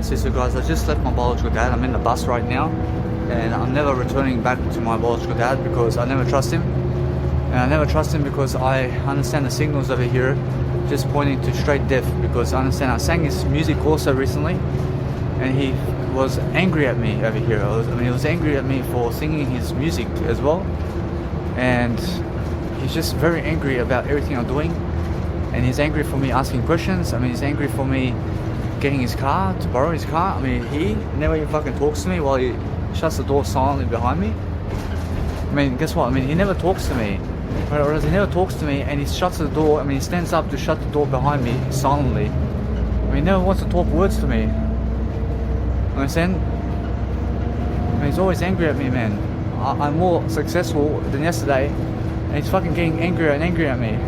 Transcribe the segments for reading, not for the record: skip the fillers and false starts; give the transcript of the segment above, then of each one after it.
sister, guys, I just left my biological dad. I'm in the bus right now, and I'm never returning back to my biological dad because I never trust him. And I never trust him because I understand the signals over here just pointing to straight death, because I understand I sang his music also recently, and he was angry at me over here. He was angry at me for singing his music as well, and he's just very angry about everything I'm doing, and he's angry for me asking questions. He's angry for me getting his car, to borrow his car. He never even fucking talks to me while he shuts the door silently behind me. Guess what? He never talks to me. Whereas he never talks to me, and he shuts the door. He stands up to shut the door behind me silently. He never wants to talk words to me. Understand? He's always angry at me, man. I'm more successful than yesterday, and he's fucking getting angrier and angrier at me.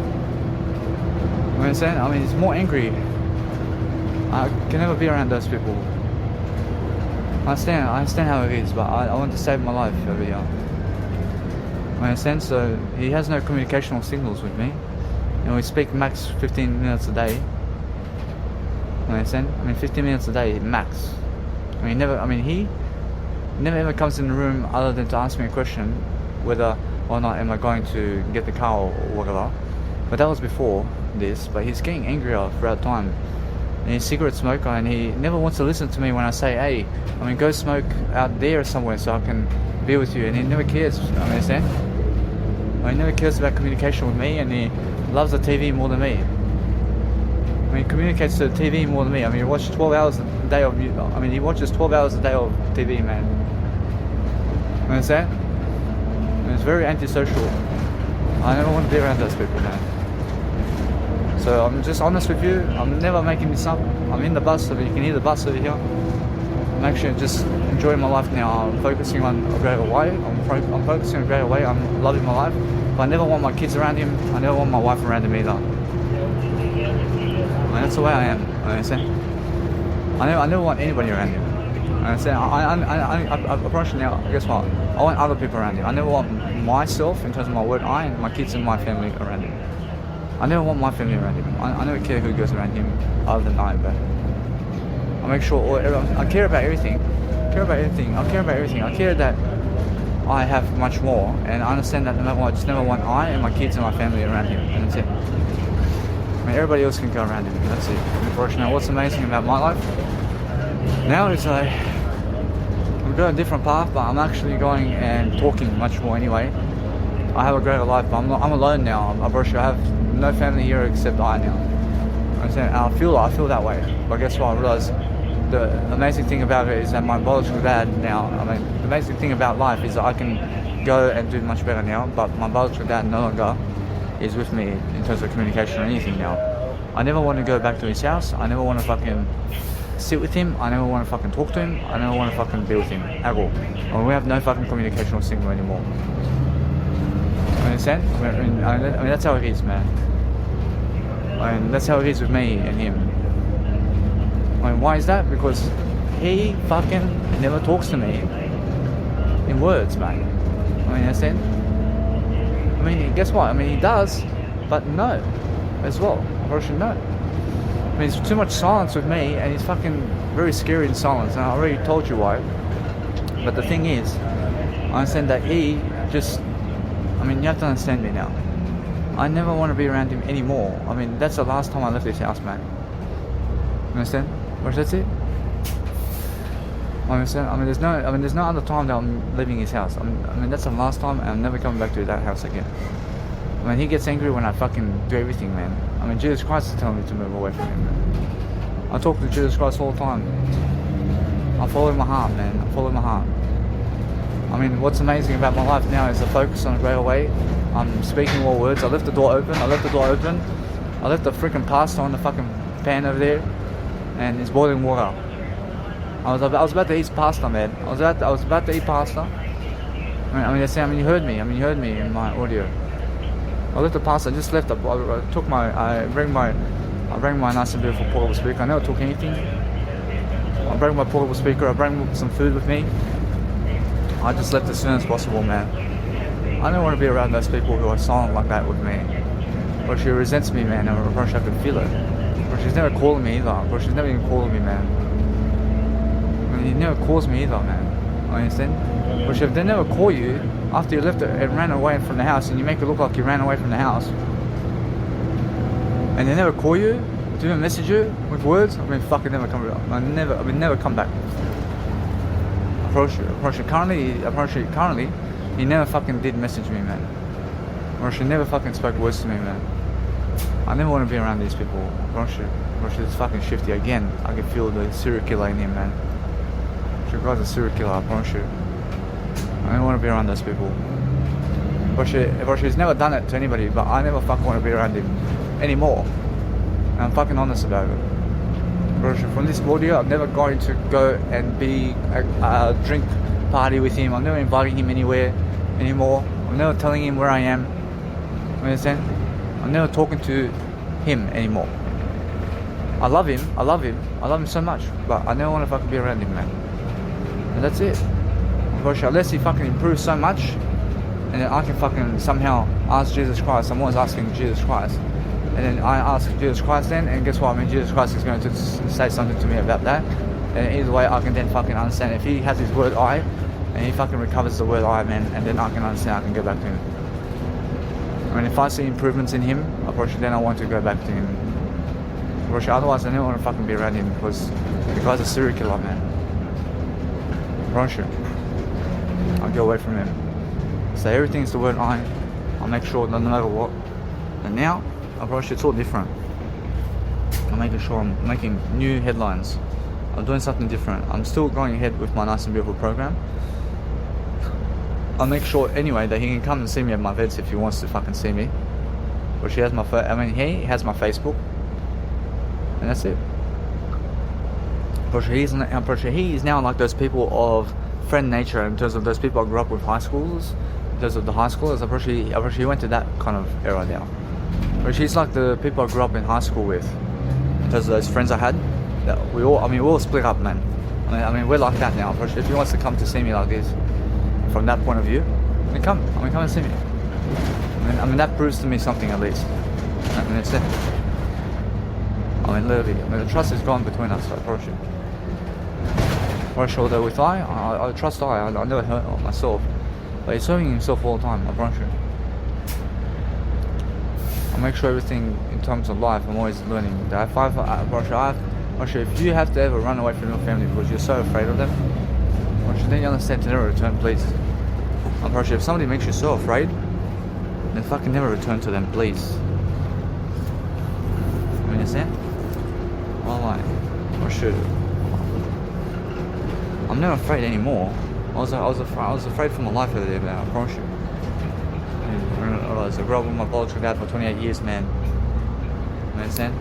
You understand? He's more angry. I can never be around those people. I understand how it is, but I want to save my life over here. You understand? So he has no communicational signals with me, and we speak max 15 minutes a day. You understand? 15 minutes a day max. He never ever comes in the room other than to ask me a question whether or not am I going to get the car or whatever. But that was before this. But he's getting angrier throughout time. And he's a cigarette smoker, and he never wants to listen to me when I say, hey, go smoke out there somewhere so I can be with you. And he never cares. Understand? He never cares about communication with me, and he loves the TV more than me. He communicates to the TV more than me. He watches 12 hours a day of he watches 12 hours a day of TV, man. You understand? It's very antisocial. I never want to be around those people, man. So I'm just honest with you. I'm never making this up. I'm in the bus, so you can hear the bus over here. I'm actually just enjoying my life now. I'm focusing on a greater way. I'm focusing on a greater way. I'm loving my life. But I never want my kids around him. I never want my wife around him either. That's the way I am. Understand? I never want anybody around him. Understand? I promise you now. Guess what? I want other people around him. I never want myself, in terms of my word I, and my kids and my family around him. I never want my family around him. I never care who goes around him other than I. But I make sure I care about everything. I care about everything. I care that I have much more, and I understand that no matter what, I just never want I and my kids and my family around him, and that's it. Everybody else can go around him. That's it. Unfortunately, now what's amazing about my life now is I'm going a different path, but I'm actually going and talking much more anyway. I have a greater life, but I'm alone now. I have no family here except I now. And I feel that way. But guess what? I realize the amazing thing about it is that my biological dad now. The amazing thing about life is that I can go and do much better now. But my biological dad no longer is with me in terms of communication or anything now. I never want to go back to his house. I never want to fucking sit with him. I never want to fucking talk to him. I never want to fucking be with him at all. We have no fucking communicational signal anymore. Understand? That's how it is, man. That's how it is with me and him. Why is that? Because he fucking never talks to me in words, man. Understand? Guess what? He does, but no, as well. Unfortunately, no. There's too much silence with me, and he's fucking very scary in silence, and I already told you why. But the thing is, I understand that he just, you have to understand me now. I never want to be around him anymore. That's the last time I left this house, man. You understand? Or that's it? I understand. There's no other time that I'm leaving his house. That's the last time, and I'm never coming back to that house again. He gets angry when I fucking do everything, man. Jesus Christ is telling me to move away from him, man. I talk to Jesus Christ all the time. I follow my heart, man. I follow my heart. What's amazing about my life now is the focus on a greater way. I'm speaking more words. I left the door open. I left the freaking pasta on the fucking pan over there, and it's boiling water. I was about to eat pasta, man. I was about to eat pasta. You heard me. You heard me in my audio. I left the pasta. I just left. I rang my nice and beautiful portable speaker. I never took anything. I bring my portable speaker. I bring some food with me. I just left as soon as possible, man. I don't want to be around those people who are silent like that with me. But she resents me, man. I can feel it. But she's never calling me either. But she's never even calling me, man. mean, he never calls me either, man. You understand? Which if they never call you after you left it and ran away from the house, and you make it look like you ran away from the house, and they never call you, to even message you with words, I mean, fucking never come. I mean, never come back. Approach currently, he never fucking did message me, man. Or she never fucking spoke words to me, man. I never want to be around these people. Roshi is fucking shifty again. I can feel the serial killer in him, man. She guy's a serial killer, I promise you. I don't want to be around those people. Roshi's never done it to anybody, but I never fucking want to be around him anymore. And I'm fucking honest about it. Roshi, from this audio, I'm never going to go and be a drink party with him. I'm never inviting him anywhere anymore. I'm never telling him where I am. You understand? I'm never talking to him anymore. I love him so much, but I never want to fucking be around him, man. And that's it. Unless he fucking improves so much, and then I can fucking somehow ask Jesus Christ. I'm always asking Jesus Christ. And then I ask Jesus Christ then, and guess what? I mean, Jesus Christ is going to say something to me about that. And either way, I can then fucking understand. If he has his word I, and he fucking recovers the word I, man, and then I can understand, I can go back to him. I mean, if I see improvements in him, then I want to go back to him. Otherwise, I never want to fucking be around him, because the guy's a serial killer, man. I'll go away from him. So everything's the word I. I'll make sure that no matter what. And now, it's all different. I'm making sure I'm making new headlines. I'm doing something different. I'm still going ahead with my Nice and Beautiful program. I'll make sure anyway that he can come and see me at my events if he wants to fucking see me. He has my he has my Facebook. And that's it. He is now like those people of friend nature in terms of those people I grew up with high schools. In terms of the high schoolers, he went to that kind of era now. But he's like the people I grew up in high school with. In terms of those friends I had, that we all split up, man. I mean, we're like that now. If he wants to come to see me like this, from that point of view, then come and see me. I mean, that proves to me something at least. I mean, it's it. I mean, literally, the trust is gone between us, I promise you. For sure, though, with I trust I never hurt myself. But he's hurting himself all the time, I promise you. I make sure everything in terms of life, I'm always learning. If you have to ever run away from your family because you're so afraid of them, then you understand to never return, please. I'm pretty sure if somebody makes you so afraid, then fucking never return to them, please. You understand? Well, I'm never afraid anymore. I was afraid for my life over there, man, I promise you. I grew up with my biological dad for 28 years, man. You understand?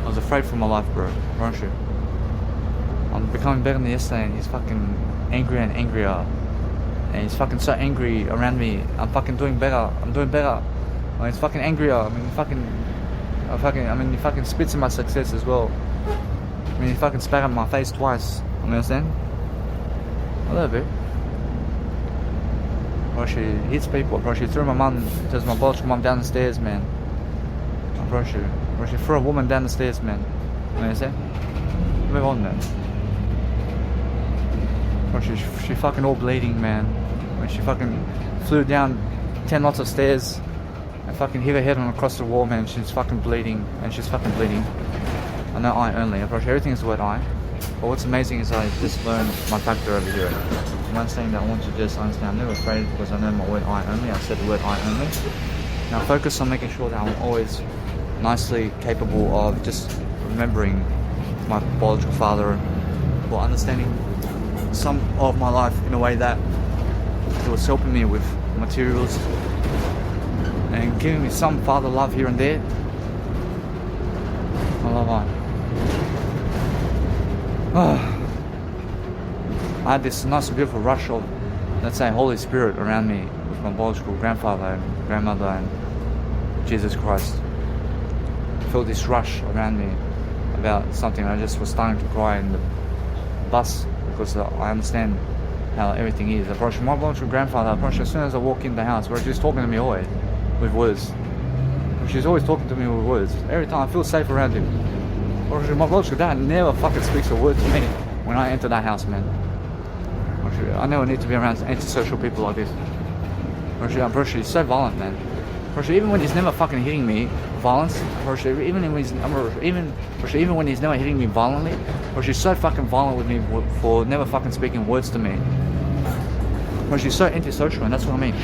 I was afraid for my life, bro, I promise you. I'm becoming better than yesterday, and he's fucking angrier and angrier. And he's fucking so angry around me. I'm fucking doing better. I'm doing better. I mean, he's fucking angrier. He fucking spits in my success as well. I mean, he fucking spat on my face twice. You understand? A little bit. She hits people. She threw my mum, just my biological mum, down the stairs, man. She threw a woman down the stairs, man. You understand? Move on, man. She fucking all bleeding, man. When she fucking flew down 10 lots of stairs and fucking hit her head on across the wall, man. She's fucking bleeding, and she's fucking bleeding. I know I only. Everything is the word I. But what's amazing is I just learned my factor over here. I'm not saying that I want you to just understand. I'm never afraid because I know my word I only. I said the word I only. Now focus on making sure that I'm always nicely capable of just remembering my biological father, or understanding some of my life in a way that it was helping me with materials and giving me some father love here and there. I love I had this nice beautiful rush of, let's say, Holy Spirit around me with my biological grandfather and grandmother and Jesus Christ. I felt this rush around me about something. I just was starting to cry in the bus because I understand how everything is. I approached my biological grandfather. As soon as I walk in the house, where she's talking to me always with words. She's always talking to me with words. Every time I feel safe around him. My biological dad never fucking speaks a word to me when I enter that house, man. I never need to be around antisocial people like this. I'm pretty sure he's so violent, man. Even when he's never fucking hitting me, violence. Even when he's never hitting me violently, he's so fucking violent with me for never fucking speaking words to me. He's so antisocial, and that's what I mean.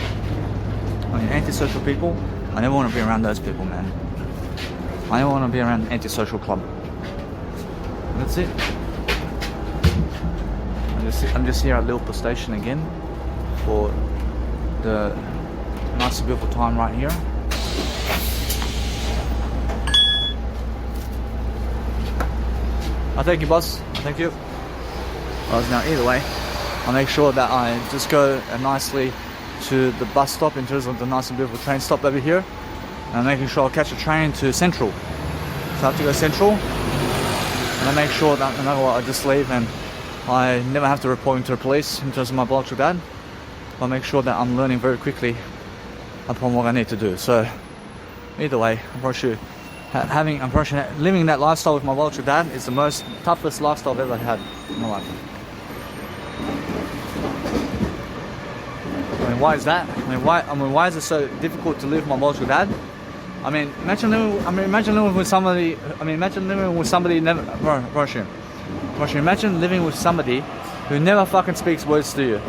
Antisocial people, I never want to be around those people, man. I never want to be around an antisocial club. And that's it. I'm just here at Liverpool Station again for the nice beautiful time right here. Thank you, boss. Thank you. Now either way, I'll make sure that I just go nicely to the bus stop in terms of the nice and beautiful train stop over here, and I'm making sure I'll catch a train to Central. So I have to go Central, and I make sure that no matter what, I just leave and I never have to report into the police in terms of my biological dad. I'll make sure that I'm learning very quickly upon what I need to do. So either way, I'm pretty sure living that lifestyle with my biological dad is the most toughest lifestyle I've ever had in my life. Why is that? Why is it so difficult to live with my biological dad? Imagine living with somebody. Imagine living with somebody imagine living with somebody who never fucking speaks words to you.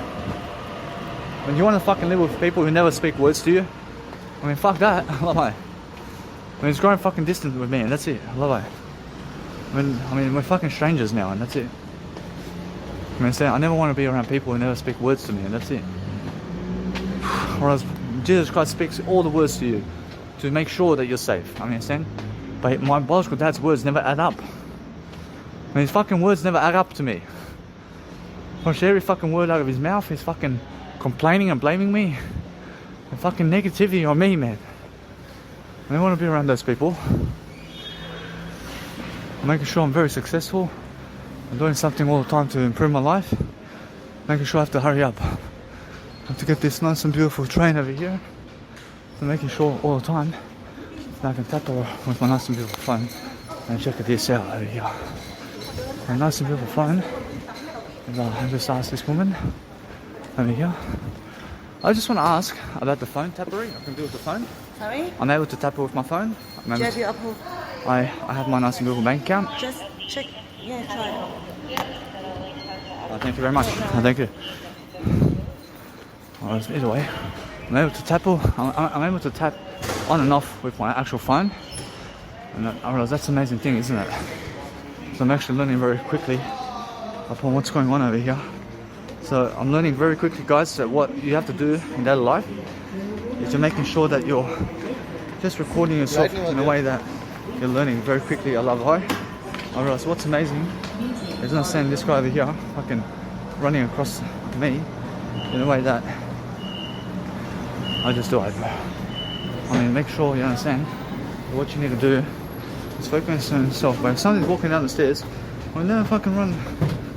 When you want to fucking live with people who never speak words to you, fuck that. I love it. It's growing fucking distant with me, and that's it. I love it. We're fucking strangers now, and that's it. I never want to be around people who never speak words to me, and that's it. Whereas Jesus Christ speaks all the words to you to make sure that you're safe. But my biological dad's words never add up. His fucking words never add up to me. Every fucking word out of his mouth is fucking complaining and blaming me. And fucking negativity on me, man. I don't want to be around those people. I'm making sure I'm very successful. I'm doing something all the time to improve my life. Making sure I have to hurry up. I have to get this nice and beautiful train over here. I'm making sure all the time that I can tap her with my nice and beautiful phone and check this out over here. A nice and beautiful phone. And I just asked this woman over here. I just want to ask about the phone tappery. I can do with the phone. Sorry? I'm able to tap it with my phone. Do you have your Apple? I have my nice and beautiful bank account. Just check. Yeah, try. Thank you very much. Thank you. Either way, I'm able to tap. I'm able to tap on and off with my actual phone, and I realize that's an amazing thing, isn't it? So I'm actually learning very quickly upon what's going on over here. So I'm learning very quickly, guys, that what you have to do in daily life is you're making sure that you're just recording yourself in a way that you're learning very quickly. I realize what's amazing is not seeing this guy over here fucking running across me in a way that I just do it. Make sure you understand what you need to do is focus on yourself. But if somebody's walking down the stairs, I'll never fucking run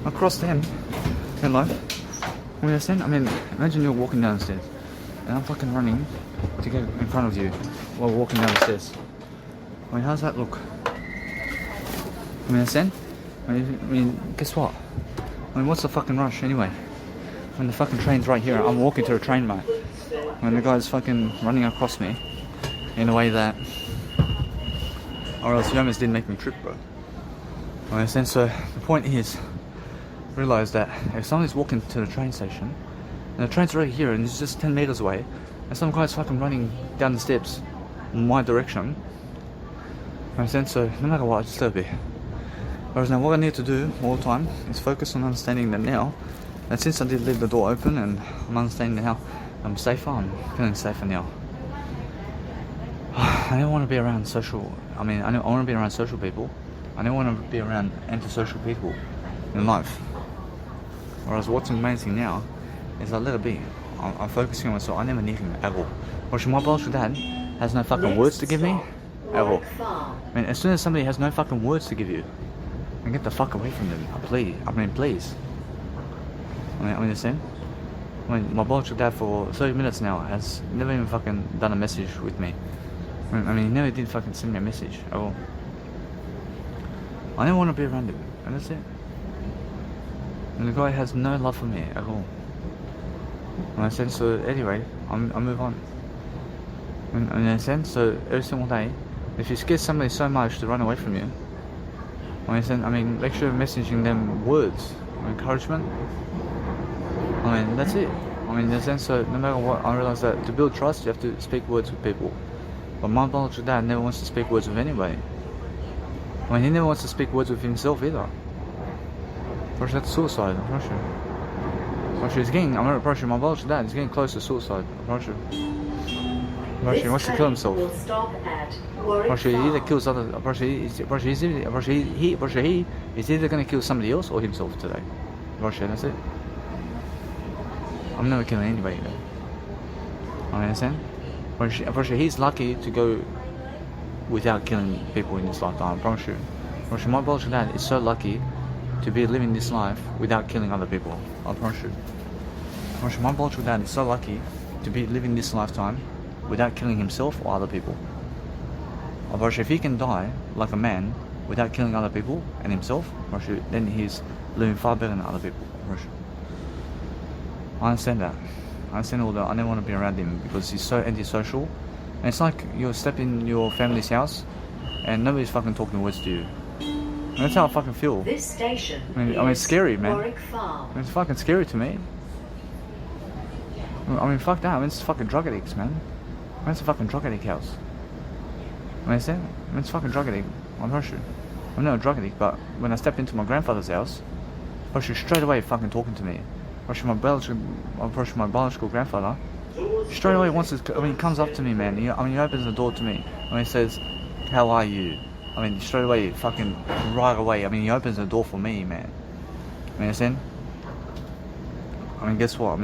across them in life. You understand? Imagine you're walking down the stairs and I'm fucking running to get in front of you while walking down the stairs. How's that look? You understand? Guess what? What's the fucking rush anyway? When the fucking train's right here, I'm walking to the train, mate. When the guy's fucking running across me in a way that, or else you almost didn't make me trip, bro. You understand? So the point is, realize that if somebody's walking to the train station and the train's right here and it's just 10 meters away and some guy's fucking running down the steps in my direction, you understand? So no matter what, I just let it be. Whereas now what I need to do all the time is focus on understanding that now, and since I did leave the door open and I'm understanding now I'm safer, I'm feeling safer now. I don't want to be around social, I want to be around social people. I don't want to be around antisocial people in life. Whereas what's amazing now is I let it be. I'm focusing on myself. I never need him at all. Whereas my biological dad has no fucking words to give me at all. As soon as somebody has no fucking words to give you, then get the fuck away from them. Please. Understand? My biological dad for 30 minutes now has never even fucking done a message with me. He never did fucking send me a message at all. I don't want to be around him, and that's it. And the guy has no love for me at all. In a sense, so anyway, I move on. In a sense, so every single day, if you scare somebody so much to run away from you, make sure you're messaging them words of encouragement. That's it. In a sense, so no matter what, I realize that to build trust, you have to speak words with people. But my biological dad never wants to speak words with anybody. He never wants to speak words with himself either. Probably that's suicide, I'm not sure. My biological dad is getting close to suicide, I'm not sure. He wants to kill himself. He either kills other. He's either going to kill somebody else or himself today. That's it. I'm never killing anybody though. I understand. He's lucky to go without killing people in this lifetime. I promise you. My biological dad is so lucky to be living this life without killing other people. I promise you. My biological dad is so lucky to be living this lifetime without killing himself or other people. If he can die like a man without killing other people and himself, then he's living far better than other people. I understand that. I understand all that. I never want to be around him because he's so antisocial. And it's like you step in your family's house and nobody's fucking talking words to you. And that's how I fucking feel. This station it's scary, man. Warwick Farm. It's fucking scary to me. Fuck that. It's fucking drug addicts, man. It's a fucking drug addict house. It's fucking drug addict. I'm not sure. I'm not a drug addict, but when I stepped into my grandfather's house, she straight away fucking talking to me. My biological grandfather straight away wants to. He comes up to me, man. He opens the door to me. He says, "How are you?" Straight away, fucking right away. He opens the door for me, man. You understand? Guess what?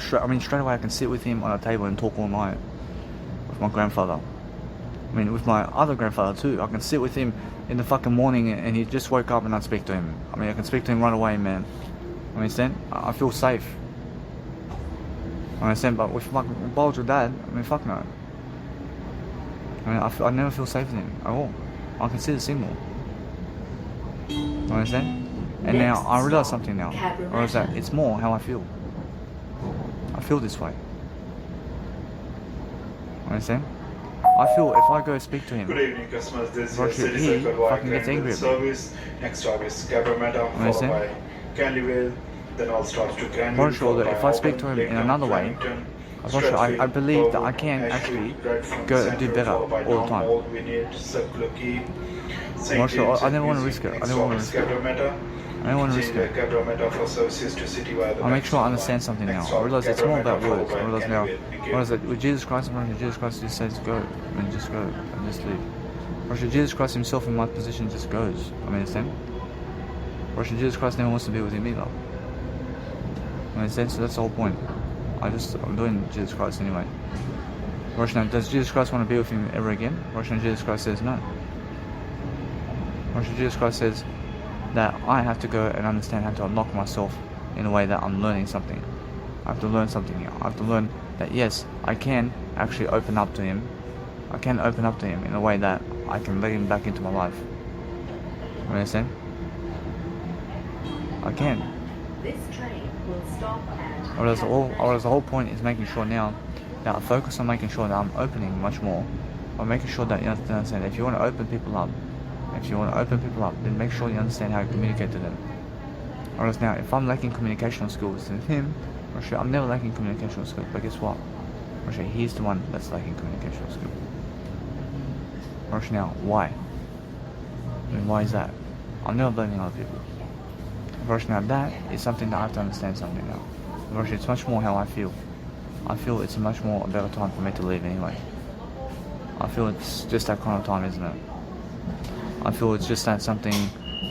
Straight away I can sit with him on a table and talk all night with my grandfather. With my other grandfather too. I can sit with him in the fucking morning and he just woke up and I speak to him. I can speak to him right away, man. Understand? I feel safe. Understand? But with my biological dad, fuck no. I never feel safe with him at all. I can see the signal. Understand? And now I realize something now. I realize that it's more how I feel. I feel this way. Understand? I feel if I go speak to him, Good evening, customers. This is Roger, City he Circle fucking gets angry at me. service. Next stop is Cabramatta, followed by Candyville, then all stops to Granville. I'm sure that if I speak to him in another way, I believe that I can actually go and do better all the time. I never want to risk it. I don't want to risk it. I make sure I understand something now. I realize it's more about words. I realize now. I realize that with Jesus Christ, Jesus Christ just says go and just go and just leave. Jesus Christ himself in my position just goes. Understand? Jesus Christ never wants to be with him either. Understand? So that's the whole point. I'm doing Jesus Christ anyway. Does Jesus Christ want to be with him ever again? Jesus Christ says no. Jesus Christ says that I have to go and understand how to unlock myself in a way that I'm learning something. I have to learn something here. I have to learn that yes, I can actually open up to him. I can open up to him in a way that I can let him back into my life. You understand? I can. This train will stop at Whereas the whole point is making sure now that I focus on making sure that I'm opening much more. Or making sure that you understand if you want to open people up, then make sure you understand how to communicate to them. Whereas now, if I'm lacking communicational skills with him, I'm never lacking communicational skills, but guess what? He's the one that's lacking communicational skills. Now, why? Why is that? I'm never blaming other people. Now, that is something that I have to understand something now. It's much more how I feel. I feel it's a much more a better time for me to leave anyway. I feel it's just that kind of time, isn't it? I feel it's just that something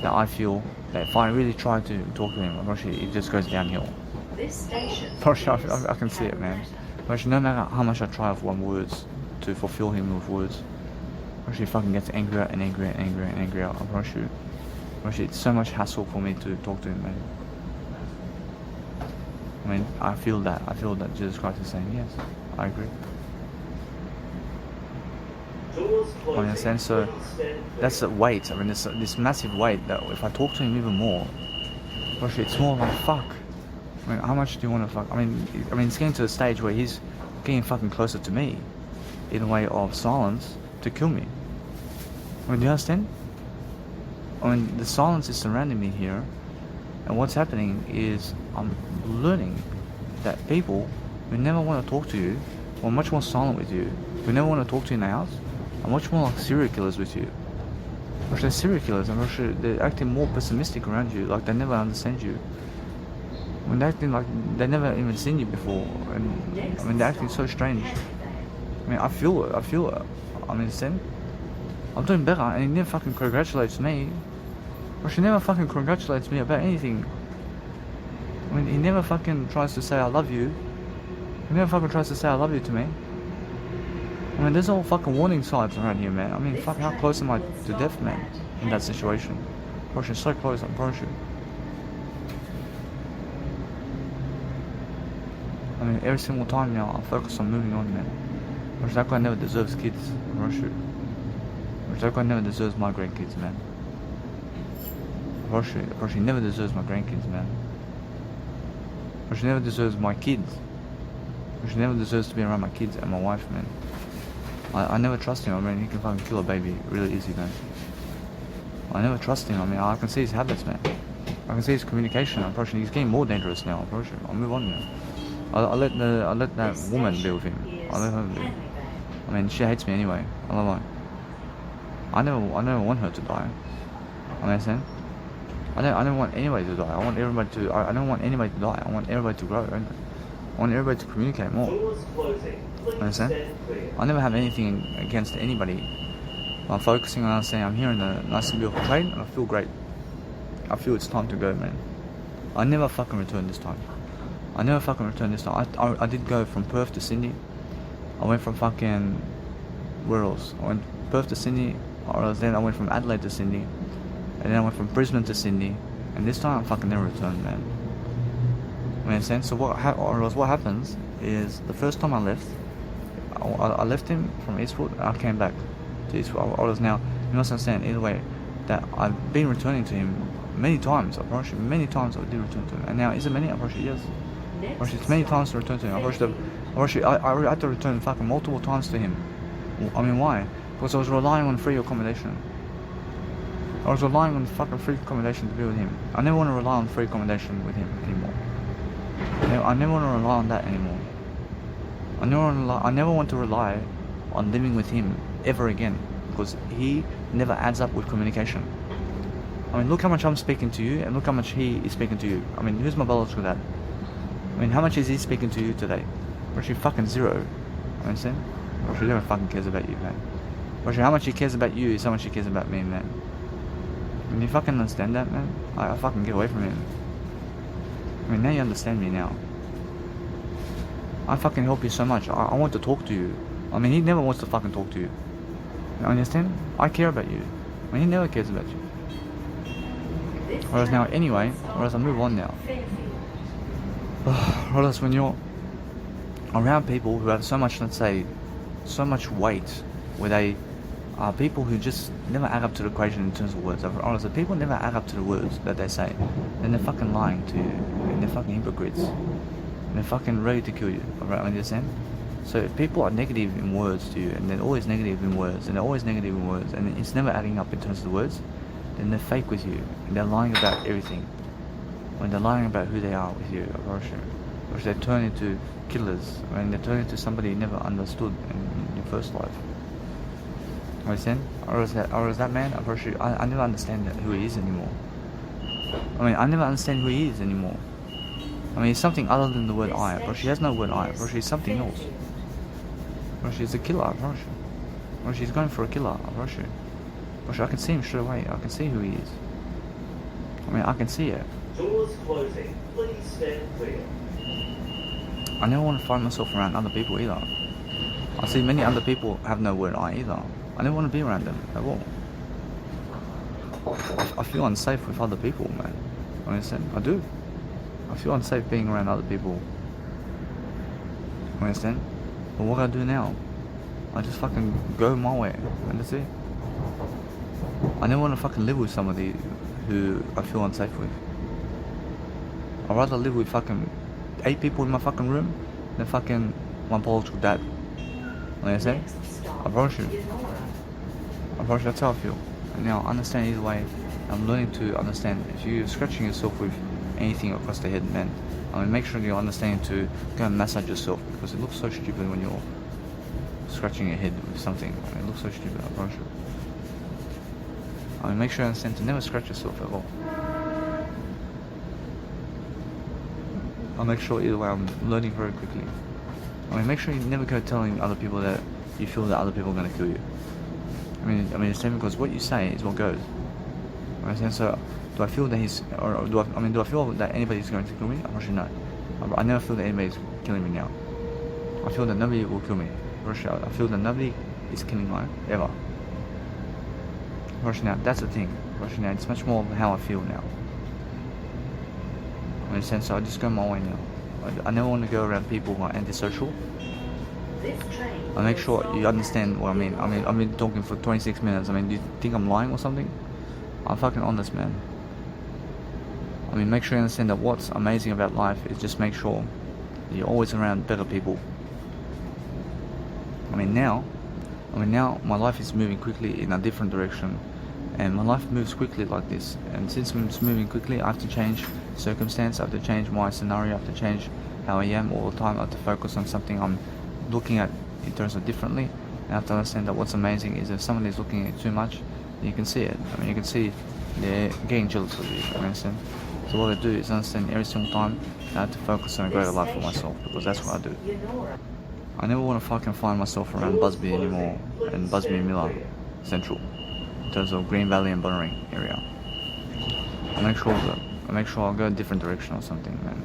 that I feel that if I really try to talk to him, it just goes downhill. this station. I can see it, man. No matter how much I try with words to fulfill him with words, he fucking gets angrier and angrier and angrier and angrier. I promise you. It's so much hassle for me to talk to him, man. I feel that. I feel that Jesus Christ is saying, yes, I agree. I understand. So that's the weight. I mean, this massive weight that if I talk to him even more, gosh, it's more like fuck. I mean, how much do you want to fuck? I mean, it's getting to the stage where he's getting fucking closer to me, in a way of silence, to kill me. I mean, do you understand? I mean, the silence is surrounding me here, and what's happening is I'm learning that people who never want to talk to you, are much more silent with you, who never want to talk to you in the house, are much more like serial killers with you. Or they're serial killers, and they're acting more pessimistic around you, like they never understand you. When they're acting like they never even seen you before, and I mean they're acting so strange. I mean, I feel it. I mean, understand? I'm doing better, and he never fucking congratulates me. Or she never fucking congratulates me about anything. I mean, he never fucking tries to say I love you. He never fucking tries to say I love you to me. I mean, there's all fucking warning signs around here, man. I mean, fuck, how close am I to death, man, in that situation? Gosh, it's so close, I promise you. I mean, every single time now, I focus on moving on, man. Gosh, that guy never deserves kids, I promise you. Gosh, that guy never deserves my grandkids, man. I promise you, he never deserves my grandkids, man. Gosh, he never deserves my kids. Gosh, he never deserves to be around my kids and my wife, man. I never trust him. I mean, he can fucking kill a baby really easy, man. I never trust him. I mean, I can see his habits, man. I can see his communication. I'm probably he's getting more dangerous now. I'm probably I'll move on now. I let that woman be with him. I let her be. I mean, she hates me anyway. I love her. I never want her to die. I understand. I don't want anybody to die. I want everybody to. I don't want anybody to die. I want everybody to grow. I want everybody to communicate more. Understand? I never have anything against anybody. I'm focusing on understanding I'm here in a nice and beautiful trade, and I feel great. I feel it's time to go, man. I never fucking return this time. I did go from Perth to Sydney. I went from fucking... where else? I went Perth to Sydney, or then I went from Adelaide to Sydney, and then I went from Brisbane to Sydney, and this time I fucking never returned, man. You understand? So what happens is, the first time I left, I left him from Eastwood, and I came back to Eastwood. I was now, you must understand, either way, that I've been returning to him many times. I promise you, many times I did return to him. And now, is it many? I promise you, yes. I promise you, it's many times to return to him. I promise you, I had to return fucking multiple times to him. I mean, why? Because I was relying on free accommodation. I was relying on fucking free accommodation to be with him. I never want to rely on free accommodation with him anymore. I never want to rely on that anymore. I never want to rely on living with him ever again, because he never adds up with communication. I mean, look how much I'm speaking to you, and look how much he is speaking to you. I mean, who's my biological dad? I mean, how much is he speaking to you today? Or is he fucking zero? I understand? Or he never fucking cares about you, man. Or how much he cares about you is how much he cares about me, man. I mean, you fucking understand that, man? I fucking get away from him. I mean, now you understand me now. I fucking help you so much. I want to talk to you. I mean, he never wants to fucking talk to you. You understand? I care about you. I mean, he never cares about you. Whereas now, anyway, whereas I move on now. Whereas when you're around people who have so much, let's say, so much weight, where they are people who just never add up to the equation in terms of words. Whereas the people never add up to the words that they say, then they're fucking lying to you, and they're fucking hypocrites. And they're fucking ready to kill you, understand? So if people are negative in words to you, and they're always negative in words, and they're always negative in words, and it's never adding up in terms of the words, then they're fake with you, and they're lying about everything. When they're lying about who they are with you, or they turn into killers, when they turn into somebody you never understood in your first life. Understand? Or is that man, I never understand who he is anymore. I mean, I never understand who he is anymore. I mean, it's something other than the word I. Or she has no word I. Or she's something else. Or she's a killer. Or she's going for a killer. Or I can see him straight away. I can see who he is. I mean, I can see it. Doors closing. Please stand clear. I never want to find myself around other people either. I see many other people have no word I either. I never want to be around them at all. I feel unsafe with other people, man. I understand? I do. I feel unsafe being around other people. I understand? But what do I do now? I just fucking go my way, and that's it. I never want to fucking live with somebody who I feel unsafe with. I'd rather live with fucking 8 people in my fucking room than fucking my biological dad. You understand? Next stop, I promise you. Yonora. I promise you, that's how I feel. And now I understand either way. I'm learning to understand. If you're scratching yourself with anything across the head, man, I mean, make sure you understand to go and massage yourself, because it looks so stupid when you're scratching your head with something. I mean, it looks so stupid, I promise you. I mean, make sure you understand to never scratch yourself at all. I'll make sure either way I'm learning very quickly. I mean, make sure you never go telling other people that you feel that other people are going to kill you. I mean, it's same, because what you say is what goes. Understand? So, do I feel that do I feel that anybody's going to kill me? Actually, no. I never feel that anybody's killing me now. I feel that nobody will kill me. I feel that nobody is killing me ever. Now, that's the thing. Now, it's much more how I feel now. Understand? So I just go my way now. I never want to go around people who are antisocial. This train I make will sure stop you understand at- what I mean. I've been talking for 26 minutes. I mean, do you think I'm lying or something? I'm fucking honest, man. I mean, make sure you understand that what's amazing about life is just make sure you're always around better people. I mean, now my life is moving quickly in a different direction. And my life moves quickly like this. And since it's moving quickly, I have to change circumstance, I have to change my scenario, I have to change how I am all the time. I have to focus on something I'm looking at in terms of differently. And I have to understand that what's amazing is if somebody is looking at it too much, you can see it. I mean, you can see they're getting jealous of you, you understand? So what I do is understand every single time I have to focus on a greater life for myself, because that's what I do. Yonora. I never want to fucking find myself around Busby anymore, and Busby Miller Central, in terms of Green Valley and Bunnering area. I make sure I'll go a different direction or something, man.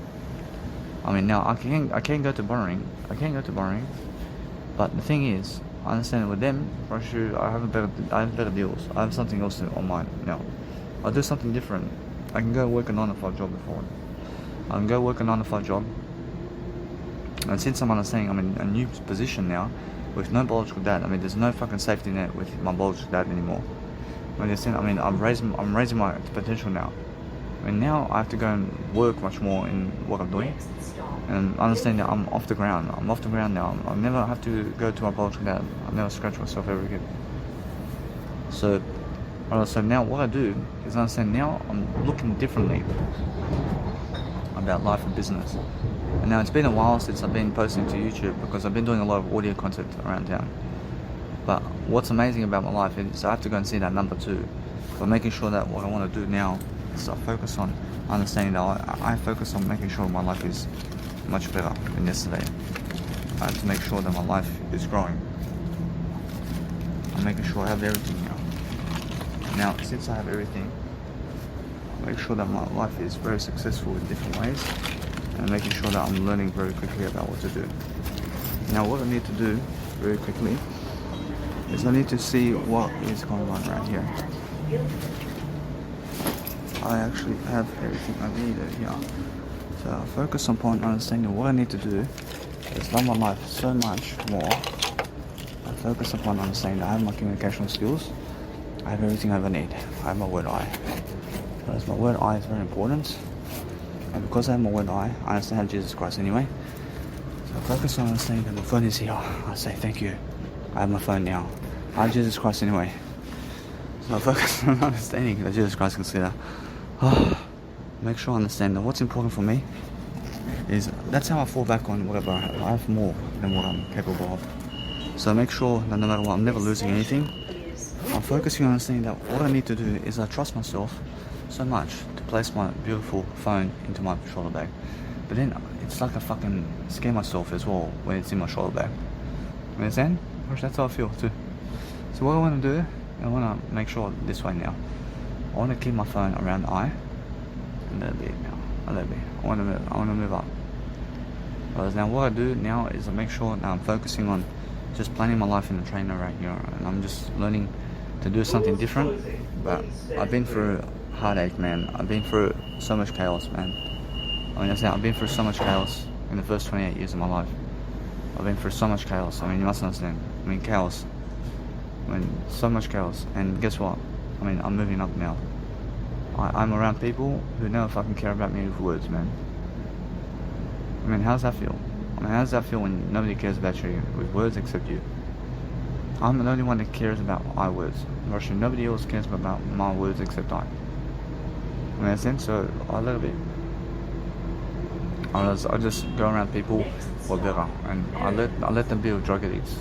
I mean, now I can't go to Bunnering. But the thing is, I understand with them, for sure, I have better deals. I have something else on mine now. I'll do something different. I can go work a 9-to-5 job before. I can go work a 9-to-5 job. And since I'm understanding I'm in a new position now, with no biological dad, I mean, there's no fucking safety net with my biological dad anymore. You understand? I mean, I'm raising my potential now. I mean, now I have to go and work much more in what I'm doing. Next stop, And understand that I'm off the ground. I'm off the ground now. I never have to go to my biological dad. I never scratch myself ever again. So now what I do is understand now I'm looking differently about life and business. And now it's been a while since I've been posting to YouTube, because I've been doing a lot of audio content around town. But what's amazing about my life is I have to go and see that number 2. But making sure that what I want to do now is I focus on understanding that I focus on making sure my life is much better than yesterday. I have to make sure that my life is growing. I'm making sure I have everything now. Now, since I have everything, I make sure that my life is very successful in different ways, and making sure that I'm learning very quickly about what to do. Now, what I need to do very quickly is I need to see what is going on right here. I actually have everything I need here. So I focus upon understanding what I need to do is love my life so much more. I focus upon understanding that I have my communication skills. I have everything I ever need. I have my word eye. Because my word eye is very important. And because I have my word eye, I understand how Jesus Christ anyway. So I focus on understanding that my phone is here. I say thank you. I have my phone now. I have Jesus Christ anyway. So I focus on understanding that Jesus Christ can see that. Make sure I understand that what's important for me is that's how I fall back on whatever I have. I have more than what I'm capable of. So make sure that no matter what, I'm never losing anything. I'm focusing on understanding that what I need to do is I trust myself so much to place my beautiful phone into my shoulder bag. But then it's like I fucking scare myself as well when it's in my shoulder bag. You understand? That's how I feel too. So what I want to do, I want to make sure this way now. I want to keep my phone around the eye a little bit now. A little bit. I want to move up. Whereas now what I do now is I make sure now I'm focusing on just planning my life in the trainer right here, and I'm just learning to do something different. But I've been through heartache, man. I've been through so much chaos, man. I mean, I've been through so much chaos in the first 28 years of my life. I've been through so much chaos. I mean, you must understand. I mean, chaos. I mean, so much chaos. And guess what? I mean, I'm moving up now. I'm around people who never fucking care about me with words, man. I mean, how's that feel? I mean, how does that feel when nobody cares about you with words except you? I'm the only one that cares about my words. Russia, nobody else cares about my words except I. In that sense, so I let it be. I just go around people who are better, and I let them be with drug addicts.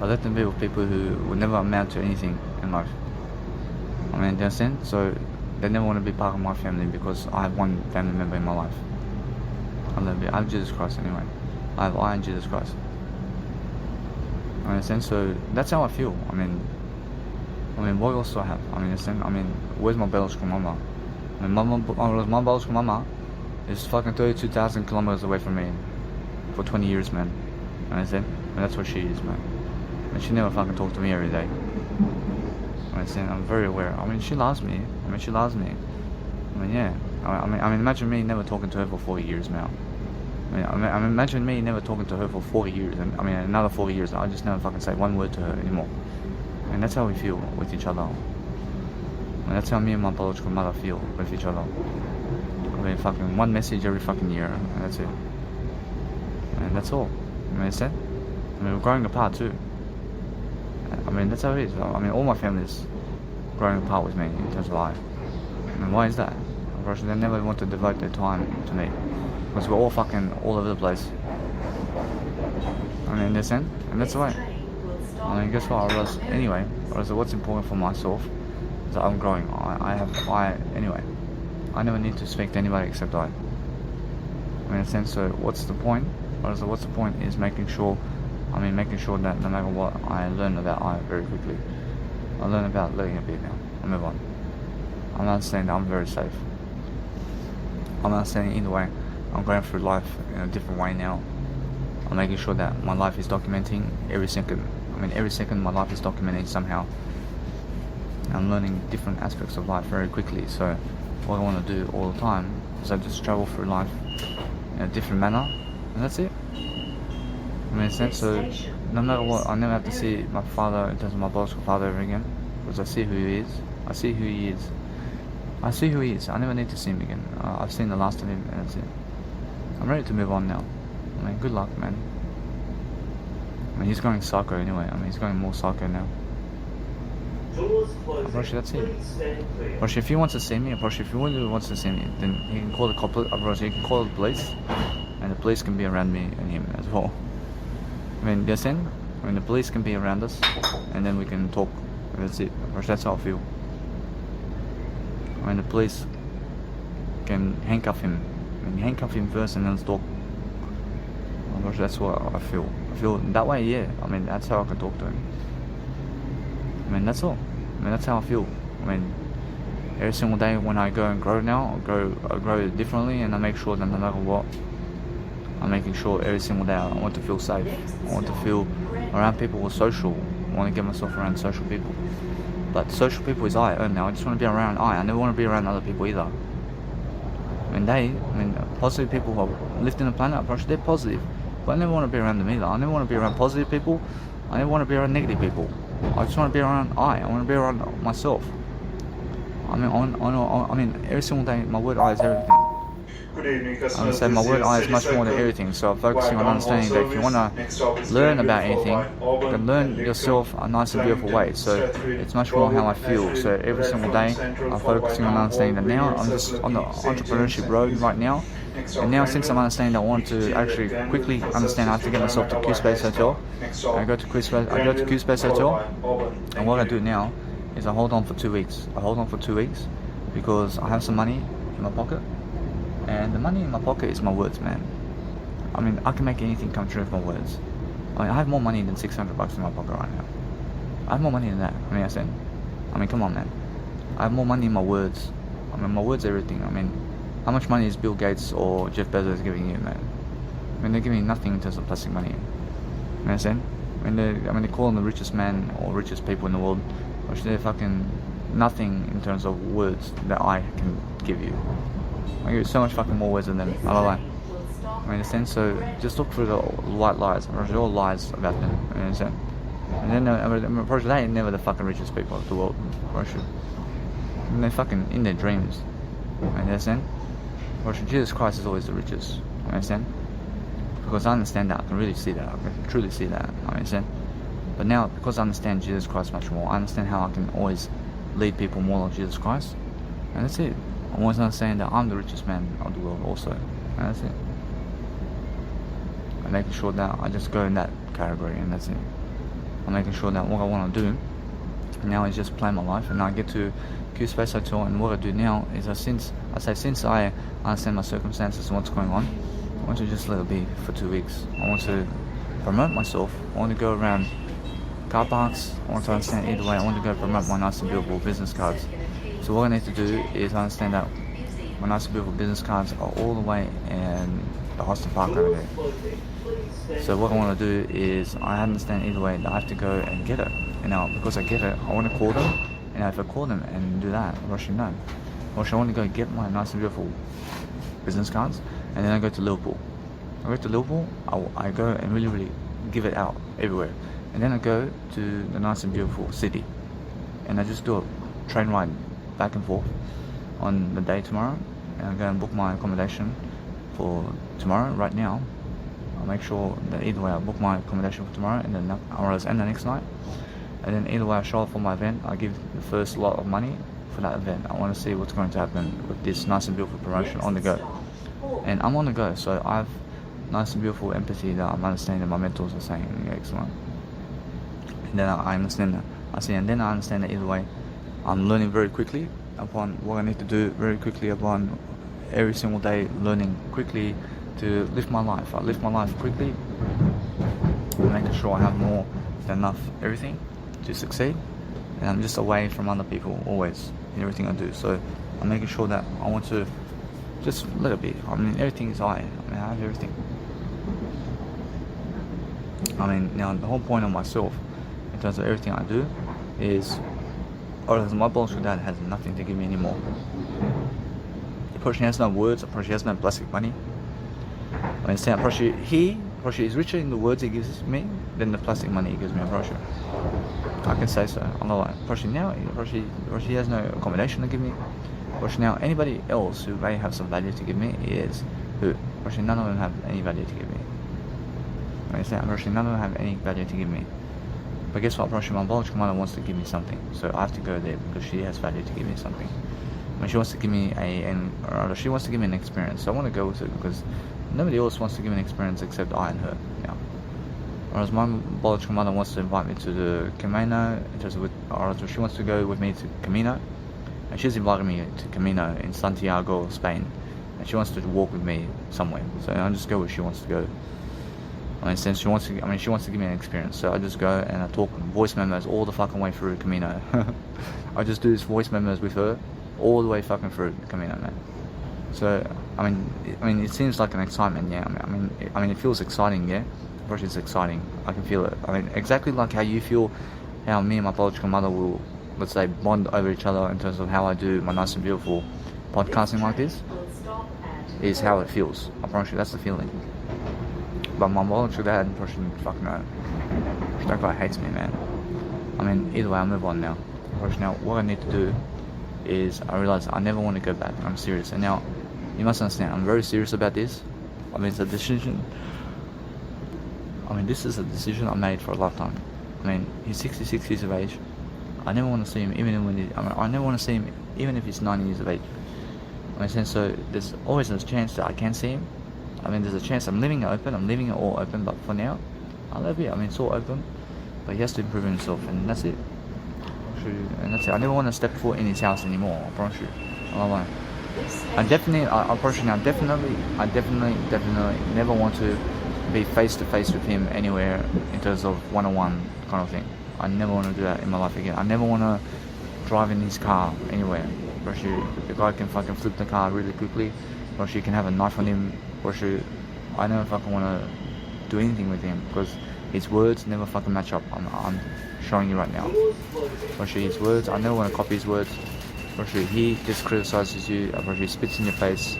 I let them be with people who would never amount to anything in life. I mean, you understand? So they never want to be part of my family because I have one family member in my life. I have Jesus Christ anyway. I and Jesus Christ. I understand? So that's how I feel. I mean, what else do I have? I mean, understand? I mean, where's my biological mama? I mean, my biological mama is fucking 32,000 kilometers away from me for 20 years, man. Understand? And that's what she is, man. And she never fucking talked to me every day. Understand? I'm very aware. I mean, she loves me. She loves me. I mean, yeah. I mean, imagine me never talking to her for 40 years now. I mean, imagine me never talking to her for 40 years, and I mean, another 40 years, I just never fucking say one word to her anymore. And that's how we feel with each other. And that's how me and my biological mother feel with each other. I mean, fucking one message every fucking year, and that's it. And that's all. I mean, it's that. I mean, we're growing apart too. I mean, that's how it is. I mean, all my family's growing apart with me in terms of life. I mean, why is that? They never want to devote their time to me. Because we're all fucking all over the place. I mean, in this end, and that's the way. I mean, guess what? Anyway, what's important for myself is that I'm growing. Anyway, I never need to speak to anybody except I. In a sense, so what's the point? What's the point is making sure that no matter what, I learn about I very quickly. I learn about letting it be now. I move on. I'm understanding that I'm very safe. I'm understanding either way. I'm going through life in a different way now. I'm making sure that my life is documenting every second. I mean, every second my life is documenting somehow. I'm learning different aspects of life very quickly. So what I want to do all the time is I just travel through life in a different manner, and that's it. I mean, in a sense, so no matter what, I never have to see my father in terms of my biological father ever again, because I see who he is. I see who he is. I never need to see him again. I've seen the last of him, and that's it. I'm ready to move on now. I mean, good luck, man. I mean, he's going psycho anyway. I mean, he's going more psycho now. Roshi, that's it. Roshi, if he wants to see me, Roshi, if he really wants to see me, then he can call the cop. Roshi, he can call the police, and the police can be around me and him as well. I mean, yes, then. I mean, the police can be around us, and then we can talk. That's it. Roshi, that's how I feel. I mean, the police can handcuff him. I mean, handcuff him first, and then talk. Roshi, that's what I feel. I feel that way, yeah. I mean, that's how I can talk to him. I mean, that's all. I mean, that's how I feel. I mean, every single day when I go and grow now, I grow differently, and I make sure that no matter what, I'm making sure every single day I want to feel safe. I want to feel around people who are social. I want to get myself around social people. But social people is I now. I just want to be around I never want to be around other people either. I mean, positive people who are lifting the planet up, they're positive. But I never want to be around them either. I never want to be around positive people. I never want to be around negative people. I just want to be around I want to be around myself. I mean, every single day, my word I is everything. Good evening, I customers. would say my word I is much more than everything. So I'm focusing on understanding that if you want to learn about anything, then learn yourself a nice and beautiful way. So it's much more how I feel. So every single day, I'm focusing on understanding that now I'm just on the entrepreneurship road right now. And now since I'm understanding that I want to actually quickly understand, I have to get myself to Q-Space Hotel. I go to Q-Space Hotel, and what I do now is I hold on for 2 weeks. Because I have some money in my pocket, and the money in my pocket is my words, man. I mean, I can make anything come true with my words. I mean, I have more money than $600 in my pocket right now. I have more money than that. I mean, come on, man. I have more money in my words. I mean, my words are everything. I mean, how much money is Bill Gates or Jeff Bezos giving you, man? I mean, they're giving you nothing in terms of plastic money. You understand? I mean, they call them the richest man or richest people in the world. Which they're fucking nothing in terms of words that I can give you. I give you so much fucking more words than them. I don't lie. I mean, in a sense, so just look through the white lies. They're all lies about them. I mean, And then Russia, they ain't never the fucking richest people of the world. Russia, and they're fucking in their dreams. You understand? Russia, Jesus Christ is always the richest. You understand? Because I understand that, I can really see that, I can truly see that. I understand. But now, because I understand Jesus Christ much more, I understand how I can always lead people more like Jesus Christ. And that's it. I always understand that I'm the richest man of the world also. And that's it. I'm making sure that I just go in that category, and that's it. I'm making sure that what I want to do now is just plan my life, and I get to Q Space Hotel, and what I do now is since I understand my circumstances and what's going on, I want to just let it be for 2 weeks. I want to promote myself. I want to go around car parks. I want to understand either way. I want to go promote my nice and beautiful business cards. So what I need to do is understand that my nice and beautiful business cards are all the way in the Austin Park over there. So what I want to do is I understand either way that I have to go and get it. And now because I get it, I want to call them. And if I call them and do that, Russian no. Russian, I want to go get my nice and beautiful business cards, and then I go to Liverpool. I go to Liverpool, I go and really give it out everywhere. And then I go to the nice and beautiful city, and I just do a train ride back and forth on the day tomorrow, and I go and book my accommodation for tomorrow. Right now, I'll make sure that either way I book my accommodation for tomorrow and then hours and the next night. And then either way I show up for my event, I give the first lot of money for that event. I want to see what's going to happen with this nice and beautiful promotion on the go. And I'm on the go, so I've nice and beautiful empathy that I'm understanding my mentors are saying, excellent. And then I understand that. And then I understand that either way, I'm learning very quickly upon what I need to do, very quickly upon every single day, learning quickly to live my life. I live my life quickly, making sure I have more than enough everything to succeed, and I'm just away from other people always in everything I do. So I'm making sure that I want to just let it be. I mean, everything is I have everything. I mean, now the whole point of myself in terms of everything I do is, my biological dad has nothing to give me anymore. He probably has no words, probably has no plastic money. I understand, probably is richer in the words he gives me than the plastic money he gives me, I'm probably sure. I can say so. I'm not lying. Probably now, he has no accommodation to give me. Probably now, anybody else who may have some value to give me is who? Probably none of them have any value to give me. I understand, probably none of them have any value to give me. But guess what? Probably my biological mother wants to give me something, so I have to go there because she has value to give me something. I mean, she wants to give me she wants to give me an experience, so I want to go with it because nobody else wants to give me an experience except I and her. Yeah. Whereas my biological mother wants to invite me to the Camino, or she wants to go with me to Camino, and she's invited me to Camino in Santiago, Spain, and she wants to walk with me somewhere. So I just go where she wants to go. I mean, since she wants to give me an experience, so I just go and I talk voice memos all the fucking way through Camino. I just do this voice memos with her all the way fucking through Camino, man. So I mean, it seems like an excitement, yeah. I mean, it feels exciting, yeah. Of course, it's exciting. I can feel it. I mean, exactly like how you feel, how me and my biological mother will, let's say, bond over each other in terms of how I do my nice and beautiful podcasting like this, is how it feels. I promise you, that's the feeling. But my biological dad, probably fucking no. That guy hates me, man. I mean, either way, I'll move on now. Probably now, what I need to do is I realize I never want to go back. I'm serious, and now you must understand, I'm very serious about this. I mean, it's a decision. I mean, this is a decision I made for a lifetime. I mean, he's 66 years of age. I never want to see him, I never want to see him, even if he's 90 years of age. I mean, so there's always a chance that I can see him. I mean, there's a chance I'm leaving it all open, but for now, I love it. I mean, it's all open, but he has to improve himself, and that's it. And that's it. I never want to step foot in his house anymore, I promise you. I definitely never want to be face to face with him anywhere in terms of one-on-one kind of thing. I never want to do that in my life again. I never want to drive in his car anywhere. The guy can fucking flip the car really quickly, or you can have a knife on him, I never fucking want to do anything with him because his words never fucking match up. I'm showing you right now. His words, I never want to copy his words. He just criticizes you, he spits in your face.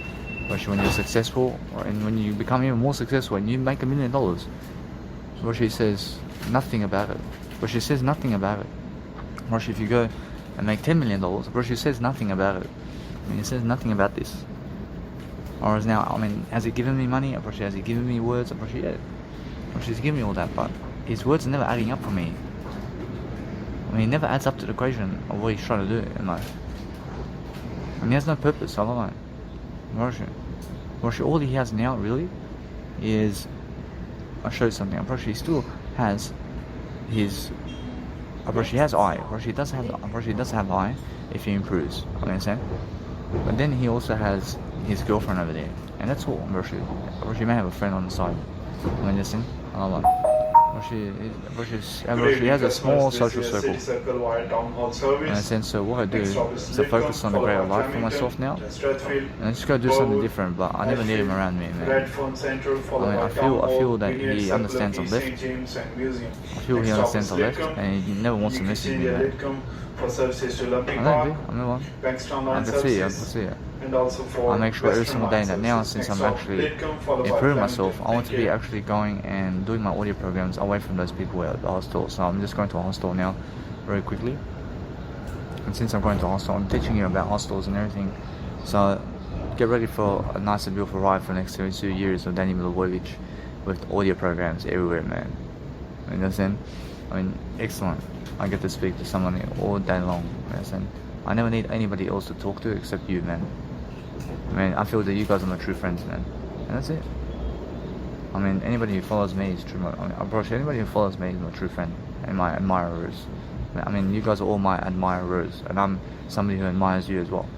When you're successful, and when you become even more successful and you make $1 million, he says nothing about it. but she says nothing about it. Or if you go and make $10 million, but she says nothing about it. I mean, it says nothing about this. Or as now, I mean, has he given me money? Or has he given me words? Or she's given me all that, but his words are never adding up for me. I mean, he never adds up to the equation of what he's trying to do in life. And he has no purpose, I don't know. All he has now, really, is... I'll show you something. I'm pretty sure he still has his... I'm pretty sure he has eye. I'm pretty sure he does have eye if he improves. I understand? But then he also has his girlfriend over there. And that's all, I'm pretty sure. He may have a friend on the side. I mean, listen, I don't know. She has a small social circle. In a sense, so what I do is to focus on the greater life for myself now, and I just go do something different. But I never need him around me, man. I mean, I feel that he understands I'm left. I feel he understands I'm left, and he never wants to message me, man. I'm the one. I can see it. I make sure every single day that now, since I'm actually improving myself, I want to be actually going and doing my audio programs away from those people at the hostel. So I'm just going to a hostel now very quickly. And since I'm going to a hostel, I'm teaching you about hostels and everything. So get ready for a nice and beautiful ride for the next 2 years of Danny Milivojevic with audio programs everywhere, man. You understand? I mean, excellent. I get to speak to someone all day long. You understand? I never need anybody else to talk to except you, man. I mean, I feel that you guys are my true friends, man. And that's it. I mean, anybody who follows me is true. Anybody who follows me is my true friend and my admirers. I mean, you guys are all my admirers, and I'm somebody who admires you as well.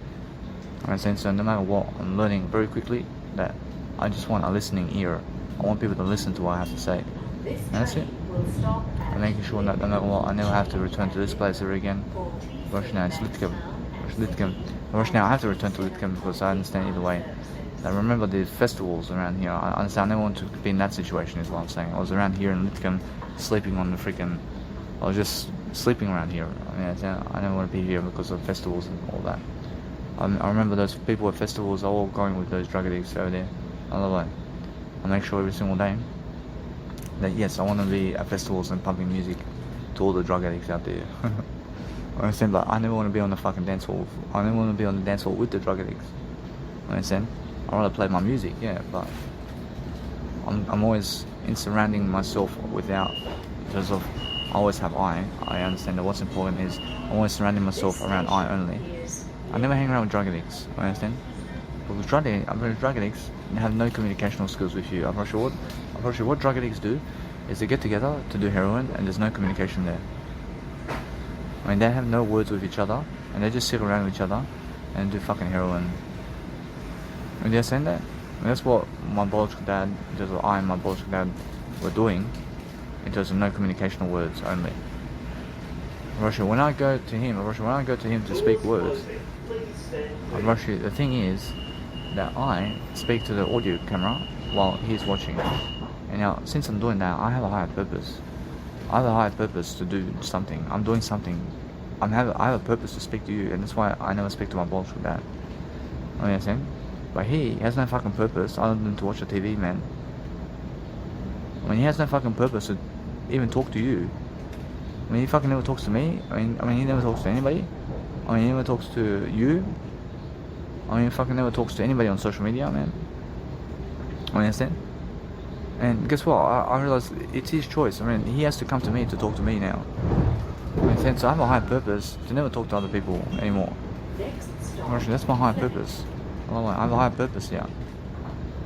And so no matter what, I'm learning very quickly that I just want a listening ear. I want people to listen to what I have to say. And that's it. I'm making sure that no matter what, I never have to return to this place ever again. Now it's Litkum. Now I have to return to Litkum because I understand either way. I remember the festivals around here. I understand. I never want to be in that situation, is what I'm saying. I was around here in Litkum, sleeping on the freaking... I was just sleeping around here. I mean, I never want to be here because of festivals and all that. I remember those people at festivals are all going with those drug addicts over there. I love it. I make sure every single day that yes, I want to be at festivals and pumping music to all the drug addicts out there. I understand, but I never want to be on the fucking dance hall. I never want to be on the dance hall with the drug addicts. I understand? I want to play my music, yeah, but I'm always in surrounding myself without, because of, I always have I understand that what's important is I'm always surrounding myself around I only. I never hang around with drug addicts, I understand? But with drug addicts, they have no communicational skills with you. I'm not sure what drug addicts do is they get together to do heroin and there's no communication there. I mean, they have no words with each other, and they just sit around with each other and do fucking heroin. And they're saying that. And that's what my biological dad, just what I and my biological dad were doing, in terms of no communicational words only. When I go to him to speak words, the thing is that I speak to the audio camera while he's watching. And now, since I'm doing that, I have a higher purpose. I have a higher purpose to do something. I'm doing something. I have a purpose to speak to you, and that's why I never speak to my biological dad. You know what I'm saying? But he has no fucking purpose other than to watch the TV, man. I mean, he has no fucking purpose to even talk to you. I mean, he fucking never talks to me. I mean, he never talks to anybody. I mean, he never talks to you. I mean, he fucking never talks to anybody on social media, man. I understand? And guess what? I realize it's his choice. I mean, he has to come to me to talk to me now. And so I have a higher purpose to never talk to other people anymore. Actually, that's my higher purpose. I have a higher purpose, yeah.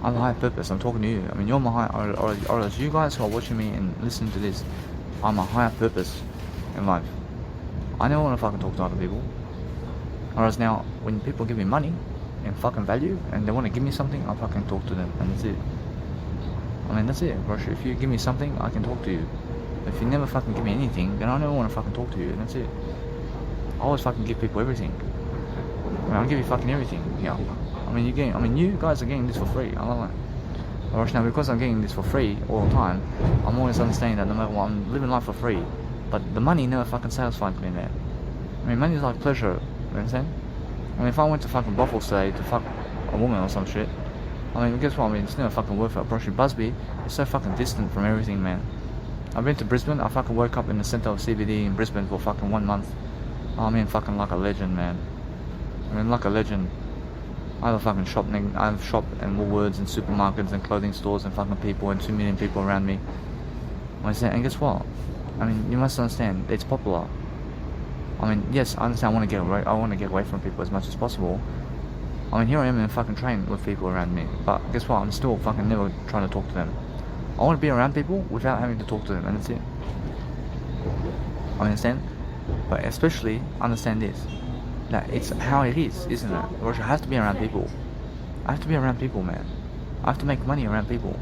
I have a higher purpose. I'm talking to you. I mean, you're my higher... Or as you guys who are watching me and listening to this, I'm a higher purpose in life. I never want to fucking talk to other people. Whereas now, when people give me money and fucking value, and they want to give me something, I'll fucking talk to them, and that's it. I mean, that's it, Russia. If you give me something, I can talk to you. If you never fucking give me anything, then I never want to fucking talk to you, and that's it. I always fucking give people everything. I mean, I'll give you fucking everything, yeah. I mean, you guys are getting this for free. I love it. Russia, now, because I'm getting this for free all the time, I'm always understanding that no matter what, I'm living life for free. But the money never fucking satisfies me, man. I mean, money is like pleasure, you understand? I mean, if I went to fucking Bothell today to fuck a woman or some shit, I mean, guess what? I mean, it's never fucking worth it. Approaching Busby is so fucking distant from everything, man. I've been to Brisbane. I fucking woke up in the center of CBD in Brisbane for fucking 1 month. I mean, fucking like a legend, man. I mean, like a legend. I have a fucking shop, I have shop and Woolworths and supermarkets and clothing stores and fucking people and 2 million people around me. And guess what? I mean, you must understand, it's popular. I mean, yes, I understand. I want to get away from people as much as possible. I mean, here I am in a fucking train with people around me, but guess what? I'm still fucking never trying to talk to them. I want to be around people without having to talk to them, and that's it. I understand, but especially understand this, that it's how it is, isn't it? I have to be around people. I have to be around people, man. I have to make money around people.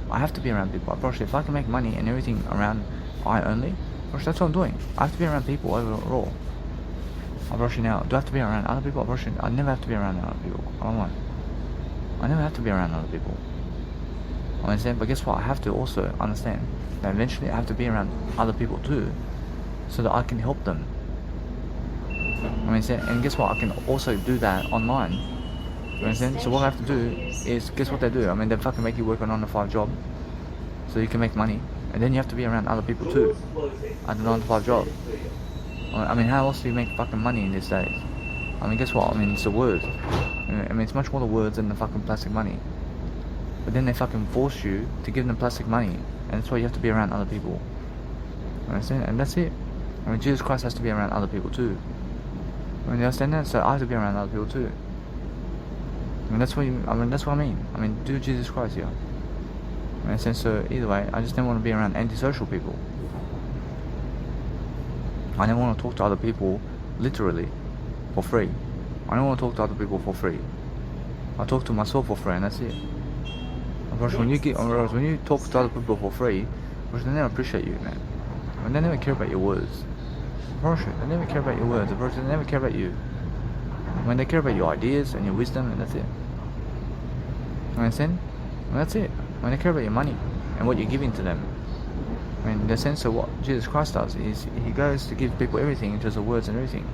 I have to be around people. If I can make money and everything around I only, that's what I'm doing. I have to be around people overall. Now, do I have to be around other people? I never have to be around other people. I don't mind. I never have to be around other people. I understand, but guess what? I have to also understand that eventually I have to be around other people too, so that I can help them. I understand, and guess what? I can also do that online. You understand? So what I have to do is, guess what they do? I mean, they fucking make you work a 9-to-5 job, so you can make money, and then you have to be around other people too, at the 9-to-5 job. I mean, how else do you make fucking money in these days? I mean, guess what? I mean, it's the words. I mean, it's much more the words than the fucking plastic money. But then they fucking force you to give them plastic money, and that's why you have to be around other people. You understand? And that's it. I mean, Jesus Christ has to be around other people too. I mean, you understand that? So I have to be around other people too. I mean, that's what I mean. I mean, do Jesus Christ here. You understand? So either way, I just don't want to be around antisocial people. I never want to talk to other people, literally, for free. I don't want to talk to other people for free. I talk to myself for free, and that's it. When you talk to other people for free, they never appreciate you, man. And they never care about your words. They never care about your words. They never care about you. When they care about your ideas and your wisdom, and that's it. You understand? And that's it. When they care about your money and what you're giving to them. I mean, in the sense of what Jesus Christ does is he goes to give people everything in terms of words and everything.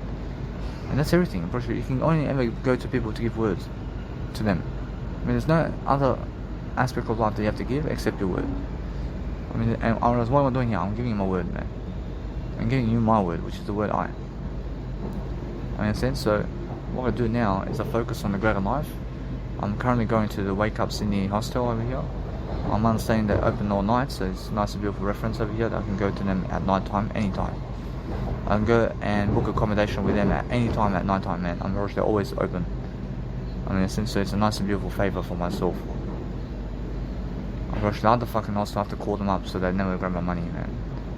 And that's everything. You can only ever go to people to give words to them. I mean, there's no other aspect of life that you have to give except your word. I mean, and what am I doing here? I'm giving you my word, man. I'm giving you my word, which is the word I. Understand? So what I do now is I focus on the greater life. I'm currently going to the Wake Up Sydney hostel over here. I'm understanding they're open all night, so it's nice and beautiful reference over here that I can go to them at night time, anytime. I can go and book accommodation with them at any time at night time, man. They're always open. I mean, so it's a nice and beautiful favour for myself. The other fucking also have to call them up so they never grab my money, man.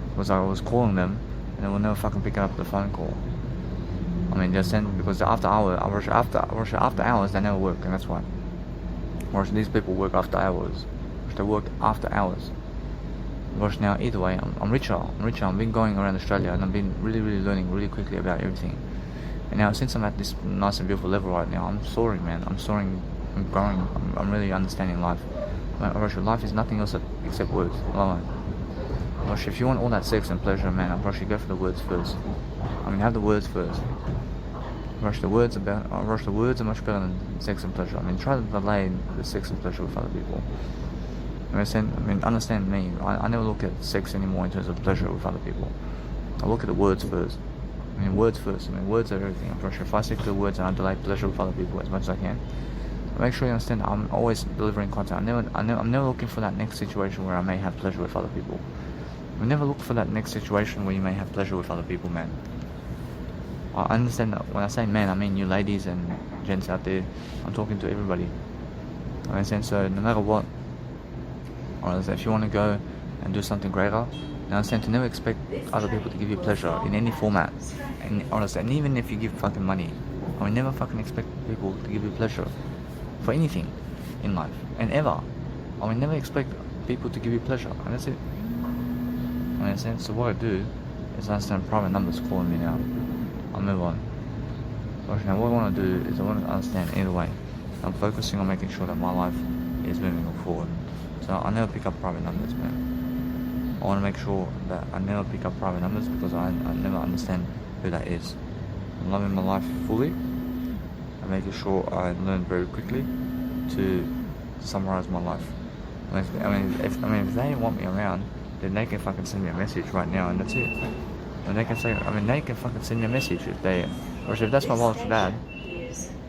Because I was calling them and they will never fucking pick up the phone call. I mean, because after hours they never work, and that's why. Whereas these people work after hours. They work after hours. Whereas now, either way, I'm richer. I've been going around Australia and I've been really learning really quickly about everything. And now, since I'm at this nice and beautiful level right now, I'm soaring, man. I'm growing. I'm really understanding life. Life is nothing else except words alone. If you want all that sex and pleasure, man, go for the words first. I mean, have the words first. The words are much better than sex and pleasure. I mean, try to delay the sex and pleasure with other people. Understand me. I never look at sex anymore in terms of pleasure with other people. I look at the words first. Words first. Words are everything. If I stick to the words and I delay pleasure with other people as much as I can, make sure you understand that I'm always delivering content. I'm never looking for that next situation where I may have pleasure with other people. I never look for that next situation where you may have pleasure with other people, man. I understand that when I say man, I mean you ladies and gents out there. I'm talking to everybody. I understand, so no matter what, if you want to go and do something greater, I understand to never expect other people to give you pleasure in any format. And even if you give fucking money, I never fucking expect people to give you pleasure for anything in life, and ever. I will never expect people to give you pleasure, and that's it. I understand. So what I do is I understand private numbers calling me now. I'll move on. Now what I want to do is I want to understand either way. I'm focusing on making sure that my life is moving forward. So I never pick up private numbers, man. I want to make sure that I never pick up private numbers because I never understand who that is. I'm loving my life fully. I'm making sure I learn very quickly to summarize my life. If they want me around, then they can fucking send me a message right now, and that's it. And they can say, they can fucking send me a message if they, or if that's my biological dad,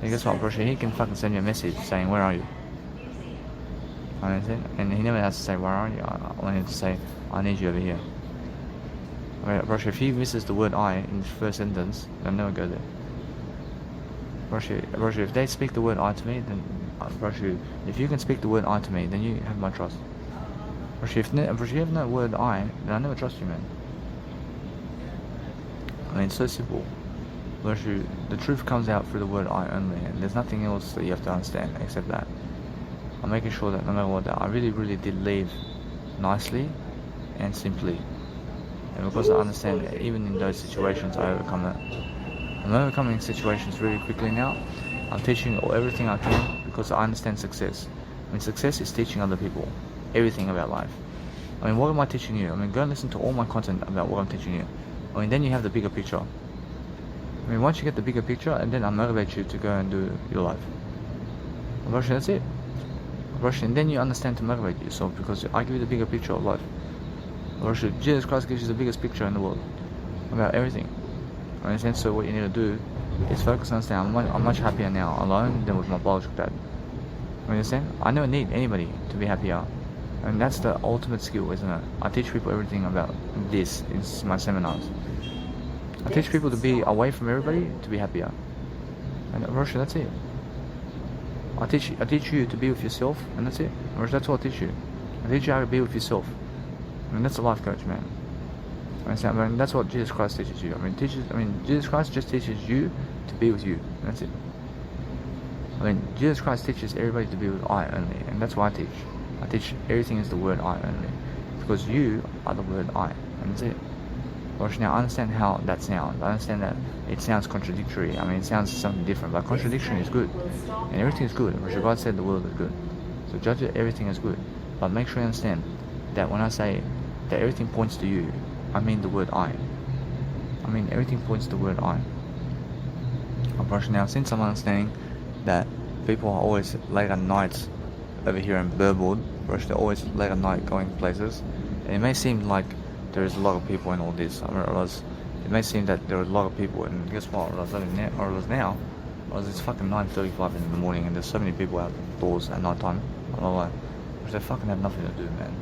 then guess what, bro? He can fucking send me a message saying, where are you? And he never has to say, where are you? I want him to say, I need you over here. Bro, if he misses the word I in the first sentence, they'll never go there. Bro, if they speak the word I to me, then, bro, if you can speak the word I to me, then you have my trust. Bro, if you have no word I, then I never trust you, man. It's so simple. Bro, the truth comes out through the word I only, and there's nothing else that you have to understand except that. I'm making sure that no matter what, that I really, really did leave nicely and simply. And because I understand that even in those situations, I overcome it. I'm overcoming situations really quickly now. I'm teaching everything I can because I understand success. Success is teaching other people everything about life. What am I teaching you? Go and listen to all my content about what I'm teaching you. Then you have the bigger picture. Once you get the bigger picture, and then I motivate you to go and do your life. That's it. And then you understand to motivate yourself because I give you the bigger picture of life. Jesus Christ gives you the biggest picture in the world about everything. So what you need to do is focus on understand. I'm much happier now alone than with my biological dad. You understand? I never need anybody to be happier. And that's the ultimate skill, isn't it? I teach people everything about this in my seminars. I teach people to be away from everybody to be happier. And that's it. I teach you to be with yourself, and that's it. That's what I teach you. I teach you how to be with yourself. That's a life coach, man. That's what Jesus Christ teaches you. Jesus Christ just teaches you to be with you. That's it. Jesus Christ teaches everybody to be with I only, and that's what I teach. I teach everything is the word I only, because you are the word I, and that's it. Now I understand how that sounds. I understand that it sounds contradictory. It sounds something different, but contradiction is good, and everything is good. God said the world is good, so judge it, everything is good. But make sure you understand that when I say that everything points to you, I mean the word I. Everything points to the word I. Now, since I'm understanding that people are always late at night over here in Burwood, they're always late at night going places, and it may seem like there is a lot of people in all this. It may seem that there are a lot of people, and guess what? It's fucking 9:35 in the morning, and there's so many people outdoors at night time. They fucking have nothing to do, man.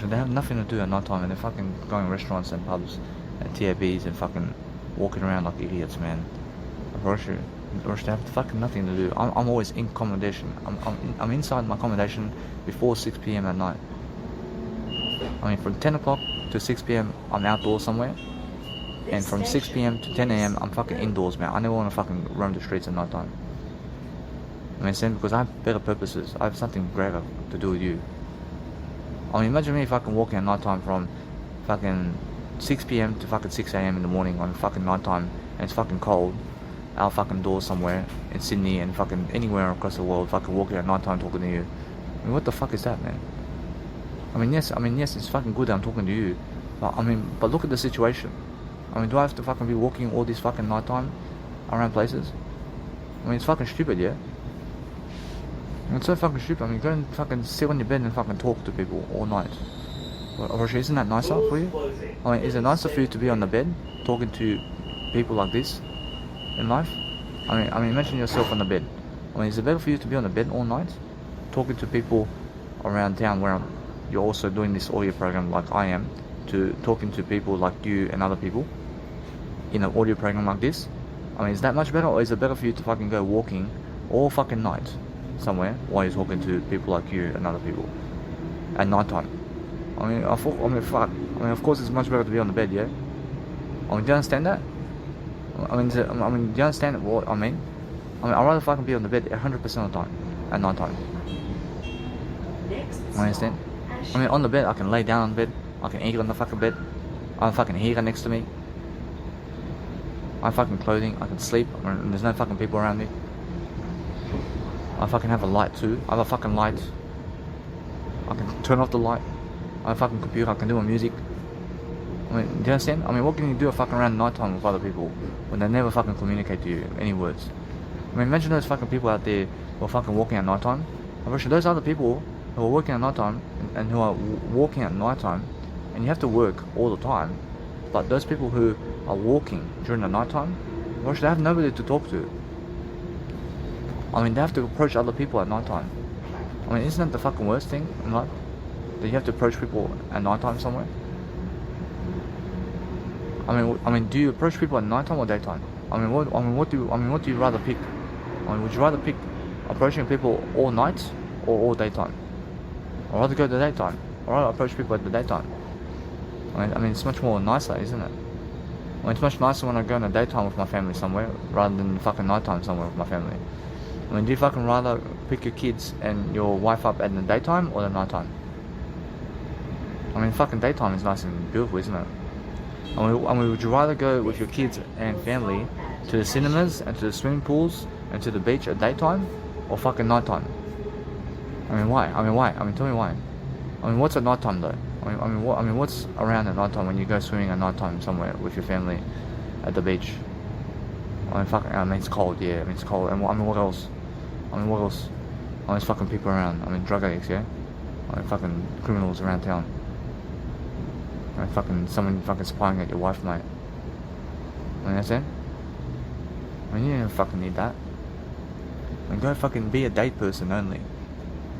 They have nothing to do at night time, and they're fucking going to restaurants and pubs and TABs and fucking walking around like idiots, man. They have fucking nothing to do. I'm always in accommodation. I'm inside my accommodation before 6 p.m. at night. From 10 o'clock to 6 p.m. I'm outdoors somewhere, and from 6 p.m. to 10 a.m. I'm fucking indoors, man. I never want to fucking roam the streets at night time. Because I have better purposes. I have something greater to do with you. Imagine me fucking walking at night time from fucking 6 p.m. to fucking 6 a.m. in the morning on fucking night time, and it's fucking cold out fucking doors somewhere in Sydney and fucking anywhere across the world, fucking walking at night time talking to you. What the fuck is that, man? Yes, it's fucking good that I'm talking to you, but look at the situation. Do I have to fucking be walking all this fucking night time around places? It's fucking stupid, yeah? It's so fucking stupid. Go and fucking sit on your bed and fucking talk to people all night. Isn't that nicer for you? Is it nicer for you to be on the bed talking to people like this in life? Imagine yourself on the bed. Is it better for you to be on the bed all night talking to people around town where you're also doing this audio program like I am, to talking to people like you and other people in an audio program like this? Is that much better, or is it better for you to fucking go walking all fucking night somewhere while you're talking to people like you and other people at night time? Fuck. Of course it's much better to be on the bed, yeah? Do you understand that? Do you understand what I mean? I'd rather fucking be on the bed 100% of the time at night time. You understand? On the bed, I can lay down on the bed, I can eat on the fucking bed, I have a fucking heater next to me, I have fucking clothing, I can sleep, there's no fucking people around me. I fucking have a light too. I have a fucking light. I can turn off the light. I have a fucking computer. I can do my music. Do you understand? What can you do fucking around night time with other people when they never fucking communicate to you any words? Imagine those fucking people out there who are fucking walking at night time. Those other people who are working at night time and who are walking at night time and you have to work all the time. But those people who are walking during the nighttime, well, they have nobody to talk to. I mean, they have to approach other people at nighttime. I mean, isn't that the fucking worst thing in life? That you have to approach people at nighttime somewhere? I mean, do you approach people at nighttime or daytime? What do you rather pick? I mean, would you rather pick approaching people all night or all daytime? I'd rather go to the daytime. I'd rather approach people at the daytime. I mean, it's much more nicer, isn't it? I mean, it's much nicer when I go in the daytime with my family somewhere rather than fucking nighttime somewhere with my family. I mean, do you fucking rather pick your kids and your wife up at the daytime or the nighttime? I mean, fucking daytime is nice and beautiful, isn't it? I mean, would you rather go with your kids and family to the cinemas and to the swimming pools and to the beach at daytime or fucking nighttime? I mean, why? I mean, tell me why. I mean, what's at nighttime though? What's around at nighttime when you go swimming at nighttime somewhere with your family at the beach? I mean, it's cold, yeah. I mean, it's cold. And what else? I mean, there's fucking people around. I mean, drug addicts, yeah. I mean, fucking criminals around town. I mean, fucking someone fucking spying at your wife, mate. I mean, that's it. I mean, you don't fucking need that. I mean, go fucking be a date person only.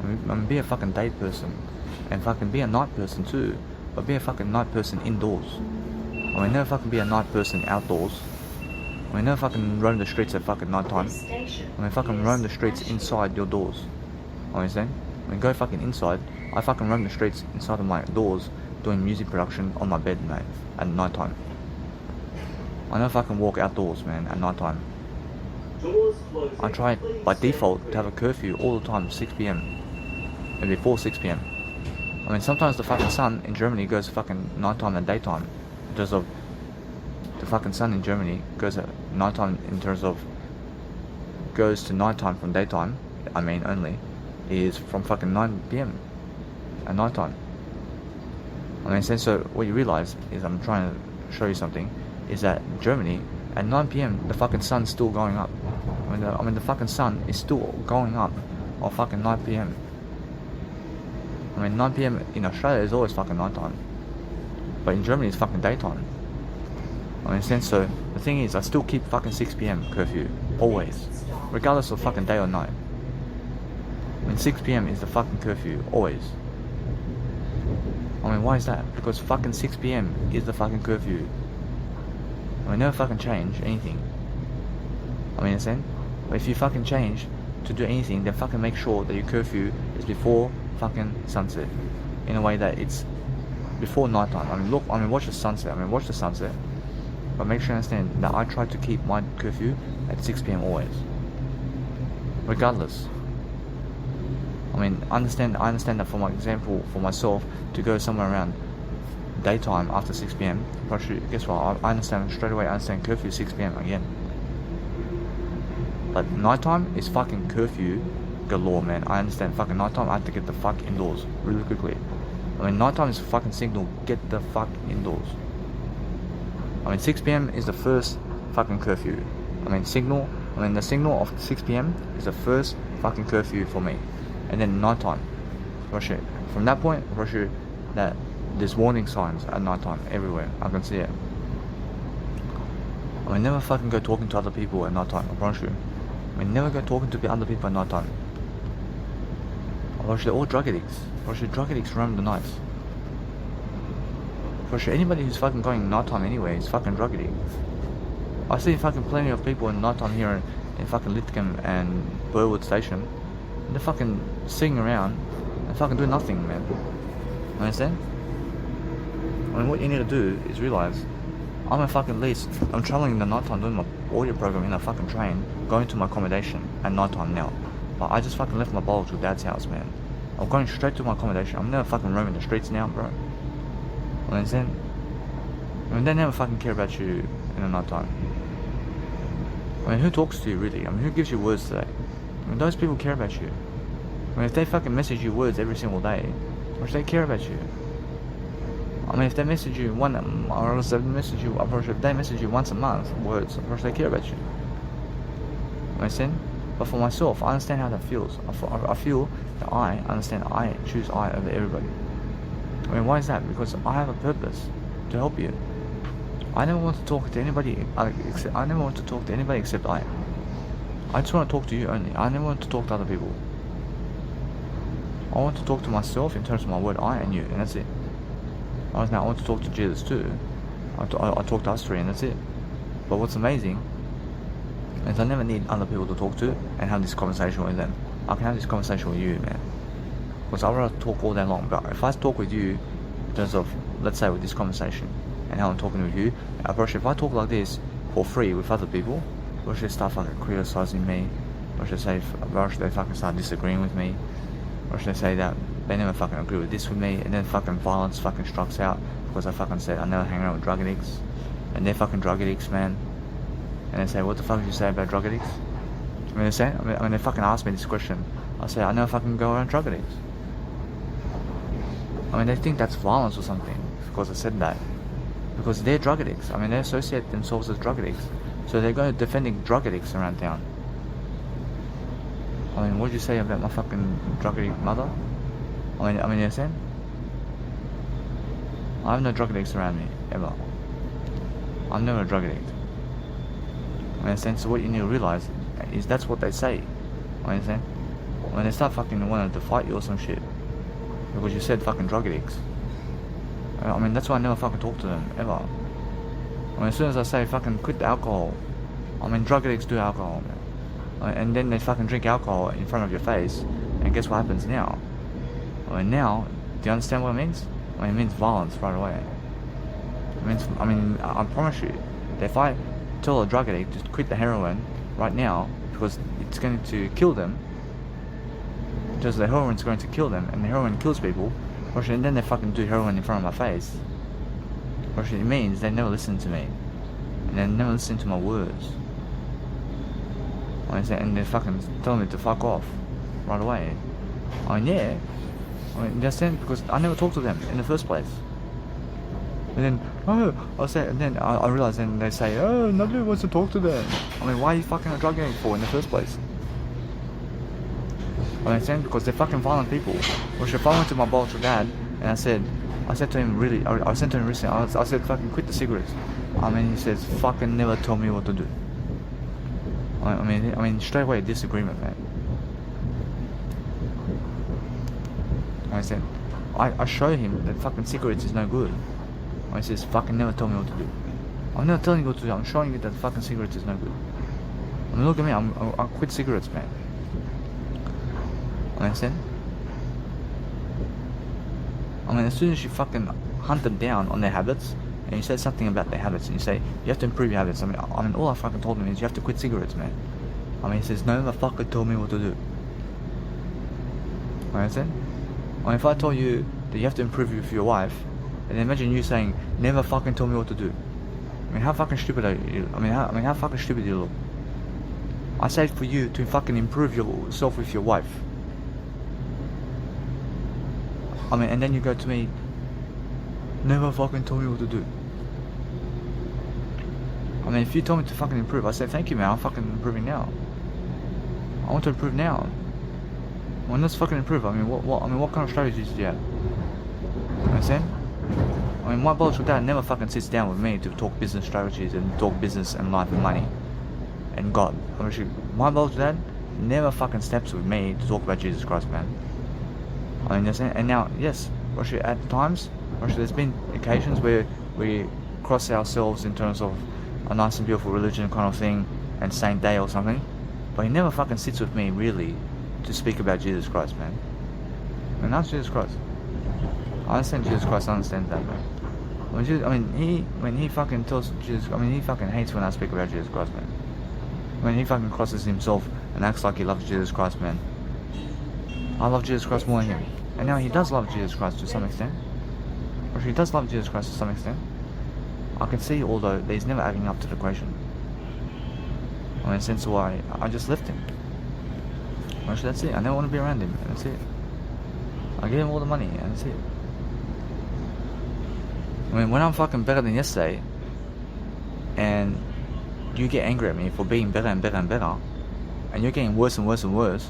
I mean, be a fucking date person. And fucking be a night person too. But be a fucking night person indoors. I mean, never fucking be a night person outdoors. I mean, never fucking roam the streets at fucking night time. I mean, fucking roam the streets inside your doors. You understand? I mean, go fucking inside. I fucking roam the streets inside of my doors doing music production on my bed, mate, at night time. I never fucking walk outdoors, man, at night time. Doors closing. I try Please by stand default clear. to have a curfew all the time, 6 p.m. and before 6 p.m. I mean, sometimes the fucking sun in Germany goes fucking nighttime and daytime because of the fucking sun in Germany goes at nighttime in terms of goes to nighttime from daytime. I mean, only is from fucking 9 p.m. at nighttime. I mean, so what you realize is, I'm trying to show you something, is that in Germany at 9 p.m. the fucking sun's still going up. I mean, the fucking sun is still going up on fucking 9 p.m. I mean, 9 p.m. in Australia is always fucking nighttime, but in Germany it's fucking daytime. I mean, so the thing is, I still keep fucking 6 p.m. curfew always, regardless of fucking day or night. I mean, 6 p.m. is the fucking curfew always. I mean, why is that? Because fucking 6 p.m. is the fucking curfew. I mean, never fucking change anything. I mean, understand? But if you fucking change to do anything, then fucking make sure that your curfew is before fucking sunset, in a way that it's before nighttime. I mean, watch the sunset. But make sure you understand that I try to keep my curfew at 6 p.m. always, regardless. I mean, I understand that, for my example, for myself, to go somewhere around daytime after 6 p.m. Actually, guess what? I understand straight away. I understand curfew 6 p.m. again. But nighttime is fucking curfew galore, man. I understand fucking nighttime. I have to get the fuck indoors really quickly. I mean, nighttime is fucking signal. Get the fuck indoors. I mean, 6 p.m. is the first fucking curfew. The signal of 6 p.m. is the first fucking curfew for me. And then nighttime. From that point, that there's warning signs at nighttime everywhere. I can see it. I mean, never fucking go talking to other people at nighttime. I promise you. I mean, never go talking to other people at nighttime. I promise you, they're all drug addicts. I promise you, drug addicts roam the nights. For sure, anybody who's fucking going nighttime anyway is fucking drug addict. I see fucking plenty of people in nighttime here in fucking Lithcombe and Burwood Station. They're fucking sitting around and fucking doing nothing, man. Understand? I mean, what you need to do is realize, I'm a fucking lease. I'm traveling in the nighttime doing my audio program in a fucking train, going to my accommodation at nighttime now. But I just fucking left my bottle to Dad's house, man. I'm going straight to my accommodation. I'm never fucking roaming the streets now, bro. Understand? I mean, they never fucking care about you in the nighttime. I mean, who talks to you really? I mean, who gives you words today? I mean, those people care about you. I mean, if they fucking message you words every single day, which they care about you. I mean, if they message you if they message you once a month, words, of course they care about you. Understand? But for myself, I understand how that feels. I feel that I understand I choose I over everybody. I mean, why is that? Because I have a purpose to help you. I never want to talk to anybody. I never want to talk to anybody except I. I just want to talk to you only. I never want to talk to other people. I want to talk to myself in terms of my word, I and you, and that's it. I want to talk to Jesus too. I talk to us three, and that's it. But what's amazing is I never need other people to talk to and have this conversation with them. I can have this conversation with you, man. Because I'd rather talk all day long. But if I talk with you in terms of, let's say, with this conversation and how I'm talking with you, if I talk like this for free with other people, or should they start fucking criticizing me? Or should they fucking start disagreeing with me? Or should they say that they never fucking agree with this with me, and then fucking violence fucking strikes out because I fucking said I never hang around with drug addicts, and they're fucking drug addicts, man. And they say, what the fuck did you say about drug addicts? I mean, they fucking asked me this question. I say, I never fucking go around drug addicts. I mean, they think that's violence or something because I said that. Because they're drug addicts. I mean, they associate themselves as drug addicts. So they're going to defending drug addicts around town. I mean, what did you say about my fucking drug addict mother? I mean, you understand? I have no drug addicts around me, ever. I'm never a drug addict. I understand? So what you need to realize is that's what they say. I understand? When they start fucking wanting to fight you or some shit because you said fucking drug addicts. I mean, that's why I never fucking talk to them, ever. I mean, as soon as I say fucking quit the alcohol, I mean, drug addicts do alcohol, man. And then they fucking drink alcohol in front of your face, and guess what happens now? I mean, now, do you understand what it means? I mean, it means violence right away. It means, I promise you, that if I tell a drug addict to quit the heroin right now, because it's going to kill them, because the heroin's going to kill them, and the heroin kills people, and then they fucking do heroin in front of my face. It means they never listen to me, and they never listen to my words. And they're fucking telling me to fuck off right away. I mean, yeah. I mean, you understand? Because I never talked to them in the first place. And then, I realize, then they say, oh, nobody wants to talk to them. I mean, why are you fucking a drug addict for in the first place? I understand? Because they're fucking violent people. Which if I went to my biological dad and I said to him really, I said to him recently, I said fucking quit the cigarettes. I mean, he says, fucking never tell me what to do. I mean, straight away disagreement, man. I said, I show him that fucking cigarettes is no good. He says, fucking never tell me what to do. I'm not telling you what to do, I'm showing you that fucking cigarettes is no good. I mean, look at me, I quit cigarettes, man. Understand? I mean, as soon as you fucking hunt them down on their habits, and you say something about their habits, and you say, you have to improve your habits. I mean, all I fucking told him is, you have to quit cigarettes, man. I mean, he says, no one fucking told me what to do. Understand? I mean, if I told you that you have to improve with your wife, and imagine you saying, never fucking tell me what to do. I mean, how fucking stupid are you? How fucking stupid do you look? I said for you to fucking improve yourself with your wife. I mean, and then you go to me, never fucking tell me what to do. I mean, if you told me to fucking improve, I say, thank you, man, I'm fucking improving now. I want to improve now. Well, let's fucking improve. I mean, what kind of strategies do you have? You understand? I mean, my biological dad never fucking sits down with me to talk business strategies and talk business and life and money and God. My biological dad never fucking steps with me to talk about Jesus Christ, man. I mean, and now, yes, at times, there's been occasions where we cross ourselves in terms of a nice and beautiful religion kind of thing and saint day or something, but he never fucking sits with me really to speak about Jesus Christ, man. I mean, that's Jesus Christ. I understand Jesus Christ, I understand that, man. When he fucking tells Jesus, he fucking hates when I speak about Jesus Christ, man. When he fucking crosses himself and acts like he loves Jesus Christ, man. I love Jesus Christ more than him. And now he does love Jesus Christ to some extent. Or he does love Jesus Christ to some extent. I can see, although he's never adding up to the equation. I mean, since why I just left him. Actually, that's it. I never want to be around him, and that's it. I give him all the money, and that's it. I mean, when I'm fucking better than yesterday, and you get angry at me for being better and better and better, and you're getting worse and worse and worse,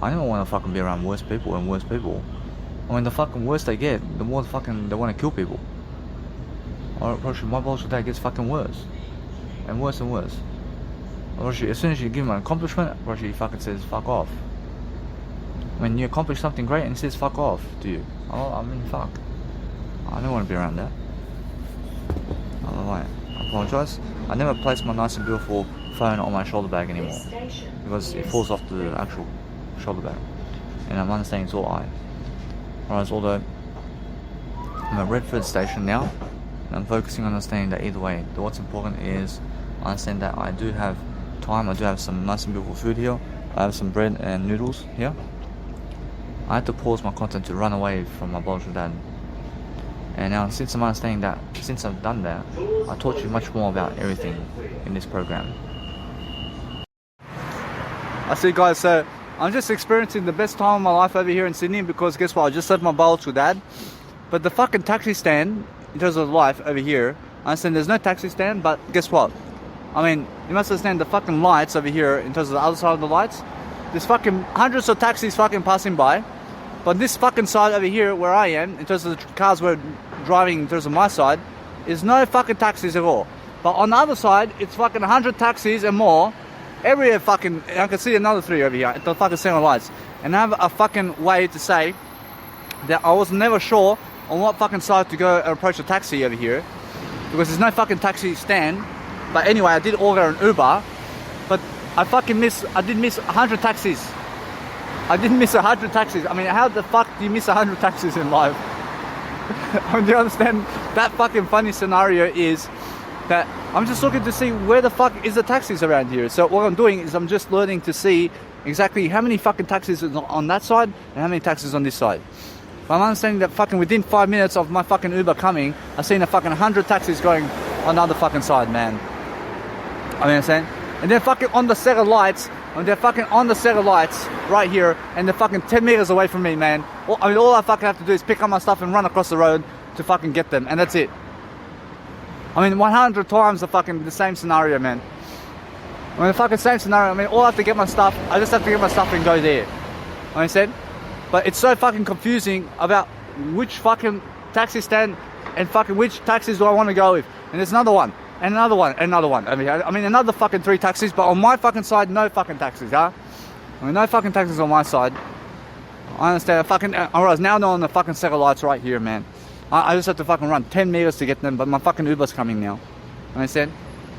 I never want to fucking be around worse people and worse people. I mean, the fucking worse they get, the more fucking they want to kill people. Or my biological dad gets fucking worse. And worse and worse. Or as soon as you give him an accomplishment, he fucking says, fuck off. When you accomplish something great and he says, fuck off, do you? Oh, I mean, fuck. I don't want to be around that. I apologise. I never place my nice and beautiful phone on my shoulder bag anymore. This station Because it is falls off the actual shoulder bag. And I'm understanding it's all I. Whereas although I'm at Redford station now, and I'm focusing on understanding that either way, what's important is I understand that I do have time, I do have some nice and beautiful food here, I have some bread and noodles here. I had to pause my content to run away from my biological dad. And now since I'm understanding that, since I've done that, I taught you much more about everything in this program. I see guys, so I'm just experiencing the best time of my life over here in Sydney because guess what, I just left my biological dad. But the fucking taxi stand, in terms of life over here, I understand there's no taxi stand, but guess what? I mean, you must understand the fucking lights over here, in terms of the other side of the lights, there's fucking hundreds of taxis fucking passing by. But this fucking side over here, where I am, in terms of the cars we're driving, in terms of my side, is no fucking taxis at all. But on the other side, it's fucking 100 taxis and more. Every fucking, I can see another 3 over here at the fucking center lights. And I have a fucking way to say that I was never sure on what fucking side to go and approach a taxi over here. Because there's no fucking taxi stand. But anyway, I did order an Uber. But I did miss 100 taxis. I didn't miss 100 taxis. I mean, how the fuck do you miss 100 taxis in life? I mean, do you understand? That fucking funny scenario is that I'm just looking to see where the fuck is the taxis around here. So what I'm doing is I'm just learning to see exactly how many fucking taxis is on that side and how many taxis on this side. But I'm understanding that fucking within 5 minutes of my fucking Uber coming, I've seen a fucking 100 taxis going on the other fucking side, man. I mean, I'm saying? And they're fucking on the set of lights. And they're fucking on the set of lights right here, and they're fucking 10 meters away from me, man. I mean, all I fucking have to do is pick up my stuff and run across the road to fucking get them, and that's it. I mean, 100 times the same scenario, man. I mean, the fucking same scenario. I mean, all I have to get my stuff, I just have to get my stuff and go there. I mean, but it's so fucking confusing about which fucking taxi stand and fucking which taxis do I want to go with. And there's another one. And another one, another one. I mean, another fucking 3 taxis, but on my fucking side, no fucking taxis, huh? I mean, no fucking taxis on my side. I understand. Alright, now they're on the fucking set of lights right here, man. I just have to fucking run 10 meters to get them, but my fucking Uber's coming now. Understand?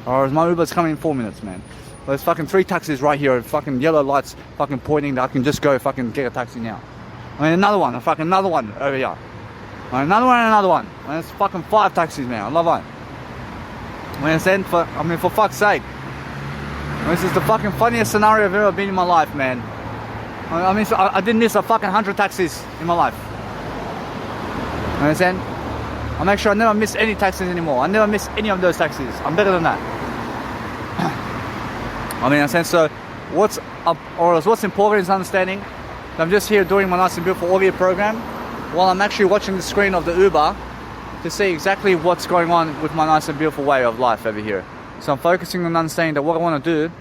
Or my Uber's coming in 4 minutes, man. Well, there's fucking 3 taxis right here, fucking yellow lights fucking pointing that I can just go fucking get a taxi now. I mean, another one over here. I mean, another one and another one. I mean, it's fucking 5 taxis, man. I love it. I mean, for fuck's sake. This is the fucking funniest scenario I've ever been in my life, man. I mean, I didn't miss a fucking 100 taxis in my life. You understand? I make sure I never miss any taxis anymore. I never miss any of those taxis. I'm better than that. I mean, so what's important is understanding that I'm just here doing my nice and beautiful audio program while I'm actually watching the screen of the Uber to see exactly what's going on with my nice and beautiful way of life over here. So I'm focusing on understanding that what I want to do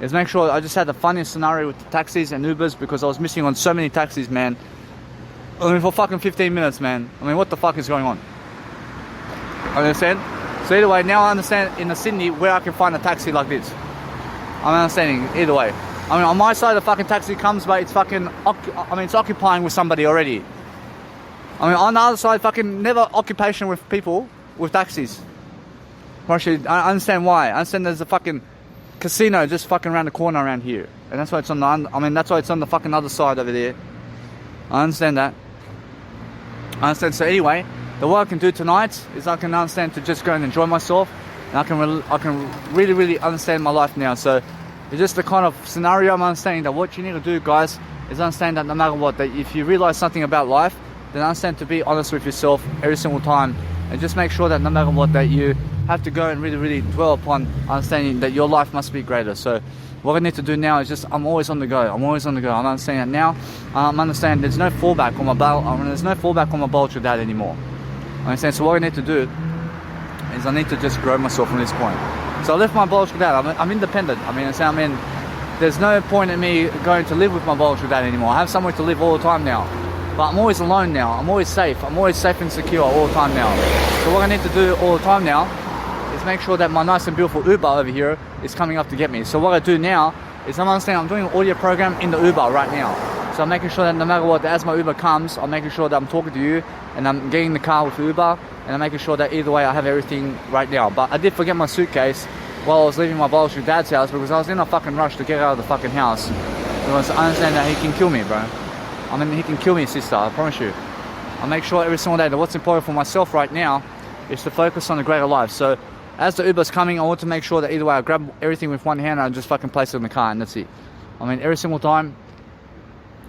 is make sure I just had the funniest scenario with the taxis and Ubers because I was missing on so many taxis, man. I mean, for fucking 15 minutes, man. I mean, what the fuck is going on? Understand? So either way, now I understand in the Sydney where I can find a taxi like this. I'm understanding either way. I mean, on my side, the fucking taxi comes, but it's fucking, it's occupying with somebody already. I mean, on the other side, fucking never occupation with people, with taxis. Actually, I understand why. I understand there's a fucking casino just fucking around the corner around here. And that's why it's on that's why it's on the fucking other side over there. I understand that. I understand. So anyway, what I can do tonight is I can understand to just go and enjoy myself. And I can really, really understand my life now. So it's just the kind of scenario I'm understanding that what you need to do, guys, is understand that no matter what, that if you realize something about life, then understand to be honest with yourself every single time, and just make sure that no matter what, that you have to go and really, really dwell upon understanding that your life must be greater. So what I need to do now is just, I'm always on the go. I'm understanding that now. I'm understanding there's no fallback on my biological dad anymore. I understand. So what I need to do is I need to just grow myself from this point. So I left my biological dad. I'm independent. I mean, there's no point in me going to live with my biological dad anymore. I have somewhere to live all the time now. But I'm always alone now. I'm always safe. I'm always safe and secure all the time now. So what I need to do all the time now is make sure that my nice and beautiful Uber over here is coming up to get me. So what I do now is I'm doing an audio program in the Uber right now. So I'm making sure that no matter what, as my Uber comes, I'm making sure that I'm talking to you and I'm getting in the car with Uber and I'm making sure that either way I have everything right now. But I did forget my suitcase while I was leaving my biological dad's house because I was in a fucking rush to get out of the fucking house. Because I understand that he can kill me, bro. I mean, he can kill me, sister, I promise you. I make sure every single day that what's important for myself right now is to focus on the greater life. So as the Uber's coming, I want to make sure that either way I grab everything with one hand and I just fucking place it in the car and that's it. I mean, every single time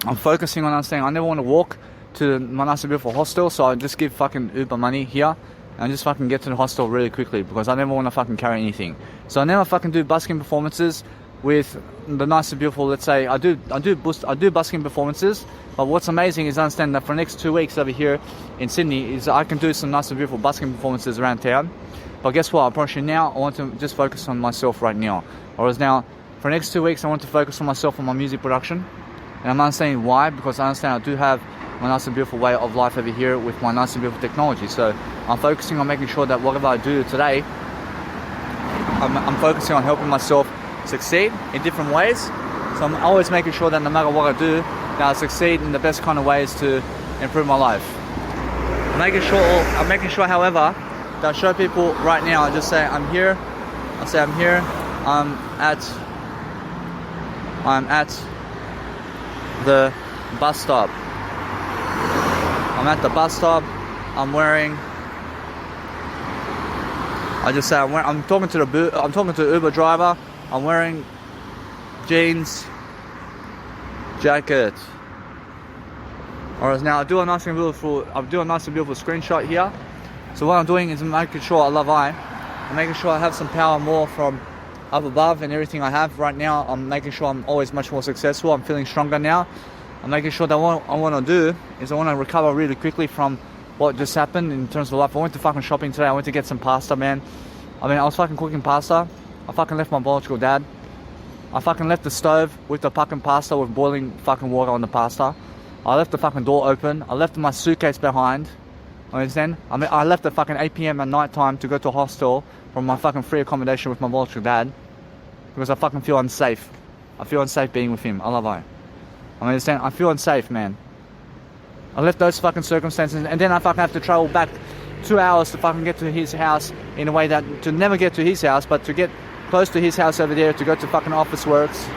I'm focusing on understanding I never want to walk to my nice and beautiful hostel, so I just give fucking Uber money here and just fucking get to the hostel really quickly because I never want to fucking carry anything. So I never fucking do busking performances with the nice and beautiful. Let's say I do busking performances, but what's amazing is I understand that for the next 2 weeks over here in Sydney is I can do some nice and beautiful busking performances around town. But guess what? I promise you now I want to just focus on myself right now. Whereas now for the next 2 weeks I want to focus on myself on my music production, and I'm understanding why, because I understand I do have my nice and beautiful way of life over here with my nice and beautiful technology. So I'm focusing on making sure that whatever I do today, I'm focusing on helping myself succeed in different ways. So I'm always making sure that no matter what I do, that I succeed in the best kind of ways to improve my life. I'm making sure, however, that I show people right now. I just say I'm here. I say I'm here. I'm at the bus stop. I'm at the bus stop. I'm talking to the Uber driver. I'm wearing jeans, jacket. Alright, now I do a nice and beautiful screenshot here. So what I'm doing is making sure I'm making sure I have some power more from up above and everything I have right now. I'm making sure I'm always much more successful. I'm feeling stronger now. I'm making sure that what I want to do is I want to recover really quickly from what just happened in terms of life. I went to fucking shopping today. I went to get some pasta, man. I mean, I was fucking cooking pasta. I fucking left my biological dad. I fucking left the stove with the fucking pasta with boiling fucking water on the pasta. I left the fucking door open. I left my suitcase behind. Understand? I mean, I left at fucking 8 PM at night time to go to a hostel from my fucking free accommodation with my biological dad because I fucking feel unsafe. I feel unsafe being with him. I love you. I understand? I feel unsafe, man. I left those fucking circumstances and then I fucking have to travel back 2 hours to fucking get to his house in a way that to never get to his house, but to get close to his house over there, to go to fucking Office Works,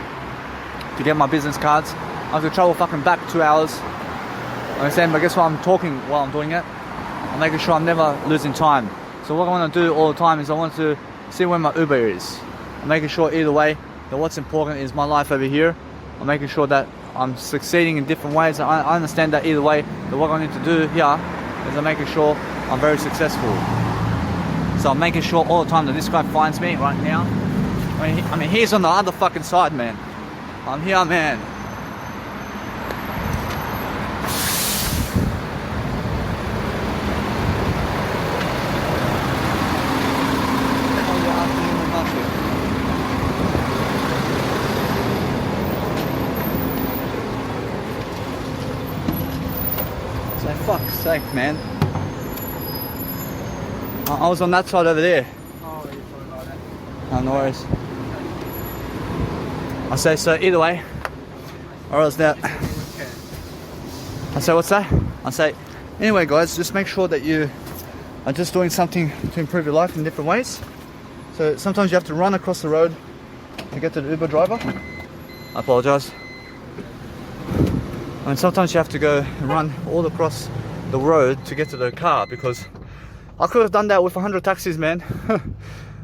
to get my business cards. I have to travel fucking back 2 hours. I understand? But guess what? I'm talking while I'm doing it. I'm making sure I'm never losing time. So what I want to do all the time is I want to see where my Uber is. I'm making sure either way that what's important is my life over here. I'm making sure that I'm succeeding in different ways. I understand that either way that what I need to do here is I'm making sure I'm very successful. So I'm making sure all the time that this guy finds me right now. I mean he's on the other fucking side, man. I'm here, man. So fuck's sake, man. I was on that side over there. Oh, you're talking about that. Oh, no worries. I say so either way. Or else that. I say what's that? I say anyway guys, just make sure that you are just doing something to improve your life in different ways. So sometimes you have to run across the road to get to the Uber driver. I apologize. And sometimes you have to go and run all across the road to get to the car because I could have done that with 100 taxis, man.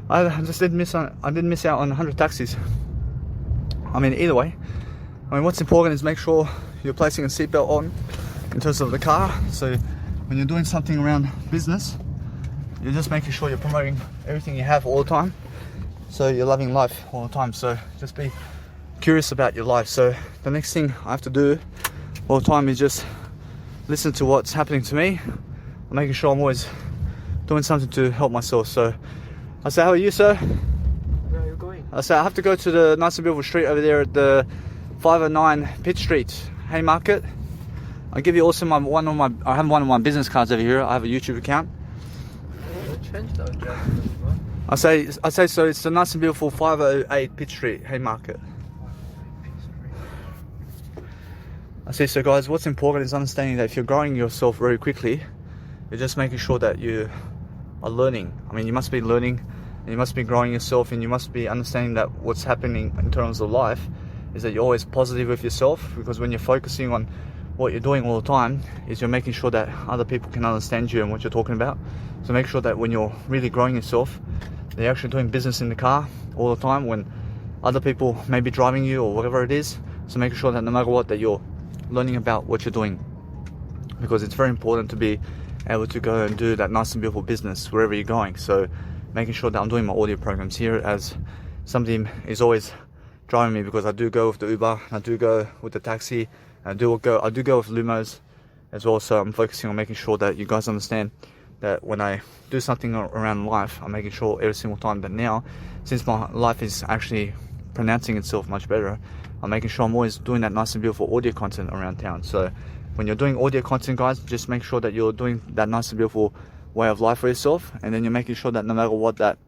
I just didn't miss out on 100 taxis. I mean, either way. I mean, what's important is make sure you're placing a seatbelt on in terms of the car. So when you're doing something around business, you're just making sure you're promoting everything you have all the time. So you're loving life all the time. So just be curious about your life. So the next thing I have to do all the time is just listen to what's happening to me. I'm making sure I'm always doing something to help myself. So I say, how are you, sir? Where are you going? I say, I have to go to the nice and beautiful street over there at the 509 Pitt Street, Haymarket. I'll give you also I have one of my business cards over here. I have a YouTube account. Change the address. I say so. It's the nice and beautiful 508 Pitt Street, Haymarket. I say so, guys. What's important is understanding that if you're growing yourself very quickly, you're just making sure that you are learning. I mean, you must be learning, and you must be growing yourself, and you must be understanding that what's happening in terms of life is that you're always positive with yourself, because when you're focusing on what you're doing all the time, is you're making sure that other people can understand you and what you're talking about. So make sure that when you're really growing yourself, that you're actually doing business in the car all the time when other people may be driving you or whatever it is. So making sure that no matter what, that you're learning about what you're doing, because it's very important to be able to go and do that nice and beautiful business wherever you're going. So making sure that I'm doing my audio programs here, as somebody is always driving me, because I do go with the Uber, I do go with the taxi, I do go with Lumos as well. So I'm focusing on making sure that you guys understand that when I do something around life, I'm making sure every single time that now, since my life is actually pronouncing itself much better, I'm making sure I'm always doing that nice and beautiful audio content around town. So when you're doing audio content, guys, just make sure that you're doing that nice and beautiful way of life for yourself, and then you're making sure that no matter what, that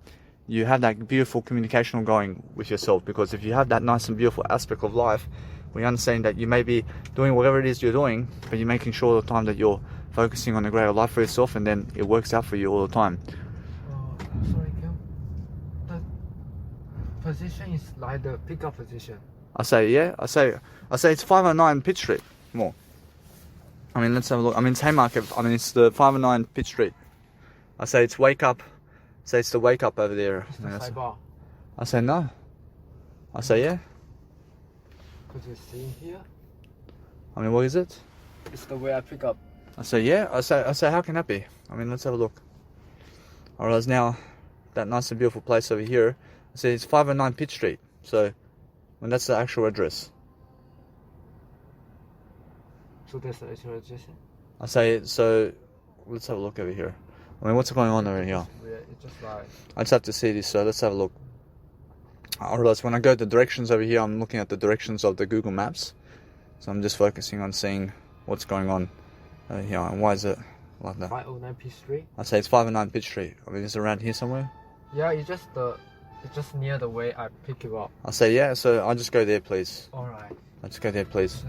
you have that beautiful communication going with yourself. Because if you have that nice and beautiful aspect of life, we understand that you may be doing whatever it is you're doing, but you're making sure all the time that you're focusing on a greater life for yourself, and then it works out for you all the time. Sorry, Kim. The position is like the pickup position. I say it's 509 Pitt Street. More. I mean, let's have a look. I mean, it's Haymarket. I mean, it's the 509 Pitt Street. I say it's Wake Up. Say it's the Wake Up over there. It's the sidebar. I say no. I say yeah. Could you see here? I mean, what is it? It's the way I pick up. I say yeah. I say how can that be? I mean, let's have a look. I realize now that nice and beautiful place over here. I say it's 509 Pitt Street. So, when that's the actual address. So that's the actual address. I say so. Let's have a look over here. I mean, what's going on over here? It's just like. I just have to see this. So let's have a look. I realize when I go to directions over here, I'm looking at the directions of the Google Maps. So I'm just focusing on seeing what's going on here. And why is it like that? 509 Pitt Street. I say it's 509 Pitt Street. I mean, it's around here somewhere. Yeah, it's just near the way I pick you up. I say yeah. So I'll just go there, please. All right. I'll just go there, please.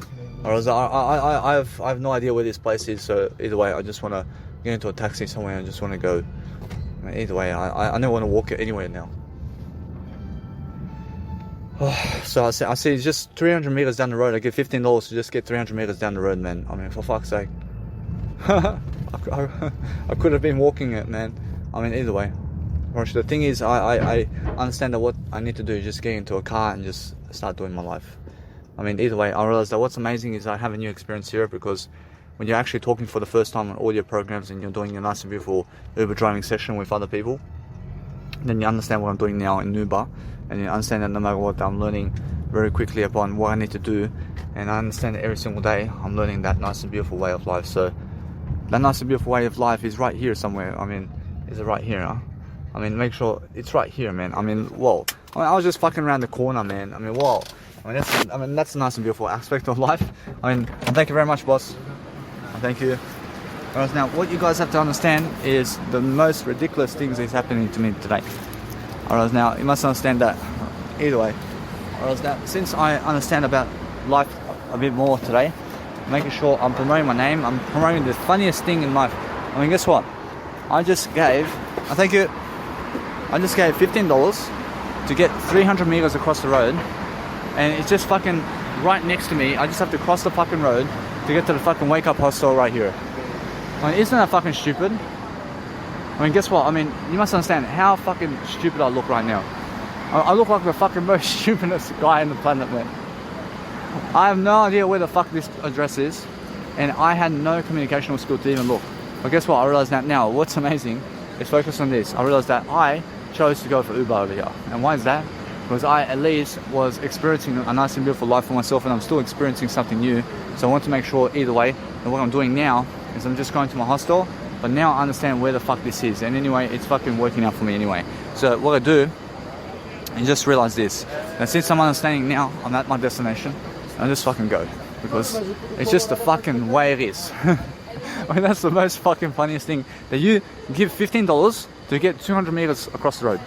Or else I have no idea where this place is. So either way, I just want to get into a taxi somewhere. I just want to go. I mean, either way, I don't want to walk it anywhere now. So I see it's just 300 meters down the road. I get $15 to just get 300 meters down the road, man. I mean, for fuck's sake. I could have been walking it, man. I mean, either way. The thing is, I understand that what I need to do is just get into a car and just start doing my life. I mean, either way, I realize that what's amazing is I have a new experience here, because when you're actually talking for the first time on audio programs and you're doing a nice and beautiful Uber driving session with other people, then you understand what I'm doing now in Uber, and you understand that no matter what, I'm learning very quickly upon what I need to do, and I understand that every single day I'm learning that nice and beautiful way of life. So that nice and beautiful way of life is right here somewhere. I mean, is it right here? Huh? I mean, make sure it's right here, man. I mean, whoa. I mean, I was just fucking around the corner, man. I mean, whoa. I mean, that's a nice and beautiful aspect of life. I mean, thank you very much, boss. Thank you. Alright, now what you guys have to understand is the most ridiculous things is happening to me today. Alright, now you must understand that. Either way. Alright, now since I understand about life a bit more today, I'm making sure I'm promoting my name. I'm promoting the funniest thing in life. I mean, guess what? I just gave $15 to get 300 meters across the road, and it's just fucking right next to me. I just have to cross the fucking road to get to the fucking Wake Up hostel right here. I mean, isn't that fucking stupid? I mean, guess what? I mean, you must understand how fucking stupid I look right now. I look like the fucking most stupidest guy on the planet, man. I have no idea where the fuck this address is, and I had no communicational skill to even look. But guess what? I realized that now. What's amazing is focus on this. I realized that I chose to go for Uber over here. And why is that? Because I at least was experiencing a nice and beautiful life for myself, and I'm still experiencing something new. So I want to make sure either way that what I'm doing now is I'm just going to my hostel, but now I understand where the fuck this is. And anyway, it's fucking working out for me anyway. So what I do is just realize this, that since I'm understanding now I'm at my destination, I just fucking go. because it's just the fucking way it is. I mean, that's the most fucking funniest thing, that you give $15 to get 200 meters across the road.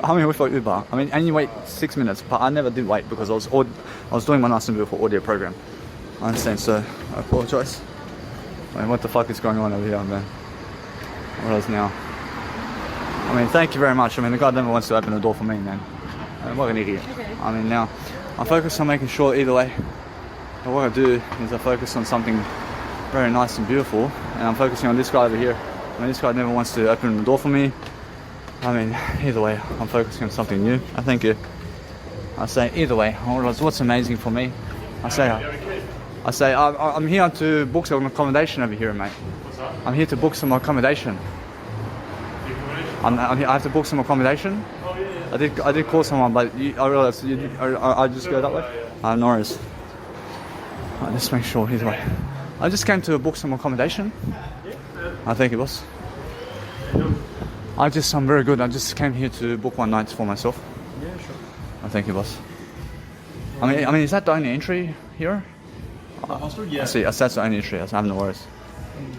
I mean, with Uber. I mean, and you wait 6 minutes, but I never did wait because I was doing my nice and beautiful audio program. I understand, so I apologize. I mean, what the fuck is going on over here, man? What else now? I mean, thank you very much. I mean, the guy never wants to open the door for me, man. I mean, what an idiot. I mean, now I focus on making sure either way. But what I do is I focus on something very nice and beautiful, and I'm focusing on this guy over here. I mean, this guy never wants to open the door for me. I mean, either way, I'm focusing on something new. I thank you. I say either way, what's amazing for me, I say I'm here to book some accommodation over here, mate. What's that? I'm here to book some accommodation. The accommodation? I have to book some accommodation. Oh, yeah. I did call someone, but I realized I just go that way. No worries. I just make sure either way. I just came to book some accommodation. I thank you, boss. I'm very good. I just came here to book one night for myself. Yeah, sure. I thank you, boss. I mean, is that the only entry here? The hostel? Yeah. I see. That's the only entry. I have no worries.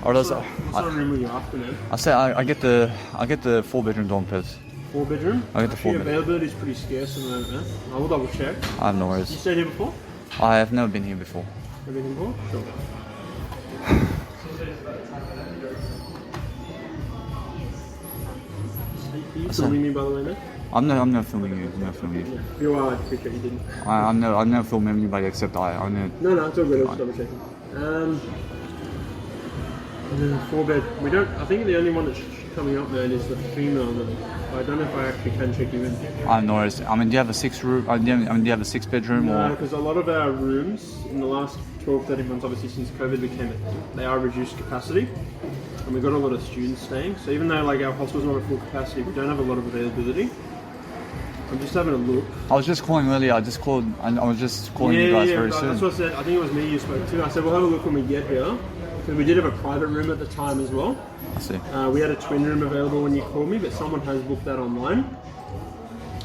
Or does What sort of room were you after, man? I say I get the 4-bedroom dorm, please. 4-bedroom? I get the 4-bedroom. Availability is pretty scarce at the moment, man. I will double check. I have no You worries. stayed here before? I have never been here before. Never been here before? Sure. Are you filming me, by the way, man? I'm not filming you. I'm not filming you. Yeah. You are, I appreciate you didn't. I'm never filming anybody except I. I'm never, No, it's all good. I was double checking. And then 4-bed. We don't. I think the only one that's coming up, man, is the female room. I don't know if I actually can check you in. I have no worries. I mean, do you have a 6-room? Do you have a 6-bedroom No, or? because a lot of our rooms in the last 12, 13 months, obviously since COVID became it, they are reduced capacity. And we've got a lot of students staying. So even though like our hostel's not at full capacity, we don't have a lot of availability. I'm just having a look. I was just calling earlier. I was just calling you guys very soon. That's what I said. I think it was me you spoke to. I said, we'll have a look when we get here. Because we did have a private room at the time as well. I see. We had a twin room available when you called me, but someone has booked that online.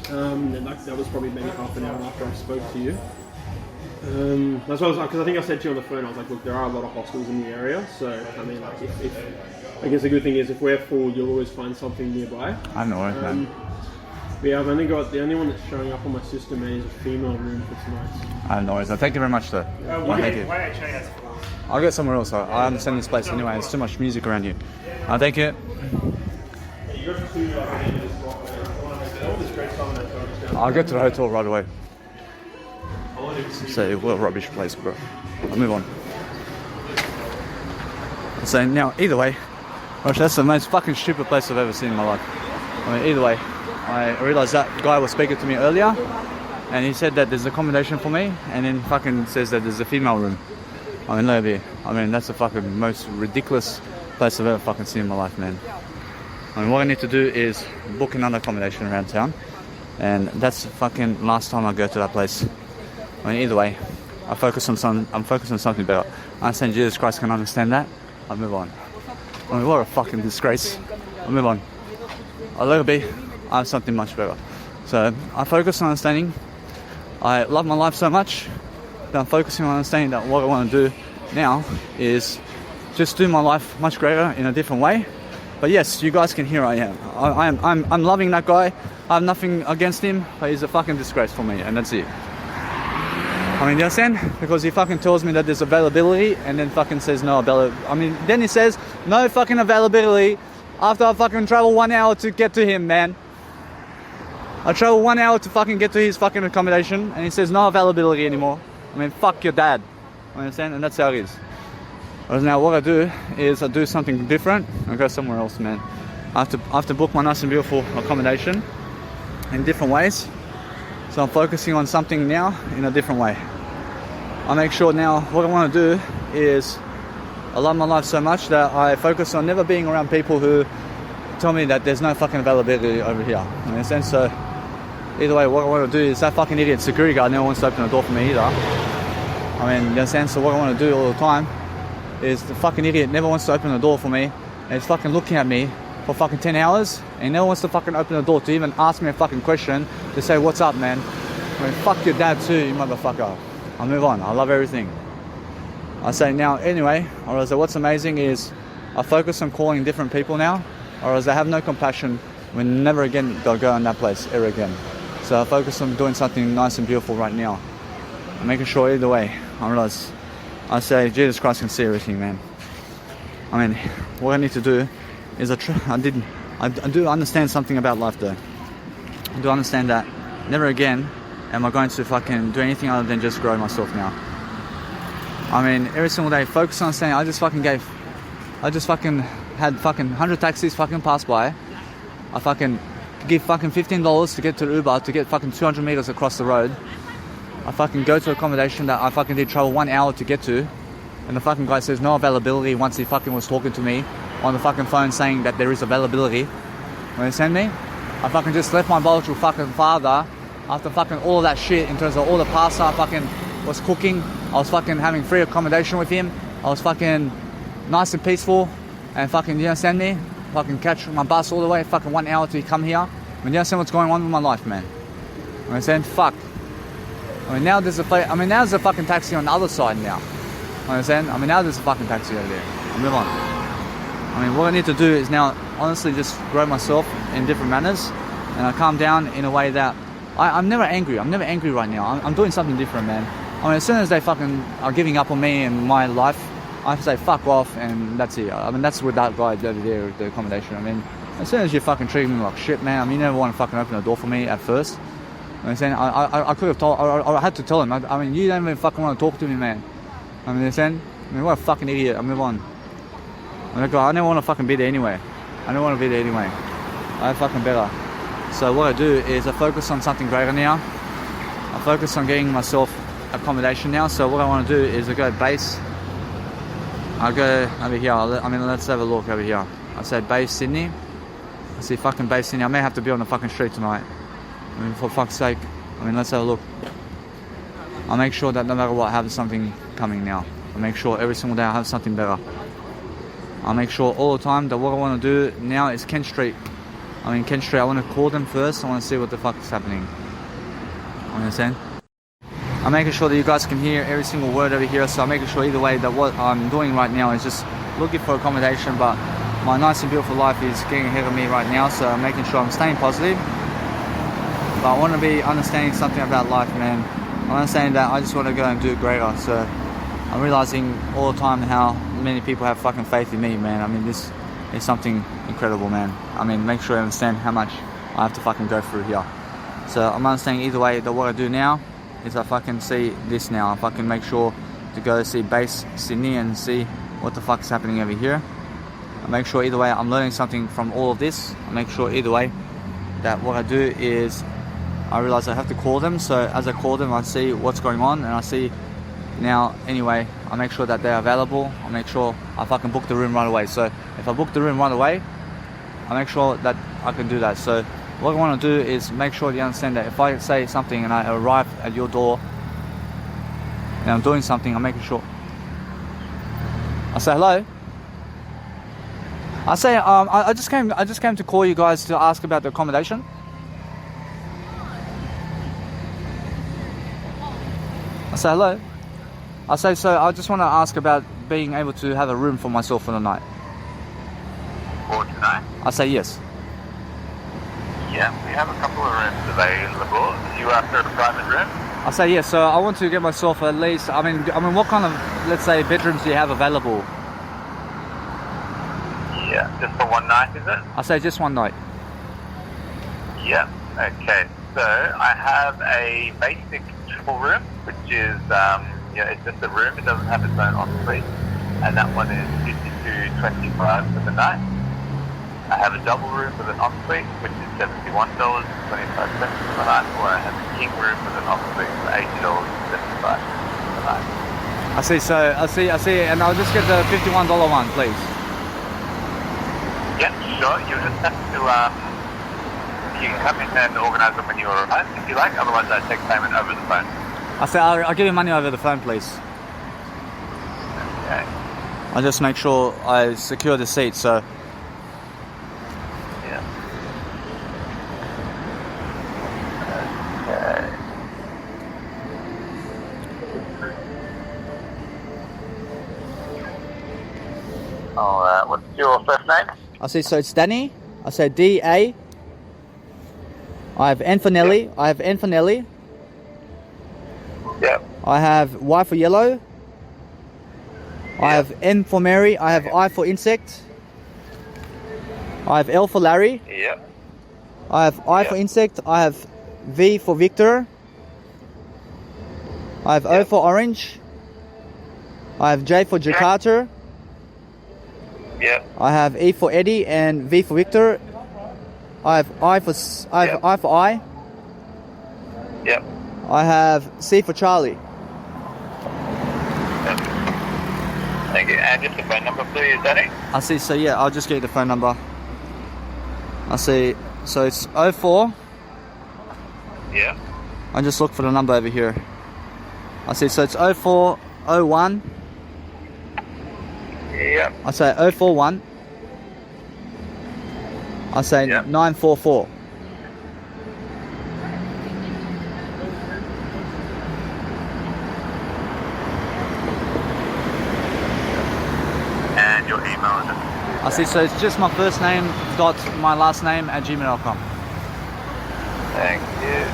And that was probably maybe half an hour after I spoke to you. That's what I was like, because I think I said to you on the phone, I was like, look, there are a lot of hostels in the area, so I mean, like, if I guess the good thing is if we're full, you'll always find something nearby. I have no worries, man. But yeah, I've only got the only one that's showing up on my system, man, is a female room for tonight. I have no worries. Thank you very much, though. Thank you. I'll get somewhere else. I understand this place anyway. There's too much music around you. Thank you. I'll get to the hotel right away. Say, what a rubbish place, bro. I'll move on. So now, either way, gosh, that's the most fucking stupid place I've ever seen in my life. I mean, either way, I realized that guy was speaking to me earlier, and he said that there's accommodation for me, and then fucking says that there's a female room. I mean, look at here. I mean, that's the fucking most ridiculous place I've ever fucking seen in my life, man. I mean, what I need to do is book another accommodation around town, and that's the fucking last time I go to that place. I mean, either way, I'm focused on something better. I understand Jesus Christ can understand that. I'll move on. I mean, what a fucking disgrace. I'll move on. I'll let it be. I have something much better. So I focus on understanding. I love my life so much that I'm focusing on understanding that what I want to do now is just do my life much greater in a different way. But yes, you guys can hear I am. I'm loving that guy. I have nothing against him, but he's a fucking disgrace for me, and that's it. I mean, you understand? Because he fucking tells me that there's availability and then fucking says no availability. I mean, then he says no fucking availability after I fucking travel 1 hour to get to him, man. I travel 1 hour to fucking get to his fucking accommodation and he says no availability anymore. I mean, fuck your dad. You understand? And that's how it is. Whereas now what I do is I do something different. I go somewhere else, man. I have to book my nice and beautiful accommodation in different ways. So I'm focusing on something now in a different way. I make sure now what I want to do is I love my life so much that I focus on never being around people who tell me that there's no fucking availability over here. You understand? So either way, what I want to do is that fucking idiot security guard never wants to open the door for me either. I mean, you understand? So what I want to do all the time is the fucking idiot never wants to open the door for me and he's fucking looking at me for fucking 10 hours and he never wants to fucking open the door to even ask me a fucking question to say what's up, man. I mean, fuck your dad too, you motherfucker. I move on. I love everything. I say now, anyway, or else what's amazing is I focus on calling different people now, or else I have no compassion when never again they'll go in that place ever again. So I focus on doing something nice and beautiful right now. I'm making sure either way, I realize, I say, Jesus Christ can see everything, man. I mean, what I need to do is I do understand something about life though. I do understand that never again am I going to fucking do anything other than just grow myself now. I mean, every single day, focus on saying, I just fucking had fucking 100 taxis fucking pass by. I fucking give fucking $15 to get to the Uber to get fucking 200 meters across the road. I fucking go to accommodation that I fucking did travel 1 hour to get to. And the fucking guy says no availability once he fucking was talking to me on the fucking phone saying that there is availability. When they send me, I fucking just left my biological fucking father after fucking all of that shit in terms of all the pasta I fucking was cooking. I was fucking having free accommodation with him. I was fucking nice and peaceful. And fucking, you understand me? Fucking catch my bus all the way, fucking 1 hour to come here. I mean, you understand what's going on with my life, man? You understand? Fuck. I mean, now there's a fucking taxi on the other side now. You understand? I mean, now there's a fucking taxi over there. I'll move on. I mean, what I need to do is now, honestly, just grow myself in different manners. And I calm down in a way that I'm never angry. I'm never angry right now. I'm doing something different, man. I mean, as soon as they fucking are giving up on me and my life, I have to say fuck off, and that's it. I mean, that's with that guy over there with the accommodation. I mean, as soon as you fucking treat me like shit, man, I mean, you never want to fucking open the door for me at first. You know what I'm saying? I could have told, I had to tell him. I mean, you don't even fucking want to talk to me, man. I mean, you understand? I mean, what a fucking idiot. I move on. I never want to fucking be there anyway. I don't want to be there anyway. I fucking better. So what I do is I focus on something greater now. I focus on getting myself accommodation now. So what I want to do is I go base. I'll go over here. I mean, let's have a look over here. I say base Sydney. I see fucking base Sydney. I may have to be on the fucking street tonight. I mean, for fuck's sake. I mean, let's have a look. I'll make sure that no matter what, I have something coming now. I'll make sure every single day I have something better. I'll make sure all the time that what I want to do now is Kent Street. I mean, Kent Street, I want to call them first. I want to see what the fuck is happening. You understand? I'm making sure that you guys can hear every single word over here. So I'm making sure either way that what I'm doing right now is just looking for accommodation. But my nice and beautiful life is getting ahead of me right now. So I'm making sure I'm staying positive. But I want to be understanding something about life, man. I'm understanding that I just want to go and do it greater. So I'm realizing all the time how many people have fucking faith in me, man. I mean, this is something incredible, man. I mean, make sure you understand how much I have to fucking go through here. So I'm understanding either way that what I do now is I fucking see this now. I fucking make sure to go see base Sydney and see what the fuck is happening over here. I make sure either way I'm learning something from all of this. I make sure either way that what I do is I realize I have to call them. So as I call them, I see what's going on, and I see now anyway, I make sure that they're available. I make sure I fucking book the room right away. So if I book the room right away, I make sure that I can do that. So what I want to do is make sure you understand that if I say something and I arrive at your door and I'm doing something, I'm making sure I say hello. I say I just came to call you guys to ask about the accommodation. I say hello. I say, so I just want to ask about being able to have a room for myself for the night. For tonight? I say yes. Yeah, we have a couple of rooms available. You after a private room? I say yes, so I want to get myself at least, I mean what kind of, let's say, bedrooms do you have available? Yeah, just for one night, is it? I say just one night. Yeah, okay. So I have a basic triple room, which is, it's just a room. It doesn't have its own ensuite, and that one is $52.25 for the night. I have a double room with an ensuite, which is $71.25 for the night, or I have a king room with an ensuite for $80.75 for the night. I see, and I'll just get the $51 one, please. Yeah, sure. You just have to, you can come in and organise it when you arrive, if you like. Otherwise, I take payment over the phone. I say I'll give you money over the phone, please. Okay. I'll just make sure I secure the seat, so. Yeah. Okay. Alright, what's your first name? I see, so it's Danny. I say D-A. I have N for Nelly. I have N for Nelly. Yep. I have Y for yellow. I have M for Mary. I have I for insect. I have L for Larry. Yep. I have I for insect. I have V for Victor. I have O for orange. I have J for Jakarta. Yep. I have E for Eddie and V for Victor. I have I for I. Yep. I have C for Charlie. Thank you. And just the phone number, please, Danny. I see. So yeah, I'll just get you the phone number. I see. So it's 04. Yep. I just look for the number over here. I see. So it's 0401. Yep. I say 041. I say Yep. 944. And your email address. I see. So it's just my first name dot my last name at gmail.com. Thank you.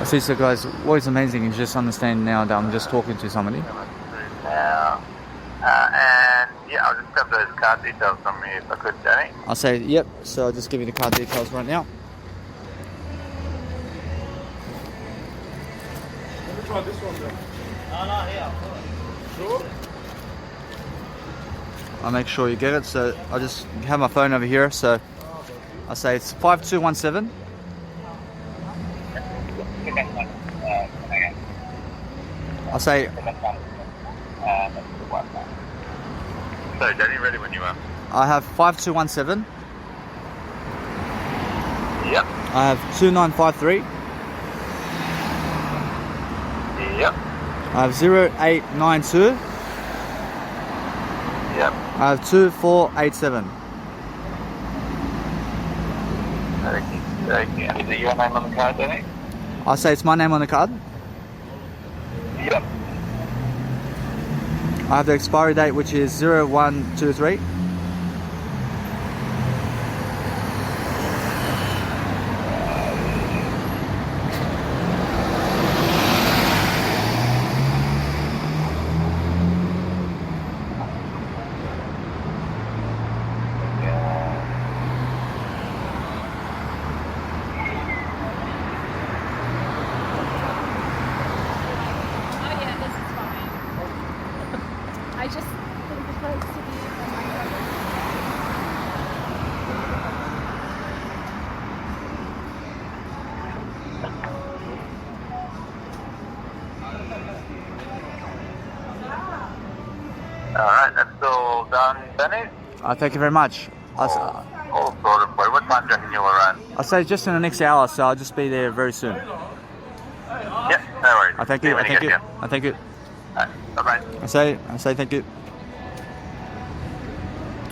I see. So guys, what is amazing is just understanding now that I'm just talking to somebody. Now, and yeah, I'll just grab those card details from you if I could, Danny. I'll say yep. So I'll just give you the card details right now. Let me try this one then. I'll make sure you get it. So I'll just have my phone over here. So I'll say it's 5217. I'll say So, Danny, ready when you are. I have 5217. Yep. I have 2953. Yep. I have 0892. Yep. I have 2487. Thank you. Thank you. And is it your name on the card, Danny? I'll say it's my name on the card. Yep. I have the expiry date, which is 0123. Oh yeah, this is fine. I just think the place to be in my brother. Alright, that's all done, Danny. Thank you very much. All sorted for you. What time do you reckon you'll arrive? I'll say just in the next hour, so I'll just be there very soon. Yep, no worries. I thank See you. when I thank get you. here. I thank you. Alright, bye-bye. I say thank you.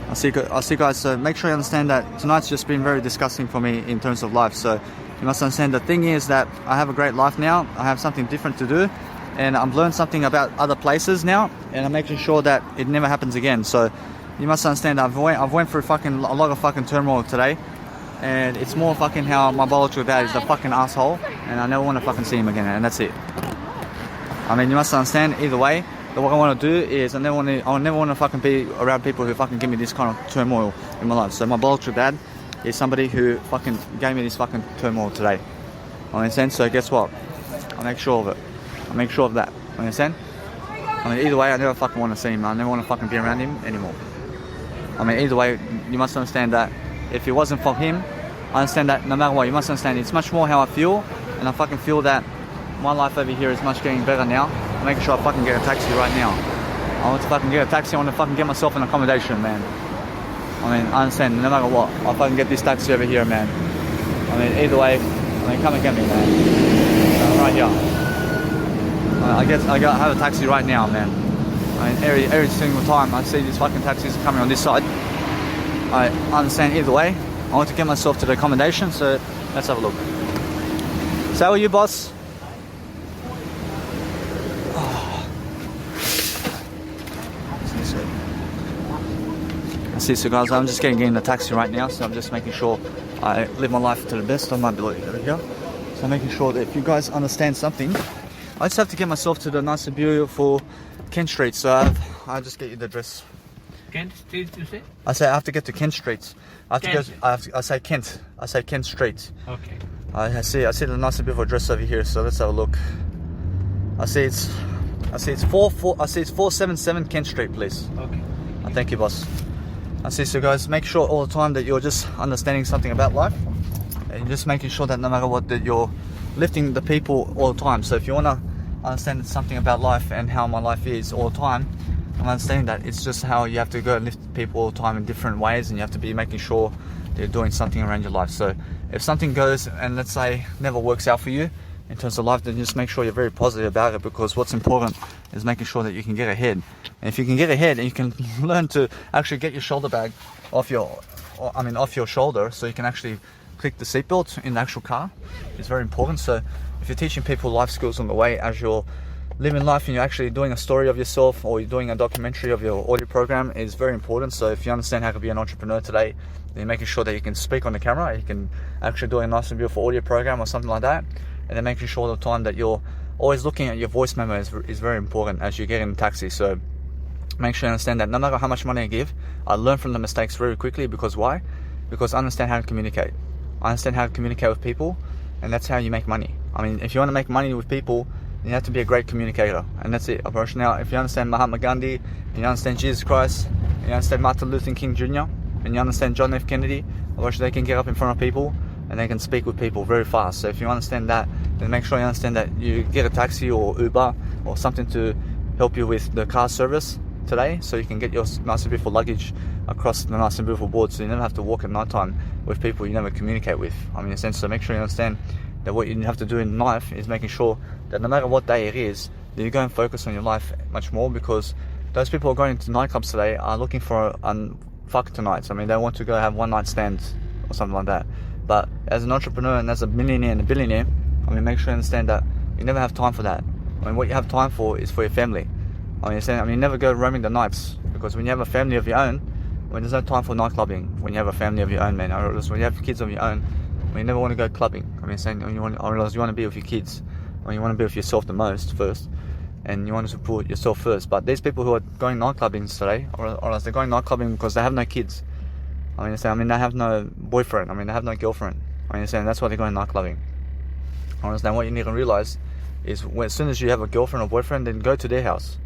I see you guys. So make sure you understand that tonight's just been very disgusting for me in terms of life. So you must understand the thing is that I have a great life now. I have something different to do, and I've learned something about other places now, and I'm making sure that it never happens again. So you must understand that I've went through a lot of fucking turmoil today, and it's more fucking how my biological dad is a fucking asshole, and I never want to fucking see him again, and that's it. I mean, you must understand either way. That what I want to do is I never want to fucking be around people who fucking give me this kind of turmoil in my life. So my biological dad is somebody who fucking gave me this fucking turmoil today. Understand? So guess what? I make sure of it. I make sure of that. Understand? I mean, either way, I never fucking want to see him. I never want to fucking be around him anymore. I mean, either way, you must understand that if it wasn't for him, I understand that no matter what, you must understand it's much more how I feel, and I fucking feel that my life over here is much getting better now. I'm making sure I fucking get a taxi right now. I want to fucking get a taxi. I want to fucking get myself an accommodation, man. I mean, I understand, no matter what, if I can get this taxi over here, man. I mean, either way, I mean, come and get me, man. I'm right here. I have a taxi right now, man. I mean, every single time I see these fucking taxis coming on this side, I understand either way. I want to get myself to the accommodation, so let's have a look. So how are you, boss? See, so guys, I'm just getting in the taxi right now, so I'm just making sure I live my life to the best of my ability over here. So I'm making sure that if you guys understand something, I just have to get myself to the nice and beautiful Kent Street. So I'll just get you the address. Kent Street, you say? I say I have to get to Kent Street. I say Kent. I say Kent Street. Okay. I see the nice and beautiful address over here. So let's have a look. I see it's 477 Kent Street, please. Okay. Thank you, boss. I see, so guys, make sure all the time that you're just understanding something about life, and just making sure that no matter what, that you're lifting the people all the time. So if you want to understand something about life and how my life is all the time, I'm understanding that it's just how you have to go and lift people all the time in different ways, and you have to be making sure that you're doing something around your life. So if something goes and let's say never works out for you in terms of life, then just make sure you're very positive about it, because what's important is making sure that you can get ahead. And if you can get ahead and you can learn to actually get your shoulder bag off your shoulder, so you can actually click the seatbelt in the actual car, it's very important. So if you're teaching people life skills on the way as you're living life and you're actually doing a story of yourself, or you're doing a documentary of your audio program, is very important. So if you understand how to be an entrepreneur today, then you're making sure that you can speak on the camera, you can actually do a nice and beautiful audio program or something like that. And then making sure all the time that you're always looking at your voice memo is very important as you get in the taxi. So make sure you understand that no matter how much money I give, I learn from the mistakes very quickly. Because why? Because I understand how to communicate. I understand how to communicate with people, and that's how you make money. I mean, if you want to make money with people, you have to be a great communicator, and that's it. Now, if you understand Mahatma Gandhi, and you understand Jesus Christ, and you understand Martin Luther King Jr., and you understand John F. Kennedy, they can get up in front of people and they can speak with people very fast. So if you understand that, then make sure you understand that you get a taxi or Uber or something to help you with the car service today, so you can get your nice and beautiful luggage across the nice and beautiful board, so you never have to walk at night time with people you never communicate with. I mean, in a sense, so make sure you understand that what you have to do in life is making sure that no matter what day it is, that you go and focus on your life much more, because those people who are going to nightclubs today are looking for fuck tonight. I mean, they want to go have one night stands or something like that. But as an entrepreneur and as a millionaire and a billionaire, I mean, make sure you understand that you never have time for that. I mean, what you have time for is for your family. I mean, you never go roaming the nights, because when you have a family of your own, when there's no time for night clubbing, when you have a family of your own, man, I realize when you have kids of your own, you never want to go clubbing. I mean, saying I realize you want to be with your kids, or you want to be with yourself the most first, and you want to support yourself first. But there's people who are going night clubbing today, or else they're going night clubbing because they have no kids. I mean, they have no boyfriend. I mean, they have no girlfriend. I mean, that's why they're going night clubbing. I understand. What you need to realize is, as soon as you have a girlfriend or boyfriend, then go to their house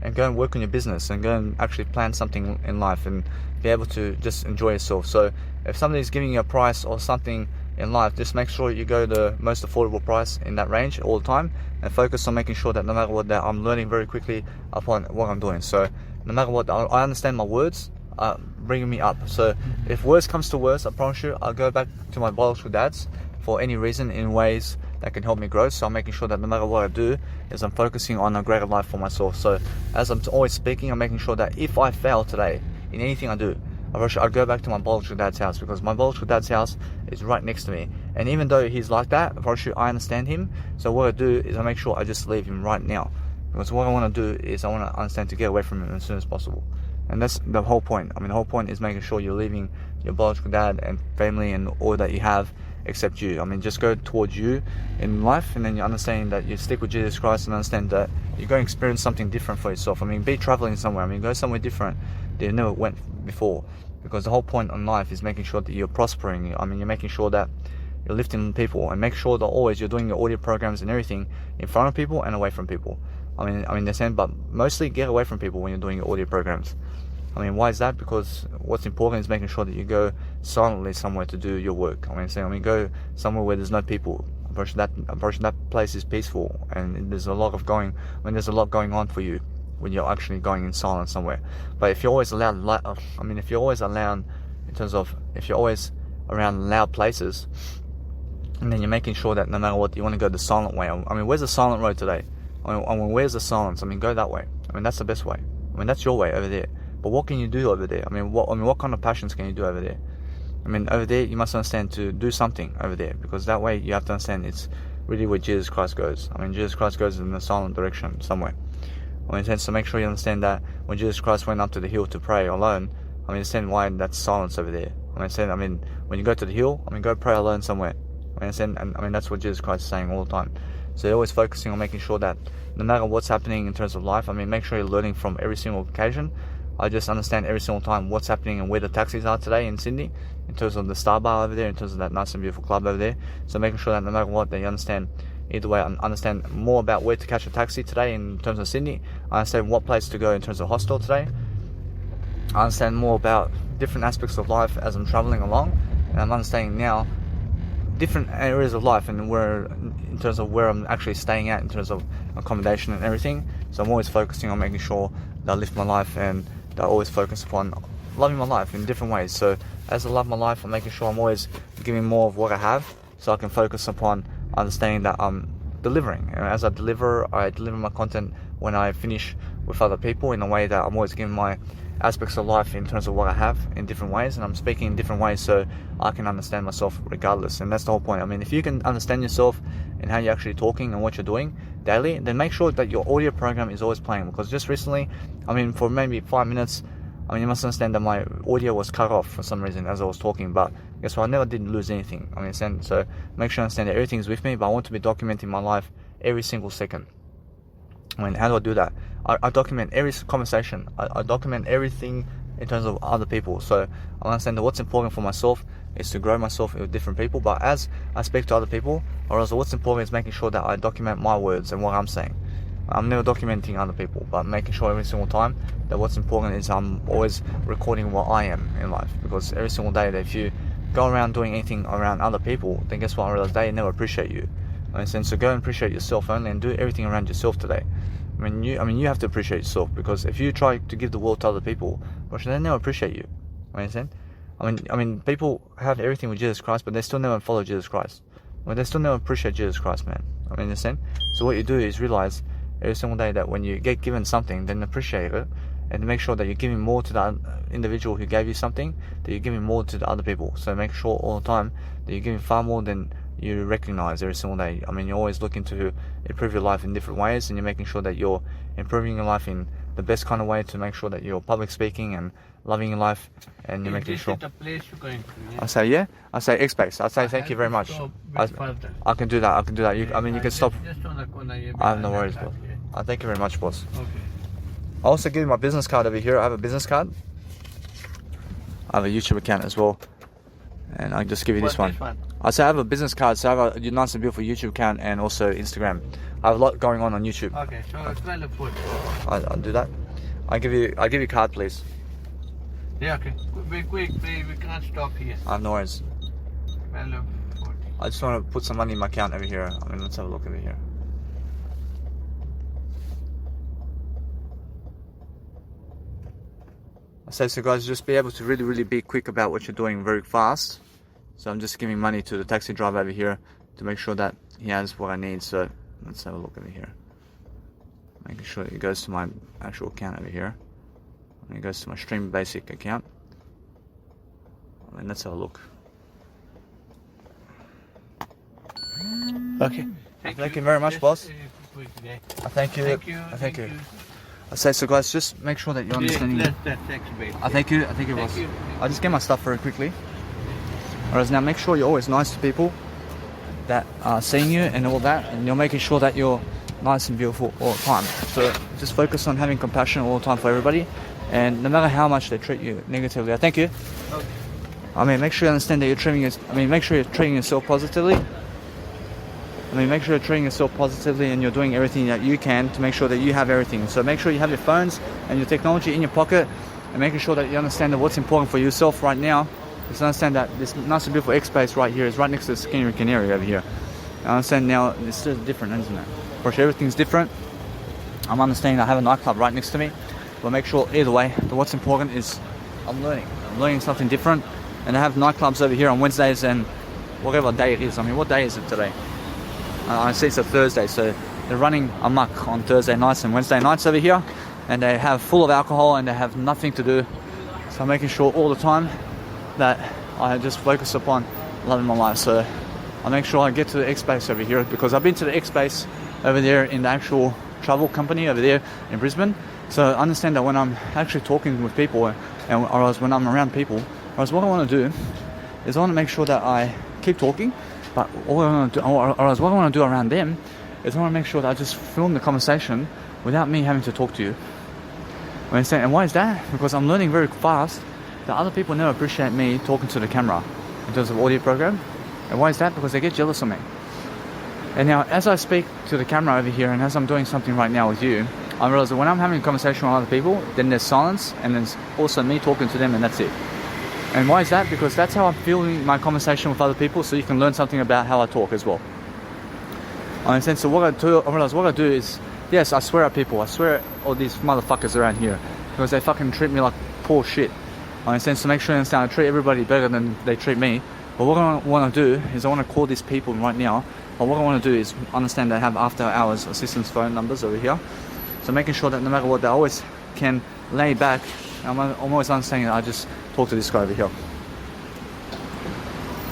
and go and work on your business and go and actually plan something in life and be able to just enjoy yourself. So if somebody's giving you a price or something in life, just make sure you go the most affordable price in that range all the time, and focus on making sure that no matter what, that I'm learning very quickly upon what I'm doing. So no matter what, I understand my words are bringing me up. So if worse comes to worse, I promise you, I'll go back to my biological dads for any reason in ways that can help me grow. So I'm making sure that no matter what I do, is I'm focusing on a greater life for myself. So as I'm always speaking, I'm making sure that if I fail today in anything I do, I'll go back to my biological dad's house, because my biological dad's house is right next to me. And even though he's like that, I understand him. So what I do is I make sure I just leave him right now, because what I want to do is I want to understand to get away from him as soon as possible. And that's the whole point. I mean, the whole point is making sure you're leaving your biological dad and family and all that you have except you. I mean, just go towards you in life, and then you understand that you stick with Jesus Christ and understand that you're going to experience something different for yourself. I mean, be traveling somewhere. I mean, go somewhere different that you never went before, because the whole point in life is making sure that you're prospering. I mean, you're making sure that you're lifting people, and make sure that always you're doing your audio programs and everything in front of people and away from people. I mean, they're saying, but mostly get away from people when you're doing your audio programs. I mean, why is that? Because what's important is making sure that you go silently somewhere to do your work. Go somewhere where there's no people. That place is peaceful, and there's a lot going on for you when you're actually going in silence somewhere. But if you're always allowed, if you're always around, in terms of if you're always around loud places, and then you're making sure that no matter what, you want to go the silent way. I mean, where's the silent road today? I mean, where's the silence? I mean, go that way. I mean, that's the best way. I mean, that's your way over there. But what can you do over there? I mean, what kind of passions can you do over there? I mean, over there, you must understand to do something over there, because that way you have to understand it's really where Jesus Christ goes. I mean, Jesus Christ goes in the silent direction somewhere. I mean, so make sure you understand that when Jesus Christ went up to the hill to pray alone, I mean, understand why that's silence over there. I mean, when you go to the hill, I mean, go pray alone somewhere. I mean, that's what Jesus Christ is saying all the time. So they're always focusing on making sure that no matter what's happening in terms of life, I mean, make sure you're learning from every single occasion. I just understand every single time what's happening and where the taxis are today in Sydney, in terms of the Star Bar over there, in terms of that nice and beautiful club over there. So making sure that no matter what, that you understand either way, understand more about where to catch a taxi today in terms of Sydney. I understand what place to go in terms of hostel today. I understand more about different aspects of life as I'm traveling along, and I'm understanding now different areas of life and where, in terms of where I'm actually staying at, in terms of accommodation and everything. So I'm always focusing on making sure that I live my life, and that I always focus upon loving my life in different ways. So as I love my life, I'm making sure I'm always giving more of what I have, so I can focus upon understanding that I'm delivering. And as I deliver my content when I finish with other people, in a way that I'm always giving my aspects of life in terms of what I have in different ways, and I'm speaking in different ways so I can understand myself regardless. And that's the whole point. I mean, if you can understand yourself and how you're actually talking and what you're doing daily, then make sure that your audio program is always playing. Because just recently, I mean, for maybe 5 minutes, I mean, you must understand that my audio was cut off for some reason as I was talking, but guess what? I never did lose anything. I mean, so make sure you understand that everything's with me, but I want to be documenting my life every single second. I mean, how do I do that? I document every conversation. I document everything in terms of other people. So I understand that what's important for myself is to grow myself with different people. But as I speak to other people, or also what's important is making sure that I document my words and what I'm saying. I'm never documenting other people, but making sure every single time that what's important is I'm always recording what I am in life. Because every single day that if you go around doing anything around other people, then guess what? I realize they never appreciate you. So go and appreciate yourself only, and do everything around yourself today. I mean, you have to appreciate yourself, because if you try to give the world to other people, well, they never appreciate you. Understand? I mean, people have everything with Jesus Christ, but they still never follow Jesus Christ. Well, they still never appreciate Jesus Christ, man. I mean, understand? So what you do is realize every single day that when you get given something, then appreciate it, and make sure that you're giving more to the individual who gave you something, that you're giving more to the other people. So make sure all the time that you're giving far more than you recognize every single day. I mean, you're always looking to improve your life in different ways, and you're making sure that you're improving your life in the best kind of way, to make sure that you're public speaking and loving your life, and you're making sure. The place you're going to, yeah? I say, yeah. I say X-Base. I say thank you very much. I can do that. You can stop. Just on the corner, yeah, I have no worries, boss. Thank you very much, boss. Okay. I also give you my business card over here. I have a business card. I have a YouTube account as well, and I just give you this one. I say I have a business card, so I have a nice and beautiful YouTube account and also Instagram. I have a lot going on YouTube. Okay, so smell the food. I'll do that. I give you a card, please. Yeah, okay. Be quick, please. We can't stop here. I have no worries. Smell the food. I just want to put some money in my account over here. I mean, let's have a look over here. I say, so guys, just be able to really be quick about what you're doing very fast. So I'm just giving money to the taxi driver over here to make sure that he has what I need. So let's have a look over here. Making sure it goes to my actual account over here. And it goes to my Stream Basic account. And let's have a look. Okay. Thank you very much, boss. Thank you. Thank you. I say, so guys, just make sure that you're understanding. I thank you, boss. I'll just get my stuff very quickly. Whereas now, make sure you're always nice to people that are seeing you and all that, and you're making sure that you're nice and beautiful all the time. So just focus on having compassion all the time for everybody, and no matter how much they treat you negatively. I thank you. Okay. I mean, make sure you understand that you're treating make sure you're treating yourself positively. Make sure you're treating yourself positively, and you're doing everything that you can to make sure that you have everything. So make sure you have your phones and your technology in your pocket, and making sure that you understand that what's important for yourself right now. Just understand that this nice and beautiful X-Base right here is right next to the Skinny Canary over here. I understand now it's still different, isn't it? Of course, everything's different. I'm understanding I have a nightclub right next to me, but make sure either way, what's important is I'm learning something different, and I have nightclubs over here on Wednesdays and whatever day it is. I mean, what day is it today? I see it's a Thursday, so they're running amok on Thursday nights and Wednesday nights over here, and they have full of alcohol and they have nothing to do. So I'm making sure all the time that I just focus upon loving my life. So I make sure I get to the X-Base over here, because I've been to the X-Base over there in the actual travel company over there in Brisbane. So I understand that when I'm actually talking with people, or when I'm around people, what I want to do is I want to make sure that I keep talking, but all I want to do, or what I want to do around them is I want to make sure that I just film the conversation without me having to talk to you. You understand? And why is that? Because I'm learning very fast that other people never appreciate me talking to the camera in terms of audio program. And why is that? Because they get jealous of me. And now, as I speak to the camera over here, and as I'm doing something right now with you, I realize that when I'm having a conversation with other people, then there's silence, and there's also me talking to them, and that's it. And why is that? Because that's how I'm feeling my conversation with other people, so you can learn something about how I talk as well. I understand. So what I do is, yes, I swear at people. I swear at all these motherfuckers around here, because they fucking treat me like poor shit. I understand. So make sure you understand, I treat everybody better than they treat me. But what I want to do is I want to call these people right now. But what I want to do is understand they have after hours assistance phone numbers over here. So making sure that no matter what, they always can lay back. I'm always understanding that I just talk to this guy over here.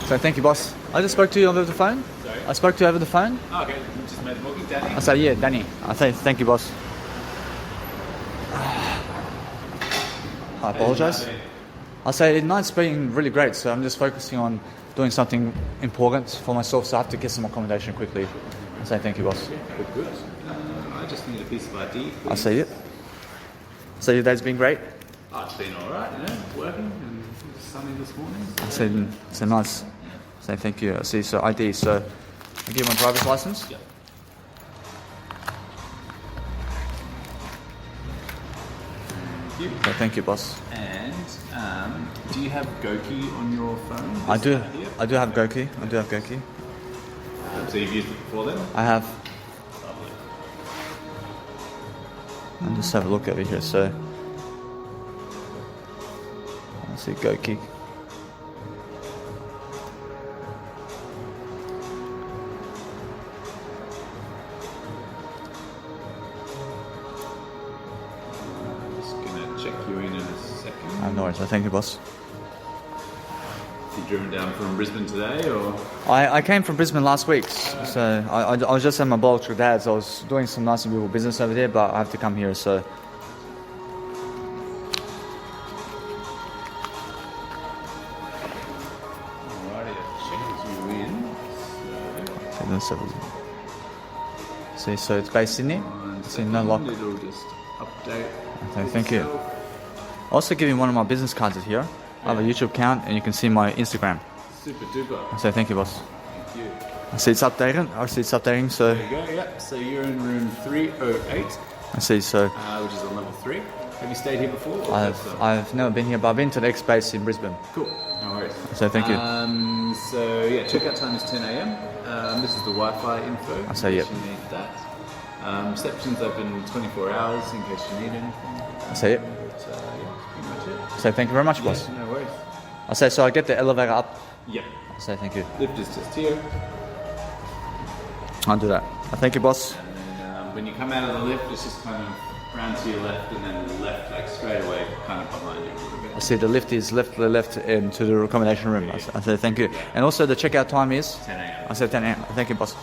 So thank you, boss. I just spoke to you over the phone. Sorry? I spoke to you over the phone. Oh, okay, you just made the booking, Danny? I say, yeah, Danny. I say, thank you, boss. I apologise. I say, night's been really great, so I'm just focusing on doing something important for myself, so I have to get some accommodation quickly. I say, thank you, boss. Good. I just need a piece of ID. I see it. So your day's been great? Oh, it's been alright, you know, working, and it was sunny this morning. I say, nice. Say, thank you. I see, so ID, so I give you my driver's license? Yep. So thank you, boss. And do you have Goki on your phone? I do have Goki. So you've used it before then? I have. I'll just have a look over here. So I see Goki. No worries. Thank you, boss. You driven down from Brisbane today, or? I came from Brisbane last week, so I was just at my biological dad's. I was doing some nice and beautiful business over there, but I have to come here, so. Alrighty, I've checked you in. See, so it's based Sydney. See, no lock. It'll just update. Okay, thank you. I'll also give you one of my business cards here. I have a YouTube account, and you can see my Instagram. Super duper. So thank you, boss. Thank you. I see it's updating. So. There you go. Yep. So you're in room 308. I see. So. Which is on level 3. Have you stayed here before? I've never been here, but I've been to the X-Base in Brisbane. Cool. No worries. So thank you. So yeah, checkout time is 10 a.m. This is the Wi-Fi info. I say yep. In case you need that. Reception's open 24 hours in case you need anything. I say it. So yeah, pretty much it. So thank you very much, boss. No worries. I say, so I get the elevator up. Yep. I say thank you. Lift is just here. I'll do that. Thank you, boss. And then when you come out of the lift, it's just kind of round to your left, and then left, like straight away, kind of behind you a little bit. I see the lift is left to the left into the accommodation room. I say thank you. And also the checkout time is? 10 a.m. I said 10 a.m. Thank you, boss.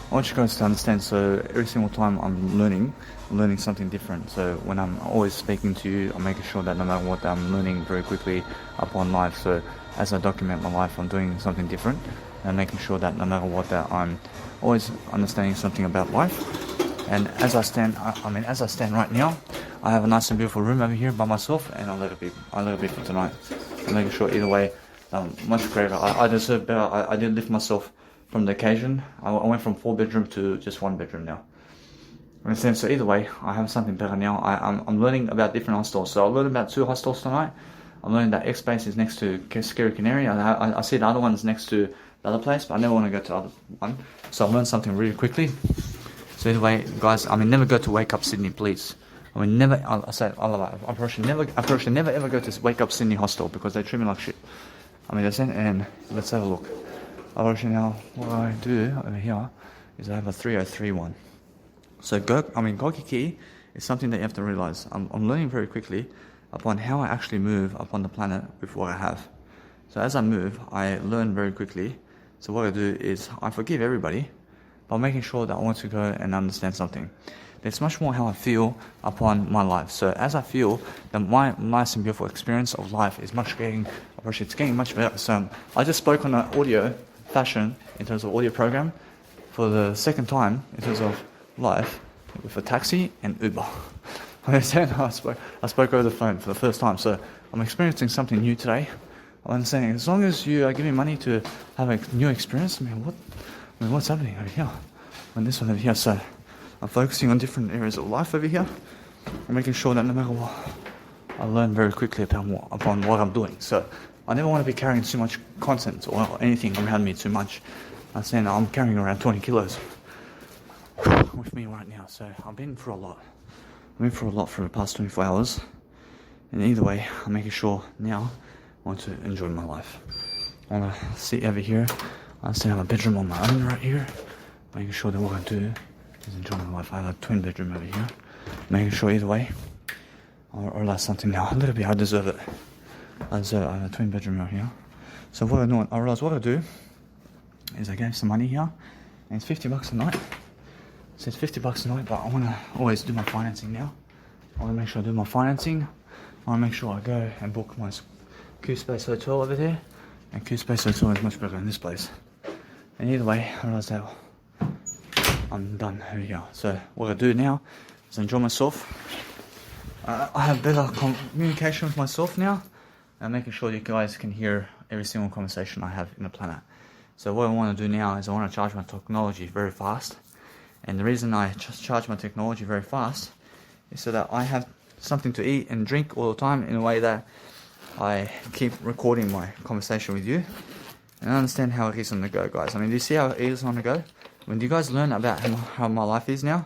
I want you guys to understand, so every single time I'm learning something different. So when I'm always speaking to you, I'm making sure that no matter what, I'm learning very quickly upon life. So as I document my life, I'm doing something different, and making sure that no matter what, that I'm always understanding something about life. And as I stand right now, I have a nice and beautiful room over here by myself, and I'll let it be for tonight. I'm making sure either way, much greater. I deserve better. I did lift myself from the occasion. I went from 4-bedroom to just 1-bedroom now. Understand? So either way, I have something better now. I'm learning about different hostels. So I learned about 2 hostels tonight. I'm learning that X base is next to Scary Canary. I see the other one's next to the other place, but I never want to go to the other one. So I learned something really quickly. So anyway, guys, I mean, never go to Wake Up Sydney, please. I mean, never. I probably never ever go to Wake Up Sydney hostel because they treat me like shit. I mean, that's it. And let's have a look. Now, what I do over here is I have a 3031. So Gokiki is something that you have to realize. I'm learning very quickly upon how I actually move upon the planet with what I have. So as I move, I learn very quickly. So what I do is I forgive everybody, but I'm making sure that I want to go and understand something. It's much more how I feel upon my life. So as I feel that my nice and beautiful experience of life is it's getting much better. So I just spoke on an audio fashion in terms of audio program for the second time in terms of life with a taxi and Uber. I understand. I spoke over the phone for the first time. So I'm experiencing something new today. I'm understanding as long as you are giving money to have a new experience, what's happening over here? This one over here. So I'm focusing on different areas of life over here. I'm making sure that no matter what, I learn very quickly upon what I'm doing. So I never want to be carrying too much content or anything around me too much. I'm saying I'm carrying around 20 kilos with me right now. So I've been through a lot. I've been through a lot for the past 24 hours. And either way, I'm making sure now I want to enjoy my life. I want to sit over here. I still have a bedroom on my own right here. Making sure that what I do is enjoy my life. I have a twin bedroom over here. Making sure either way, I realize something now. A little bit, I deserve it. I have a twin bedroom right here. So what I realize what I do is I gave some money here, and it's $50 a night. So it's $50 a night, but I want to always do my financing now. I want to make sure I do my financing. I want to make sure I go and book my Q Space Hotel over there, and Q Space Hotel is much better than this place. And either way, I realize that I'm done over here. So what I do now is enjoy myself. I have better communication with myself now. I'm making sure you guys can hear every single conversation I have in the planet. So what I want to do now is I want to charge my technology very fast. And the reason I just charge my technology very fast is so that I have something to eat and drink all the time in a way that I keep recording my conversation with you. And I understand how it is on the go, guys. I mean, do you see how it is on the go? When you guys learn about how my life is now,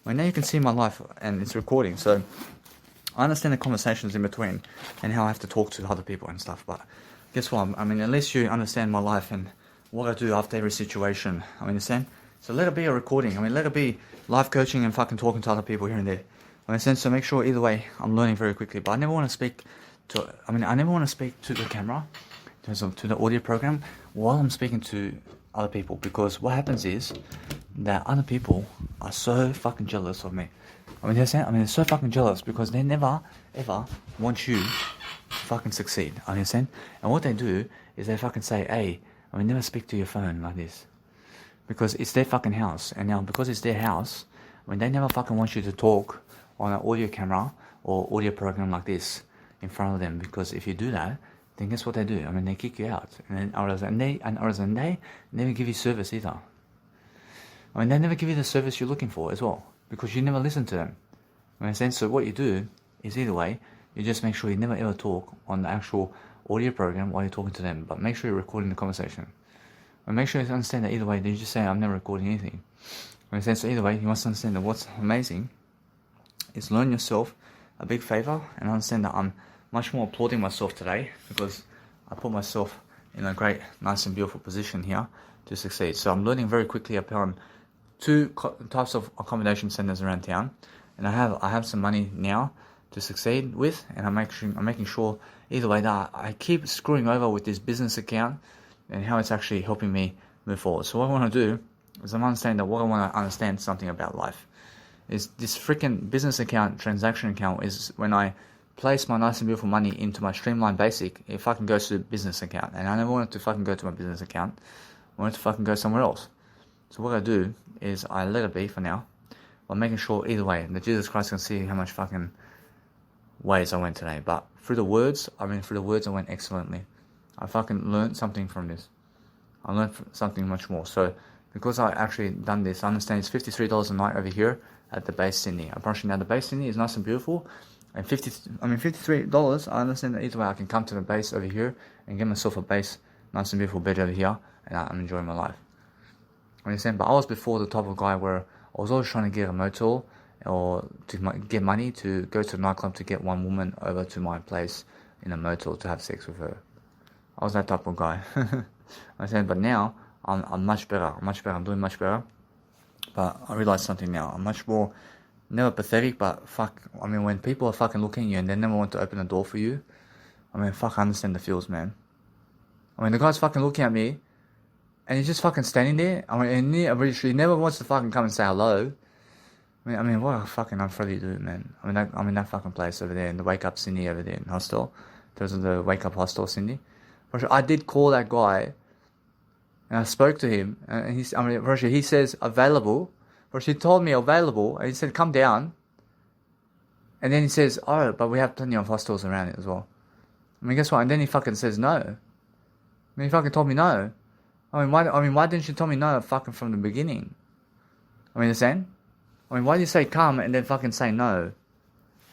well, now you can see my life and it's recording. So I understand the conversations in between and how I have to talk to other people and stuff. But guess what? I mean, at least you understand my life and what I do after every situation. I understand? So let it be a recording. I mean, let it be life coaching and fucking talking to other people here and there. I understand? So make sure either way, I'm learning very quickly. But I never want to speak to the camera, in terms of to the audio program, while I'm speaking to other people. Because what happens is that other people are so fucking jealous of me. I mean, they're so fucking jealous because they never, ever want you to fucking succeed. I understand? And what they do is they fucking say, hey, I mean, never speak to your phone like this. Because it's their fucking house. And now, because it's their house, I mean, they never fucking want you to talk on an audio camera or audio program like this in front of them. Because if you do that, then guess what they do? I mean, they kick you out. And they never give you service either. I mean, they never give you the service you're looking for as well. Because you never listen to them. So what you do is either way, you just make sure you never ever talk on the actual audio program while you're talking to them. But make sure you're recording the conversation. And make sure you understand that either way, you just say, I'm never recording anything. So either way, you must understand that what's amazing is learn yourself a big favor and understand that I'm much more applauding myself today because I put myself in a great, nice and beautiful position here to succeed. So I'm learning very quickly upon two types of accommodation centers around town, and I have some money now to succeed with, and I'm making sure either way that I keep screwing over with this business account and how it's actually helping me move forward. So what I want to do is I'm understanding that what I want to understand something about life is this freaking business account, transaction account, is when I place my nice and beautiful money into my Streamline Basic, it fucking goes to the business account. And I never wanted to fucking go to my business account. I wanted to fucking go somewhere else. So what I do is I let it be for now, while making sure either way that Jesus Christ can see how much fucking ways I went today. But through the words I went excellently. I fucking learned something from this. I learned something much more. So because I actually done this, I understand it's $53 a night over here at the base Sydney. I'm pushing now the base Sydney is nice and beautiful. And $53, I understand that either way I can come to the base over here and get myself a base, nice and beautiful bed over here, and I'm enjoying my life. I understand, but I was before the type of guy where I was always trying to get a motel or to get money to go to the nightclub to get one woman over to my place in a motel to have sex with her. I was that type of guy. I understand, but now I'm much better. I'm doing much better. But I realize something now. I'm much more, never pathetic, but fuck. I mean, when people are fucking looking at you and they never want to open the door for you, I mean, fuck, I understand the feels, man. I mean, the guy's fucking looking at me, and he's just fucking standing there. I mean, and he never wants to fucking come and say hello. I mean, what a fucking unfriendly dude, man. I mean, that fucking place over there in the Wake Up Sydney over there in hostel. There's the Wake Up Hostel Sydney. I did call that guy, and I spoke to him, and he says available. He told me available, and he said come down. And then he says, oh, but we have plenty of hostels around it as well. I mean, guess what? And then he fucking says no. I mean, he fucking told me no. I mean, why didn't you tell me no fucking from the beginning? I mean, understand? I mean, why do you say come and then fucking say no?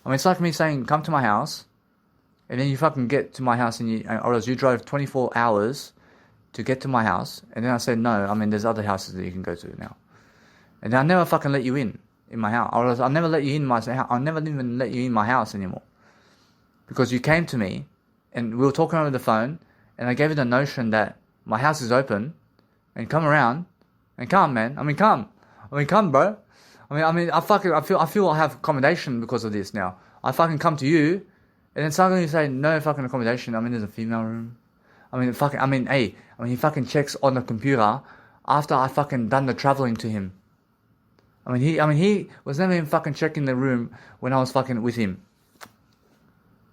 I mean, it's like me saying come to my house, and then you fucking get to my house or else you drove 24 hours to get to my house, and then I said no. I mean, there's other houses that you can go to now, and I never fucking let you in my house. Or else I'll never let you in my house. I'll never even let you in my house anymore, because you came to me, and we were talking over the phone, and I gave you the notion that my house is open, and come around, and come, man. I mean, come, bro. I feel I have accommodation because of this now. I fucking come to you, and then suddenly you say no fucking accommodation. I mean, there's a female room. He fucking checks on the computer after I fucking done the traveling to him. He was never even fucking checking the room when I was fucking with him.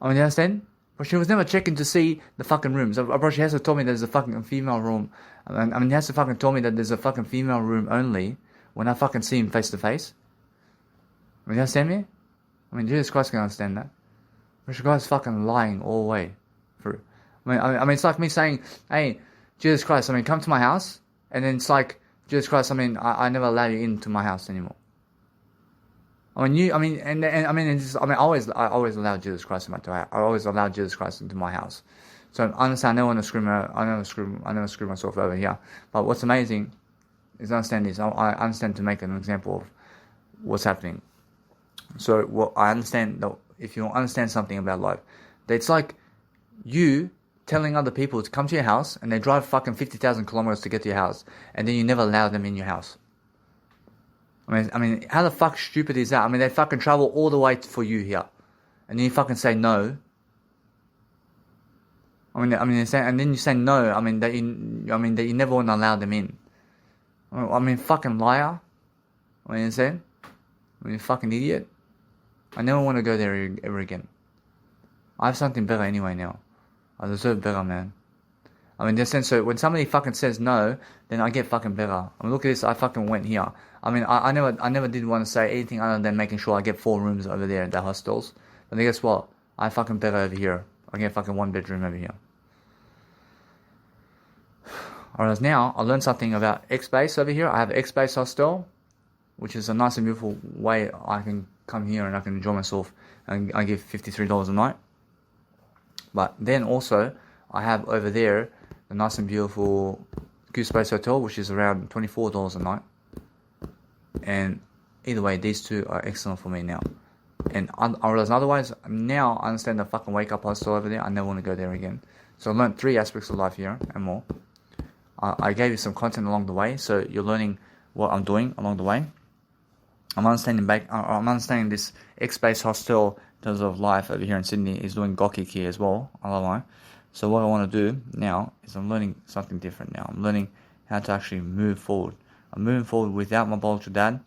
You understand? But she was never checking to see the fucking rooms. She has to tell me there's a fucking female room. He has to fucking tell me that there's a fucking female room only when I fucking see him face to face. You understand me? Jesus Christ can understand that. But the guy's fucking lying all the way through. It's like me saying, hey, Jesus Christ, come to my house. And then it's like, Jesus Christ, I never allow you into my house anymore. I always allow Jesus Christ into my house. I always allow Jesus Christ into my house. So I understand, I never want to screw I never screw myself over here. But what's amazing is understand this. I understand to make an example of what's happening. So I understand that if you understand something about life, that it's like you telling other people to come to your house and they drive fucking 50,000 kilometers to get to your house, and then you never allow them in your house. How the fuck stupid is that? They fucking travel all the way for you here, and then you fucking say no. And then you say no. That you never want to allow them in. Fucking liar. You understand? Fucking idiot. I never want to go there ever again. I have something better anyway now. I deserve better, man. In the sense, so when somebody fucking says no, then I get fucking better. Look at this, I fucking went here. I never did want to say anything other than making sure I get 4 rooms over there at the hostels. But then guess what? I fucking better over here. I get fucking 1 bedroom over here. Whereas now, I learned something about X-Base over here. I have X-Base hostel, which is a nice and beautiful way I can come here and I can enjoy myself, and I give $53 a night. But then also, I have over there the nice and beautiful Goose-Base Hotel, which is around $24 a night. And either way, these two are excellent for me now. And otherwise, now I understand the fucking Wake Up Hostel over there. I never want to go there again. So I learned 3 aspects of life here and more. I gave you some content along the way, so you're learning what I'm doing along the way. I'm understanding this X-Base Hostel in terms of life over here in Sydney is doing Gokik here as well. So what I want to do now is I'm learning something different now. I'm learning how to actually move forward. I'm moving forward without my biological dad.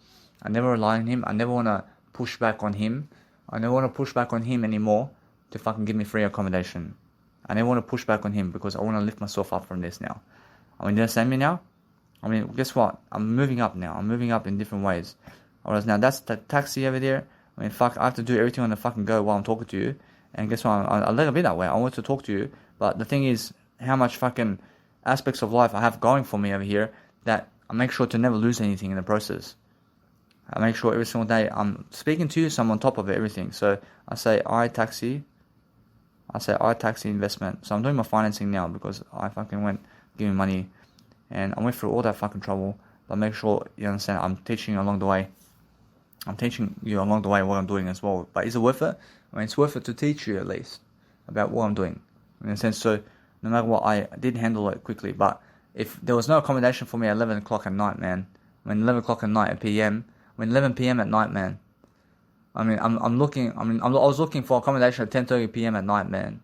I never rely on him. I never want to push back on him. I never want to push back on him anymore to fucking give me free accommodation. I never want to push back on him because I want to lift myself up from this now. You understand me now? Guess what? I'm moving up now. I'm moving up in different ways. Whereas now that's the taxi over there. I have to do everything on the fucking go while I'm talking to you. And guess what? I let it be that way. I want to talk to you. But the thing is, how much fucking aspects of life I have going for me over here that I make sure to never lose anything in the process. I make sure every single day I'm speaking to you, so I'm on top of it, everything. So I say iTaxi investment. So I'm doing my financing now because I fucking went giving money and I went through all that fucking trouble. But make sure you understand I'm teaching you along the way. I'm teaching you along the way what I'm doing as well. But is it worth it? I mean, it's worth it to teach you at least about what I'm doing. In a sense, so no matter what, I did handle it quickly. But if there was no accommodation for me at 11 o'clock at night, man. I mean, 11 o'clock at night at PM. I mean, 11 PM at night, man. I mean, I was looking for accommodation at 10:30 PM at night, man.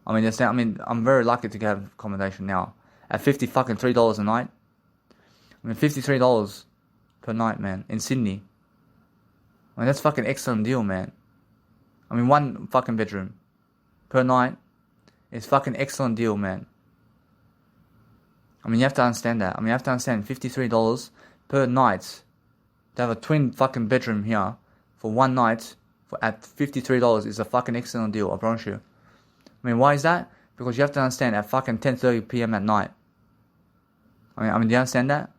I mean, I'm very lucky to have accommodation now at $53 a night. I mean, $53 per night, man, in Sydney. I mean, that's fucking excellent deal, man. I mean, one fucking bedroom per night is fucking excellent deal, man. I mean, you have to understand that. I mean, you have to understand $53 per night to have a twin fucking bedroom here for one night at $53 is a fucking excellent deal, I promise you. I mean, why is that? Because you have to understand at fucking 10:30 PM at night. I mean, do you understand that?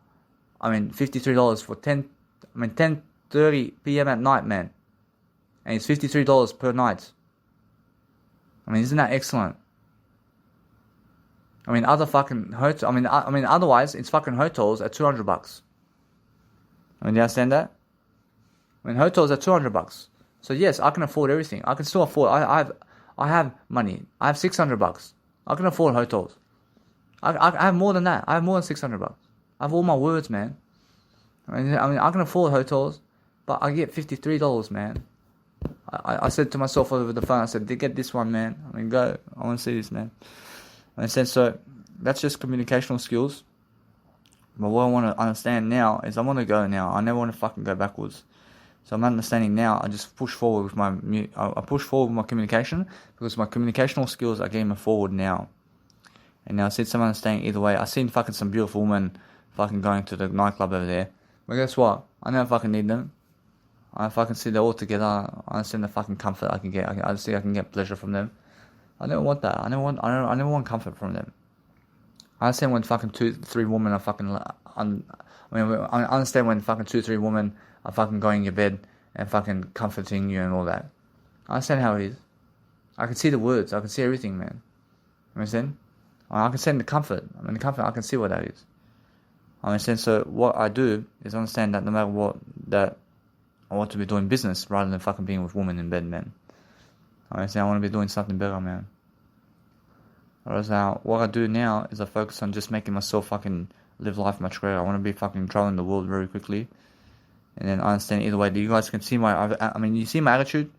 I mean, $53 for 10:30 PM at night, man. And it's $53 per night. I mean, isn't that excellent? I mean, other fucking hotels. I mean, otherwise it's fucking hotels at $200. I mean, do you understand that? I mean, hotels at $200. So yes, I can afford everything. I can still afford. I have money. I have $600. I can afford hotels. I have more than that. I have more than $600. I have all my words, man. I mean, I can afford hotels, but I get $53, man. I said to myself over the phone, I said, get this one, man. I mean, go. I want to see this, man. And I said, so that's just communicational skills. But what I want to understand now is I want to go now. I never want to fucking go backwards. So I'm understanding now. I just push forward with my communication because my communicational skills are getting me forward now. And now I see someone staying either way. I seen fucking some beautiful women fucking going to the nightclub over there. But guess what? I never fucking need them. I fucking see they're all together. I understand the fucking comfort I can get. I see I can get pleasure from them. I never want that. I never want comfort from them. I understand when fucking 2-3 women are fucking. I understand when fucking 2-3 women are fucking going in your bed and fucking comforting you and all that. I understand how it is. I can see the words. I can see everything, man. You understand? I can send the comfort. I mean, the comfort. I can see what that is. I understand. So what I do is understand that no matter what, that I want to be doing business rather than fucking being with women in bed, man. I understand. I want to be doing something better, man. Whereas now, what I do now is I focus on just making myself fucking live life much greater. I want to be fucking traveling the world very quickly. And then I understand either way. You guys can see you see my attitude?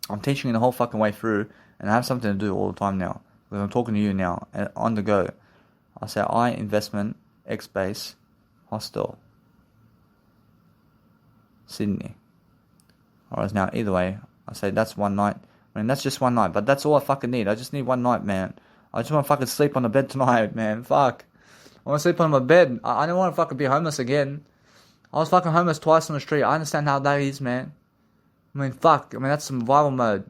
I'm teaching the whole fucking way through. And I have something to do all the time now. Because I'm talking to you now. And on the go. I say I investment, X-Base, hostel, Sydney. Whereas now, either way, I say that's one night. I mean, that's just one night. But that's all I fucking need. I just need one night, man. I just want to fucking sleep on the bed tonight, man. Fuck. I want to sleep on my bed. I don't want to fucking be homeless again. I was fucking homeless twice on the street. I understand how that is, man. I mean, fuck. I mean, that's survival mode.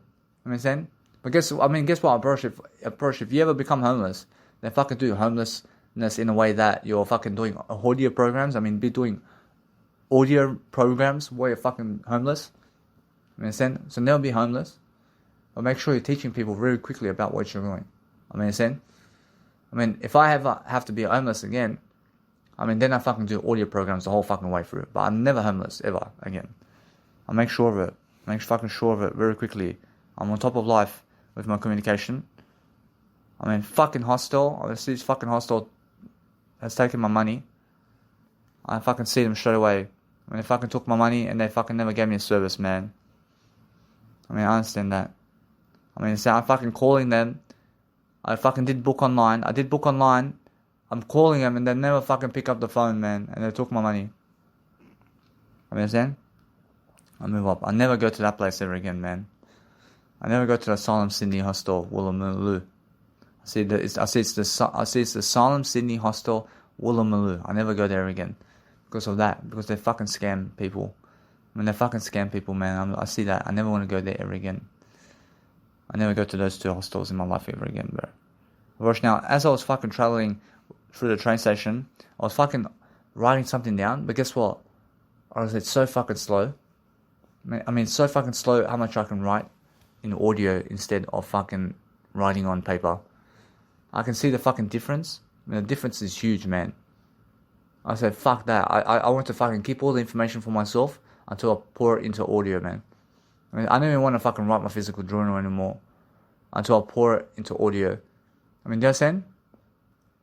You understand? But guess what, approach? If you ever become homeless, then fucking do homelessness in a way that you're fucking doing audio programs. I mean, be doing audio programs where you're fucking homeless. You understand? So never be homeless. But make sure you're teaching people very quickly about what you're doing. I mean, if I have to be homeless again, I mean, then I fucking do audio programs the whole fucking way through. But I'm never homeless, ever, again. I make sure of it. Make fucking sure of it very quickly. I'm on top of life with my communication. I mean, fucking hostel. I see this fucking hostel has taken my money. I fucking see them straight away. I mean, they fucking took my money and they fucking never gave me a service, man. I mean, I understand that. I mean, I'm fucking calling them. I fucking did book online. I'm calling them and they never fucking pick up the phone, man. And they took my money. I mean, understand? I move up. I never go to that place ever again, man. I never go to the Asylum Sydney Hostel, Woolloomooloo. I see it's the Asylum Sydney Hostel, Woolloomooloo. I never go there again because of that. Because they fucking scam people. I mean, they fucking scam people, man. I see that. I never want to go there ever again. I never go to those two hostels in my life ever again, bro. Watch now, as I was fucking traveling through the train station, I was fucking writing something down. But guess what? Honestly, it's so fucking slow. I mean, it's so fucking slow how much I can write in audio instead of fucking writing on paper. I can see the fucking difference. I mean, the difference is huge, man. I said, fuck that. I want to fucking keep all the information for myself until I pour it into audio, man. I mean, I don't even want to fucking write my physical journal anymore until I pour it into audio. I mean, do you understand?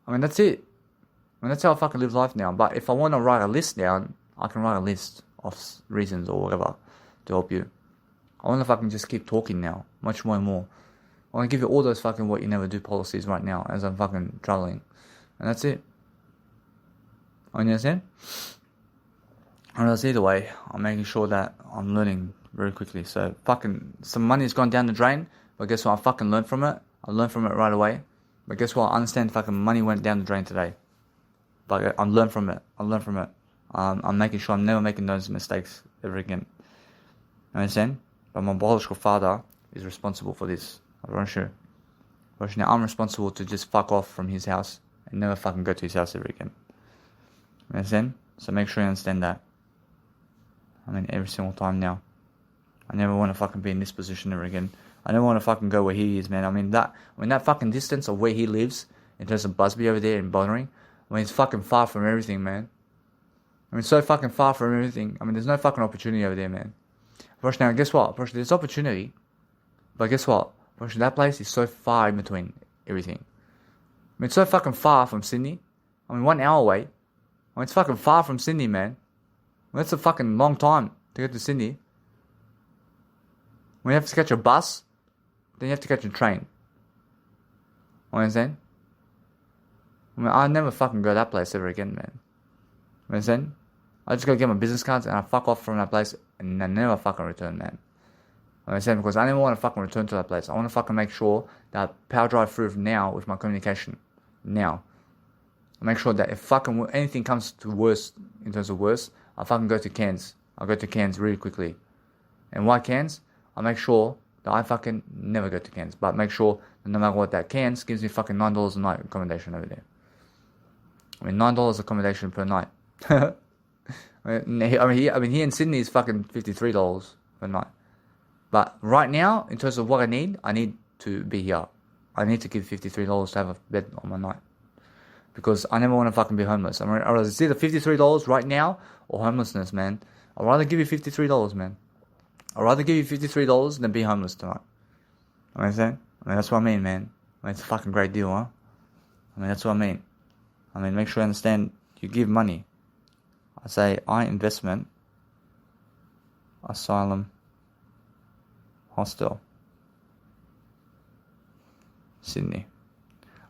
I mean, that's it. I mean, that's how I fucking live life now. But if I want to write a list down, I can write a list of reasons or whatever to help you. I want to fucking just keep talking now, much more and more. I want to give you all those fucking what you never do policies right now as I'm fucking traveling. And that's it. You understand? And that's either way, I'm making sure that I'm learning very quickly. So fucking, some money's gone down the drain, but guess what? I fucking learned from it. I learned from it right away. But guess what? I understand fucking money went down the drain today. But I learned from it. I'm making sure I'm never making those mistakes ever again. You understand? But my biological father is responsible for this. I promise you. Now I'm responsible to just fuck off from his house and never fucking go to his house ever again. You understand? So make sure you understand that. I mean, every single time now. I never want to fucking be in this position ever again. I never want to fucking go where he is, man. I mean, that fucking distance of where he lives, in terms of Busby over there in Bonnering, I mean, it's fucking far from everything, man. I mean, so fucking far from everything. I mean, there's no fucking opportunity over there, man. First, now, guess what? First, there's opportunity. But guess what? First, that place is so far in between everything. I mean, it's so fucking far from Sydney. I mean, 1 hour away. I mean, it's fucking far from Sydney, man. I mean, that's a fucking long time to get to Sydney. When you have to catch a bus, then you have to catch a train. You understand? I mean, I'll never fucking go to that place ever again, man. You understand? I just go get my business cards and I fuck off from that place and I never fucking return, man. You understand? Because I never want to fucking return to that place. I want to fucking make sure that I power drive through now with my communication. Now. I make sure that if fucking anything comes to worse, in terms of worse, I'll fucking go to Cairns. I'll go to Cairns really quickly. And why Cairns? I'll make sure that I fucking never go to Cairns. But make sure that no matter what, that Cairns gives me fucking $9 a night accommodation over there. I mean, $9 accommodation per night. I mean, here in Sydney is fucking $53 per night. But right now, in terms of what I need to be here. I need to give $53 to have a bed on my night. Because I never want to fucking be homeless. I mean, it's either $53 right now or homelessness, man. I'd rather give you $53, man. I'd rather give you $53 than be homeless tonight. You understand? I mean, that's what I mean, man. I mean, it's a fucking great deal, huh? I mean, that's what I mean. I mean, make sure you understand, you give money. I say, investment, asylum, hostel, Sydney.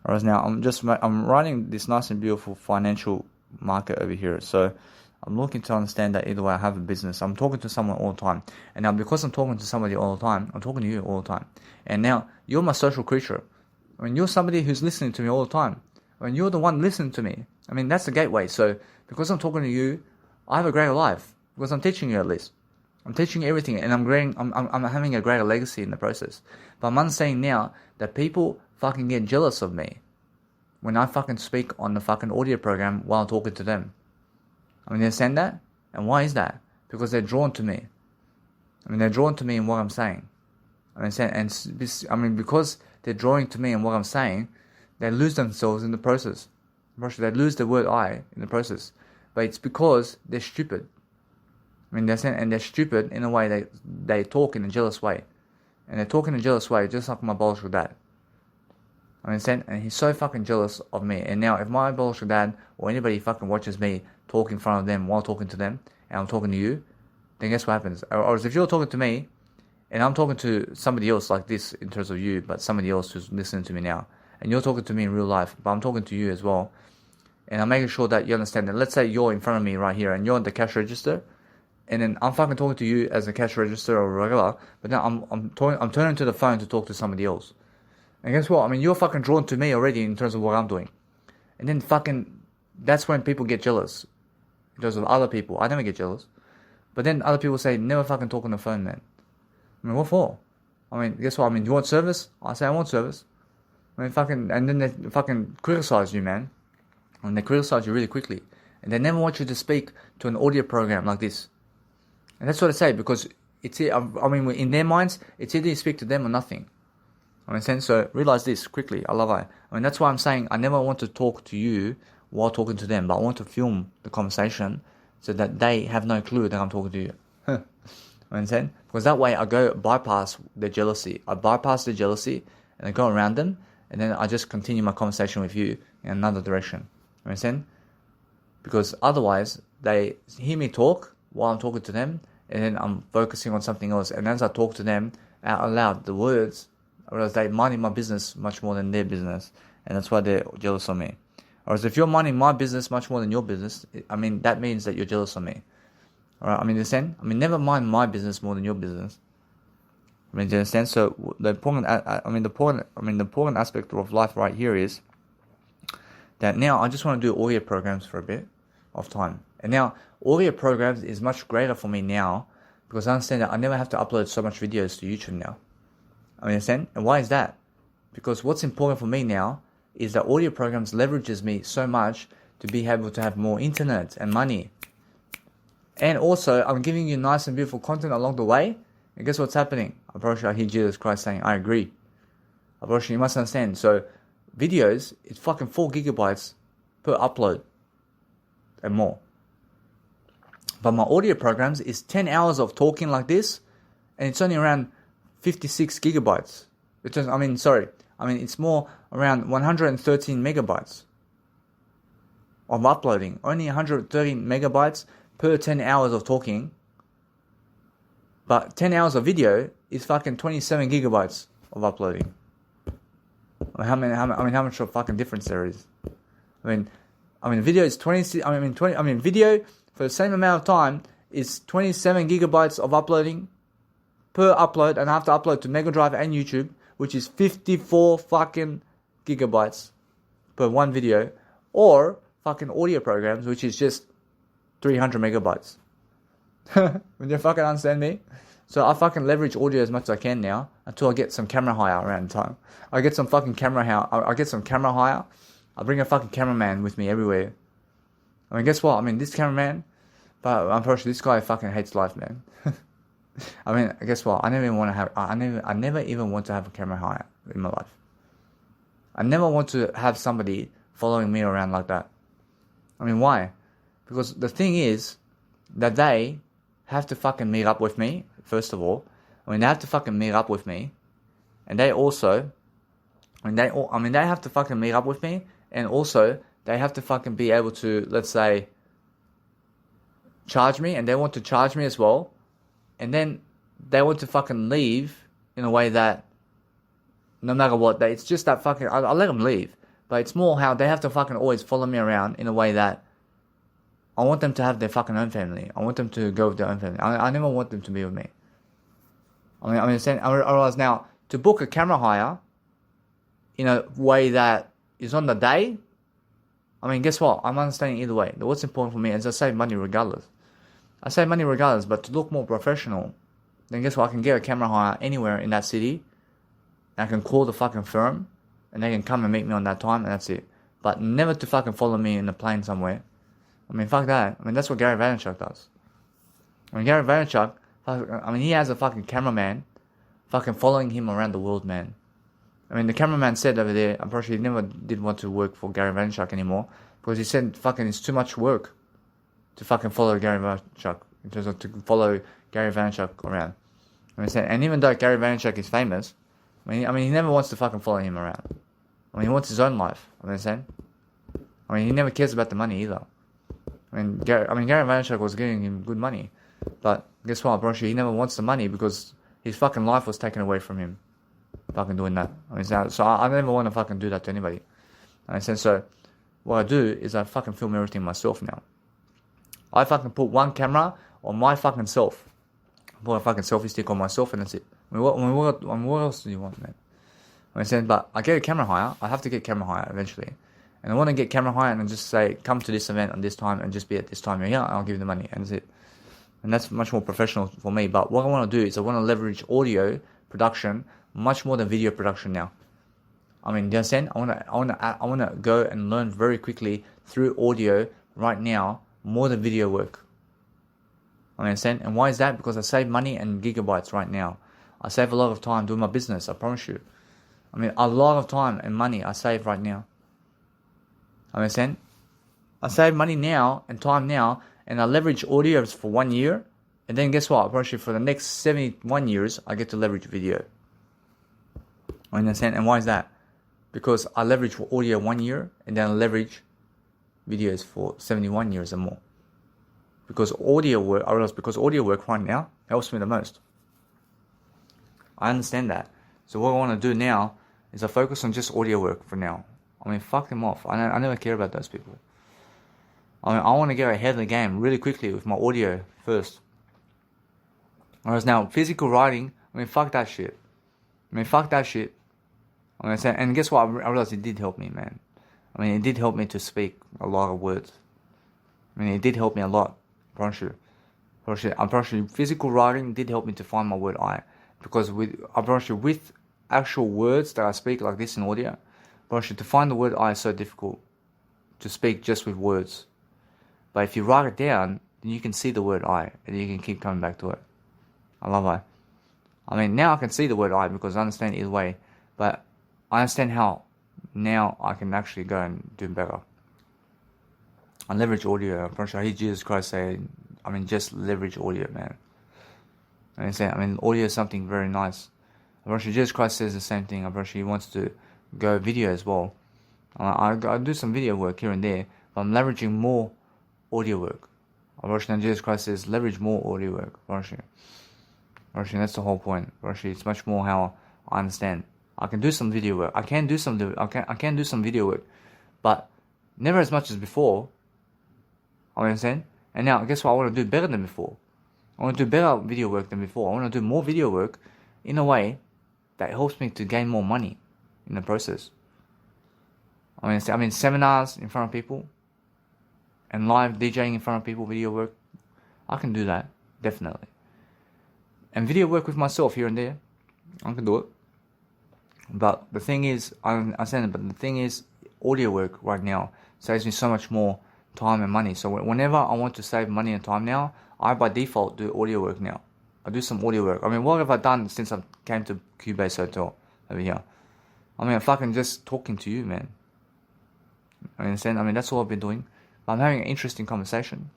Whereas now, I'm writing this nice and beautiful financial market over here. So, I'm looking to understand that either way I have a business. I'm talking to someone all the time. And now, because I'm talking to somebody all the time, I'm talking to you all the time. And now, you're my social creature. I mean, you're somebody who's listening to me all the time. I mean, you're the one listening to me. I mean, that's the gateway. So, because I'm talking to you, I have a greater life. Because I'm teaching you at least. I'm teaching you everything. And I'm having a greater legacy in the process. But I'm understanding now that people fucking get jealous of me when I fucking speak on the fucking audio program while talking to them. I mean, they understand that? And why is that? Because they're drawn to me. I mean, they're drawn to me in what I'm saying. I mean, because they're drawing to me in what I'm saying, they lose themselves in the process. They lose the word I in the process. But it's because they're stupid. I mean, they're stupid in a way they talk in a jealous way. And they talk in a jealous way, just like my biological dad. I understand? And he's so fucking jealous of me. And now, if my biological dad or anybody fucking watches me talk in front of them while talking to them, and I'm talking to you, then guess what happens? Or if you're talking to me, and I'm talking to somebody else like this in terms of you, but somebody else who's listening to me now, and you're talking to me in real life, but I'm talking to you as well, and I'm making sure that you understand that. Let's say you're in front of me right here, and you're at the cash register, and then I'm fucking talking to you as a cash register or regular, but now I'm turning to the phone to talk to somebody else. And guess what? I mean, you're fucking drawn to me already in terms of what I'm doing. And then fucking, that's when people get jealous. In terms of other people. I never get jealous. But then other people say, never fucking talk on the phone, man. I mean, what for? I mean, guess what? I mean, you want service? I say, I want service. I mean, fucking, and then they fucking criticize you, man. And they criticize you really quickly. And they never want you to speak to an audio program like this. And that's what I say, because it's, I mean, in their minds, it's either you speak to them or nothing. I understand? So realize this quickly. I mean, that's why I'm saying I never want to talk to you while talking to them, but I want to film the conversation so that they have no clue that I'm talking to you. I understand? Because that way I go bypass their jealousy. I bypass their jealousy and I go around them, and then I just continue my conversation with you in another direction. You understand? Because otherwise, they hear me talk while I'm talking to them, and then I'm focusing on something else. And as I talk to them out loud, the words, whereas they minding my business much more than their business, and that's why they're jealous of me. Whereas if you're minding my business much more than your business, I mean, that means that you're jealous of me. Alright, I mean, understand? I mean, never mind my business more than your business. I mean, do you understand? So the important, the important aspect of life right here is that now I just want to do audio programs for a bit of time. And now audio programs is much greater for me now because I understand that I never have to upload so much videos to YouTube now. I understand? And why is that? Because what's important for me now is that audio programs leverages me so much to be able to have more internet and money. And also, I'm giving you nice and beautiful content along the way. And guess what's happening? I hear Jesus Christ saying, I agree. You must understand. So, videos, it's fucking 4 gigabytes per upload and more. But my audio programs is 10 hours of talking like this, and it's only around 56 gigabytes. It's more around 113 megabytes of uploading. Only 113 megabytes per 10 hours of talking. But 10 hours of video is fucking 27 gigabytes of uploading. How much of fucking difference there is? Video is 20. Video for the same amount of time is 27 gigabytes of uploading per upload, and I have to upload to Mega Drive and YouTube, which is 54 fucking gigabytes per one video, or fucking audio programs, which is just 300 megabytes. When you fucking understand me? So I fucking leverage audio as much as I can now until I get some camera hire around time. I get some camera hire. I bring a fucking cameraman with me everywhere. I mean, guess what? This cameraman, but unfortunately, this guy fucking hates life, man. Guess what? I never even want to have a camera hire in my life. I never want to have somebody following me around like that. Why? Because the thing is that they have to fucking meet up with me, first of all. They have to fucking meet up with me. And they also, they have to fucking meet up with me, and also they have to fucking be able to, let's say, charge me, and they want to charge me as well. And then they want to fucking leave in a way that no matter what, it's just that fucking, I'll let them leave. But it's more how they have to fucking always follow me around in a way that I want them to have their fucking own family. I want them to go with their own family. I never want them to be with me. I realize now, to book a camera hire in a way that is on the day, guess what? I'm understanding either way. What's important for me is I save money regardless. But to look more professional, then guess what? I can get a camera hire anywhere in that city. And I can call the fucking firm, and they can come and meet me on that time, and that's it. But never to fucking follow me in a plane somewhere. Fuck that. That's what Gary Vaynerchuk does. Gary Vaynerchuk, he has a fucking cameraman fucking following him around the world, man. The cameraman said over there, I'm pretty sure he never did want to work for Gary Vaynerchuk anymore, because he said fucking it's too much work to fucking follow Gary Vaynerchuk, in terms of to follow Gary Vaynerchuk around. And even though Gary Vaynerchuk is famous, he never wants to fucking follow him around. He wants his own life. He never cares about the money either. Gary Vaynerchuk was giving him good money, but guess what, bro? He never wants the money because his fucking life was taken away from him. Fucking doing that. So I never want to fucking do that to anybody. So what I do is I fucking film everything myself now. I fucking put one camera on my fucking self. Put a fucking selfie stick on myself, and that's it. What else do you want, man? But I get a camera hire. I have to get camera hire eventually. And I want to get camera hire and just say, come to this event on this time and just be at this time. Yeah, I'll give you the money, and that's it. And that's much more professional for me. But what I want to do is I want to leverage audio production much more than video production now. Do you understand? I want to go and learn very quickly through audio right now more than video work. I understand? And why is that? Because I save money and gigabytes right now. I save a lot of time doing my business, I promise you. I mean, a lot of time and money I save right now. I understand? I save money now and time now, and I leverage audios for 1 year, and then guess what? I promise you, for the next 71 years, I get to leverage video. I understand? And why is that? Because I leverage for audio 1 year, and then I leverage videos for 71 years and more. Because audio work, I realize because audio work right now helps me the most. I understand that. So what I want to do now is I focus on just audio work for now. I mean, fuck them off. I never care about those people. I mean, I want to get ahead of the game really quickly with my audio first. Whereas now, physical writing, I mean, fuck that shit. I mean, fuck that shit. I mean, and guess what? I realized it did help me, man. I mean, it did help me to speak a lot of words. I mean, it did help me a lot. I promise you, physical writing did help me to find my word I. Because I promise you, with actual words that I speak like this in audio, I promise you, to find the word I is so difficult to speak just with words. But if you write it down, then you can see the word I, and you can keep coming back to it. I love I. I mean, now I can see the word I because I understand either way, but I understand how now I can actually go and do better. I leverage audio. I'm pretty sure I hear Jesus Christ say, I mean, just leverage audio, man. I understand. I mean, audio is something very nice. I'm pretty sure Jesus Christ says the same thing. I'm pretty sure he wants to go video as well. I do some video work here and there, but I'm leveraging more audio work. I'm pretty sure Jesus Christ says leverage more audio work. I'm pretty sure that's the whole point. I'm pretty sure it's much more how I understand. I can do some video work. I can do some video work, but never as much as before. I understand. And now, guess what? I want to do better than before. I want to do better video work than before. I want to do more video work in a way that helps me to gain more money in the process. I mean, seminars in front of people and live DJing in front of people, video work. I can do that, definitely. And video work with myself here and there, I can do it. But the thing is, audio work right now saves me so much more time and money. So whenever I want to save money and time now, I by default do audio work now. I do some audio work. I mean, what have I done since I came to Cubase Hotel over here? I mean, I'm fucking just talking to you, man. I understand? I mean, that's all I've been doing. But I'm having an interesting conversation.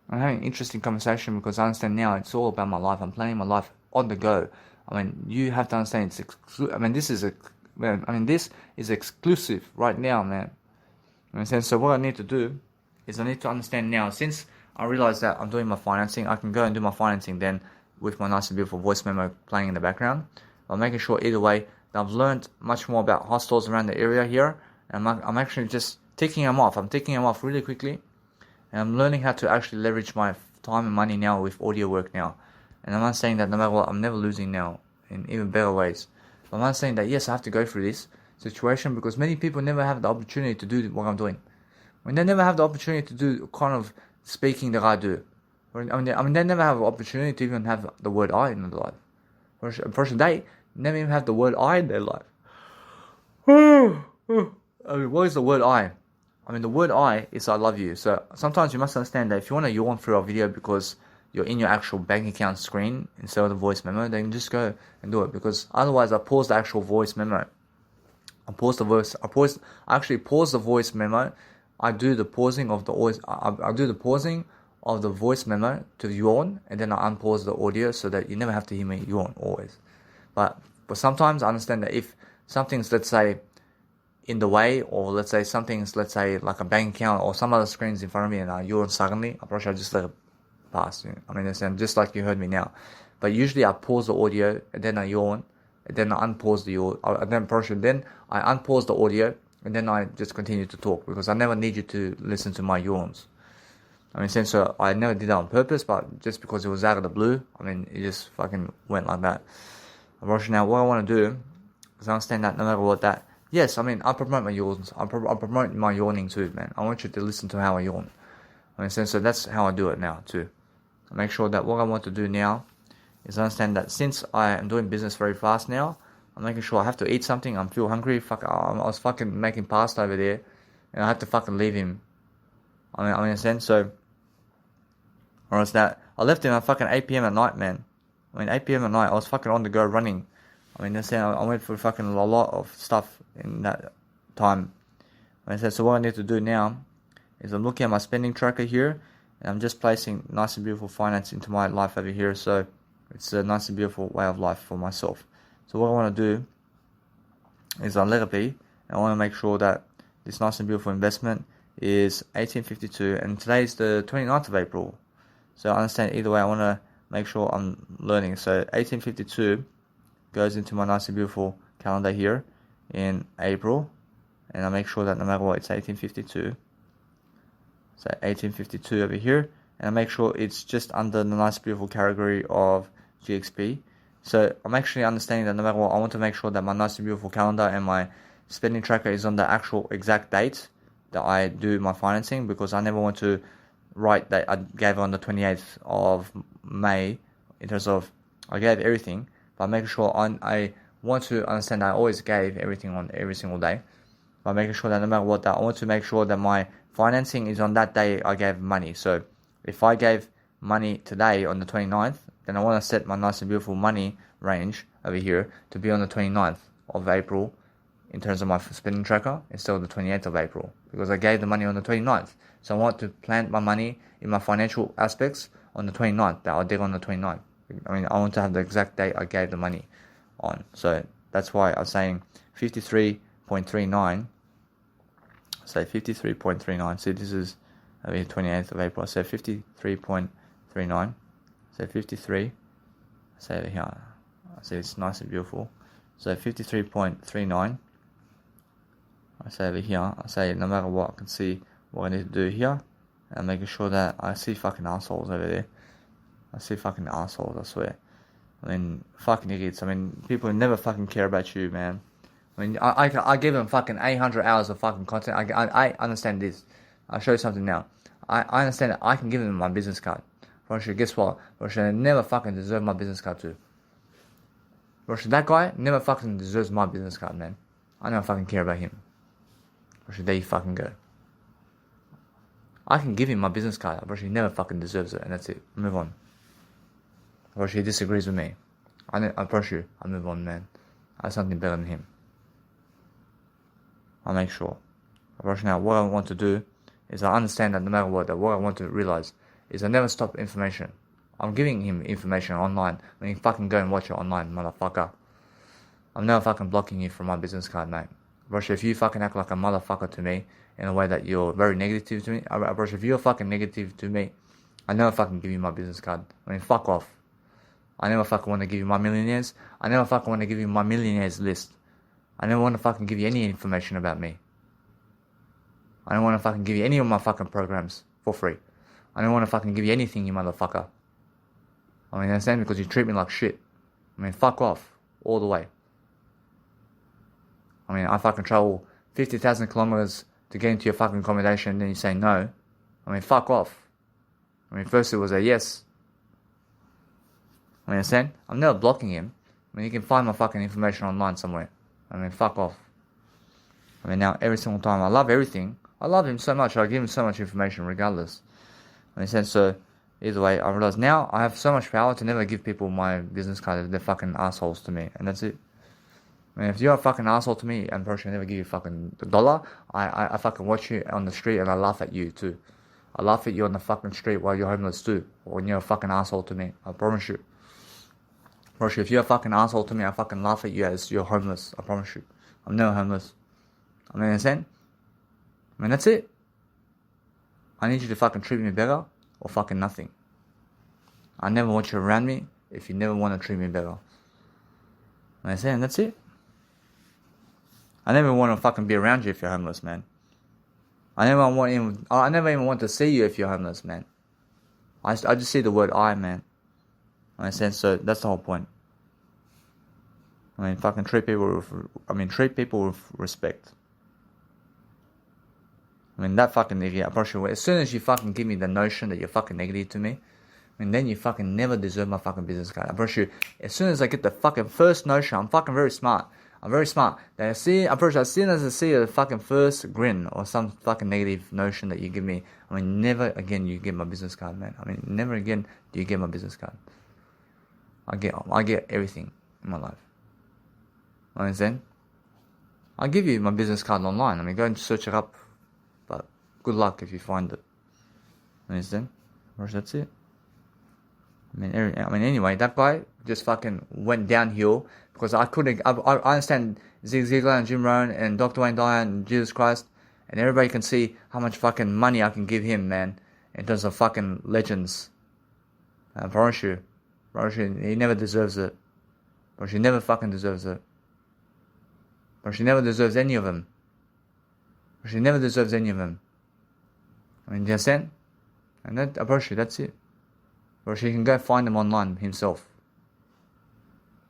I'm having an interesting conversation because I understand now it's all about my life. I'm planning my life on the go. I mean, you have to understand it's this is exclusive right now, man. You understand? So what I need to do is I need to understand now, since I realize that I'm doing my financing, I can go and do my financing then with my nice and beautiful voice memo playing in the background. I'm making sure either way that I've learned much more about hostels around the area here, and I'm actually just ticking them off. I'm ticking them off really quickly, and I'm learning how to actually leverage my time and money now with audio work now. And I'm not saying that no matter what, I'm never losing now in even better ways. But I'm not saying that yes, I have to go through this situation because many people never have the opportunity to do what I'm doing. When they never have the opportunity to do kind of speaking that I do. I mean, they never have the opportunity to even have the word I in their life. First, they never even have the word I in their life. I mean, what is the word I? I mean, the word I is I love you. So sometimes you must understand that if you want to yawn through our video because you're in your actual bank account screen instead of the voice memo, then just go and do it. Because otherwise, I pause the actual voice memo. I actually pause the voice memo. I do the pausing of the voice. I do the pausing of the voice memo to yawn, and then I unpause the audio so that you never have to hear me yawn always. But sometimes I understand that if something's, let's say, in the way, or let's say something's, let's say, like a bank account or some other screens in front of me, and I yawn suddenly, I probably just let it pass. I mean, just like you heard me now. But usually I pause the audio, and then I yawn, and then I unpause the audio, then I unpause the audio, and then I just continue to talk because I never need you to listen to my yawns. I mean, so I never did that on purpose, but just because it was out of the blue, I mean, it just fucking went like that. Now, what I want to do is understand that no matter what that, yes, I mean, I promote my yawns. I promote my yawning too, man. I want you to listen to how I yawn. I mean, so that's how I do it now too. I make sure that what I want to do now is understand that since I am doing business very fast now, I'm making sure I have to eat something. I feel hungry. I was fucking making pasta over there, and I had to fucking leave him. I mean, in a sense, so, or else that, I left him at fucking 8 p.m. at night, man. I mean, 8 p.m. at night, I was fucking on the go running. I mean, that's it, I went for fucking a lot of stuff in that time. I said, so what I need to do now is I'm looking at my spending tracker here, and I'm just placing nice and beautiful finance into my life over here, so it's a nice and beautiful way of life for myself. So what I want to do is I'll let it be, and I want to make sure that this nice and beautiful investment is 1852, and today is the 29th of April. So I understand either way, I want to make sure I'm learning. So 1852 goes into my nice and beautiful calendar here in April, and I make sure that no matter what, it's 1852. So 1852 over here, and I make sure it's just under the nice beautiful category of GXP. So I'm actually understanding that no matter what, I want to make sure that my nice and beautiful calendar and my spending tracker is on the actual exact date that I do my financing, because I never want to write that I gave on the 28th of May in terms of I gave everything, but making sure I want to understand that I always gave everything on every single day. By making sure that no matter what, that I want to make sure that my financing is on that day I gave money. So if I gave money today on the 29th, then I want to set my nice and beautiful money range over here to be on the 29th of April in terms of my spending tracker instead of the 28th of April, because I gave the money on the 29th. So I want to plant my money in my financial aspects on the 29th, that I did on the 29th. I mean, I want to have the exact date I gave the money on. So that's why I'm saying 53.39. Say 53.39. See, this is the 28th of April. So 53.39. So 53. Say over here. See, it's nice and beautiful. So 53.39. I say over here. I say no matter what, I can see what I need to do here, and making sure that I see fucking assholes over there. I see fucking assholes, I swear. I mean, fucking idiots. I mean, people never fucking care about you, man. I mean, I give them fucking 800 hours of fucking content. I understand this. I'll show you something now. I understand that I can give them my business card. Russia, guess what? Russia never fucking deserve my business card too. Russia, that guy never fucking deserves my business card, man. I don't fucking care about him. Russia, there you fucking go. I can give him my business card. Russia, he never fucking deserves it, and that's it. Move on. Russia, he disagrees with me. I promise you, I move on, man. I have something better than him. I'll make sure. Russia, now what I want to do is I understand that no matter what, that what I want to realize is I never stop information. I'm giving him information online. I mean, fucking go and watch it online, motherfucker. I'm never fucking blocking you from my business card, mate. Russia, if you fucking act like a motherfucker to me in a way that you're very negative to me, Russia, if you're fucking negative to me, I never fucking give you my business card. I mean, fuck off. I never fucking want to give you my millionaires. I never fucking want to give you my millionaires list. I never want to fucking give you any information about me. I don't want to fucking give you any of my fucking programs for free. I don't want to fucking give you anything, you motherfucker. I mean, understand? Because you treat me like shit. I mean, fuck off. All the way. I mean, I fucking travel 50,000 kilometers to get into your fucking accommodation, and then you say no. I mean, fuck off. I mean, first it was a yes. I mean, understand? I'm never blocking him. I mean, you can find my fucking information online somewhere. I mean, fuck off. I mean, now, every single time, I love everything. I love him so much, I give him so much information regardless. I mean, so, either way, I realize now I have so much power to never give people my business card if they're fucking assholes to me, and that's it. I mean, if you're a fucking asshole to me, and personally never give you fucking $1, I fucking watch you on the street and I laugh at you too. I laugh at you on the fucking street while you're homeless too, or when you're a fucking asshole to me. I promise you. Promise you, if you're a fucking asshole to me, I fucking laugh at you as you're homeless. I promise you. I'm never homeless. I mean, understand? I mean, that's it. I need you to fucking treat me better or fucking nothing. I never want you around me if you never want to treat me better. I understand? That's it. I never want to fucking be around you if you're homeless, man. I never even want to see you if you're homeless, man. I just see the word I, man. I understand? So that's the whole point. I mean, fucking treat people with respect. I mean, that fucking idiot, I promise you, as soon as you fucking give me the notion that you're fucking negative to me, I mean, then you fucking never deserve my fucking business card. I promise you, as soon as I get the fucking first notion, I'm fucking very smart. I'm very smart. Then I see, I'm pretty sure as soon as I see a fucking first grin or some fucking negative notion that you give me, I mean, never again you get my business card, man. I mean, never again do you get my business card. I get everything in my life. Understand? I'll give you my business card online. I mean, go and search it up. But good luck if you find it. Understand? Or that's it. I mean, anyway, that guy just fucking went downhill because I couldn't. I understand Zig Ziglar and Jim Rohn and Dr. Wayne Dyer and Jesus Christ, and everybody can see how much fucking money I can give him, man, in terms of fucking legends. I promise you, he never deserves it. But she never fucking deserves it. But she never deserves any of them. But she never deserves any of them. I mean, do you understand? And that, I promise you, that's it. Or she can go find them online himself.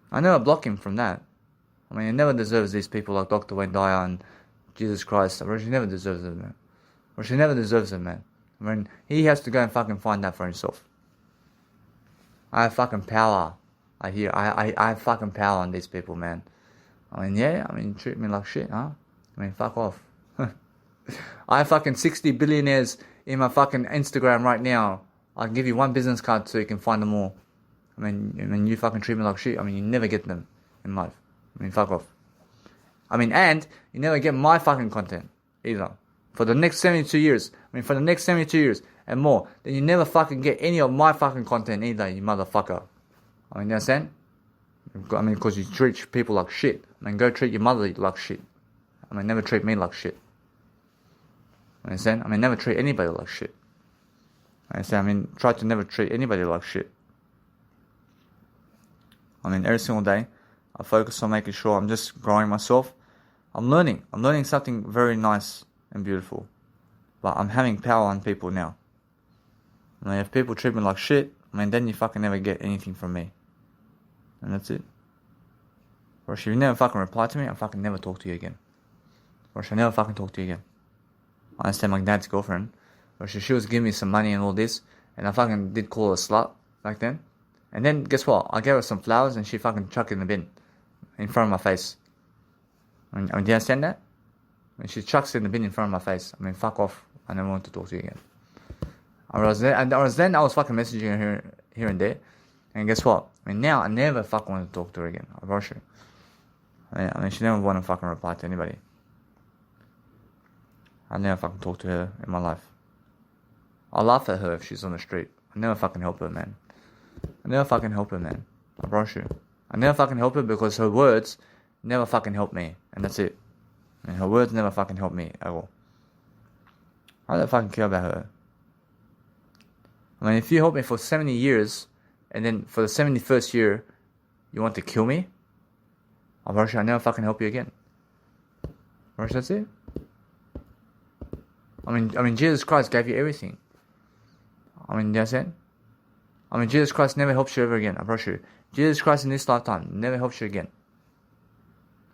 I never block him from that. I mean, he never deserves these people like Dr. Wayne Dyer and Jesus Christ. Or she never deserves it, man. Or she never deserves it, man. I mean, he has to go and fucking find that for himself. I have fucking power. I have fucking power on these people, man. I mean, yeah, treat me like shit, huh? I mean, fuck off. I have fucking 60 billionaires in my fucking Instagram right now. I'll give you one business card so you can find them all. I mean, you fucking treat me like shit. I mean, you never get them in life. I mean, fuck off. I mean, and you never get my fucking content either. For the next 72 years. I mean, for the next 72 years and more. Then you never fucking get any of my fucking content either, you motherfucker. I mean, you understand? I mean, because you treat people like shit. I mean, go treat your mother like shit. I mean, never treat me like shit. Understand? I mean, never treat anybody like shit. I mean, try to never treat anybody like shit. I mean, every single day, I focus on making sure I'm just growing myself. I'm learning something very nice and beautiful. But I'm having power on people now. I mean, if people treat me like shit, I mean, then you fucking never get anything from me. And that's it. Or if you never fucking reply to me, I'll fucking never talk to you again. Or if I never fucking talk to you again. I understand my dad's girlfriend. Or she was giving me some money and all this. And I fucking did call her a slut back then. And then, guess what? I gave her some flowers and she fucking chucked it in the bin. In front of my face. I mean, do you understand that? I mean, she chucks it in the bin in front of my face. I mean, fuck off. I never want to talk to you again. I was fucking messaging her here and there. And guess what? I mean, now I never fucking want to talk to her again. I promise you. I mean, she never want to fucking reply to anybody. I never fucking talk to her in my life. I laugh at her if she's on the street. I never fucking help her, man. I promise you. I never fucking help her because her words never fucking help me. And that's it. I mean, her words never fucking help me at all. I don't fucking care about her. I mean, if you help me for 70 years, and then for the 71st year, you want to kill me? I promise you, I never fucking help you again. Promise that's it. I mean, Jesus Christ gave you everything. I mean, that's it. I mean, Jesus Christ never helps you ever again. I promise you. Jesus Christ in this lifetime never helps you again.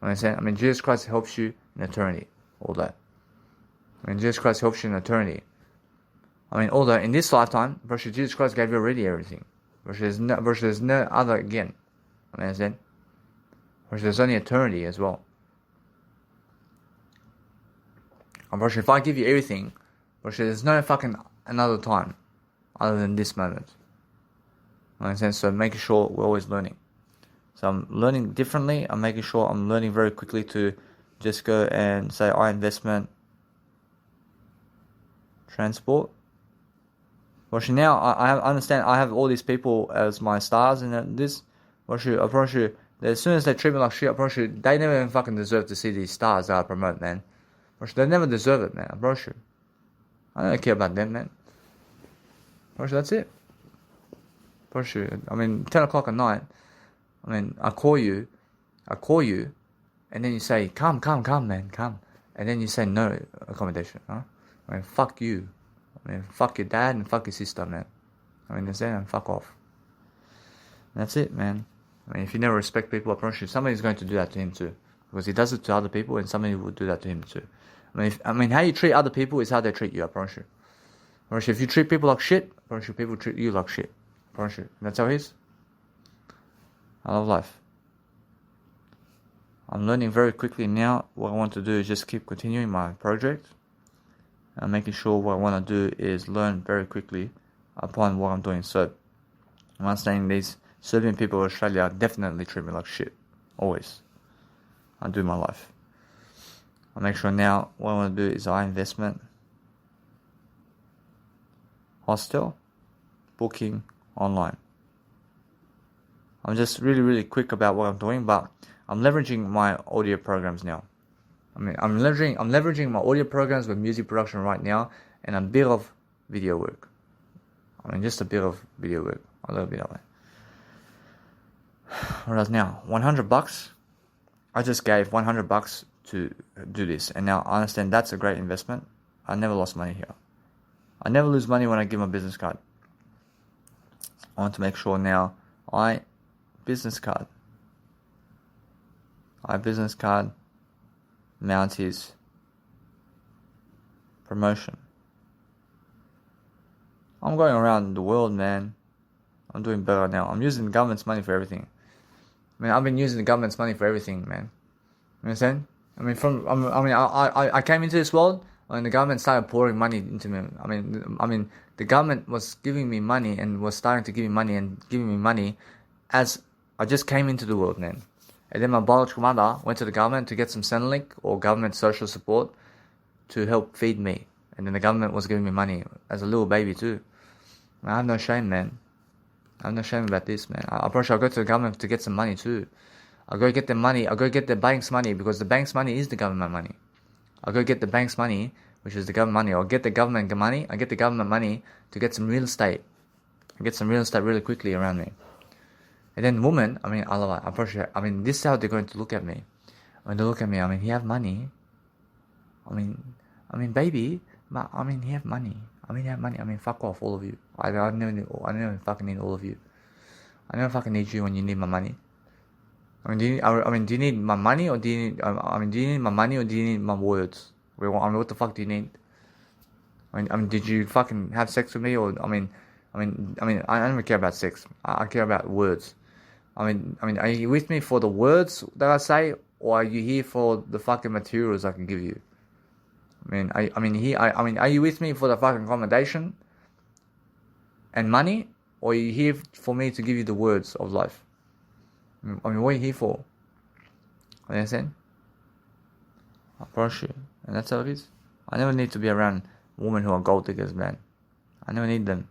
Understand? I mean, Jesus Christ helps you in eternity. All that. I mean, Jesus Christ helps you in eternity. I mean, although in this lifetime, versus Jesus Christ gave you already everything. Versus there's no other again. I mean, understand? Versus there's only eternity as well. And versus if I give you everything, versus there's no fucking another time other than this moment. I understand? So making sure we're always learning. So I'm learning differently. I'm making sure I'm learning very quickly to just go and say, investment, transport. Well, now I understand I have all these people as my stars and this. I promise you, that as soon as they treat me like shit, I promise you, they never even fucking deserve to see these stars that I promote, man. They never deserve it, man. I promise you. I don't care about them, man. I promise you, that's it. I promise you. I mean, 10 o'clock at night, I mean, I call you, and then you say, come, man, come. And then you say no accommodation, huh? I mean, fuck you. I mean, fuck your dad and fuck your sister, man. I mean, that's it, and fuck off. And that's it, man. I mean, if you never respect people, I promise you, somebody's going to do that to him too. Because he does it to other people, and somebody will do that to him too. I mean, how you treat other people is how they treat you, I promise you. I promise you, if you treat people like shit, I promise you, people treat you like shit. I promise you. And that's how it is. I love life. I'm learning very quickly now. What I want to do is just keep continuing my project and making sure what I want to do is learn very quickly upon what I'm doing. So I'm understanding these Serbian people in Australia definitely treat me like shit. Always. I do my life. I make sure now what I want to do is investment, hostel, booking, online. I'm just really quick about what I'm doing, but I'm leveraging my audio programs now. I'm leveraging my audio programs with music production right now, and a bit of video work. Just a bit of video work, a little bit of it. What else now? $100. I just gave $100 to do this, and now I understand that's a great investment. I never lost money here. I never lose money when I give my business card. I want to make sure now business card, Mounties, promotion. I'm going around the world, man. I'm doing better now. I'm using the government's money for everything. I've been using the government's money for everything, man. You understand? I came into this world when the government started pouring money into me. The government was giving me money and was starting to give me money and giving me money as I just came into the world, man. And then my biological mother went to the government to get some Centrelink or government social support to help feed me. And then the government was giving me money as a little baby too. I have no shame, man. I have no shame about this, man. I promise I'll go to the government to get some money too. I'll go get the money. I'll go get the bank's money because the bank's money is the government money. I'll go get the bank's money, which is the government money. I'll get the government money. I get the government money to get some real estate. I get some real estate really quickly around me. And then women, I love it. I appreciate. This is how they're going to look at me. When they look at me, he have money. Baby, but he have money. He have money. Fuck off, all of you. I never fucking need all of you. I never fucking need you when you need my money. Do you need my money or do you need? Do you need my money or do you need my words? What the fuck do you need? Did you fucking have sex with me or I don't care about sex. I care about words. Are you with me for the words that I say, or are you here for the fucking materials I can give you? Are you with me for the fucking accommodation and money, or are you here for me to give you the words of life? What are you here for? You understand? I promise you, and that's how it is. I never need to be around women who are gold diggers, man. I never need them.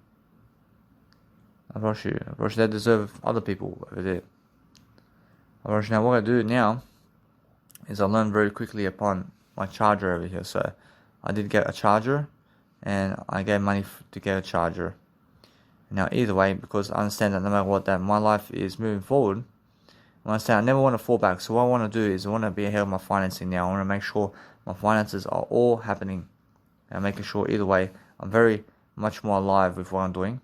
I promise you, they deserve other people over there. I promise you. Now what I do now is I learn very quickly upon my charger over here. So I did get a charger, and I gave money to get a charger. Now either way, because I understand that no matter what, that my life is moving forward. I understand I never want to fall back. So what I want to do is I want to be ahead of my financing now. I want to make sure my finances are all happening, and making sure either way I'm very much more alive with what I'm doing.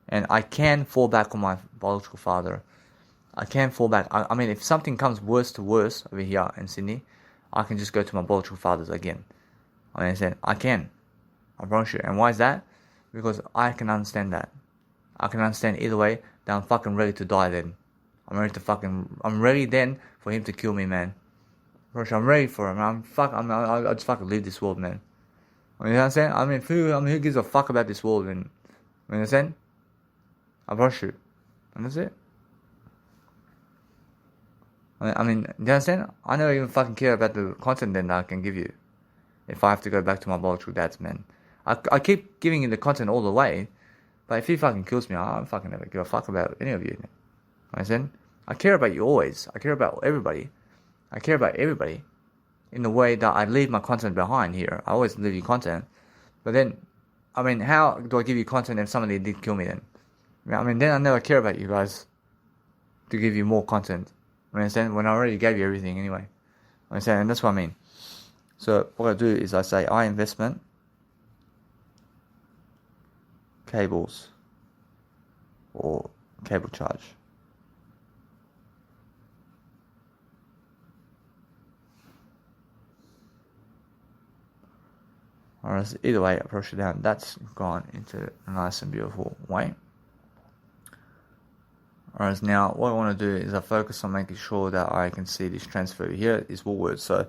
And I can fall back on my biological father. I can fall back. If something comes worse to worse over here in Sydney, I can just go to my biological fathers again. I understand. I can. I promise you. And why is that? Because I can understand that. I can understand either way that I'm fucking ready to die then. I'm ready then for him to kill me, man. I'm ready for him. I'll just fucking leave this world, man. You know what I'm saying? Who gives a fuck about this world, man? You understand? I promise you. And that's it. Do you understand? I don't even fucking care about the content that I can give you. If I have to go back to my biological dad's, man. I keep giving you the content all the way, but if he fucking kills me, I don't fucking never give a fuck about any of you. You understand? I care about you always. I care about everybody. I care about everybody in the way that I leave my content behind here. I always leave you content. But then, how do I give you content if somebody did kill me then? Then I never care about you guys to give you more content. You understand? When I already gave you everything anyway. You understand? And that's what I mean. So what I do is I say investment, cables, or cable charge. Alright, so either way, I push it down. That's gone into a nice and beautiful way. Whereas now, what I want to do is I focus on making sure that I can see this transfer here is Woolworths. So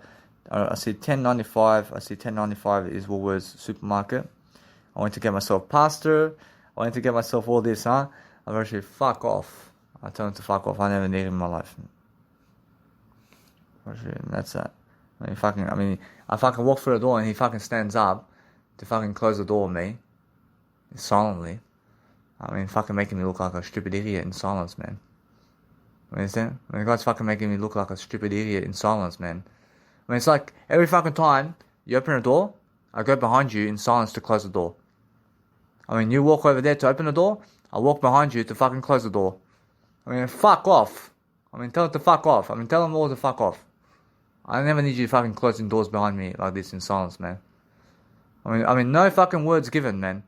I see 10.95. I see 10.95 is Woolworths supermarket. I want to get myself pasta. I want to get myself all this, huh? I've actually fuck off. I tell him to fuck off. I never need it in my life. Actually, that's that. I fucking walk through the door and he fucking stands up to fucking close the door on me silently. Fucking making me look like a stupid idiot in silence, man. You understand? The guy's fucking making me look like a stupid idiot in silence, man. It's like every fucking time you open a door, I go behind you in silence to close the door. You walk over there to open the door, I walk behind you to fucking close the door. Fuck off. Tell them to fuck off. Tell them all to fuck off. I never need you fucking closing doors behind me like this in silence, man. No fucking words given, man.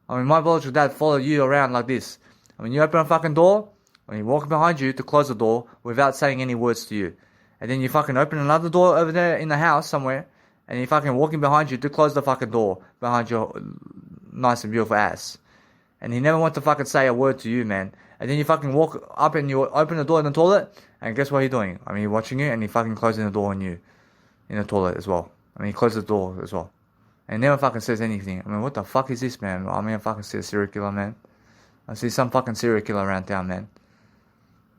My biological dad follow you around like this. You open a fucking door, when he walk behind you to close the door without saying any words to you. And then you fucking open another door over there in the house somewhere, and he fucking walking behind you to close the fucking door behind your nice and beautiful ass. And he never wants to fucking say a word to you, man. And then you fucking walk up and you open the door in the toilet, and guess what he's doing? He's watching you and he fucking closing the door on you in the toilet as well. He closes the door as well. And never fucking says anything. What the fuck is this, man? I fucking see a serial killer, man. I see some fucking serial killer around town, man.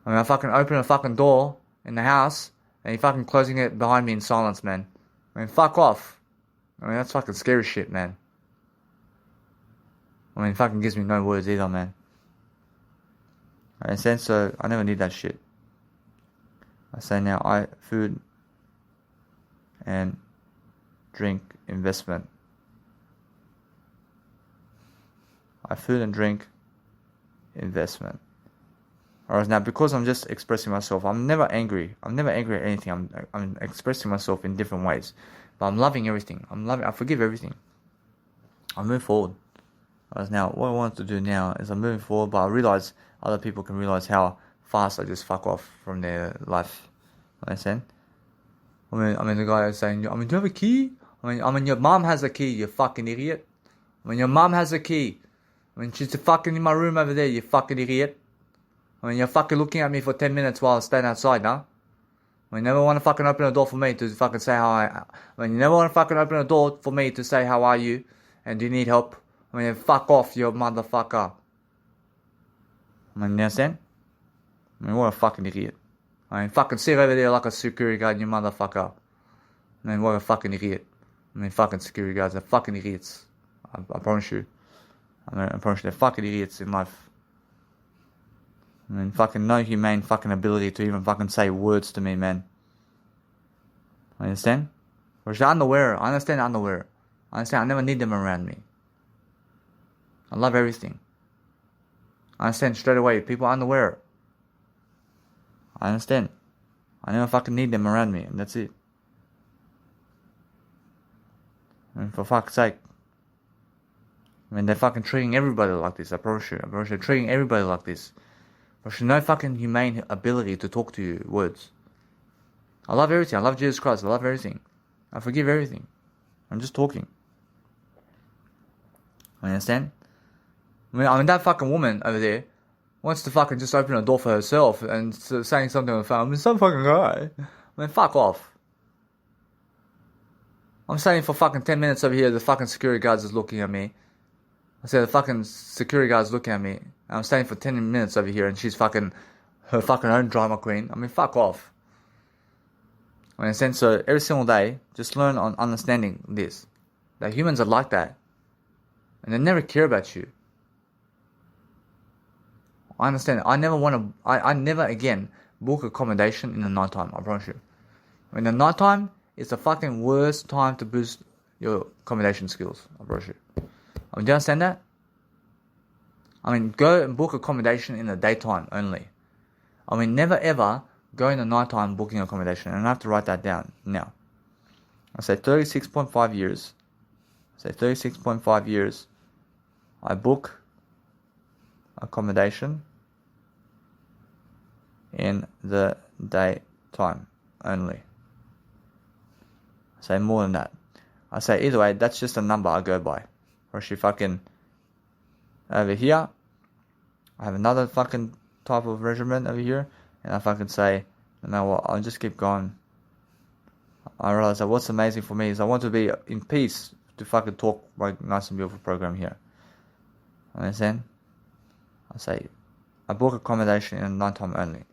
I fucking open a fucking door in the house, and he fucking closing it behind me in silence, man. Fuck off. That's fucking scary shit, man. It fucking gives me no words either, man. So I never need that shit. I say now, food and drink investment. Food and drink investment. Whereas now, because I'm just expressing myself, I'm never angry. I'm never angry at anything. I'm expressing myself in different ways. But I'm loving everything. I forgive everything. I move forward. Whereas now, what I want to do now is I'm moving forward, but I realize other people can realize how fast I just fuck off from their life. Understand? The guy is saying, do you have a key? Your mom has a key, you fucking idiot. Your mom has a key. She's fucking in my room over there, you fucking idiot. You're fucking looking at me for 10 minutes while I stand outside, huh? You never want to fucking open a door for me to fucking say how you never want to fucking open a door for me to say how are you and do you need help? Fuck off, you motherfucker. You understand? What a fucking idiot. Fucking sit over there like a security guard, you motherfucker. What a fucking idiot. Fucking security guards are fucking idiots. I promise you. I promise you, they're fucking idiots in life. Fucking no humane fucking ability to even fucking say words to me, man. Understand? Whereas the underwear, I understand the underwear. I understand I never need them around me. I love everything. I understand straight away, people underwear. I understand. I never fucking need them around me, and that's it. For fuck's sake. They're fucking treating everybody like this, I promise you. They're treating everybody like this. There's no fucking humane ability to talk to you words. I love everything. I love Jesus Christ. I love everything. I forgive everything. I'm just talking. You understand? That fucking woman over there wants to fucking just open a door for herself and saying something on the phone. Some fucking guy. Fuck off. I'm standing for fucking 10 minutes over here. The fucking security guards is looking at me. I said the fucking security guard's looking at me. I'm standing for 10 minutes over here and she's fucking her fucking own drama queen. Fuck off. So every single day, just learn on understanding this. That humans are like that. And they never care about you. I understand. I never again book accommodation in the nighttime, I promise you. In the nighttime, it's the fucking worst time to boost your accommodation skills, I promise you. Do you understand that? Go and book accommodation in the daytime only. Never ever go in the nighttime booking accommodation. And I have to write that down now. I say 36.5 years. I book accommodation in the daytime only. I say more than that. I say either way, that's just a number I go by. Or she fucking over here, I have another fucking type of regimen over here, and if I can say, no matter what, I'll just keep going. I realize that what's amazing for me is I want to be in peace to fucking talk my nice and beautiful program here. Understand? I say, I book accommodation in nighttime only.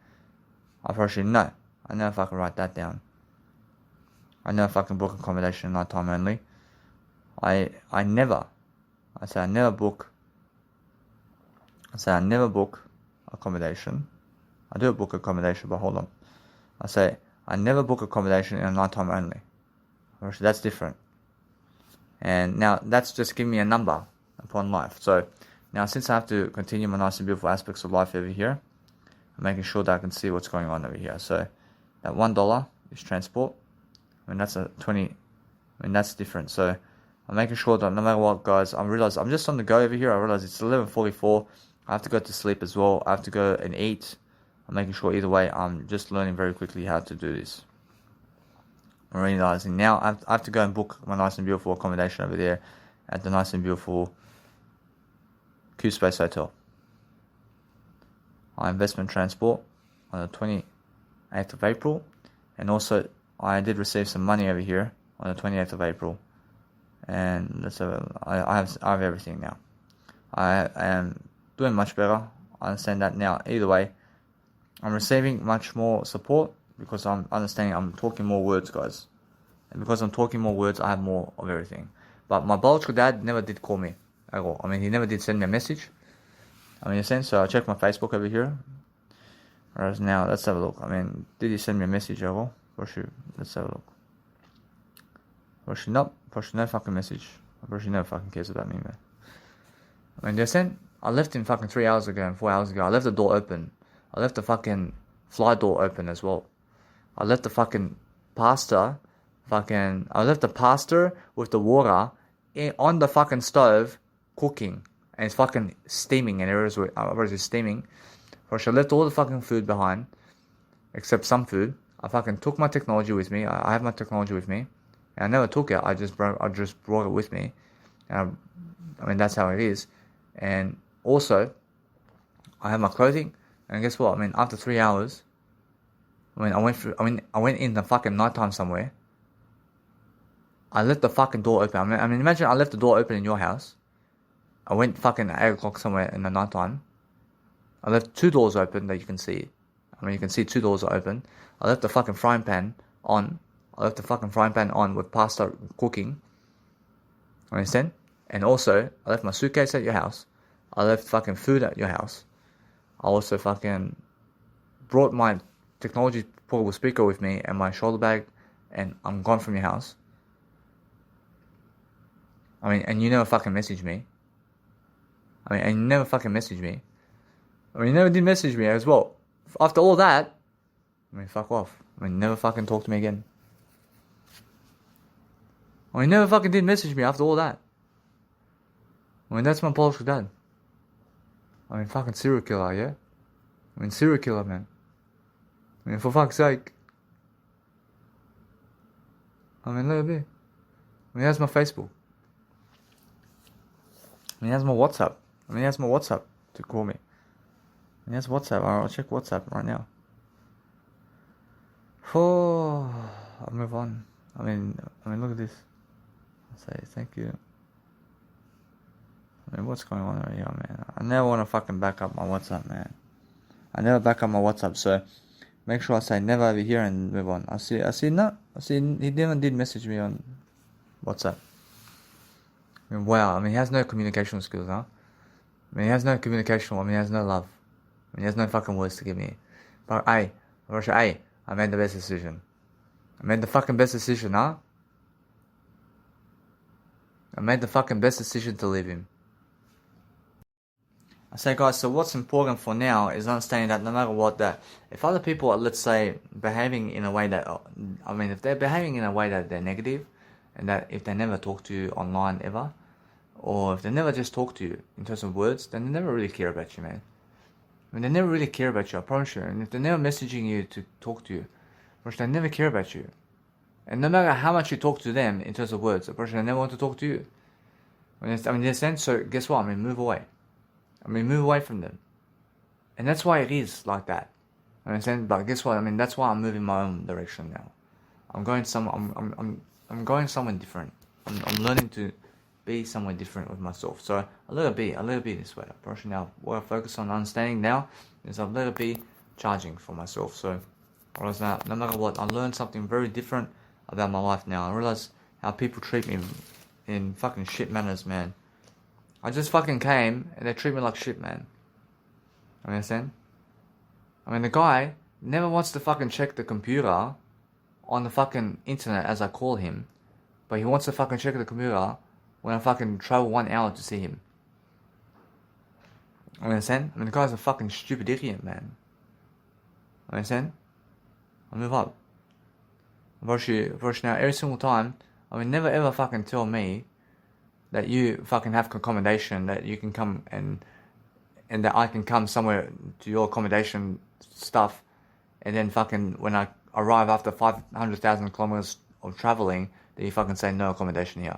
I probably no. I know if I can write that down. I know if I can book accommodation in nighttime only. I never book accommodation. I do book accommodation, but hold on. I say, I never book accommodation in a nighttime only. That's different. And now that's just giving me a number upon life. So now since I have to continue my nice and beautiful aspects of life over here, I'm making sure that I can see what's going on over here. So that $1 is transport. I mean, that's that's different. So I'm making sure that no matter what, guys, I realize I'm just on the go over here. I realize it's 11:44. I have to go to sleep as well. I have to go and eat. I'm making sure either way, I'm just learning very quickly how to do this. I'm realizing now I have to go and book my nice and beautiful accommodation over there at the nice and beautiful Q Space Hotel. Our investment transport on the 28th of April, and also I did receive some money over here on the 28th of April, and I have everything now. I am doing much better. I understand that now. Either way, I'm receiving much more support because I'm understanding I'm talking more words, guys. And because I'm talking more words, I have more of everything. But my biological dad never did call me at all. I mean, he never did send me a message. I mean, in a sense, so I checked my Facebook over here. Whereas now, let's have a look. I mean, did he send me a message at all? Let's have a look. Nope. No fucking message. He never fucking cares about me, man. I mean, they sent. I left him fucking 3 hours ago and 4 hours ago. I left the door open. I left the fucking fly door open as well. I left the fucking pasta. I left the pasta with the water on the fucking stove cooking. And it's fucking steaming and everything's steaming. First, I left all the fucking food behind. Except some food. I fucking took my technology with me. I have my technology with me. And I never took it. I just brought it with me. And I mean, that's how it is. And also, I have my clothing. And guess what? I mean, after 3 hours, I went in the fucking nighttime somewhere. I left the fucking door open. I mean, imagine I left the door open in your house. I went fucking at 8 o'clock somewhere in the nighttime. I left 2 doors open that you can see. I mean, you can see 2 doors are open. I left the fucking frying pan on. With pasta cooking. Understand? And also, I left my suitcase at your house. I left fucking food at your house. I also fucking brought my technology portable speaker with me and my shoulder bag, and I'm gone from your house. I mean, and you never fucking messaged me. You never did message me as well. After all that, fuck off. Never fucking talk to me again. You never fucking did message me after all that. That's my biological dad. Fucking serial killer, yeah? Serial killer, man. For fuck's sake. Look at me. That's my Facebook. That's my WhatsApp. That's my WhatsApp to call me. That's WhatsApp. I'll check WhatsApp right now. Oh, I'll move on. Look at this. I'll say thank you. What's going on right here, man? I never want to fucking back up my WhatsApp, man. I never back up my WhatsApp, so make sure I say never over here and move on. I see he never did message me on WhatsApp. Wow, he has no communication skills, huh? He has no communication, he has no love. He has no fucking words to give me. But hey, I made the best decision. I made the fucking best decision, huh? I made the fucking best decision to leave him. I say, guys, so what's important for now is understanding that no matter what, that if other people are, let's say, behaving in a way that, if they're behaving in a way that they're negative, and that if they never talk to you online ever, or if they never just talk to you in terms of words, then they never really care about you, man. They never really care about you, I promise you. And if they're never messaging you to talk to you, they never care about you. And no matter how much you talk to them in terms of words, I promise you, they never want to talk to you. In a sense, so guess what? Move away. Move away from them. And that's why it is like that. You understand? But guess what? I mean, that's why I'm moving my own direction now. I'm going I'm going somewhere different. I'm learning to be somewhere different with myself. So a little bit this way. Approaching now. What I focus on understanding now is a little bit charging for myself. So I realize that no matter what, I learned something very different about my life now. I realize how people treat me in fucking shit manners, man. I just fucking came and they treat me like shit, man. You understand? I mean, the guy never wants to fucking check the computer on the fucking internet, as I call him, but he wants to fucking check the computer when I fucking travel 1 hour to see him. You understand? I mean, the guy's a fucking stupid idiot, man. You understand? I move up. Virtue now, every single time, I mean, never ever fucking tell me that you fucking have accommodation, that you can come and that I can come somewhere to your accommodation stuff, and then fucking when I arrive after 500,000 kilometers of traveling, that you fucking say no accommodation here.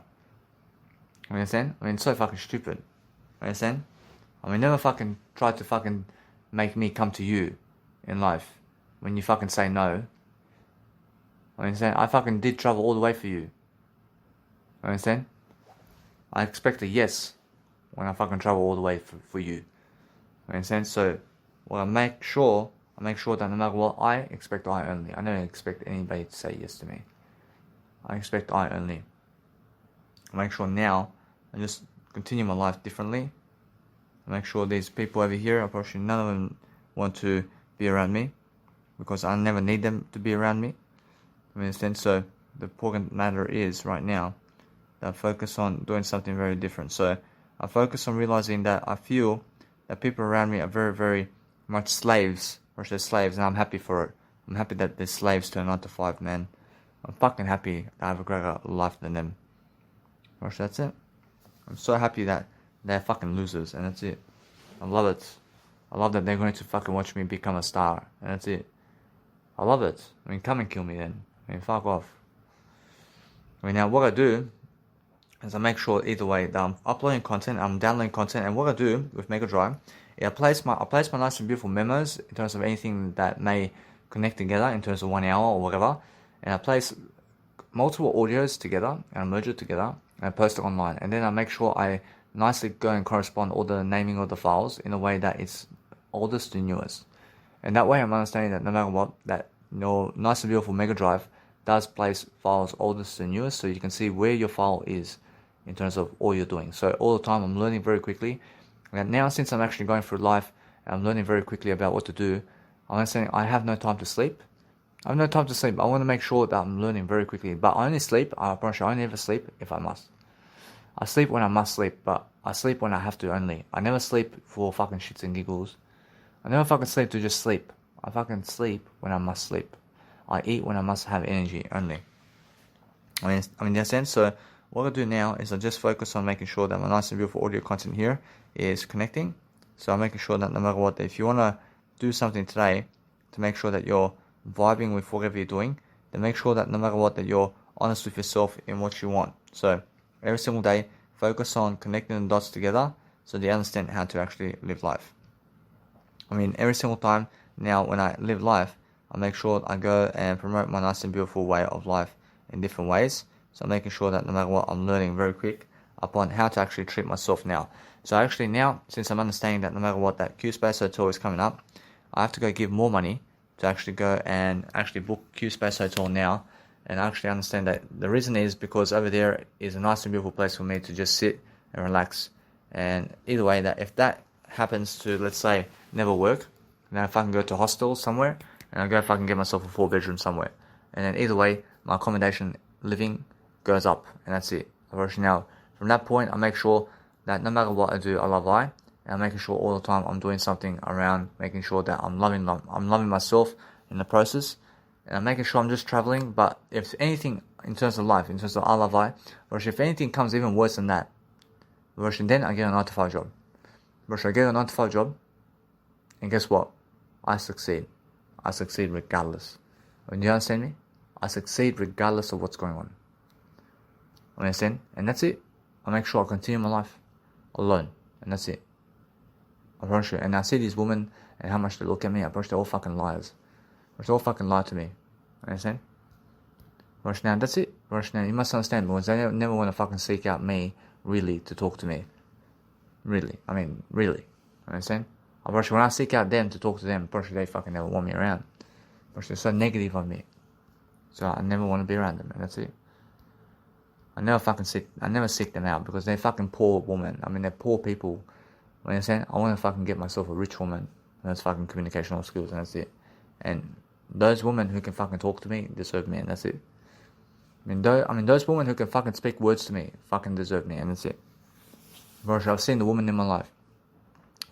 You understand? I mean, it's so fucking stupid. You understand? I mean, never fucking try to fucking make me come to you in life when you fucking say no. You understand? I fucking did travel all the way for you. You understand? I expect a yes when I fucking travel all the way for you. You understand? So, well, I make sure that no matter what, I expect I only. I don't expect anybody to say yes to me. I expect I only. I make sure now I just continue my life differently. I make sure these people over here, unfortunately, none of them want to be around me because I never need them to be around me. You understand? So the important matter is right now that I focus on doing something very different. So I focus on realizing that I feel that people around me are very, very much slaves, or they're slaves, and I'm happy for it. I'm happy that they're slaves to a 9 to 5, man. I'm fucking happy that I have a greater life than them. Or that's it. I'm so happy that they're fucking losers, and that's it. I love it. I love that they're going to fucking watch me become a star, and that's it. I love it. I mean, come and kill me then. I mean, fuck off. I mean, now what I do is I make sure either way that I'm uploading content, I'm downloading content, and what I do with Mega Drive, I place my nice and beautiful memos in terms of anything that may connect together in terms of 1 hour or whatever, and I place multiple audios together and I merge it together and I post it online, and then I make sure I nicely go and correspond all the naming of the files in a way that it's oldest to newest, and that way I'm understanding that no matter what, that your nice and beautiful Mega Drive does place files oldest to newest, so you can see where your file is in terms of all you're doing. So all the time I'm learning very quickly, and now since I'm actually going through life and I'm learning very quickly about what to do, I'm understanding I have no time to sleep. I have no time to sleep. I want to make sure that I'm learning very quickly, but I only sleep, I promise you, I only ever sleep if I must. I sleep when I must sleep, but I sleep when I have to only. I never sleep for fucking shits and giggles. I never fucking sleep to just sleep. I fucking sleep when I must sleep. I eat when I must have energy only. I mean, in that sense, so what I do now is I just focus on making sure that my nice and beautiful audio content here is connecting. So I'm making sure that no matter what, if you want to do something today to make sure that you're vibing with whatever you're doing, then make sure that no matter what, that you're honest with yourself in what you want. So every single day, focus on connecting the dots together so that you understand how to actually live life. I mean, every single time now when I live life, I make sure I go and promote my nice and beautiful way of life in different ways. So I'm making sure that no matter what, I'm learning very quick upon how to actually treat myself now. So actually now, since I'm understanding that no matter what, that Q-Space Hotel is coming up, I have to go give more money to actually go and actually book Q-Space Hotel now, and I actually understand that the reason is because over there is a nice and beautiful place for me to just sit and relax. And either way, that if that happens to, let's say, never work, then if I can go to a hostel somewhere, and I go if I can get myself a 4-bedroom somewhere. And then either way, my accommodation living goes up, and that's it. Now, from that point, I make sure that no matter what I do, I love life. And I'm making sure all the time I'm doing something around making sure that I'm loving myself in the process. And I'm making sure I'm just traveling. But if anything in terms of life, in terms of I love life, or if anything comes even worse than that, then I get a 9 to 5 job. I get a 9 to 5 job, and guess what? I succeed. I succeed regardless. Do you understand me? I succeed regardless of what's going on. Understand? And that's it. I make sure I continue my life alone, and that's it. I promise you. And I see these women and how much they look at me. I promise they're all fucking liars. They all fucking lie to me. Understand? Promise now, that's it. Promise now, you must understand, boys. They never want to fucking seek out me, really, to talk to me. Really. I mean, really. Understand? I promise you, when I seek out them to talk to them, promise you, they fucking never want me around. Promise they're so negative on me. So I never want to be around them, and that's it. I never seek them out because they're fucking poor women. I mean, they're poor people. You understand? I want to fucking get myself a rich woman. And that's fucking communicational skills, and that's it. And those women who can fucking talk to me deserve me, and that's it. I mean, those women who can fucking speak words to me fucking deserve me, and that's it. Gosh, I've seen the woman in my life.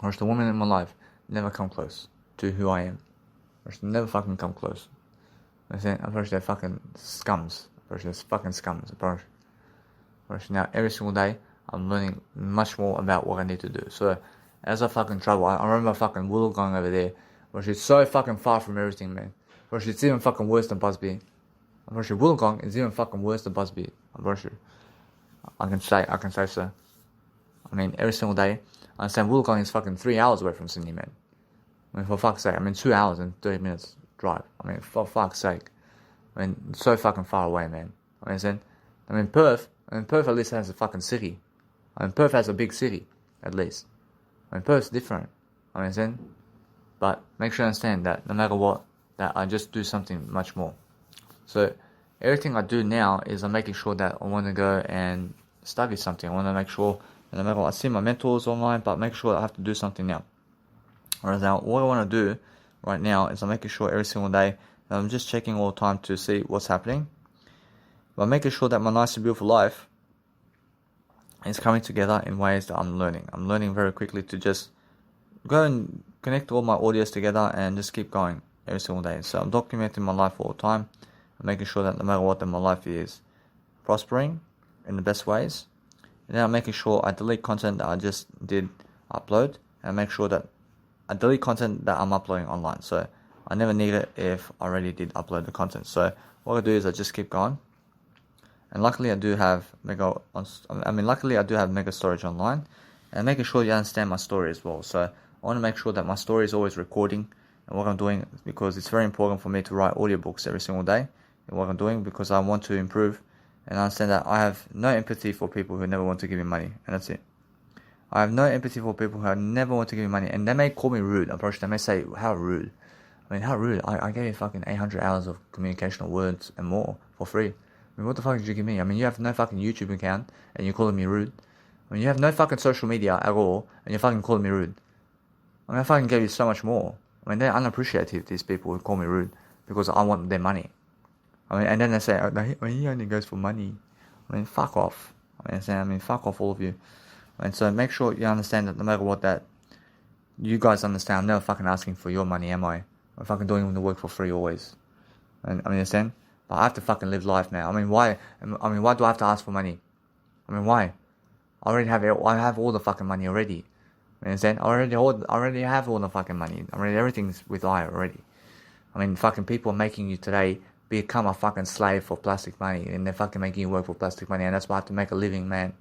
Gosh, the woman in my life never come close to who I am. Gosh, they never fucking come close. You understand? I'm pretty sure they're fucking scums. I'm pretty sure they're fucking scums. I'm pretty sure. Now, every single day, I'm learning much more about what I need to do. So, as I fucking travel, I remember fucking Wollongong over there, which is so fucking far from everything, man. Which it's even fucking worse than Busby. I'm pretty sure Wollongong is even fucking worse than Busby. I'm pretty sure. I can say so. I mean, every single day, I understand Wollongong is fucking 3 hours away from Sydney, man. I mean, for fuck's sake, 2 hours and 30 minutes drive. I mean, for fuck's sake. I mean, it's so fucking far away, man. Perth at least has a fucking city. Perth has a big city, at least. Perth's different. But make sure you understand that no matter what, that I just do something much more. So, everything I do now is I'm making sure that I want to go and study something. I want to make sure, no matter what, I see my mentors online, but make sure I have to do something now. Whereas now, what I want to do right now is I'm making sure every single day that I'm just checking all the time to see what's happening. But making sure that my nice and beautiful life is coming together in ways that I'm learning. I'm learning very quickly to just go and connect all my audios together and just keep going every single day. So I'm documenting my life all the time. I'm making sure that no matter what, that my life is prospering in the best ways. And then I'm making sure I delete content that I just did upload. And make sure that I delete content that I'm uploading online. So I never need it if I already did upload the content. So what I do is I just keep going. And luckily I do have mega storage online. And making sure you understand my story as well. So I want to make sure that my story is always recording and what I'm doing, because it's very important for me to write audiobooks every single day and what I'm doing, because I want to improve and understand that I have no empathy for people who never want to give me money, and that's it. I have no empathy for people who never want to give me money, and they may call me rude. I'm pretty sure they may say, how rude. How rude? I gave you fucking 800 hours of communicational words and more for free. What the fuck did you give me? You have no fucking YouTube account and you're calling me rude. You have no fucking social media at all and you're fucking calling me rude. I fucking gave you so much more. They're unappreciative, these people who call me rude, because I want their money. And then they say, he only goes for money. Fuck off. Fuck off, all of you. And so make sure you understand that no matter what, that you guys understand, I'm never fucking asking for your money, am I? I'm fucking doing the work for free always. Understand? But I have to fucking live life now. Why? Why do I have to ask for money? Why? I have all the fucking money already. Understand? I already have all the fucking money. Everything's with I already. Fucking people are making you today become a fucking slave for plastic money, and they're fucking making you work for plastic money, and that's why I have to make a living, man.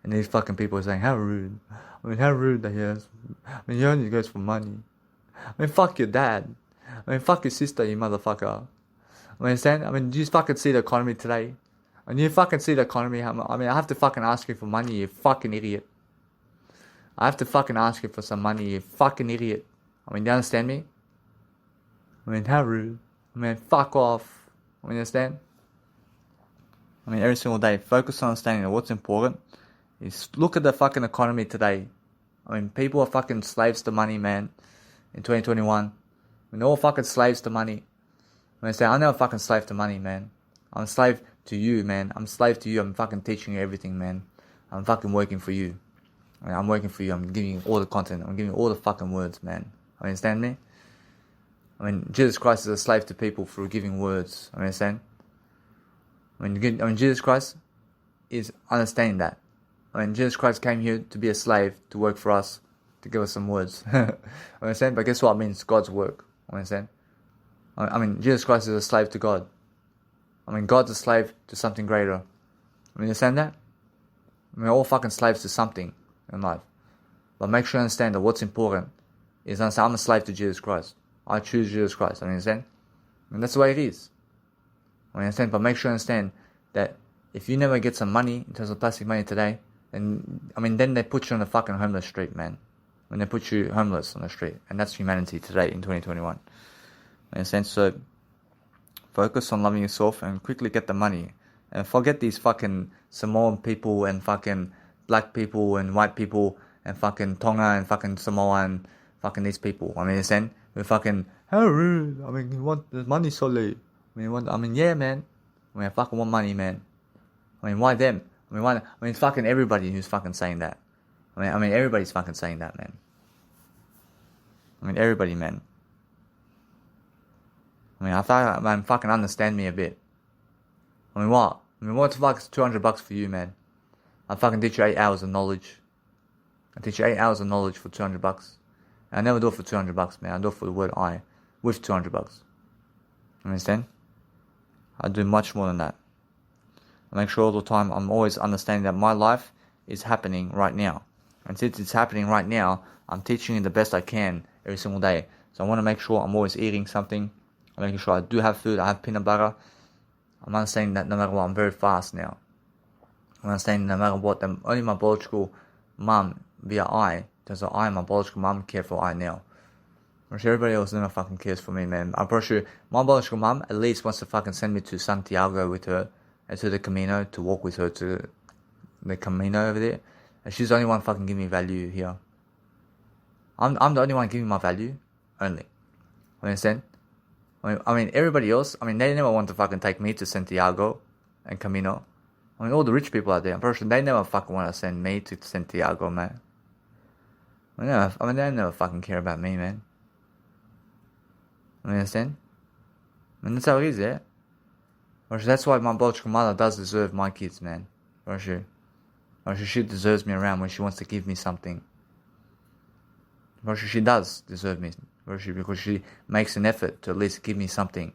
And these fucking people are saying, how rude. How rude that he is. He only goes for money. Fuck your dad. Fuck your sister, you motherfucker. Understand? Do you fucking see the economy today? And you fucking see the economy. I have to fucking ask you for money, you fucking idiot. I have to fucking ask you for some money, you fucking idiot. Do you understand me? How rude. Fuck off. You understand? Every single day, focus on understanding that what's important is look at the fucking economy today. People are fucking slaves to money, man. In 2021. They're all fucking slaves to money. I'm never fucking slave to money, man. I'm a slave to you, man. I'm a slave to you. I'm fucking teaching you everything, man. I'm fucking working for you. I'm working for you. I'm giving you all the content. I'm giving you all the fucking words, man. Understand me? Jesus Christ is a slave to people through giving words. Understand? Jesus Christ is understanding that. Jesus Christ came here to be a slave, to work for us, to give us some words. Understand? But guess what? It means God's work. Understand? Jesus Christ is a slave to God. God's a slave to something greater. Understand that? We're all fucking slaves to something in life. But make sure you understand that what's important is understand I'm a slave to Jesus Christ. I choose Jesus Christ. You understand? And that's the way it is. You understand? But make sure you understand that if you never get some money in terms of plastic money today, then they put you on the fucking homeless street, man. When they put you homeless on the street, and that's humanity today in 2021. In a sense, so focus on loving yourself and quickly get the money, and forget these fucking Samoan people and fucking black people and white people and fucking Tonga and fucking Samoa and fucking these people. Understand? We're fucking how rude. You want the money solely. Yeah, man. I fucking want money, man. Why them? Why? Fucking everybody who's fucking saying that. Everybody's fucking saying that, man. Everybody, man. I thought, man, fucking understand me a bit. What? What the fuck is $200 for you, man? I fucking teach you 8 hours of knowledge. I teach you 8 hours of knowledge for $200. And I never do it for $200, man. I do it for the word I with $200. Understand? I do much more than that. I make sure all the time I'm always understanding that my life is happening right now. And since it's happening right now, I'm teaching it the best I can every single day. So I want to make sure I'm always eating something. I'm making sure I do have food. I have peanut butter. I'm understanding that no matter what, I'm very fast now. I'm understanding no matter what, only my biological mum via I, because I and my biological mum care for I now. I'm sure everybody else never fucking cares for me, man. I'm pretty sure my biological mum at least wants to fucking send me to Santiago with her and to the Camino to walk with her to the Camino over there. And she's the only one fucking giving me value here. I'm the only one giving my value, only. Understand? Everybody else, they never want to fucking take me to Santiago and Camino. All the rich people out there, I'm pretty sure they never fucking want to send me to Santiago, man. They never fucking care about me, man. You understand? That's how it is, yeah? That's why my biological mother does deserve my kids, man. For sure. She deserves me around when she wants to give me something. For sure, she does deserve me. For sure, because she makes an effort to at least give me something.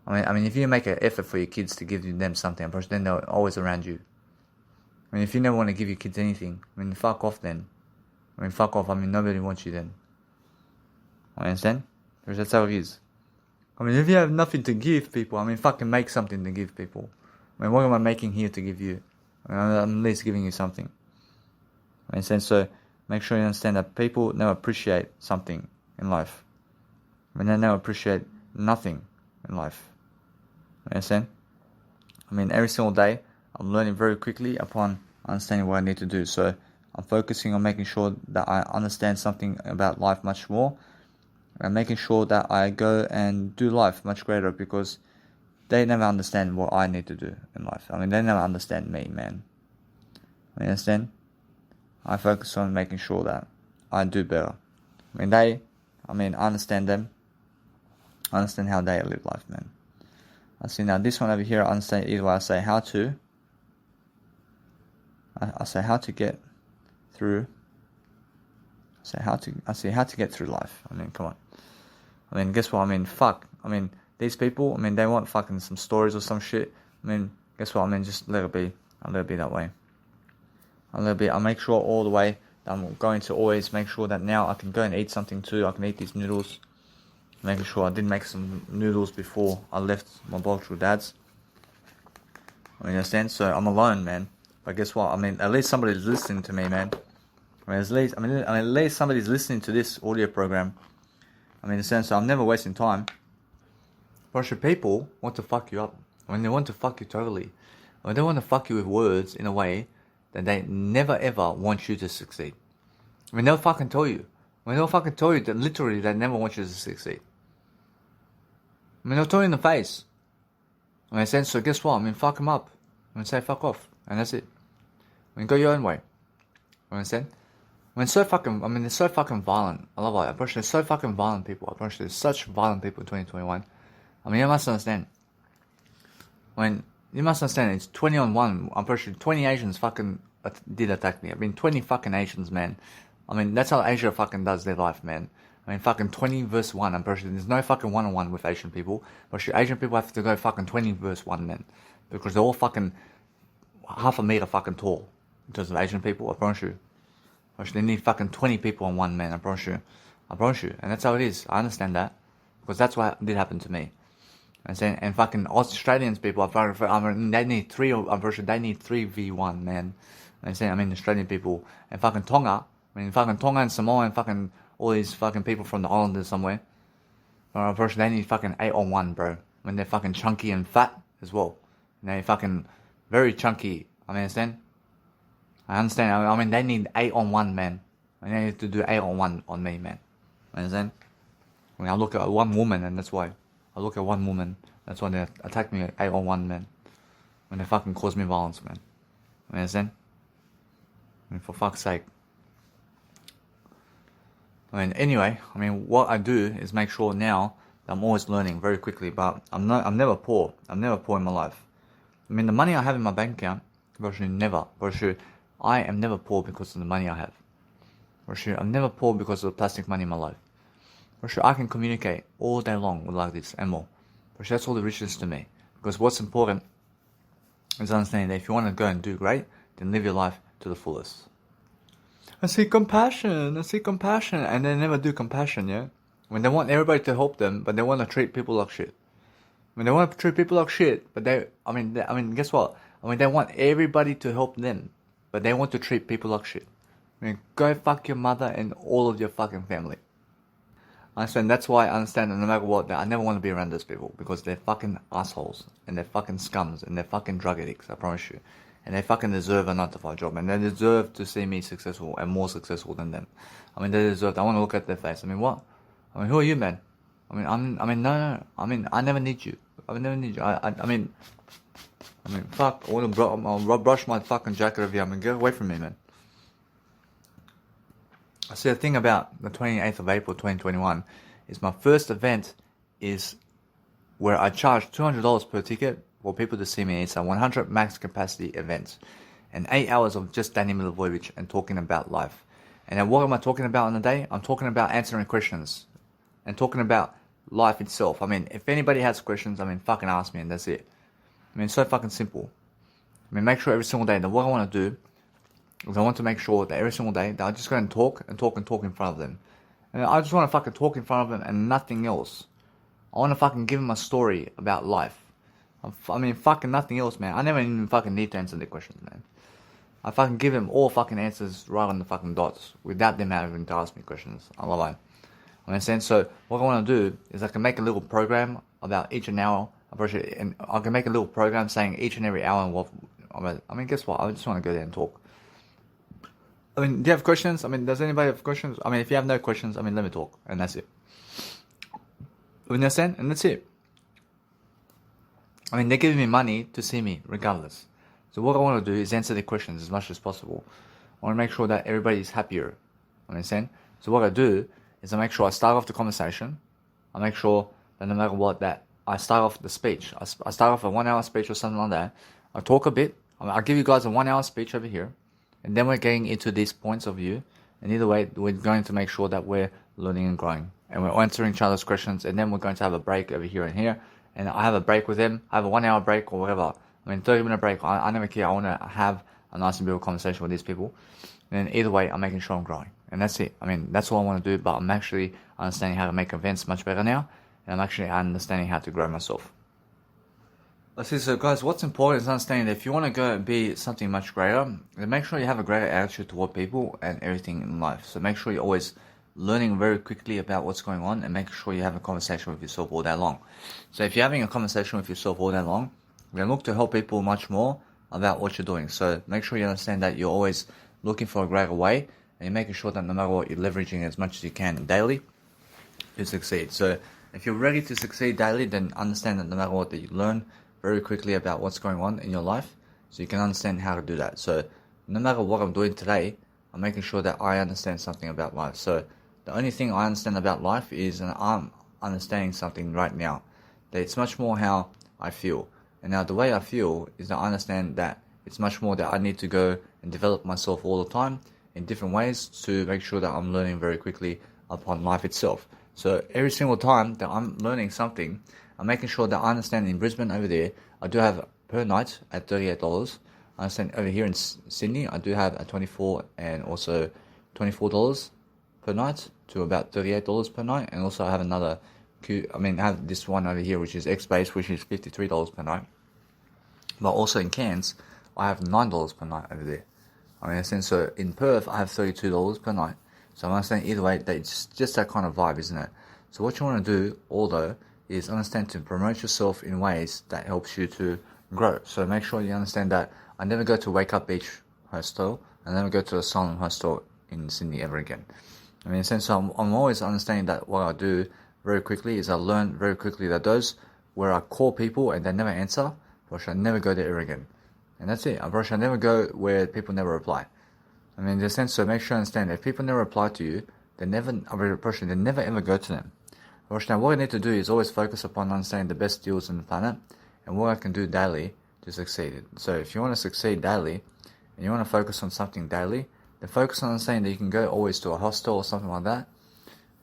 If you make an effort for your kids to give them something, then they're always around you. If you never want to give your kids anything, fuck off then. Fuck off. Nobody wants you then. Understand? Because that's how it is. If you have nothing to give people, fucking make something to give people. What am I making here to give you? I'm at least giving you something. Understand? So, make sure you understand that people never appreciate something in life. They never appreciate nothing in life. Understand? Every single day, I'm learning very quickly upon understanding what I need to do. So, I'm focusing on making sure that I understand something about life much more. And making sure that I go and do life much greater, because they never understand what I need to do in life. They never understand me, man. You understand? I focus on making sure that I do better. I understand them. I understand how they live life, man. I see now this one over here, I understand either way. I say how to. I say how to get through. I say how to get through life. Come on. Guess what? Fuck. These people, they want fucking some stories or some shit. Guess what? Just let it be. I'll let it be that way. I'll make sure all the way that I'm going to always make sure that now I can go and eat something too. I can eat these noodles. Making sure I did make some noodles before I left my biological dad's. You understand? So I'm alone, man. But guess what? At least somebody's listening to me, man. At least somebody's listening to this audio program. In a sense, so I'm never wasting time. But people want to fuck you up. They want to fuck you totally. They want to fuck you with words in a way that they never ever want you to succeed. They'll fucking tell you. They'll fucking tell you that literally they never want you to succeed. They'll tell you in the face. In a sense, so guess what? Fuck them up. Say fuck off. And that's it. Go your own way. Understand? They're so fucking violent. I love it. They're so fucking violent people. There's such violent people in 2021. You must understand. You must understand, it's 20 on 1. I'm pretty sure 20 Asians fucking did attack me. 20 fucking Asians, man. That's how Asia fucking does their life, man. Fucking 20 verse 1. I'm pretty sure there's no fucking one-on-one with Asian people. But Asian people have to go fucking 20 verse 1, man. Because they're all fucking half a meter fucking tall. in terms of Asian people, I promise you. They need fucking 20 people on one, man, I promise you. I promise you. And that's how it is. I understand that. Because that's what did happen to me. And fucking Australians people, they need 3, I'm pretty sure they need 3v1, man. Australian people. And fucking Tonga, Tonga and Samoa and fucking all these fucking people from the islanders somewhere. I'm pretty sure they need fucking 8-on-1, bro. They're fucking chunky and fat as well. And they're fucking very chunky. I understand. They need 8-on-1, man. They need to do 8-on-1 on me, man. Understand? I look at one woman, and that's why. I look at one woman, that's why they attack me 8-on-1, man. When they fucking cause me violence, man. Understand? For fuck's sake. Anyway, what I do is make sure now that I'm always learning very quickly, but I'm never poor. I'm never poor in my life. The money I have in my bank account, virtually never. Virtually, I am never poor because of the money I have. Virtually, I'm never poor because of the plastic money in my life. Virtually, I can communicate all day long with like this and more. Virtually, that's all the richness to me. Because what's important is understanding that if you want to go and do great, then live your life to the fullest. I see compassion, and they never do compassion, yeah? When they want everybody to help them, but they want to treat people like shit. When they want to treat people like shit, but guess what? They want everybody to help them, but they want to treat people like shit. Go fuck your mother and all of your fucking family. I understand, that's why I understand that no matter what, that I never want to be around those people, because they're fucking assholes, and they're fucking scums, and they're fucking drug addicts, I promise you. And they fucking deserve a 9-to-5 job, and they deserve to see me successful and more successful than them. They deserve. I want to look at their face. What? Who are you, man? No. I never need you. I never need you. Fuck. I want to brush my fucking jacket over here. Get away from me, man. I see the thing about the 28th of April 2021 is my first event is where I charge $200 per ticket for people to see me. It's a 100 max capacity event, and 8 hours of just Danny Milivojevic and talking about life. And then what am I talking about on the day? I'm talking about answering questions and talking about life itself. If anybody has questions, fucking ask me, and that's it. It's so fucking simple. Make sure every single day that what I want to do is I want to make sure that every single day that I'm just going to talk in front of them. And I just want to fucking talk in front of them and nothing else. I want to fucking give them a story about life. Fucking nothing else, man. I never even fucking need to answer their questions, man. I fucking give them all fucking answers right on the fucking dots without them having to ask me questions. I love it. Understand? So what I want to do is I can make a little program about each an hour. And I can make a little program saying each and every hour what. Guess what? I just want to go there and talk. Do you have questions? Does anybody have questions? If you have no questions, let me talk, and that's it. You understand? And that's it. They're giving me money to see me, regardless. So what I want to do is answer their questions as much as possible. I want to make sure that everybody is happier. Understand? So what I do is I make sure I start off the conversation. I make sure that no matter what, that I start off the speech. I start off a 1 hour speech or something like that. I talk a bit. I'll give you guys a 1 hour speech over here. And then we're getting into these points of view. And either way, we're going to make sure that we're learning and growing. And we're answering each other's questions. And then we're going to have a break over here and here. And I have a break with them. I have a 1 hour break or whatever. 30-minute break. I never care. I want to have a nice and beautiful conversation with these people. And then either way, I'm making sure I'm growing. And that's it. That's all I want to do. But I'm actually understanding how to make events much better now. And I'm actually understanding how to grow myself. Let's see. So guys, what's important is understanding that if you want to go and be something much greater, then make sure you have a greater attitude toward people and everything in life. So make sure you're always learning very quickly about what's going on and make sure you have a conversation with yourself all day long. So if you're having a conversation with yourself all day long, then look to help people much more about what you're doing. So make sure you understand that you're always looking for a greater way and you're making sure that no matter what, you're leveraging as much as you can daily to succeed. So if you're ready to succeed daily, then understand that no matter what, that you learn very quickly about what's going on in your life so you can understand how to do that. So no matter what I'm doing today, I'm making sure that I understand something about life. So the only thing I understand about life is, and I'm understanding something right now, that it's much more how I feel. And now the way I feel is that I understand that it's much more that I need to go and develop myself all the time in different ways to make sure that I'm learning very quickly upon life itself. So every single time that I'm learning something, I'm making sure that I understand in Brisbane over there, I do have per night at $38. I understand over here in Sydney, I do have a $24 and also $24 per night to about $38 per night, and also I have another I have this one over here which is X-Base, which is $53 per night. But also in Cairns, I have $9 per night over there. I mean, so in Perth, I have $32 per night. So I'm understanding either way, that it's just that kind of vibe, isn't it? So what you want to do, although, is understand to promote yourself in ways that helps you to grow. So make sure you understand that I never go to Wake Up Beach Hostel. I never go to Asylum Hostel in Sydney ever again. I mean, in a sense, I'm always understanding that what I do very quickly is I learn very quickly that those where I call people and they never answer, I should never go there ever again. And that's it. I should never go where people never reply. I mean, in the sense, so make sure you understand that if people never reply to you, they never ever go to them. Now, what I need to do is always focus upon understanding the best deals on the planet and what I can do daily to succeed. So if you want to succeed daily and you want to focus on something daily, then focus on understanding that you can go always to a hostel or something like that,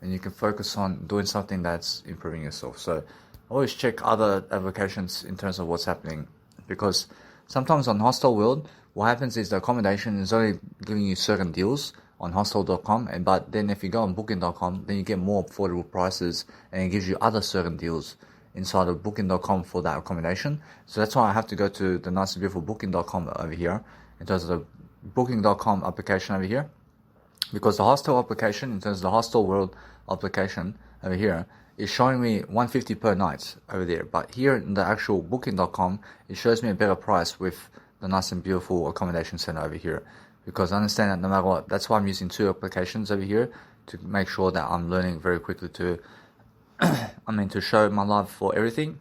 and you can focus on doing something that's improving yourself. So always check other applications in terms of what's happening, because sometimes on Hostel World, what happens is the accommodation is only giving you certain deals on hostel.com, but then if you go on booking.com, then you get more affordable prices, and it gives you other certain deals inside of booking.com for that accommodation. So that's why I have to go to the nice and beautiful booking.com over here, in terms of the booking.com application over here, because the hostel application, in terms of the Hostel World application over here, is showing me $150 per night over there, but here in the actual booking.com, it shows me a better price with the nice and beautiful accommodation center over here. Because I understand that no matter what, that's why I'm using two applications over here, to make sure that I'm learning very quickly to to show my love for everything,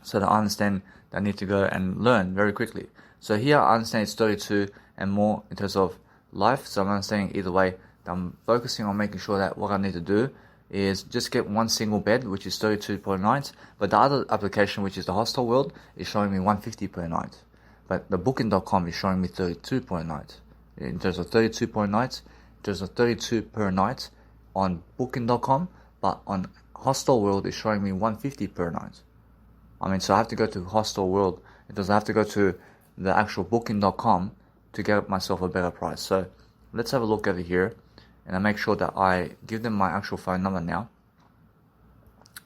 so that I understand that I need to go and learn very quickly. So here I understand it's 32 and more in terms of life, so I'm understanding either way that I'm focusing on making sure that what I need to do is just get one single bed, which is 32 per night, but the other application, which is the Hostel World, is showing me 150 per night. But the booking.com is showing me 32 per night. In terms of 32 per night, in terms of 32 per night on booking.com, but on Hostel World is showing me 150 per night. I mean, so I have to go to Hostel World, because I have to go to the actual booking.com to get myself a better price. So let's have a look over here, and I make sure that I give them my actual phone number now.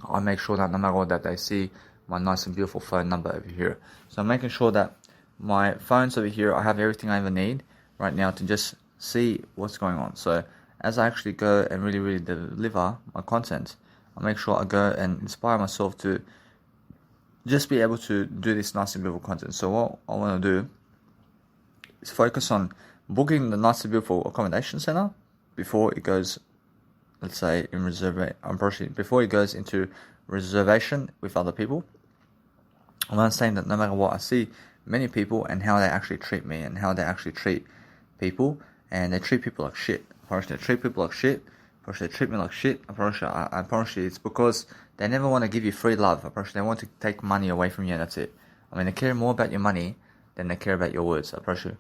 I make sure that no matter what, that they see my nice and beautiful phone number over here. So I'm making sure that my phones over here, I have everything I ever need right now to just see what's going on. So as I actually go and really deliver my content, I make sure I go and inspire myself to just be able to do this nice and beautiful content. So what I want to do is focus on booking the nice and beautiful accommodation center before it goes, let's say, in before it goes into reservation with other people. I'm understanding that no matter what, I see many people and how they actually treat me and how they actually treat people, and they treat people like shit. They treat people like shit. They treat me like shit. I promise you, it's because they never want to give you free love. I promise you, they want to take money away from you, and that's it. I mean, they care more about your money than they care about your words. I promise you.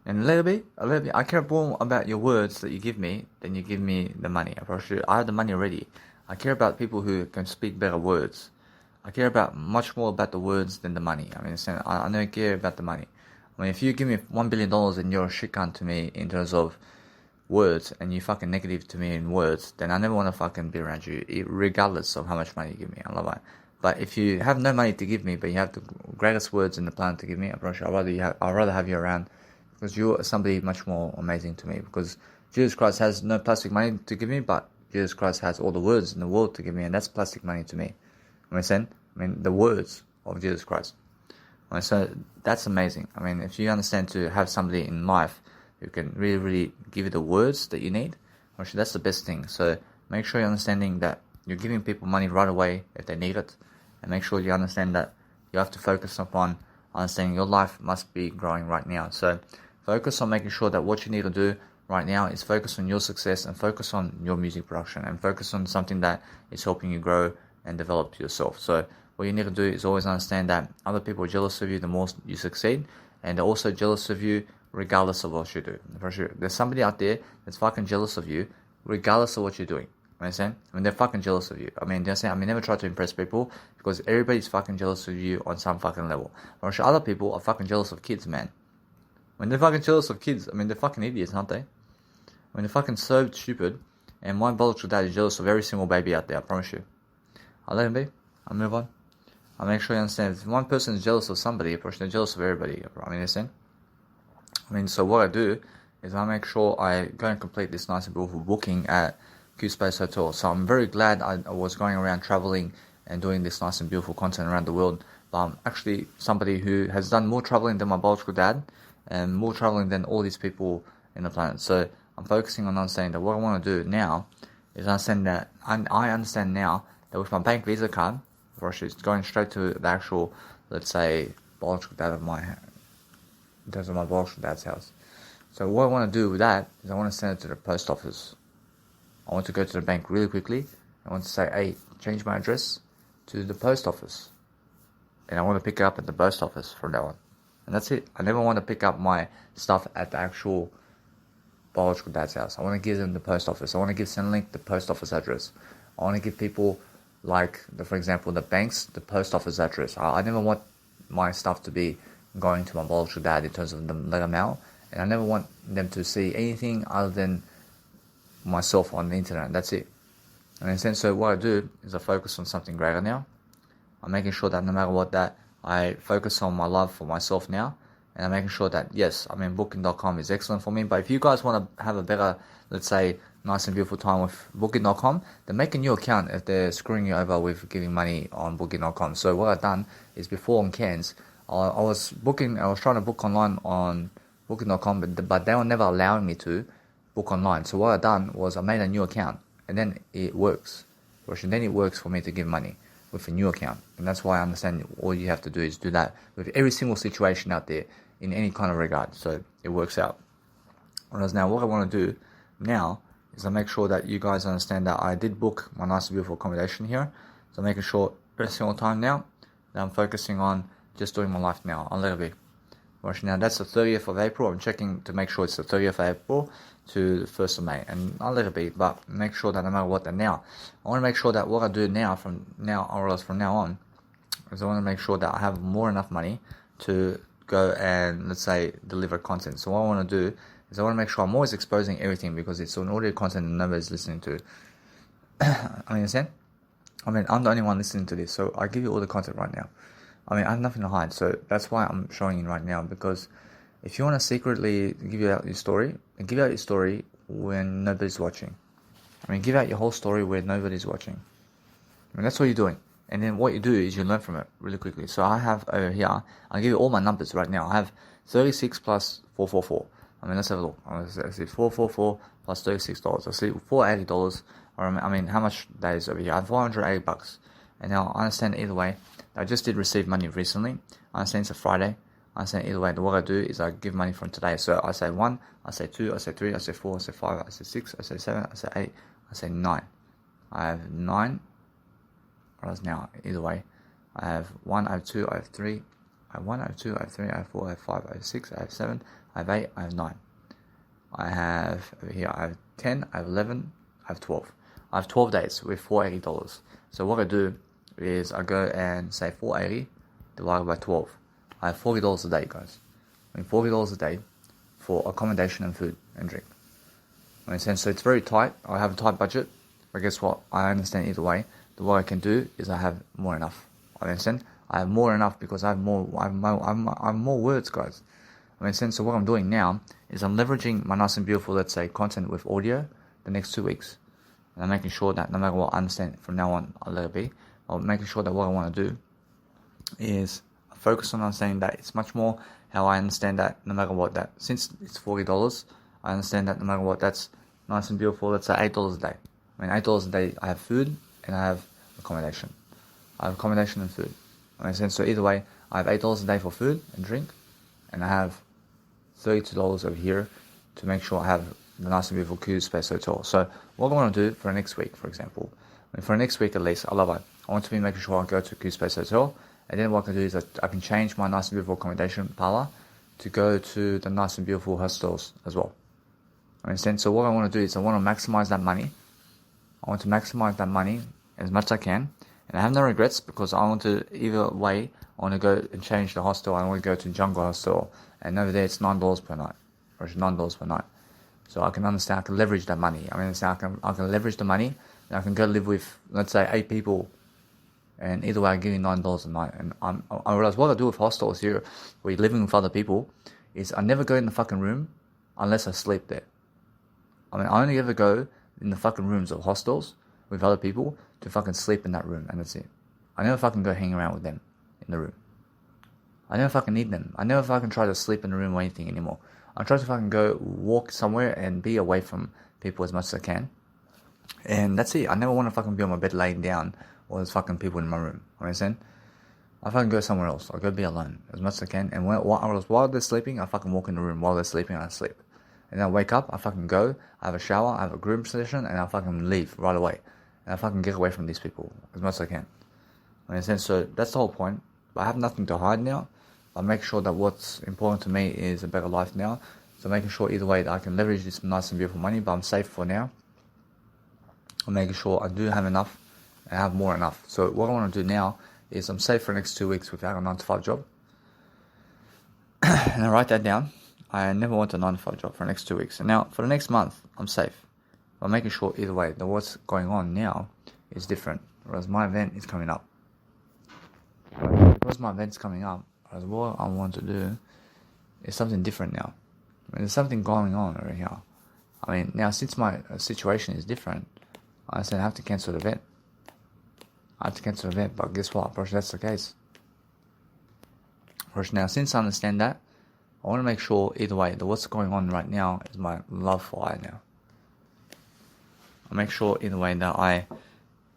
And a little bit, I care more about your words that you give me than you give me the money. I promise you, I have the money already. I care about people who can speak better words. I care about much more about the words than the money. I mean, I don't care about the money. I mean, if you give me $1 billion and you're a shit cunt to me in terms of words, and you fucking negative to me in words, then I never want to fucking be around you, regardless of how much money you give me. I love it. But if you have no money to give me, but you have the greatest words in the planet to give me, I promise you, I'd rather have you around, because you're somebody much more amazing to me. Because Jesus Christ has no plastic money to give me, but Jesus Christ has all the words in the world to give me, and that's plastic money to me. I mean, the words of Jesus Christ. I mean, so that's amazing. I mean, if you understand to have somebody in life who can really give you the words that you need, actually, that's the best thing. So make sure you're understanding that you're giving people money right away if they need it, and make sure you understand that you have to focus upon understanding your life must be growing right now. So focus on making sure that what you need to do right now is focus on your success, and focus on your music production, and focus on something that is helping you grow and develop yourself. So what you need to do is always understand that other people are jealous of you the more you succeed, and they're also jealous of you regardless of what you do. For sure, there's somebody out there that's fucking jealous of you regardless of what you're doing. Understand? I mean, they're fucking jealous of you. I mean, they're saying, I mean, never try to impress people, because everybody's fucking jealous of you on some fucking level. For sure, other people are fucking jealous of kids, man. I mean, they're fucking jealous of kids. I mean, they're fucking idiots, aren't they? I mean, they're fucking so stupid. And my biological dad is jealous of every single baby out there, I promise you. I'll let him be. I'll move on. I'll make sure you understand. If one person is jealous of somebody, they're jealous of everybody. I mean, understand? I mean, so what I do is I make sure I go and complete this nice and beautiful booking at Q Space Hotel. So I'm very glad I was going around traveling and doing this nice and beautiful content around the world. But I'm actually somebody who has done more traveling than my biological dad and more traveling than all these people in the planet. So I'm focusing on understanding that what I want to do now is understand that I understand now that with my bank Visa card, it's going straight to the actual, let's say, biological dad of my, in terms of my biological dad's house. So what I want to do with that is I want to send it to the post office. I want to go to the bank really quickly. I want to say, hey, change my address to the post office. And I want to pick it up at the post office from now on. And that's it. I never want to pick up my stuff at the actual biological dad's house. I want to give them the post office. I want to give Centrelink the post office address. I want to give people like, for example, the banks, the post office address. I never want my stuff to be going to my biological dad in terms of the letter mail. And I never want them to see anything other than myself on the internet. That's it. And in a sense, so what I do is I focus on something greater now. I'm making sure that no matter what, that I focus on my love for myself now. And I'm making sure that, yes, I mean, Booking.com is excellent for me. But if you guys want to have a better, let's say, nice and beautiful time with Booking.com, then make a new account if they're screwing you over with giving money on Booking.com. So what I've done is before on Cairns, I was trying to book online on Booking.com, but they were never allowing me to book online. So what I've done was I made a new account, and then it works. And then it works for me to give money with a new account. And that's why I understand all you have to do is do that with every single situation out there in any kind of regard. So it works out. Whereas now what I want to do now is I make sure that you guys understand that I did book my nice and beautiful accommodation here. So I'm making sure every single time now that I'm focusing on just doing my life now. I'll let it be. Now that's the 30th of April. I'm checking to make sure it's the 30th of April to the 1st of May. And I'll let it be, but make sure that no matter what, that now, I want to make sure that what I do now, from now on, is I want to make sure that I have more enough money to go and, let's say, deliver content. So what I want to do is I want to make sure I'm always exposing everything, because it's an audio content and nobody's listening to. I understand? I mean, I'm the only one listening to this, so I give you all the content right now. I mean, I have nothing to hide, so that's why I'm showing you right now, because if you want to secretly give out your story, then give out your story when nobody's watching. I mean, give out your whole story where nobody's watching. I mean, that's what you're doing. And then what you do is you learn from it really quickly. So I have over here, I'll give you all my numbers right now. I have 36 plus 444. I mean, let's have a look. I see 444 plus $36. I see $480. Or I mean, how much that is over here? I have $480. And now I understand either way. I just did receive money recently. I understand it's a Friday. I understand either way. What I do is I give money from today. So I say 1, I say 2, I say 3, I say 4, I say 5, I say 6, I say 7, I say 8, I say 9. I have 9. Whereas now, either way, I have 1, I have 2, I have 3, I have 1, I have 2, I have 3, I have 4, I have 5, I have 6, I have 7, I have 8, I have 9. I have, over here, I have 10, I have 11, I have 12. I have 12 days with $480. So what I do is I go and say 480 divided by 12. I have $40 a day, guys. I mean, $40 a day for accommodation and food and drink. I mean, so it's very tight. I have a tight budget, but guess what? I understand either way. What I can do is I have more enough. I understand. I have more enough because I have more words, guys. I mean, so what I'm doing now is I'm leveraging my nice and beautiful, let's say, content with audio the next 2 weeks. And I'm making sure that no matter what, I understand from now on, I'll let it be. I'm making sure that what I want to do is focus on understanding that it's much more how I understand that no matter what, that since it's $40, I understand that no matter what, that's nice and beautiful. Let's say $8 a day. I mean, $8 a day, I have food and I have accommodation. I have accommodation and food. I mean, so either way, I have $8 a day for food and drink, and I have $32 over here to make sure I have the nice and beautiful Q Space Hotel. So what I want to do for next week, for example, I mean, for next week at least, I want to be making sure I go to Q Space Hotel, and then what I can do is I can change my nice and beautiful accommodation parlor to go to the nice and beautiful hostels as well. I understand. So what I want to do is I want to maximize that money. I want to maximize that money as much as I can, And I have no regrets because I want to, either way, I want to go and change the hostel. I want to go to Jungle Hostel, and over there it's $9 per night, or it's $9 per night. So I can understand, I can leverage that money. I mean, I can leverage the money, and I can go live with, let's say, 8 people, and either way I give you $9 a night. And I realize what I do with hostels here, where you're living with other people, is I never go in the fucking room unless I sleep there. I mean, I only ever go in the fucking rooms of hostels with other people to fucking sleep in that room, and that's it. I never fucking go hang around with them in the room. I never fucking need them. I never fucking try to sleep in the room or anything anymore. I try to fucking go walk somewhere and be away from people as much as I can. And that's it. I never want to fucking be on my bed laying down or there's fucking people in my room. You understand? I fucking go somewhere else. I go be alone as much as I can. And while they're sleeping, I fucking walk in the room. While they're sleeping, I sleep. And then I wake up, I fucking go, I have a shower, I have a groom session, and I fucking leave right away. And I fucking get away from these people as much as I can. You understand? So that's the whole point. But I have nothing to hide now. I make sure that what's important to me is a better life now. So making sure either way that I can leverage this nice and beautiful money, but I'm safe for now. I'm making sure I do have enough and have more enough. So what I want to do now is I'm safe for the next 2 weeks without a 9-to-5 job. And I write that down. I never want a 9-to-5 job for the next 2 weeks. And now for the next month, I'm safe. I'm making sure either way that what's going on now is different. Whereas my event is coming up. Because my event's coming up, what I want to do is something different now. I mean, there's something going on over here. I mean, now since my situation is different, I said I have to cancel the event. I have to cancel the event, but guess what? Of course, that's the case. Of course, now since I understand that, I want to make sure either way that what's going on right now is my love for I now. I make sure either way that I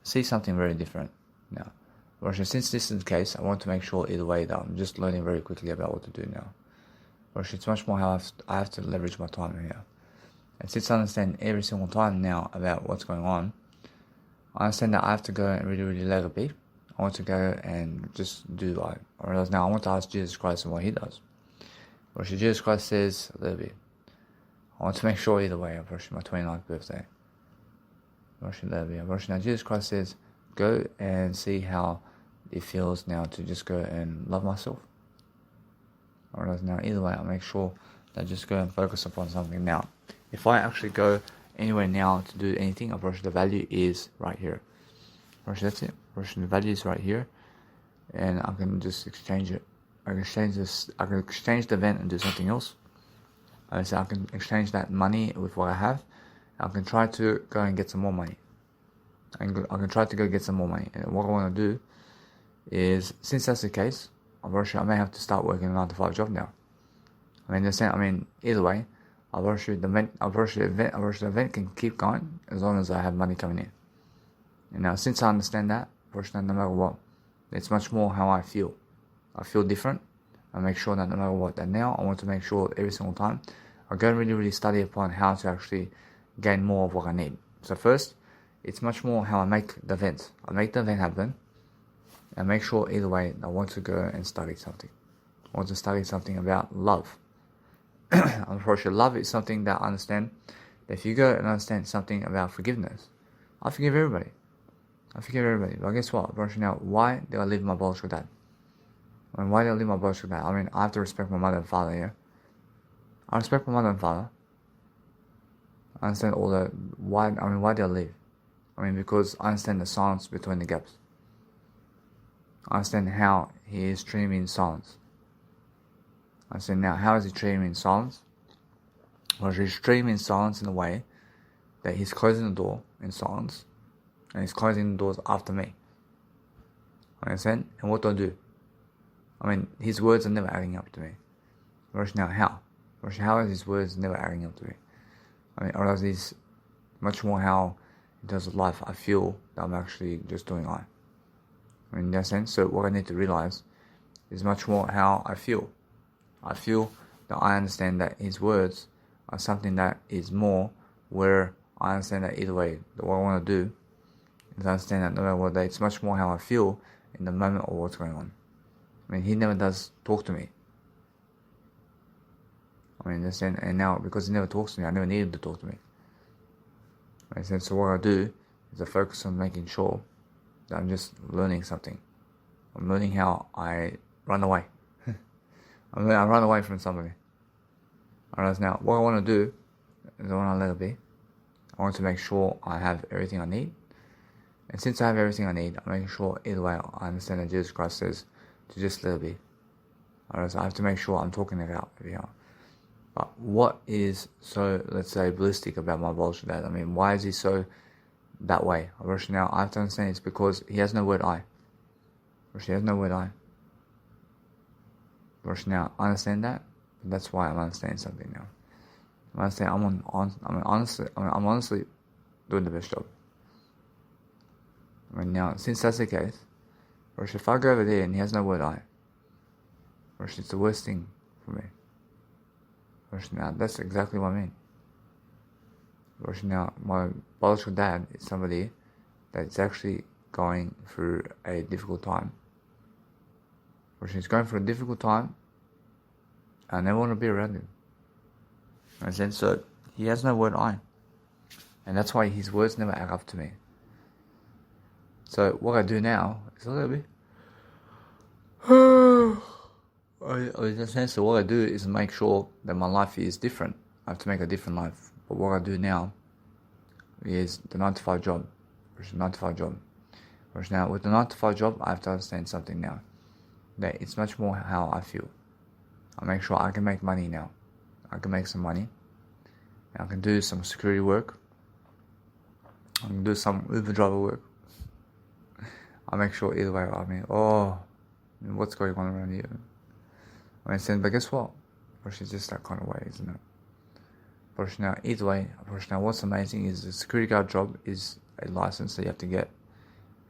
see something very different now. Whereas since this is the case, I want to make sure either way that I'm just learning very quickly about what to do now. Whereas it's much more how I have to leverage my time here. And since I understand every single time now about what's going on, I understand that I have to go and really, really let it be. I want to go and just do like, I realize now I want to ask Jesus Christ and what he does. Whereas Jesus Christ says, let it be. I want to make sure either way, approaching my 29th birthday. Whereas let it be. Whereas now Jesus Christ says, go and see how it feels now to just go and love myself. Whereas now either way, I make sure that I just go and focus upon something now. If I actually go anywhere now to do anything, of course the value is right here. Of course that's it. Of course the value is right here, and I can just exchange it. I can exchange this. I can exchange the event and do something else. So I can exchange that money with what I have. I can try to go and get some more money. I can try to go get some more money. And what I want to do is, since that's the case, I may have to start working a 9-to-5 job now. I mean, either way, the event can keep going as long as I have money coming in. And now, since I understand that, no matter what, it's much more how I feel. I feel different. I make sure that no matter what, that now I want to make sure every single time I go and really, really study upon how to actually gain more of what I need. So first, it's much more how I make the event. I make the event happen, and make sure either way I want to go and study something. I want to study something about love. Unfortunately, love is something that I understand. That if you go and understand something about forgiveness, I forgive everybody. But guess what? Unfortunately, now, why did I leave my biological dad? I mean, why did I leave my biological dad? I mean, I have to respect my mother and father here. I respect my mother and father. I understand all the why. I mean, why did I leave? I mean, because I understand the silence between the gaps. I understand how he is treating me in silence. I understand now, how is he treating me in silence? Well, he's treating me in silence in a way that he's closing the door in silence, and he's closing the doors after me. I understand? And what do I do? I mean, his words are never adding up to me. Whereas now, how? Whereas how is his words never adding up to me? I mean, or is much more how, in terms of life, I feel that I'm actually just doing life. I mean, in that sense, so what I need to realize is much more how I feel. I feel that I understand that his words are something that is more where I understand that either way, that what I want to do is understand that no matter what, it's much more how I feel in the moment of what's going on. I mean, he never does talk to me. I mean, understand, and now because he never talks to me, I never need him to talk to me. So what I do is I focus on making sure that I'm just learning something. I'm learning how I run away. I run away from somebody. Alright, now what I want to do is I want to let it be. I want to make sure I have everything I need. And since I have everything I need, I'm making sure either way I understand that Jesus Christ says to just let it be. Alright, so I have to make sure I'm talking it out. But what is so, let's say, ballistic about my biological dad? I mean, why is he so that way? Now I have to understand it's because he has no word I. He has no word I. Now I understand that, but that's why I'm understanding something now. I understand I'm honestly doing the best job. I mean, now since that's the case, if I go over there and he has no word I, it's the worst thing for me. Now that's exactly what I mean. Now my biological dad is somebody that's actually going through a difficult time. He's going through a difficult time. I never want to be around him. And then so he has no word I. And that's why his words never add up to me. So what I do now is a little bit. So what I do is make sure that my life is different. I have to make a different life. But what I do now is the 9 to 5 job. Which is 9 to 5 job. Which now with the 9 to 5 job I have to understand something now. That it's much more how I feel. I make sure I can make money now. I can make some money. And I can do some security work. I can do some Uber driver work. I make sure either way. I mean, what's going on around here? I mean, but guess what? It's just that kind of way, isn't it? But now, either way, now what's amazing is the security guard job is a license that you have to get.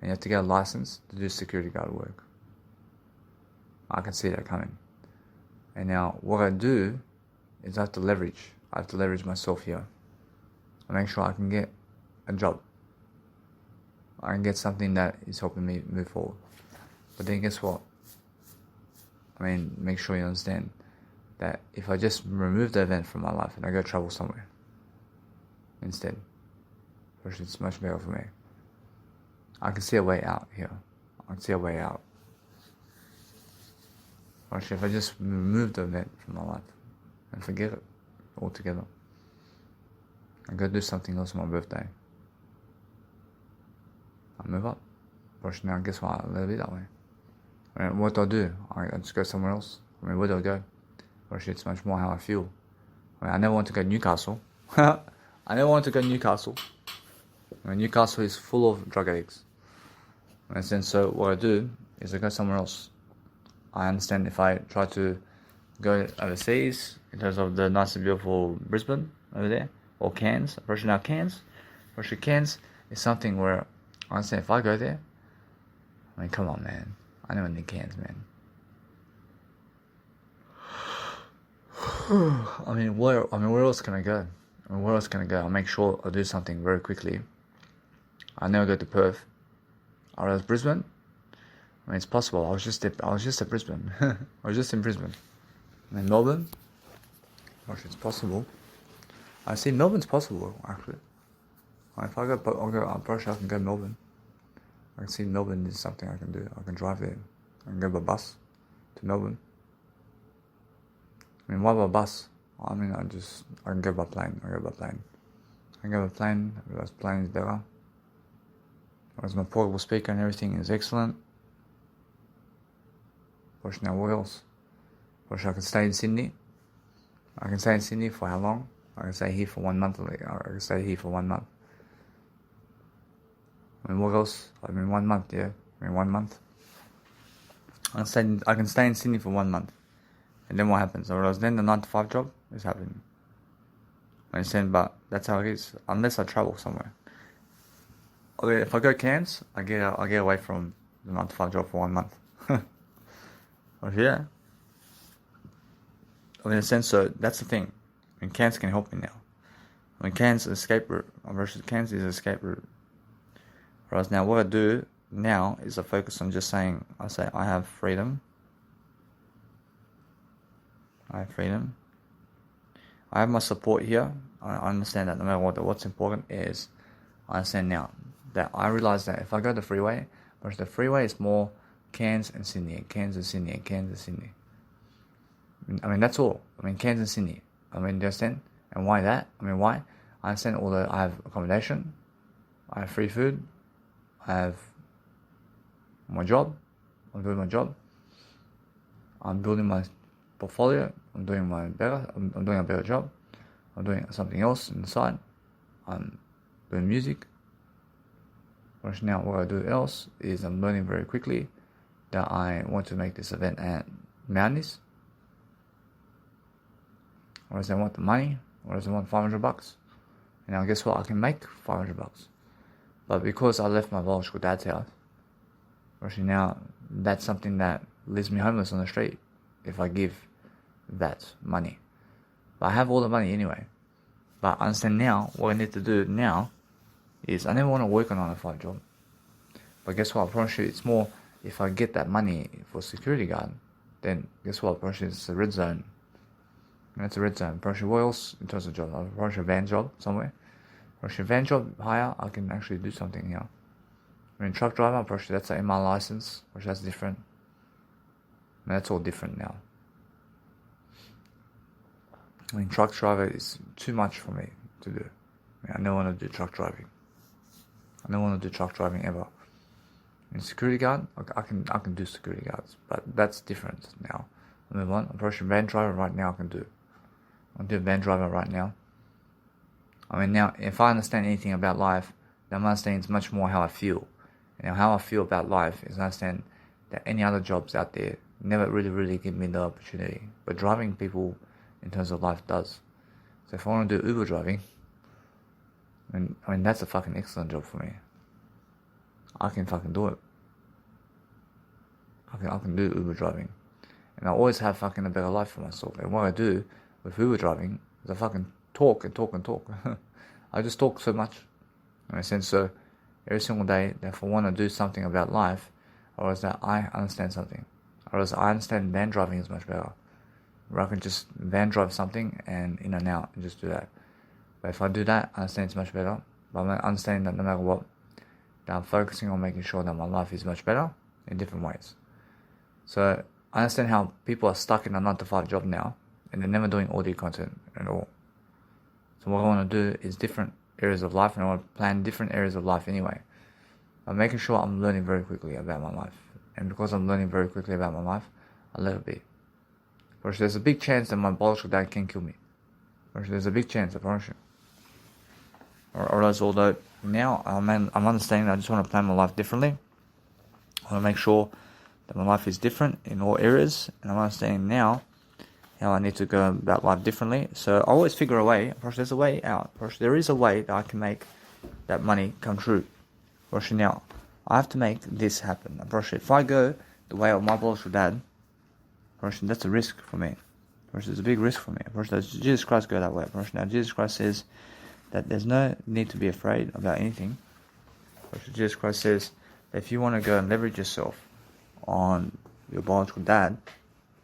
And you have to get a license to do security guard work. I can see that coming. And now what I do is I have to leverage myself here. I make sure I can get a job. I can get something that is helping me move forward. But then guess what? I mean, make sure you understand that if I just remove the event from my life and I go travel somewhere instead, which is much better for me. I can see a way out here. I can see a way out. Actually, if I just remove the event from my life and forget it altogether, and go do something else on my birthday, I move up. But now, guess what? I let it be that way. I mean, what do I do? I just go somewhere else. I mean, where do I go? Actually, it's much more how I feel. I mean, I never want to go to Newcastle. I never want to go to Newcastle. I mean, Newcastle is full of drug addicts. And then, so what I do is I go somewhere else. I understand if I try to go overseas in terms of the nice and beautiful Brisbane over there, or Cairns. Now Cairns is something where I understand if I go there, I mean, come on, man. I never need Cairns, man. I mean, where else can I go? I'll make sure I do something very quickly. I never go to Perth. Or else Brisbane. I mean, it's possible. I was just at Brisbane. I was just in Brisbane. And Melbourne. Gosh, it's possible. I see Melbourne's possible actually. If I go, I'm pretty sure I can go to Melbourne. I can see Melbourne is something I can do. I can drive there. I can go by bus to Melbourne. I mean, why by bus? I mean, I can go by plane. Because plane is better. Because my portable speaker and everything is excellent. But now what else? But I can stay in Sydney. I can stay in Sydney for how long? I can stay here for 1 month. I can stay here for 1 month. I mean, what else? I mean, 1 month, yeah. I mean, 1 month. I can stay in Sydney for 1 month. And then what happens? Whereas then the 9 to 5 job is happening. I understand, but that's how it is. Unless I travel somewhere. I mean, if I go Cairns, I get away from the 9 to 5 job for 1 month. But yeah. I mean, in a sense, so that's the thing. I mean, Cairns can help me now. I mean, Cairns is escape route. Versus Cairns is escape route. Whereas now what I do now is I focus on just saying, I have freedom. I have freedom. I have my support here. I understand that no matter what's important is, I understand now that I realize that if I go the freeway, Whereas the freeway is more Cairns and Sydney, and Cairns and Sydney, and Cairns and Sydney. I mean, that's all. I mean, Cairns and Sydney. I mean, do you understand? And why that? I mean, why? I understand I have accommodation, I have free food, I have my job, I'm doing my job, I'm building my portfolio, I'm doing a better job, I'm doing something else on the side, I'm doing music. Whereas now what I do else is I'm learning very quickly that I want to make this event at Mounties. Whereas I want the money, whereas I want $500. And now guess what? I can make $500. But because I left my biological dad's house, actually now that's something that leaves me homeless on the street if I give that money. But I have all the money anyway. But I understand now, what I need to do now is I never want to work a 9-to-5 job. But guess what? I promise you it's more, if I get that money for security guard, then guess what? I promise you it's a red zone. And it's a red zone. I promise you what else in terms of job? I promise you a van job somewhere. I promise you a van job higher, I can actually do something here. I mean, truck driver, I promise you that's an MR license, which that's different. And that's all different now. I mean, truck driver is too much for me to do. I mean, I don't want to do truck driving. I don't want to do truck driving ever. In security guard, I can do security guards, but that's different now. I move on. I'm probably van driver right now. I can do a van driver right now. I mean, now if I understand anything about life, then I'm understanding it's much more how I feel. And how I feel about life is I understand that any other jobs out there never really give me the opportunity, but driving people in terms of life does. So if I want to do Uber driving, I mean that's a fucking excellent job for me. I can fucking do it. I can do Uber driving. And I always have fucking a better life for myself. And what I do with Uber driving is I fucking talk and talk and talk. I just talk so much. In a sense, so every single day, if I want to do something about life, or is that I understand something. Or else I understand van driving is much better. Where I can just van drive something and in and out and just do that. But if I do that, I understand it's much better. But I understand that no matter what, that I'm focusing on making sure that my life is much better in different ways. So I understand how people are stuck in a 9-to-5 job now and they're never doing audio content at all. So what I want to do is different areas of life, and I want to plan different areas of life anyway. I'm making sure I'm learning very quickly about my life. And because I'm learning very quickly about my life, I let it be. Because there's a big chance that my biological dad can kill me. Because there's a big chance, I promise you. Or else, although now I'm understanding that I just want to plan my life differently. I want to make sure that my life is different in all areas. And I'm understanding now how I need to go about life differently. So I always figure a way. Of course, there's a way out. Of course, there is a way that I can make that money come true. Of course, now I have to make this happen. Of course, if I go the way of my biological dad, of course, that's a risk for me. Of course, it's a big risk for me. Of course, does Jesus Christ go that way? Of course, now Jesus Christ says that there's no need to be afraid about anything. Of course, Jesus Christ says that if you want to go and leverage yourself on your biological dad,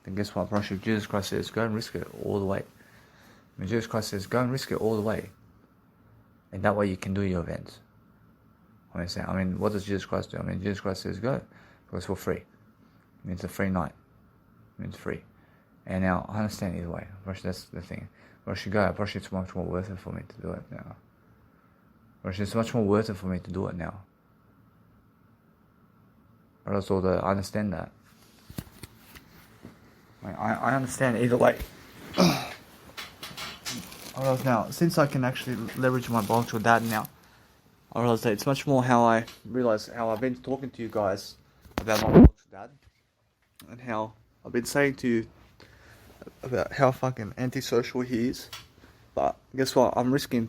then guess what? Jesus Christ says, go and risk it all the way. I mean, Jesus Christ says, go and risk it all the way. And that way you can do your events. I mean, what does Jesus Christ do? I mean, Jesus Christ says, go. Because for free. I mean, it's a free night. I mean, it's free. And now, I understand either way. That's the thing. Where I should go, it's much more worth it for me to do it now. It's much more worth it for me to do it now. But also, I understand that. I understand either way. Now, since I can actually leverage my biological dad now, I realize that it's much more how I realize how I've been talking to you guys about my biological dad, and how I've been saying to you about how fucking antisocial he is. But guess what? I'm risking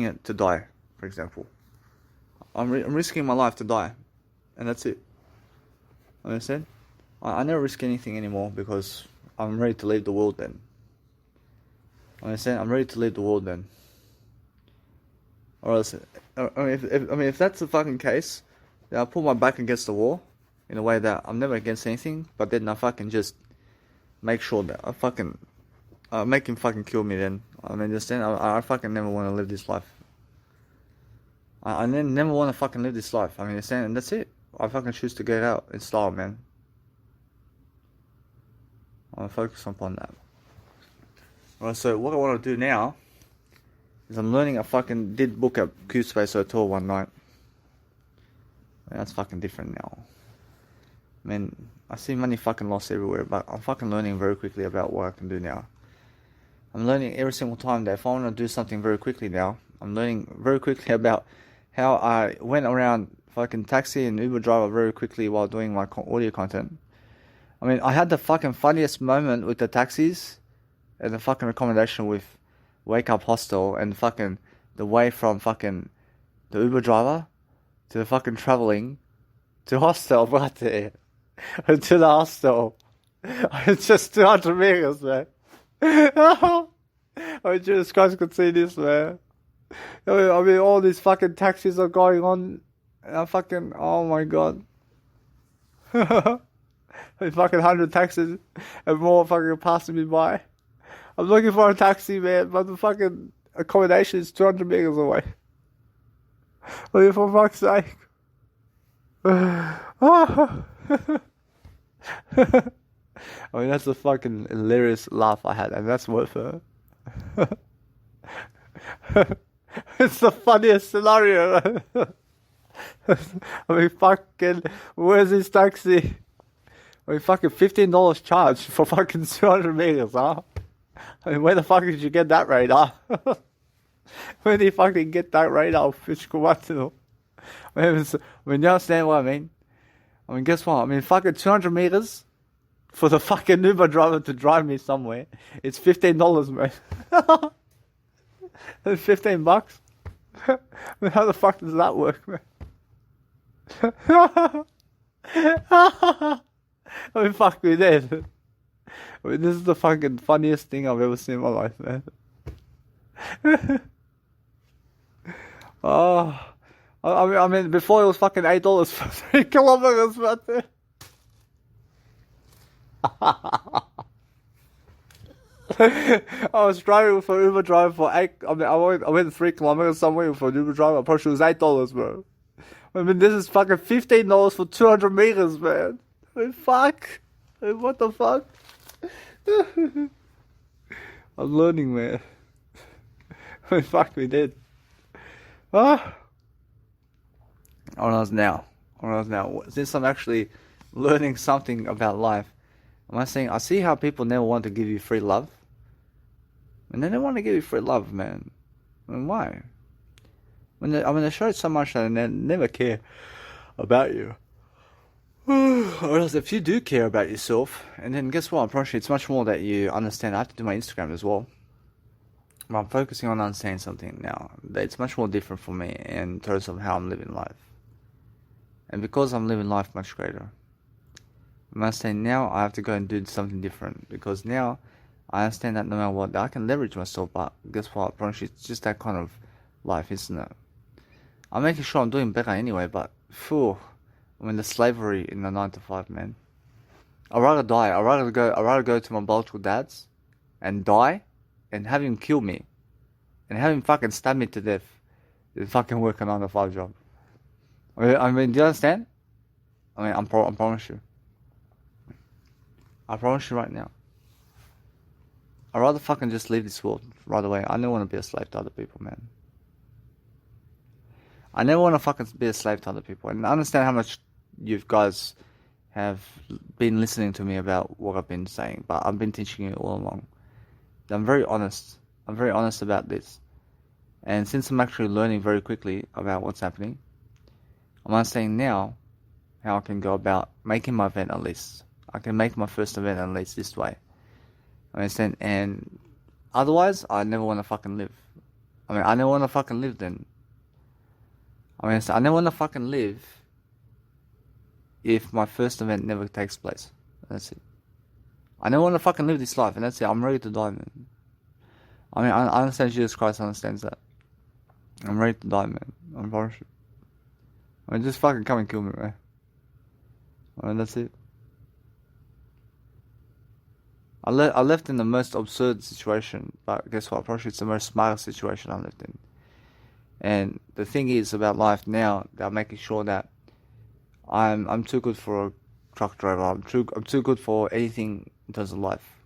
it to die. For example, I'm risking my life to die, and that's it. Understand? I never risk anything anymore because I'm ready to leave the world then. Understand? I'm ready to leave the world then. Or else, if that's the fucking case, then I'll put my back against the wall in a way that I'm never against anything, but then I fucking just make sure that I fucking make him fucking kill me then. I mean, understand? I fucking never want to live this life. I never want to fucking live this life. I mean, understand? And that's it. I fucking choose to get out in style, man. I'm focused upon that. Alright, so what I want to do now is I'm learning. I fucking did book a Q-Space Hotel one night. Man, that's fucking different now. I mean, I see money fucking lost everywhere, but I'm fucking learning very quickly about what I can do now. I'm learning every single time that if I want to do something very quickly now, I'm learning very quickly about how I went around fucking taxi and Uber driver very quickly while doing my audio content. I mean, I had the fucking funniest moment with the taxis and the fucking accommodation with Wake Up Hostel and fucking the way from fucking the Uber driver to the fucking traveling to hostel right there. To the hostel. It's just 200 meters, man. I mean, Jesus Christ could see this, man. I mean, all these fucking taxis are going on. And I'm fucking, oh my god. I mean, fucking 100 taxis and more fucking passing me by. I'm looking for a taxi, man, but the fucking accommodation is 200 meters away. I mean, for fuck's sake. I mean, that's a fucking hilarious laugh I had, and that's worth it. It's the funniest scenario. I mean, fucking, where's this taxi? I mean, fucking $15 charge for fucking 200 meters, huh? I mean, where the fuck did you get that radar? Where did you fucking get that radar, fish? I mean, you understand what I mean? I mean, guess what? I mean, fucking 200 meters for the fucking Uber driver to drive me somewhere. It's $15, man. It's $15. I mean, how the fuck does that work, man? I mean, fuck me dead. I mean, this is the fucking funniest thing I've ever seen in my life, man. Oh, I mean, before it was fucking $8 for 3 kilometers, but I was driving for Uber driver for 8. I mean, I went 3 kilometers somewhere for an Uber driver. Approximately it was $8, bro. I mean, this is fucking $15 for 200 meters, man. I mean, fuck. I mean, what the fuck? I'm learning, man. I mean, fuck me dead. Ah. On us now. Since I'm actually learning something about life, am I saying, I see how people never want to give you free love. And they don't want to give you free love, man. I mean, why? They show it so much that they never care about you. Or else if you do care about yourself, and then guess what? I promise you, it's much more that you understand. I have to do my Instagram as well. But I'm focusing on understanding something now. It's much more different for me in terms of how I'm living life. And because I'm living life much greater, I must say now I have to go and do something different. Because now I understand that no matter what, I can leverage myself. But guess what? I promise you, it's just that kind of life, isn't it? I'm making sure I'm doing better anyway, but phew. I mean, the slavery in the 9 to 5, man. I'd rather die. I'd rather go to my biological dad's and die and have him kill me and have him fucking stab me to death than fucking work a 9 to 5 job. I mean, do you understand? I mean, I promise you. I promise you right now. I'd rather fucking just leave this world right away. I don't want to be a slave to other people, man. I never want to fucking be a slave to other people. And I understand how much you guys have been listening to me about what I've been saying, but I've been teaching you all along. I'm very honest. I'm very honest about this. And since I'm actually learning very quickly about what's happening, I'm understanding now how I can go about making my event at least. I can make my first event at least this way. I understand. And otherwise, I never want to fucking live. I mean, I never want to fucking live then. I mean, I never want to fucking live if my first event never takes place. That's it. I never want to fucking live this life, and that's it. I'm ready to die, man. I mean, I understand Jesus Christ understands that. I'm ready to die, man. I'm sorry. I mean, just fucking come and kill me, man. I mean, that's it. I left in the most absurd situation, but guess what? Probably it's the most smartest situation I left in. And the thing is about life now, that I'm making sure that I'm too good for a truck driver. I'm too good for anything in terms of life.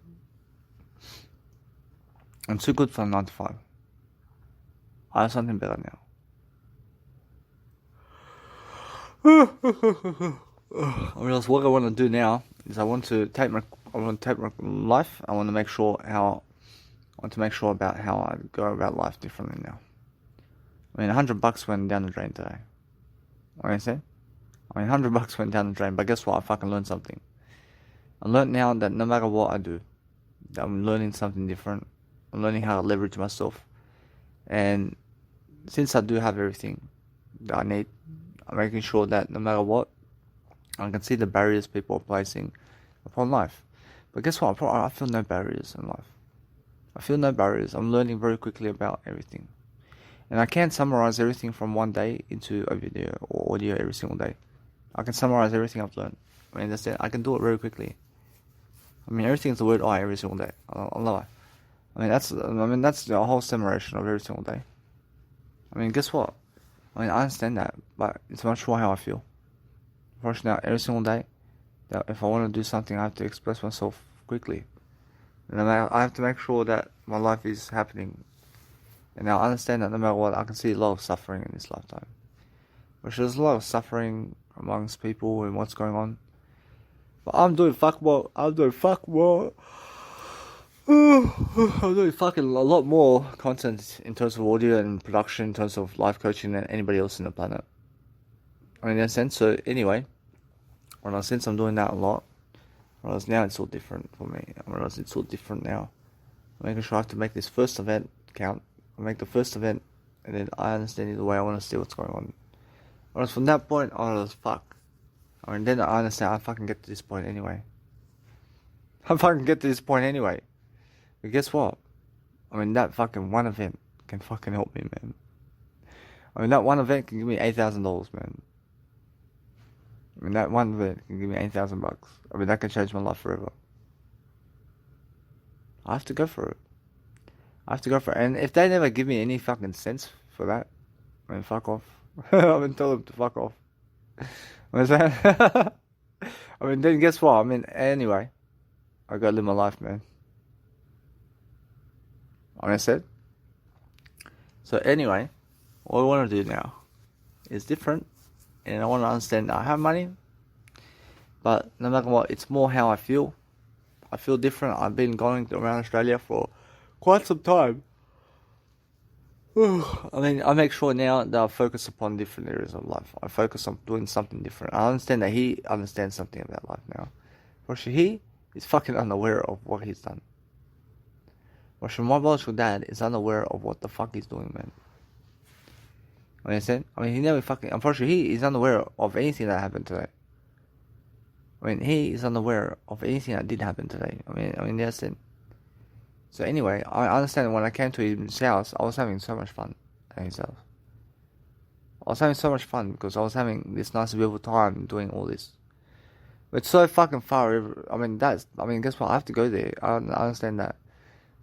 I'm too good for a 9 to 5. I have something better now. I realize what I want to do now is I want to take my life. I want to make sure about how I go about life differently now. I mean, $100 went down the drain today. What I say? I mean, $100 went down the drain, but guess what? I fucking learned something. I learned now that no matter what I do, that I'm learning something different. I'm learning how to leverage myself. And since I do have everything that I need, I'm making sure that no matter what, I can see the barriers people are placing upon life. But guess what? I feel no barriers in life. I feel no barriers. I'm learning very quickly about everything. And I can't summarize everything from one day into a video or audio every single day. I can summarize everything I've learned. I mean, that's it. I can do it very quickly. I mean, everything's the word I every single day. I love it. I mean, that's the whole summation of every single day. I mean, guess what? I mean, I understand that, but it's much more how I feel. Unfortunately, every single day, that if I want to do something, I have to express myself quickly. And I have to make sure that my life is happening. And I understand that no matter what, I can see a lot of suffering in this lifetime. Which there's a lot of suffering amongst people and what's going on. But I'm doing fuck more. I'm doing fucking a lot more content in terms of audio and production, in terms of life coaching than anybody else in the planet. I mean, in a sense. So anyway, since I'm doing that a lot, now it's all different for me. It's all different now. I'm making sure I have to make this first event count. I make the first event, and then I understand the way I want to see what's going on. Whereas from that point, I was fuck. I mean, then I understand I fucking get to this point anyway. But guess what? I mean, that fucking one event can fucking help me, man. I mean, that one event can give me $8,000, man. I mean, that one event can give me $8,000. I mean, that can change my life forever. I have to go for it. And if they never give me any fucking sense for that, I mean, fuck off. I mean, tell them to fuck off. I mean, then guess what? I mean, anyway, I gotta live my life, man. I said. So anyway, what I want to do now is different, and I want to understand that I have money, but no matter what, it's more how I feel. I feel different. I've been going around Australia for quite some time. I mean, I make sure now that I focus upon different areas of life. I focus on doing something different. I understand that he understands something about life now. For sure, he is fucking unaware of what he's done. For sure, my biological dad is unaware of what the fuck he's doing, man. You understand? I mean, he never fucking... Unfortunately, he is unaware of anything that happened today. I mean, he is unaware of anything that did happen today. I mean, that's it. So anyway, I understand when I came to his house, I was having so much fun at his house. I was having so much fun because I was having this nice, beautiful time doing all this. But it's so fucking far. I mean, guess what? I have to go there. I understand that.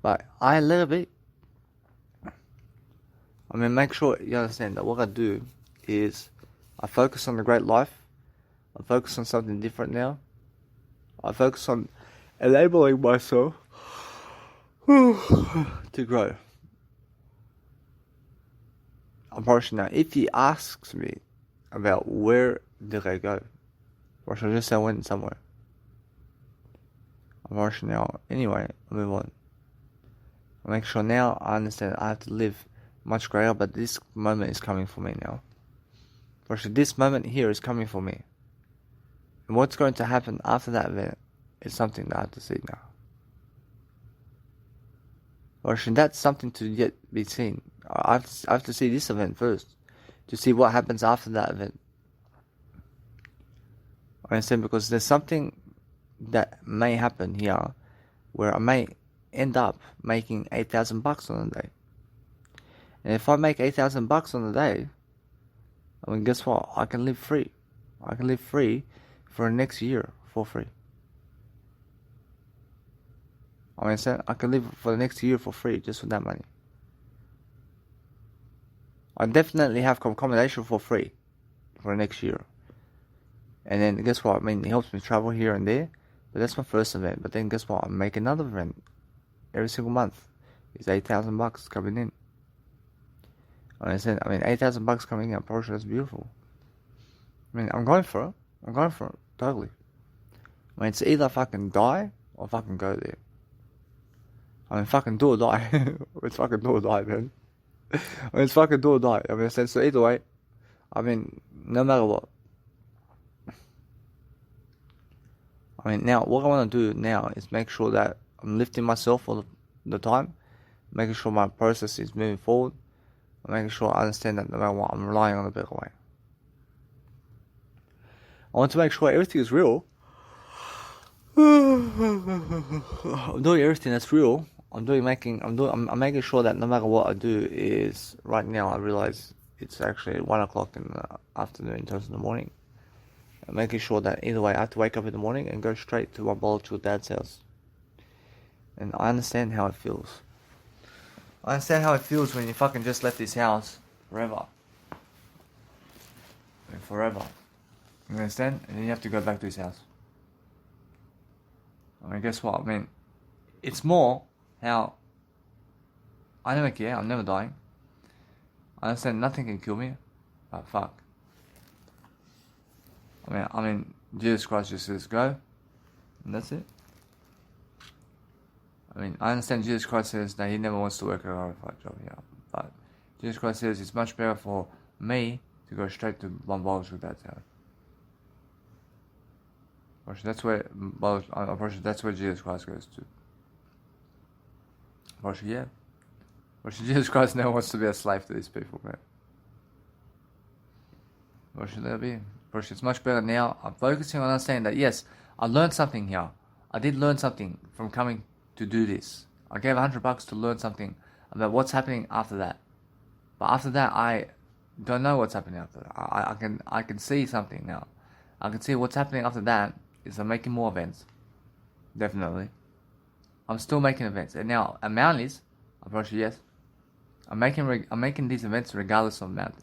But I let it be. I mean, make sure you understand that what I do is I focus on the great life. I focus on something different now. I focus on enabling myself to grow. Unfortunately, now, if he asks me about where did I go, or should I just say I went somewhere? Unfortunately, now, anyway, I'll move on. I make sure now I understand I have to live much greater, but this moment is coming for me now. Unfortunately, this moment here is coming for me. And what's going to happen after that event is something that I have to see now. Or should that's something to yet be seen. I have to see this event first to see what happens after that event. I understand, because there's something that may happen here where I may end up making $8,000 on a day. And if I make $8,000 on a day, I mean, guess what? I can live free. I can live free for the next year for free. I understand. I can live for the next year for free just with that money. I definitely have accommodation for free for the next year. And then guess what? I mean, it helps me travel here and there. But that's my first event. But then guess what? I make another event every single month. It's $8,000 coming in. Understand? I mean, $8,000 coming in at Porsche. That's beautiful. I mean, I'm going for it. I'm going for it. Totally. I mean, it's either fucking die or fucking go there. I mean, fucking do or die. It's fucking do or die, man. I mean, it's fucking do or die. I mean, so either way, I mean, no matter what. I mean, now, what I want to do now is make sure that I'm lifting myself all the time, making sure my process is moving forward, and making sure I understand that no matter what, I'm relying on the better way. I want to make sure everything is real. I'm doing everything that's real. I'm making sure that no matter what I do is, right now I realize it's actually 1 o'clock in the afternoon in terms of the morning. I'm making sure that either way I have to wake up in the morning and go straight to my biological dad's house. And I understand how it feels. I understand how it feels when you fucking just left this house forever. And forever. You understand? And then you have to go back to his house. I mean, guess what? I mean, it's more how I never care. I'm never dying. I understand nothing can kill me. But fuck. I mean, Jesus Christ just says go, and that's it. I mean, I understand Jesus Christ says that he never wants to work a glorified job here, but Jesus Christ says it's much better for me to go straight to my biological dad's house. That's where Jesus Christ goes to. Yeah. Jesus Christ never wants to be a slave to these people, man. What should that be? It's much better now. I'm focusing on understanding that yes, I learned something here. I did learn something from coming to do this. I gave $100 to learn something about what's happening after that. But after that, I don't know what's happening after that. I can see something now. I can see what's happening after that is I'm making more events. Definitely. I'm still making events. And now, amount is, approaching yes. I'm making these events regardless of amount.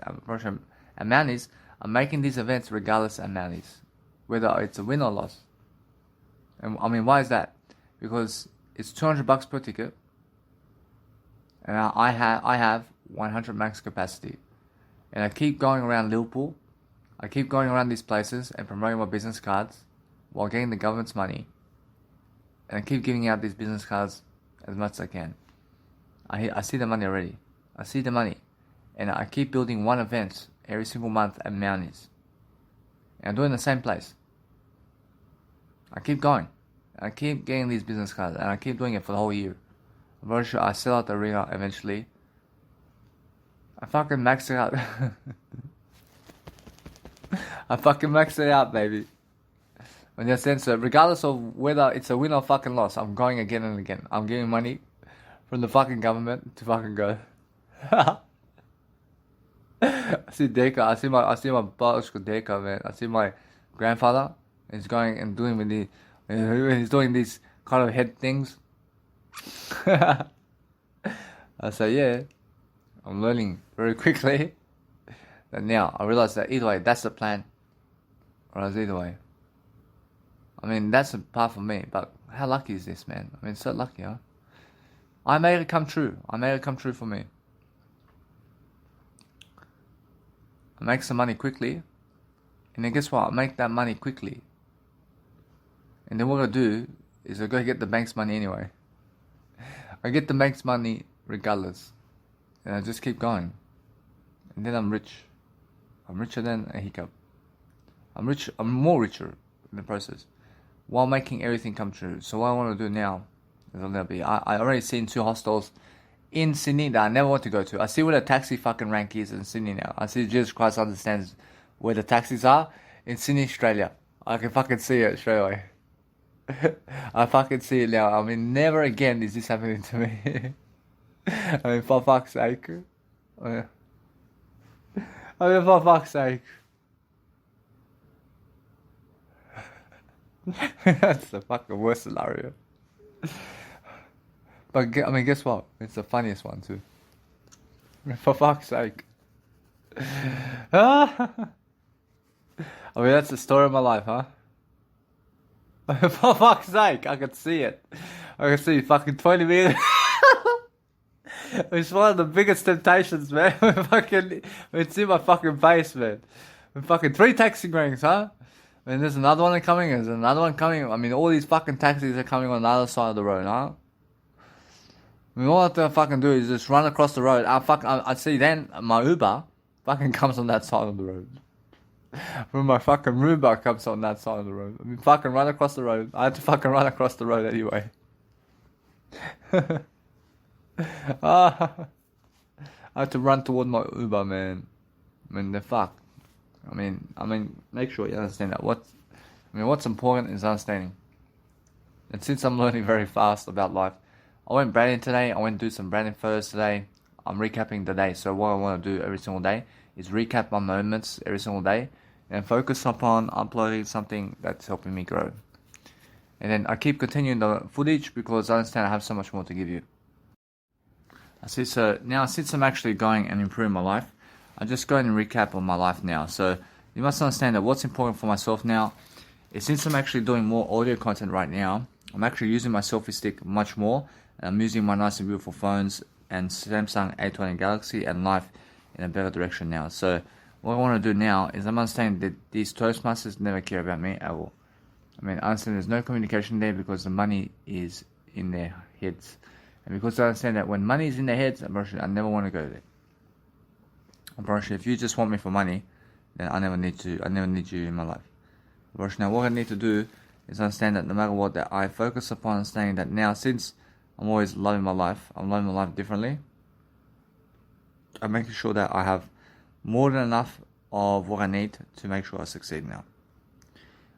Amount is, I'm making these events regardless of amount is. Whether it's a win or loss. And I mean, why is that? Because it's $200 per ticket. And I have 100 max capacity. And I keep going around Liverpool. I keep going around these places and promoting my business cards while getting the government's money. And I keep giving out these business cards as much as I can. I see the money already. I see the money. And I keep building one event every single month at Mounties. And I'm doing the same place. I keep going. I keep getting these business cards. And I keep doing it for the whole year. I'm very sure I sell out the arena eventually. I fucking max it out. I fucking max it out, baby. In that sense, regardless of whether it's a win or fucking loss, I'm going again and again. I'm giving money from the fucking government to fucking go. I see Deka. I see my biological Deka, man. I see my grandfather. He's going and doing he's doing these kind of head things. I say, yeah, I'm learning very quickly. And now I realize that either way, that's the plan. Or else either way. I mean, that's a part for me, but how lucky is this, man? I mean, so lucky, huh? I made it come true. I made it come true for me. I make some money quickly, and then guess what? I make that money quickly. And then what I do is I go get the bank's money anyway. I get the bank's money regardless. And I just keep going. And then I'm rich. I'm richer than a hiccup. I'm more richer in the process. While making everything come true. So what I want to do now is I already seen 2 hostels in Sydney that I never want to go to. I see where the taxi fucking rank is in Sydney now. I see Jesus Christ understands where the taxis are in Sydney, Australia. I can fucking see it straight away. I fucking see it now. I mean, never again is this happening to me. I mean, for fuck's sake. For fuck's sake. That's the fucking worst scenario. But I mean, guess what? It's the funniest one too. For fuck's sake. I I mean, that's the story of my life, huh? For fuck's sake, I can see it. I can see fucking 20 meters. It's one of the biggest temptations, man. It's in my fucking face, man. Fucking 3 taxi rings, huh? And there's another one coming, there's another one coming. I mean, all these fucking taxis are coming on the other side of the road, huh? I mean, all I have to fucking do is just run across the road. I see then my Uber fucking comes on that side of the road. When my fucking Uber comes on that side of the road. I mean, fucking run across the road. I had to fucking run across the road anyway. I had to run toward my Uber, man. I mean, the fuck. I mean, make sure you understand that. What's important is understanding. And since I'm learning very fast about life, I went branding today. I went to do some branding photos today. I'm recapping the day. So what I want to do every single day is recap my moments every single day and focus upon uploading something that's helping me grow. And then I keep continuing the footage because I understand I have so much more to give you. I see. So now, since I'm actually going and improving my life, I just go ahead and recap on my life now. So you must understand that what's important for myself now is, since I'm actually doing more audio content right now, I'm actually using my selfie stick much more. And I'm using my nice and beautiful phones and Samsung A20 Galaxy and life in a better direction now. So what I want to do now is, I'm understanding that these Toastmasters never care about me at all. I mean, I understand there's no communication there because the money is in their heads. And because I understand that when money is in their heads, I never want to go there. If you just want me for money, then I never need you in my life. Now what I need to do is understand that no matter what, that I focus upon understanding that now, since I'm always loving my life, I'm loving my life differently. I'm making sure that I have more than enough of what I need to make sure I succeed now.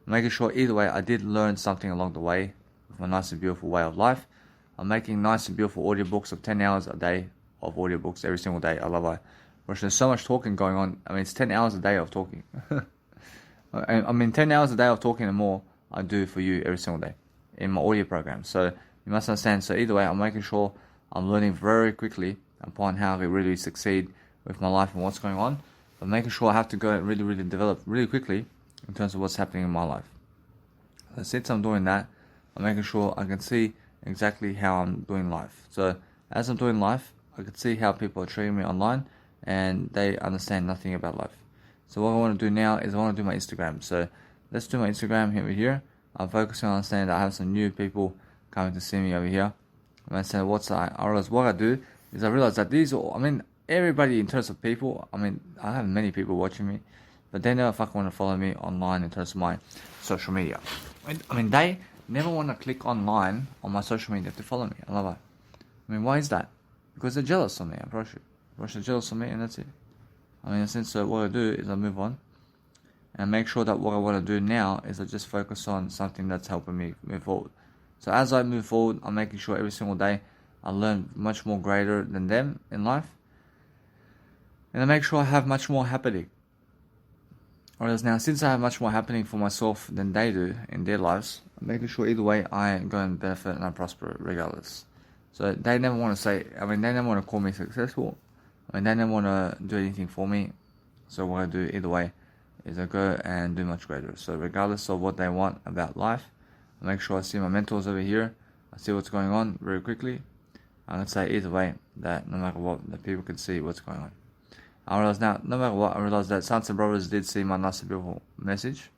I'm making sure either way I did learn something along the way with my nice and beautiful way of life. I'm making nice and beautiful audiobooks of 10 hours a day of audiobooks every single day. I love it. There's so much talking going on. I mean, it's 10 hours a day of talking. 10 hours a day of talking and more I do for you every single day in my audio program. So you must understand. So either way, I'm making sure I'm learning very quickly upon how to really succeed with my life and what's going on. But making sure I have to go and really develop really quickly in terms of what's happening in my life. So since I'm doing that, I'm making sure I can see exactly how I'm doing life. So as I'm doing life, I can see how people are treating me online, and they understand nothing about life. So what I want to do now is I want to do my Instagram. So let's do my Instagram over here. I'm focusing on understanding that I have some new people coming to see me over here. And I said, I realize what I do is I realize that everybody in terms of people, I have many people watching me, but they never fucking want to follow me online in terms of my social media. They never want to click online on my social media to follow me. I love it. Why is that? Because they're jealous of me, I promise you. They're jealous of me, and that's it. In a sense, so what I do is I move on and make sure that what I want to do now is I just focus on something that's helping me move forward. So as I move forward, I'm making sure every single day I learn much more greater than them in life, and I make sure I have much more happening. Whereas now, since I have much more happening for myself than they do in their lives, I'm making sure either way I go and benefit and I prosper regardless. So they never want to they never want to call me successful. They never want to do anything for me. So what I do either way is I go and do much greater. So regardless of what they want about life, I make sure I see my mentors over here. I see what's going on very quickly. I can say either way that no matter what, that people can see what's going on. I realize now, no matter what, I realize that Sons and Brothers did see my nice and beautiful message.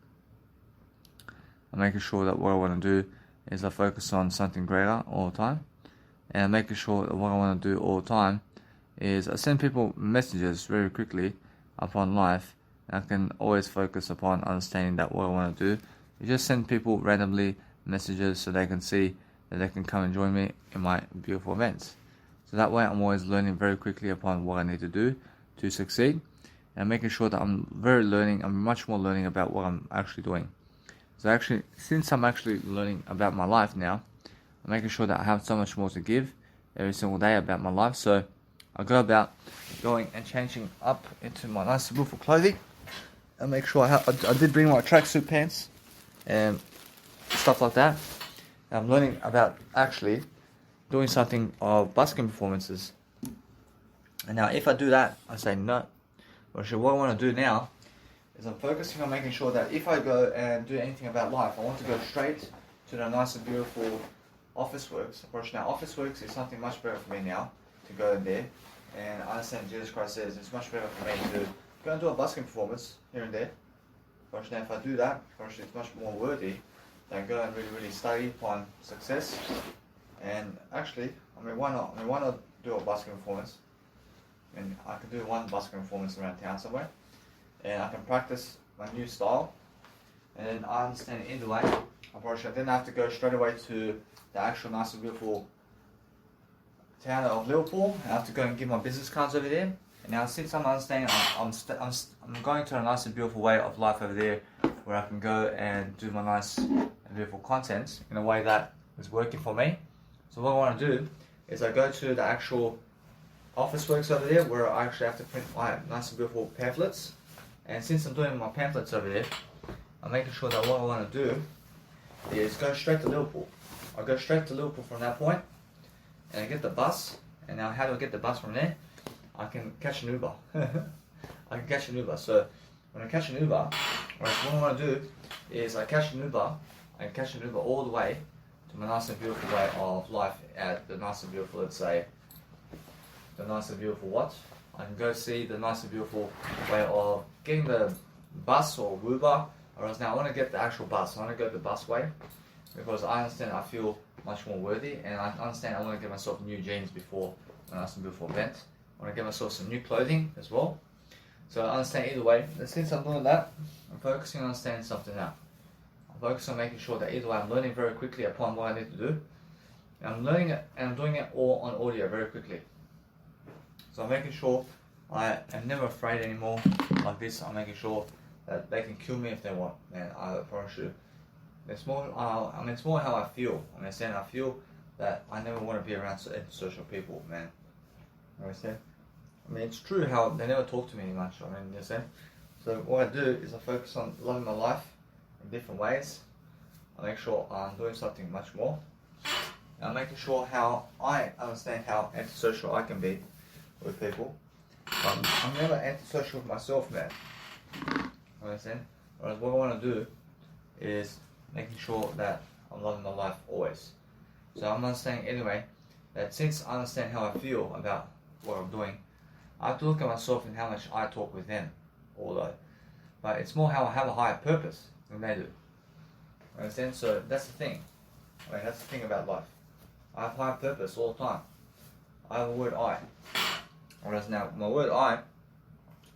I'm making sure that what I want to do is I focus on something greater all the time. And I'm making sure that what I want to do all the time is I send people messages very quickly upon life. And I can always focus upon understanding that what I want to do is just send people randomly messages so they can see that they can come and join me in my beautiful events. So that way I'm always learning very quickly upon what I need to do to succeed, and making sure that I'm much more learning about what I'm actually doing. So since I'm actually learning about my life now, I'm making sure that I have so much more to give every single day about my life. So I go about going and changing up into my nice beautiful clothing, and make sure I did bring my tracksuit pants and stuff like that. And I'm learning about actually doing something of busking performances. And now if I do that, I say no. What I want to do now is I'm focusing on making sure that if I go and do anything about life, I want to go straight to the nice and beautiful Officeworks approach. Now, Officeworks is something much better for me now to go in there, and I understand Jesus Christ says it's much better for me to go and do a busking performance here and there. Approach. Now, if I do that, approach, it's much more worthy than go and really study upon success. And actually, I mean, why not? I mean, why not do a busking performance? And I can do one busking performance around town somewhere, and I can practice my new style, and then I understand it either way. I then have to go straight away to the actual nice and beautiful town of Liverpool. I have to go and give my business cards over there. And now, since I'm understanding, I'm going to a nice and beautiful way of life over there, where I can go and do my nice and beautiful content in a way that is working for me. So what I want to do is I go to the actual Officeworks over there, where I actually have to print my nice and beautiful pamphlets. And since I'm doing my pamphlets over there, I'm making sure that what I want to do is go straight to Liverpool. I go straight to Liverpool from that point, and I get the bus. And now, how do I get the bus from there? I can catch an Uber. I can catch an Uber. So when I catch an Uber, what I want to do is I catch an Uber. I catch an Uber all the way to my nice and beautiful way of life at the nice and beautiful, let's say, the nice and beautiful what? I can go see the nice and beautiful way of getting the bus or Uber. Or else now I want to get the actual bus. I want to go the bus way, because I understand I feel much more worthy, and I understand I want to get myself new jeans before my nice and beautiful event. I want to get myself some new clothing as well. So I understand either way. And since I'm doing that, I'm focusing on understanding something now. I'm focusing on making sure that either way I'm learning very quickly upon what I need to do. And I'm learning it, and I'm doing it all on audio very quickly. So I'm making sure I am never afraid anymore like this. I'm making sure that they can kill me if they want, and I promise you. It's more, it's more how I feel. I feel that I never want to be around antisocial people, man. You understand? I mean, it's true how they never talk to me much. I mean, you understand? So what I do is I focus on loving my life in different ways. I make sure I'm doing something much more. I'm making sure how I understand how antisocial I can be with people. I'm never antisocial with myself, man. You understand? Whereas what I want to do is making sure that I'm loving my life always. So I'm understanding anyway that since I understand how I feel about what I'm doing, I have to look at myself and how much I talk with them, although. But it's more how I have a higher purpose than they do. You understand? So that's the thing. I mean, that's the thing about life. I have higher purpose all the time. I have a word I. Whereas now, my word I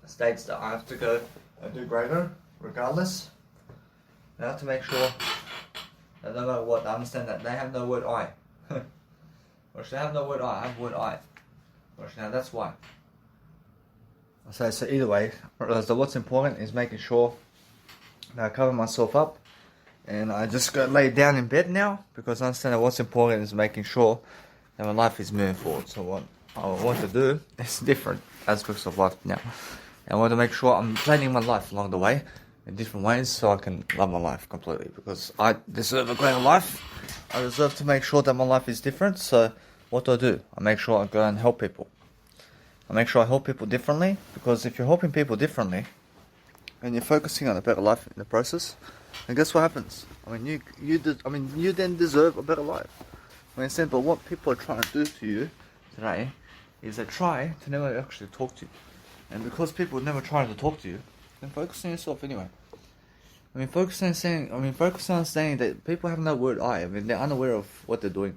states that I have to go and do greater regardless. I have to make sure that no matter what, I understand that they have no word I. Or should they have no word I have word I. Or now that's why. So either way, what's important is making sure that I cover myself up, and I just go lay down in bed now, because I understand that what's important is making sure that my life is moving forward. So what I want to do is different aspects of life now. And I want to make sure I'm planning my life along the way in different ways so I can love my life completely, because I deserve a greater life. I deserve to make sure that my life is different. So what do? I make sure I go and help people. I make sure I help people differently, because if you're helping people differently and you're focusing on a better life in the process, then guess what happens? I mean, you then deserve a better life. I mean, but what people are trying to do to you today is they try to never actually talk to you. And because people never try to talk to you, then focus on yourself anyway. I mean, focus on saying that people have no word I. I mean, they're unaware of what they're doing.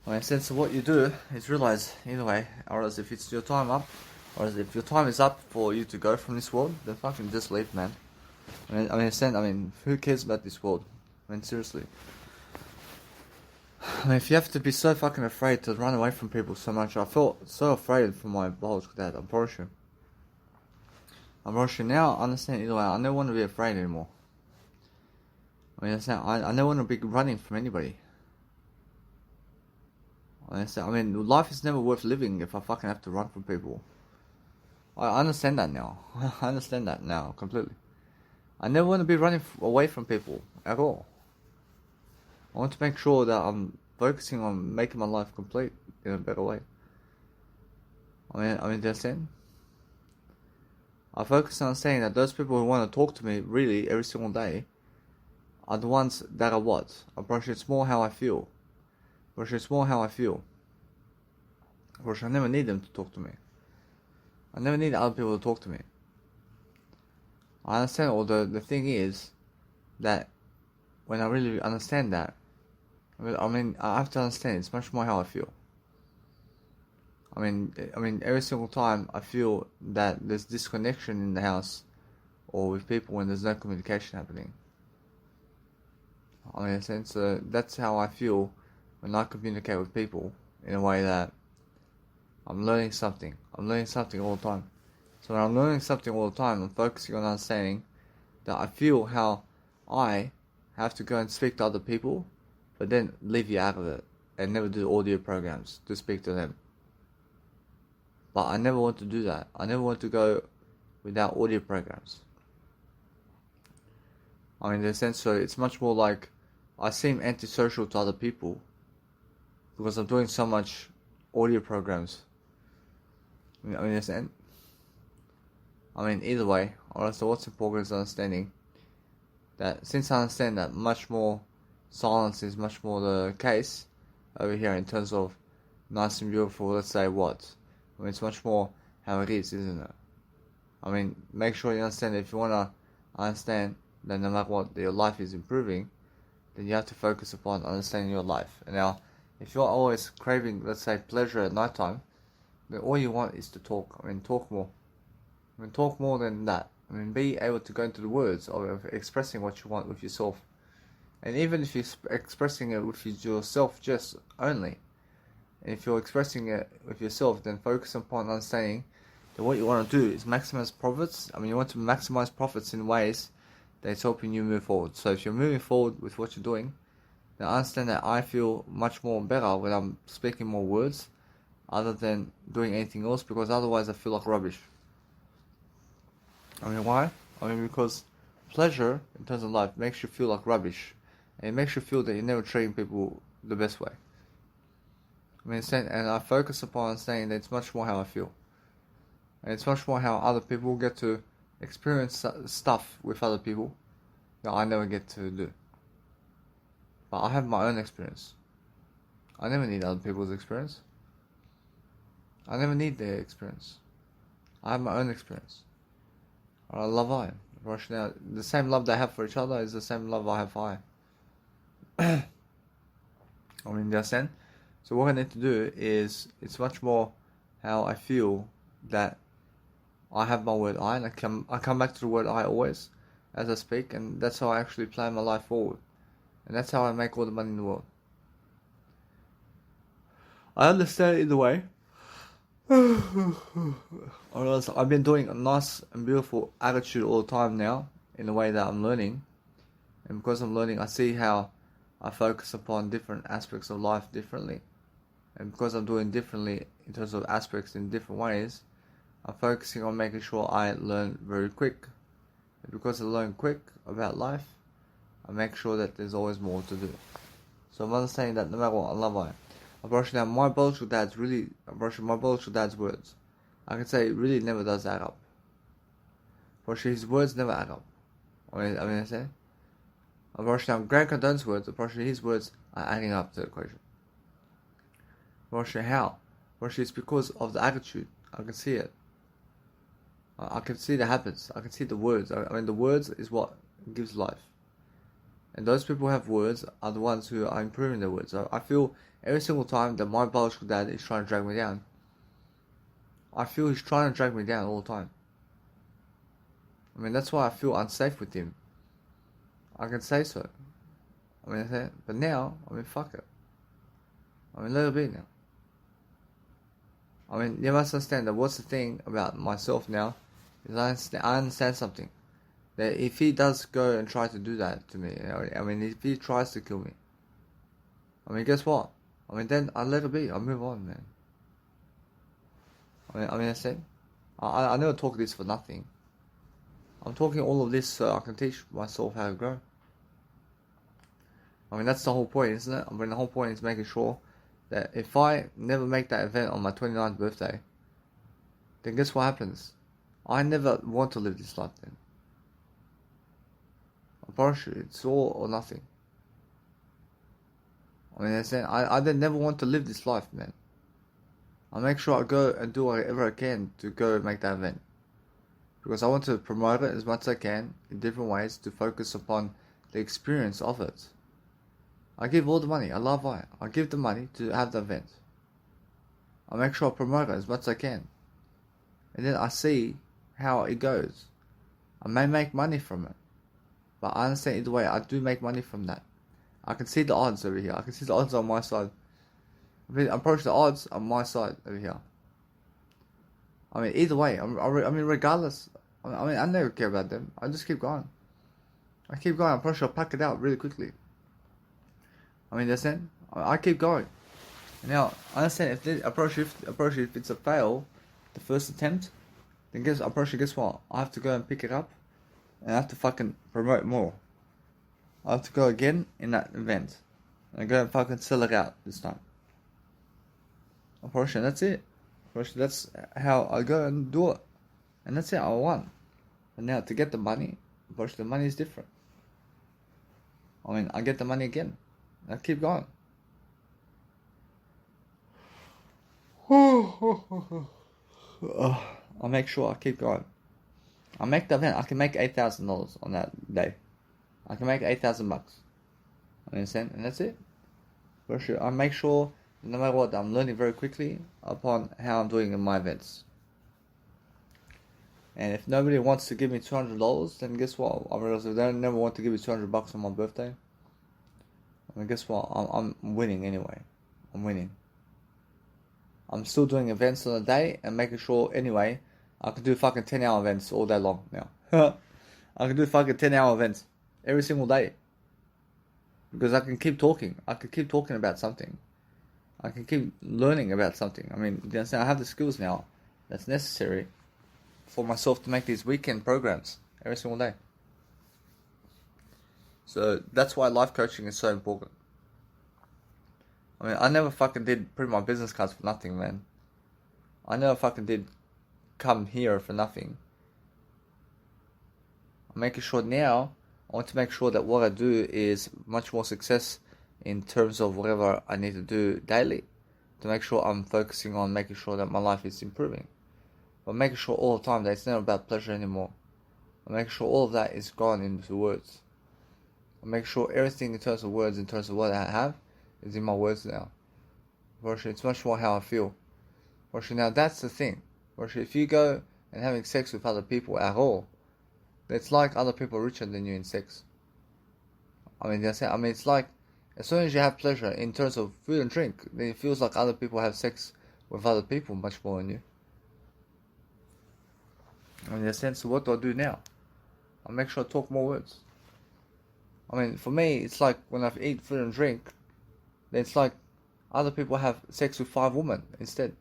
I mean, so what you do is realize either way, or else if it's your time up, or else if your time is up for you to go from this world, then fucking just leave, man. I mean, who cares about this world? I mean, seriously. I mean, if you have to be so fucking afraid to run away from people so much, I felt so afraid for my biological dad. I'm promise you now. I understand either way. I never want to be afraid anymore. I mean, I never want to be running from anybody. I mean, life is never worth living if I fucking have to run from people. I understand that now. I understand that now completely. I never want to be running away from people at all. I want to make sure that I'm focusing on making my life complete in a better way. I mean, understand? I focus on saying that those people who want to talk to me really every single day are the ones that are what? Unfortunately, it's more how I feel. Unfortunately, it's more how I feel. Unfortunately, I never need them to talk to me. I never need other people to talk to me. I understand, although the thing is that when I really understand that, I mean, I have to understand it's much more how I feel. I mean, every single time I feel that there's disconnection in the house or with people when there's no communication happening. I mean, so that's how I feel when I communicate with people in a way that I'm learning something. I'm learning something all the time. So when I'm learning something all the time, I'm focusing on understanding that I feel how I have to go and speak to other people, but then leave you out of it and never do audio programs to speak to them. But I never want to do that. I never want to go without audio programs. I mean, in a sense, so it's much more like I seem antisocial to other people because I'm doing so much audio programs. I mean, either way, honestly, what's important is understanding that since I understand that much more silence is much more the case over here in terms of nice and beautiful, let's say what? I mean, it's much more how it is, isn't it? I mean, make sure you understand that if you want to understand that no matter what, your life is improving, then you have to focus upon understanding your life. And now, if you're always craving, let's say, pleasure at night time, then all you want is to talk. I mean, talk more. I mean, talk more than that. I mean, be able to go into the words of expressing what you want with yourself. And even if you're expressing it with yourself just only, and if you're expressing it with yourself, then focus upon understanding that what you want to do is maximize profits. I mean, you want to maximize profits in ways that's helping you move forward. So if you're moving forward with what you're doing, then understand that I feel much more better when I'm speaking more words other than doing anything else, because otherwise I feel like rubbish. I mean, why? I mean, because pleasure in terms of life makes you feel like rubbish, and it makes you feel that you're never treating people the best way. I mean, and I focus upon saying that it's much more how I feel, and it's much more how other people get to experience stuff with other people that I never get to do. But I have my own experience. I never need other people's experience. I never need their experience. I have my own experience. I love I. Now, the same love they have for each other is the same love I have for I. I mean, you understand? So what I need to do is, it's much more how I feel that I have my word I, and I come back to the word I always as I speak, and that's how I actually plan my life forward. And that's how I make all the money in the world. I understand it either way. I've been doing a nice and beautiful attitude all the time now, in the way that I'm learning. And because I'm learning, I see how I focus upon different aspects of life differently. And because I'm doing differently in terms of aspects in different ways, I'm focusing on making sure I learn very quick. And because I learn quick about life, I make sure that there's always more to do. So I'm understanding that no matter what, I love I. Unfortunately, now my biological dad's words, I can say it really never does add up. Unfortunately, his words never add up. I say. Unfortunately, Grant Cardone's words, unfortunately, his words are adding up to the equation. Unfortunately, how? Unfortunately, it's because of the attitude. I can see it. I can see the habits. I can see the words. I mean, the words is what gives life. And those people who have words are the ones who are improving their words. I feel every single time that my biological dad is trying to drag me down, I feel he's trying to drag me down all the time. I mean, that's why I feel unsafe with him. I can say so. But now, fuck it. Let it be now. You must understand that what's the thing about myself now is I understand something. That if he does go and try to do that to me, if he tries to kill me, guess what? Then I let it be. I move on, man. I said, I never talk this for nothing. I'm talking all of this so I can teach myself how to grow. That's the whole point, isn't it? The whole point is making sure that if I never make that event on my 29th birthday, then guess what happens? I never want to live this life then. I promise you, it's all or nothing. I mean, I then never want to live this life, man. I make sure I go and do whatever I can to go and make that event. Because I want to promote it as much as I can in different ways to focus upon the experience of it. I give all the money. I love it. I give the money to have the event. I make sure I promote it as much as I can. And then I see how it goes. I may make money from it. But I understand either way, I do make money from that. I can see the odds over here. I can see the odds on my side. I'm pretty sure the odds on my side over here. I mean, either way, I mean, regardless. I mean, I never care about them. I just keep going. I keep going. I'm pretty sure I'll pack it out really quickly. I mean, that's it. I keep going. Now, I understand if it's a fail, the first attempt, then guess what? I have to go and pick it up, and I have to fucking promote more. I have to go again in that event, and go and fucking sell it out this time. Unfortunately, that's it. Unfortunately, that's how I go and do it, and that's it. I won. And now to get the money, unfortunately, the money is different. I mean, I get the money again. I keep going. I make sure I keep going. I make the event. I can make $8,000 on that day. I can make $8,000. Understand? And that's it. For sure. I make sure, no matter what, I'm learning very quickly upon how I'm doing in my events. And if nobody wants to give me $200, then guess what? I realize if they never want to give me $200 on my birthday, I mean, guess what? I'm winning anyway. I'm winning. I'm still doing events on a day and making sure anyway I can do fucking 10-hour events all day long now. I can do fucking 10-hour events every single day. Because I can keep talking. I can keep talking about something. I can keep learning about something. I mean, you understand? I have the skills now that's necessary for myself to make these weekend programs every single day. So that's why life coaching is so important. I mean, I never fucking did print my business cards for nothing, man. I never fucking did come here for nothing. I'm making sure now, I want to make sure that what I do is much more success in terms of whatever I need to do daily. To make sure I'm focusing on making sure that my life is improving. But making sure all the time that it's never about pleasure anymore. I'm making sure all of that is gone into words. I make sure everything in terms of words, in terms of what I have, is in my words now. Virtually, it's much more how I feel. Virtually, now that's the thing. Virtually, if you go and having sex with other people at all, it's like other people are richer than you in sex. I mean, it's like, as soon as you have pleasure in terms of food and drink, then it feels like other people have sex with other people much more than you. I mean, in a sense, so what do I do now? I make sure I talk more words. I mean, for me, it's like when I eat food and drink, then it's like other people have sex with 5 women instead.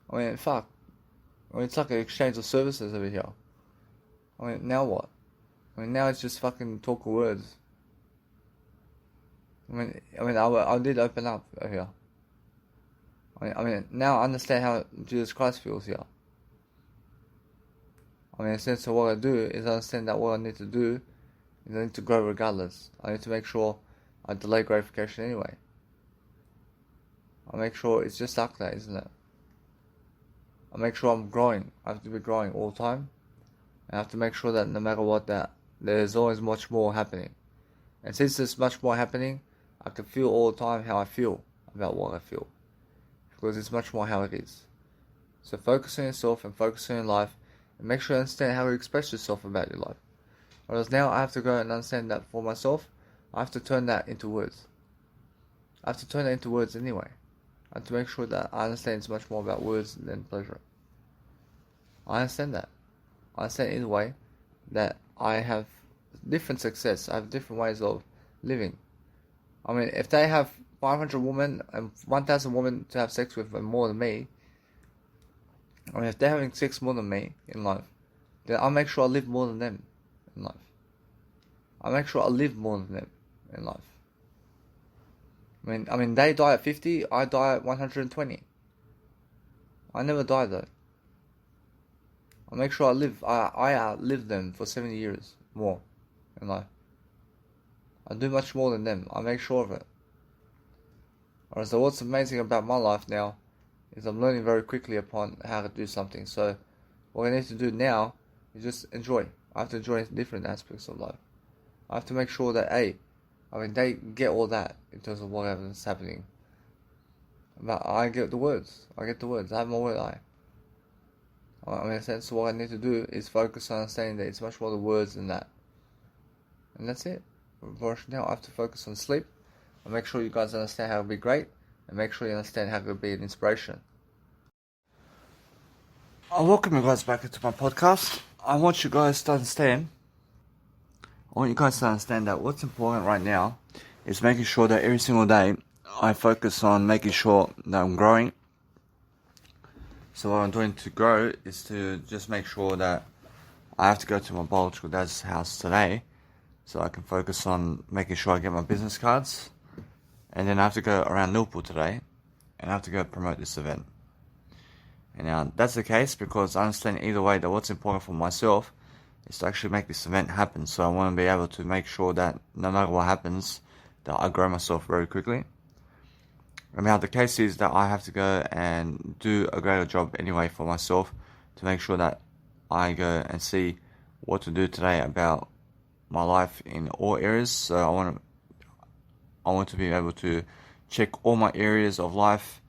I mean, fuck. I mean, it's like an exchange of services over here. I mean, now what? I mean, now it's just fucking talk of words. I did open up over here. I mean, now I understand how Jesus Christ feels here. I mean, in a sense of what I do is I understand that what I need to do is I need to grow regardless. I need to make sure I delay gratification anyway. I make sure it's just like that, isn't it? I make sure I'm growing. I have to be growing all the time. I have to make sure that no matter what, that there's always much more happening. And since there's much more happening, I can feel all the time how I feel about what I feel. Because it's much more how it is. So focus on yourself and focus on your life. And make sure you understand how to express yourself about your life. Whereas now I have to go and understand that for myself, I have to turn that into words. I have to turn it into words anyway. I have to make sure that I understand it's much more about words than pleasure. I understand that. I understand either way that I have different success. I have different ways of living. I mean, if they have 500 women and 1,000 women to have sex with and more than me, I mean, if they're having sex more than me in life, then I'll make sure I live more than them in life. I make sure I live more than them in life. I mean, they die at 50, I die at 120. I never die though. I make sure I outlive them for 70 years more in life. I do much more than them. I make sure of it. Alright, so what's amazing about my life now is I'm learning very quickly upon how to do something. So what I need to do now is just enjoy. I have to enjoy different aspects of life. I have to make sure that they get all that in terms of whatever's happening. But I get the words. I have my word eye. In a sense, what I need to do is focus on understanding that it's much more the words than that. And that's it. For now, I have to focus on sleep. And make sure you guys understand how to be great. And make sure you understand how to be an inspiration. I welcome you guys back into my podcast. I want you guys to understand that what's important right now is making sure that every single day I focus on making sure that I'm growing. So what I'm doing to grow is to just make sure that I have to go to my biological dad's house today so I can focus on making sure I get my business cards. And then I have to go around Newport today and I have to go promote this event. And now that's the case because I understand either way that what's important for myself is to actually make this event happen. So I want to be able to make sure that no matter what happens, that I grow myself very quickly. And now the case is that I have to go and do a greater job anyway for myself to make sure that I go and see what to do today about my life in all areas. So I want to be able to check all my areas of life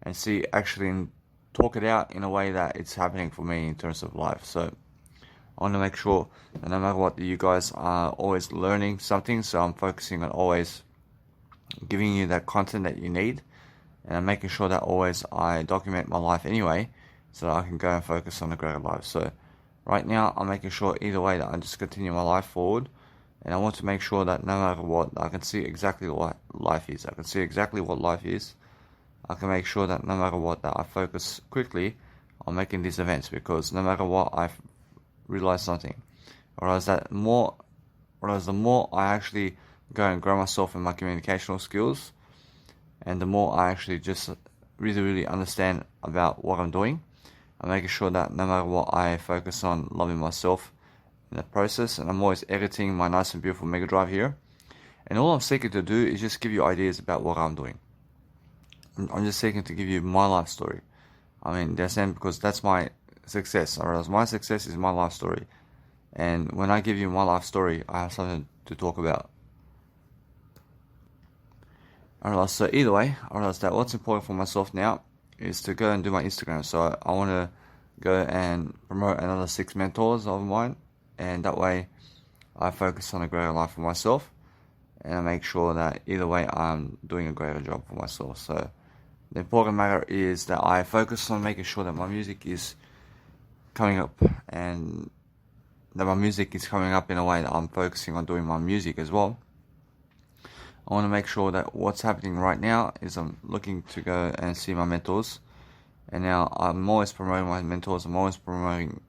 and see actually talk it out in a way that it's happening for me in terms of life. So I want to make sure that no matter what, you guys are always learning something. So I'm focusing on always giving you that content that you need. And I'm making sure that always I document my life anyway so that I can go and focus on a greater life. So right now I'm making sure either way that I just continue my life forward. And I want to make sure that no matter what, I can see exactly what life is. I can see exactly what life is. I can make sure that no matter what, that I focus quickly on making these events, because no matter what, I've realized something. Whereas the more I actually go and grow myself in my communicational skills, and the more I actually just really understand about what I'm doing, I'm making sure that no matter what, I focus on loving myself in the process. And I'm always editing my nice and beautiful Mega Drive here. And all I'm seeking to do is just give you ideas about what I'm doing. I'm just seeking to give you my life story. I mean, because that's my success. I realize my success is my life story. And when I give you my life story, I have something to talk about. Alright, so either way, I realize that what's important for myself now is to go and do my Instagram. So I want to go and promote another 6 mentors of mine, and that way I focus on a greater life for myself, and I make sure that either way I'm doing a greater job for myself. So the important matter is that I focus on making sure that my music is coming up, and that my music is coming up in a way that I'm focusing on doing my music as well. I want to make sure that what's happening right now is I'm looking to go and see my mentors. And now I'm always promoting my mentors. I'm always promoting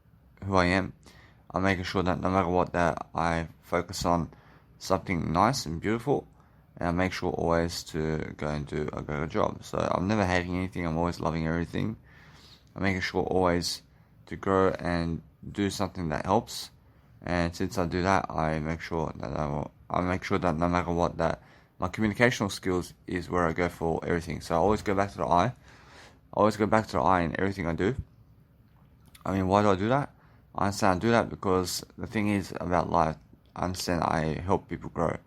who I am. I'm making sure that no matter what, that I focus on something nice and beautiful. And I make sure always to go and do a greater job. So I'm never hating anything. I'm always loving everything. I'm making sure always to grow and do something that helps. And since I do that, I make sure that no matter what, that my communicational skills is where I go for everything. So I always go back to the I. I always go back to the I in everything I do. I mean, why do I do that? I understand I do that because the thing is about life, I understand I help people grow.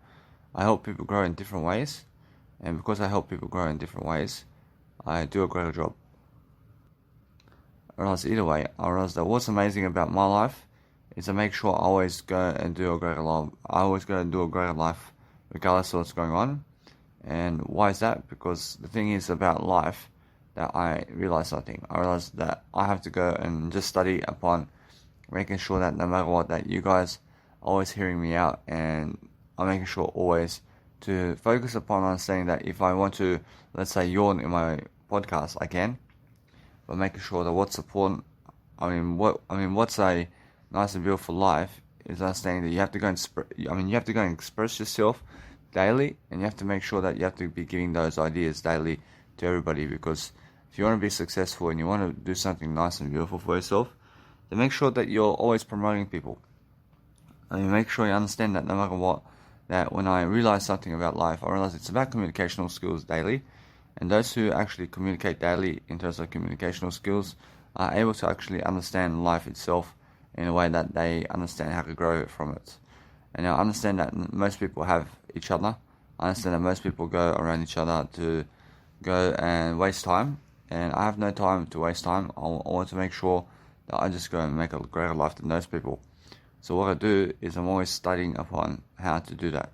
I help people grow in different ways. And because I help people grow in different ways, I do a greater job. I realize either way, I realize that what's amazing about my life is I make sure I always go and do a greater life. I always go and do a greater life regardless of what's going on. And why is that? Because the thing is about life that I realize something. I realize that I have to go and just study upon making sure that no matter what, that you guys are always hearing me out, and I'm making sure always to focus upon understanding that if I want to, let's say, yawn in my podcast, I can, but making sure that what's important, what's a nice and beautiful life is understanding that you have to go and express yourself daily, and you have to make sure that you have to be giving those ideas daily to everybody, because if you want to be successful and you want to do something nice and beautiful for yourself, then make sure that you're always promoting people. And you make sure you understand that no matter what, that when I realize something about life, I realize it's about communicational skills daily. And those who actually communicate daily in terms of communicational skills are able to actually understand life itself in a way that they understand how to grow from it. And I understand that most people have each other. I understand that most people go around each other to go and waste time. And I have no time to waste time. I want to make sure that I just go and make a greater life than those people. So what I do is I'm always studying upon how to do that.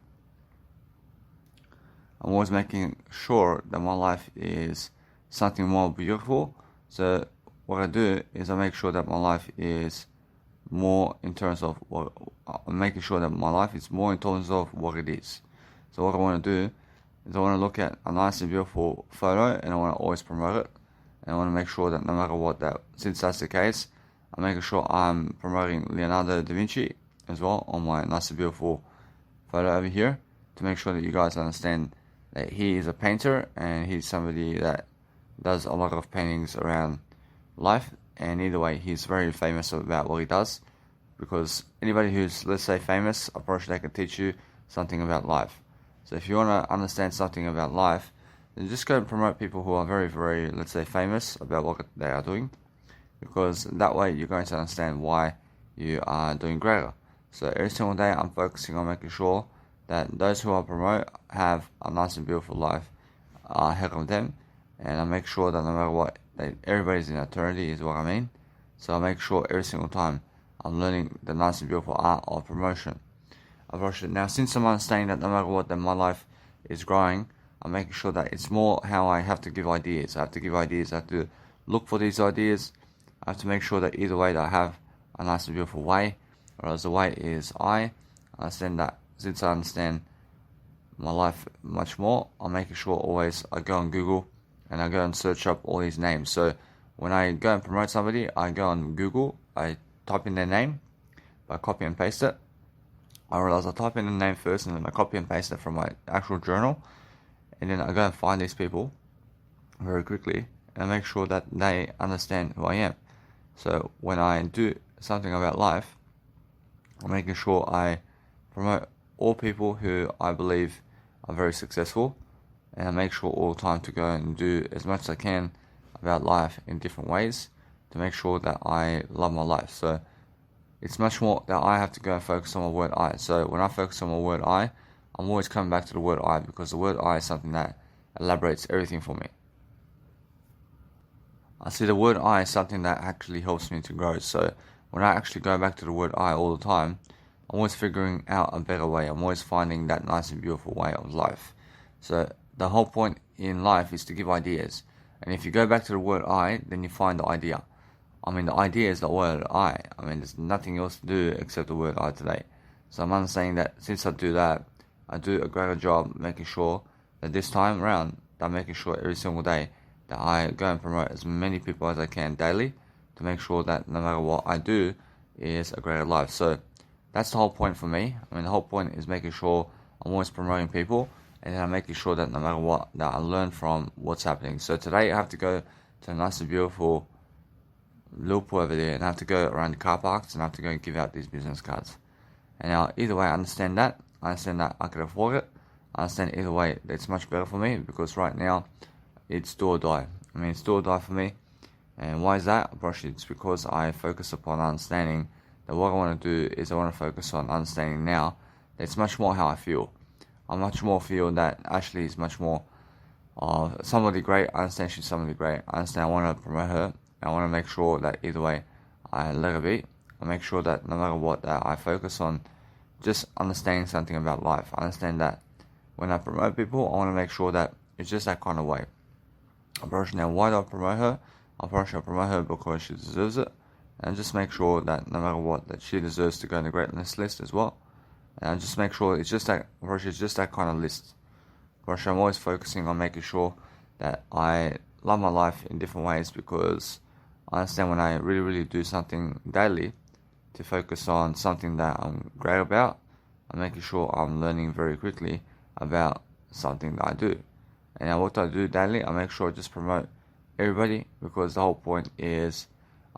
I'm always making sure that my life is something more beautiful. So what I do is I make sure that my life is more in terms of I'm making sure that my life is more in terms of what it is. So what I want to do is I want to look at a nice and beautiful photo and I want to always promote it. And I want to make sure that no matter what, that since that's the case, I'm making sure I'm promoting Leonardo da Vinci as well on my nice and beautiful photo over here, to make sure that you guys understand that he is a painter and he's somebody that does a lot of paintings around life. And either way, he's very famous about what he does, because anybody who's, let's say, famous, I'm pretty sure they can teach you something about life. So if you want to understand something about life, then just go and promote people who are very, very, let's say, famous about what they are doing, because that way you're going to understand why you are doing greater. So every single day I'm focusing on making sure that those who I promote have a nice and beautiful life ahead of them, and I make sure that no matter what, everybody's in eternity is what I mean. So I make sure every single time I'm learning the nice and beautiful art of promotion. Now, since I'm understanding that no matter what, that my life is growing, I'm making sure that it's more how I have to give ideas. I have to give ideas. I have to look for these ideas. I have to make sure that either way that I have a nice and beautiful way, or as the way is I understand that since I understand my life much more, I'm making sure always I go on Google and I go and search up all these names. So when I go and promote somebody, I go on Google, I type in their name, I copy and paste it. I realize I type in the name first and then I copy and paste it from my actual journal, and then I go and find these people very quickly and make sure that they understand who I am. So when I do something about life, I'm making sure I promote all people who I believe are very successful, and I make sure all the time to go and do as much as I can about life in different ways to make sure that I love my life. So it's much more that I have to go and focus on my word I. So when I focus on my word I, I'm always coming back to the word I, because the word I is something that elaborates everything for me. I see the word I is something that actually helps me to grow. So when I actually go back to the word I all the time, I'm always figuring out a better way. I'm always finding that nice and beautiful way of life. So the whole point in life is to give ideas. And if you go back to the word I, then you find the idea. I mean, the idea is the word I. I mean, there's nothing else to do except the word I today. So I'm understanding that since I do that, I do a greater job making sure that this time around, I'm making sure every single day that I go and promote as many people as I can daily, to make sure that no matter what I do is a greater life. So that's the whole point for me. I mean, the whole point is making sure I'm always promoting people, and then I'm making sure that no matter what, that I learn from what's happening. So today I have to go to a nice and beautiful Liverpool over there, and I have to go around the car parks, and I have to go and give out these business cards. And now either way, I understand that I can afford it. I understand either way that it's much better for me, because right now it's do or die. I mean, it's do or die for me. And why is that? It's because I focus upon understanding that what I want to do is I want to focus on understanding now that it's much more how I feel. I much more feel that Ashley is much more somebody great. I understand she's somebody great. I understand I want to promote her. I want to make sure that either way I let her be. I make sure that no matter what, that I focus on just understanding something about life. I understand that when I promote people, I want to make sure that it's just that kind of way. Now, why do I promote her? I promote her because she deserves it, and just make sure that no matter what, that she deserves to go in the greatness list as well. And I just make sure it's just that kind of list. I'm always focusing on making sure that I love my life in different ways, because I understand when I really, really do something daily to focus on something that I'm great about, I'm making sure I'm learning very quickly about something that I do. And what I do daily, I make sure I just promote everybody, because the whole point is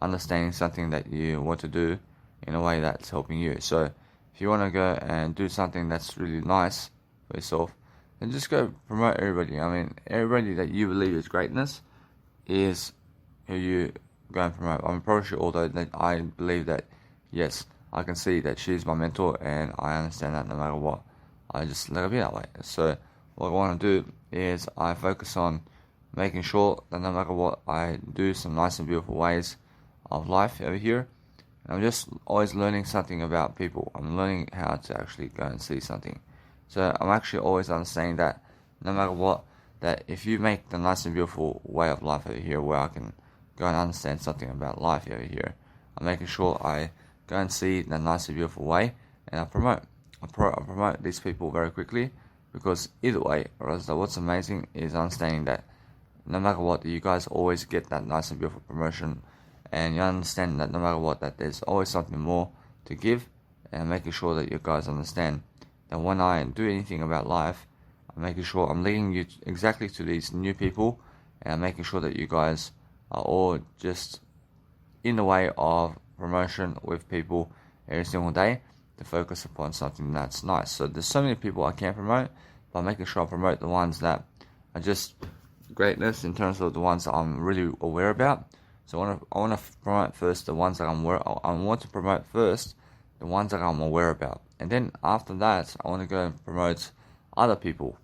understanding something that you want to do in a way that's helping you. So if you want to go and do something that's really nice for yourself, then just go promote everybody. I mean, everybody that you believe is greatness is who you go and promote. I'm probably sure, although that I believe that, yes, I can see that she's my mentor, and I understand that no matter what, I just let her be that way. So what I want to do is I focus on making sure that no matter what, I do some nice and beautiful ways of life over here. I'm just always learning something about people. I'm learning how to actually go and see something. So I'm actually always understanding that no matter what, that if you make the nice and beautiful way of life over here, where I can go and understand something about life over here, I'm making sure I go and see the nice and beautiful way, and I promote these people very quickly, because either way, what's amazing is understanding that no matter what, you guys always get that nice and beautiful promotion, and you understand that no matter what, that there's always something more to give, and making sure that you guys understand that when I do anything about life, I'm making sure I'm leading you exactly to these new people, and I'm making sure that you guys are all just in the way of promotion with people every single day to focus upon something that's nice. So there's so many people I can promote, but I'm making sure I promote the ones that are just greatness in terms of the ones that I'm really aware about. So I want to promote first the ones that I want to promote first the ones that I'm aware about, and then after that I want to go and promote other people,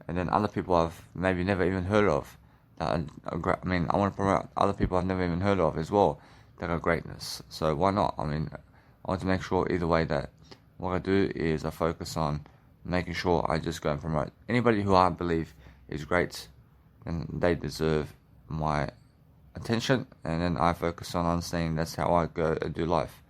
and then other people I've maybe never even heard of. I want to promote other people I've never even heard of as well that are greatness. So why not? I mean, I want to make sure either way that what I do is I focus on making sure I just go and promote anybody who I believe is great, and they deserve my attention, and then I focus on understanding that's how I go and do life.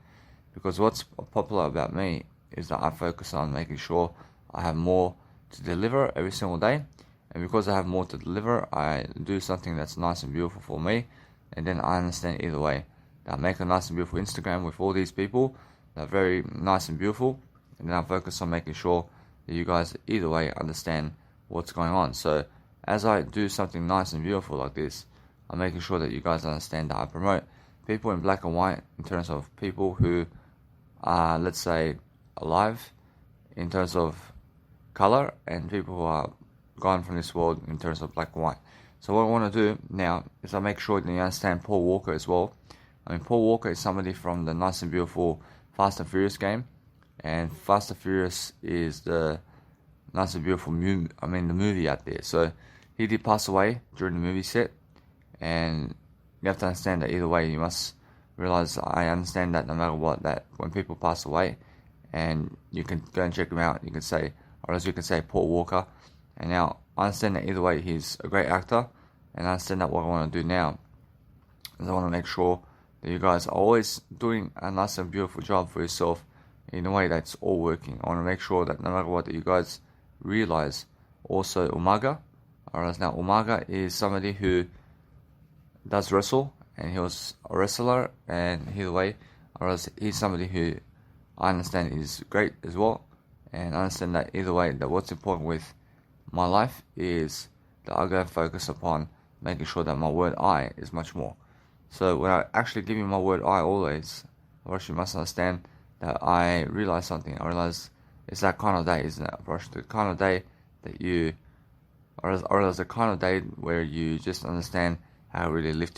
Because what's popular about me is that I focus on making sure I have more to deliver every single day, and because I have more to deliver, I do something that's nice and beautiful for me, and then I understand either way that I make a nice and beautiful Instagram with all these people that are very nice and beautiful, and then I focus on making sure that you guys either way understand what's going on. So as I do something nice and beautiful like this, I'm making sure that you guys understand that I promote people in black and white in terms of people who are, let's say, alive in terms of color, and people who are gone from this world in terms of black and white. So what I want to do now is I make sure that you understand Paul Walker as well. I mean, Paul Walker is somebody from the nice and beautiful Fast and Furious game, and Fast and Furious is the nice and beautiful the movie out there. So he did pass away during the movie set, and you have to understand that either way, you must realize, I understand that no matter what, that when people pass away, and you can go and check him out, you can say, or as you can say, Paul Walker. And now I understand that either way, he's a great actor, and I understand that what I want to do now is I want to make sure that you guys are always doing a nice and beautiful job for yourself in a way that's all working. I want to make sure that no matter what, that you guys realize also Umaga, or as now Umaga is somebody who does wrestle, and he was a wrestler, and either way, or else he's somebody who I understand is great as well, and I understand that either way, that what's important with my life is that I go and focus upon making sure that my word I is much more. So when I actually give you my word I always, you must understand that I realize something. I realize it's that kind of day, isn't it? The kind of day that you, or else the kind of day where you just understand how to really live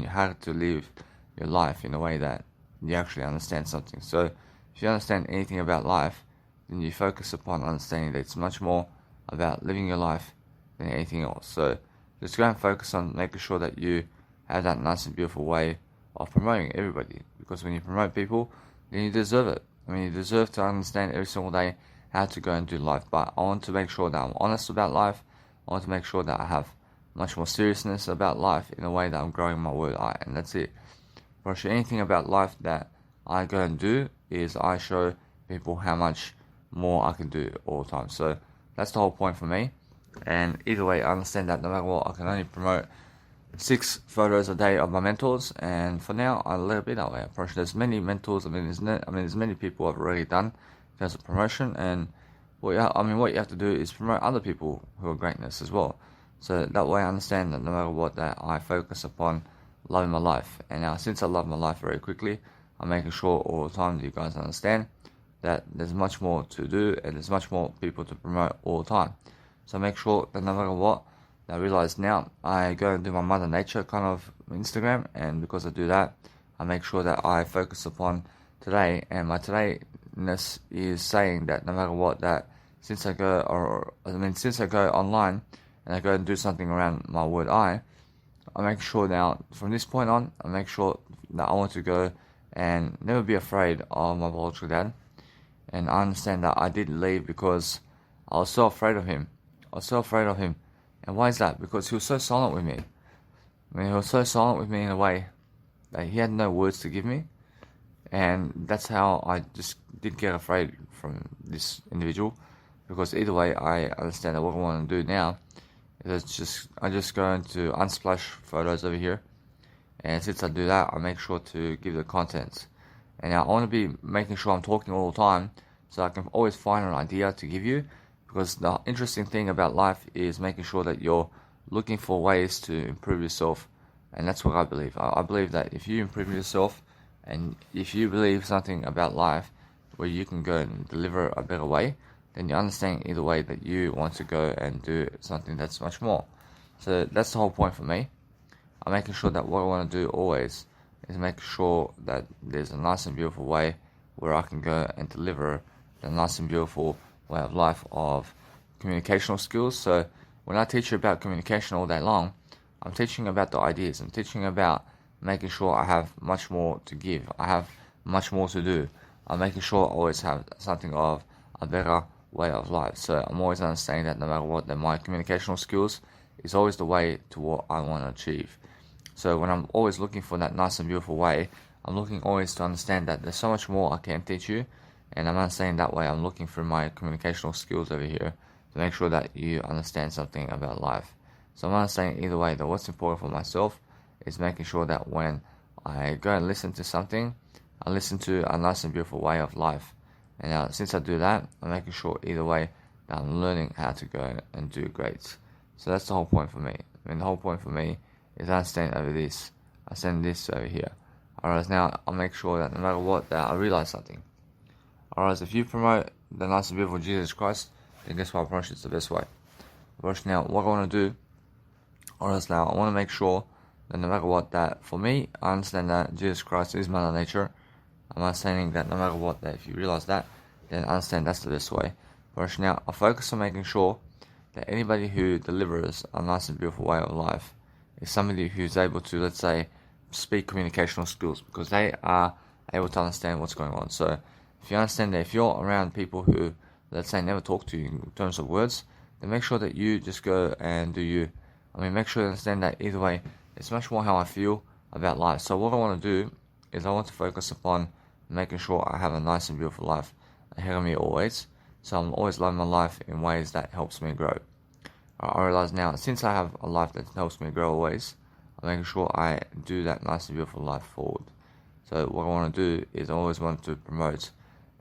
how to live your life in a way that you actually understand something. So if you understand anything about life, then you focus upon understanding that it's much more about living your life than anything else. So just go and focus on making sure that you have that nice and beautiful way of promoting everybody, because when you promote people, then you deserve it. I mean, you deserve to understand every single day how to go and do life. But I want to make sure that I'm honest about life. I want to make sure that I have much more seriousness about life in a way that I'm growing my word I, and that's it. For sure, anything about life that I go and do is I show people how much more I can do all the time. So that's the whole point for me. And either way, I understand that no matter what, I can only promote 6 photos a day of my mentors, and for now I let it be that way. There's many mentors. There's many people I've already done in terms of promotion, and what you have to do is promote other people who are greatness as well. So that way I understand that no matter what, that I focus upon loving my life. And now, since I love my life very quickly, I'm making sure all the time that you guys understand that there's much more to do and there's much more people to promote all the time. So make sure that no matter what, I realize now I go and do my Mother Nature kind of Instagram, and because I do that, I make sure that I focus upon today, and my todayness is saying that no matter what, that since I go online and I go and do something around my word I make sure now from this point on, I make sure that I want to go and never be afraid of my biological dad. And I understand that I did leave because I was so afraid of him. And why is that? Because he was so silent with me. I mean, he was so silent with me in a way that he had no words to give me. And that's how I just did get afraid from this individual. Because either way, I understand that what I want to do now is I just go into Unsplash photos over here. And since I do that, I make sure to give the contents. And now I want to be making sure I'm talking all the time so I can always find an idea to give you. Because the interesting thing about life is making sure that you're looking for ways to improve yourself. And that's what I believe. I believe that if you improve yourself and if you believe something about life where you can go and deliver a better way, then you understand either way that you want to go and do something that's much more. So that's the whole point for me. I'm making sure that what I want to do always is make sure that there's a nice and beautiful way where I can go and deliver the nice and beautiful way of life of communicational skills. So when I teach you about communication all day long, I'm teaching about the ideas. I'm teaching about making sure I have much more to give. I have much more to do. I'm making sure I always have something of a better way of life. So I'm always understanding that no matter what, that my communicational skills is always the way to what I want to achieve. So when I'm always looking for that nice and beautiful way, I'm looking always to understand that there's so much more I can teach you. And I'm understanding that way. I'm looking for my communicational skills over here to make sure that you understand something about life. So I'm understanding either way that what's important for myself is making sure that when I go and listen to something, I listen to a nice and beautiful way of life. And now, since I do that, I'm making sure either way that I'm learning how to go and do great. So that's the whole point for me. I mean, the whole point for me is I stand over this. I stand this over here. Alright, now I'll make sure that no matter what, that I realize something. Alright, if you promote the nice and beautiful Jesus Christ, then guess what? I promise you it's the best way. But now, what I want to do, alright, now I want to make sure that no matter what, that for me, I understand that Jesus Christ is Mother Nature. I'm understanding that no matter what, that if you realize that, then I understand that's the best way. But now, I focus on making sure that anybody who delivers a nice and beautiful way of life is somebody who's able to, let's say, speak communicational skills, because they are able to understand what's going on. So if you understand that if you're around people who, let's say, never talk to you in terms of words, then make sure that you just go and do you. I mean, make sure you understand that either way, it's much more how I feel about life. So what I want to do is I want to focus upon making sure I have a nice and beautiful life ahead of me always. So I'm always loving my life in ways that helps me grow. I realize now, since I have a life that helps me grow always, I'm making sure I do that nice and beautiful life forward. So what I want to do is I always want to promote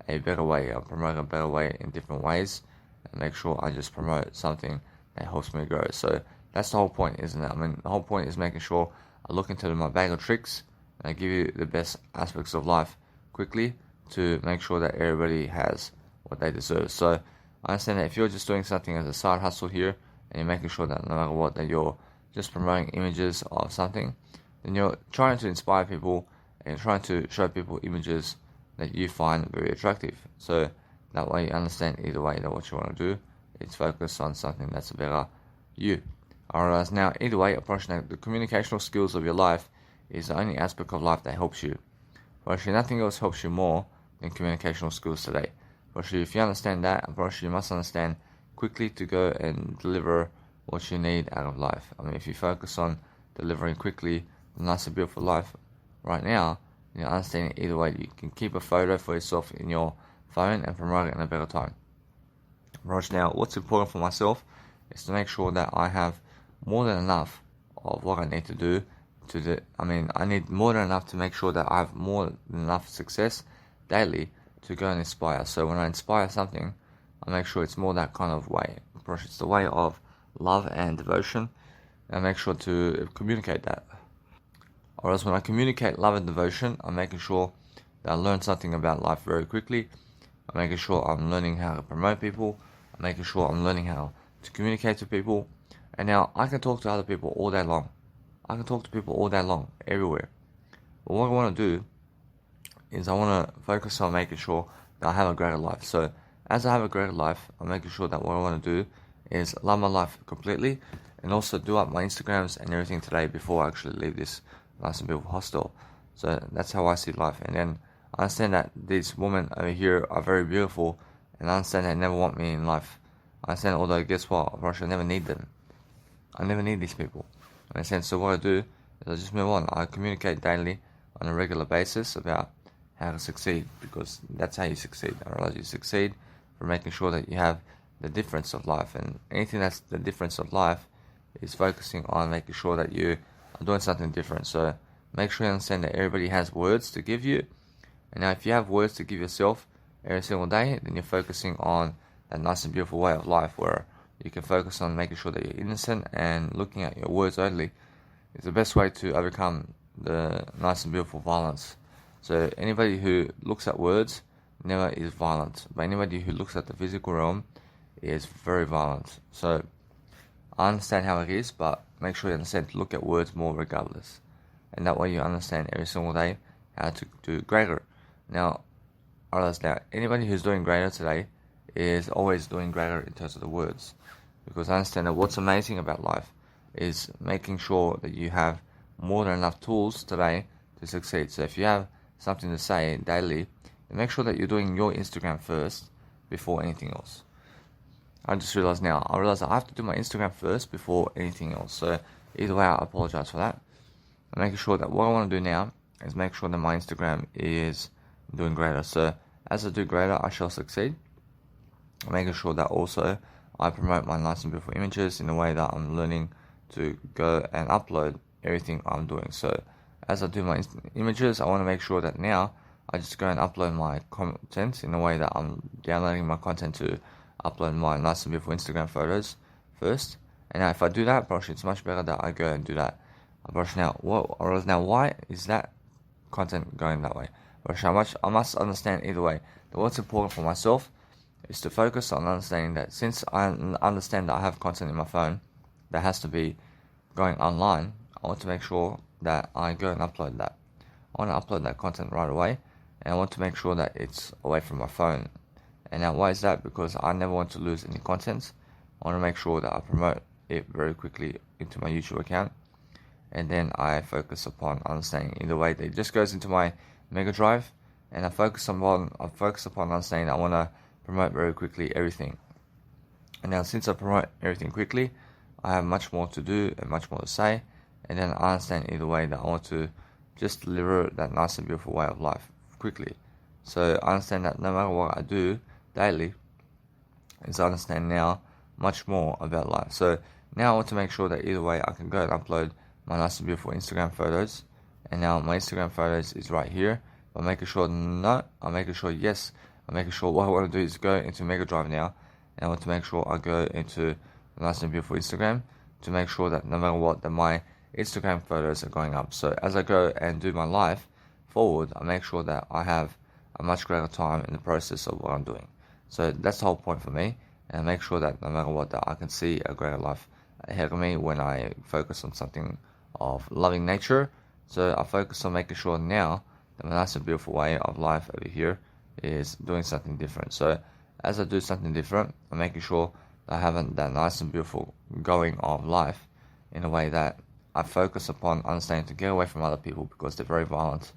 a better way. I'll promote a better way in different ways and make sure I just promote something that helps me grow. So that's the whole point, isn't it? I mean, the whole point is making sure I look into my bag of tricks and I give you the best aspects of life quickly to make sure that everybody has what they deserve. So I understand that if you're just doing something as a side hustle here and you're making sure that no matter what, that you're just promoting images of something, then you're trying to inspire people and trying to show people images that you find very attractive. So that way you understand either way that what you want to do is focus on something that's better you. Alright, now either way, approaching the communicational skills of your life is the only aspect of life that helps you. But actually nothing else helps you more than communicational skills today. But actually if you understand that, you must understand quickly to go and deliver what you need out of life. I mean, if you focus on delivering quickly a nice and beautiful life right now, you understand either way, you can keep a photo for yourself in your phone and promote it in a better time. Right now, what's important for myself is to make sure that I have more than enough of what I need to do I need more than enough to make sure that I have more than enough success daily to go and inspire. So when I inspire something, I make sure it's more that kind of way. It's the way of love and devotion, and make sure to communicate that. Whereas when I communicate love and devotion, I'm making sure that I learn something about life very quickly. I'm making sure I'm learning how to promote people. I'm making sure I'm learning how to communicate to people. And now I can talk to other people all day long. I can talk to people all day long, everywhere. But what I want to do is I want to focus on making sure that I have a greater life. So as I have a greater life, I'm making sure that what I want to do is love my life completely and also do up my Instagrams and everything today before I actually leave this nice and beautiful hostel. So that's how I see life. And then I understand that these women over here are very beautiful, and I understand they never want me in life. I understand, although guess what, of course I never need them. I never need these people. I understand. So what I do is I just move on. I communicate daily on a regular basis about how to succeed, because that's how you succeed. I realize you succeed for making sure that you have the difference of life, and anything that's the difference of life is focusing on making sure that you are doing something different. So make sure you understand that everybody has words to give you, and now if you have words to give yourself every single day, then you're focusing on that nice and beautiful way of life where you can focus on making sure that you're innocent, and looking at your words only is the best way to overcome the nice and beautiful violence. So anybody who looks at words never is violent, but anybody who looks at the physical realm is very violent. So I understand how it is, but make sure you understand to look at words more regardless, and that way you understand every single day how to do greater. Now, I realize that anybody who's doing greater today is always doing greater in terms of the words, because I understand that what's amazing about life is making sure that you have more than enough tools today to succeed. So if you have something to say daily, then make sure that you're doing your Instagram first before anything else. I just realized now, I have to do my Instagram first before anything else. So either way, I apologize for that. I'm making sure that what I want to do now is make sure that my Instagram is doing greater. So as I do greater, I shall succeed. I'm making sure that also I promote my nice and beautiful images in a way that I'm learning to go and upload everything I'm doing. So as I do my images, I want to make sure that now I just go and upload my content in a way that I'm downloading my content to upload my nice and beautiful Instagram photos first. And now if I do that, brush, it's much better that I go and do that. Brush, now why is that content going that way? Brush, I must understand either way that what's important for myself is to focus on understanding that since I understand that I have content in my phone that has to be going online, I want to make sure that I go and upload that. I want to upload that content right away, and I want to make sure that it's away from my phone. And now why is that? Because I never want to lose any content. I want to make sure that I promote it very quickly into my YouTube account, and then I focus upon understanding in the way that it just goes into my Mega Drive, and I focus upon understanding that I want to promote very quickly everything. And now since I promote everything quickly, I have much more to do and much more to say, and then I understand either way that I want to just deliver that nice and beautiful way of life quickly. So I understand that no matter what I do daily, is I understand now much more about life. So now I want to make sure that either way I can go and upload my nice and beautiful Instagram photos, and now my Instagram photos is right here. I'm making sure yes, I'm making sure what I want to do is go into Mega Drive now, and I want to make sure I go into the nice and beautiful Instagram to make sure that no matter what, that my Instagram photos are going up. So as I go and do my life forward, I make sure that I have a much greater time in the process of what I'm doing. So that's the whole point for me, and I make sure that no matter what, that I can see a greater life ahead of me when I focus on something of loving nature. So I focus on making sure now that my nice and beautiful way of life over here is doing something different. So as I do something different, I'm making sure that I have that nice and beautiful going of life in a way that I focus upon understanding to get away from other people because they're very violent.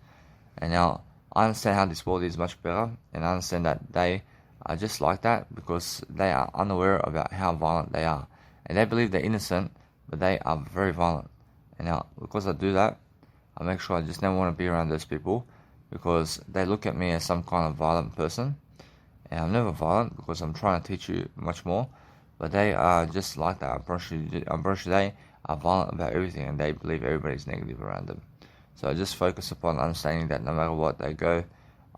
And now I understand how this world is much better, and I understand that they are just like that because they are unaware about how violent they are. And they believe they're innocent, but they are very violent. And now, because I do that, I make sure I just never want to be around those people because they look at me as some kind of violent person. And I'm never violent because I'm trying to teach you much more. But they are just like that. I'm pretty sure they are violent about everything, and they believe everybody's negative around them. So I just focus upon understanding that no matter what I go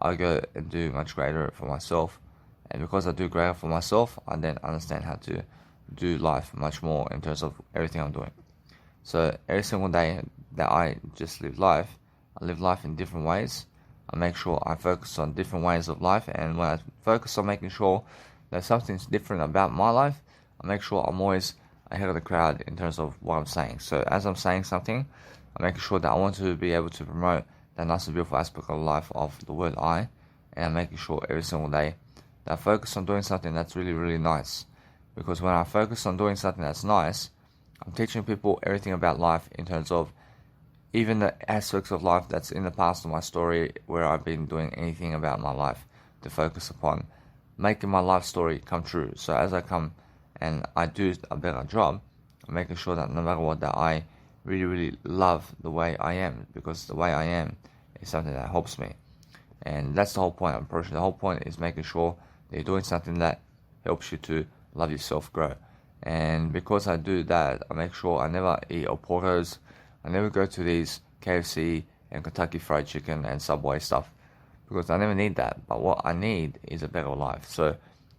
and do much greater for myself. And because I do greater for myself, I then understand how to do life much more in terms of everything I'm doing. So every single day that I just live life, I live life in different ways. I make sure I focus on different ways of life, and when I focus on making sure that something's different about my life, I make sure I'm always ahead of the crowd in terms of what I'm saying. So as I'm saying something, I'm making sure that I want to be able to promote that nice and beautiful aspect of life of the word I, and I'm making sure every single day that I focus on doing something that's really, really nice. Because when I focus on doing something that's nice, I'm teaching people everything about life in terms of even the aspects of life that's in the past of my story where I've been doing anything about my life to focus upon making my life story come true. So as I come and I do a better job, I'm making sure that no matter what, that I really, really love the way I am, because the way I am is something that helps me. And that's the whole point of approaching. The whole point is making sure that you're doing something that helps you to love yourself, grow. And because I do that, I make sure I never eat Portos. I never go to these KFC and Kentucky Fried Chicken and Subway stuff, because I never need that. But what I need is a better life. So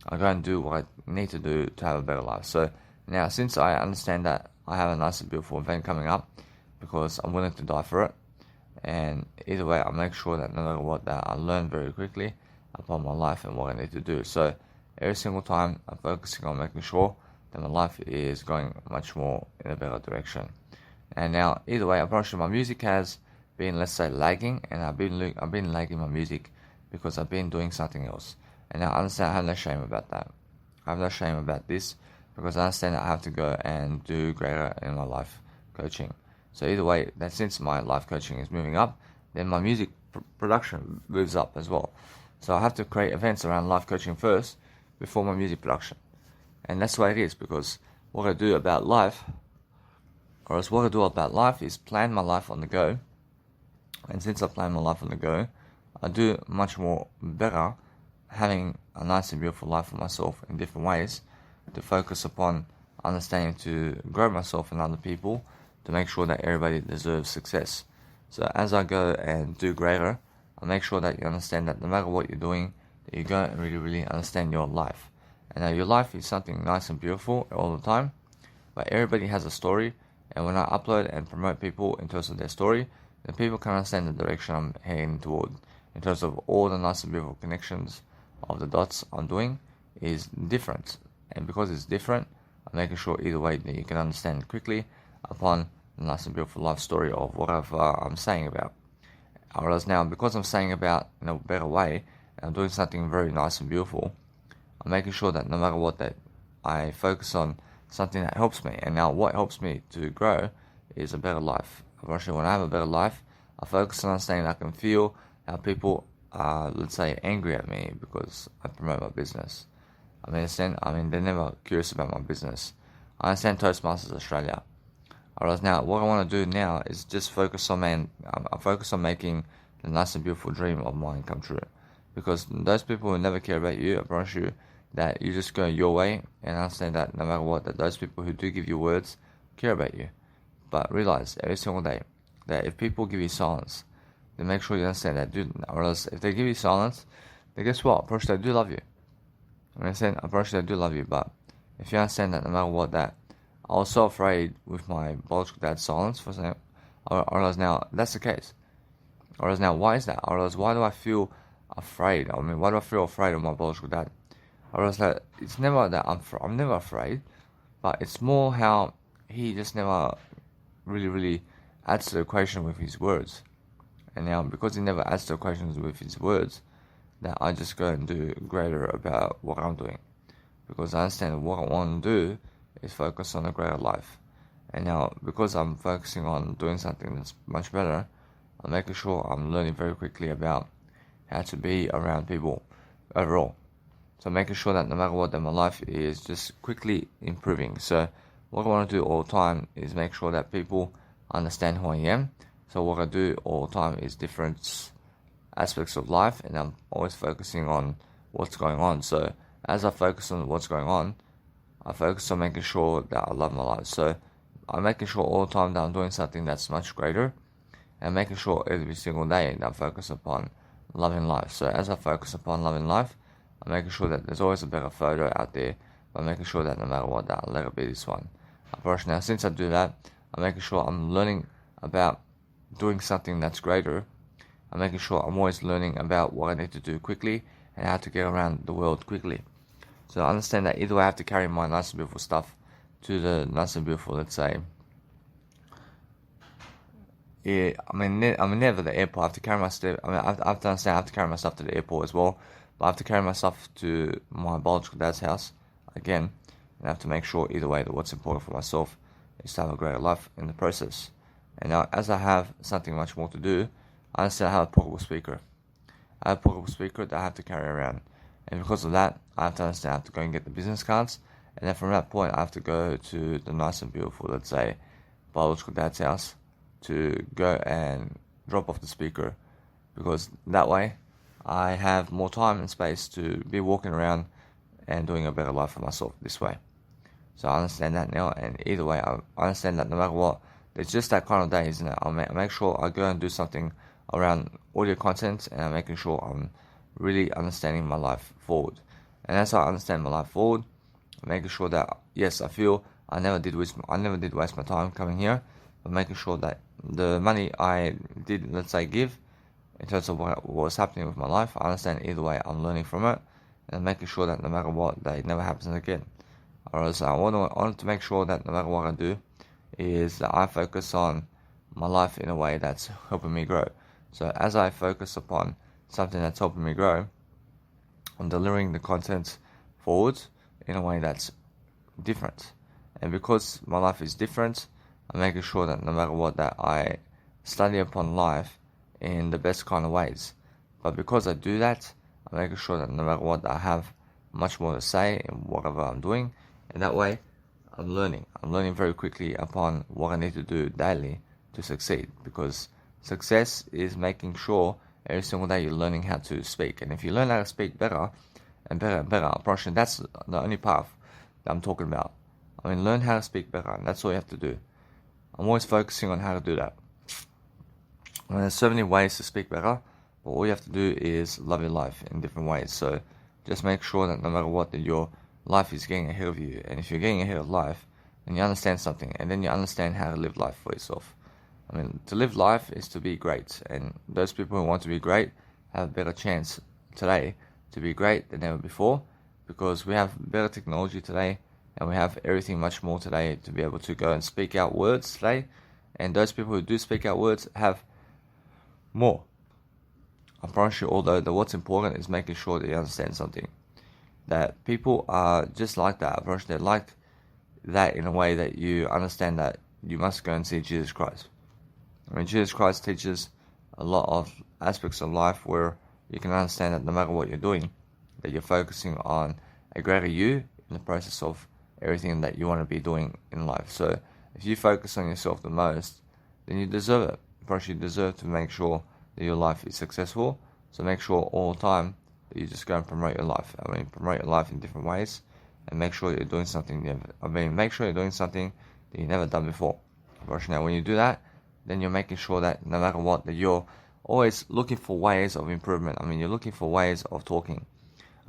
I go and do what I need to do to have a better life. So now, since I understand that I have a nice and beautiful event coming up, because I'm willing to die for it, and either way, I make sure that no matter what, that I learn very quickly upon my life and what I need to do. So every single time, I'm focusing on making sure that my life is going much more in a better direction. And now, either way, I promise you, my music has been, let's say, lagging, and I've been lagging my music because I've been doing something else. And now I understand I have no shame about that. I have no shame about this, because I understand that I have to go and do greater in my life coaching. So either way, that since my life coaching is moving up, then my music production moves up as well. So I have to create events around life coaching first before my music production. And that's the way it is, because what I do about life, or else what I do about life, is plan my life on the go. And since I plan my life on the go, I do much more better having a nice and beautiful life for myself in different ways, to focus upon understanding to grow myself and other people, to make sure that everybody deserves success. So as I go and do greater, I make sure that you understand that no matter what you're doing, that you go and really, really understand your life. And that your life is something nice and beautiful all the time, but everybody has a story. And when I upload and promote people in terms of their story, then people can understand the direction I'm heading toward. In terms of all the nice and beautiful connections of the dots I'm doing is different. And because it's different, I'm making sure either way that you can understand quickly upon the nice and beautiful life story of whatever I'm saying about. Whereas now, because I'm saying about in a better way, and I'm doing something very nice and beautiful, I'm making sure that no matter what, that I focus on something that helps me. And now what helps me to grow is a better life. Eventually, when I have a better life, I focus on understanding I can feel how people are, let's say, angry at me because I promote my business. I mean, they're never curious about my business. I understand Toastmasters Australia. Whereas now, what I want to do now is just focus on making the nice and beautiful dream of mine come true. Because those people who never care about you, I promise you that you just go your way, and understand that no matter what, that those people who do give you words care about you. But realize every single day that if people give you silence, then make sure you understand that, dude. Or else if they give you silence, then guess what? I promise you they do love you. I promise you they do love you. But if you understand that no matter what, that I was so afraid with my biological dad's silence, for example, or else now that's the case. Or else now, why is that? Or else why do I feel afraid? I mean, why do I feel afraid of my biological dad? Or else that it's never that I'm never afraid, but it's more how he just never really adds to the equation with his words. And now, because he never adds to the equations with his words, that I just go and do greater about what I'm doing. Because I understand what I want to do is focus on a greater life. And now, because I'm focusing on doing something that's much better, I'm making sure I'm learning very quickly about how to be around people overall. So making sure that no matter what, that my life is just quickly improving. So what I want to do all the time is make sure that people understand who I am. So what I do all the time is different aspects of life, and I'm always focusing on what's going on. So as I focus on what's going on, I focus on making sure that I love my life. So I'm making sure all the time that I'm doing something that's much greater, and making sure every single day that I focus upon loving life. So as I focus upon loving life, I'm making sure that there's always a better photo out there, but making sure that no matter what, that I'll let it be this one. Now, since I do that, I'm making sure I'm learning about doing something that's greater. I'm making sure I'm always learning about what I need to do quickly and how to get around the world quickly. So I understand that either way I have to carry my nice and beautiful stuff to the nice and beautiful, let's say, never the airport. I have to carry my stuff. I have to understand I have to carry my stuff to the airport as well. But I have to carry my stuff to my biological dad's house again. And I have to make sure either way that what's important for myself is to have a greater life in the process. And now, as I have something much more to do, I understand I have a portable speaker. I have a portable speaker that I have to carry around. And because of that, I have to understand I have to go and get the business cards. And then from that point, I have to go to the nice and beautiful, let's say, biological dad's house to go and drop off the speaker, because that way I have more time and space to be walking around and doing a better life for myself this way. So I understand that now, and either way I understand that no matter what, it's just that kind of day, isn't it? I make sure I go and do something around audio content, and I'm making sure I'm really understanding my life forward. And as I understand my life forward, I'm making sure that, yes, I feel I never did waste my time coming here, but making sure that the money I did, let's say, give in terms of what was happening with my life, I understand either way I'm learning from it, and making sure that no matter what, that it never happens again. Or else I want to make sure that no matter what I do, is that I focus on my life in a way that's helping me grow. So as I focus upon something that's helping me grow, I'm delivering the content forward in a way that's different. And because my life is different, I'm making sure that no matter what, that I study upon life in the best kind of ways. But because I do that, I'm making sure that no matter what, I have much more to say in whatever I'm doing. And that way, I'm learning very quickly upon what I need to do daily to succeed. Because success is making sure every single day you're learning how to speak. And if you learn how to speak better and better and better, I promise you that's the only path that I'm talking about. Learn how to speak better, and that's all you have to do. I'm always focusing on how to do that. There's so many ways to speak better, but all you have to do is love your life in different ways. So just make sure that no matter what, that your life is getting ahead of you. And if you're getting ahead of life, then you understand something, and then you understand how to live life for yourself. To live life is to be great, and those people who want to be great have a better chance today to be great than ever before, because we have better technology today, and we have everything much more today to be able to go and speak out words today. And those people who do speak out words have more. I promise you, although what's important is making sure that you understand something. That people are just like that. I promise you, they're like that in a way that you understand that you must go and see Jesus Christ. Jesus Christ teaches a lot of aspects of life where you can understand that no matter what you're doing, that you're focusing on a greater you in the process of everything that you want to be doing in life. So if you focus on yourself the most, then you deserve it. First, you deserve to make sure that your life is successful. So make sure all the time that you just go and promote your life. Promote your life in different ways, and make sure you're doing something. Make sure you're doing something that you've never done before. First, now when you do that, then you're making sure that no matter what, that you're always looking for ways of improvement. You're looking for ways of talking.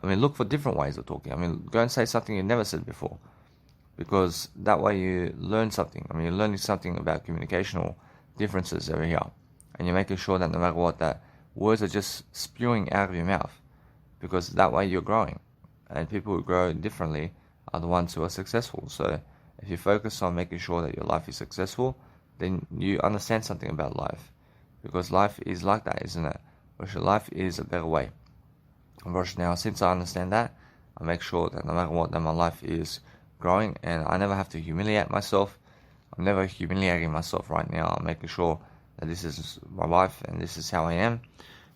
Look for different ways of talking. Go and say something you never said before, because that way you learn something. You're learning something about communicational differences over here, and you're making sure that no matter what, that words are just spewing out of your mouth, because that way you're growing, and people who grow differently are the ones who are successful. So if you focus on making sure that your life is successful, then you understand something about life, because life is like that, isn't it? But your life is a better way. Now, since I understand that, I make sure that no matter what, that my life is growing, and I never have to humiliate myself. I'm never humiliating myself right now. I'm making sure that this is my life and this is how I am.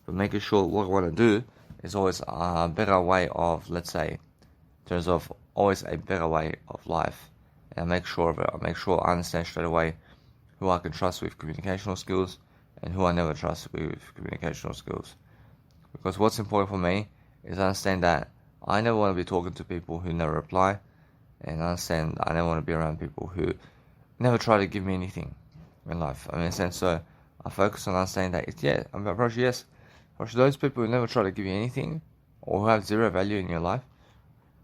But making sure what I want to do is always a better way of, let's say, in terms of always a better way of life. And I make sure of it. I make sure I understand straight away who I can trust with communicational skills and who I never trust with communicational skills. Because what's important for me is I understand that I never want to be talking to people who never reply, and I understand I never want to be around people who never try to give me anything in life. So I focus on understanding that for those people who never try to give you anything, or who have zero value in your life,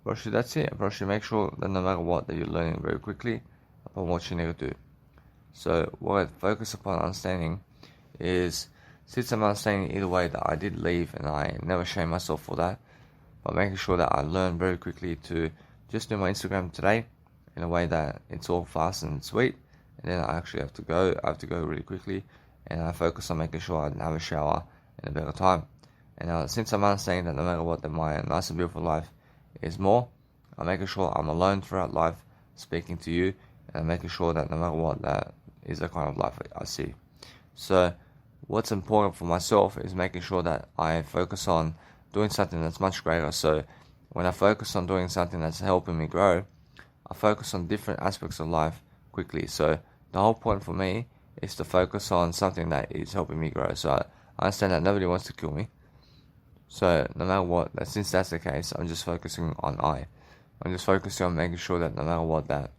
that's it. Make sure that no matter what, that you're learning very quickly upon what you need to do. So what I focus upon understanding is, since I'm understanding either way that I did leave and I never shame myself for that, but making sure that I learn very quickly to just do my Instagram today in a way that it's all fast and sweet, and then I actually have to go really quickly, and I focus on making sure I have a shower in a better time. And since I'm understanding that no matter what, that my nice and beautiful life is more, I'm making sure I'm alone throughout life, speaking to you, and I'm making sure that no matter what, that is the kind of life I see. So what's important for myself is making sure that I focus on doing something that's much greater. So when I focus on doing something that's helping me grow, I focus on different aspects of life quickly. So the whole point for me is to focus on something that is helping me grow. So I understand that nobody wants to kill me. So no matter what, since that's the case, I'm just focusing on I'm just focusing on making sure that no matter what, that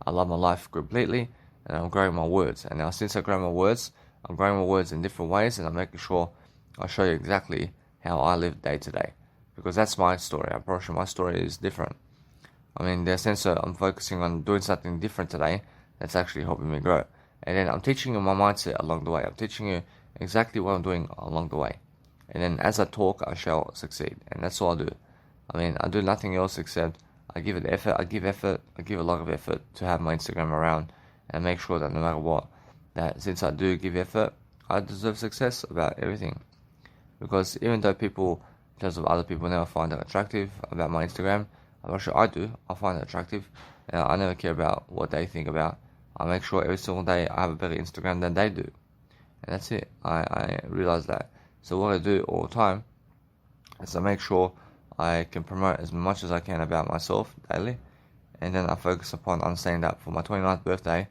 I love my life completely, and I'm growing my words. And now since I grow my words, I'm growing my words in different ways, and I'm making sure I show you exactly how I live day to day. Because that's my story. I'm pretty sure my story is different. I mean, in the sense that I'm focusing on doing something different today that's actually helping me grow. And then I'm teaching you my mindset along the way. I'm teaching you exactly what I'm doing along the way. And then as I talk, I shall succeed. And that's all I do. I mean, I do nothing else except I give it effort. I give a lot of effort to have my Instagram around, and make sure that no matter what, that since I do give effort, I deserve success about everything. Because even though people, in terms of other people, never find it attractive about my Instagram, I'm not sure I do. I find it attractive. And I never care about what they think about. I make sure every single day I have a better Instagram than they do. And that's it. I realize that. So what I do all the time is I make sure I can promote as much as I can about myself daily. And then I focus upon understanding that for my 29th birthday,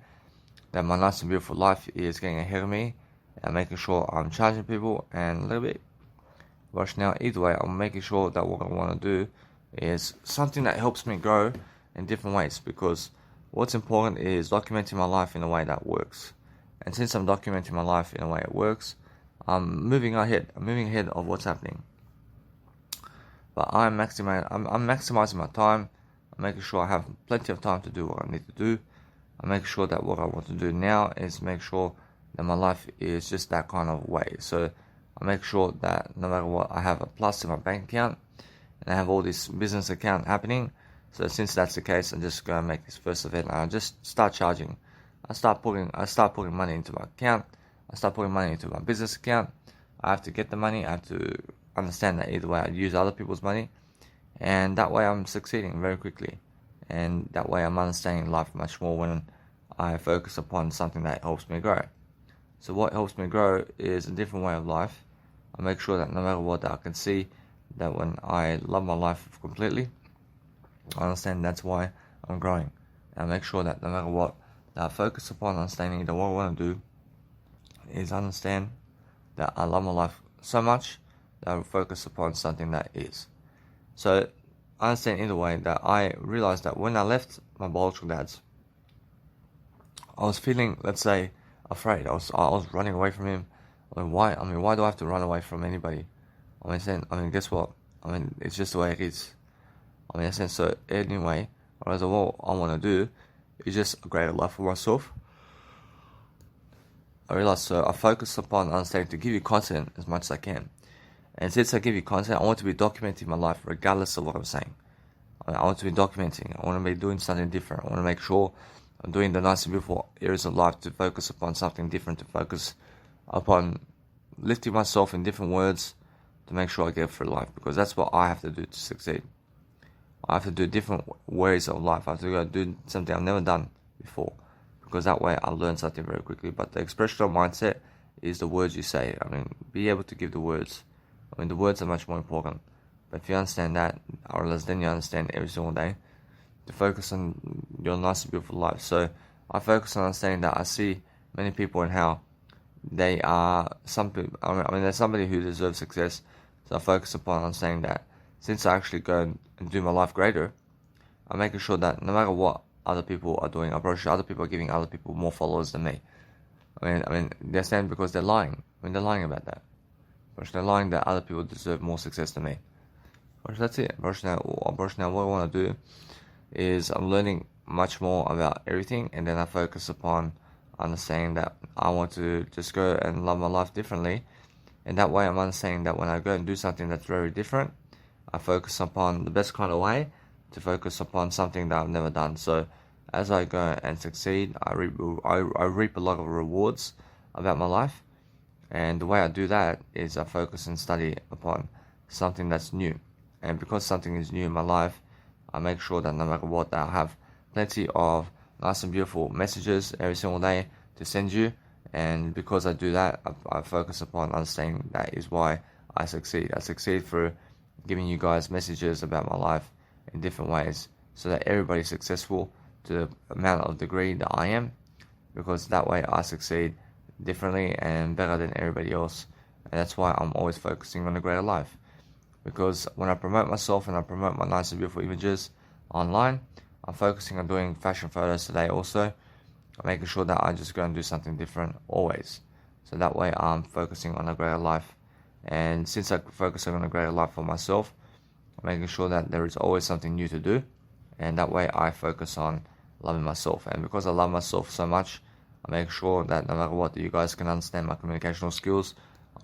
that my nice and beautiful life is getting ahead of me, and making sure I'm charging people and a little bit. But now, either way, I'm making sure that what I want to do is something that helps me grow in different ways, because what's important is documenting my life in a way that works. And since I'm documenting my life in a way it works, I'm moving ahead of what's happening. But I'm maximizing my time. I'm making sure I have plenty of time to do what I need to do. I'm making sure that what I want to do now is make sure that my life is just that kind of way. So I make sure that no matter what, I have a plus in my bank account, and I have all this business account happening. So since that's the case, I'm just gonna make this first event, and I just start charging. I start putting money into my account. I start putting money into my business account. I have to get the money. I have to understand that either way I use other people's money, and that way I'm succeeding very quickly. And that way I'm understanding life much more when I focus upon something that helps me grow. So what helps me grow is a different way of life. I make sure that no matter what, that I can see that when I love my life completely, I understand that's why I'm growing. And I make sure that no matter what, that I focus upon understanding that what I want to do is understand that I love my life so much that I focus upon something that is. So I understand either way that I realized that when I left my biological dad's, I was feeling, let's say, afraid. I was running away from him. Why do I have to run away from anybody? Guess what? It's just the way it is. So anyway, what I want to do is just a greater life for myself. I realized, so I focus upon understanding to give you content as much as I can. And since I give you content, I want to be documenting my life regardless of what I'm saying. I want to be documenting. I want to be doing something different. I want to make sure I'm doing the nice and beautiful areas of life to focus upon something different, to focus upon lifting myself in different words to make sure I get through life, because that's what I have to do to succeed. I have to do different ways of life. I have to go do something I've never done before, because that way I'll learn something very quickly. But the expression of mindset is the words you say. Be able to give the words. The words are much more important. But if you understand that, or else then you understand every single day to focus on your nice and beautiful life. So I focus on understanding that I see many people and how they are they're somebody who deserves success. So I focus upon understanding that since I actually go and do my life greater, I'm making sure that no matter what other people are doing, I'm pretty sure other people are giving other people more followers than me. They're saying because they're lying. They're lying about that. They're lying that other people deserve more success than me. That's it. Now what I want to do is I'm learning much more about everything, and then I focus upon understanding that I want to just go and love my life differently. And that way I'm understanding that when I go and do something that's very different, I focus upon the best kind of way to focus upon something that I've never done. So as I go and succeed, I reap a lot of rewards about my life. And the way I do that is I focus and study upon something that's new. And because something is new in my life, I make sure that no matter what, I have plenty of nice and beautiful messages every single day to send you. And because I do that, I focus upon understanding that is why I succeed. I succeed through giving you guys messages about my life in different ways so that everybody's successful to the amount of degree that I am, because that way I succeed differently and better than everybody else. And that's why I'm always focusing on a greater life, because when I promote myself and I promote my nice and beautiful images online, I'm focusing on doing fashion photos today also. I'm making sure that I just go and do something different always, so that way I'm focusing on a greater life. And since I'm focusing on a greater life for myself, I'm making sure that there is always something new to do, and that way I focus on loving myself. And because I love myself so much, I make sure that no matter what, you guys can understand my communicational skills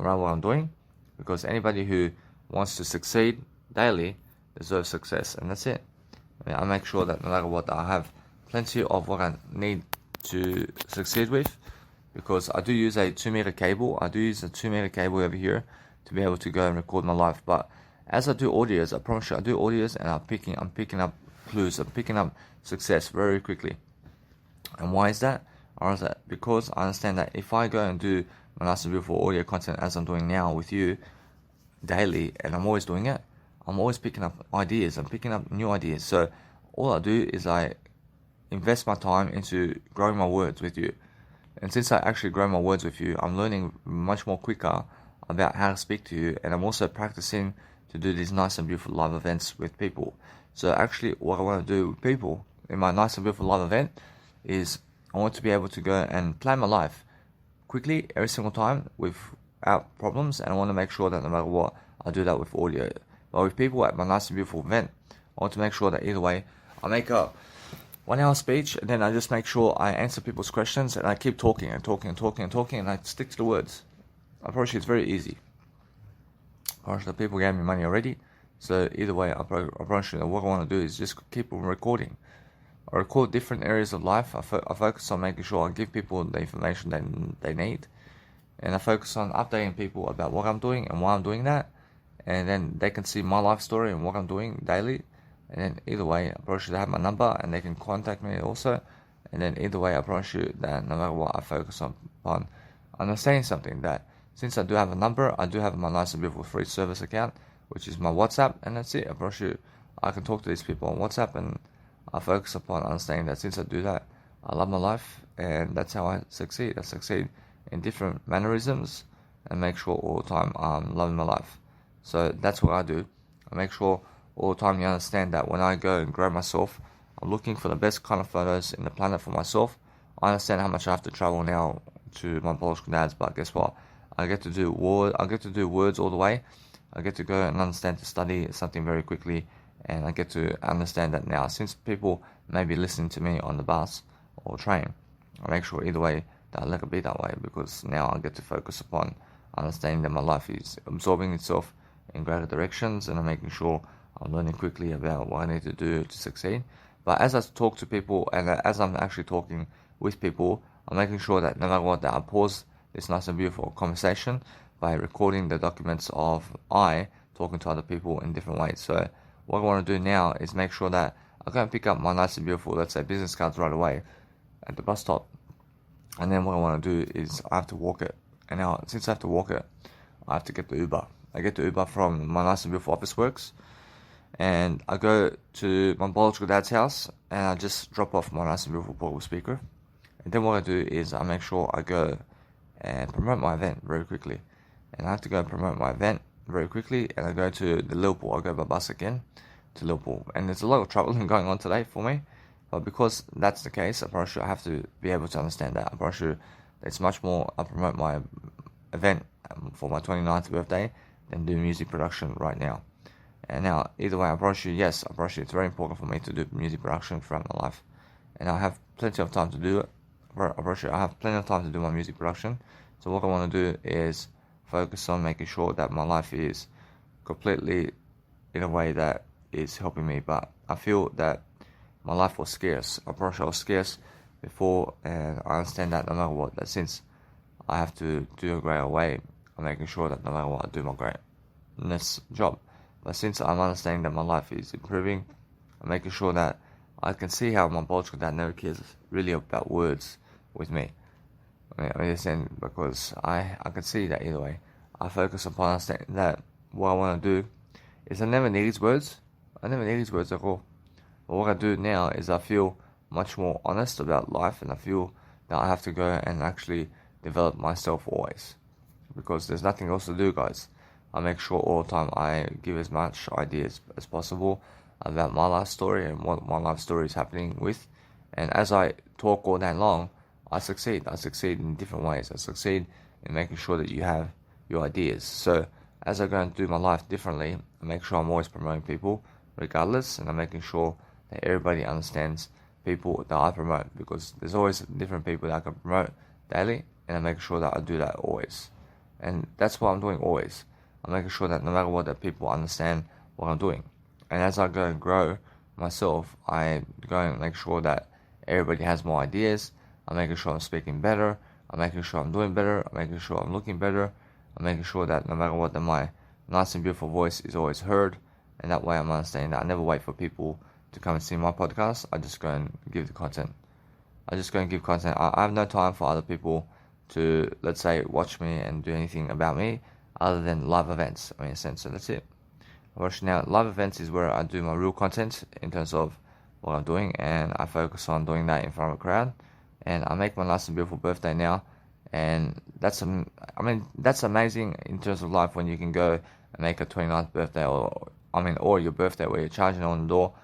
around what I'm doing, because anybody who wants to succeed daily deserves success, and that's it. I make sure that no matter what, I have plenty of what I need to succeed with, because I do use a 2-meter cable. I do use a 2-meter cable over here to be able to go and record my life. But as I do audios, I promise you, I do audios and I'm picking up clues, I'm picking up success very quickly. And why is that? Or is that because I understand that if I go and do my nice and beautiful audio content as I'm doing now with you daily, and I'm always doing it, I'm always picking up ideas, I'm picking up new ideas. So all I do is I invest my time into growing my words with you. And since I actually grow my words with you, I'm learning much more quicker about how to speak to you, and I'm also practicing to do these nice and beautiful live events with people. So actually what I want to do with people in my nice and beautiful live event is I want to be able to go and plan my life quickly every single time without problems, and I want to make sure that no matter what, I do that with audio. But with people at my nice and beautiful event, I want to make sure that either way, I make a 1-hour speech, and then I just make sure I answer people's questions, and I keep talking and talking and talking and talking, and I stick to the words. I promise you it's very easy. I promise the people gave me money already, so either way, I promise you that what I want to do is just keep on recording. I record different areas of life. I focus on making sure I give people the information that they need, and I focus on updating people about what I'm doing and why I'm doing that, and then they can see my life story and what I'm doing daily. And then either way, I promise you they have my number and they can contact me also. And then either way, I promise you that no matter what, I focus on understanding something, that since I do have a number, I do have my nice and beautiful free service account, which is my WhatsApp, and that's it. I promise you I can talk to these people on WhatsApp, and I focus upon understanding that since I do that, I love my life, and that's how I succeed. I succeed in different mannerisms and make sure all the time I'm loving my life. So that's what I do. I make sure all the time you understand that when I go and grow myself, I'm looking for the best kind of photos in the planet for myself. I understand how much I have to travel now to my biological dads, but guess what? I get to do words all the way. I get to go and understand to study something very quickly, and I get to understand that now. Since people may be listening to me on the bus or train, I make sure either way that I let it be that way, because now I get to focus upon understanding that my life is absorbing itself in greater directions, and I'm making sure I'm learning quickly about what I need to do to succeed. But as I talk to people, and as I'm actually talking with people, I'm making sure that no matter what, that I pause this nice and beautiful conversation by recording the documents of I talking to other people in different ways. So what I want to do now is make sure that I go and pick up my nice and beautiful, let's say, business cards right away at the bus stop. And then what I want to do is I have to walk it. And now, since I have to walk it, I have to get the Uber. I get the Uber from my nice and beautiful Officeworks, and I go to my biological dad's house, and I just drop off my nice and beautiful portable speaker. And then what I do is I make sure I go and promote my event very quickly. And I have to go and promote my event very quickly, and I go to the Liverpool. I go by bus again to Liverpool, and there's a lot of traveling going on today for me. But because that's the case, I promise you I have to be able to understand that. I promise you it's much more I promote my event for my 29th birthday than do music production right now. And now, either way, I promise you, yes, I promise you it's very important for me to do music production throughout my life. And I have plenty of time to do it I have plenty of time to do my music production. So what I want to do is focus on making sure that my life is completely in a way that is helping me. But I feel that my life was scarce. I was scarce before, and I understand that no matter what, that since I have to do a greater way, I'm making sure that no matter what, I do my greatness job. But since I'm understanding that my life is improving, I'm making sure that I can see how my biological dad never cares really about words with me. I understand, because I can see that either way. I focus upon understanding that what I want to do is I never need his words. I never need his words at all. But what I do now is I feel much more honest about life, and I feel that I have to go and actually develop myself always, because there's nothing else to do, guys. I make sure all the time I give as much ideas as possible about my life story and what my life story is happening with. And as I talk all day long, I succeed. I succeed in different ways. I succeed in making sure that you have your ideas. So as I go and do my life differently, I make sure I'm always promoting people regardless, and I'm making sure that everybody understands people that I promote, because there's always different people that I can promote daily, and I make sure that I do that always. And that's what I'm doing always. I'm making sure that no matter what, that people understand what I'm doing. And as I go and grow myself, I go and make sure that everybody has more ideas. I'm making sure I'm speaking better. I'm making sure I'm doing better. I'm making sure I'm looking better. I'm making sure that no matter what, that my nice and beautiful voice is always heard. And that way I'm understanding that I never wait for people to come and see my podcast. I just go and give the content. I just go and give content. I have no time for other people to, let's say, watch me and do anything about me other than live events. In a sense, so that's it. Now, live events is where I do my real content in terms of what I'm doing, and I focus on doing that in front of a crowd. And I make my nice and beautiful birthday now, and that's amazing in terms of life, when you can go and make a 29th birthday or your birthday, where you're charging on the door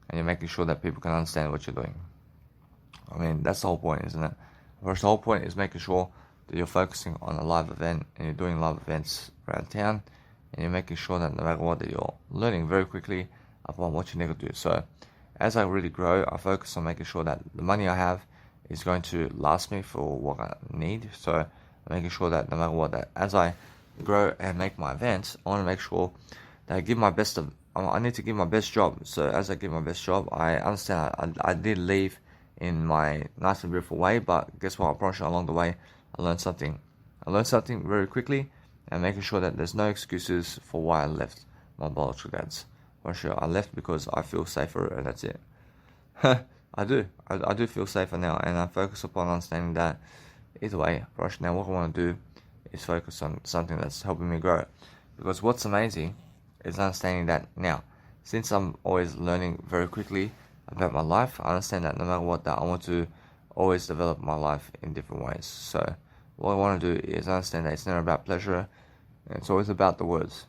and you're making sure that people can understand what you're doing. That's the whole point, isn't it? First, the whole point is making sure that you're focusing on a live event, and you're doing live events around town, and you're making sure that no matter what, that you're learning very quickly upon what you need to do. So as I really grow, I focus on making sure that the money I have is going to last me for what I need. So I'm making sure that no matter what, that as I grow and make my events, I want to make sure that I give my best I need to give my best job. So as I give my best job, I understand I did leave in my nice and beautiful way, but guess what? I promise you, along the way, I learned something. I learned something very quickly, and making sure that there's no excuses for why I left my biological dad's. For sure, I left because I feel safer, and that's it. I do feel safer now, and I focus upon understanding that either way. Right now, what I want to do is focus on something that's helping me grow. Because what's amazing is understanding that now, since I'm always learning very quickly about my life, I understand that no matter what, that I want to always develop my life in different ways. So what I want to do is understand that it's never about pleasure, it's always about the words.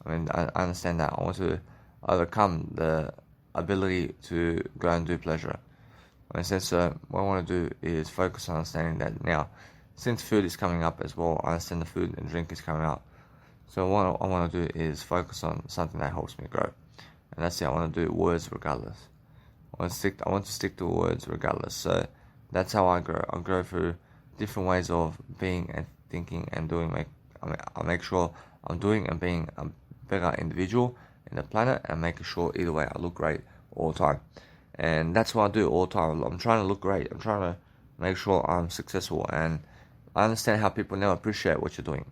I understand that I want to overcome the ability to go and do pleasure. So what I want to do is focus on understanding that now, since food is coming up as well, I understand the food and drink is coming up. So what I want to do is focus on something that helps me grow. And that's it. I want to do words regardless. I want to stick to words regardless. So that's how I grow. I grow through different ways of being and thinking and doing. I make sure I'm doing and being a better individual in the planet, and making sure either way I look great all the time. And that's what I do all the time. I'm trying to look great. I'm trying to make sure I'm successful. And I understand how people never appreciate what you're doing.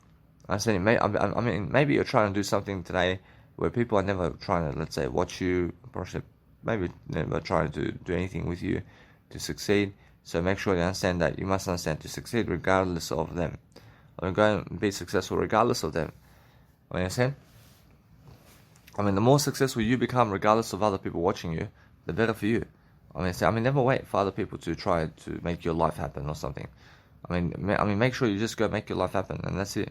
Maybe you're trying to do something today where people are never trying to, let's say, watch you, maybe never trying to do anything with you to succeed. So make sure you understand that you must understand to succeed regardless of them. Go and be successful regardless of them. You understand? The more successful you become regardless of other people watching you, the better for you. Never wait for other people to try to make your life happen or something. Make sure you just go make your life happen, and that's it.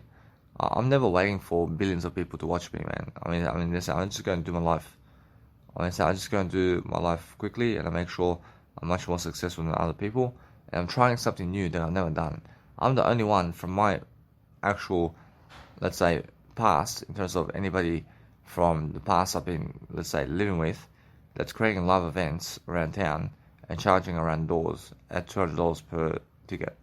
I'm never waiting for billions of people to watch me, man. I'm just going to do my life. I just go and do my life quickly, and I make sure I'm much more successful than other people, and I'm trying something new that I've never done. I'm the only one from my actual, let's say, past, in terms of anybody from the past I've been, let's say, living with, that's creating live events around town and charging around doors at $200 per ticket.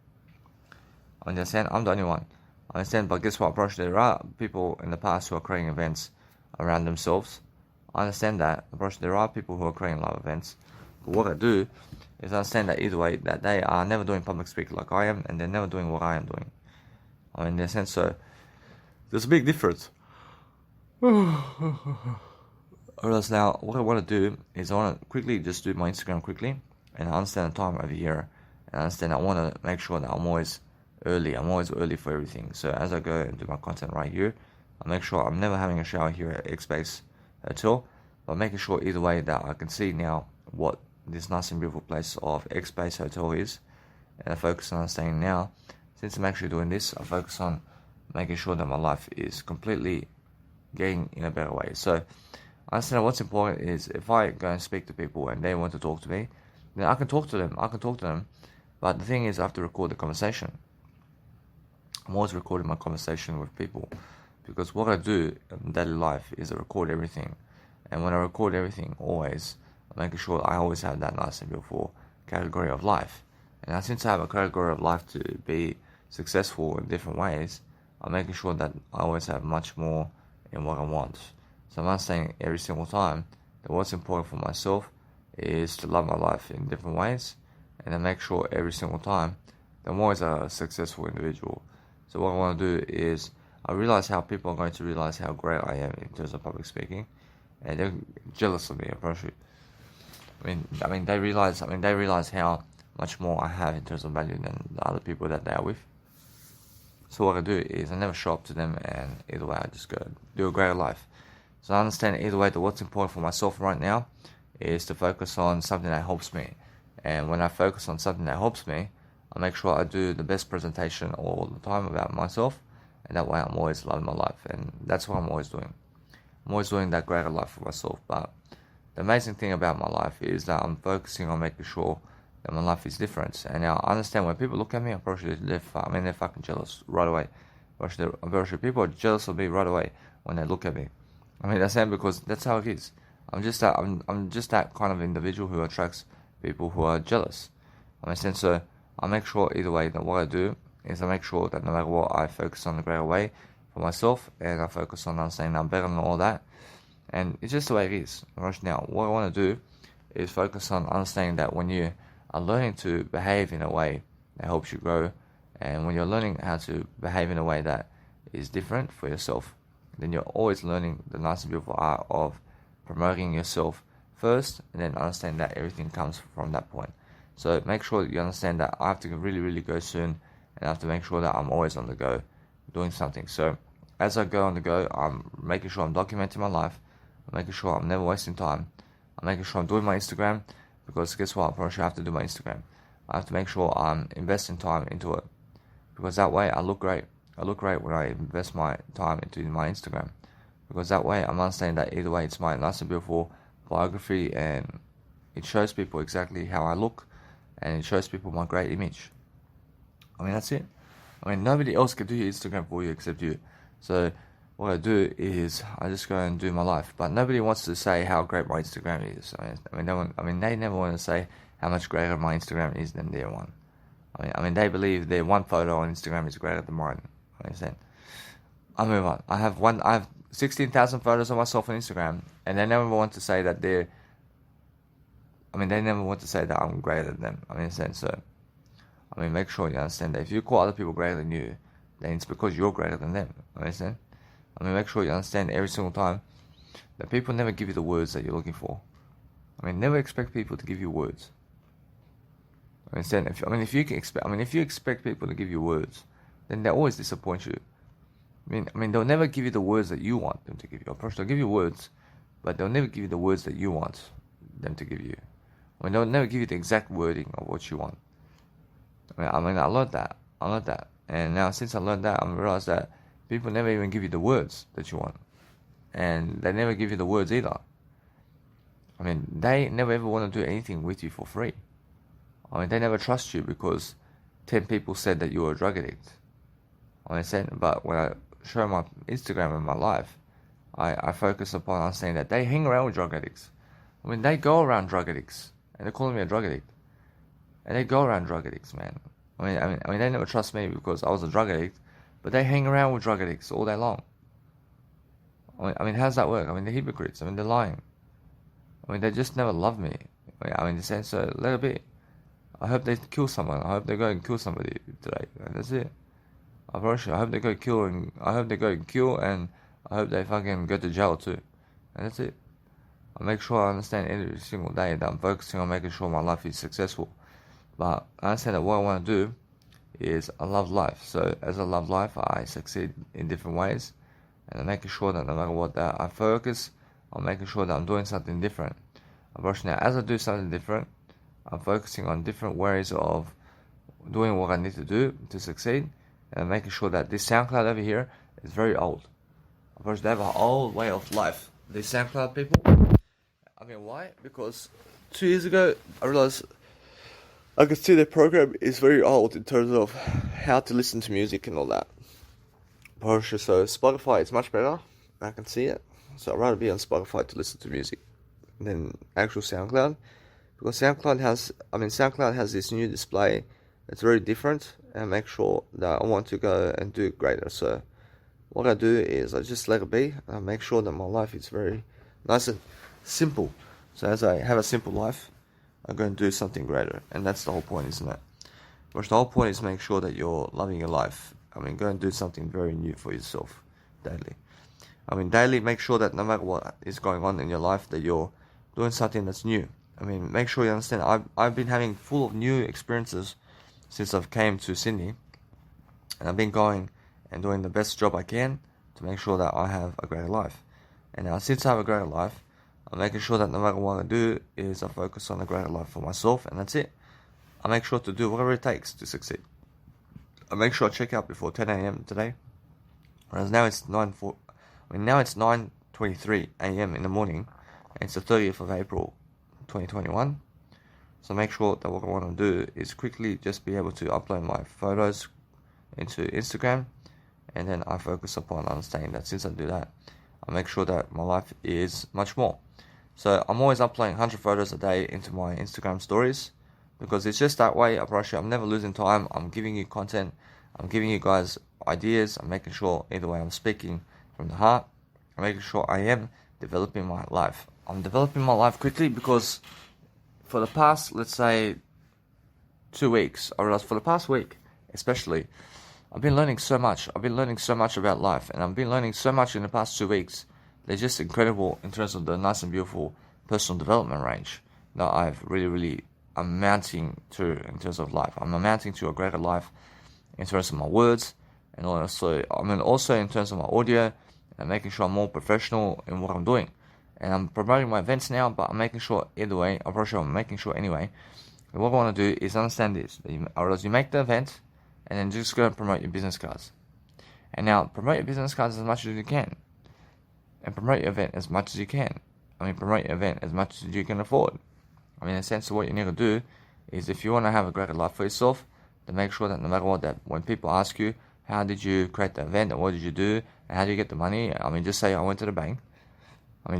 I understand I'm the only one. I understand, but guess what, Approach? There are people in the past who are creating events around themselves. I understand that. Approach, there are people who are creating live events. But what I do is I understand that either way, that they are never doing public speaking like I am, and they're never doing what I am doing. I mean, in a sense, so there's a big difference. Whereas now, what I want to do is I want to quickly just do my Instagram quickly, and I understand the time over here, and I understand I want to make sure that I'm always early for everything. So as I go and do my content right here, I make sure I'm never having a shower here at X-Base Hotel, but making sure either way that I can see now what this nice and beautiful place of X-Base Hotel is, and I focus on staying now. Since I'm actually doing this, I focus on making sure that my life is completely getting in a better way. So I understand what's important is if I go and speak to people and they want to talk to me, then I can talk to them. But the thing is, I have to record the conversation. I'm always recording my conversation with people, because what I do in daily life is I record everything. And when I record everything, always, I'm making sure I always have that nice and beautiful category of life. And since I have a category of life to be successful in different ways, I'm making sure that I always have much more in what I want. So I'm not saying every single time that what's important for myself is to love my life in different ways, and I make sure every single time that I'm always a successful individual. So what I want to do is I realize how people are going to realize how great I am in terms of public speaking, and they're jealous of me, appropriately. I mean, they realize how much more I have in terms of value than the other people that they are with. So what I do is I never show up to them, and either way I just go do a greater life. So I understand either way that what's important for myself right now is to focus on something that helps me. And when I focus on something that helps me, I make sure I do the best presentation all the time about myself, and that way I'm always loving my life, and that's what I'm always doing. I'm always doing that greater life for myself. But the amazing thing about my life is that I'm focusing on making sure that my life is different. And now I understand when people look at me, they're fucking jealous right away. People are jealous of me right away when they look at me. I mean, that's because that's how it is. I'm just that kind of individual who attracts people who are jealous. I mean, so I make sure either way that what I do is I make sure that no matter what, I focus on the greater way for myself, and I focus on understanding I'm better than all that. And it's just the way it is. Right now, what I want to do is focus on understanding that when you are learning to behave in a way that helps you grow, and when you're learning how to behave in a way that is different for yourself, then you're always learning the nice and beautiful art of promoting yourself first, and then understand that everything comes from that point. So make sure that you understand that I have to really, really go soon, and I have to make sure that I'm always on the go doing something. So as I go on the go, I'm making sure I'm documenting my life. I'm making sure I'm never wasting time. I'm making sure I'm doing my Instagram, because guess what? I have to do my Instagram. I have to make sure I'm investing time into it, because that way I look great. I look great when I invest my time into my Instagram, because that way I'm understanding that either way it's my nice and beautiful biography, and it shows people exactly how I look, and it shows people my great image. I mean, that's it. I mean, nobody else can do your Instagram for you except you. So what I do is I just go and do my life, but nobody wants to say how great my Instagram is. They never want to say how much greater my Instagram is than their one. I mean, they believe their one photo on Instagram is greater than mine. I understand. I move on. I have 16,000 photos of myself on Instagram, and they never want to say that they never want to say that I'm greater than them. I understand. So, make sure you understand that if you call other people greater than you, then it's because you're greater than them. I understand. Make sure you understand every single time that people never give you the words that you're looking for. Never expect people to give you words. I understand. If you expect people to give you words, then they always disappoint you. They'll never give you the words that you want them to give you. Of course, they'll give you words, but they'll never give you the words that you want them to give you. They'll never give you the exact wording of what you want. I learned that. And now since I learned that, I realized that people never even give you the words that you want. And they never give you the words either. They never ever want to do anything with you for free. They never trust you because 10 people said that you were a drug addict. But when I show my Instagram and my life, I focus upon understanding that they hang around with drug addicts. They go around drug addicts, and they're calling me a drug addict. And they go around drug addicts, man. I mean, they never trust me because I was a drug addict, but they hang around with drug addicts all day long. I mean, how does that work? I mean, they're hypocrites. I mean, they're lying. I mean, they just never love me. I mean, they say, so let it be. I hope they kill someone. I hope they go and kill somebody today. And that's it. I hope they go kill and I hope they go and kill and I hope they fucking go to jail too. And that's it. I make sure I understand every single day that I'm focusing on making sure my life is successful. But I understand that what I want to do is I love life. So as I love life, I succeed in different ways. And I'm making sure that no matter what, that I focus on making sure that I'm doing something different. Now, as I do something different, I'm focusing on different ways of doing what I need to do to succeed. And making sure that this SoundCloud over here is very old. They have an old way of life. These SoundCloud people. I mean, why? Because 2 years ago, I realized I could see their program is very old in terms of how to listen to music and all that. So Spotify is much better. I can see it. So I'd rather be on Spotify to listen to music than actual SoundCloud. Because SoundCloud has this new display. It's very different, and make sure that I want to go and do greater. So what I do is I just let it be. I make sure that my life is very nice and simple. So as I have a simple life, I go and do something greater, and that's the whole point, isn't it? Which the whole point is make sure that you're loving your life. I mean, go and do something very new for yourself daily. I mean, daily, make sure that no matter what is going on in your life, that you're doing something that's new. I mean, make sure you understand. I've been having full of new experiences since I've came to Sydney, and I've been going and doing the best job I can to make sure that I have a greater life. And now, since I have a greater life, I'm making sure that no matter what I do is I focus on a greater life for myself, and that's it. I make sure to do whatever it takes to succeed. I make sure I check out before 10 a.m. today, whereas now it's 9:23 a.m. in the morning, and it's the 30th of April, 2021. So make sure that what I want to do is quickly just be able to upload my photos into Instagram, and then I focus upon understanding that since I do that, I make sure that my life is much more. So I'm always uploading 100 photos a day into my Instagram stories, because it's just that way. I promise you, I'm never losing time. I'm giving you content. I'm giving you guys ideas. I'm making sure either way I'm speaking from the heart. I'm making sure I am developing my life. I'm developing my life quickly because for the past, let's say, 2 weeks, or for the past week especially, I've been learning so much. I've been learning so much about life, and I've been learning so much in the past 2 weeks. They're just incredible in terms of the nice and beautiful personal development range that I've really amounting to in terms of life. I'm amounting to a greater life in terms of my words, and also in terms of my audio, and making sure I'm more professional in what I'm doing. And I'm promoting my events now, but I'm making sure either way, I'm making sure anyway. And what I want to do is understand this. Or else you make the event, and then just go and promote your business cards. And now, promote your business cards as much as you can. And promote your event as much as you can. Promote your event as much as you can afford. In a sense of what you need to do is, if you want to have a greater life for yourself, then make sure that no matter what, that when people ask you, how did you create the event, and what did you do, and how do you get the money, just say I went to the bank. I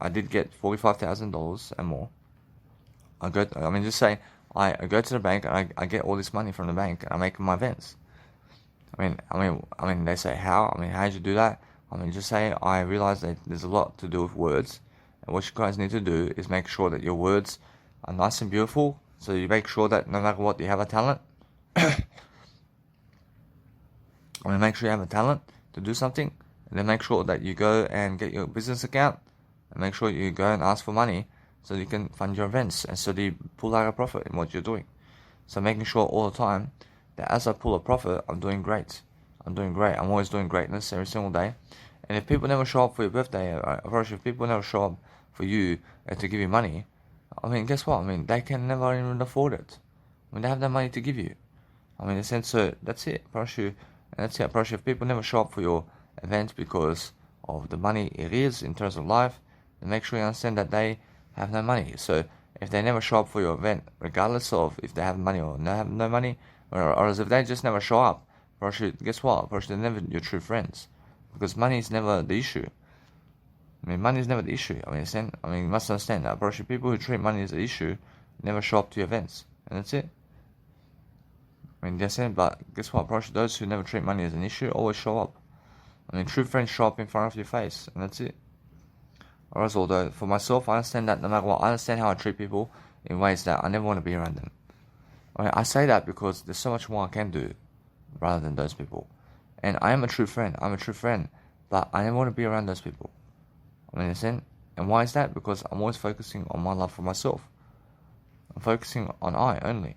did get $45,000 and more. Just say I go to the bank and I get all this money from the bank and I make my events. They say how? How did you do that? Just say I realize that there's a lot to do with words, and what you guys need to do is make sure that your words are nice and beautiful. So you make sure that no matter what, you have a talent. Make sure you have a talent to do something. And then make sure that you go and get your business account, and make sure you go and ask for money so you can fund your events, and so that you pull out a profit in what you're doing. So making sure all the time that as I pull a profit, I'm doing great. I'm always doing greatness every single day. And if people never show up for your birthday, if people never show up for you to give you money, guess what? They can never even afford it. They have no money to give you. In a sense, so that's it. I promise you. If people never show up for your event because of the money it is in terms of life, then make sure you understand that they have no money. So if they never show up for your event, regardless of if they have money or have no money, or as if they just never show up, guess what? They're never your true friends, because money is never the issue. I mean, money is never the issue. I mean, you must understand that. But people who treat money as an issue never show up to your events, and that's it. I mean, that's it. But guess what? Those who never treat money as an issue always show up. I mean, true friends show up in front of your face, and that's it. Whereas, although for myself, I understand that no matter what, I understand how I treat people in ways that I never want to be around them. I mean, I say that because there's so much more I can do rather than those people. And I am a true friend. I'm a true friend, but I never want to be around those people. I mean, understand? And why is that? Because I'm always focusing on my love for myself. I'm focusing on I only.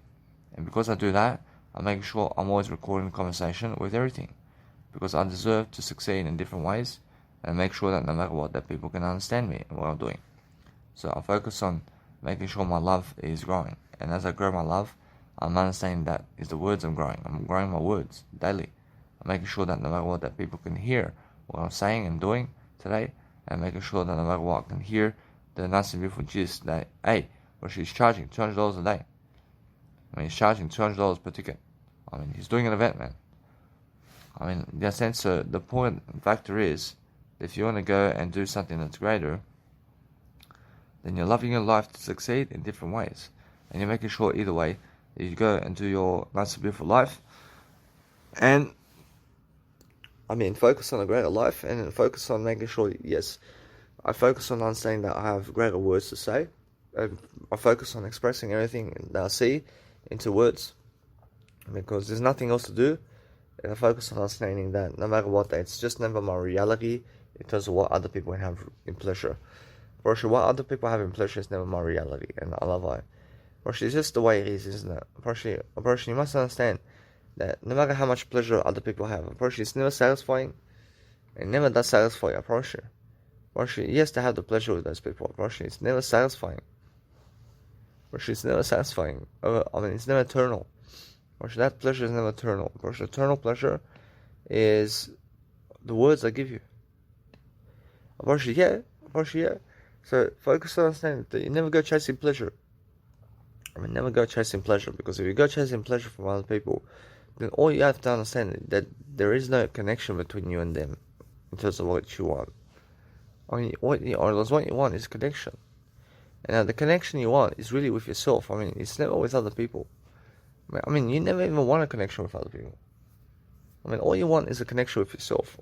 And because I do that, I'm making sure I'm always recording the conversation with everything. Because I deserve to succeed in different ways, and make sure that no matter what, that people can understand me and what I'm doing. So I focus on making sure my love is growing. And as I grow my love, I'm understanding that is the words I'm growing. I'm growing my words daily. I'm making sure that no matter what, that people can hear what I'm saying and doing today, and making sure that no matter what, I can hear the nice and beautiful gist that, hey, well, she's charging $200 a day. I mean, he's charging $200 per ticket. I mean, he's doing an event, man. I mean, in that sense, the point factor is, if you want to go and do something that's greater, then you're loving your life to succeed in different ways. And you're making sure either way that you go and do your nice and beautiful life. And, I mean, focus on a greater life and focus on making sure, yes, I focus on understanding that I have greater words to say. I focus on expressing everything that I see into words. Because there's nothing else to do. And I focus on understanding that no matter what, it's just never my reality in terms of what other people have in pleasure. For sure, what other people have in pleasure is never my reality, and I love it. For sure, it's just the way it is, isn't it? For sure, you must understand that no matter how much pleasure other people have, for sure, it's never satisfying. It never does satisfy you, for sure. For sure, yes, to have the pleasure with those people. For sure, it's never satisfying. For sure, it's never satisfying. I mean, it's never eternal. For sure, that pleasure is never eternal. For sure, eternal pleasure is the words I give you. For sure, yeah. So focus on understanding that you never go chasing pleasure. I mean, never go chasing pleasure, because if you go chasing pleasure from other people, then all you have to understand is that there is no connection between you and them in terms of what you want. I mean, what you want is connection. And the connection you want is really with yourself. I mean, it's never with other people. I mean, you never even want a connection with other people. I mean, all you want is a connection with yourself.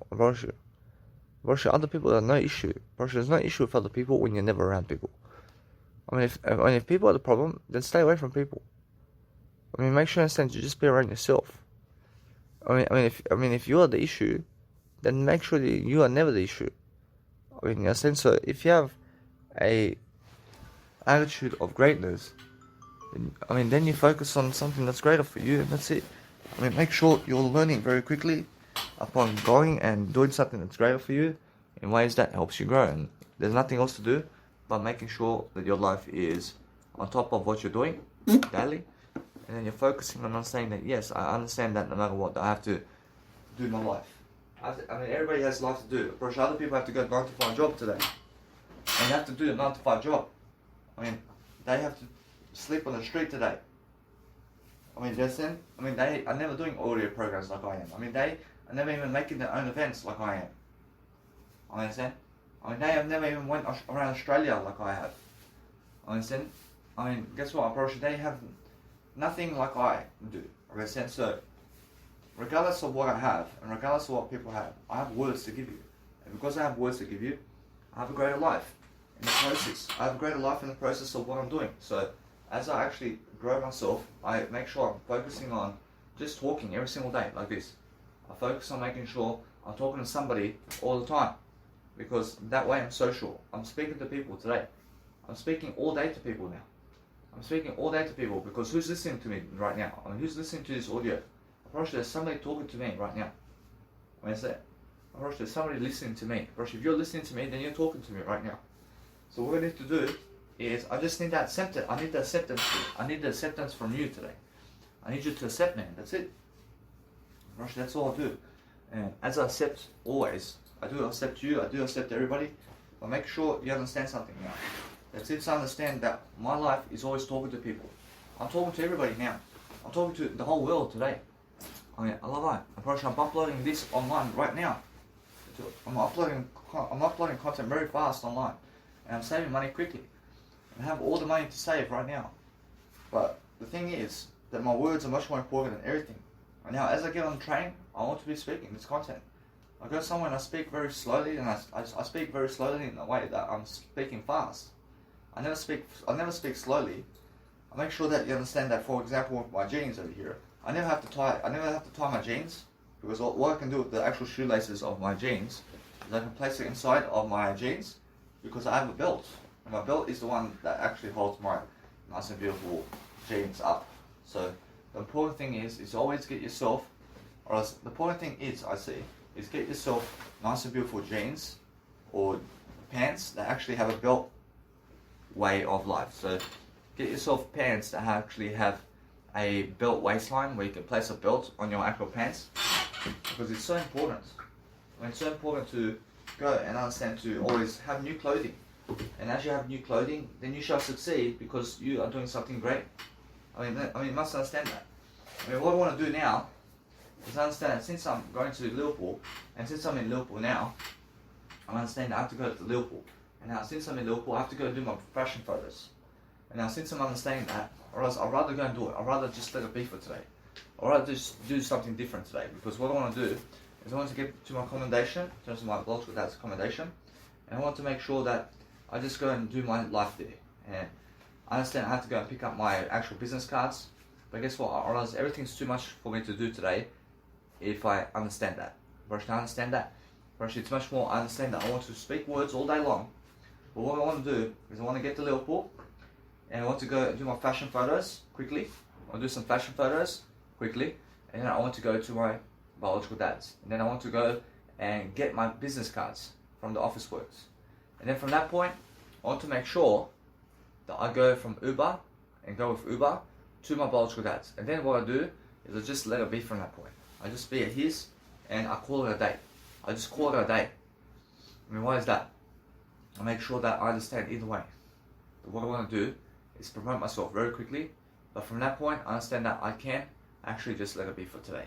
Other people are no issue. There's no issue with other people when you're never around people. I mean, if people are the problem, then stay away from people. I mean, make sure you understand to just be around yourself. I mean, if you are the issue, then make sure that you are never the issue. I mean, in a sense, so if you have a attitude of greatness, then you focus on something that's greater for you, and that's it. I mean, make sure you're learning very quickly upon going and doing something that's greater for you in ways that helps you grow. And there's nothing else to do but making sure that your life is on top of what you're doing daily. And then you're focusing on saying that, yes, I understand that no matter what, I have to do my life. I mean, everybody has life to do. Of course, other people have to go to 9 to 5 job today. And they have to do the 9 to 5 job. I mean, they have to sleep on the street today. I mean, they are never doing audio programs like I am. I mean, they are never even making their own events like I am. I understand? I mean, they have never even went around Australia like I have. I understand? I mean, guess what? I'm probably they have nothing like I do. I understand? So, regardless of what I have, and regardless of what people have, I have words to give you. And because I have words to give you, I have a greater life in the process. I have a greater life in the process of what I'm doing. So, as I actually grow myself, I make sure I'm focusing on just talking every single day like this. I focus on making sure I'm talking to somebody all the time, because that way I'm social. I'm speaking to people today. I'm speaking all day to people now. I'm speaking all day to people, because who's listening to me right now? I mean, who's listening to this audio? Probably there's somebody talking to me right now. I mean, probably there's somebody listening to me. Probably if you're listening to me, then you're talking to me right now. So what I need to do is, I just need that acceptance. I need the acceptance. I need the acceptance from you today. I need you to accept me. That's it. Probably that's all I do. And as I accept always, I do accept you. I do accept everybody. But make sure you understand something now. That's it. To understand that my life is always talking to people. I'm talking to everybody now. I'm talking to the whole world today. I mean, I love it. I'm uploading this online right now. I'm uploading content very fast online, and I'm saving money quickly. I have all the money to save right now. But the thing is that my words are much more important than everything. And now, as I get on the train, I want to be speaking this content. I go somewhere and I speak very slowly, and I speak very slowly in a way that I'm speaking fast. I never speak slowly. I make sure that you understand that. For example, with my jeans over here, I never have to tie my jeans, because what I can do with the actual shoelaces of my jeans is I can place it inside of my jeans, because I have a belt, and my belt is the one that actually holds my nice and beautiful jeans up. So the important thing is always get yourself, or else the important thing is get yourself nice and beautiful jeans or pants that actually have a belt way of life. So get yourself pants that actually have a belt waistline where you can place a belt on your actual pants, because it's so important. I mean, it's so important to go and understand to always have new clothing. And as you have new clothing, then you shall succeed, because you are doing something great. I mean, you must understand that. I mean, what I want to do now is understand that since I'm going to Liverpool, and since I'm in Liverpool now, I understand that I have to go to Liverpool. And now, since I'm in Liverpool, I have to go do my fashion photos. And now, since I'm understanding that, or else I'd rather go and do it. I'd rather just let it be for today. I'd rather just do something different today, because what I want to do is I want to get to my accommodation, in terms of my Biological Dad's accommodation, and I want to make sure that I just go and do my life there. And I understand I have to go and pick up my actual business cards, but guess what? I realize everything's too much for me to do today if I understand that. But I understand that. But it's much more, I understand that I want to speak words all day long. But what I want to do is I want to get to Liverpool, and I want to go do my fashion photos quickly. I'll do some fashion photos quickly, and then I want to go to my Biological Dad's. And then I want to go and get my business cards from the Officeworks. And then from that point, I want to make sure that I go from Uber and go with Uber to my Biological Dad's. And then what I do is I just let it be from that point. I just be at his and I call it a day. I just call it a day. I mean, why is that? I make sure that I understand either way. But what I want to do is promote myself very quickly. But from that point, I understand that I can actually just let it be for today.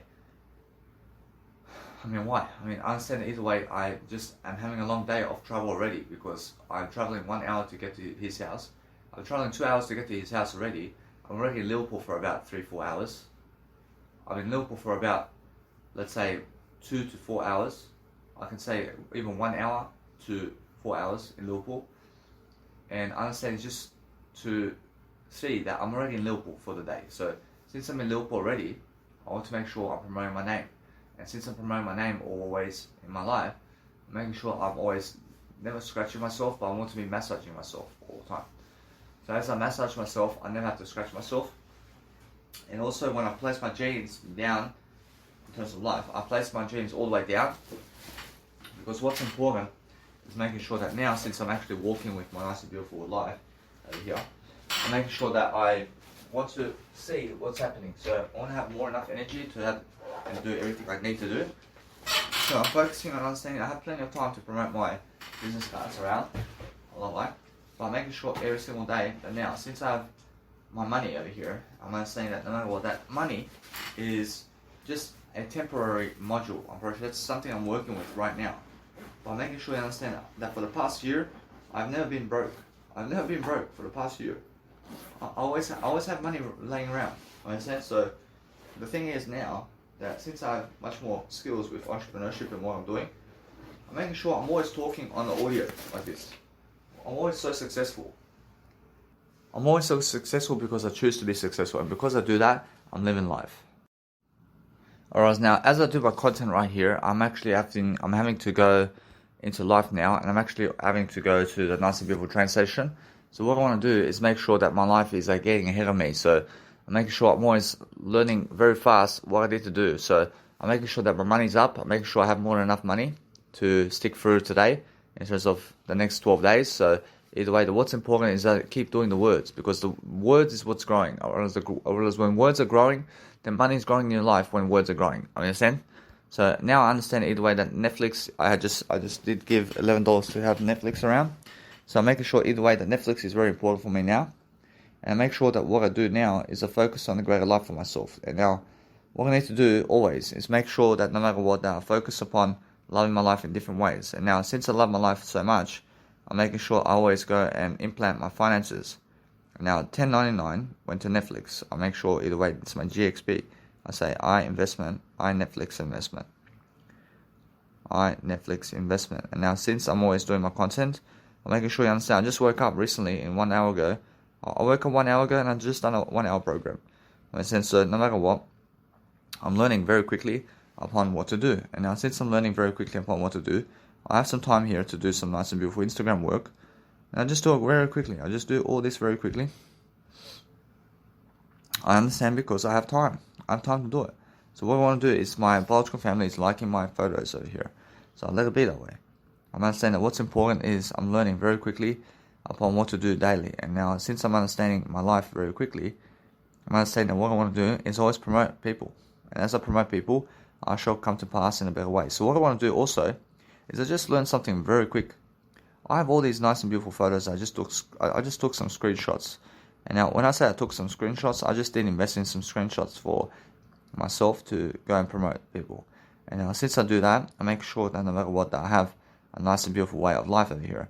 I mean, why? I mean, I understand that either way, I just am having a long day of travel already, because I'm traveling 1 hour to get to his house. I'm traveling 2 hours to get to his house already. I'm already in Liverpool for about 3-4 hours. I'm in Liverpool for about, let's say, 2 to 4 hours. I can say even 1 hour to 4 hours in Liverpool. And I understand just to see that I'm already in Liverpool for the day. So since I'm in Liverpool already, I want to make sure I'm promoting my name. And since I'm promoting my name always in my life, I'm making sure I'm always never scratching myself, but I want to be massaging myself all the time. So as I massage myself, I never have to scratch myself. And also when I place my jeans down, in terms of life, I place my jeans all the way down, because what's important is making sure that now, since I'm actually walking with my nice and beautiful life over here, I'm making sure that I want to see what's happening. So I want to have enough energy to have and do everything I need to do. So I'm focusing on understanding I have plenty of time to promote my business cards around a lot, like, but I'm making sure every single day that now, since I have my money over here, I'm understanding that no matter what, that money is just a temporary module. I'm pretty sure that's something I'm working with right now. But I'm making sure you understand that for the past year, I've never been broke. I've never been broke for the past year. I always have money laying around. Understand? So the thing is now that since I have much more skills with entrepreneurship and what I'm doing, I'm making sure I'm always talking on the audio like this. I'm always so successful. I'm always so successful because I choose to be successful, and because I do that, I'm living life. Alright, now as I do my content right here, I'm having to go into life now, and I'm actually having to go to the nice and beautiful train station. So what I want to do is make sure that my life is getting ahead of me. So I'm making sure I'm always learning very fast what I need to do. So I'm making sure that my money's up. I'm making sure I have more than enough money to stick through today in terms of the next 12 days. So either way, what's important is that I keep doing the words, because the words is what's growing. Whereas when words are growing, then money is growing in your life when words are growing. Understand? So now I understand either way that Netflix, I just did give $11 to have Netflix around. So I'm making sure either way that Netflix is very important for me now. And I make sure that what I do now is I focus on the greater life for myself. And now what I need to do always is make sure that no matter what, that I focus upon loving my life in different ways. And now, since I love my life so much, I'm making sure I always go and implant my finances. Now, $10.99 went to Netflix. I make sure either way it's my GXP. I say I investment, I Netflix investment. I Netflix investment. And now, since I'm always doing my content, I'm making sure you understand. I just woke up recently in 1 hour ago. I woke up 1 hour ago and I just done a 1 hour program. So no matter what, I'm learning very quickly upon what to do. And now, since I'm learning very quickly upon what to do, I have some time here to do some nice and beautiful Instagram work. And I just do it very quickly. I just do all this very quickly. I understand because I have time. I have time to do it. So what I want to do is my biological family is liking my photos over here. So I'll let it be that way. I'm understanding that what's important is I'm learning very quickly upon what to do daily. And now, since I'm understanding my life very quickly, I'm understanding that what I want to do is always promote people. And as I promote people, I shall come to pass in a better way. So what I want to do also is I just learned something very quick. I have all these nice and beautiful photos. I just took some screenshots. And now, when I say I took some screenshots, I just did invest in some screenshots for myself to go and promote people. And now, since I do that, I make sure that no matter what, that I have a nice and beautiful way of life over here.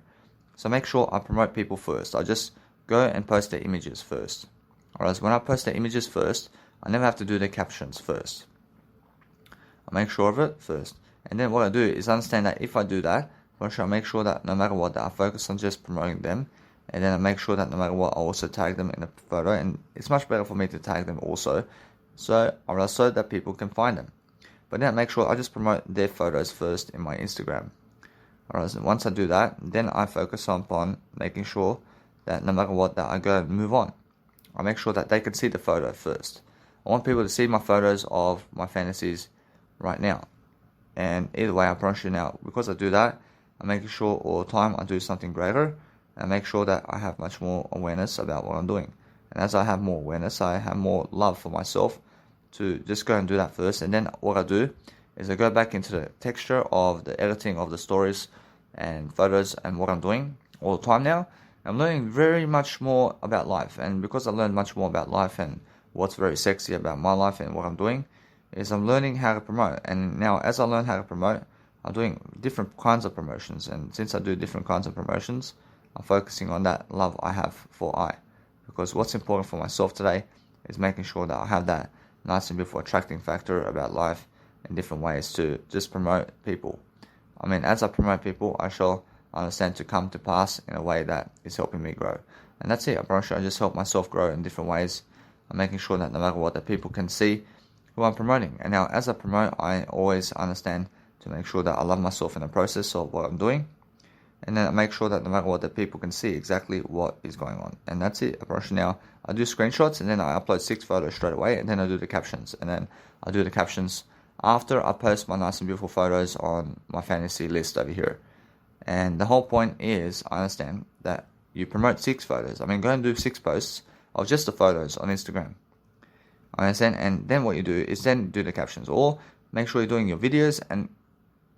So make sure I promote people first. I just go and post their images first. Whereas when I post their images first, I never have to do the captions first. I make sure of it first. And then what I do is understand that if I do that, I make sure that no matter what, that I focus on just promoting them. And then I make sure that no matter what, I also tag them in the photo. And it's much better for me to tag them also, so that people can find them. But then I make sure I just promote their photos first in my Instagram. Alright, so once I do that, then I focus upon making sure that no matter what, that I go and move on. I make sure that they can see the photo first. I want people to see my photos of my fantasies right now. And either way, I promise you now, because I do that, I'm making sure all the time I do something greater. And I make sure that I have much more awareness about what I'm doing. And as I have more awareness, I have more love for myself to just go and do that first. And then what I do is I go back into the texture of the editing of the stories and photos and what I'm doing all the time now. I'm learning very much more about life. And because I learned much more about life and what's very sexy about my life and what I'm doing, is I'm learning how to promote. And now as I learn how to promote, I'm doing different kinds of promotions. And since I do different kinds of promotions, I'm focusing on that love I have for I. Because what's important for myself today is making sure that I have that nice and beautiful attracting factor about life in different ways to just promote people. I mean, as I promote people, I shall understand to come to pass in a way that is helping me grow. And that's it. I promise you, I just help myself grow in different ways. I'm making sure that no matter what, that people can see who I'm promoting. And now, as I promote, I always understand to make sure that I love myself in the process of what I'm doing. And then I make sure that no matter what, that people can see exactly what is going on. And that's it. I promise you now, I do screenshots and then I upload 6 photos straight away. And then I do the captions. And then I do the captions after I post my nice and beautiful photos on my fantasy list over here. And the whole point is, I understand that you promote 6 photos. I mean, go and do 6 posts of just the photos on Instagram. I understand. And then what you do is then do the captions. Or make sure you're doing your videos and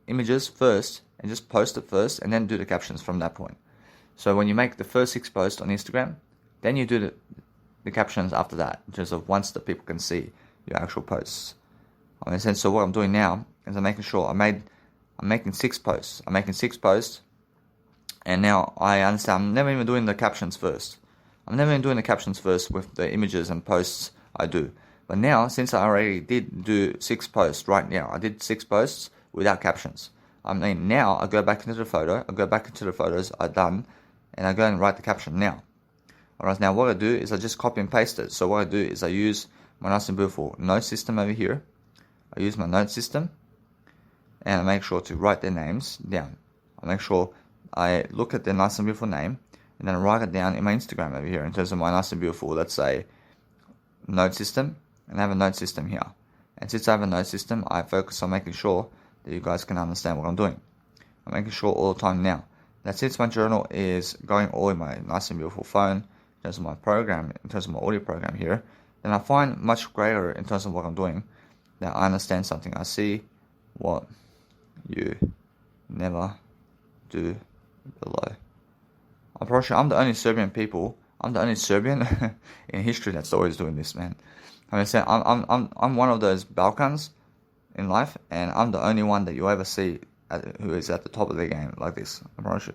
images first and just post it first and then do the captions from that point. So when you make the first 6 posts on Instagram, then you do the captions after that, in terms of once the people can see your actual posts. I understand. So what I'm doing now is I'm making sure I'm making 6 posts. I'm making 6 posts, and now I understand I'm never even doing the captions first. I'm never even doing the captions first with the images and posts I do. But now, since I already did do 6 posts right now, I did 6 posts without captions. I mean, now I go back into the photo, I go back into the photos I've done, and I go and write the caption now. Alright, now what I do is I just copy and paste it. So what I do is I use my nice and beautiful note system over here. I use my note system, and I make sure to write their names down. I make sure I look at their nice and beautiful name, and then I write it down in my Instagram over here in terms of my nice and beautiful, let's say, note system, and I have a note system here. And since I have a note system, I focus on making sure that you guys can understand what I'm doing. I'm making sure all the time now that since my journal is going all in my nice and beautiful phone, in terms of my program, in terms of my audio program here, then I find much greater in terms of what I'm doing, that I understand something. I see what you never do below. I'm pretty sure I'm the only Serbian in history that's always doing this, man. I'm one of those Balkans in life, and I'm the only one that you ever see who is at the top of their game like this. I promise you.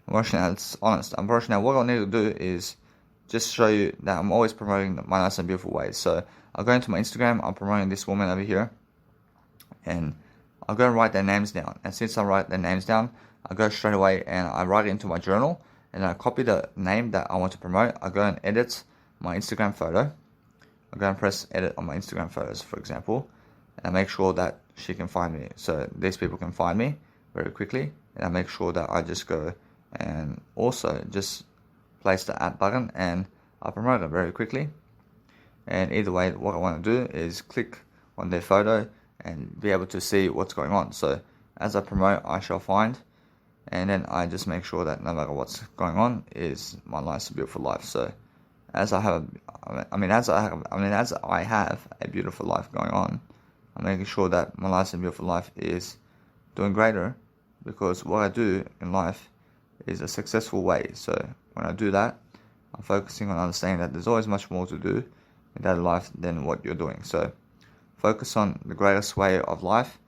I promise you now, it's honest. I promise you now, what I need to do is just show you that I'm always promoting my nice and beautiful ways. So I'll go into my Instagram, I'm promoting this woman over here, and I'll go and write their names down. And since I write their names down, I go straight away and I write it into my journal, and I copy the name that I want to promote. I go and edit my Instagram photo. I go and press edit on my Instagram photos, for example, and I make sure that she can find me. So these people can find me very quickly, and I make sure that I just go and also just place the add button and I promote it very quickly. And either way, what I want to do is click on their photo and be able to see what's going on. So as I promote, I shall find, and then I just make sure that no matter what's going on is my nice and beautiful life. So as I have a beautiful life going on, I'm making sure that my nice and beautiful life is doing greater, because what I do in life is a successful way. So when I do that, I'm focusing on understanding that there's always much more to do in that life than what you're doing. So focus on the greatest way of life,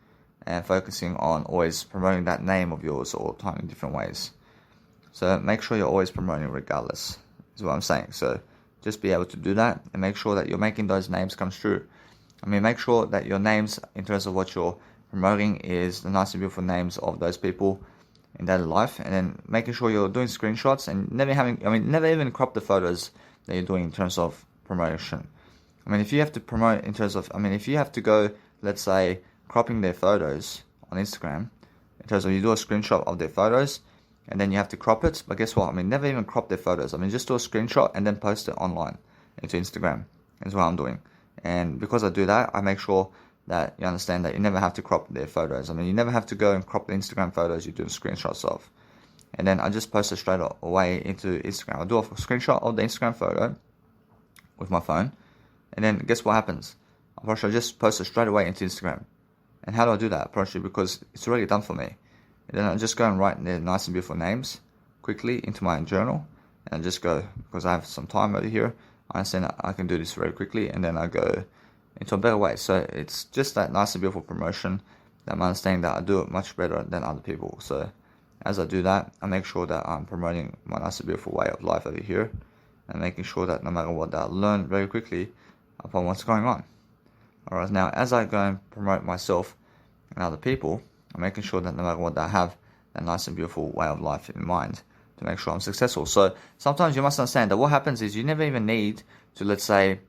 and focusing on always promoting that name of yours all the time in different ways. So make sure you're always promoting regardless, is what I'm saying. So just be able to do that and make sure that you're making those names come true. I mean, make sure that your names, in terms of what you're promoting, is the nice and beautiful names of those people in daily life, and then making sure you're doing screenshots and never even crop the photos that you're doing in terms of promotion. I mean, if you have to promote in terms of, if you have to go, let's say, cropping their photos on Instagram, in terms of you do a screenshot of their photos, and then you have to crop it, but guess what? Never even crop their photos. Just do a screenshot and then post it online into Instagram, is what I'm doing. And because I do that, I make sure that you understand that you never have to crop their photos. You never have to go and crop the Instagram photos you're doing screenshots of. And then I just post it straight away into Instagram. I do a screenshot of the Instagram photo with my phone, and then guess what happens? I just post it straight away into Instagram. And how do I do that? Because it's already done for me. And then I just go and write their nice and beautiful names quickly into my journal, and I just go, because I have some time over here, I understand that I can do this very quickly, and then I go into a better way. So it's just that nice and beautiful promotion that I'm understanding that I do it much better than other people. So as I do that, I make sure that I'm promoting my nice and beautiful way of life over here, and making sure that no matter what, that I learn very quickly upon what's going on. Alright, now as I go and promote myself and other people, I'm making sure that no matter what, I have that nice and beautiful way of life in mind to make sure I'm successful. So sometimes you must understand that what happens is you never even need to, let's say,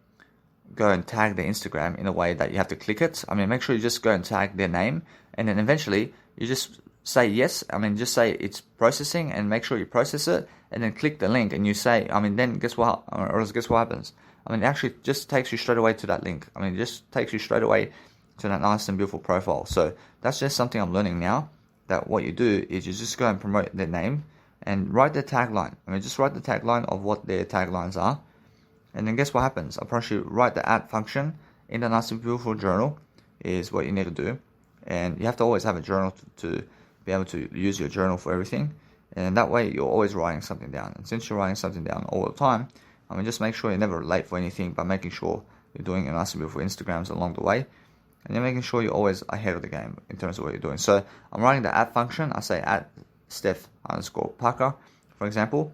go and tag their Instagram in a way that you have to click it. Make sure you just go and tag their name, and then eventually you just say yes. Just say it's processing, and make sure you process it, and then click the link, and you say, then guess what? Or else guess what happens? It actually just takes you straight away to that link. It just takes you straight away to that nice and beautiful profile. So that's just something I'm learning now, that what you do is you just go and promote their name and write their tagline. Just write the tagline of what their taglines are. And then guess what happens? I promise you, write the add function in the nice and beautiful journal is what you need to do. And you have to always have a journal to be able to use your journal for everything. And that way you're always writing something down. And since you're writing something down all the time, just make sure you're never late for anything by making sure you're doing your nice and beautiful Instagrams along the way. And you're making sure you're always ahead of the game in terms of what you're doing. So I'm writing the add function. I say add Steph_Parker, for example.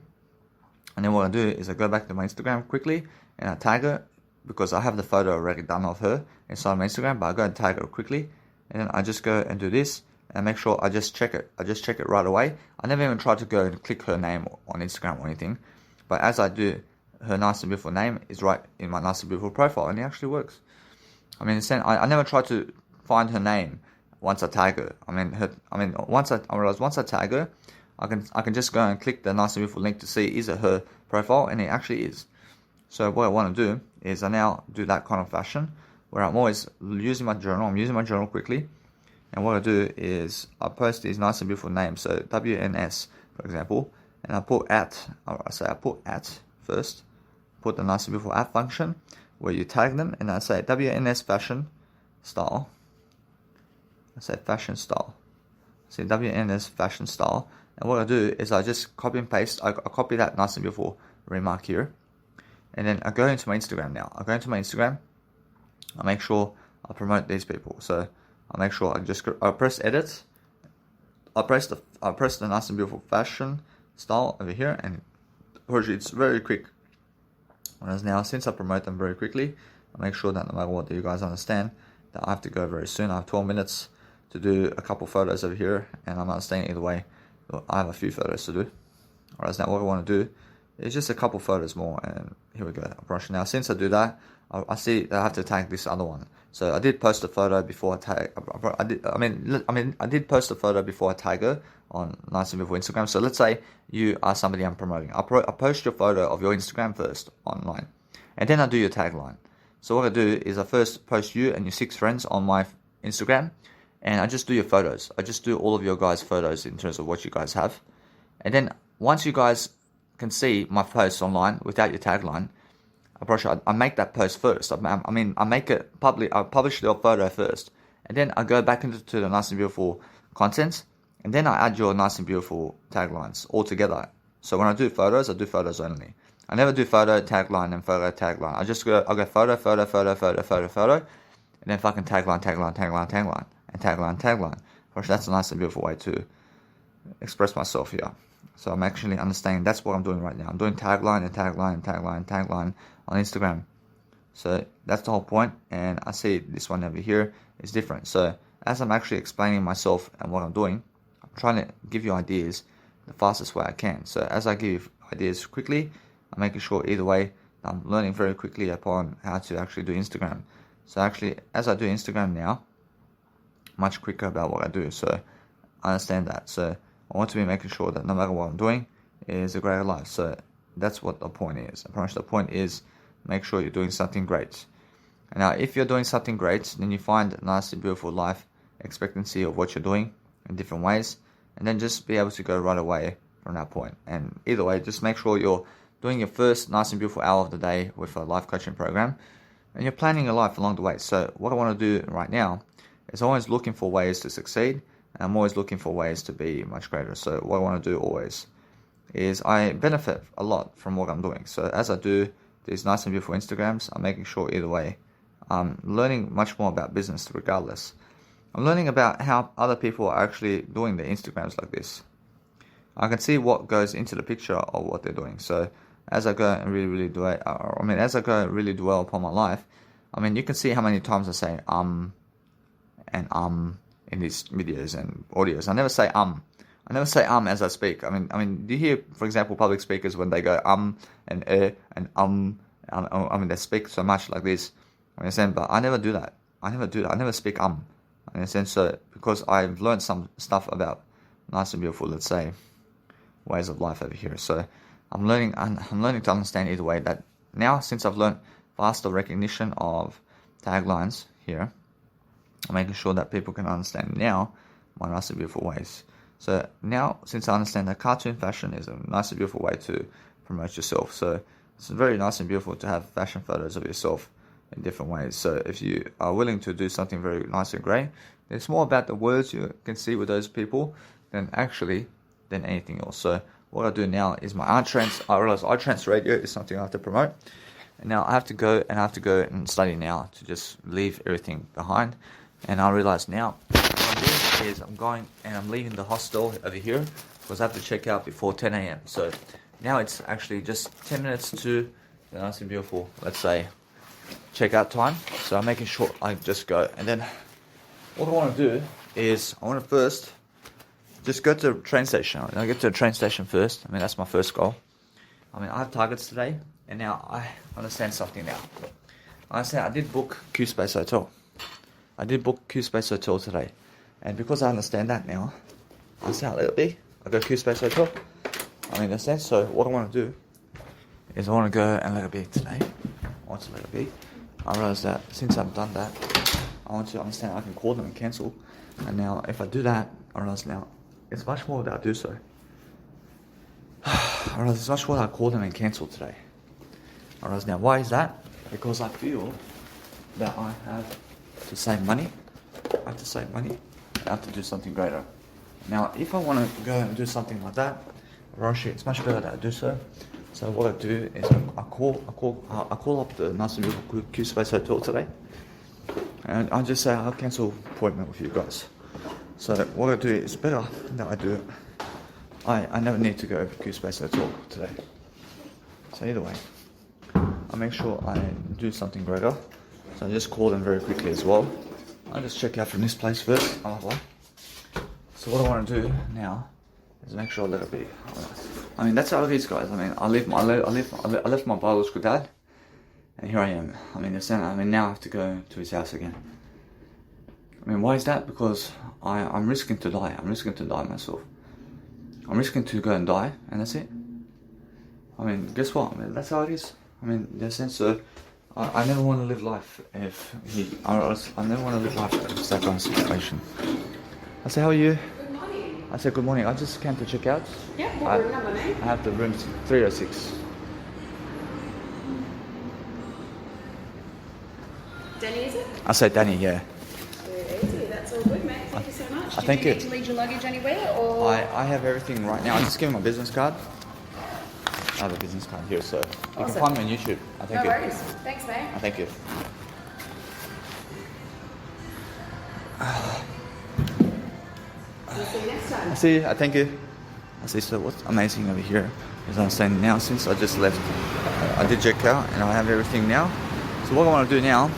And then what I do is I go back to my Instagram quickly and I tag her, because I have the photo already done of her inside my Instagram, but I go and tag her quickly. And then I just go and do this and make sure I just check it. I just check it right away. I never even try to go and click her name on Instagram or anything. But as I do, her nice and beautiful name is right in my nice and beautiful profile, and it actually works. I never try to find her name once I tag her. Once I tag her, I can just go and click the nice and beautiful link to see is it her profile, and it actually is. So what I want to do is I now do that kind of fashion where I'm always using my journal. I'm using my journal quickly, and what I do is I post these nice and beautiful names. So WNS, for example, and I put at first. Put the nice and beautiful at function where you tag them, and I say WNS fashion style. I say fashion style. Say WNS fashion style. And what I do is I just copy and paste. I copy that nice and beautiful remark here. And then I go into my Instagram now. I go into my Instagram. I make sure I promote these people. So I make sure I press edit. I press the nice and beautiful fashion style over here, and it's very quick. Whereas now, since I promote them very quickly, I make sure that no matter what, that you guys understand that I have to go very soon. I have 12 minutes to do a couple photos over here, and I'm not staying either way. I have a few photos to do. Whereas now, what I want to do is just a couple photos more, and here we go. Now, since I do that, I see that I have to tag this other one. So I did post a photo before I tag. I did post a photo before I tag her on Nice and Beautiful Instagram. So let's say you are somebody I'm promoting. I post your photo of your Instagram first online, and then I do your tagline. So what I do is I first post you and your 6 friends on my Instagram, and I just do your photos. I just do all of your guys' photos in terms of what you guys have, and then once you guys can see my posts online without your tagline, I make that post first. I make it public. I publish your photo first, and then I go back into the Nice and Beautiful content, and then I add your Nice and Beautiful taglines all together. So when I do photos only. I never do photo, tagline, and photo, tagline. I go photo, photo, photo, photo, photo, photo, and then fucking tagline, tagline, tagline, tagline, and tagline, tagline. That's a nice and beautiful way to express myself here. So I'm actually understanding that's what I'm doing right now. I'm doing tagline and tagline and tagline and tagline on Instagram. So that's the whole point, and I see this one over here is different. So as I'm actually explaining myself and what I'm doing, I'm trying to give you ideas the fastest way I can. So as I give ideas quickly, I'm making sure either way I'm learning very quickly upon how to actually do Instagram. So actually, as I do Instagram now, much quicker about what I do. So I understand that. So I want to be making sure that no matter what I'm doing is a greater life. So that's what the point is. I promise the point is make sure you're doing something great. And now if you're doing something great, then you find a nice and beautiful life expectancy of what you're doing in different ways, and then just be able to go right away from that point. And either way, just make sure you're doing your first nice and beautiful hour of the day with a life coaching program, and you're planning your life along the way. So what I want to do right now is always looking for ways to succeed, and I'm always looking for ways to be much greater. So what I want to do always is I benefit a lot from what I'm doing. So as I do these nice and beautiful Instagrams, I'm making sure either way I'm learning much more about business regardless. I'm learning about how other people are actually doing their Instagrams like this. I can see what goes into the picture of what they're doing. So as I go and really dwell upon my life, you can see how many times I say and in these videos and audios. I never say I never say as I speak. Do you hear, for example, public speakers when they go and and they speak so much like this? But I never do that. I never speak in a sense. So because I've learned some stuff about nice and beautiful, let's say, ways of life over here. So I'm learning to understand either way that now, since I've learned faster recognition of taglines here, I'm making sure that people can understand now my nice and beautiful ways. So now, since I understand that cartoon fashion is a nice and beautiful way to promote yourself, so it's very nice and beautiful to have fashion photos of yourself in different ways. So if you are willing to do something very nice and great, it's more about the words you can see with those people than anything else. So what I do now is I realize iTrance Radio is something I have to promote. And now I have to go and study now to just leave everything behind. And I realize now what I'm doing is I'm leaving the hostel over here because I have to check out before 10 a.m. So now it's actually just 10 minutes to the nice and beautiful, let's say, checkout time. So I'm making sure I just go. And then what I want to do is I want to first just go to the train station. I'll get to the train station first. That's my first goal. I have targets today, and now I understand something now. I did book Q-Space Hotel. I did book Q-Space Hotel today. And because I understand that now, I say, let it be. I go Q-Space Hotel. In a sense, so what I want to do is I want to go and let it be today. I want to let it be. I realize that since I've done that, I want to understand I can call them and cancel. And now, if I do that, I realize now, it's much more that I do so. I realize it's much more that I call them and cancel today. I realize now, why is that? Because I feel that I have to save money. I have to save money. I have to do something greater. Now, if I want to go and do something like that, it's much better that I do so. So what I do is I call up the nice and beautiful Q-Space Hotel today, and I just say I'll cancel appointment with you guys. So what I do is better that I do it. I never need to go queue space at all today. So either way, I make sure I do something greater. So I just call them very quickly as well. I just check out from this place first. So what I want to do now is make sure I let it be. I mean, that's how it is, guys. I mean, I left my biological dad, and here I am. I mean, now I have to go to his house again. I mean, why is that? Because I'm risking to die. I'm risking to die myself. I'm risking to go and die, and that's it. I mean, guess what? I mean, that's how it is. I mean, in a sense, I never want to live life I never want to live life if that kind of situation. I say, how are you? Good morning. I said, good morning. I just came to check out. Yeah, what room number, mate? I have the room 306. Danny, is it? I said, Danny, yeah. Very easy. That's all good, mate. Thank you so much. Thank Do you you. need to leave your luggage anywhere, or? I have everything right now. I just gave him my business card. I have a business card here, so you can Awesome. find me on YouTube. I thank No you. worries. Thanks, mate. I thank you. We'll see you next time. I see. I thank you. I see. So what's amazing over here is I'm saying now, since I just left, I did check out and I have everything now. So what I want to do now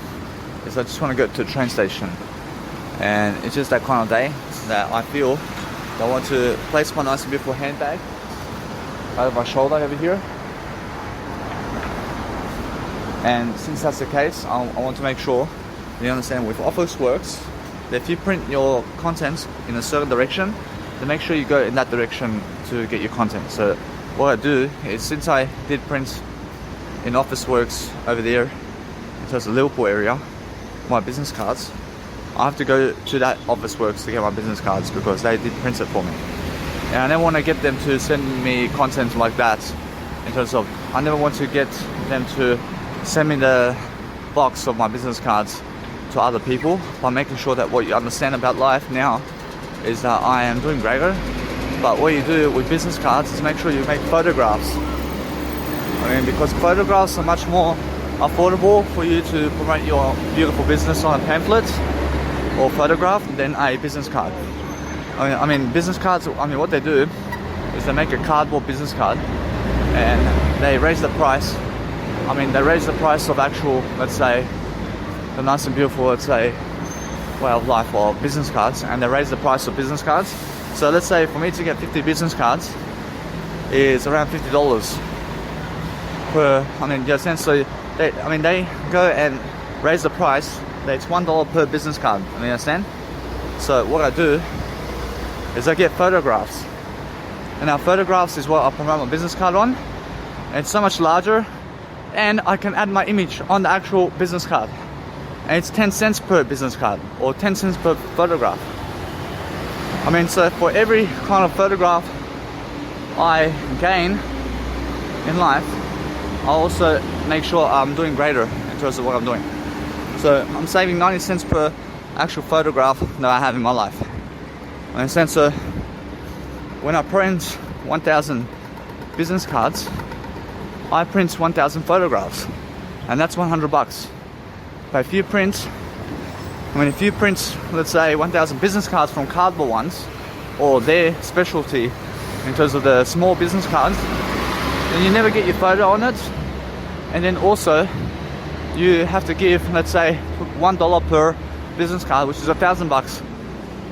is I just want to go to the train station, and it's just that kind of day that I feel that I want to place my nice and beautiful handbag out of my shoulder over here. And since that's the case, I want to make sure you understand with Officeworks that if you print your content in a certain direction, then make sure you go in that direction to get your content. So what I do is, since I did print in Officeworks over there, in terms of Liverpool area, my business cards, I have to go to that Officeworks to get my business cards because they did print it for me. And I never want to get them to send me content like that, in terms of, I never want to get them to send me the box of my business cards to other people, by making sure that what you understand about life now is that I am doing greater. But what you do with business cards is make sure you make photographs. I mean, because photographs are much more affordable for you to promote your beautiful business on a pamphlet or photograph than a business card. I mean business cards, what they do is they make a cardboard business card and they raise the price. They raise the price of actual, let's say, the nice and beautiful, let's say, way of life or business cards, and they raise the price of business cards. So let's say for me to get 50 business cards is around $50 per, essentially, they go and raise the price. It's $1 per business card, you understand? So what I do is I get photographs. And now photographs is what I promote my business card on. And it's so much larger, and I can add my image on the actual business card. And it's 10 cents per business card, or 10 cents per photograph. So for every kind of photograph I gain in life, I also make sure I'm doing greater in terms of what I'm doing. So I'm saving 90 cents per actual photograph that I have in my life. So when I print 1,000 business cards, I print 1,000 photographs, and that's $100. But if you print, let's say 1,000 business cards from cardboard ones, or their specialty in terms of the small business cards, then you never get your photo on it, and then also you have to give, let's say, $1 per business card, which is $1,000.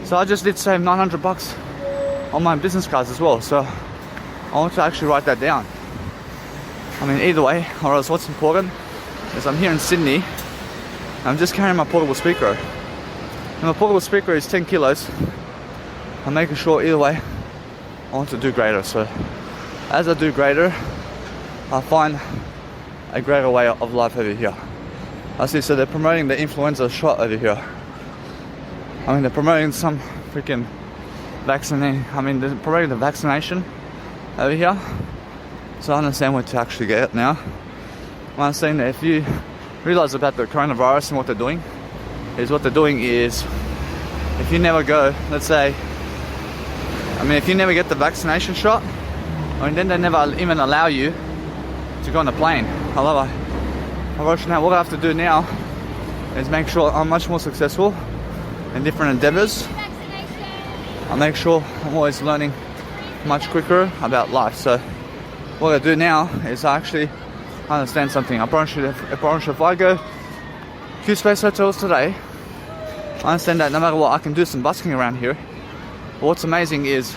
So I just did save $900 on my business cards as well. So I want to actually write that down. Either way, or else what's important is I'm here in Sydney. I'm just carrying my portable speaker. And my portable speaker is 10 kilos. I'm making sure either way I want to do greater. So as I do greater, I find a greater way of life over here. I see, so they're promoting the influenza shot over here. They're promoting some freaking vaccinating. They're promoting the vaccination over here. So I understand where to actually get it now. I'm saying that if you realize about the coronavirus and what they're doing is if you never go, let's say, if you never get the vaccination shot, then they never even allow you to go on the plane. Unfortunately, what I have to do now is make sure I'm much more successful in different endeavors. I make sure I'm always learning much quicker about life. So what I do now is I actually understand something. I promise you if I go Q-Space hotels today, I understand that no matter what, I can do some busking around here. But what's amazing is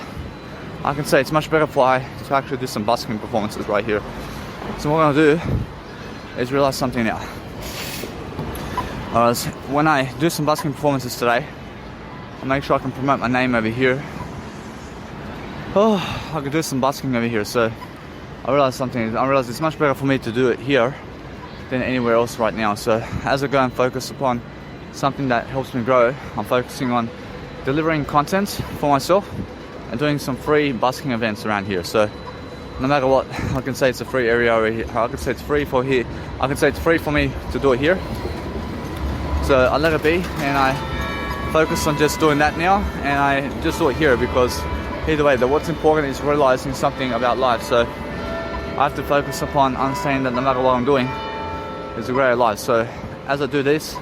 I can say it's much better for I to actually do some busking performances right here. So what I'm gonna do is realize something now. When I do some busking performances today, I make sure I can promote my name over here. Oh, I can do some busking over here. So I realized something. I realized it's much better for me to do it here than anywhere else right now. So as I go and focus upon something that helps me grow, I'm focusing on delivering content for myself and doing some free busking events around here. So no matter what, I can say it's a free area over here. I can say it's free for here. I can say it's free for me to do it here. So I let it be, and I focus on just doing that now, and I just do it here because either way, what's important is realizing something about life. So I have to focus upon understanding that no matter what I'm doing, it's a great life. So as I do this,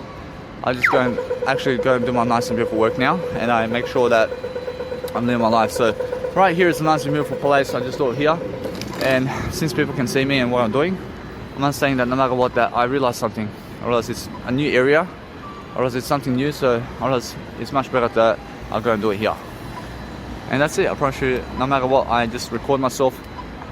I just go and do my nice and beautiful work now, and I make sure that I'm living my life. So right here is a nice and beautiful place. So I just do it here, and since people can see me and what I'm doing, I'm not saying that no matter what, that I realize something. I realize it's a new area, I realize it's something new, so I realize it's much better that I'll go and do it here. And that's it. I promise you, no matter what, I just record myself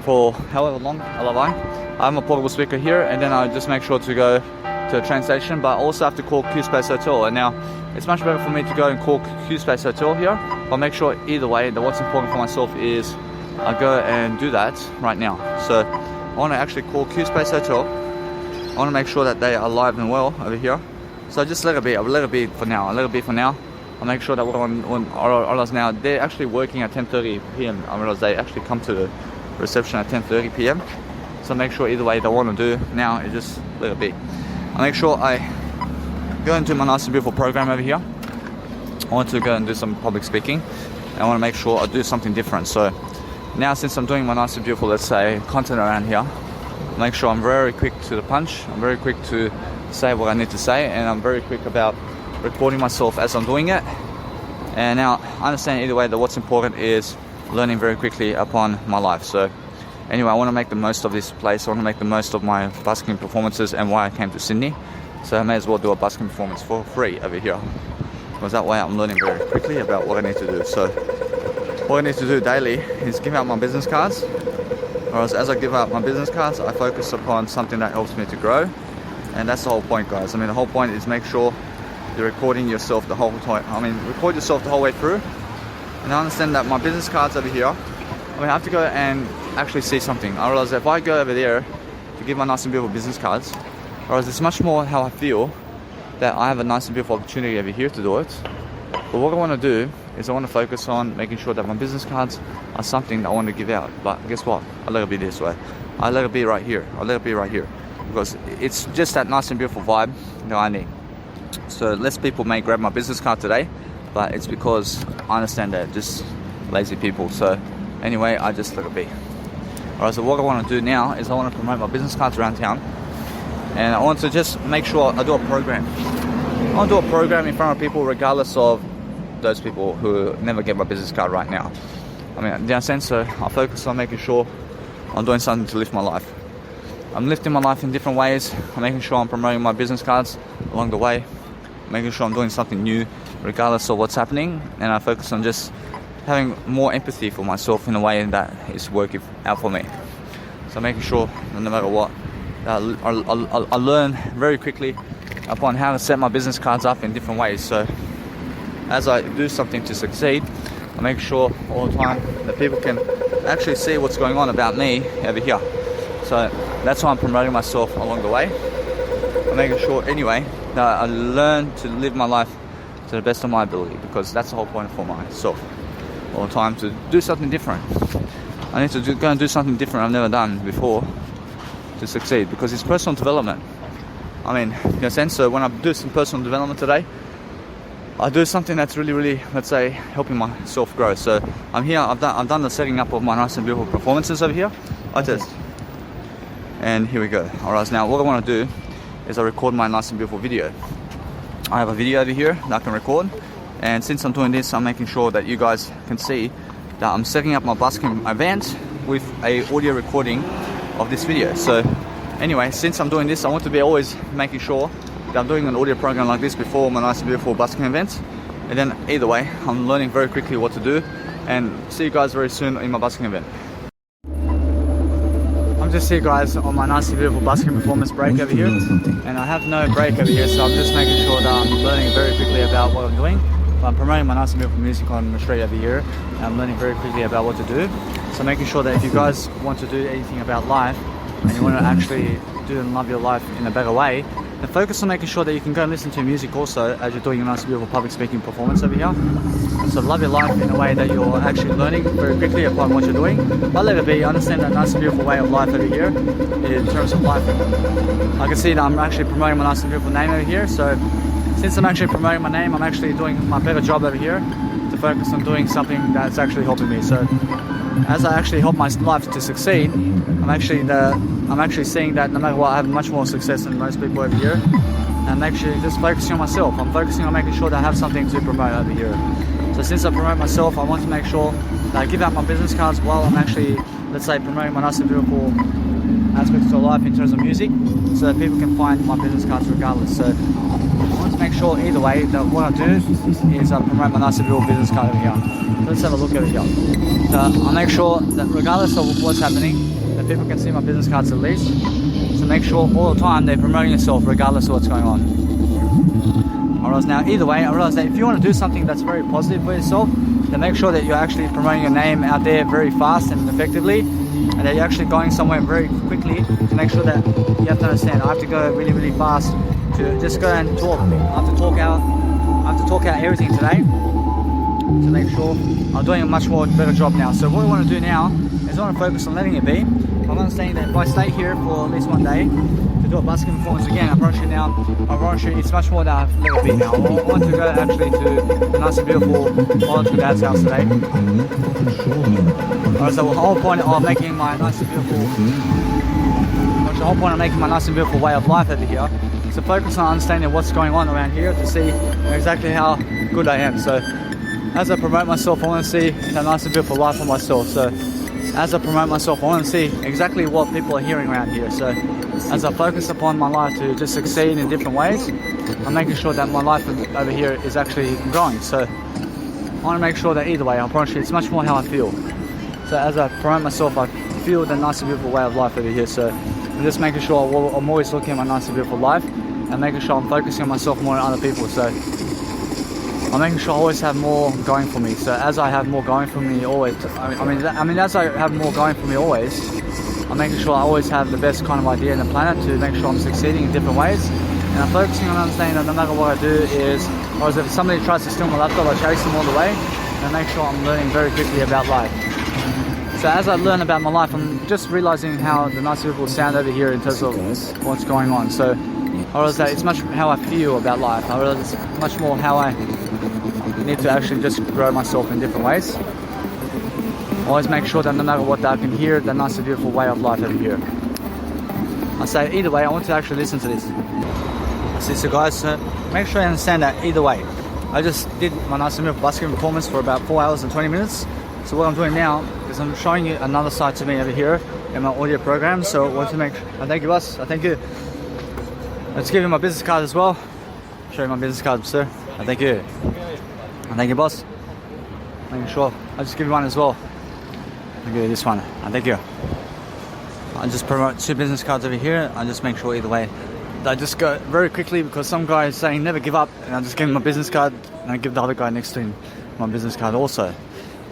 for however long I have a portable speaker here, and then I just make sure to go to a train station, but I also have to call Q-Space Hotel. And now it's much better for me to go and call Q-Space Hotel here, but make sure either way that what's important for myself is I go and do that right now. So I want to actually call Q-Space Hotel. I want to make sure that they are alive and well over here. So I just let it be. I'll let it be for now. I'll let it be for now. I'll make sure that I realize now they're actually working at 10:30 p.m. I realize they actually come to the reception at 10:30 p.m. So make sure either way they want to do now is just let it be. I make sure I go into my nice and beautiful program over here. I want to go and do some public speaking. I want to make sure I do something different. So now, since I'm doing my nice and beautiful, let's say, content around here, I make sure I'm very quick to the punch. I'm very quick to say what I need to say, and I'm very quick about recording myself as I'm doing it. And now I understand either way that what's important is learning very quickly upon my life. So anyway, I want to make the most of this place. I want to make the most of my busking performances and why I came to Sydney. So I may as well do a busking performance for free over here, because that way I'm learning very quickly about what I need to do. So what I need to do daily is give out my business cards. Whereas as I give out my business cards, I focus upon something that helps me to grow. And that's the whole point, guys. I mean, the whole point is make sure you're recording yourself the whole time. I mean, record yourself the whole way through. And I understand that my business cards over here, I have to go and actually see something. I realize that if I go over there to give my nice and beautiful business cards, whereas it's much more how I feel that I have a nice and beautiful opportunity over here to do it. But what I want to do is I want to focus on making sure that my business cards are something that I want to give out. But guess what? I let it be this way. I let it be right here. I let it be right here. Because it's just that nice and beautiful vibe that I need. So less people may grab my business card today, but it's because I understand that just lazy people. So anyway, I just let it be. Alright, so what I want to do now is I want to promote my business cards around town. And I want to just make sure I do a program. I want to do a program in front of people regardless of those people who never get my business card right now. I mean, in that sense, so I focus on making sure I'm doing something to lift my life. I'm lifting my life in different ways. I'm making sure I'm promoting my business cards along the way, making sure I'm doing something new regardless of what's happening, and I focus on just having more empathy for myself in a way that is working out for me. So making sure that no matter what, I learn very quickly upon how to set my business cards up in different ways. So as I do something to succeed, I make sure all the time that people can actually see what's going on about me over here. So that's why I'm promoting myself along the way. I'm making sure anyway that I learn to live my life to the best of my ability, because that's the whole point for myself all the time, to do something different. I need to go and do something different I've never done before to succeed, because it's personal development. I mean, in a sense, so when I do some personal development today, I do something that's really, let's say, helping myself grow. So I'm here, I've done the setting up of my nice and beautiful performances over here. I test. And here we go. Alright, so now what I want to do is I record my nice and beautiful video. I have a video over here that I can record, And since I'm doing this, I'm making sure that you guys can see that I'm setting up my busking event with a audio recording of this video. So anyway, since I'm doing this, I want to be always making sure that I'm doing an audio program like this before my nice and beautiful busking event. And then either way, I'm learning very quickly what to do, and see you guys very soon in my busking event. I'm just here, guys, on my nice and beautiful busking performance break over here, and I have no break over here, so I'm just making sure that I'm learning very quickly about what I'm doing. I'm promoting my nice and beautiful music on the street over here, and I'm learning very quickly about what to do. So making sure that if you guys want to do anything about life, and you want to actually do and love your life in a better way, then focus on making sure that you can go and listen to music also as you're doing a nice and beautiful public speaking performance over here. So love your life in a way that you're actually learning very quickly upon what you're doing. But let it be, understand that nice and beautiful way of life over here in terms of life. I can see that I'm actually promoting my nice and beautiful name over here. So since I'm actually promoting my name, I'm actually doing my better job over here to focus on doing something that's actually helping me. So as I actually help my life to succeed, I'm actually seeing that no matter what, I have much more success than most people over here. And I'm actually just focusing on myself. I'm focusing on making sure that I have something to promote over here. So since I promote myself, I want to make sure that I give out my business cards while I'm actually, let's say, promoting my nice and beautiful aspects of life in terms of music, so that people can find my business cards regardless. So I want to make sure either way that what I do is I promote my nice and beautiful business card over here. So let's have a look over here. So I make sure that regardless of what's happening, that people can see my business cards at least. So make sure all the time they're promoting yourself regardless of what's going on. Alright, now either way, I realize that if you want to do something that's very positive for yourself, then make sure that you're actually promoting your name out there very fast and effectively, and that you're actually going somewhere very quickly to make sure that you have to understand, I have to go really, really fast to just go and talk. I have to talk out everything today to make sure I'm doing a much more better job now. So what I want to do now is I want to focus on letting it be. I'm understanding that if I stay here for at least one day to do a busking performance again, I promise you it's much more than I've let it be now. I want to go actually to a nice and beautiful biological dad's house today. Alright, so the whole point of making my nice and beautiful way of life over here is to focus on understanding what's going on around here to see exactly how good I am. So as I promote myself, I want to see that nice and beautiful life for myself. So as I promote myself, I want to see exactly what people are hearing around here. So as I focus upon my life to just succeed in different ways, I'm making sure that my life over here is actually growing. So I want to make sure that either way, I promise you, it's much more how I feel. So as I promote myself, I feel the nice and beautiful way of life over here. So I'm just making sure I'm always looking at my nice and beautiful life and making sure I'm focusing on myself more than other people. So I'm making sure I always have more going for me. So as I have more going for me always, as I have more going for me always, I'm making sure I always have the best kind of idea in the planet to make sure I'm succeeding in different ways. And I'm focusing on understanding that no matter what I do is, or as if somebody tries to steal my laptop, I chase them all the way, and I make sure I'm learning very quickly about life. So as I learn about my life, I'm just realizing how the nice people sound over here in terms of what's going on. So I realize that it's much how I feel about life. I realize it's much more how I need to actually just grow myself in different ways. Always make sure that no matter what, that I can hear the nice and beautiful way of life over here. I say either way, I want to actually listen to this. So guys, make sure you understand that either way. I just did my nice and beautiful busking performance for about 4 hours and 20 minutes. So what I'm doing now is I'm showing you another side to me over here in my audio program. So I want to make, thank you boss, thank you. Let's give you my business card as well. Show you my business card, sir. Thank you. Thank you, boss. Making sure I'll just give you one as well. I'll give you this one. Thank you. I just promote 2 business cards over here. I just make sure either way I just go very quickly, because some guy is saying never give up, and I just give him my business card and I give the other guy next to him my business card also.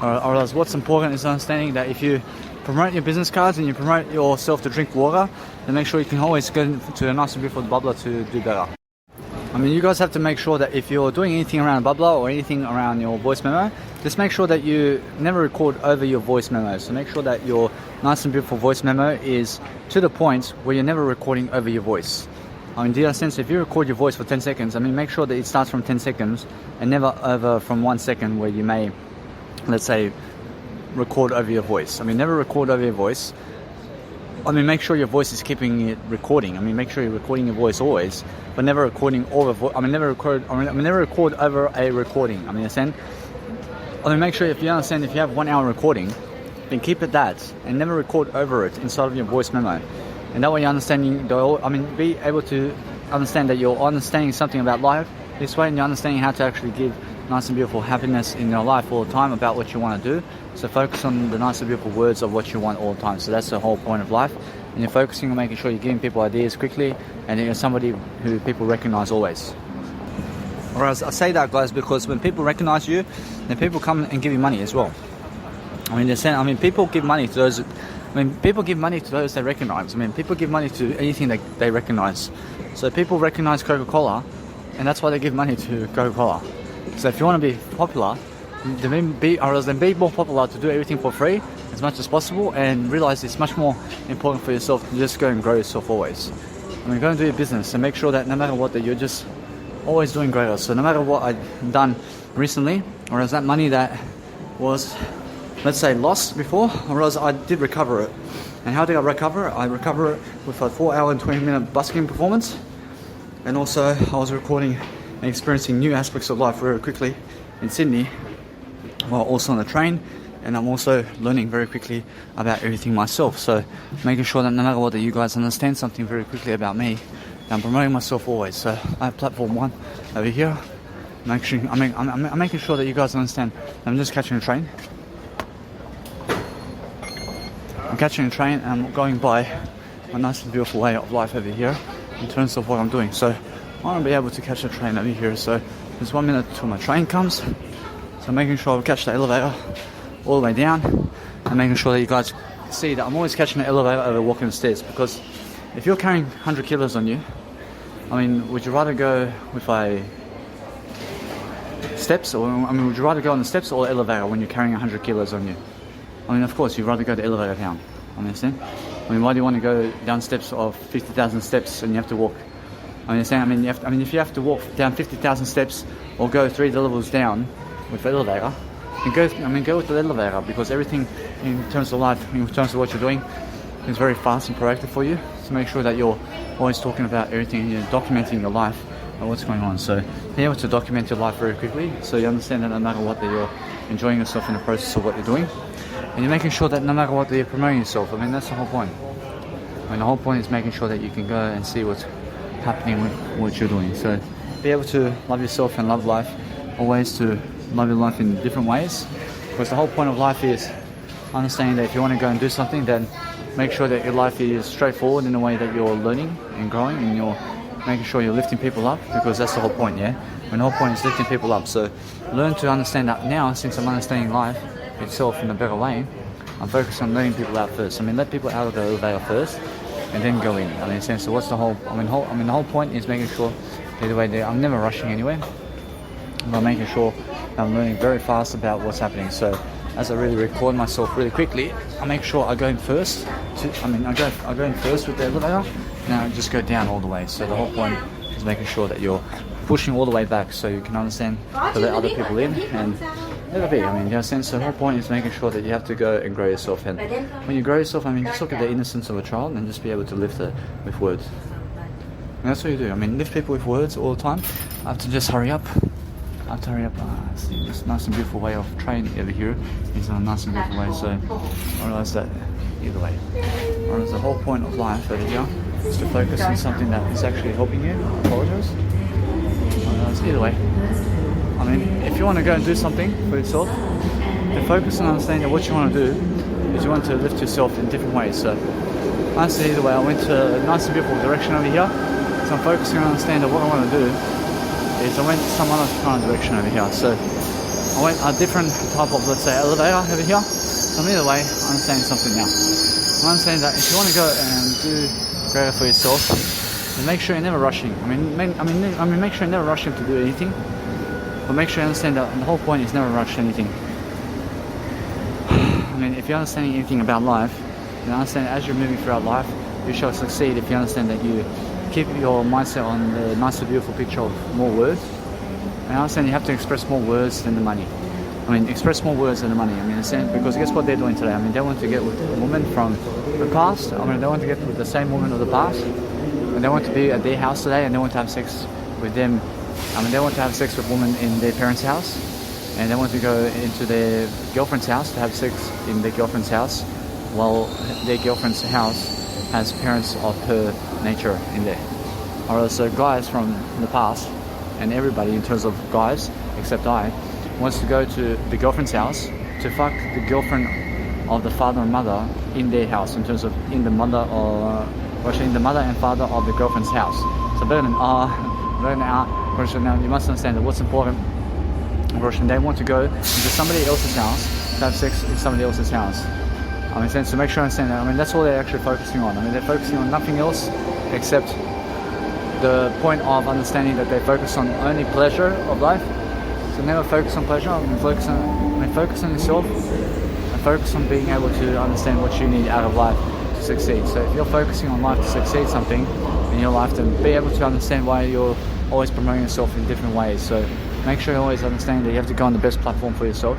Or else what's important is understanding that if you promote your business cards and you promote yourself to drink water, then make sure you can always go to a nice and beautiful bubbler to do better. I mean, you guys have to make sure that if you're doing anything around a bubbler or anything around your voice memo, just make sure that you never record over your voice memo. So make sure that your nice and beautiful voice memo is to the point where you're never recording over your voice. I mean, do you understand? So if you record your voice for 10 seconds, I mean, make sure that it starts from 10 seconds and never over from 1 second where you may, let's say, record over your voice. I mean, never record over your voice. I mean, make sure your voice is keeping it recording. I mean, make sure you're recording your voice always, but never recording over. Never record over a recording. I mean, understand? I mean, make sure if you understand, if you have 1 hour recording, then keep it that, and never record over it inside of your voice memo. And that way, you're understanding. Be able to understand that you're understanding something about life this way, and you're understanding how to actually give nice and beautiful happiness in your life all the time about what you want to do. So focus on the nice and beautiful words of what you want all the time. So that's the whole point of life. And you're focusing on making sure you're giving people ideas quickly, and you're somebody who people recognize always. Whereas I say that, guys, because when people recognize you, then people come and give you money as well. I mean, people give money to those. People give money to those they recognize. I mean, people give money to anything they recognize. So people recognize Coca-Cola, and that's why they give money to Coca-Cola. So if you want to be popular, then be more popular to do everything for free as much as possible, and realize it's much more important for yourself to just go and grow yourself always. I mean, go and do your business and make sure that no matter what, that you're just always doing greater. So no matter what I've done recently, or as that money that was, let's say, lost before, or else I did recover it. And how did I recover it? I recover it with a 4 hour and 20 minute busking performance, and also I was recording and experiencing new aspects of life very quickly in Sydney, while also on the train. And I'm also learning very quickly about everything myself. So making sure that no matter what, that you guys understand something very quickly about me. I'm promoting myself always. So I have platform 1 over here. I'm making sure that you guys understand. I'm just catching a train. I'm catching a train and I'm going by a nice and beautiful way of life over here in terms of what I'm doing. So I want to be able to catch a train over here. So there's 1 minute till my train comes. So I'm making sure I catch the elevator all the way down, and making sure that you guys see that I'm always catching the elevator over walking the stairs. Because if you're carrying 100 kilos on you, I mean, would you rather go with steps, or would you rather go on the steps or the elevator when you're carrying 100 kilos on you? I mean, of course, you'd rather go the elevator down. Understand? I mean, why do you want to go down steps of 50,000 steps and you have to walk? If you have to walk down 50,000 steps or go 3 levels down with the elevator, then go with the elevator, because everything in terms of life, in terms of what you're doing, is very fast and proactive for you. So make sure that you're always talking about everything, you're documenting your life and what's going on. So be able to document your life very quickly, so you understand that no matter what, that you're enjoying yourself in the process of what you're doing, and you're making sure that no matter what, that you're promoting yourself. I mean, that's the whole point. I mean, the whole point is making sure that you can go and see what's happening with what you're doing. So be able to love yourself and love life, always to love your life in different ways, because the whole point of life is understanding that if you want to go and do something, then make sure that your life is straightforward in a way that you're learning and growing, and you're making sure you're lifting people up, because that's the whole point, yeah? And the whole point is lifting people up. So learn to understand that now, since I'm understanding life itself in a better way. I'm focused on letting people out first. I mean, let people out of the elevator first, and then go in. I mean, so what's the whole? The whole point is making sure either way, I'm never rushing anywhere. I'm making sure I'm learning very fast about what's happening. So as I really record myself really quickly, I make sure I go in first. I go in first with the elevator, and I just go down all the way. So the whole point is making sure that you're pushing all the way back, so you can understand to let other people in and let it be. I mean, you understand. So the whole point is making sure that you have to go and grow yourself. And when you grow yourself, I mean, just look at the innocence of a child and just be able to lift it with words. And that's what you do. I mean, lift people with words all the time. I have to just hurry up. See, this nice and beautiful way of training over here is a nice and beautiful way. So I realise that either way. Whereas the whole point of life over here is to focus on something that is actually helping you. I apologise. Either way. I mean, if you want to go and do something for yourself, then focus on understanding that what you want to do is you want to lift yourself in different ways. So honestly, either way, I went to a nice and beautiful direction over here. So I'm focusing on understanding that what I want to do is I went some other kind of direction over here. So I went a different type of, let's say, elevator over here. So either way, I'm understanding something now. I'm understanding that if you want to go and do greater for yourself, then make sure you're never rushing. I mean, make sure you're never rushing to do anything. But make sure you understand that the whole point is never rush anything. I mean, if you're understanding anything about life, then understand that as you're moving throughout life, you shall succeed if you understand that you keep your mindset on the nice and beautiful picture of more words. And I understand you have to express more words than the money. express more words than the money. Because guess what they're doing today? They want to get with a woman from the past. They want to get with the same woman of the past. And they want to be at their house today, and they want to have sex with them. They want to have sex with women in their parents' house, and they want to go into their girlfriend's house to have sex in their girlfriend's house, while their girlfriend's house has parents of her nature in there. Alright, so guys from the past, and everybody in terms of guys, except I, wants to go to the girlfriend's house to fuck the girlfriend of the father and mother in their house, in terms of in the mother and father of the girlfriend's house. So better than now you must understand that what's important. They want to go into somebody else's house to have sex in somebody else's house. So make sure you understand that. That's all they're actually focusing on. They're focusing on nothing else except the point of understanding that they focus on only pleasure of life. So never focus on pleasure. Focus on yourself, and focus on being able to understand what you need out of life to succeed. So if you're focusing on life to succeed something in your life, then be able to understand why you're always promoting yourself in different ways. So make sure you always understand that you have to go on the best platform for yourself.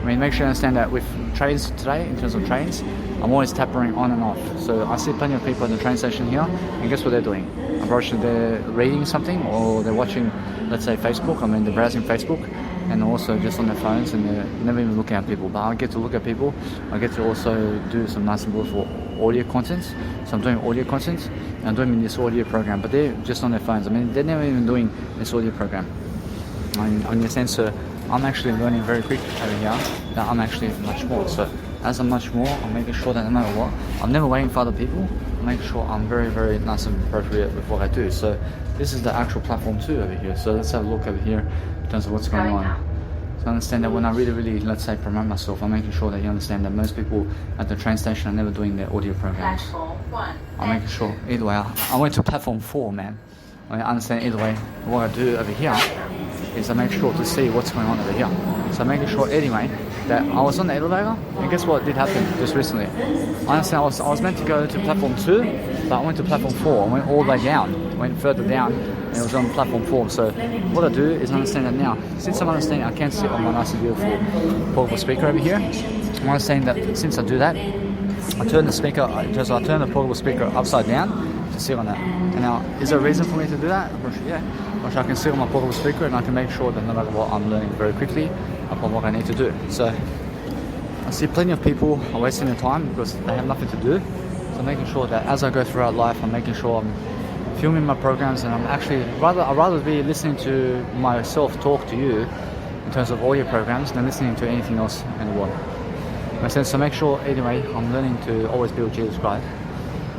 Make sure you understand that with trains today, in terms of trains, I'm always tapping on and off. So I see plenty of people at the train station here, and guess what they're doing? They're reading something, or they're watching, let's say, Facebook. They're browsing Facebook, and also just on their phones, and they're never even looking at people. But I get to look at people. I get to also do some nice and beautiful audio content. So I'm doing audio content, and I'm doing this audio program, but they're just on their phones. They're never even doing this audio program. In the sense, I'm actually learning very quick over here that I'm actually much more. So as I'm much more, I'm making sure that no matter what, I'm never waiting for other people. I'm making sure I'm very, very nice and appropriate with what I do. So this is the actual platform too over here. So let's have a look over here in terms of what's going on. So understand that when I really, let's say, promote myself, I'm making sure that you understand that most people at the train station are never doing their audio programs. I'm making sure, either way, I went to platform 4, man. I understand either way, what I do over here is I make sure to see what's going on over here. So I'm making sure anyway that I was on the elevator, and guess what did happen just recently? I understand I was meant to go to platform 2, but I went to platform 4. I went all the way down, went further down, and it was on platform 4. So what I do is understand that now. Since I'm understanding I can't sit on my nice and beautiful portable speaker over here, I'm understanding that since I do that, I turn the portable speaker upside down to sit on that. And now, is there a reason for me to do that? Yeah. I can sit on my portable speaker, and I can make sure that no matter what, I'm learning very quickly upon what I need to do. So I see plenty of people are wasting their time because they have nothing to do. So I'm making sure that as I go throughout life, I'm making sure I'm filming my programs, and I'm actually I'd rather be listening to myself talk to you in terms of audio programs than listening to anything else in the world. So make sure anyway, I'm learning to always build Jesus Christ.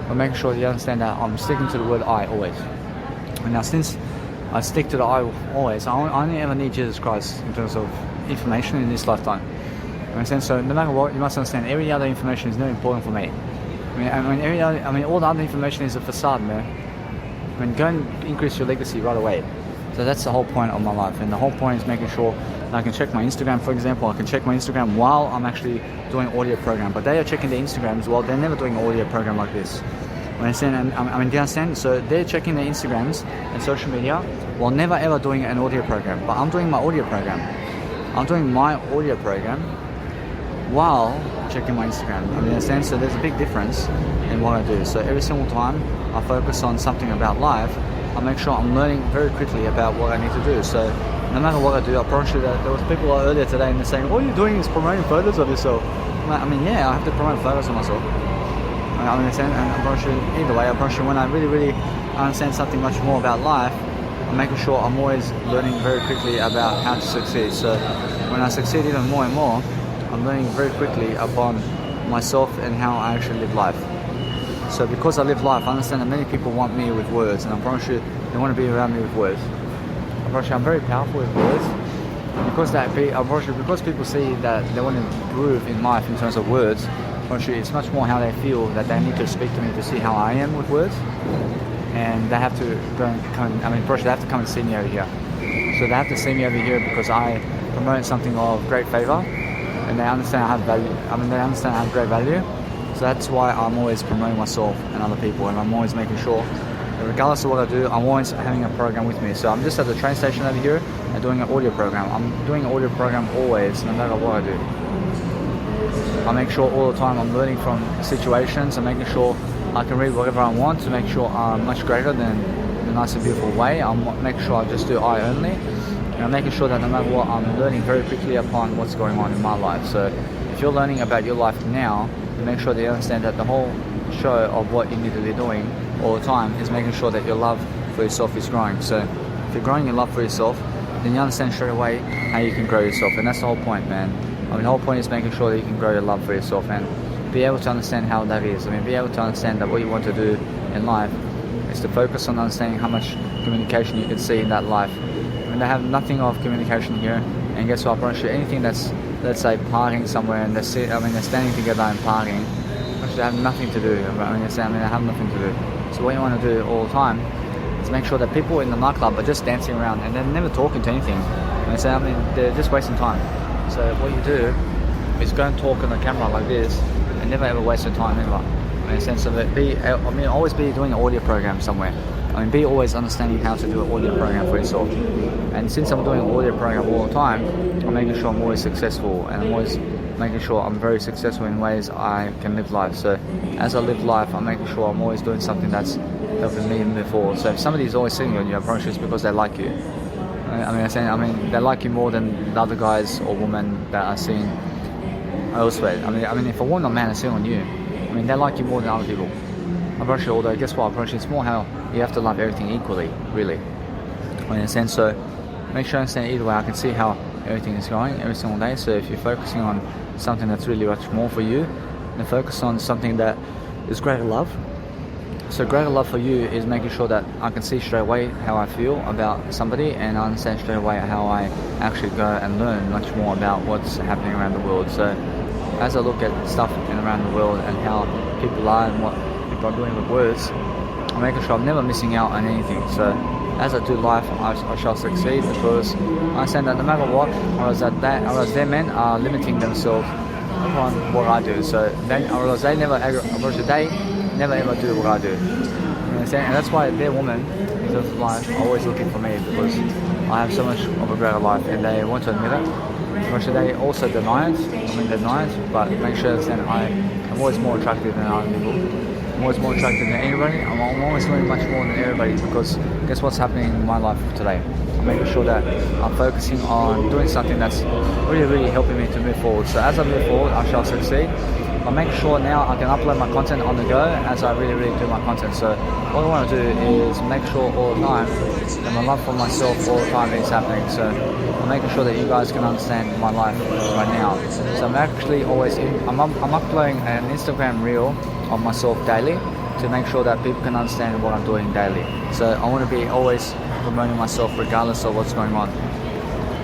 I'm making sure you understand that I'm sticking to the word I always. And now since I stick to the I always, I only ever need Jesus Christ in terms of information in this lifetime. So no matter what, you must understand every other information is not important for me. All the other information is a facade, man. Go and increase your legacy right away. So that's the whole point of my life, and the whole point is making sure that I can check my Instagram, for example. I can check my Instagram while I'm actually doing audio program, but they are checking their Instagrams while they're never doing an audio program like this. Do you understand? So they're checking their Instagrams and social media while never ever doing an audio program. But I'm doing my audio program. I'm doing my audio program while checking my Instagram. Understand? So there's a big difference in what I do. So every single time I focus on something about life, I make sure I'm learning very quickly about what I need to do. So no matter what I do, I promise you that there was people earlier today and they're saying, all you're doing is promoting photos of yourself. Yeah, I have to promote photos of myself. I understand, and I promise you, either way, I promise you when I really understand something much more about life, I'm making sure I'm always learning very quickly about how to succeed. So when I succeed even more and more, I'm learning very quickly upon myself and how I actually live life. So because I live life, I understand that many people want me with words, and I promise you, they want to be around me with words. I promise you, I'm very powerful with words. Because people see that they want to improve in life in terms of words, it's much more how they feel that they need to speak to me to see how I am with words, and they have to go and come. They have to come and see me over here. So they have to see me over here because I promote something of great favor, and they understand I have value. They understand I have great value. So that's why I'm always promoting myself and other people, and I'm always making sure that regardless of what I do, I'm always having a program with me. So I'm just at the train station over here and doing an audio program. I'm doing an audio program always, no matter what I do. I make sure all the time I'm learning from situations and making sure I can read whatever I want to make sure I'm much greater than the nice and beautiful way. I'm making sure I just do I only. And I'm making sure that no matter what, I'm learning very quickly upon what's going on in my life. So if you're learning about your life now, make sure that you understand that the whole show of what you need to be doing all the time is making sure that your love for yourself is growing. So if you're growing your love for yourself, then you understand straight away how you can grow yourself. And that's the whole point, man. I mean, the whole point is making sure that you can grow your love for yourself and be able to understand how that is. I mean, be able to understand that what you want to do in life is to focus on understanding how much communication you can see in that life. I mean, they have nothing of communication here, and guess what? I promise you, anything that's, let's say, partying somewhere and they're standing together and partying, actually they have nothing to do. I mean, they have nothing to do. So what you want to do all the time is make sure that people in the nightclub are just dancing around and they're never talking to anything. And they're just wasting time. So what you do is go and talk on the camera like this and never ever waste your time ever. In a sense of it, always be doing an audio program somewhere. I mean, be always understanding how to do an audio program for yourself. And since I'm doing an audio program all the time, I'm making sure I'm always successful, and I'm always making sure I'm very successful in ways I can live life. So as I live life, I'm making sure I'm always doing something that's helping me move forward. So if somebody's always sitting on you, I promise you it's because they like you. They like you more than the other guys or women that are seen elsewhere. I mean, if a woman or man is sitting on you, I mean, they like you more than other people. I promise you, although guess what? I promise you, it's more how you have to love everything equally, really. In a sense, so make sure I understand either way. I can see how everything is going every single day. So if you're focusing on something that's really much more for you, then focus on something that is greater love. So greater love for you is making sure that I can see straight away how I feel about somebody, and I understand straight away how I actually go and learn much more about what's happening around the world. So as I look at stuff around the world and how people are and what people are doing with words, I'm making sure I'm never missing out on anything. So as I do life, I shall succeed, because I understand that no matter what, or as their men are limiting themselves upon what I do. So they never ever do what I do. You understand? And that's why their women in terms of life are always looking for me, because I have so much of a greater life, and they want to admit it. Or should they also deny it? They deny it, but make sure that I'm always more attractive than other people. I'm always more attractive than anybody. I'm always doing much more than everybody, because guess what's happening in my life today? I'm making sure that I'm focusing on doing something that's really, really helping me to move forward. So as I move forward, I shall succeed. I make sure now I can upload my content on the go as I really, really do my content. So what I want to do is make sure all the time that my love for myself all the time is happening. So I'm making sure that you guys can understand my life right now. So I'm actually always I'm uploading an Instagram reel of myself daily to make sure that people can understand what I'm doing daily. So I want to be always promoting myself regardless of what's going on.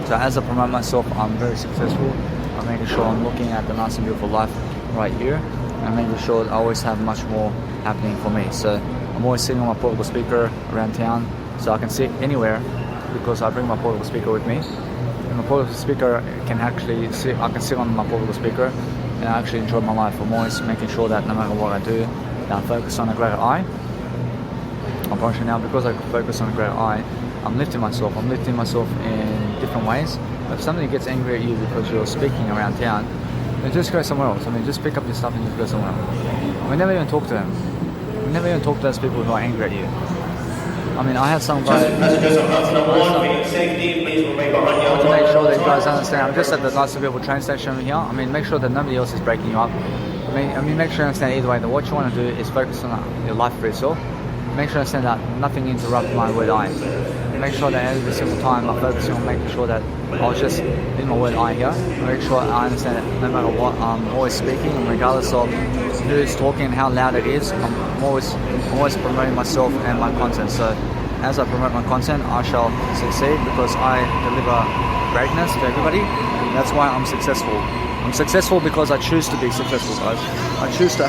So as I promote myself, I'm very successful. I'm making sure I'm looking at the nice and beautiful life right here, and making sure I always have much more happening for me. So I'm always sitting on my portable speaker around town, so I can sit anywhere because I bring my portable speaker with me. And my portable speaker can actually I can sit on my portable speaker and I actually enjoy my life. I'm always making sure that no matter what I do, that I focus on a greater I. I'm pushing now, because I focus on a greater I, I'm lifting myself in different ways. But if somebody gets angry at you because you're speaking around town, then just go somewhere else. I mean, just pick up your stuff and just go somewhere else. We never even talk to them. We never even talk to those people who are angry at you. I mean, I had some guy. I want to make sure that you guys understand. I'm just at the nice and beautiful train station over here. I mean, make sure that nobody else is breaking you up. I mean, make sure you understand either way that what you want to do is focus on your life for yourself. Make sure I understand that nothing interrupts my word I. Make sure that every single time I'm focusing on making sure that I was just in my word I here. Make sure I understand that no matter what, I'm always speaking, and regardless of who's talking and how loud it is, I'm always promoting myself and my content. So as I promote my content, I shall succeed, because I deliver greatness to everybody. That's why I'm successful. I'm successful because I choose to be successful, guys. I choose to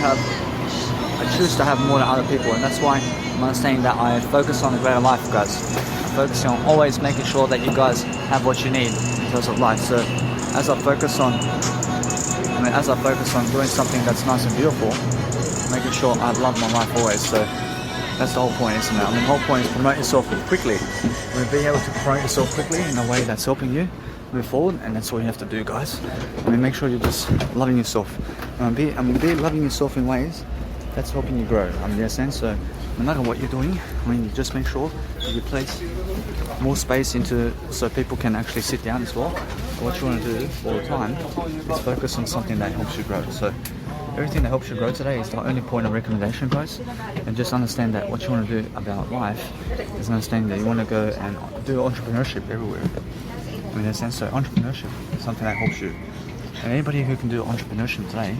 have more than other people, and that's why I'm understanding that I focus on a greater life, guys. I'm focusing on always making sure that you guys have what you need in terms of life. So as I focus on doing something that's nice and beautiful, making sure I love my life always. So That's the whole point, isn't it? I mean, the whole point is promote yourself quickly. Being able to promote yourself quickly in a way that's helping you move forward, and that's all you have to do, guys. I mean, make sure you're just loving yourself. Be loving yourself in ways that's helping you grow. I mean, in a sense, so no matter what you're doing, I mean, you just make sure that you place more space into so people can actually sit down as well. What you want to do all the time is focus on something that helps you grow. So everything that helps you grow today is the only point of recommendation, guys. And just understand that what you want to do about life is understanding that you want to go and do entrepreneurship everywhere. I mean, in a sense, so entrepreneurship is something that helps you. And anybody who can do entrepreneurship today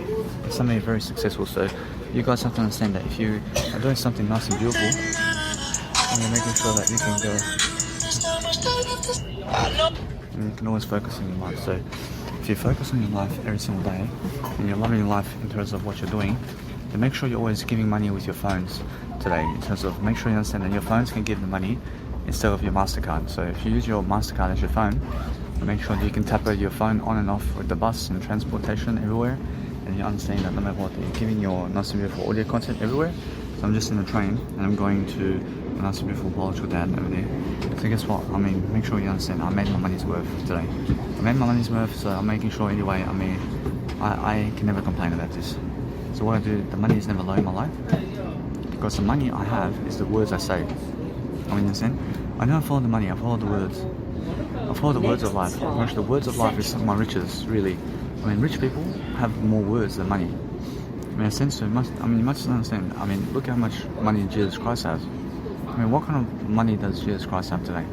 is somebody very successful. So you guys have to understand that if you are doing something nice and beautiful, and you're making sure that you can go, and you can always focus on your life. So if you focus on your life every single day, and you're loving your life in terms of what you're doing, then make sure you're always giving money with your phones today. In terms of, make sure you understand that your phones can give the money instead of your MasterCard. So if you use your MasterCard as your phone, make sure that you can tap your phone on and off with the bus and transportation everywhere, and you understand that no matter what, you're giving your nice and beautiful audio content everywhere. So I'm just in the train and I'm going to a nice and beautiful biological dad over there. So guess what? I mean, make sure you understand I made my money's worth today. I made my money's worth, so I'm making sure anyway. I mean, I can never complain about this. So what I do, the money is never low in my life, because the money I have is the words I say. I mean, understand? I don't follow the money, I follow the words. I follow the words of life. The words of life is my riches, really. I mean, rich people have more words than money. I mean, in a sense, you must understand. I mean, look how much money Jesus Christ has. I mean, what kind of money does Jesus Christ have today?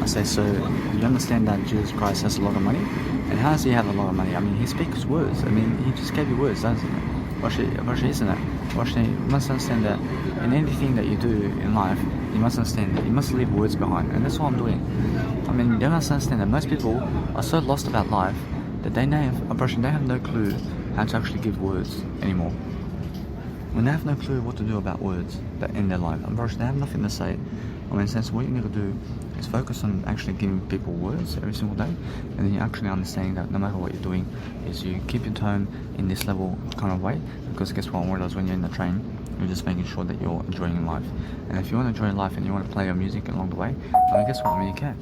I say, so you understand that Jesus Christ has a lot of money? And how does he have a lot of money? I mean, he speaks words. I mean, he just gave you words, doesn't he? Isn't it? You must understand that in anything that you do in life, you must understand that you must leave words behind. And that's what I'm doing. I mean, you must understand that most people are so lost about life that they have no clue how to actually give words anymore. When they have no clue what to do about words in their life, they have nothing to say. I mean, in a sense, what you need to do is focus on actually giving people words every single day, and then you actually understanding that no matter what you're doing, is you keep your tone in this level kind of way, because guess what it does when you're in the train, you're just making sure that you're enjoying life. And if you want to enjoy life and you want to play your music along the way, I mean, guess what? I mean, you can.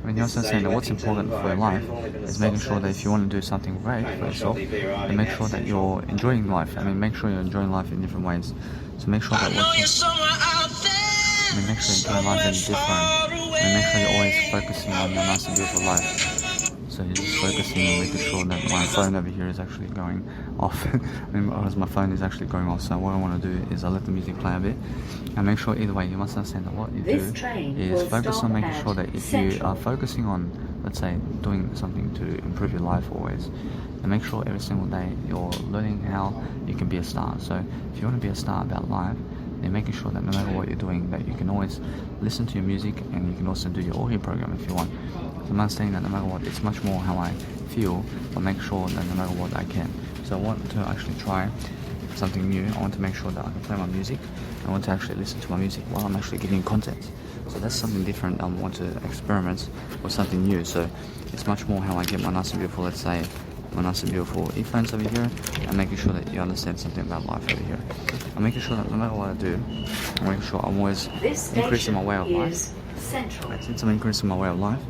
I mean, you also understand that what's important for your life is making sure that if you want to do something great for yourself, then make sure that you're enjoying life. I mean, make sure you're enjoying life in different ways. So make sure that make sure you enjoy life in different. And make sure you're always focusing on your nice and beautiful life. So you're just focusing on making sure that my phone over here is actually going off. I mean, my phone is actually going off. So what I want to do is I let the music play a bit, and make sure either way you must understand that what you do is focus on making sure that if you are focusing on, let's say, doing something to improve your life always, and make sure every single day you're learning how you can be a star. So if you want to be a star about life, then making sure that no matter what you're doing, that you can always listen to your music, and you can also do your audio program if you want. So I'm not saying that no matter what, it's much more how I feel, but make sure that no matter what I can. So I want to actually try something new. I want to make sure that I can play my music. I want to actually listen to my music while I'm actually giving content. So that's something different. I want to experiment with something new. So it's much more how I get my nice and beautiful, let's say, my nice and beautiful earphones over here, and making sure that you understand something about life over here. I'm making sure that no matter what I do, I'm making sure I'm always increasing my way of life. Since I'm increasing my way of life,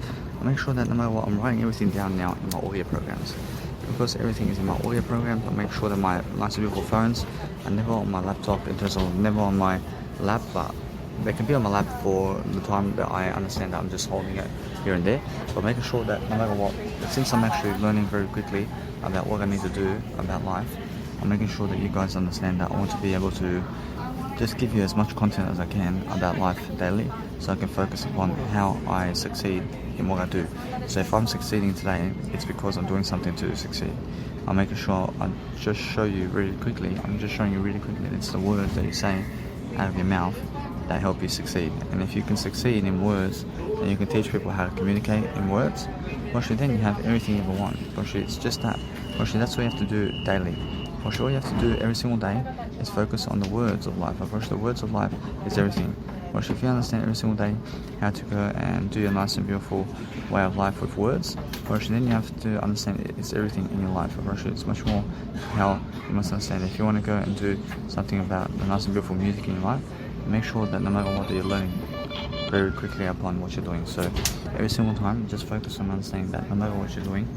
I make sure that no matter what, I'm writing everything down now in my audio programs. Because everything is in my audio programs, I make sure that my nice and beautiful phones are never on my laptop, in terms of never on my lap, but they can be on my lap for the time that I understand that I'm just holding it here and there. But making sure that no matter what, since I'm actually learning very quickly about what I need to do about life, I'm making sure that you guys understand that I want to be able to just give you as much content as I can about life daily, so I can focus upon how I succeed in what I do. So if I'm succeeding today, it's because I'm doing something to succeed. I'm making sure I just show you really quickly, it's the words that you say out of your mouth that help you succeed. And if you can succeed in words, and you can teach people how to communicate in words, actually then you have everything you ever want. Actually, it's just that. Actually, that's what you have to do daily. Actually, all you have to do every single day is focus on the words of life. Actually, the words of life is everything. Actually, if you understand every single day how to go and do your nice and beautiful way of life with words, actually then you have to understand it's everything in your life. Actually, it's much more how you must understand. If you want to go and do something about the nice and beautiful music in your life, make sure that no matter what you're learning very quickly upon what you're doing. So every single time, just focus on understanding that no matter what you're doing,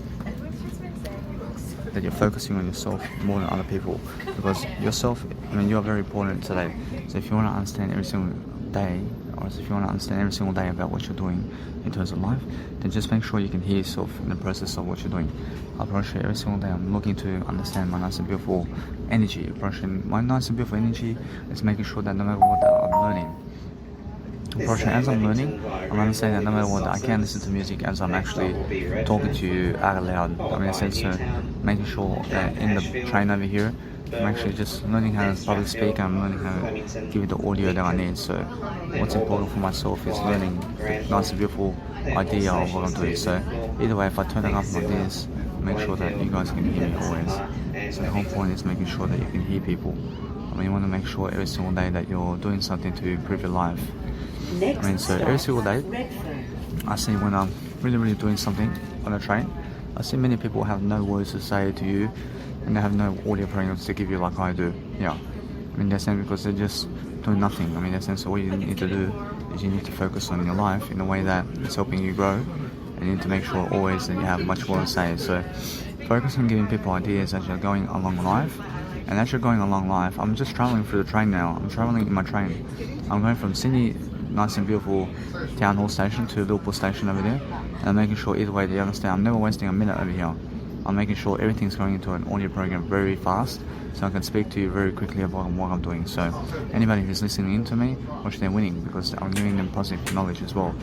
that you're focusing on yourself more than other people, because yourself, I mean, you are very important today. So if you want to understand every single day, or if you want to understand every single day about what you're doing in terms of life, then just make sure you can hear yourself in the process of what you're doing. I promise you, every single day I'm looking to understand my nice and beautiful energy. I promise you, my nice and beautiful energy is making sure that no matter what I'm learning, as I'm learning, I'm understanding that no matter what, I can listen to music as I'm actually talking to you out loud. I mean, essentially making sure that in the train over here, I'm actually just learning how to public speak, and I'm learning how to give you the audio that I need. So what's important for myself is learning the nice and beautiful idea of what I'm doing. So either way, if I turn it up like this, make sure that you guys can hear me always. So the whole point is making sure that you can hear people. I mean, you want to make sure every single day that you're doing something to improve your life. I mean, so every single day, I see when I'm really doing something on a train, I see many people have no words to say to you, and they have no audio programs to give you like I do. Yeah, I mean, that's because they're just doing nothing. I mean, that's so what you need to do is you need to focus on your life in a way that it's helping you grow, and you need to make sure always that you have much more to say. So focus on giving people ideas as you're going along life. And as you're going along life, I'm just traveling through the train now. I'm traveling in my train. I'm going from Sydney, nice and beautiful Town Hall station, to Liverpool station over there. And I'm making sure either way that you understand, I'm never wasting a minute over here. I'm making sure everything's going into an audio program very fast, so I can speak to you very quickly about what I'm doing. So anybody who's listening in to me, watch, they're winning, because I'm giving them positive knowledge as well.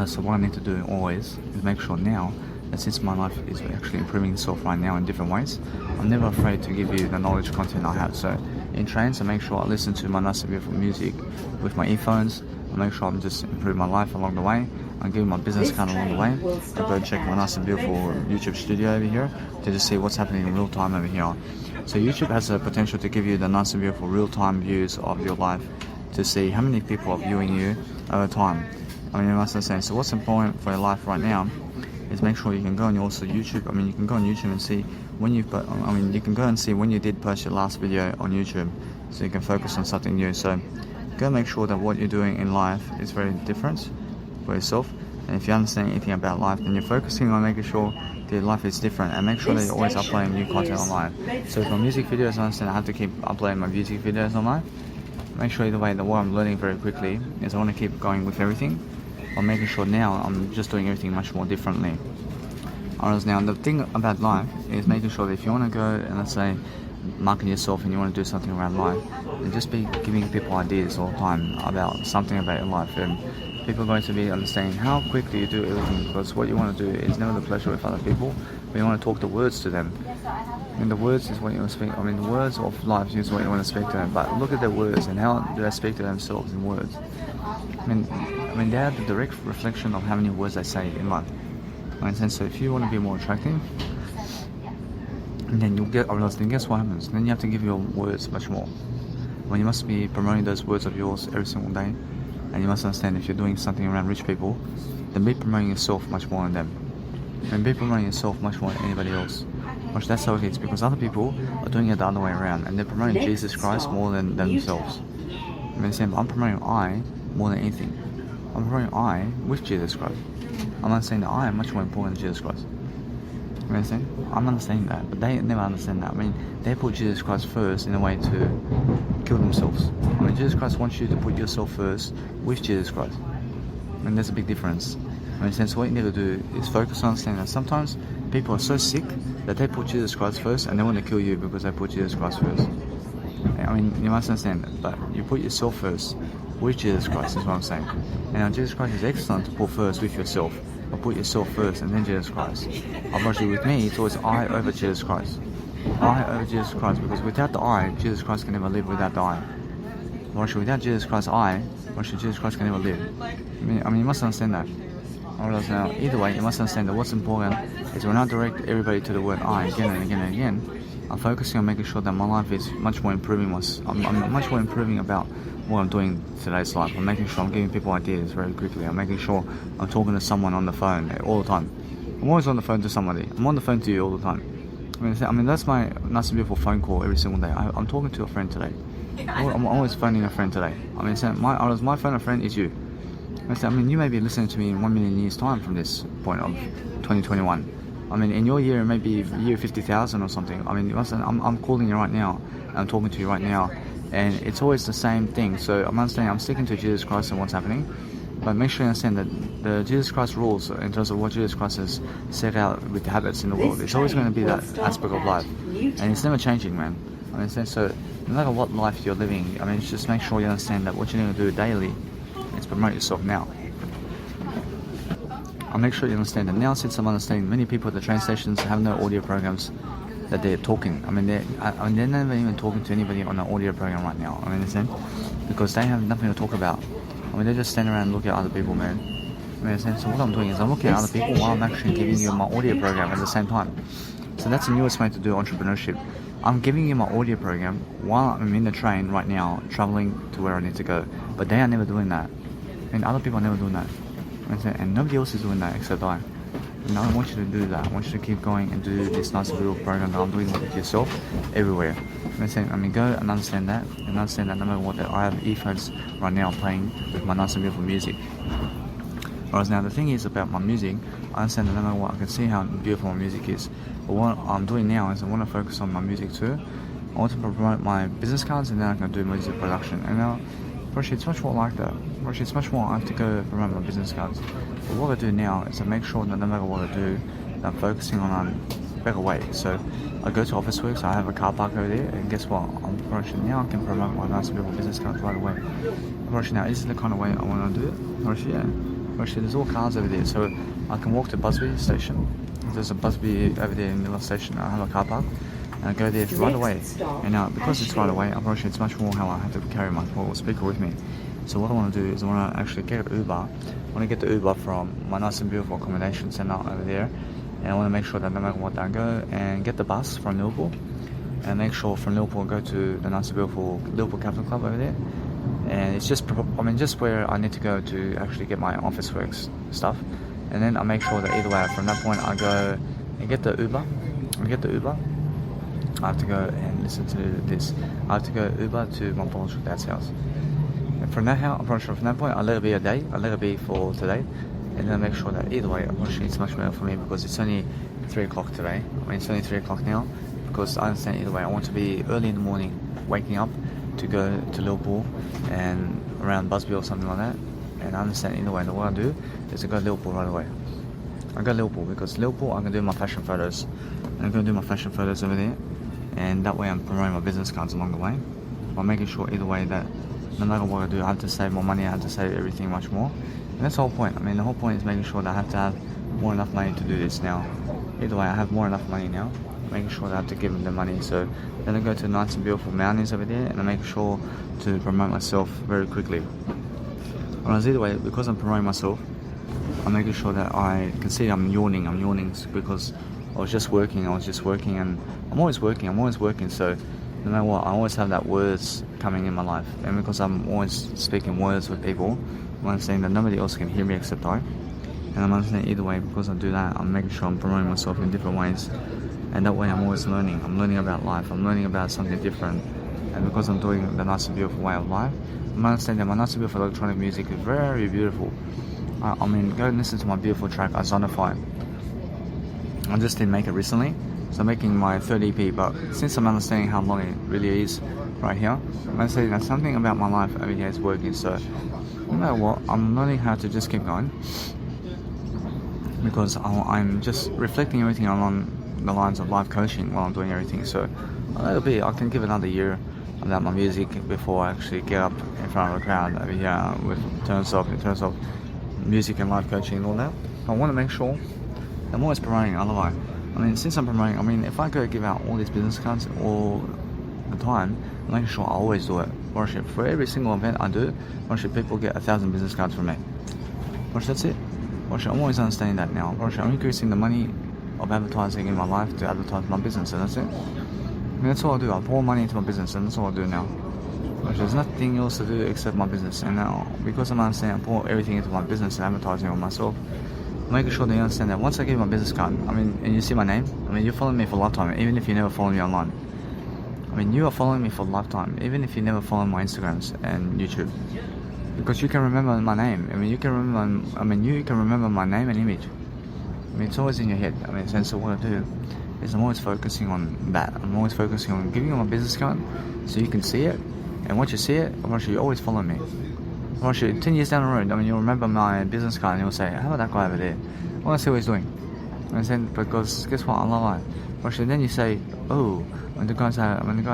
So what I need to do always is make sure now that since my life is actually improving itself right now in different ways, I'm never afraid to give you the knowledge content I have. So in trains, I make sure I listen to my nice and beautiful music with my earphones. I make sure I'm just improving my life along the way. I'm giving my business card along the way. I go check my nice and beautiful YouTube studio over here to just see what's happening in real time over here. So YouTube has the potential to give you the nice and beautiful real-time views of your life, to see how many people are viewing you over time. I mean, you must understand. So what's important for your life right now is make sure you can go on your also YouTube. I mean, you can go on YouTube and see when you put, I mean, you can go and see when you did post your last video on YouTube, so you can focus on something new. So go make sure that what you're doing in life is very different for yourself. And if you understand anything about life, then you're focusing on making sure that your life is different, and make sure that you're always uploading new content online. So for music videos, I understand I have to keep uploading my music videos online. Make sure either way that what I'm learning very quickly is I want to keep going with everything. I'm making sure now I'm just doing everything much more differently. Whereas now the thing about life is making sure that if you want to go and let's say market yourself and you want to do something around life, then just be giving people ideas all the time about something about your life, and people are going to be understanding how quickly you do everything, because what you want to do is never the pleasure with other people, but you want to talk the words to them. And the words is what you want to speak. I mean, the words of life is what you want to speak to them, but look at their words and how do they speak to themselves in words. I mean, they are the direct reflection of how many words they say in life. So if you want to be more attractive, then you'll get, then guess what happens? Then you have to give your words much more. When you must be promoting those words of yours every single day, and you must understand if you're doing something around rich people, then be promoting yourself much more than them. And be promoting yourself much more than anybody else. Which that's how it is, because other people are doing it the other way around, and they're promoting Jesus Christ more than themselves. I mean, I'm promoting I more than anything. I'm promoting I with Jesus Christ. I'm not saying that I am much more important than Jesus Christ. You understand? I'm understanding that, but they never understand that. I mean, they put Jesus Christ first in a way to kill themselves. I mean, Jesus Christ wants you to put yourself first with Jesus Christ. I mean, there's a big difference. I mean, so what you need to do is focus on understanding that sometimes people are so sick that they put Jesus Christ first and they want to kill you because they put Jesus Christ first. I mean, you must understand that, but you put yourself first with Jesus Christ is what I'm saying. And now Jesus Christ is excellent to put first with yourself, but put yourself first and then Jesus Christ. Obviously with me, it's always I over Jesus Christ. I over Jesus Christ, because without the I, Jesus Christ can never live without the I. Obviously without Jesus Christ, Jesus Christ can never live. I mean, you must understand that. Now, either way, you must understand that what's important is when I direct everybody to the word I again and again and again, I'm focusing on making sure that my life is much more improving. I'm much more improving about what I'm doing today's life. I'm making sure I'm giving people ideas very quickly. I'm making sure I'm talking to someone on the phone all the time. I'm always on the phone to somebody. I'm on the phone to you all the time. I mean, that's my nice and beautiful phone call every single day. I'm talking to a friend today. I'm always phoning a friend today. I mean, so my phone a friend is you. I mean, you may be listening to me in 1 million years' time from this point of 2021. I mean, in your year, maybe year 50,000 or something. I mean, I'm calling you right now. I'm talking to you right now. And it's always the same thing. So I'm understanding, I'm sticking to Jesus Christ and what's happening. But make sure you understand that the Jesus Christ rules in terms of what Jesus Christ has set out with the habits in the world. It's always going to be that aspect of life. And it's never changing, man. I mean, so no matter what life you're living, I mean, just make sure you understand that what you're going to do daily is promote yourself now. I'll make sure you understand that now, since I'm understanding many people at the train stations have no audio programs that they're talking. I mean, they're never even talking to anybody on an audio program right now. I mean, understand? Because they have nothing to talk about. I mean, they just stand around and look at other people, man. I mean, so what I'm doing is I'm looking at other people while I'm actually giving you my audio program at the same time. So that's the newest way to do entrepreneurship. I'm giving you my audio program while I'm in the train right now, traveling to where I need to go. But they are never doing that. And other people are never doing that. And nobody else is doing that except I. And I don't want you to do that. I want you to keep going and do this nice little program that I'm doing with yourself everywhere. I mean, go and understand that. And understand that no matter what, that I have earphones right now playing with my nice and beautiful music. Whereas now the thing is about my music, I understand that no matter what, I can see how beautiful my music is. But what I'm doing now is I want to focus on my music too. I want to promote my business cards and then I can do music production. And now, actually, it's much more like that. Actually, it's much more I have to go promote my business cards. But what I do now is I make sure that no matter what I do, I'm focusing on a better way. So I go to Officeworks, I have a car park over there, and guess what? Actually, now I can promote my nice beautiful business cards right away. Actually, now this is the kind of way I want to do it. Actually, yeah. Actually, there's all cars over there, so I can walk to Busby station. There's a Busby over there in the station. I have a car park, and I go there right away. And now, because it's right away, actually it's much more how I have to carry my portable speaker with me. So what I want to do is I want to actually get an Uber. I want to get the Uber from my nice and beautiful accommodation center over there, and I want to make sure that no matter what, I go and get the bus from Liverpool, and make sure from Liverpool go to the nice and beautiful Liverpool Capital Club over there. And it's just, I mean, just where I need to go to actually get my Officeworks stuff. And then I make sure that either way, from that point, I go and get the Uber. I have to go and listen to this. I have to go Uber to my biological dad's house. And from that point, I let it be a day. I let it be for today. And then I make sure that either way, unfortunately, it's much better for me because it's only 3 o'clock today. I mean, it's only 3 o'clock now. Because I understand either way, I want to be early in the morning, waking up to go to Liverpool and around Busby or something like that. And I understand either way, what I do is I go to Liverpool right away. I go to Liverpool because Liverpool, I can do my fashion photos. I'm going to do my fashion photos over there. And that way I'm promoting my business cards along the way. By making sure either way that no matter what I do, I have to save more money, I have to save everything much more. And that's the whole point. I mean, the whole point is making sure that I have to have more enough money to do this now. Either way, I have more enough money now. Making sure that I have to give them the money. So then I go to nice and beautiful mountains over there and I make sure to promote myself very quickly. Whereas either way, because I'm promoting myself, I'm making sure that I can see I'm yawning because I was just working and I'm always working, so no matter what, I always have that words coming in my life. And because I'm always speaking words with people, I'm understanding that nobody else can hear me except I. And I'm understanding either way, because I do that, I'm making sure I'm promoting myself in different ways. And that way I'm always learning. I'm learning about life. I'm learning about something different. And because I'm doing the nice and beautiful way of life, I'm understanding that my nice and beautiful electronic music is very beautiful. I mean, go and listen to my beautiful track, Ozonify. I just didn't make it recently, so I'm making my third EP, but since I'm understanding how long it really is right here, I'm understanding that something about my life over here is working, so no matter what, I'm learning how to just keep going, because I'm just reflecting everything along the lines of life coaching while I'm doing everything, so I can give another year about my music before I actually get up in front of a crowd over here in terms of music and life coaching and all that. I want to make sure I'm always promoting otherwise. I mean, since I'm promoting, I mean, if I go give out all these business cards all the time, I'm making sure I always do it. Worship. For every single event I do, worship, people get 1,000 business cards from me. Worship, that's it. Worship, I'm always understanding that now. Worship, I'm increasing the money of advertising in my life to advertise my business, and that's it. I mean, that's all I do. I pour money into my business, and that's all I do now. There's nothing else to do except my business. And now, because I'm understanding, I pour everything into my business and advertising on myself, making sure that you understand that once I give you my business card, I mean, and you see my name, I mean, you follow me for a lifetime, even if you never follow me online. I mean, you are following me for a lifetime, even if you never follow my Instagrams and YouTube, because you can remember my name. I mean, you can remember. I mean, you can remember my name and image. I mean, it's always in your head. I mean, so what I do is I'm always focusing on that. I'm always focusing on giving you my business card so you can see it. And once you see it, I want you to always follow me. I want you 10 years down the road, I mean, you'll remember my business card and you'll say, how about that guy over there? I want to see what he's doing. And then, because guess what? I love it. Actually, then you say, oh, when the guy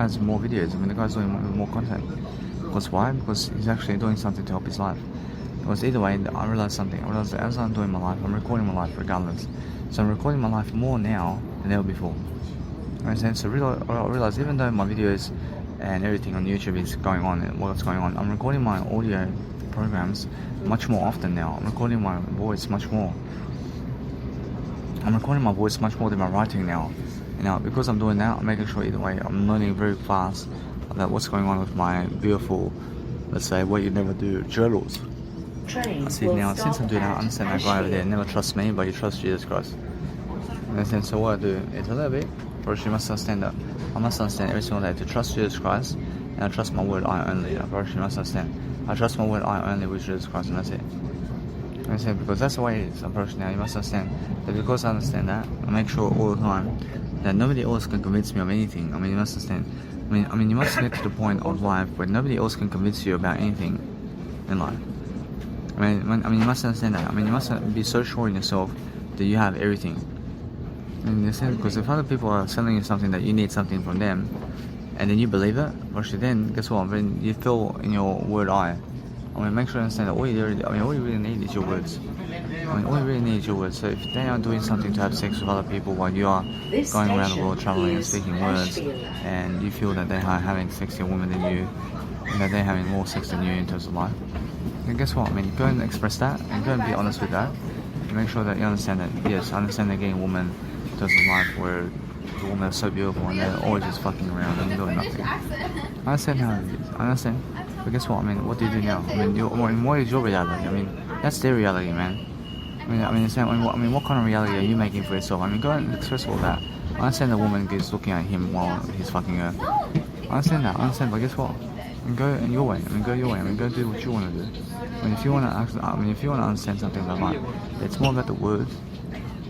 has more videos, when the guy's doing more content. Because why? Because he's actually doing something to help his life. Because either way, I realized something. I realized that as I'm doing my life, I'm recording my life regardless. So I'm recording my life more now than ever before. And so I realized even though my videos and everything on YouTube is going on and what's going on, I'm recording my audio programs much more often now. I'm recording my voice much more. I'm recording my voice much more than my writing now. You know, because I'm doing that, I'm making sure either way I'm learning very fast about what's going on with my beautiful, let's say, what you never do journals. I see now, since I'm doing that, I understand that guy over there never trusts me, but he trusts Jesus Christ. And so what I do is a little bit, first you must understand that I must understand every single day to trust Jesus Christ, and I trust my word I only. First you must understand, I trust my word I only with Jesus Christ, and that's it. And because that's the way it is, unfortunately. Now you must understand that because I understand that, I make sure all the time that nobody else can convince me of anything. I mean, you must understand. I mean, you must get to the point of life where nobody else can convince you about anything in life. I mean, you must understand that. I mean, you must be so sure in yourself that you have everything. And you understand? Because if other people are selling you something that you need something from them, and then you believe it, actually, then guess what? Then you feel in your word I. I mean, make sure you understand that all you really need is your words. I mean, all you really need is your words. So if they are doing something to have sex with other people while you are going around the world traveling and speaking words, and you feel that they are having sexier women than you, and that they're having more sex than you in terms of life, then guess what? I mean, go and express that, and go and be honest with that, and make sure that you understand that, yes, I understand they're getting a woman in terms of life where the woman is so beautiful and they're always just fucking around and doing nothing. I understand how it is. I understand. But guess what? I mean, what do you do now? I mean, what is your reality? I mean, that's their reality, man. What kind of reality are you making for yourself? I mean, go and express all that. I understand the woman is looking at him while he's fucking her. I understand that. I understand, but guess what? Go in your way. Go your way. Go do what you want to do. I mean, if you want to understand something about life, it's more about the words.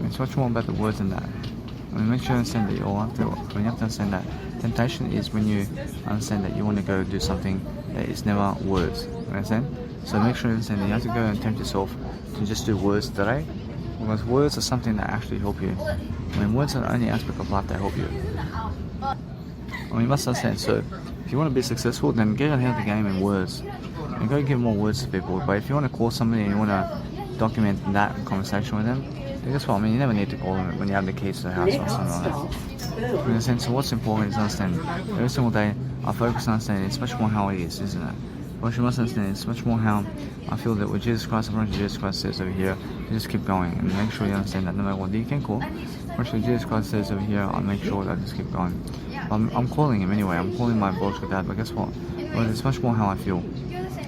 It's much more about the words than that. I mean, make sure you understand that you have to understand that temptation is when you understand that you want to go do something that is never words. You understand? So make sure you understand that you have to go and tempt yourself to just do words today, because words are something that actually help you. I mean, words are the only aspect of life that help you. I mean, you must understand. So if you want to be successful, then get ahead of the game in words and go give more words to people. But if you want to call somebody and you want to document that conversation with them, then guess what? I mean, you never need to call them when you have the keys to the house or something like that. In a sense, so what's important is understand. Every single day, I focus on understanding. It's much more how it is, isn't it? What you must understand, it's much more how I feel that with Jesus Christ, according to Jesus Christ says over here, you just keep going and make sure you understand that no matter what you can call. Actually, Jesus Christ says over here, I'll make sure that I just keep going. I'm calling him anyway. I'm calling my boss with that. But guess what? Well, it's much more how I feel.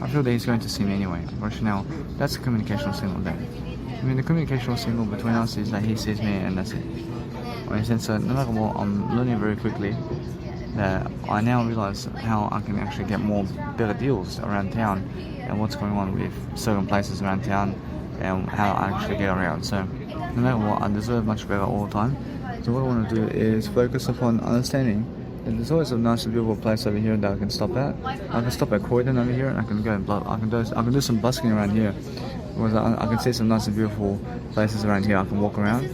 I feel that he's going to see me anyway. Actually, now that's a communicational signal there. I mean, the communicational signal between us is that he sees me and that's it. I mean, so no matter what, I'm learning very quickly that I now realize how I can actually get more better deals around town and what's going on with certain places around town and how I actually get around. So no matter what, I deserve much better all the time. So what I want to do is focus upon understanding that there's always a nice beautiful place over here that I can stop at. I can stop at Croydon over here and I can go and I can do some busking around here. Because I can see some nice and beautiful places around here. I can walk around.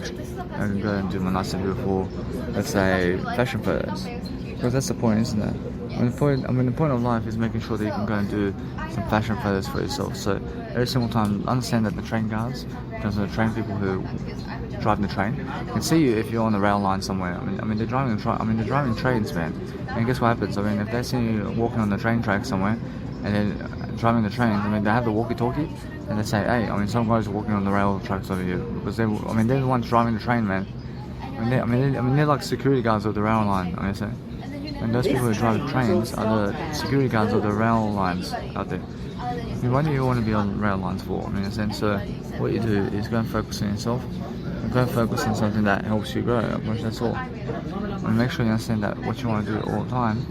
I can go and do my nice and beautiful, let's say, fashion photos. Because that's the point, isn't it? The point of life is making sure that you can go and do some fashion photos for yourself. So every single time, understand that the train guards, those are the train people who drive the train, can see you if you're on the rail line somewhere. I mean they're driving trains, man. And guess what happens? I mean, if they see you walking on the train track somewhere, and they're driving the trains, I mean, they have the walkie-talkie, and they say, hey, I mean, some guys are walking on the rail tracks over here, because they're the ones driving the train, man. They're like security guards of the rail line, I say. And those people who drive the trains are the security guards of the rail lines out there. I mean, why do you want to be on rail lines for? I mean, in a sense, so what you do is go and focus on yourself, and go and focus on something that helps you grow. Which that's all. And make sure you understand that what you want to do all the time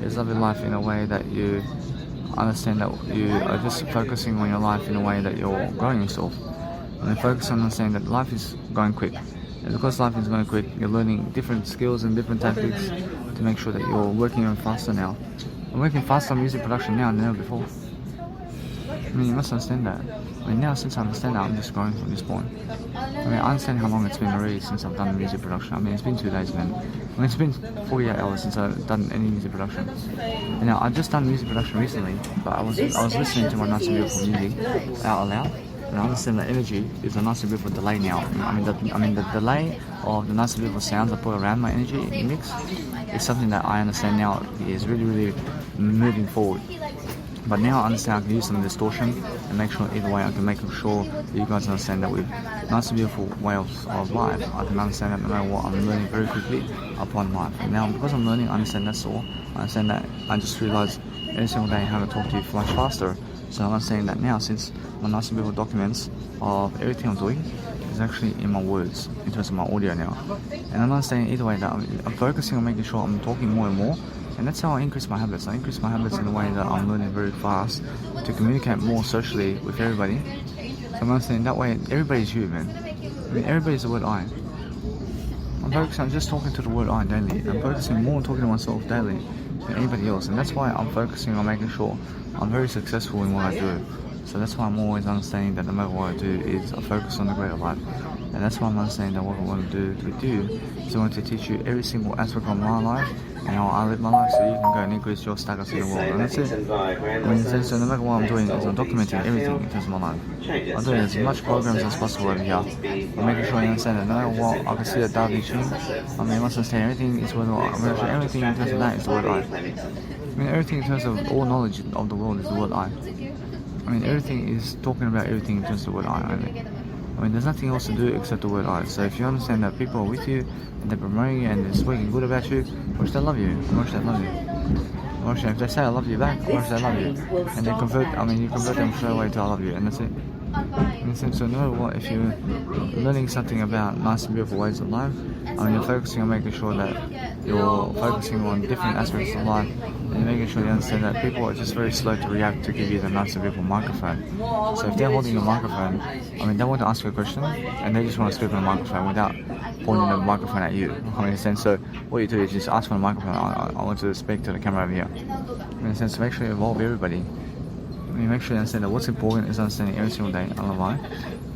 is live your life in a way that you understand that you are just focusing on your life in a way that you're growing yourself. And then focus on understanding that life is going quick. And because life is going quick, you're learning different skills and different tactics to make sure that you're working on faster now. I'm working faster on music production now than ever before. I mean, you must understand that. I mean, now since I understand that, I'm just growing from this point. I mean, I understand how long it's been already since I've done music production. I mean, it's been 2 days, man. I mean, it's been 48 hours since I've done any music production. And now, I've just done music production recently, but I was listening to my nice and beautiful music out loud. And I understand that energy is a nice and beautiful delay now. I mean, the delay of the nice and beautiful sounds I put around my energy mix is something that I understand now is really, really moving forward. But now I understand I can use some distortion and make sure either way I can make sure that you guys understand that with nice and beautiful way of life, I can understand that no matter what, I'm learning very quickly upon life. And now because I'm learning, I understand that's all. I understand that I just realized every single day how to talk to you much faster. So I'm saying that now, since my nice and beautiful documents of everything I'm doing is actually in my words, in terms of my audio now. And I'm understanding either way that I'm focusing on making sure I'm talking more and more. And that's how I increase my habits. I increase my habits in a way that I'm learning very fast to communicate more socially with everybody. So I'm understanding that way everybody's you, man. I mean, everybody's the word I. I'm focusing on just talking to the word I daily. I'm focusing more on talking to myself daily than anybody else. And that's why I'm focusing on making sure I'm very successful in what I do. So that's why I'm always understanding that no matter what I do is I focus on the greater life. And that's why I'm understanding that what I want to do with you is I want to teach you every single aspect of my life and how I live my life so you can go and increase your status in the world. And that's it. I mean, so no matter what I'm doing is I'm documenting everything in terms of my life. I'm doing as much programs as possible over here. I'm making sure you understand that no matter what, I can see that Davi Ching. I mean, I must understand everything is what I. I'm making sure everything in terms of that is the word I. I mean, everything in terms of all knowledge of the world is the word I. I mean, everything is talking about everything in terms of the word I only. I mean, there's nothing else to do except the word I. So if you understand that people are with you, and they're promoting you, and they're speaking good about you, watch they love you, watch they love you. Watch if they say I love you back, watch they love you. And they convert, I mean, you convert them straight away to I love you, and that's it. In a sense, so no matter what, if you're learning something about nice and beautiful ways of life, I mean, you're focusing on making sure that you're focusing on different aspects of life, and you're making sure you understand that people are just very slow to react to give you the nice and beautiful microphone. So if they're holding the microphone, I mean, they want to ask you a question, and they just want to speak on the microphone without pointing the microphone at you. I mean, in a sense, so what you do is just ask for the microphone, I want to speak to the camera over here. In a sense, make sure you involve everybody. I mean, make sure you understand that what's important is understanding every single day on the line.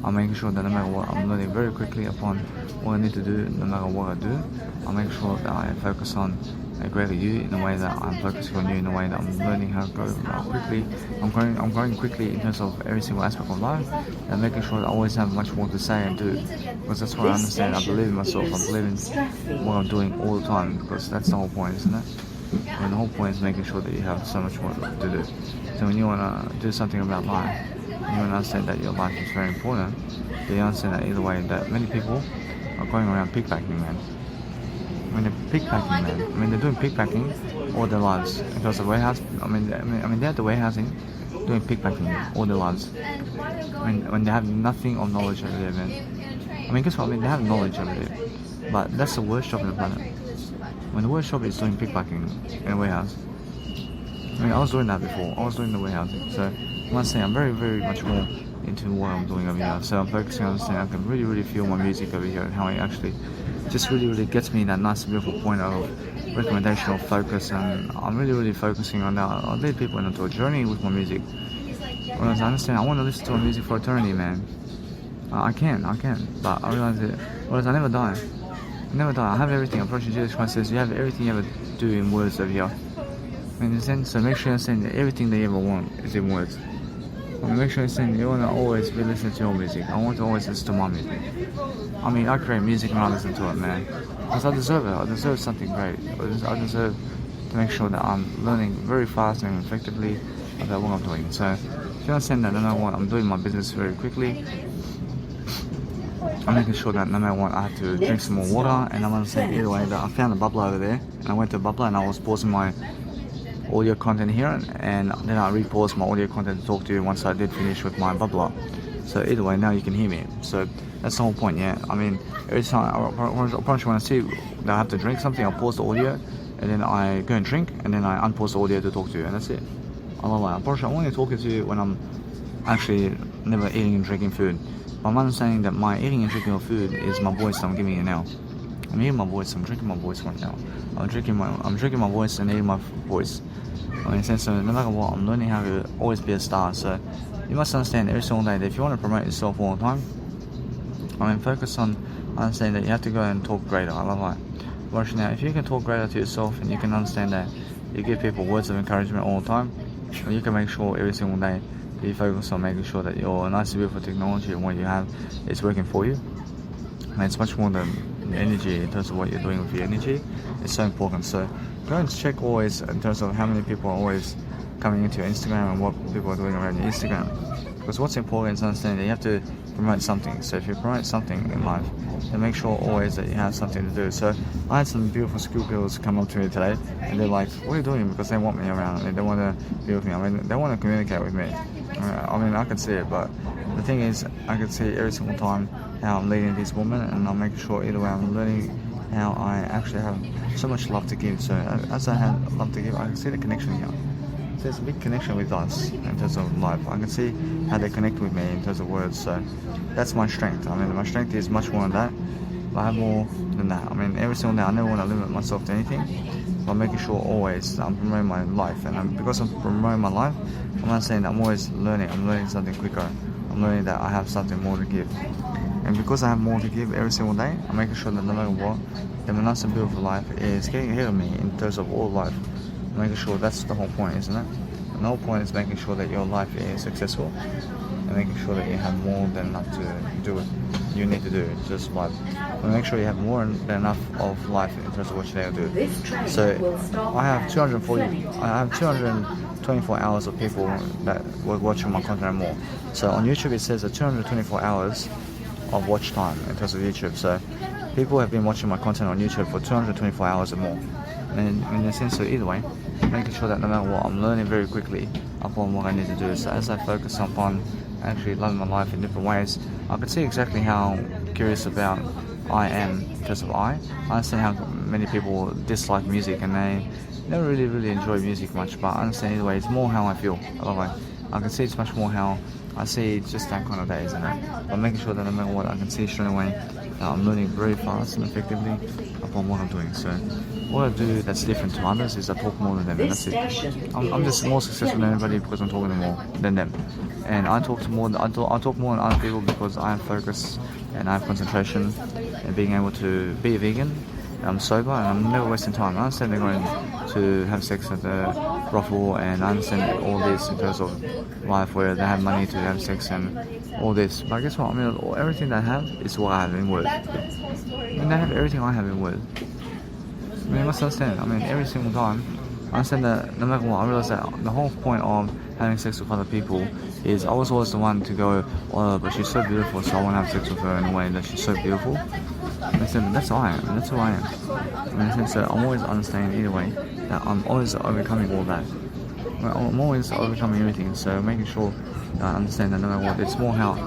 I'm making sure that no matter what, I'm learning very quickly upon what I need to do, no matter what I do. I'll make sure that I focus on a greater you in a way that I'm focusing on you in a way that I'm learning how to grow quickly. I'm growing quickly in terms of every single aspect of life, and making sure that I always have much more to say and do. Because that's what I understand. I believe in myself. I believe in what I'm doing all the time, because that's the whole point, isn't it? And the whole point is making sure that you have so much more to do. So when you want to do something about life, you want to understand that your life is very important, but you understand that either way that many people are going around pickpacking, man. I mean, they're pickpacking, man. I mean, they're doing pickpacking all their lives. Because the warehouse, I mean, they're at the warehousing doing pickpacking all their lives. I mean, when they have nothing of knowledge over there, man. I mean, guess what? I mean, they have knowledge over there, but that's the worst job on the planet. When the worst job is doing pickpacking in a warehouse. I mean, I was doing that before. I was doing the warehousing. So I must say, I'm very, very much more into what I'm doing over here. So I'm focusing on understanding I can really, really feel my music over here and how it actually just really, really gets me that nice, beautiful point of recommendation or focus. And I'm really, really focusing on that. I'll lead people into a journey with my music. Whereas I understand, I want to listen to my music for eternity, man. I can. But I realize that, whereas I never die. I have everything. I'm approaching Jesus Christ says, you have everything you ever do in words over here. In a sense, so make sure you understand that everything they ever want is in words. Make sure you understand you want to always be listening to your music. I want to always listen to my music. I mean, I create music and I listen to it, man. Because I deserve it. I deserve something great. I deserve to make sure that I'm learning very fast and effectively about what I'm doing. So if you understand that no matter what, I'm doing my business very quickly. I'm making sure that no matter what, I have to drink some more water, and I'm understanding either way that I found a bubbler over there, and I went to a bubbler and I was pausing my audio content here, and then I re-pause my audio content to talk to you once I did finish with my bubbler. So either way, now you can hear me. So that's the whole point, yeah. I mean, every time I promise you, when I see that I have to drink something, I'll pause the audio, and then I go and drink, and then I unpause the audio to talk to you, and that's it. I promise you, I'm only talking to you when I'm actually never eating and drinking food. But I'm understanding that my eating and drinking of food is my voice that I'm giving you now. I'm eating my voice, I'm drinking my voice right now. I'm drinking my voice and eating my voice. I mean, so no matter what, I'm learning how to always be a star. So you must understand every single day that if you want to promote yourself all the time, I mean, focus on understanding that you have to go and talk greater. I love that. Watch now, if you can talk greater to yourself and you can understand that you give people words of encouragement all the time, you can make sure every single day you focus on making sure that your nice and beautiful technology and what you have is working for you. And it's much more than energy in terms of what you're doing with your energy. It's so important. So go and check always in terms of how many people are always coming into your Instagram and what people are doing around your Instagram. Because what's important is understanding that you have to promote something. So if you promote something in life, then make sure always that you have something to do. So I had some beautiful school girls come up to me today, and they're like, "What are you doing?" Because they want me around. They want to be with me. I mean, they want to communicate with me. I mean, I can see it, but the thing is, I can see every single time how I'm leading these women, and I'm making sure either way I'm learning how I actually have so much love to give. So as I have love to give, I can see the connection here. There's a big connection with us in terms of life. I can see how they connect with me in terms of words. So that's my strength. I mean, my strength is much more than that. But I have more than that. I mean, every single day I never want to limit myself to anything. But I'm making sure always I'm promoting my life. And because I'm promoting my life, I'm not saying that I'm always learning. I'm learning something quicker. I'm learning that I have something more to give. And because I have more to give every single day, I'm making sure that no matter what, the nice and beautiful life is getting ahead of me in terms of all life. Making sure that's the whole point, isn't it? And the whole point is making sure that your life is successful and making sure that you have more than enough to do what you need to do. It's just life. And make sure you have more than enough of life in terms of what you need to do. So I have 224 hours of people that were watching my content and more. So on YouTube it says that 224 hours of watch time in terms of YouTube. So people have been watching my content on YouTube for 224 hours or more. And in a sense, so either way, making sure that no matter what, I'm learning very quickly upon what I need to do. So as I focus upon actually loving my life in different ways, I can see exactly how curious about I am in terms of I understand how many people dislike music and they never really enjoy music much, but I understand either way, it's more how I feel. I can see it's much more how I see just that kind of day, isn't it? But making sure that no matter what, I can see straight away that I'm learning very fast and effectively upon what I'm doing. So what I do that's different to others is I talk more than them, and that's it. I'm just more successful than everybody because I'm talking more than them. And I talk more than other people because I have focus and I have concentration and being able to be a vegan. I'm sober and I'm never wasting time. I understand they're going to have sex at the brothel, and I understand all this in terms of life where they have money to have sex and all this. But guess what? I mean, everything they have is what I have in word. I mean, they have everything I have in word. I mean, you must understand. I mean, every single time, I understand that no matter what, I realize that the whole point of having sex with other people is I was always the one to go, oh, but she's so beautiful, so I want to have sex with her in a way that she's so beautiful. I said, that's who I am. That's who I am. And so I'm always understanding either way that I'm always overcoming all that. I'm always overcoming everything. So making sure that I understand that no matter what, it's more how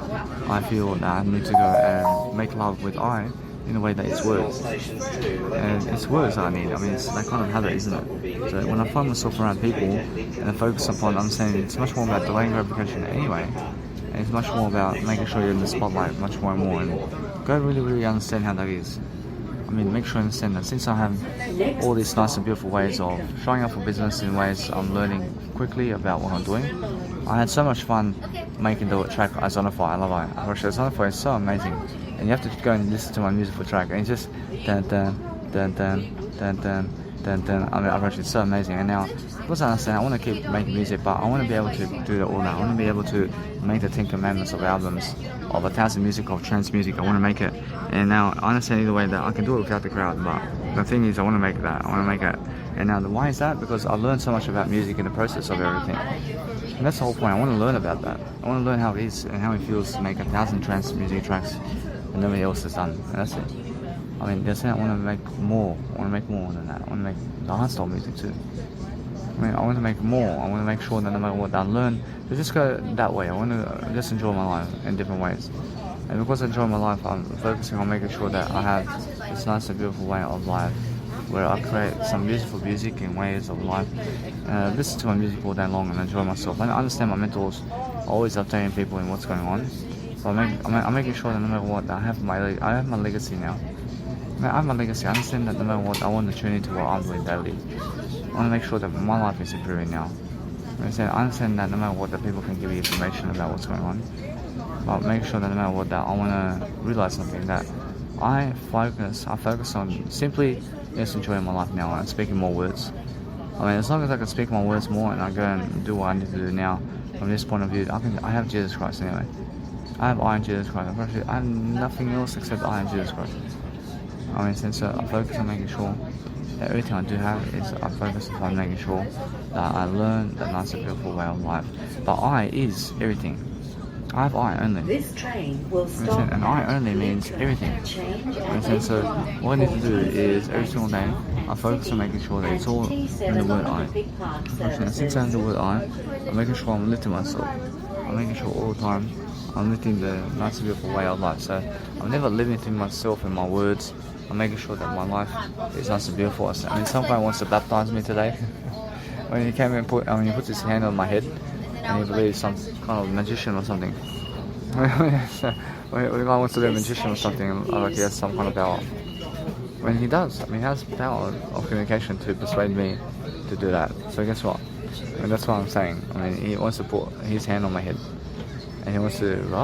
I feel that I need to go and make love with I in a way that it's words. And it's words that I need. I mean, it's that kind of habit, isn't it? So when I find myself around people and I focus upon understanding, it's much more about delaying gratification anyway. And it's much more about making sure you're in the spotlight much more and more. And go really understand how that is. I mean, make sure you understand that since I have all these nice and beautiful ways of showing up for business in ways I'm learning quickly about what I'm doing. I had so much fun making the track Ozonify. I love it. Ozonify is so amazing. And you have to go and listen to my musical track. And it's just dun dun dun dun dun dun dun dun. I mean, approach it's so amazing. And now, because I understand, I want to keep making music, but I want to be able to do that all now. I want to be able to make the 10 commandments of albums, of 1,000 music, of trance music. I want to make it. And now I understand either way that I can do it without the crowd. But the thing is, I want to make that. I want to make it. And now, why is that? Because I've learned so much about music in the process of everything. And that's the whole point. I want to learn about that. I want to learn how it is and how it feels to make 1,000 trance music tracks and nobody else has done. And that's it. I mean, that's it. I want to make more. I want to make more than that. I want to make the hardstyle music too. I mean, I want to make more. I want to make sure that no matter what I learn, to just go that way. I want to just enjoy my life in different ways. And because I enjoy my life, I'm focusing on making sure that I have this nice and beautiful way of life, where I create some beautiful music and ways of life, listen to my music all day long and enjoy myself. I understand my mentors are always updating people in what's going on. So I'm making sure that no matter what, I have my legacy now. I have my legacy. I understand that no matter what, I want to tune into what I'm doing daily. I want to make sure that my life is improving now. I understand that no matter what, that people can give you information about what's going on. But make sure that no matter what, that I want to realize something, that I focus on simply just enjoying my life now and speaking more words. I mean, as long as I can speak my words more and I go and do what I need to do now, from this point of view, I have Jesus Christ anyway. I have I in Jesus Christ. I have nothing else except I in Jesus Christ. I mean, since I focus on making sure that everything I do have is I focus on making sure that I learn the nice and beautiful way of life. But I is everything. I have I only. This train will stop. And I only means everything. So what I need to do is every single day I focus on making sure that it's all in the word I. And since I have the word I, I'm making sure I'm lifting myself. I'm making sure all the time I'm living the nice and beautiful way of life. So I'm never limiting myself in my words. I'm making sure that my life is nice and beautiful. I mean, some guy wants to baptize me today. When he came and he puts his hand on my head, and he believes some kind of magician or something. When the guy wants to be a magician or something, like he has some kind of power. When he does, I mean, he has power of communication to persuade me to do that. So guess what? I mean, that's what I'm saying. I mean, he wants to put his hand on my head. And he wants to do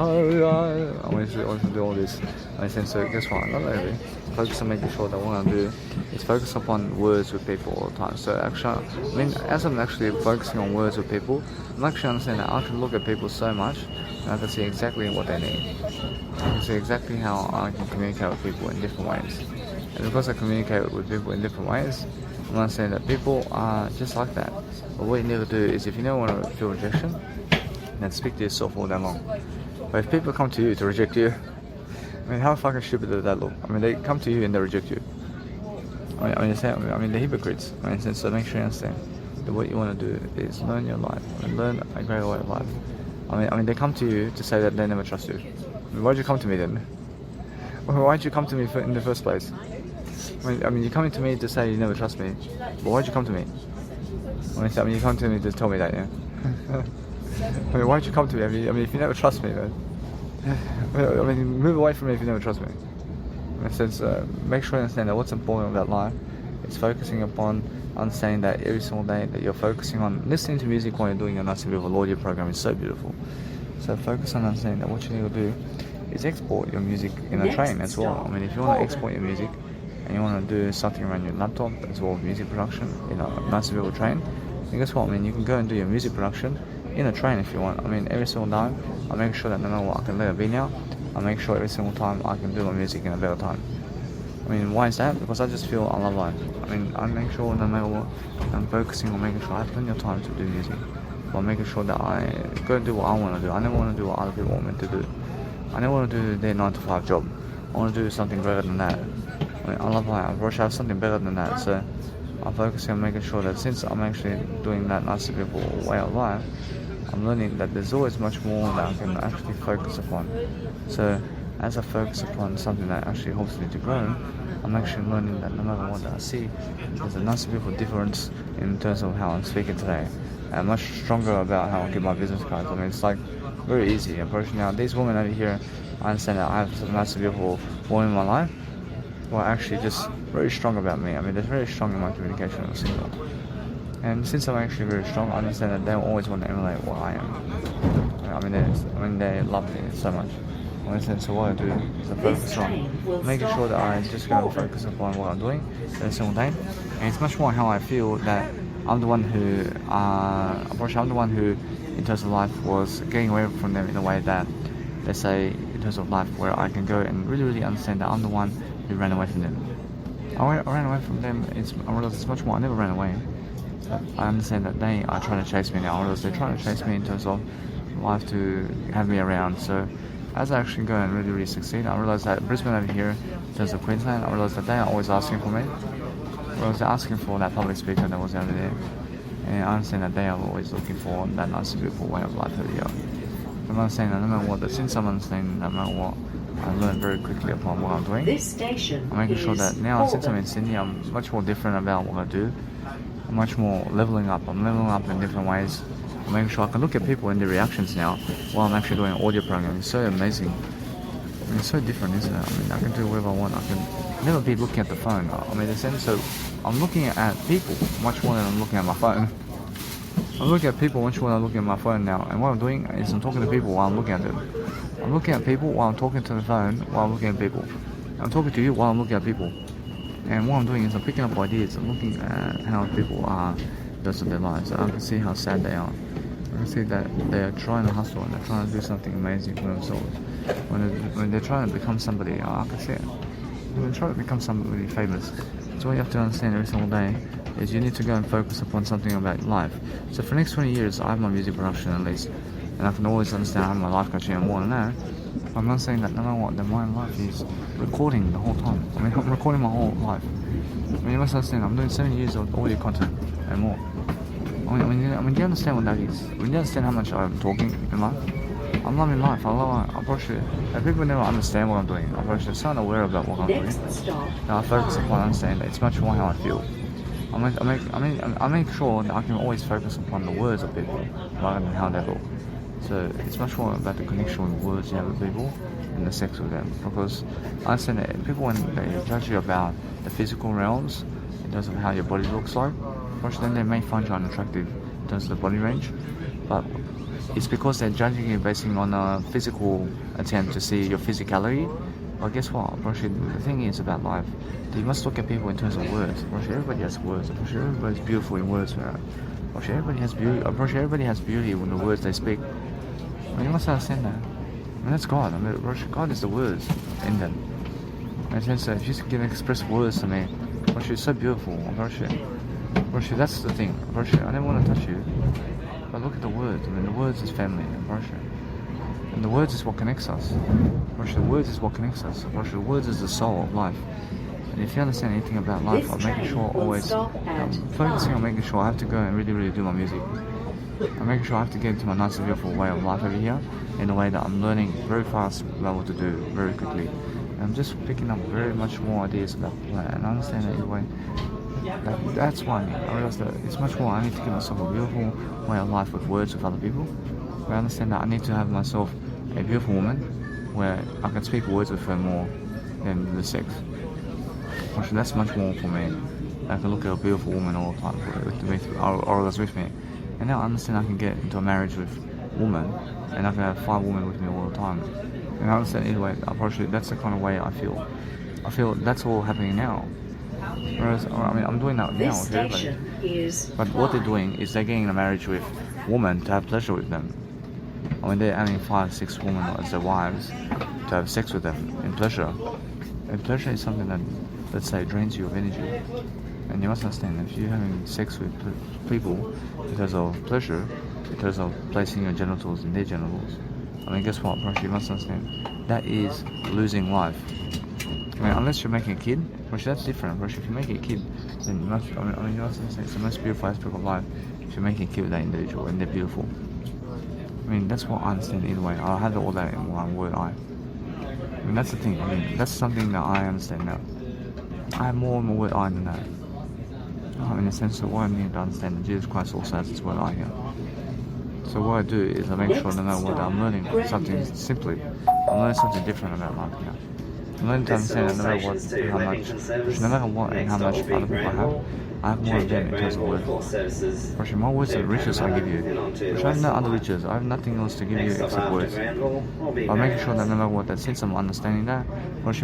all this. And so guess what? Not really. Focus on making sure that what I'm doing is focus upon words with people all the time. So actually, I mean, as I'm actually focusing on words with people, I'm actually understanding that I can look at people so much and I can see exactly what they need. I can see exactly how I can communicate with people in different ways. And because I communicate with people in different ways, I'm understanding that people are just like that. But what you need to do is, if you never want to feel rejection, then speak to yourself all day long. But if people come to you to reject you, I mean, how fucking stupid does that look? I mean, they come to you and they reject you. I mean, they're hypocrites. I mean, so make sure you understand that what you want to do is learn your life and learn a great way of life. I mean, they come to you to say that they never trust you. I mean, why'd you come to me then? Why'd you come to me in the first place? I mean, you're coming to me to say you never trust me, but why'd you come to me? I mean, you come to me to tell me that, yeah? I mean, why'd you come to me? I mean, if you never trust me, man. I mean, move away from me if you never trust me. In a sense, make sure you understand that what's important about life is focusing upon understanding that every single day that you're focusing on listening to music while you're doing your nice and beautiful audio program is so beautiful. So focus on understanding that what you need to do is export your music in a train as well. I mean, if you want to export your music and you want to do something around your laptop as well as music production in a nice and beautiful train, then guess what? I mean, you can go and do your music production in a train if you want. I mean, every single time I make sure that no matter what, I can let it be now. I make sure every single time I can do my music in a better time. I mean, why is that? Because I just feel I love life. I mean, I make sure no matter what, I'm focusing on making sure I have plenty of time to do music. But making sure that I go do what I want to do. I never want to do what other people want me to do. I never want to do their 9 to 5 job. I want to do something better than that. I mean, I love life. I wish I have something better than that. So I'm focusing on making sure that since I'm actually doing that nice and beautiful way of life, I'm learning that there's always much more that I can actually focus upon. So as I focus upon something that actually helps me to grow, I'm actually learning that no matter what I see, there's a nice and beautiful difference in terms of how I'm speaking today. I'm much stronger about how I get my business cards. I mean, it's like very easy approach now. These women over here, I understand that I have some nice and beautiful women in my life who are actually just very strong about me. I mean, they're very strong in my communication with single. And since I'm actually very strong, I understand that they always want to emulate what I am. I mean, they love me so much. So what I do is I focus on making sure that I just go and focus upon what I'm doing every single day. And it's much more how I feel that I'm the one who, in terms of life, was getting away from them in a way that they say in terms of life where I can go and really, really understand that I'm the one who ran away from them. I ran away from them. I realize it's much more. I never ran away. I understand that they are trying to chase me now. I realize they're trying to chase me in terms of life to have me around. So as I actually go and really, really succeed, I realize that Brisbane over here, in terms of Queensland, I realize that they are always asking for me. I was asking for that public speaker that was over there. And I understand that they are always looking for that nice, beautiful way of life over here. I'm understanding that no matter what, since I'm understanding that no matter what, I learn very quickly upon what I'm doing. This station I'm making sure that now, since I'm in Holborn. Sydney, I'm much more different about what I do. I'm much more leveling up. I'm leveling up in different ways. I'm making sure I can look at people and their reactions now while I'm actually doing audio programming. It's so amazing. I mean, it's so different, isn't it? I mean, I can do whatever I want. I can never be looking at the phone. I mean, in a sense, so I'm looking at people much more than I'm looking at my phone. I'm looking at people much more than I'm looking at my phone now. And what I'm doing is I'm talking to people while I'm looking at them. I'm looking at people while I'm talking to the phone while I'm looking at people. I'm talking to you while I'm looking at people. And what I'm doing is I'm picking up ideas. I'm looking at how people are the rest of their lives. And I can see how sad they are. I can see that they're trying to hustle and they're trying to do something amazing for themselves. When they're trying to become somebody, I can see it. When they're trying to become somebody famous. So what you have to understand every single day is you need to go and focus upon something about life. So for the next 20 years, I have my music production at least. And I can always understand I have my life coaching and more than that. I'm not saying that no matter what, that my life is recording the whole time. I mean, I'm recording my whole life. I mean, you must understand, I'm doing 7 years of audio content and more. I mean, do you understand what that is? When you understand how much I'm talking in life, I'm loving life. I love it. I approach it. And people never understand what I'm doing. I approach it. So I'm aware about what I'm doing. Now I focus upon understanding that it's much more how I feel. I make sure that I can always focus upon the words of people rather than how they look. So it's much more about the connection with words you have with people and the sex with them. Because I understand that people, when they judge you about the physical realms in terms of how your body looks like, of course then they may find you unattractive in terms of the body range. But it's because they're judging you basing on a physical attempt to see your physicality. Well, guess what? The thing is about life, you must look at people in terms of words. Everybody has words. Everybody's beautiful in words. Everybody has beauty. Everybody has beauty in the words they speak. I mean, you must understand that. I mean, that's God. I mean, God is the words in them. And so if you can express words to me, it's so beautiful. That's the thing. I never want to touch you. But look at the words. I mean, the words is family. And the words is what connects us. The words is what connects us. The words is the soul of life. And if you understand anything about life, I'm making sure always, I'm focusing on making sure I have to go and really, really do my music. I'm making sure I have to get into my nice and beautiful way of life over here in a way that I'm learning very fast about what to do very quickly. And I'm just picking up very much more ideas about life. And I understand that in a way, that's why I realized that it's much more, I need to give myself a beautiful way of life with words with other people. But I understand that I need to have myself a beautiful woman where I can speak words with her more than the sex. Actually, that's much more for me. I can look at a beautiful woman all the time or that's with me. And now I understand I can get into a marriage with a woman and I can have 5 women with me all the time. And I understand either way, that's the kind of way I feel. I feel that's all happening now. Whereas, I mean, I'm doing that now with everybody. But what they're doing is they're getting in a marriage with women to have pleasure with them. I mean, they're having 5, 6 women as their wives to have sex with them in pleasure. And pleasure is something that, let's say, drains you of energy. And you must understand, if you're having sex with people because of pleasure, because of placing your genitals in their genitals, I mean, guess what, you must understand, that is losing life. I mean, unless you're making a kid, that's different. If you're making a kid, then you must understand, it's the most beautiful aspect of life if you're making a kid with that individual and they're beautiful. I mean, that's what I understand either way. I have all that in one word, I mean, that's the thing. I mean, that's something that I understand now. I have more and more word I than that. In the sense of what I need to understand that Jesus Christ also has this word I here. So what I do is I make sure no matter what I'm learning something simply. I'm learning something different about life here. I'm learning to understand that no matter what and how much other people I have more of them in terms of words. My words are the riches I give you. I have no other riches. I have nothing else to give you except words. I'm making sure that no matter what, that since I'm understanding that,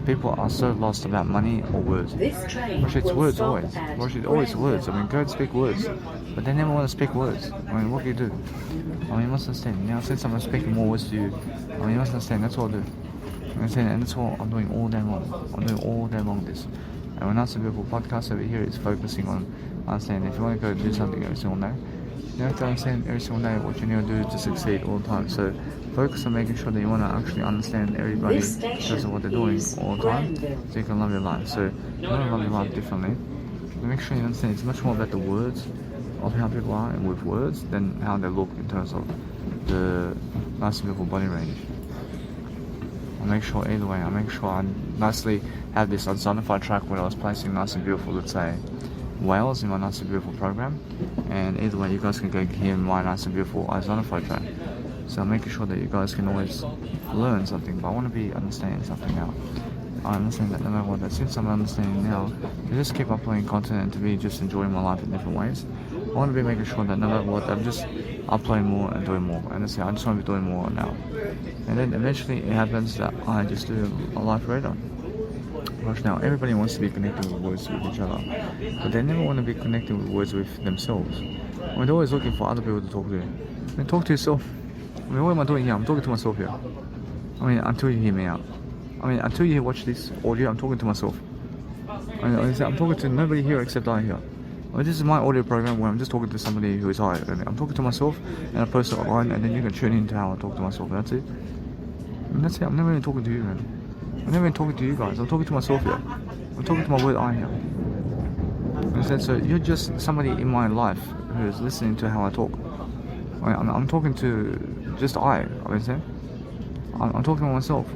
people are so lost about money or words. It's words always. It's always words. I mean, go and speak words. But they never want to speak words. I mean, what do you do? I mean, you must understand. Now, since I'm speaking more words to you, I mean, you must understand, that's what I do. And that's what I'm doing all day long. I'm doing all day long this. And when Nice and Beautiful podcast over here is focusing on understanding if you want to go do something every single day, you have to understand every single day what you need to do to succeed all the time. So focus on making sure that you want to actually understand everybody in terms of what they're doing all the time so you can love your life. So you want to love your life differently. Make sure you understand it's much more about the words of how people are with words than how they look in terms of the nice and beautiful body range. I make sure either way, I make sure I nicely have this unzonified track where I was placing nice and beautiful, let's say, whales in my nice and beautiful program, and either way you guys can go hear my nice and beautiful unzonified track. So I'm making sure that you guys can always learn something, but I want to be understanding something now. I understand that no matter what, that since I'm understanding now, to just keep uploading content and to be just enjoying my life in different ways. I want to be making sure that no matter what, I'm just uploading more and doing more. And that's it, I just want to be doing more now. And then eventually it happens that I just do a live radar. Right now, everybody wants to be connecting with words with each other, but they never want to be connecting with words with themselves. I mean, they're always looking for other people to talk to. I mean, talk to yourself. I mean, what am I doing here? I'm talking to myself here. I mean, until you hear me out. I mean, until you watch this audio, I'm talking to myself. I mean, I'm talking to nobody here except I here. I mean, this is my audio program where I'm just talking to somebody who is I. I'm talking to myself and I post it online, and then you can tune into how I talk to myself. That's it. And that's it. I'm never even talking to you, man. I'm never even talking to you guys. I'm talking to myself here. I'm talking to my word I here. Understand? So you're just somebody in my life who is listening to how I talk. I'm talking to just I. Understand? I'm talking to myself.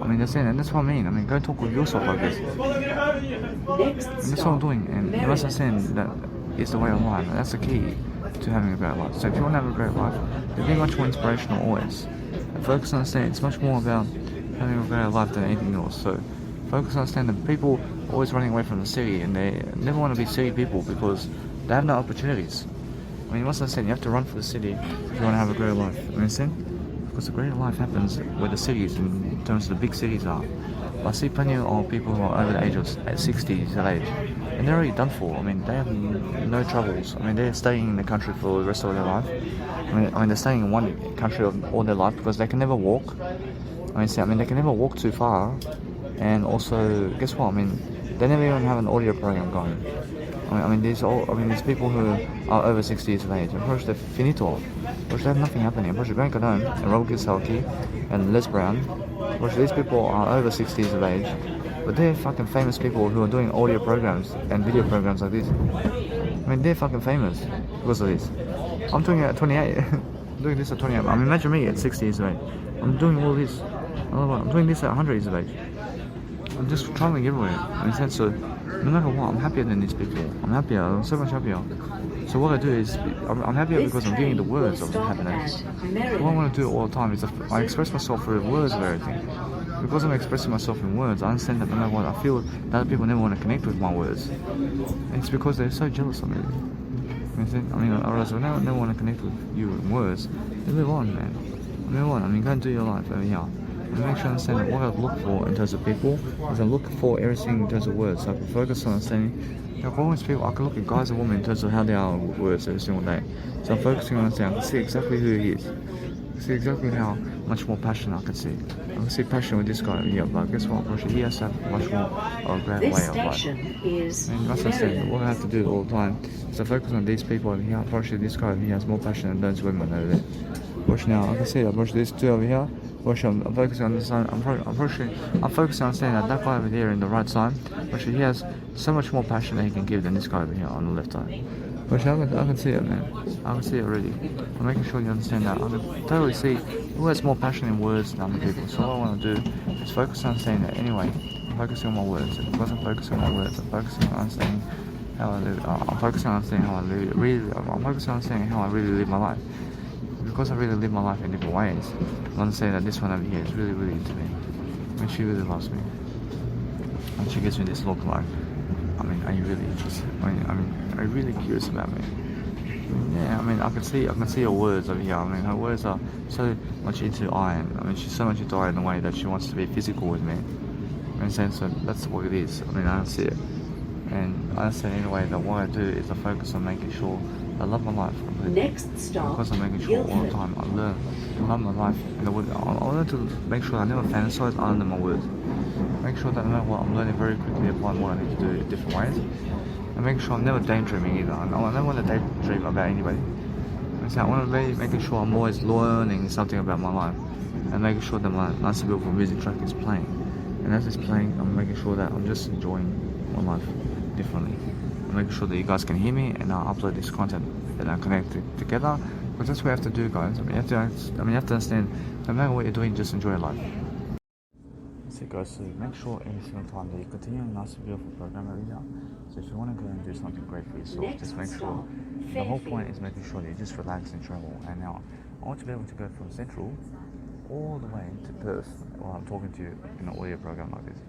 I mean, that's it, and that's what I mean. I mean, go talk with yourself like this. And that's what I'm doing, and you must understand that it's the way of life, and that's the key to having a great life. So if you want to have a great life, then be much more inspirational always. And focus on understanding it's much more about having a great life than anything else. So focus on understanding that people are always running away from the city, and they never want to be city people because they have no opportunities. I mean, you must understand, you have to run for the city if you want to have a great life. You understand? Because the greater life happens where the cities, in terms of the big cities are. I see plenty of people who are over the age of 60s of age, and they're already done for. I mean, they have no troubles. I mean, they're staying in the country for the rest of their life. I mean, they're staying in one country all their life because they can never walk. I mean, they can never walk too far, and also, guess what? I mean, they never even have an audio program going. I mean, these people who are over 60 years of age, of course they're finito. Of course they have nothing happening. Of course Grant Cardone and Rob Kiyosaki and Les Brown, of course these people are over 60 years of age, but they're fucking famous people who are doing audio programs and video programs like this. I mean, they're fucking famous because of this. I'm doing it at 28. I'm doing this at 28. I mean, imagine me at 60 years of age. I'm doing all this. I'm doing this at 100 years of age. I'm just traveling everywhere. In a sense, so no matter what, I'm happier than these people. I'm happier. I'm so much happier. So what I do is, I'm happier because I'm giving the words of happiness. What I want to do all the time is I express myself through words of everything. Because I'm expressing myself in words, I understand that no matter what, I feel that other people never want to connect with my words. It's because they're so jealous of me. I mean, I realize when they never want to connect with you in words, they move on, man. Move on. I mean, go and do your life over here. And make sure I understand that what I look for in terms of people is I look for everything in terms of words. So I can focus on understanding. Like always people, I can look at guys and women in terms of how they are with words every single day. So I'm focusing on understanding. I can see exactly who he is. I can see exactly how much more passion I can see. I can see passion with this guy over here, but guess what? He has to have much more of a great way of life. And you must understand, what I have to do all the time is to focus on these people over here. Unfortunately, this guy over here has more passion than those women over there. Watch now, I can see that. Watch these two over here. Watch, I'm focusing on this side. I'm focusing on understanding that guy over there in the right side. Actually, he has so much more passion that he can give than this guy over here on the left side. Which I can see it, man. I can see it already. I'm making sure you understand that. I can totally see who has more passion in words than other people. So what I want to do is focus on understanding that. Anyway, I'm focusing on my words. And because I'm focusing on my words, I'm focusing on understanding how I live. I'm focusing on understanding how I live. I'm focusing on understanding how I really live my life. Because I really live my life in different ways, I understand that this one over here is really, really into me. I mean, she really loves me. And she gives me this look like, I mean, are you really interested? I mean, are you really curious about me? Yeah, I mean, I can see her words over here. I mean, her words are so much into Iron. I mean, she's so much into Iron in the way that she wants to be physical with me. In a sense, so that's what it is. I mean, I don't see it. And I understand in a way that what I do is I focus on making sure I love my life completely. Next stop, because I'm making sure all the time I learn to love my life. And I learn to make sure I never fantasize other than my words. Make sure that no matter what, I'm learning very quickly upon what I need to do in different ways. And making sure I'm never daydreaming either. I never want to daydream about anybody. So I want to be making sure I'm always learning something about my life. And making sure that my nice and beautiful music track is playing. And as it's playing, I'm making sure that I'm just enjoying my life differently. I'm making sure that you guys can hear me and I'll upload this content and I'll connect it together, because that's what we have to do, guys. I mean, you have to understand, no matter what you're doing, just enjoy life. So guys, so make sure every single time that you continue a nice and beautiful program over here. So if you want to go and do something great for yourself, just make sure, the whole point is making sure that you just relax and travel. And now, I want to be able to go from Central all the way to Perth while I'm talking to you in an audio program like this.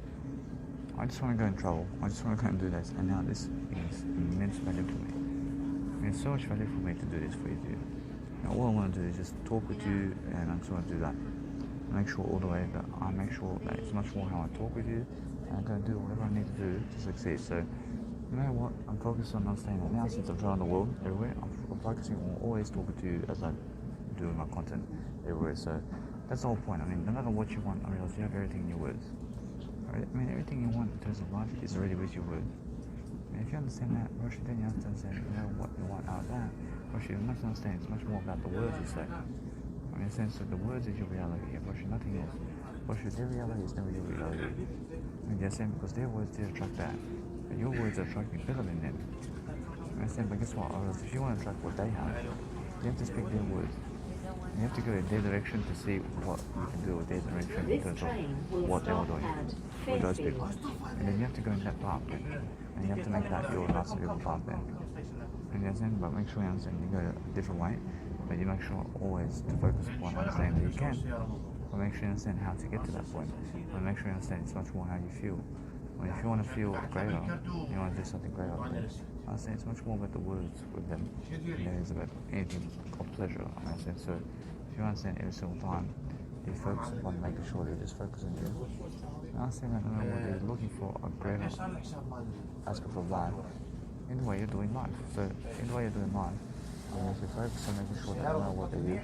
I just want to go and travel. I just want to go and do this. And now this is immense value for me. It's so much value for me to do this for you. Now all I want to do is just talk with you, and I just want to do that. Make sure all the way that I make sure that it's much more how I talk with you, and I'm going to do whatever I need to do to succeed. So, no matter what, I'm focused on understanding that now since I've traveled the world everywhere, I'm focusing on always talking to you as I do my content everywhere. So, that's the whole point. I mean, no matter what you want, I realize you have everything in your words. Right? I mean, everything you want in terms of life is already with your words. And if you understand that, Roshi, then you have to understand, you know, what you want out of that. Roshi, you must understand it's much more about the words you say. In a sense that the words is your reality, and Roshi, nothing else. Roshi, their reality is never your reality. I mean, they're saying because their words they attract that, but your words are attracting better than them. I understand, but guess what? If you want to attract what they have, you have to speak their words. You have to go in their direction to see what you can do with their direction in terms of what they were doing with those people. And then you have to go in that path, man. And you have to make that your nice beautiful path then. And you understand, but make sure you understand you go a different way, but you make sure always to focus upon understanding that you can. But make sure you understand how to get to that point. But make sure you understand it's much more how you feel. I mean, if you want to feel greater, you want to do something greater, I say it's much more about the words with them than it is about anything of pleasure. I say so. If you understand every single time, you focus upon making sure that you just focus on you. And I say that no matter what you're looking for a greater aspect of life in the way you're doing life. So in the way you're doing life, if you focus on making sure that no matter what they do, you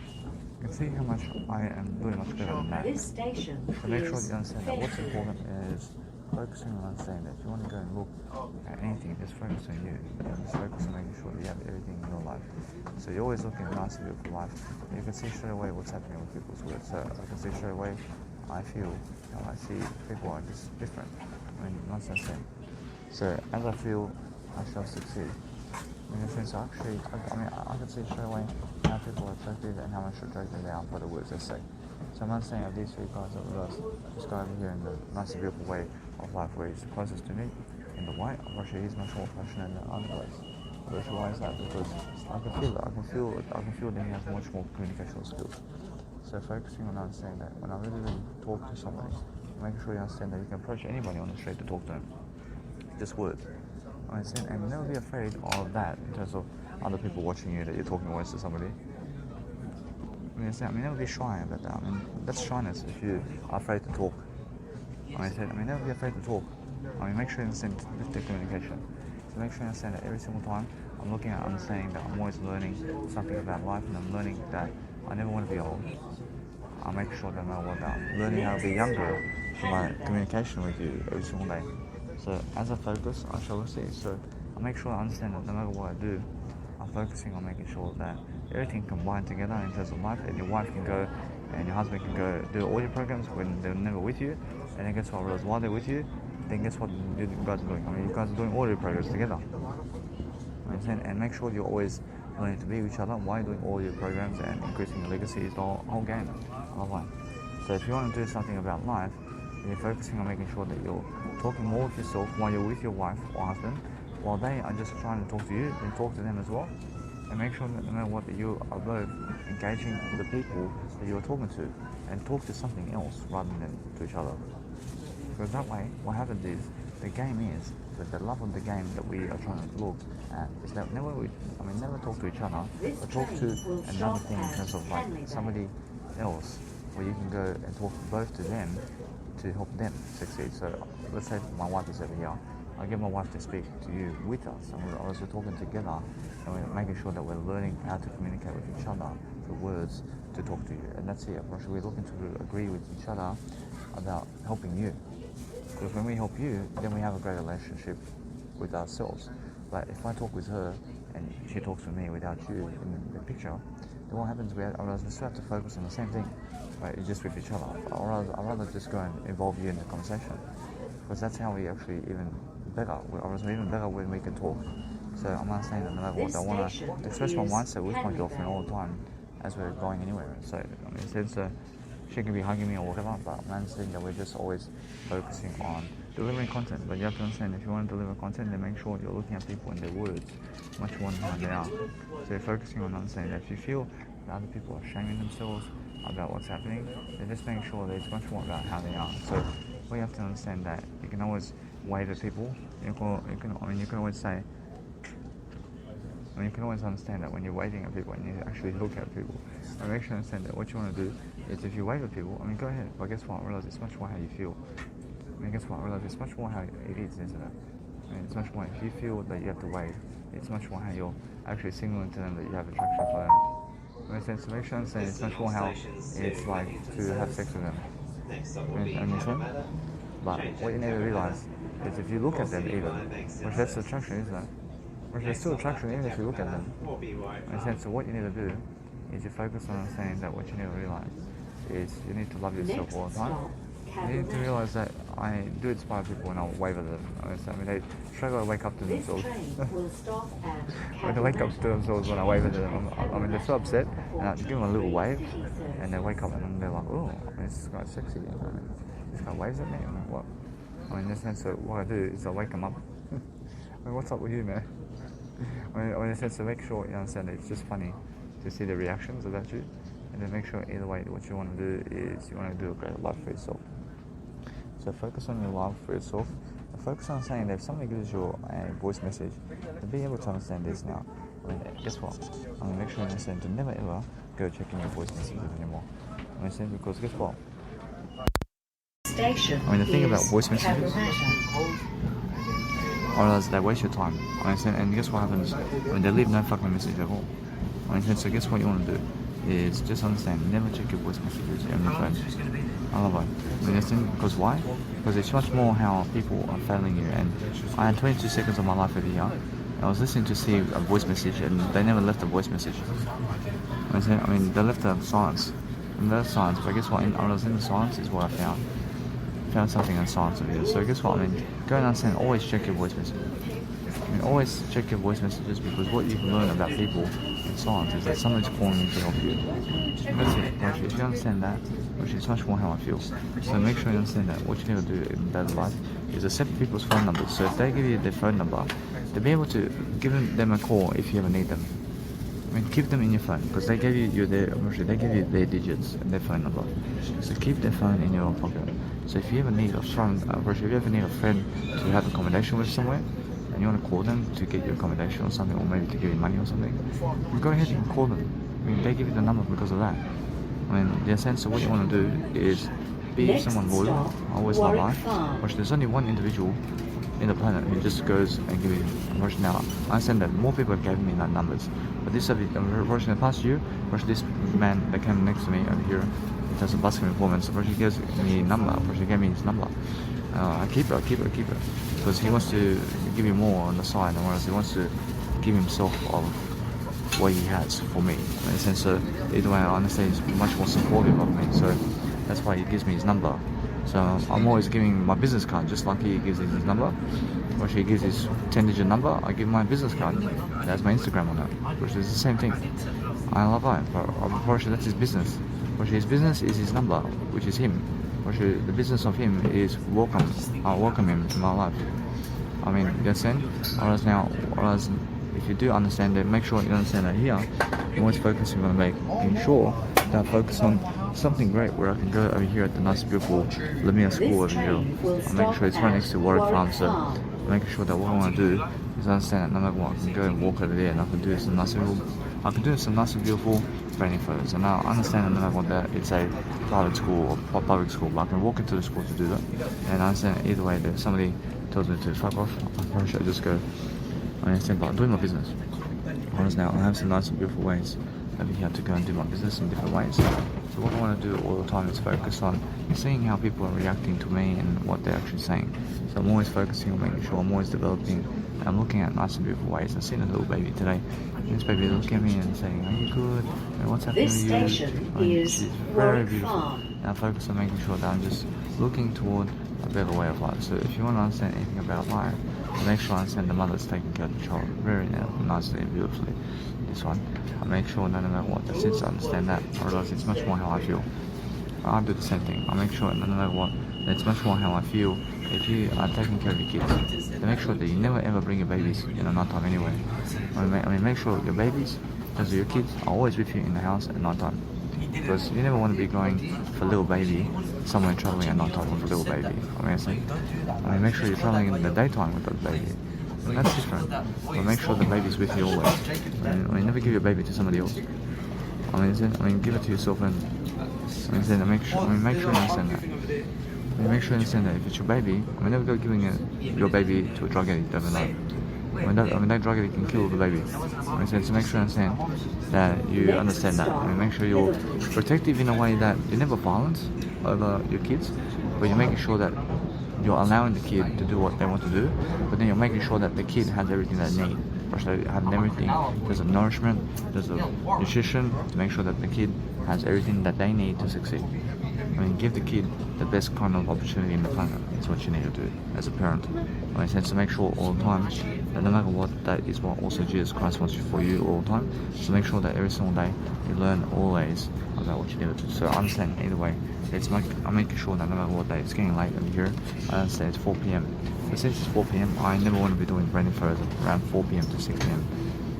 can see how much I am doing much better than that. So make sure you understand that what's important is focusing on understanding that if you want to go and look at anything, just focus on you. And just focus on making sure that you have everything in your life. So you're always looking at a nice beautiful life. You can see straight away what's happening with people's words. So I can see straight away, I feel, how I see people are just different. I mean, not the same. So as I feel, I shall succeed. In a sense, actually, I can see straight away how people are attractive and how much attractive they are by the words they say. So I'm understanding of these three guys that with us, this guy over here in the nice and beautiful way of life where he's the closest to me, in the white, Russia, he's much more passionate than other guys. Russia, why is that? Because I can feel it, I can feel that he has much more communicational skills. So focusing on understanding that when I really talk to somebody, making sure you understand that you can approach anybody on the street to talk to them. Just words. And never be afraid of that in terms of other people watching you, that you're talking words to somebody. Never be shy about that. That's shyness if you are afraid to talk. Never be afraid to talk. Make sure you understand the communication. So make sure you understand that every single time I'm looking at understanding that I'm always learning something about life, and I'm learning that I never want to be old. I make sure that no matter what, I'm learning how to be younger through my communication with you every single day. So as I focus, I shall see. So I make sure I understand that no matter what I do, I'm focusing on making sure that everything combined together in terms of life, and your wife can go and your husband can go do audio programs when they're never with you, and then guess what, while they're with you, then guess what you guys are doing? You guys are doing audio programs together. And make sure you're always learning to be with each other while you're doing audio programs and increasing your legacy is the whole game of life. So if you want to do something about life, you're focusing on making sure that you're talking more with yourself while you're with your wife or husband, while they are just trying to talk to you, then talk to them as well. And make sure that no matter what, that you are both engaging with the people that you are talking to, and talk to something else rather than to each other. Because that way, what happens is, the game is, that the love of the game that we are trying to look at is that never talk to each other, but talk to another thing in terms of like somebody else, where you can go and talk both to them to help them succeed. So let's say my wife is over here. I get my wife to speak to you with us, and we're also talking together, and we're making sure that we're learning how to communicate with each other through words to talk to you. And that's it. We're looking to agree with each other about helping you. Because when we help you, then we have a great relationship with ourselves. But if I talk with her and she talks with me without you in the picture, then what happens? We still have to focus on the same thing, right? Just with each other. I'd rather just go and involve you in the conversation, because that's how we actually even better. We're even better when we can talk. So I'm understanding that no matter what, I want to express my mindset with my girlfriend all the time as we're going anywhere. So I mean, since she can be hugging me or whatever, but I'm understanding that we're just always focusing on delivering content. But you have to understand, if you want to deliver content, then make sure you're looking at people and their words much more than how they are. So you're focusing on understanding that if you feel that other people are shaming themselves about what's happening, then just make sure that it's much more about how they are. So we have to understand that you can always wave at people. You can always say, you can always understand that when you're waving at people and you actually look at people, and make sure you understand that what you want to do is, if you wave at people, go ahead, but guess what, realize it's much more how you feel. Guess what, realize it's much more how it is, isn't it? It's much more, if you feel that you have to wave, it's much more how you're actually signaling to them that you have attraction for them. In a sense, to make sure you understand, it's much more how it's like to have sex with them. But what you need to realize is, if you look at them even, which that's attraction, isn't it? Which there's still attraction even if you look at them. In a sense, so what you need to do is you focus on understanding that what you need to realize is you need to love yourself all the time. You need to realize that I do inspire people when I wave at them. They struggle to wake up to themselves. When they wake up to themselves when I wave at them, they're so upset, and I give them a little wave, and they wake up and they're like, oh, this guy's sexy. This guy waves at me. I'm like, what? In a sense, so what I do is I wake them up. What's up with you, man? In a sense, to make sure you understand that it's just funny to see the reactions about you, and then make sure either way what you want to do is you want to do a great life for yourself. So focus on your love for yourself, and focus on saying that if somebody gives you a voice message, to be able to understand this now. Guess what? I'm going to make sure you understand to never ever go checking your voice messages anymore. Because guess what? The thing about voice messages, or they waste your time. And guess what happens when they leave no fucking message at all? So guess what you want to do is just understand, never check your voice messages on your phone. I love it. Because why? Because it's much more how people are failing you. And I had 22 seconds of my life over here. I was listening to see a voice message, and they never left a voice message. They left a silence. And that's silence. But guess what? I was in the silence is what I found. Found something in silence over here. So guess what? Go and understand. Always check your voice messages. Always check your voice messages, because what you can learn about people in silence is that somebody's calling you to help you. That's it. If you understand that, which is much more how I feel. So make sure you understand that what you need to do in daily life is accept people's phone numbers. So if they give you their phone number, to be able to give them a call if you ever need them. Keep them in your phone, because they gave you their digits and their phone number. So keep their phone in your pocket. So if you ever need a friend, to have accommodation with somewhere, and you want to call them to get your accommodation or something, or maybe to give you money or something, you go ahead and call them. They give you the number because of that. The sense of what you want to do is be someone loyal, always love life. Which there's only one individual in the planet who just goes and gives you a now. I understand that more people have given me that numbers, but this in the past year, this man that came next to me over here, in terms of busking performance, he gives me a number, he gave me his number. I keep it, because he wants to give me more on the side, whereas he wants to give himself of what he has for me. In a sense, so either way, I understand he's much more supportive of me, so that's why he gives me his number. So I'm always giving my business card, just like he gives his number, or he gives his 10-digit number. I give my business card. It has my Instagram on it, which is the same thing. I love that, but unfortunately that's his business. Which his business is his number, which is him. Which the business of him is welcome. I welcome him to my life. You understand? Whereas if you do understand that, make sure you understand that here, you're always focusing on making sure that I focus on something great where I can go over here at the nice beautiful Lamia school over here. I'm making sure it's right next to Warwick Farm, so I'm making sure that what I want to do is understand that no matter what, I can go and walk over there and I can do some nice and beautiful training photos. And I understand that no matter what, that it's a private school or public school, but I can walk into the school to do that. And I understand either way that if somebody tells me to fuck off, I probably should just go. I understand, but I'm doing my business. Whereas now I have some nice and beautiful ways over here to go and do my business in different ways. So what I want to do all the time is focus on seeing how people are reacting to me and what they're actually saying. So I'm always focusing on making sure I'm always developing, and I'm looking at nice and beautiful ways. I've seen a little baby today. This baby looking at me and saying, "Are you good? And what's happening to you?" She's very beautiful. And I focus on making sure that I'm just looking toward a better way of life. So if you want to understand anything about life, make sure I understand the mother's taking care of the child very nicely and beautifully. This one, I make sure that no matter what, since I understand that, I realize it's much more how I feel. I do the same thing. I make sure that no matter what, it's much more how I feel. If you are taking care of your kids, then make sure that you never ever bring your babies in night time anyway. I mean, make sure your babies, because your kids, are always with you in the house at night time. Because you never want to be going for little baby somewhere traveling at night time with a little baby. I mean, make sure you're traveling in the daytime with that baby. And that's different. But make sure the baby's with you always. I mean, never give your baby to somebody else. I mean, give it to yourself and make sure you understand that. Make sure you understand that if it's your baby, never go giving your baby to a drug addict overnight. That drug addict can kill the baby. So make sure you understand that you understand that. Make sure you're protective in a way that you're never violent over your kids, but you're making sure that you're allowing the kid to do what they want to do, but then you're making sure that the kid has everything they need. Have everything. There's a nourishment, there's a nutrition to make sure that the kid has everything that they need to succeed. Give the kid the best kind of opportunity in the planet. That's what you need to do as a parent. To make sure all the time that no matter what, that is what also Jesus Christ wants for you all the time. So make sure that every single day you learn always about what you need to do. So I understand either way. I'm making sure that no matter what day, it's getting late over here. I understand it's 4 p.m. But since it's 4 p.m, I never want to be doing branding photos around 4 p.m. to 6 p.m.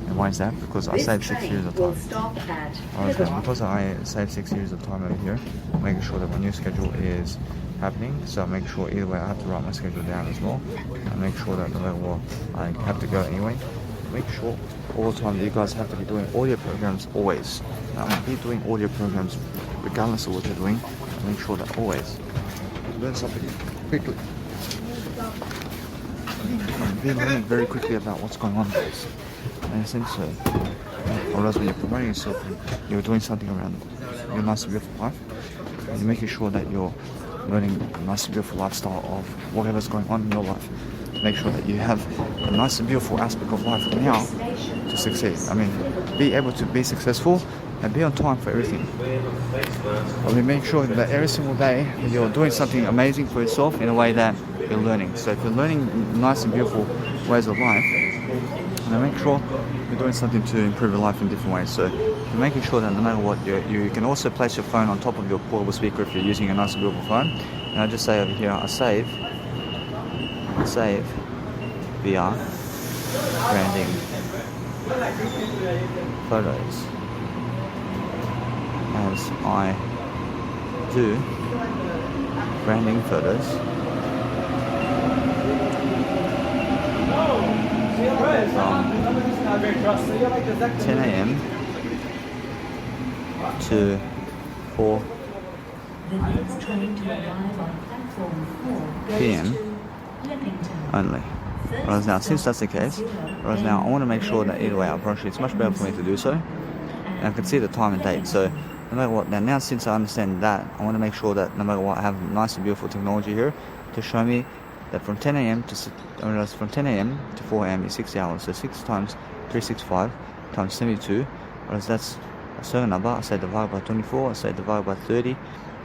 And why is that? Because I saved 6 years of time. Because I saved 6 years of time over here, making sure that my new schedule is happening. So I make sure either way I have to write my schedule down as well. I make sure that no matter what, I have to go anyway. Make sure all the time that you guys have to be doing audio programs always. I'm going to be doing audio programs regardless of what you're doing. Make sure that always you learn something quickly. Be learning very quickly about what's going on, guys. And I think so. Or else when you're promoting yourself, you're doing something around your nice and beautiful life. And you're making sure that you're learning a nice and beautiful lifestyle of whatever's going on in your life. Make sure that you have a nice and beautiful aspect of life now to succeed. Be able to be successful and be on time for everything. Make sure that every single day you're doing something amazing for yourself in a way that you're learning. So if you're learning nice and beautiful ways of life, make sure you're doing something to improve your life in different ways. So you're making sure that no matter what, you can also place your phone on top of your portable speaker if you're using a nice and beautiful phone. And I just say over here, I save VR branding photos as I do branding photos from 10 a.m. to 4 p.m. only. Whereas now, since that's the case, I want to make sure that either way, I promise you, it's much better for me to do so. And I can see the time and date. So no matter what, now since I understand that, I want to make sure that no matter what, I have nice and beautiful technology here to show me that from 10 a.m. to 4 a.m. is 60 hours. So 6 times 365 times 72. Whereas that's a certain number. I say divided by 24. I say divided by 30. I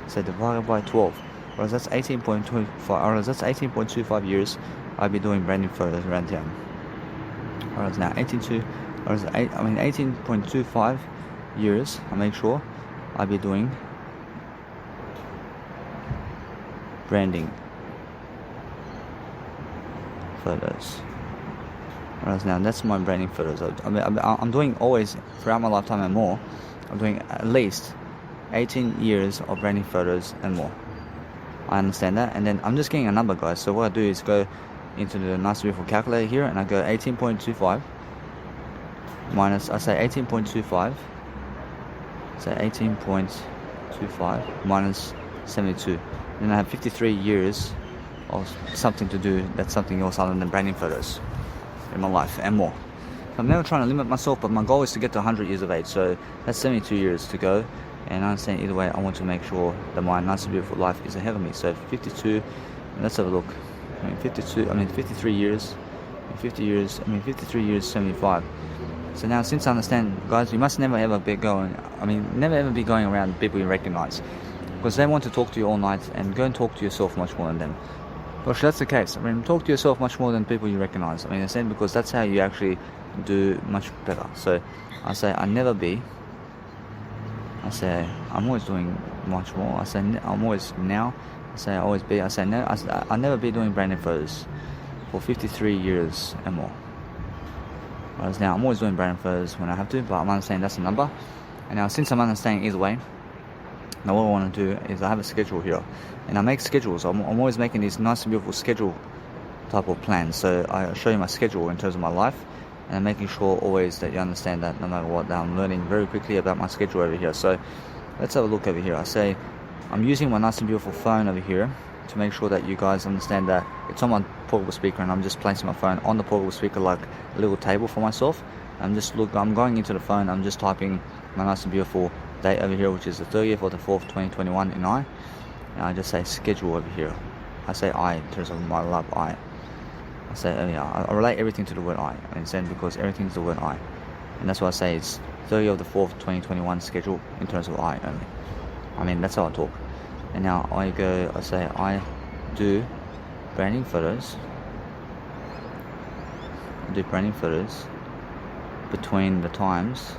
say divided by 12. Whereas that's 18.25. Whereas that's 18.25 years. I'll be doing branding photos around town. Whereas now 18.25 years. I make sure I'll be doing branding photos. Whereas now that's my branding photos. I'm doing always throughout my lifetime and more. I'm doing at least 18 years of branding photos and more. I understand that, and then I'm just getting a number, guys. So what I do is go into the nice beautiful calculator here, and I go 18.25 minus, I say 18.25. Say 18.25 minus 72. Then I have 53 years of something to do that's something else other than branding photos in my life and more. I'm never trying to limit myself, but my goal is to get to 100 years of age. So that's 72 years to go. And I understand either way, I want to make sure that my nice and beautiful life is ahead of me. So 52, let's have a look. 53 years. 53 years, 75. So now, since I understand, guys, you must never ever be going around people you recognize, because they want to talk to you all night, and go and talk to yourself much more than them. Well, that's the case. I mean, talk to yourself much more than people you recognize. I mean, in a sense, because that's how you actually do much better. So I say I never be. I say I'm always doing much more. I say I'm always now. I say I always be. I say no. I never be doing branding photos for 53 years and more. Whereas now I'm always doing branding photos when I have to, but I'm understanding that's a number. And now since I'm understanding either way, now what I want to do is I have a schedule here, and I make schedules. I'm always making these nice and beautiful schedule type of plans. So I show you my schedule in terms of my life, and I'm making sure always that you understand that no matter what, that I'm learning very quickly about my schedule over here. So let's have a look over here. I say I'm using my nice and beautiful phone over here to make sure that you guys understand that it's on my portable speaker, and I'm just placing my phone on the portable speaker like a little table for myself. I'm going into the phone, I'm just typing my nice and beautiful date over here, which is the 30th of the 4th 2021 in I, and I just say schedule over here. I say I in terms of my love I say I relate everything to the word I understand, because everything is the word I, and that's why I say it's 30th of the 4th 2021 schedule in terms of I only. I mean, that's how I talk. And now I say I do branding photos. I do branding photos between the times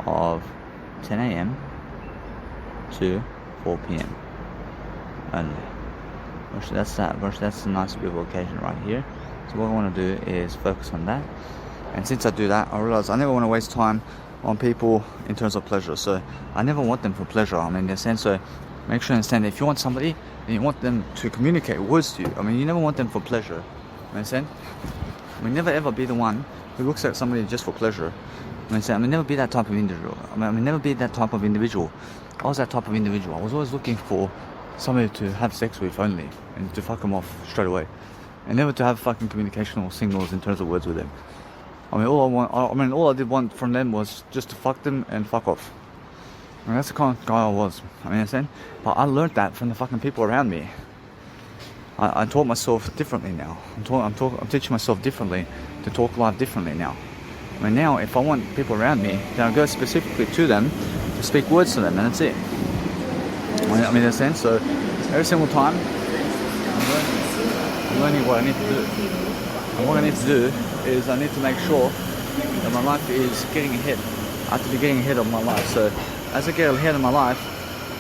of 10 a.m. to 4 p.m. only. That's a nice beautiful occasion right here. So what I want to do is focus on that. And since I do that, I realize I never want to waste time on people in terms of pleasure. So I never want them for pleasure. I mean, in a sense, so make sure you understand that if you want somebody, then you want them to communicate words to you. I mean, you never want them for pleasure. You understand? I mean, never ever be the one who looks at somebody just for pleasure. I mean, never be that type of individual. I mean, never be that type of individual. I was that type of individual. I was always looking for somebody to have sex with only, and to fuck them off straight away, and never to have fucking communicational signals in terms of words with them. I mean, all I did want from them was just to fuck them and fuck off. I mean, that's the kind of guy I was. I mean, understand? But I learned that from the fucking people around me. I taught myself differently now. I'm teaching myself differently to talk life differently now. I mean, now if I want people around me, then I go specifically to them to speak words to them, and that's it. I mean, in a sense, so every single time I'm learning what I need to do. And what I need to do is I need to make sure that my life is getting ahead. I have to be getting ahead of my life. So as I get ahead of my life,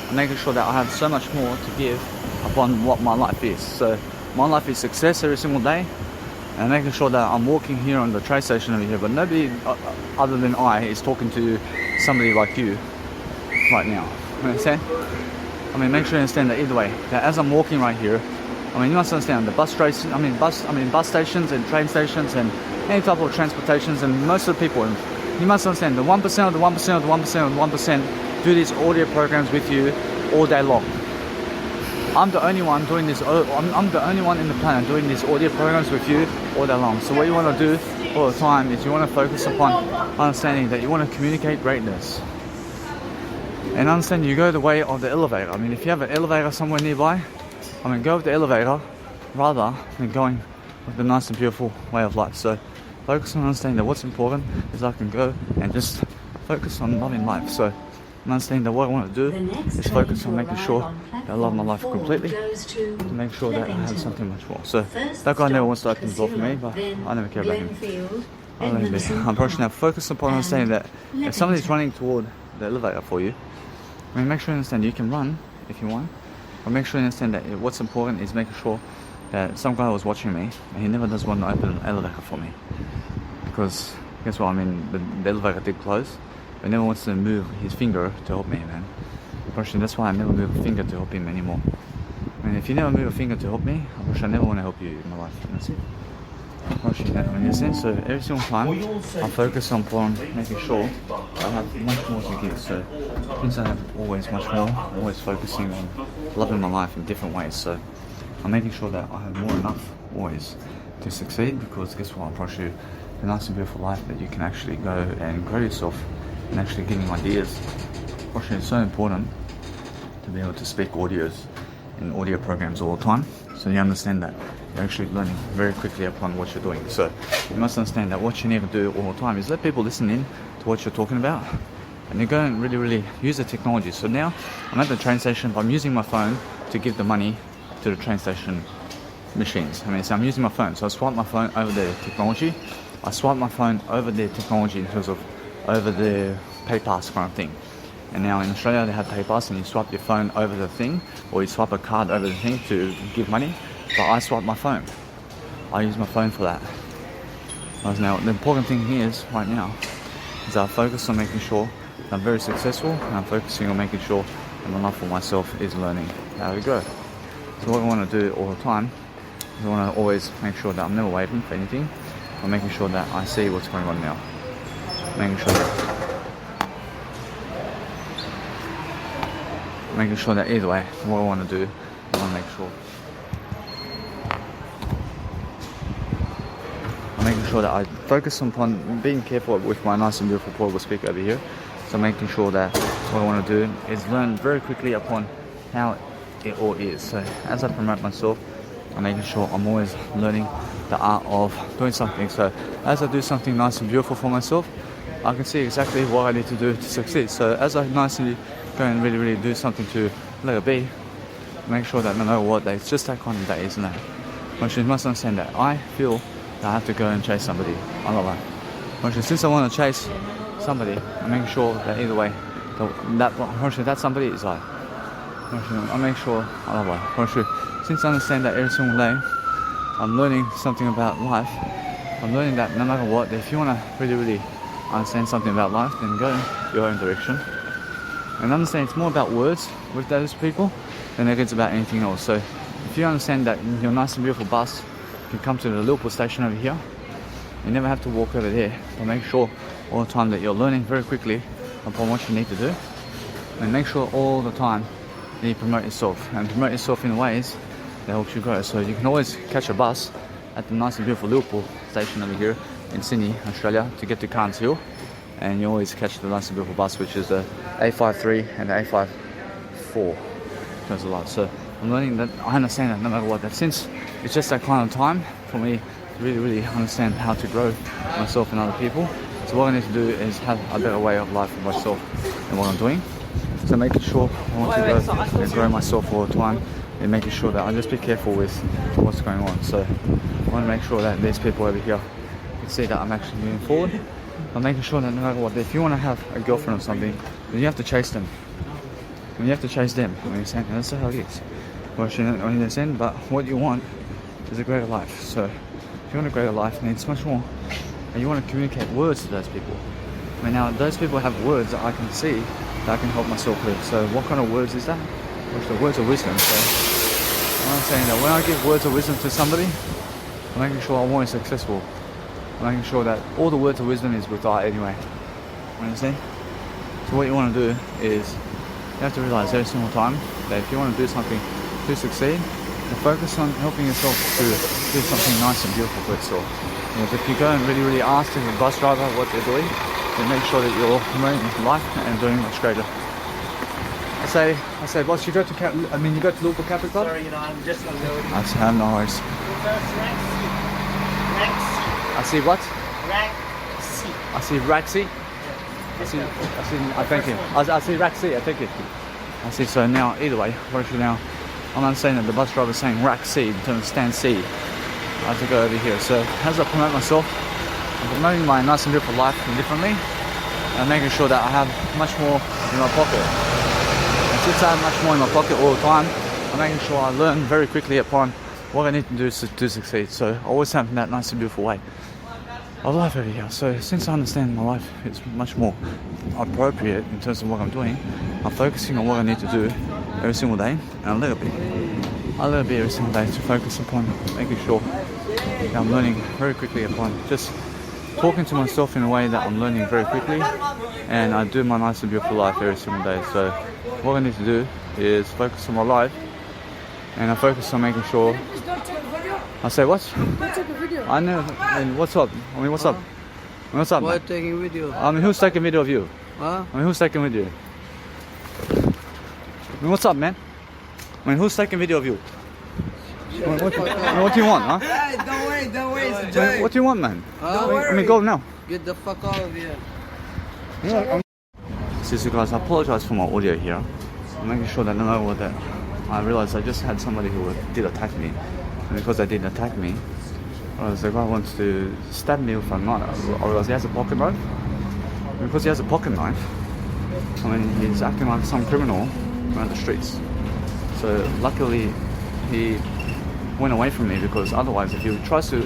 I'm making sure that I have so much more to give upon what my life is. So my life is success every single day, and making sure that I'm walking here on the train station over here, but nobody other than I is talking to somebody like you right now. You understand? I mean, make sure you understand that either way, that as I'm walking right here, I mean, you must understand the bus stations and train stations and any type of transportations, and most of the people, you must understand the 1% of the 1% of the 1% of the 1% do these audio programs with you all day long. I'm the only one doing this. I'm the only one in the planet doing these audio programs with you all day long. So what you want to do all the time is you want to focus upon understanding that you want to communicate greatness. And understand you go the way of the elevator. I mean, if you have an elevator somewhere nearby, I mean, go with the elevator rather than going with the nice and beautiful way of life. So focus on understanding that what's important is I can go and just focus on loving life. So understanding that what I want to do is focus on making sure that I love my life completely, to make sure that I have something much more. So that guy never wants to open the door for me, but I never care about him. I'm probably now focused upon understanding that if somebody's running toward the elevator for you, I mean, make sure you understand you can run if you want, but make sure you understand that what's important is making sure that some guy was watching me and he never does want to open an elevator for me, because guess what, I mean, the elevator did close, but he never wants to move his finger to help me, man. Unfortunately, that's why I never move a finger to help him anymore. And if you never move a finger to help me, I never want to help you in my life, and that's it. Unfortunately, that in a sense, so every single time I focus on making sure I have much more to give. So since I have always much more, I'm always focusing on loving my life in different ways. So I'm making sure that I have more enough always to succeed, because guess what, I'll promise you a nice and beautiful life that you can actually go and grow yourself and actually getting ideas. Unfortunately, it's so important to be able to speak audios in audio programs all the time, so you understand that you're actually learning very quickly upon what you're doing. So you must understand that what you need to do all the time is let people listen in to what you're talking about, and you go and really use the technology. So now I'm at the train station, but I'm using my phone to give the money to the train station machines. I mean, so I'm using my phone. So I swipe my phone over the technology. I swipe my phone over the technology in terms of over the PayPass kind of thing. And now in Australia they have PayPass, and you swipe your phone over the thing, or you swipe a card over the thing to give money. But I swipe my phone. I use my phone for that. Whereas now the important thing here is right now is I focus on making sure that I'm very successful, and I'm focusing on making sure that my life for myself is learning how to grow. So what I want to do all the time is I want to always make sure that I'm never waiting for anything. I'm making sure that I see what's going on now. Making sure that either way, what I want to do, I want to make sure. I'm making sure that I focus upon being careful with my nice and beautiful portable speaker over here. So making sure that what I want to do is learn very quickly upon how it all is. So as I promote myself, I'm making sure I'm always learning the art of doing something. So as I do something nice and beautiful for myself, I can see exactly what I need to do to succeed. So as I nicely go and really do something to let it be, make sure that no matter what day, it's just that kind of day, isn't it? But you must understand that I feel that I have to go and chase somebody. I love that. But since I want to chase somebody, I'm making sure that either way, that somebody is I. I make sure I love that. Since I understand that every single day, I'm learning something about life. I'm learning that no matter what, if you want to really understand something about life, then go your own direction. And understand it's more about words with those people than it is about anything else. So if you understand that your nice and beautiful bus can come to the Liverpool station over here, you never have to walk over there. But make sure all the time that you're learning very quickly upon what you need to do. And make sure all the time that you promote yourself. And promote yourself in ways that helps you grow. So you can always catch a bus at the nice and beautiful Liverpool station over here in Sydney, Australia, to get to Carnes Hill. And you always catch the nice and beautiful bus, which is the A53 and the A54. There's a lot. So I'm learning that I understand that no matter what, that since it's just that kind of time for me to really understand how to grow myself and other people. So what I need to do is have a better way of life for myself and what I'm doing. So making sure I want to grow myself all the time, and making sure that I just be careful with what's going on. So I want to make sure that these people over here can see that I'm actually moving forward. I'm making sure that no matter what, if you want to have a girlfriend or something, then you have to chase them. And you have to chase them. You understand? And that's how it is. Well, you understand? But what you want is a greater life. So if you want a greater life, then it's much more. And you want to communicate words to those people. I mean, now those people have words that I can see that I can help myself with. So what kind of words is that? Well, it's the words of wisdom. So I'm saying that when I give words of wisdom to somebody, I'm making sure I'm always successful. I'm making sure that all the words of wisdom is with I anyway. You understand? So what you want to do is you have to realize every single time that if you want to do something to succeed, then focus on helping yourself to do something nice and beautiful for yourself. Because if you go and really ask the bus driver what they're doing, then make sure that you're promoting life and doing much greater. I say, boss, you go to Liverpool Capri Club? Sorry, I'm just unloading. I have no worries. I see what? Raxi. I see Raxi. I thank you. I see Raxi, I take it. I see, so now, either way, now, I'm understanding that the bus driver is saying Raxi in terms of stand C. I have to go over here. So, as I promote myself, I'm promoting my nice and beautiful life differently, and making sure that I have much more in my pocket. And since I have much more in my pocket all the time, I'm making sure I learn very quickly upon what I need to do to succeed. So, I always have that nice and beautiful way of life over here. So since I understand my life is much more appropriate in terms of what I'm doing, I'm focusing on what I need to do every single day, and I let it be every single day to focus upon making sure that I'm learning very quickly upon just talking to myself in a way that I'm learning very quickly, and I do my nice and beautiful life every single day. So what I need to do is focus on my life, and I focus on making sure. I say what? I know. I mean, what's up? What's up? What's up? Why taking video? Who's taking video of you? Huh? Who's taking video? What's up, man? Who's taking video of you? What do you want, huh? Hey, don't worry, it's a joke. What do you want, man? Don't worry. Go now. Get the fuck out of here. Seriously guys, I apologize for my audio here. I'm making sure that no matter what, that I realized I just had somebody who did attack me. And because they did attack me, the guy wants to stab me with a knife. I realized he has a pocket knife. And because he has a pocket knife, I mean, he's acting like some criminal around the streets. So luckily, he went away from me, because otherwise, if he tries to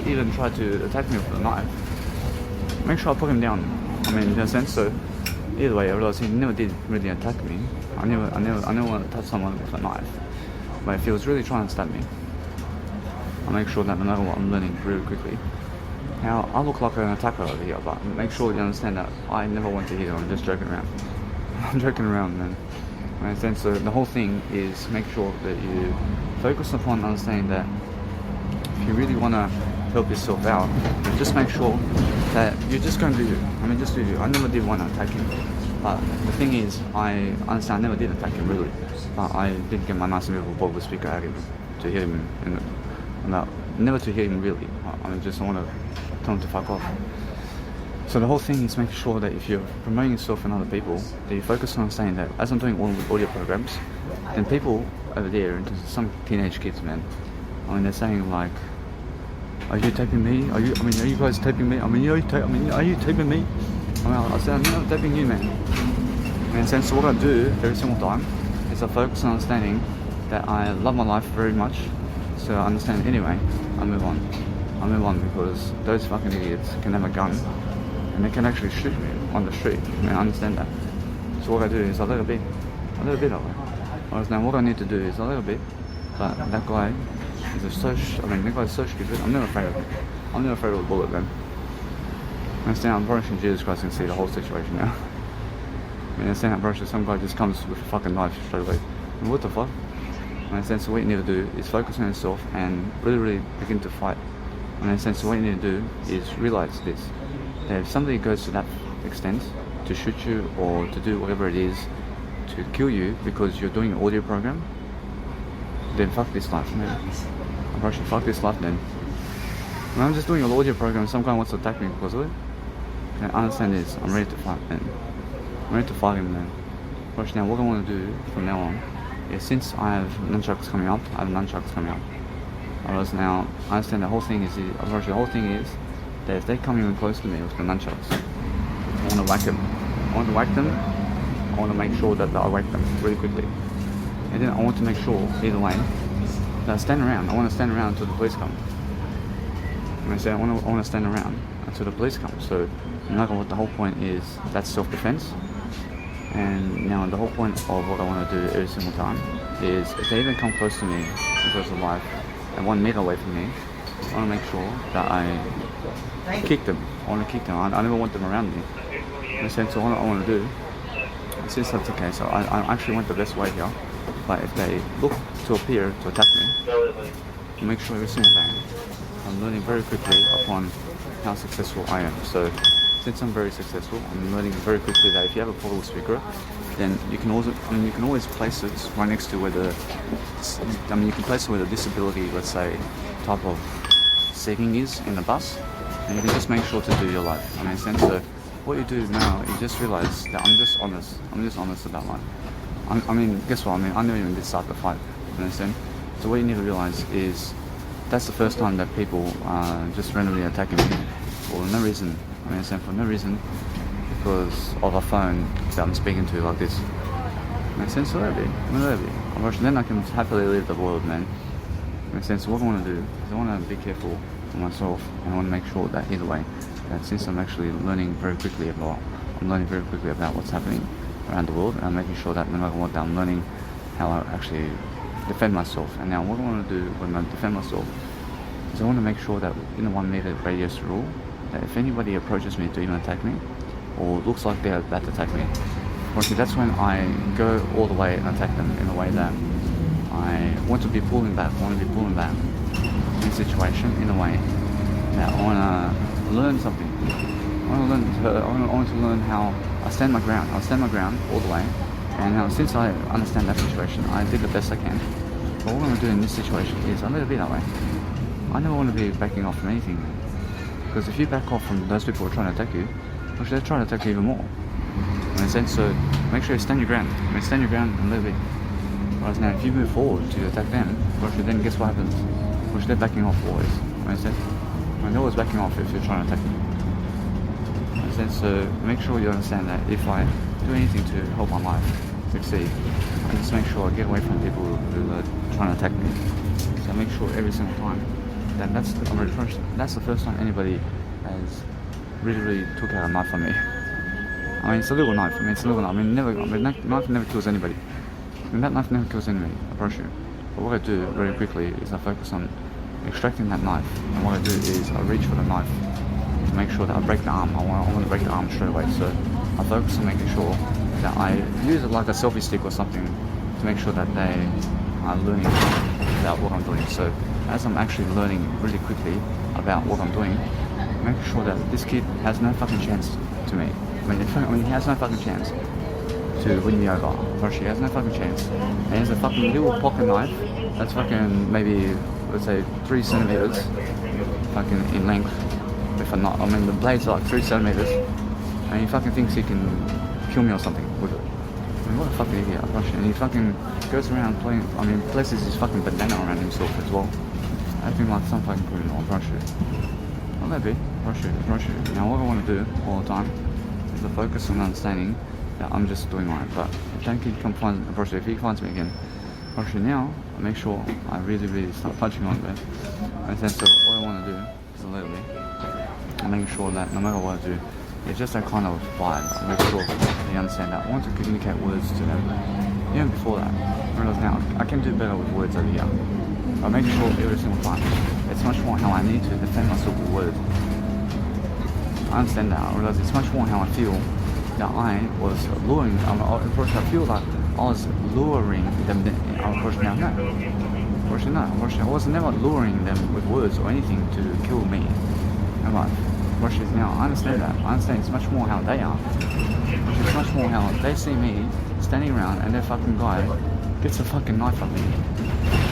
attack me with a knife, make sure I put him down. I mean, in a sense. So either way, I realized he never did really attack me. I never want to touch someone with a knife. But if he was really trying to stab me, I make sure that no matter what, I'm learning really quickly. Now, I look like an attacker over here, but make sure you understand that I never want to hit him. I'm just joking around. I'm joking around, man. And so the whole thing is make sure that you focus upon understanding that if you really want to help yourself out, just make sure that you're just going to do you. I mean, just do you. I never did want to attack him. But the thing is, I understand I never did attack him really. But I did get my nice and beautiful portable speaker out of him to hit him never to hit him really. I mean, just want to tell him to fuck off. So the whole thing is making sure that if you're promoting yourself and other people, that you focus on saying that as I'm doing all the audio programs, then people over there, into some teenage kids, man, I mean, they're saying like, are you taping me? Are you guys taping me? Are you taping me? I said, I'm not taping you, man. And so what I do every single time is I focus on understanding that I love my life very much. So I understand anyway, I move on. I move on because those fucking idiots can have a gun and they can actually shoot me on the street. I mean, I understand that. So what I do is I let it be. I let it be that way. Whereas now what I need to do is I let it be. But that guy is that guy's so stupid. I'm never afraid of him. I'm never afraid of a bullet, man. Understand, I'm approaching Jesus Christ and see the whole situation now. I mean, understand, approaching some guy just comes with a fucking knife straight away. And what the fuck? In a sense, what you need to do is focus on yourself and really begin to fight. In a sense, what you need to do is realize this, that if somebody goes to that extent to shoot you or to do whatever it is to kill you because you're doing an audio program, then fuck this life, man. I'm probably fuck this life then. When I'm just doing an audio program, some guy wants to attack me because of it. And I understand this, I'm ready to fight, man. I'm ready to fight him, man. But now, what I want to do from now on, since I have nunchucks coming up, Whereas now, I understand the whole thing is that if they come even close to me with the nunchucks, I want to whack them. I want to make sure that I whack them really quickly. And then I want to make sure, either way, that I stand around. I want to stand around until the police come. And I say I want to stand around until the police come. So, what the whole point is, that's self-defense. And now the whole point of what I want to do every single time is if they even come close to me because of life and 1 meter away from me, I want to make sure that I kick them. I want to kick them. I never want them around me. In a sense, what I want to do, since that's the case, I actually went the best way here. But if they look to appear to attack me, I make sure every single day I'm learning very quickly upon how successful I am. So since I'm very successful, I'm learning very quickly that if you have a portable speaker, then you can always place it right next to where you can place it where the disability, let's say, type of setting is in the bus, and you can just make sure to do your life. I mean, so what you do now, you just realize that I'm just honest about life. I mean, guess what? I mean, I never even did start the fight. You understand? So what you need to realize is that's the first time that people are just randomly attacking me for no reason. I mean, for no reason, because of a phone that I'm speaking to like this. Makes sense? So let it be. Then I can happily leave the world, man. Makes sense. What I want to do is I want to be careful for myself, and I want to make sure that either way, that since I'm actually learning very quickly about what's happening around the world, and I'm making sure that no matter what, I'm learning how I actually defend myself. And now what I want to do when I defend myself is I want to make sure that in the 1 meter radius rule, that if anybody approaches me to even attack me, or looks like they're about to attack me, that's when I go all the way and attack them in a way that I want to be pulling back in a situation in a way that I want to learn something. I want to learn how I stand my ground. I'll stand my ground all the way, and now since I understand that situation, I did the best I can. But what I'm going to do in this situation is I let it be that way. I never want to be backing off from anything. Because if you back off from those people who are trying to attack you, they're trying to attack you even more. Understand? So make sure you stand your ground. Stand your ground a little bit. Whereas now, if you move forward to attack them, then guess what happens? They're backing off always. Understand? They're always backing off if you're trying to attack them. Understand? So make sure you understand that if I do anything to help my life succeed, I just make sure I get away from people who are trying to attack me. So I make sure every single time that that's the first time anybody has really took out a knife from me. I mean, it's a little knife. It's a little knife. Knife never kills anybody. That knife never kills anybody, I promise you. But what I do very quickly is I focus on extracting that knife. And what I do is I reach for the knife to make sure that I break the arm. I want to break the arm straight away. So I focus on making sure that I use it like a selfie stick or something to make sure that they are learning about what I'm doing. So as I'm actually learning really quickly about what I'm doing, making sure that this kid has no fucking chance to me. I mean, he has no fucking chance to win me over. First, he has no fucking chance. And he has a fucking little pocket knife that's fucking maybe, let's say, 3 centimeters fucking in length. If I'm not, I mean, the blade's like 3 centimeters, and he fucking thinks he can kill me or something with it. I mean, what a fucking idiot. And he fucking goes around playing, I mean, places his fucking bandana around himself as well. Acting like some fucking criminal, I promise you. Well, that'd be, I promise you. Now, what I want to do all the time is to focus on understanding that I'm just doing mine. But if that kid comes find, if he finds me again, actually now I make sure I really start punching on it. And then so what I want to do is a little bit, I'm making sure that no matter what I do, it's just that kind of vibe. I make sure they understand that I want to communicate words to them. Even before that, I realize now I can do better with words over here. I make sure every single time it's much more how I need to defend myself with words. I understand that. I realize it's much more how I feel that I was luring. I feel like I was luring them. Unfortunately, no. Unfortunately, no. Unfortunately, I was never luring them with words or anything to kill me. Alright. Unfortunately, now I understand that. I understand it's much more how they are. It's much more how they see me standing around and their fucking guy gets a fucking knife from me.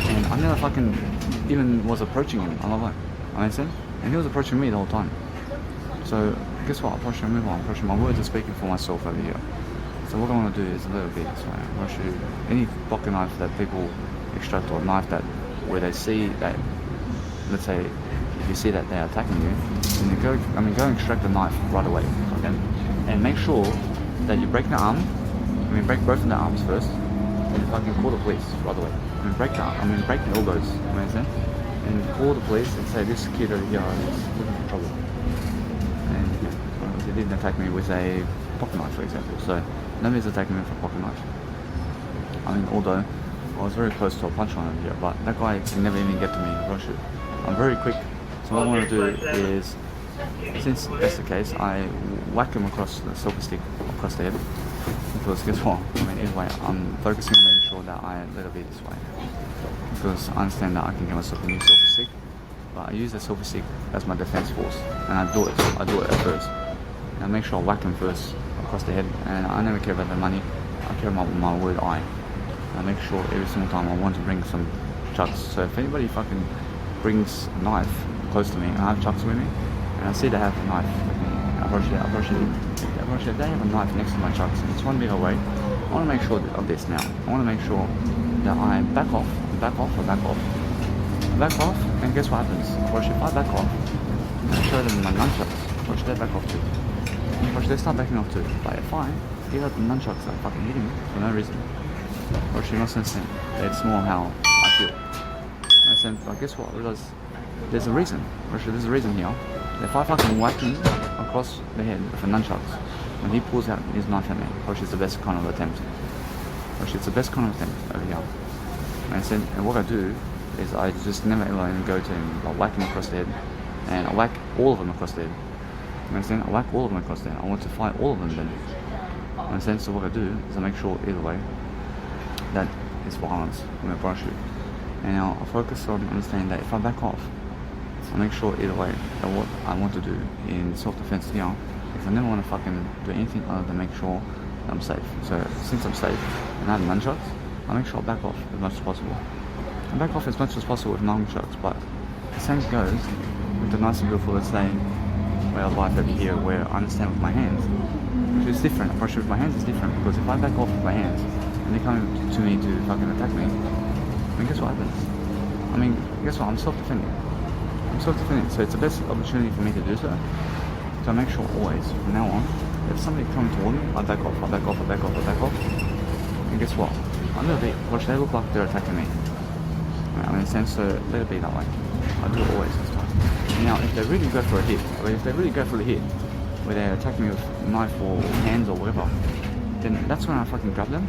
And I never fucking even was approaching him. I love it. I understand? And he was approaching me the whole time. So guess what? I'm move on. My words are speaking for myself over here. So what I want to do is a little bit this way. I want to any pocket knife that people extract or knife that where they see that, let's say, if you see that they're attacking you, then you go and extract the knife right away. Okay? And make sure that you break the arm. Break both of the arms first, and you fucking call the police right away. Break the elbows. And call the police and say this kid over here is looking for trouble. They didn't attack me with a pocket knife, for example. So nobody's attacking me with a pocket knife. Although I was very close to a punch line over here, but that guy can never even get to me. I'm very quick. So what I want to do is, since that's the case, I whack him across the selfie stick across the head. Because guess what? Either way, I'm focusing on making sure that I let it be this way. Because I understand that I can get myself a new selfie stick, but I use the selfie stick as my defense force, and I do it at first. I make sure I whack him first across the head, and I never care about the money. I care about my word I. I make sure every single time I want to bring some chucks. So if anybody fucking brings a knife close to me, and I have chucks with me, and I see they have a knife with me, I approach it. They have a knife next to my chucks, and it's one bit away. I want to make sure of this now. I want to make sure that I back off, and guess what happens? If I back off, I show them my nunchucks. They back off too. They start backing off too. But if I get out the nunchucks, I fucking hit him for no reason. You must understand. It's more how I feel. But guess what? I realize there's a reason. There's a reason here. If I fucking whack him across the head with a nunchucks, when he pulls out his knife at me, it's the best kind of attempt. It's the best kind of attempt over here. And what I do is I just never ever go to him. I whack him across the head, and I whack all of them across the head. I whack all of them across the head. I want to fight all of them then. So what I do is I make sure either way that it's violence when I brush you. And now I focus on understanding that if I back off, I make sure either way that what I want to do in self-defense here is I never want to fucking do anything other than make sure that I'm safe. So since I'm safe and I have nunchucks, I make sure I back off as much as possible. I back off as much as possible with nunchucks, but the same goes with the nice and beautiful, let's say, way of life over here, where I understand with my hands which is different. Approach with my hands is different, because if I back off with my hands and they come to me to fucking attack me, I mean, guess what happens? I mean, guess what? I'm self-defending. So it's the best opportunity for me to do so. So I make sure always, from now on, if somebody comes toward me, I back off. And guess what? I'm gonna be, watch, they look like they're attacking me. I mean, so let it be that way. I do it always this time. Now, if they really go for a hit, where they're attacking me with a knife or hands or whatever, then that's when I fucking grab them.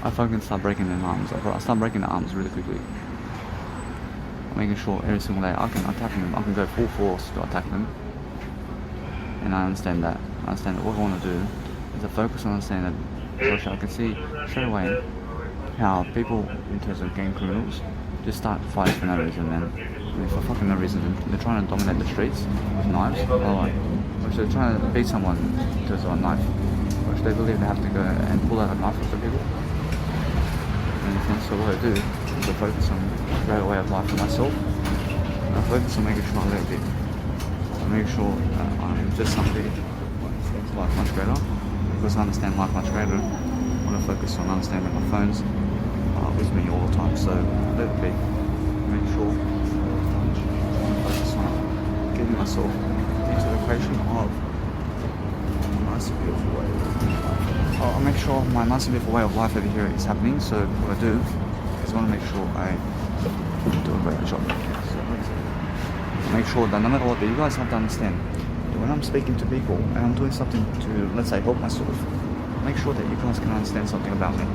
I fucking start breaking their arms. I start breaking their arms really quickly. I'm making sure every single day I can attack them. I can go full force to attack them. And I understand that. What I want to do is to focus on understanding that. I can see straight away how people, in terms of gang criminals, just start fighting for no reason, man. I mean, for fucking no reason. They're trying to dominate the streets with knives, which they're trying to beat someone because of a knife, which they believe they have to go and pull out a knife for people. And so what I do is I focus on a greater way of life for myself. And I focus on making sure I let it be. I make sure I'm just somebody who understands life much better. Because I understand life much greater, I want to focus on understanding that my phone's with me all the time. So let it be. Make sure I focus on getting myself into the equation of a nice and beautiful way. I'll make sure my nice and beautiful way of life over here is happening. So what I do is I want to make sure I do a great job. So I make sure that no matter what, that you guys have to understand. When I'm speaking to people and I'm doing something to, let's say, help myself, make sure that you guys can understand something about me.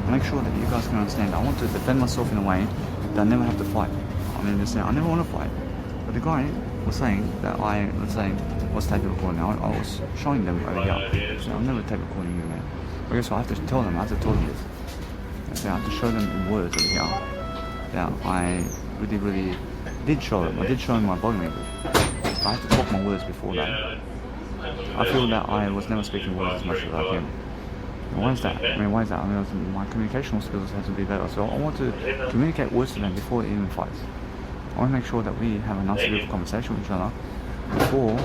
Make sure that you guys can understand. I want to defend myself in a way that I never have to fight. I mean, just say, I never want to fight. But the guy was saying that I, let's say, was tape recording. I was showing them over here. So I'm never tape recording you, man. I guess I have to tell them. this. I have to show them in words over here that I really did show them. I did show them my body language. I have to talk my words before that. I feel that I was never speaking words as much as I can. Why is that? I mean, my communicational skills have to be better. So I want to communicate words to them before they even fight. I want to make sure that we have a nice beautiful conversation with each other before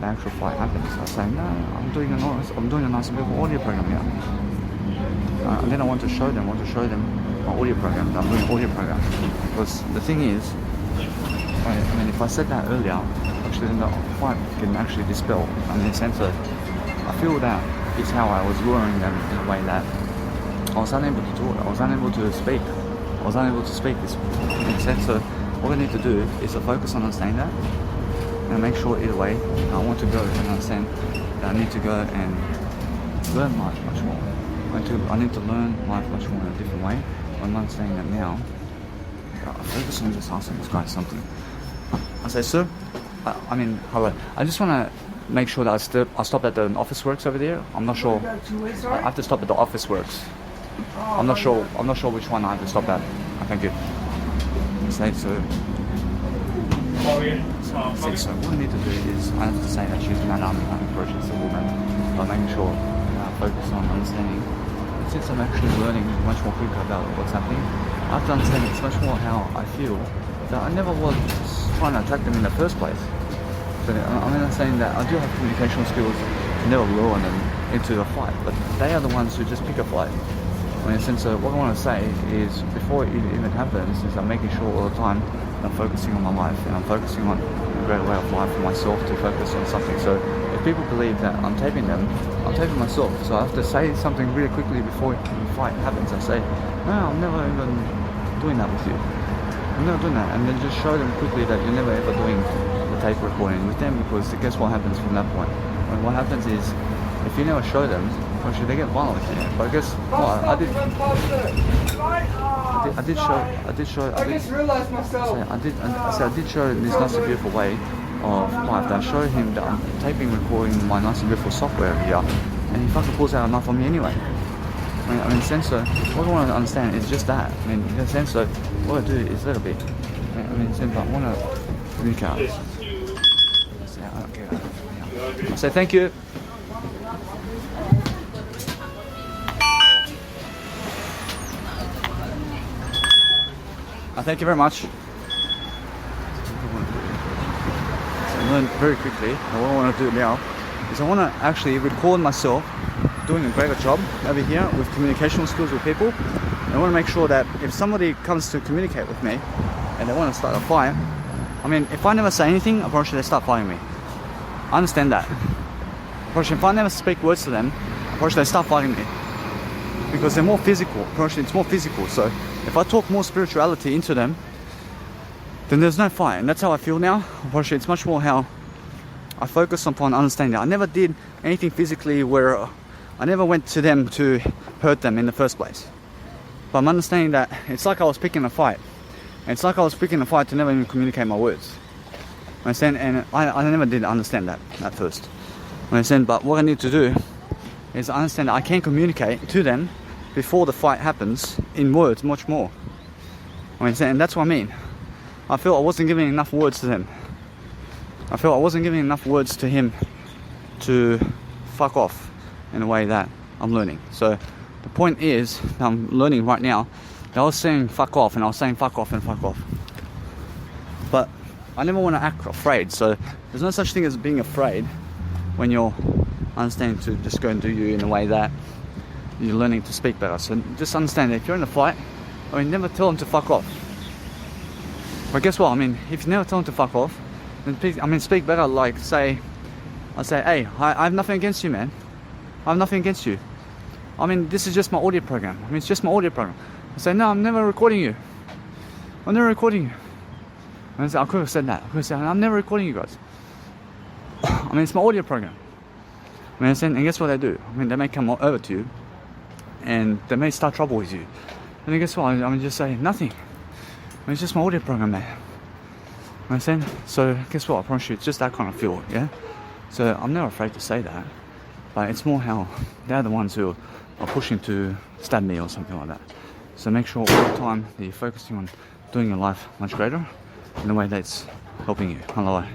the actual fight happens. I say, no, I'm doing a nice beautiful audio program here. And then I want to show them my audio program. I'm doing an audio program. Because the thing is, I mean, if I said that earlier, actually then the fight can actually dispel. I mean, in the sense of, I feel that it's how I was luring them in a way that I was unable to do it. I was unable to speak. This in the sense of, what I need to do is to focus on understanding that and make sure either way I want to go and understand that I need to go and learn life much more. I need to learn life much more in a different way. I'm understanding that now. I focus on just asking this guy something. I say, sir, I mean, hello. I just want to make sure that I stop at the office works over there. I'm not sure. I have to stop at the office works. I'm not sure which one I have to stop at. Thank you. Say so. So what I need to do is I have to say that she's a man. I'm approaching a woman by making sure that I focus on understanding. Since I'm actually learning much more quicker about what's happening, I have to understand it's much more how I feel. That I never was trying to attack them in the first place. So I'm not saying that I do have communicational skills to never lure them into a fight, but they are the ones who just pick a fight. I mean, since what I want to say is, before it even happens, is I'm making sure all the time that I'm focusing on my life and I'm focusing on a greater way of life for myself to focus on something. So if people believe that I'm taping them, I'm taping myself. So I have to say something really quickly before the fight happens. I say, no, I'm never even doing that with you. I'm never doing that. And then just show them quickly that you're never ever doing the tape recording with them, because guess what happens from that point? And what happens is, if you never show them, actually they get violent with you. But I guess, I did show this nice and beautiful way of life. I showed him that I'm taping, recording my nice and beautiful software over here, and he fucking pulls out a knife on me anyway. I mean, sensor, what I want to understand is just that. I mean, the sensor, what I do is let it be. I mean, sensor, I want to communicate. I say thank you. Thank you very much. So I learned very quickly. And what I want to do now is I want to actually record myself doing a greater job over here with communication skills with people. And I want to make sure that if somebody comes to communicate with me and they want to start a fight, I mean, if I never say anything, apparently they start fighting me. I understand that. Apparently, if I never speak words to them, apparently they start fighting me. Because they're more physical. Apparently it's more physical. So if I talk more spirituality into them, then there's no fight. And that's how I feel now. Apparently it's much more how I focus upon understanding. I never did anything physically where I never went to them to hurt them in the first place. But I'm understanding that it's like I was picking a fight. And it's like I was picking a fight to never even communicate my words. Understand? And I never did understand that at first. Understand? But what I need to do is understand that I can communicate to them before the fight happens in words much more. And that's what I mean. I feel I wasn't giving enough words to them. I feel I wasn't giving enough words to him to fuck off in a way that I'm learning. So the point is, I'm learning right now, that I was saying fuck off and I was saying fuck off and fuck off. But I never want to act afraid. So there's no such thing as being afraid when you're understanding to just go and do you in a way that you're learning to speak better. So just understand that if you're in a fight, I mean, never tell them to fuck off. But guess what? I mean, if you never tell them to fuck off, then speak better. Like I say, hey, I have nothing against you, man. I have nothing against you. I mean, this is just my audio program. I mean, it's just my audio program. I say, no, I'm never recording you. I'm never recording you. And I say, I could have said that. I could have said, I'm never recording you guys. I mean, it's my audio program. I mean, and guess what they do? I mean, they may come over to you and they may start trouble with you. And then guess what? I mean, just say nothing. I mean, it's just my audio program, man. Understand? So guess what? I promise you, it's just that kind of feel, yeah? So I'm never afraid to say that. But it's more how they're the ones who are pushing to stab me or something like that. So make sure all the time that you're focusing on doing your life much greater in a way that's helping you on the way.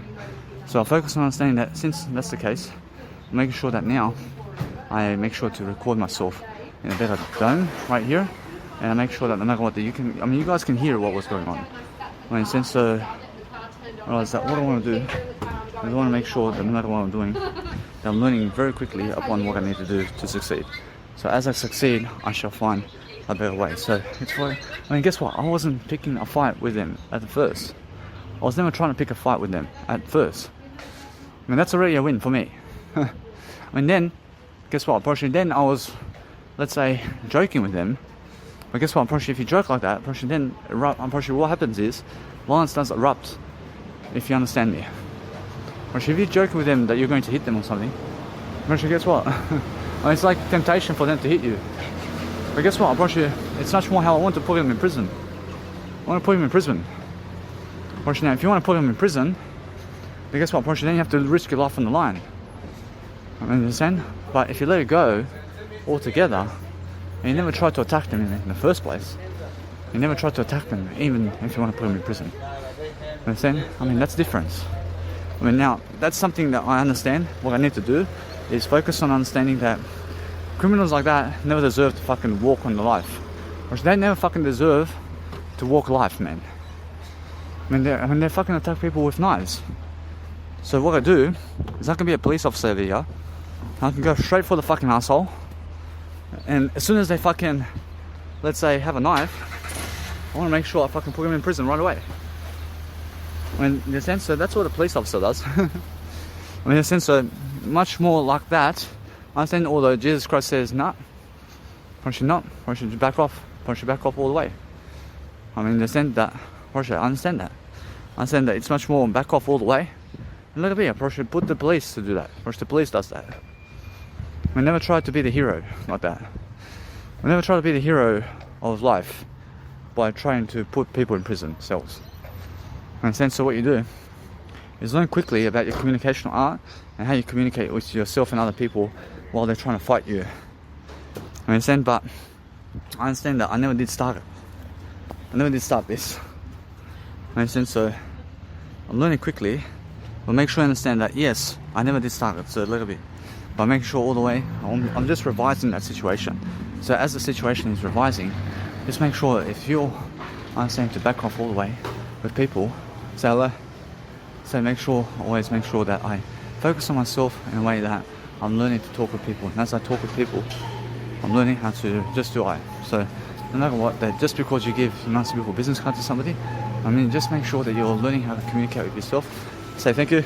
So I'll focus on understanding that since that's the case, I'm making sure that now I make sure to record myself in a better tone right here, and I make sure that no matter what, that you guys can hear what was going on. I mean, since I realize that what I want to do is I want to make sure that no matter what I'm doing, that I'm learning very quickly upon what I need to do to succeed. So as I succeed, I shall find a better way. So it's like, I mean, guess what? I wasn't picking a fight with them at the first. I was never trying to pick a fight with them at first. I mean, that's already a win for me. I mean, then, guess what? Probably then I was, let's say, joking with them. But guess what? Probably if you joke like that, probably then, probably what happens is, violence does erupt. If you understand me. Probably if you're joking with them that you're going to hit them or something, probably guess what? I mean, it's like temptation for them to hit you. But guess what? Probably it's much more how I want to put them in prison. I want to put them in prison. Probably now, if you want to put them in prison, then guess what? Probably then you have to risk your life on the line. I mean, understand? But if you let it go altogether, and you never try to attack them in the first place, you never try to attack them, even if you want to put them in prison. Understand? I mean, that's the difference. I mean, now, that's something that I understand. What I need to do is focus on understanding that criminals like that never deserve to fucking walk on the life. Or they never fucking deserve to walk life, man. I mean, they fucking attack people with knives. So what I do is I can be a police officer over here. I can go straight for the fucking asshole. And as soon as they fucking, let's say, have a knife, I want to make sure I fucking put them in prison right away. I mean, in a sense, so that's what a police officer does. I mean, in a sense, so much more like that. I understand, although Jesus Christ says, nah, why should not? Why should you back off? Why should you back off all the way? I mean, in the sense that, I understand that. I understand that it's much more back off all the way. And look at me, I probably should put the police to do that. Or the police does that. We never try to be the hero like that. We never try to be the hero of life by trying to put people in prison cells. And so what you do is learn quickly about your communicational art and how you communicate with yourself and other people while they're trying to fight you. I understand, but I understand that I never did start it. I never did start this. I understand, so I'm learning quickly, but make sure I understand that yes, I never did start it, so a little bit. But make sure all the way, I'm just revising that situation. So as the situation is revising, just make sure if you're understanding to back off all the way with people, say hello. So always make sure that I focus on myself in a way that I'm learning to talk with people. And as I talk with people, I'm learning how to just do I. So no matter what, that just because you give a nice beautiful business card to somebody, I mean, just make sure that you're learning how to communicate with yourself. Say thank you.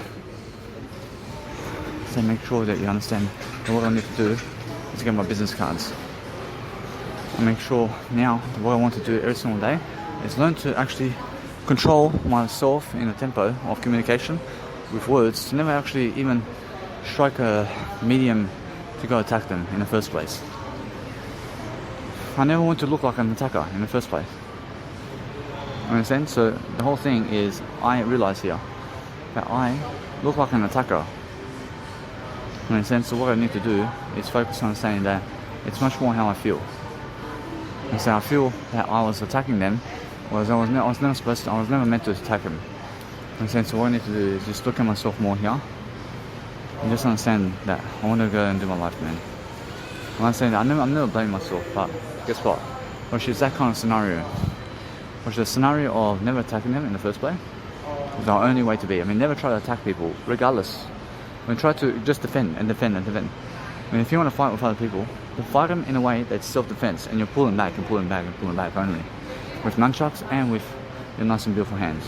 Say make sure that you understand that what I need to do is to get my business cards. And make sure now that what I want to do every single day is learn to actually control myself in a tempo of communication with words to never actually even strike a medium to go attack them in the first place. I never want to look like an attacker in the first place. Understand? So the whole thing is, I realize here that I look like an attacker. Understand? So what I need to do is focus on understanding that it's much more how I feel. And so I feel that I was attacking them, whereas I was never meant to attack them. Understand? So what I need to do is just look at myself more here and just understand that I want to go and do my life, man. I understand that I'm never blaming myself, but guess what? Which is that kind of scenario. Which is a scenario of never attacking them in the first place. It's our only way to be. I mean, never try to attack people, regardless. I mean, try to just defend and defend and defend. I mean, if you want to fight with other people, then fight them in a way that's self-defense, and you're pulling back and pulling back and pulling back only. With nunchucks and with your nice and beautiful hands.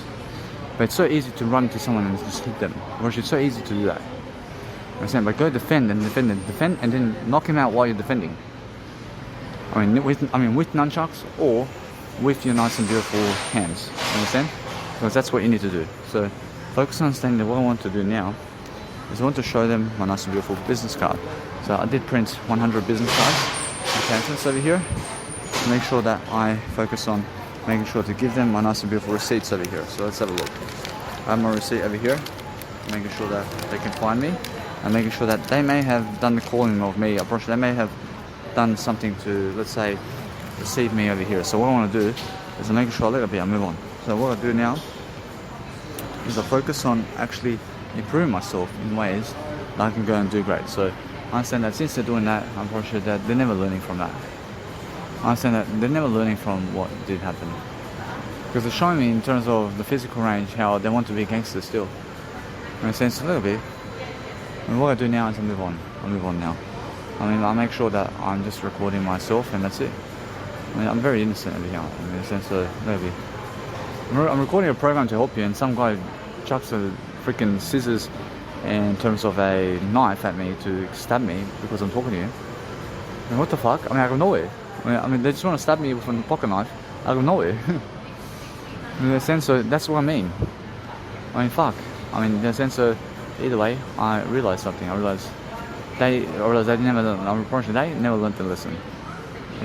But it's so easy to run to someone and just hit them. Which it's so easy to do that. Understand? But go defend and defend and defend, and then knock him out while you're defending. I mean, with nunchucks or with your nice and beautiful hands. Understand? Because that's what you need to do. So focus on understanding that what I want to do now is I want to show them my nice and beautiful business card. So I did print 100 business cards, accountants over here, to make sure that I focus on making sure to give them my nice and beautiful receipts over here. So let's have a look. I have my receipt over here, making sure that they can find me, and making sure that they may have done the calling of me. They may have done something to, let's say, receive me over here. So what I want to do is I'm making sure I let it be, I move on. So what I do now is I focus on actually improving myself in ways that I can go and do great. So I understand that since they're doing that, I'm pretty sure that they're never learning from that. I understand that they're never learning from what did happen. Because they're showing me in terms of the physical range how they want to be gangsters still. In a sense, a little bit. And what I do now is I move on. I move on now. I mean, I make sure that I'm just recording myself and that's it. I mean, I'm very innocent over here, in a sense, so maybe. I'm recording a program to help you, and some guy chucks a freaking scissors in terms of a knife at me to stab me because I'm talking to you. I mean, what the fuck? I mean, out of nowhere. I mean, they just want to stab me with a pocket knife out of nowhere. In a sense, so that's what I mean. I mean, fuck. I mean, in a sense, so either way, I realized something. I realized they never learned the lesson.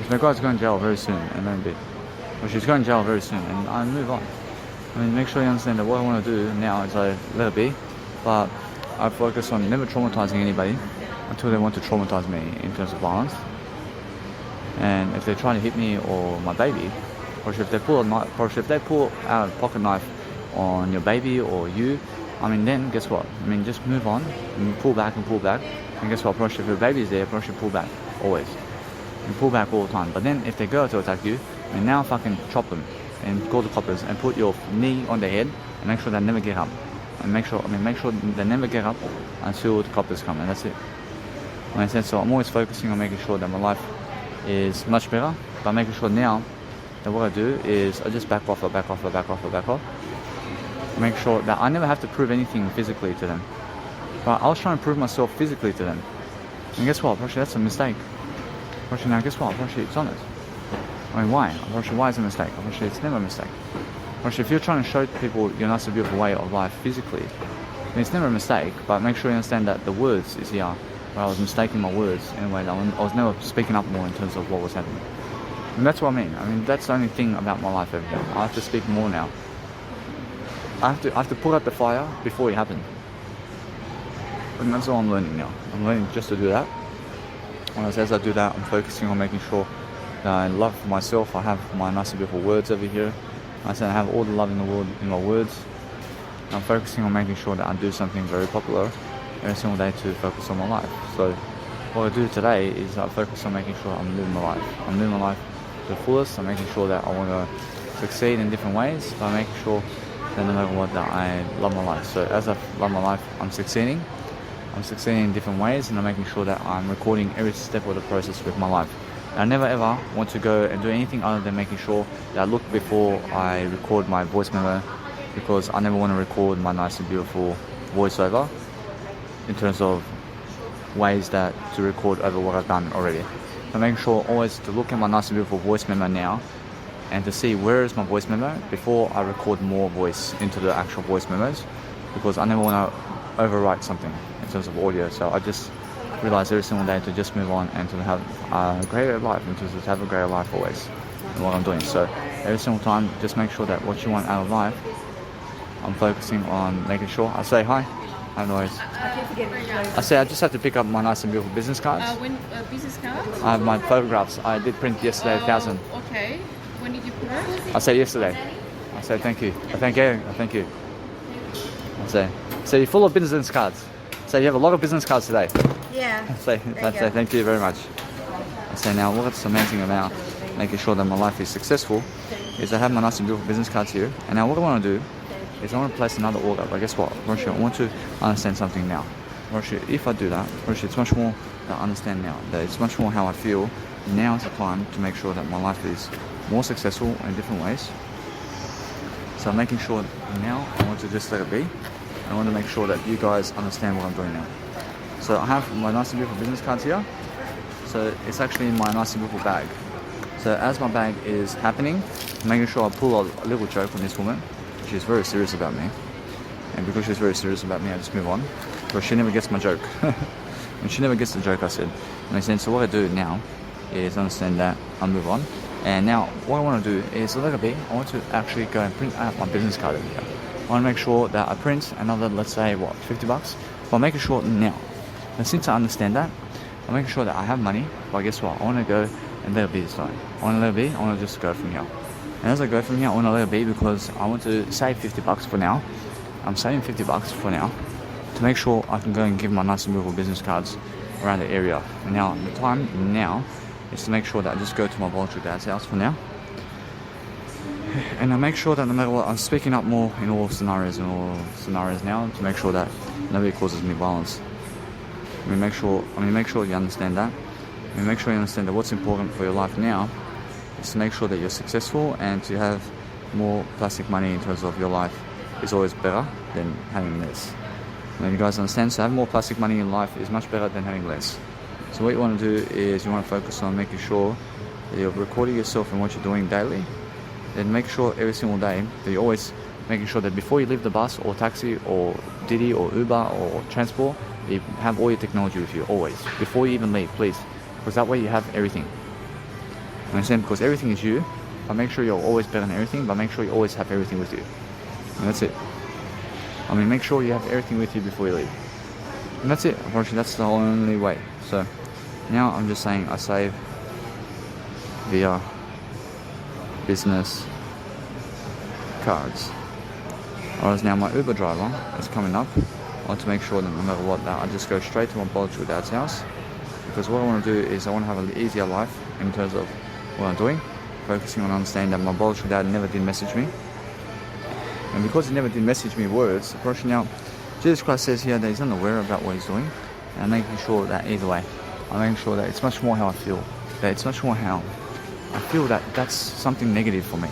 The guy's going to jail very soon, and then bit. Well, she's going to jail very soon, and I move on. I mean, make sure you understand that what I want to do now is I let it be, but I focus on never traumatizing anybody until they want to traumatize me in terms of violence. And if they're trying to hit me or my baby, or if they pull out a pocket knife on your baby or you, I mean, then guess what? I mean, just move on and pull back, and guess what? If your baby's there, pull back always. And pull back all the time. But then if they go to attack you, and now fucking chop them and call the coppers and put your knee on their head and make sure they never get up. And make sure they never get up until the coppers come, and that's it. In a sense, so I'm always focusing on making sure that my life is much better, but making sure now that what I do is I just back off. Make sure that I never have to prove anything physically to them. But I was trying to prove myself physically to them. And guess what? Actually, that's a mistake. Actually, now guess what? Actually, it's honest. I mean, why? Actually, why is it a mistake? Actually, it's never a mistake. Actually, if you're trying to show people your nice and beautiful way of life physically, then it's never a mistake. But make sure you understand that the words is here. Where I was mistaking my words in a way that I was never speaking up more in terms of what was happening. And that's what I mean. I mean, that's the only thing about my life over here. I have to speak more now. I have to put out the fire before it happened. And that's all I'm learning now. I'm learning just to do that. And as I do that, I'm focusing on making sure that I love myself. I have my nice and beautiful words over here. I said I have all the love in the world in my words. I'm focusing on making sure that I do something very popular every single day to focus on my life. So what I do today is I focus on making sure I'm living my life. I'm living my life to the fullest. I'm making sure that I want to succeed in different ways by making sure that no matter what, that I love my life. So as I love my life, I'm succeeding. I'm succeeding in different ways, and I'm making sure that I'm recording every step of the process with my life. And I never ever want to go and do anything other than making sure that I look before I record my voice memo, because I never want to record my nice and beautiful voiceover in terms of ways that to record over what I've done already. I'm making sure always to look at my nice and beautiful voice memo now and to see where is my voice memo before I record more voice into the actual voice memos, because I never want to overwrite something in terms of audio. So I just realize every single day to just move on and to have a greater life, and to have a greater life always in what I'm doing. So every single time, just make sure that what you want out of life, I'm focusing on making sure I say hi. I have no worries. I say I just have to pick up my nice and beautiful business cards. Business cards? I have my photographs. I did print yesterday, 1,000. Okay. When did you print? I said yesterday. I said thank you. Thank you. Thank you. I say, so you're full of business cards. So you have a lot of business cards today. Yeah. I say thank you very much. I say now what's amazing about making sure that my life is successful is I have my nice and beautiful business cards here. And now what I want to do is I want to place another order. But guess what? I want to understand something now. If I do that, it's much more that I understand now. That it's much more how I feel. Now is the time to make sure that my life is more successful in different ways. So I'm making sure now I want to just let it be. I want to make sure that you guys understand what I'm doing now. So I have my nice and beautiful business cards here. So it's actually in my nice and beautiful bag. So as my bag is happening, I'm making sure I pull a little joke on this woman. She's very serious about me. And because she's very serious about me, I just move on. Because she never gets my joke. And she never gets the joke, I said. And I said, so what I do now is understand that I move on. And now what I want to do is a little bit, I want to actually go and print out my business card over here. I want to make sure that I print another, let's say, what, $50? But I'm making sure now. And since I understand that, I'm making sure that I have money. But guess what? I want to go and let it be this time. I want to let it be. I want to just go from here. And as I go from here, I want to let it be because I want to save $50 for now. I'm saving $50 for now to make sure I can go and give my nice and beautiful business cards around the area. And now the time now is to make sure that I just go to my voluntary dad's house for now. And I make sure that no matter what, I'm speaking up more in all scenarios now to make sure that nobody causes me violence. Make sure you understand that. Make sure you understand that what's important for your life now is to make sure that you're successful, and to have more plastic money in terms of your life is always better than having less. And you guys understand? So having more plastic money in life is much better than having less. So what you want to do is you want to focus on making sure that you're recording yourself and what you're doing daily. Then make sure every single day that you're always making sure that before you leave the bus or taxi or Didi or Uber or transport, you have all your technology with you always. Before you even leave, please. Because that way you have everything. You understand? Because everything is you. But make sure you're always better than everything, but make sure you always have everything with you. And that's it. Make sure you have everything with you before you leave. And that's it. Unfortunately, that's the only way. So now I'm just saying I save via business cards. Whereas now my Uber driver is coming up. I want to make sure that no matter what, that I just go straight to my biological dad's house. Because what I want to do is I want to have an easier life in terms of what I'm doing. Focusing on understanding that my biological dad never did message me. And because he never did message me words, approaching now, Jesus Christ says here that he's unaware about what he's doing. And I'm making sure that either way, I'm making sure that it's much more how I feel. That it's much more how I feel that that's something negative for me.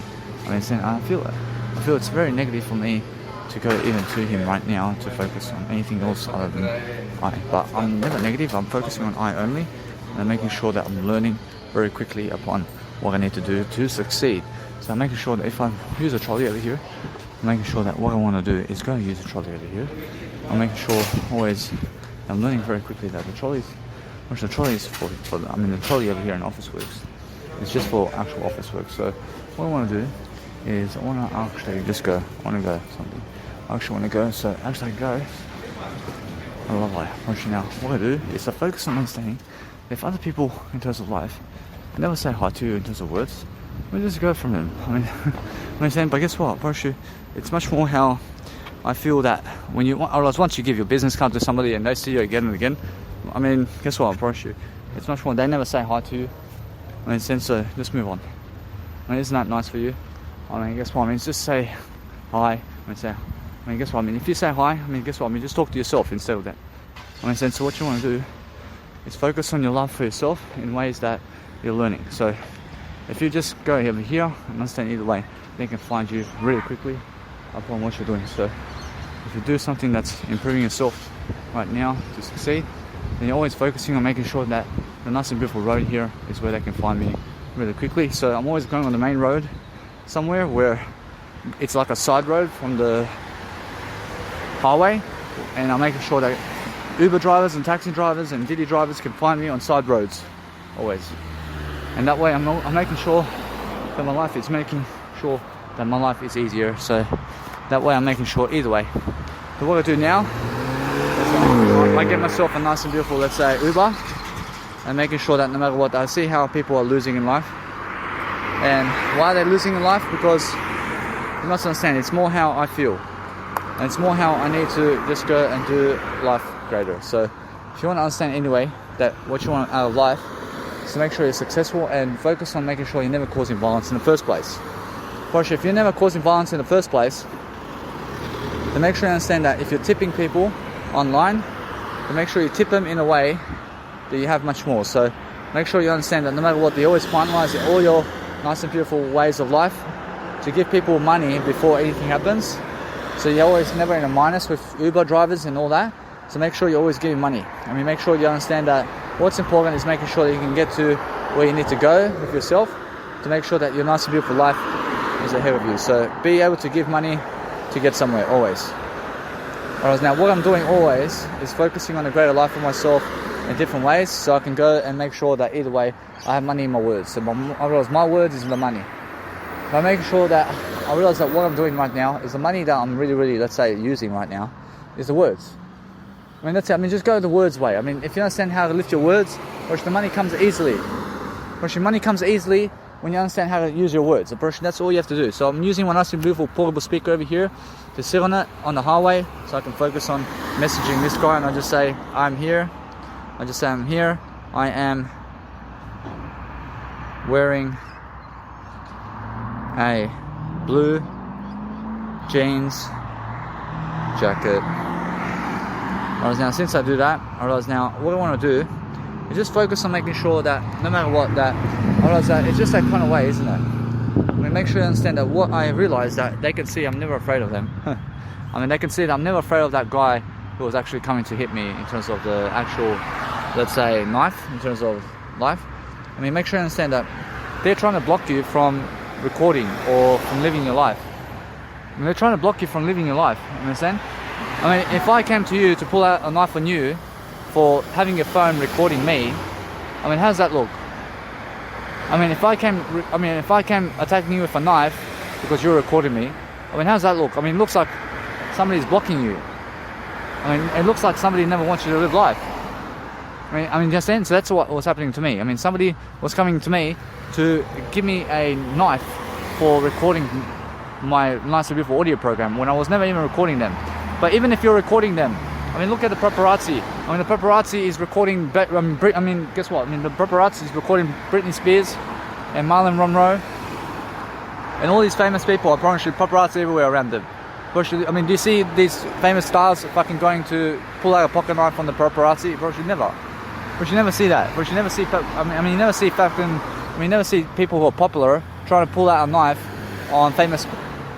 I feel it. I feel it's very negative for me to go even to him right now to focus on anything else other than I. But I'm never negative. I'm focusing on I only. And I'm making sure that I'm learning very quickly upon what I need to do to succeed. So I'm making sure that if I use a trolley over here, I'm making sure that what I want to do is go and use a trolley over here. I'm making sure always, I'm learning very quickly that the trolley is the trolley over here in office works. It's just for actual office work. So what I want to do is I want to actually just go. I want to go something. I actually want to go. So as I go, I love life. Actually now, what I do is I focus on understanding if other people in terms of life never say hi to you in terms of words, we just go from them. But guess what? It's much more how I feel that when you, or once you give your business card to somebody and they see you again and again, guess what? It's much more. They never say hi to you. So just move on. Isn't that nice for you? Guess what? Just say hi. Guess what? If you say hi, guess what? Just talk to yourself instead of that. I mean, so what you want to do is focus on your love for yourself in ways that you're learning. So if you just go over here and understand either way, they can find you really quickly upon what you're doing. So if you do something that's improving yourself right now to succeed, then you're always focusing on making sure that the nice and beautiful road here is where they can find me really quickly. So I'm always going on the main road somewhere where it's like a side road from the highway, and I'm making sure that Uber drivers and taxi drivers and Didi drivers can find me on side roads always. And that way I'm making sure that my life is easier. So that way I'm making sure either way. So what I do now is I get myself a nice and beautiful, let's say, Uber, and making sure that no matter what, I see how people are losing in life. And why are they losing in life? Because you must understand, it's more how I feel. And it's more how I need to just go and do life greater. So if you want to understand anyway that what you want out of life is to make sure you're successful and focus on making sure you're never causing violence in the first place. Of if you're never causing violence in the first place, then make sure you understand that if you're tipping people online, then make sure you tip them in a way that you have much more. So make sure you understand that no matter what, you always finalize all your nice and beautiful ways of life to give people money before anything happens. So you're always never in a minus with Uber drivers and all that. So make sure you're always giving money. I mean, make sure you understand that what's important is making sure that you can get to where you need to go with yourself to make sure that your nice and beautiful life is ahead of you. So be able to give money to get somewhere always. Whereas now what I'm doing always is focusing on a greater life for myself in different ways, so I can go and make sure that either way I have money in my words. So I realize my words is the money. By making sure that I realize that what I'm doing right now is the money that I'm really, let's say, using right now is the words. I mean, that's it. I mean, just go the words way. I mean, if you understand how to lift your words, the money comes easily. Money comes easily when you understand how to use your words. That's all you have to do. So I'm using my nice and beautiful portable speaker over here to sit on it on the highway so I can focus on messaging this guy, and I just say, I'm here. I just say, I'm here. I am wearing a blue jeans jacket. Alright, now since I do that, I realize now what I want to do is just focus on making sure that no matter what, that I realize that it's just that kind of way, isn't it? I mean, make sure you understand that what I realize that they can see I'm never afraid of them. I mean, they can see that I'm never afraid of that guy who was actually coming to hit me in terms of the actual, let's say, knife, in terms of life. I mean, make sure you understand that they're trying to block you from recording or from living your life. I mean, they're trying to block you from living your life, you understand? I mean, if I came to you to pull out a knife on you for having your phone recording me, I mean, how does that look? I mean, if I came attacking you with a knife because you're recording me, I mean, how does that look? I mean, it looks like somebody's blocking you. I mean, it looks like somebody never wants you to live life. I mean, just then, so that's what was happening to me. I mean, somebody was coming to me to give me a knife for recording my nice and beautiful audio program when I was never even recording them. But even if you're recording them, I mean, look at the paparazzi. I mean, the paparazzi is recording, guess what? I mean, the paparazzi is recording Britney Spears and Marilyn Monroe and all these famous people. I promise you, paparazzi everywhere around them. I mean, do you see these famous stars fucking going to pull out a pocket knife on the paparazzi? Bro, you never. But you never see that. But you never see. You never see you never see people who are popular trying to pull out a knife on famous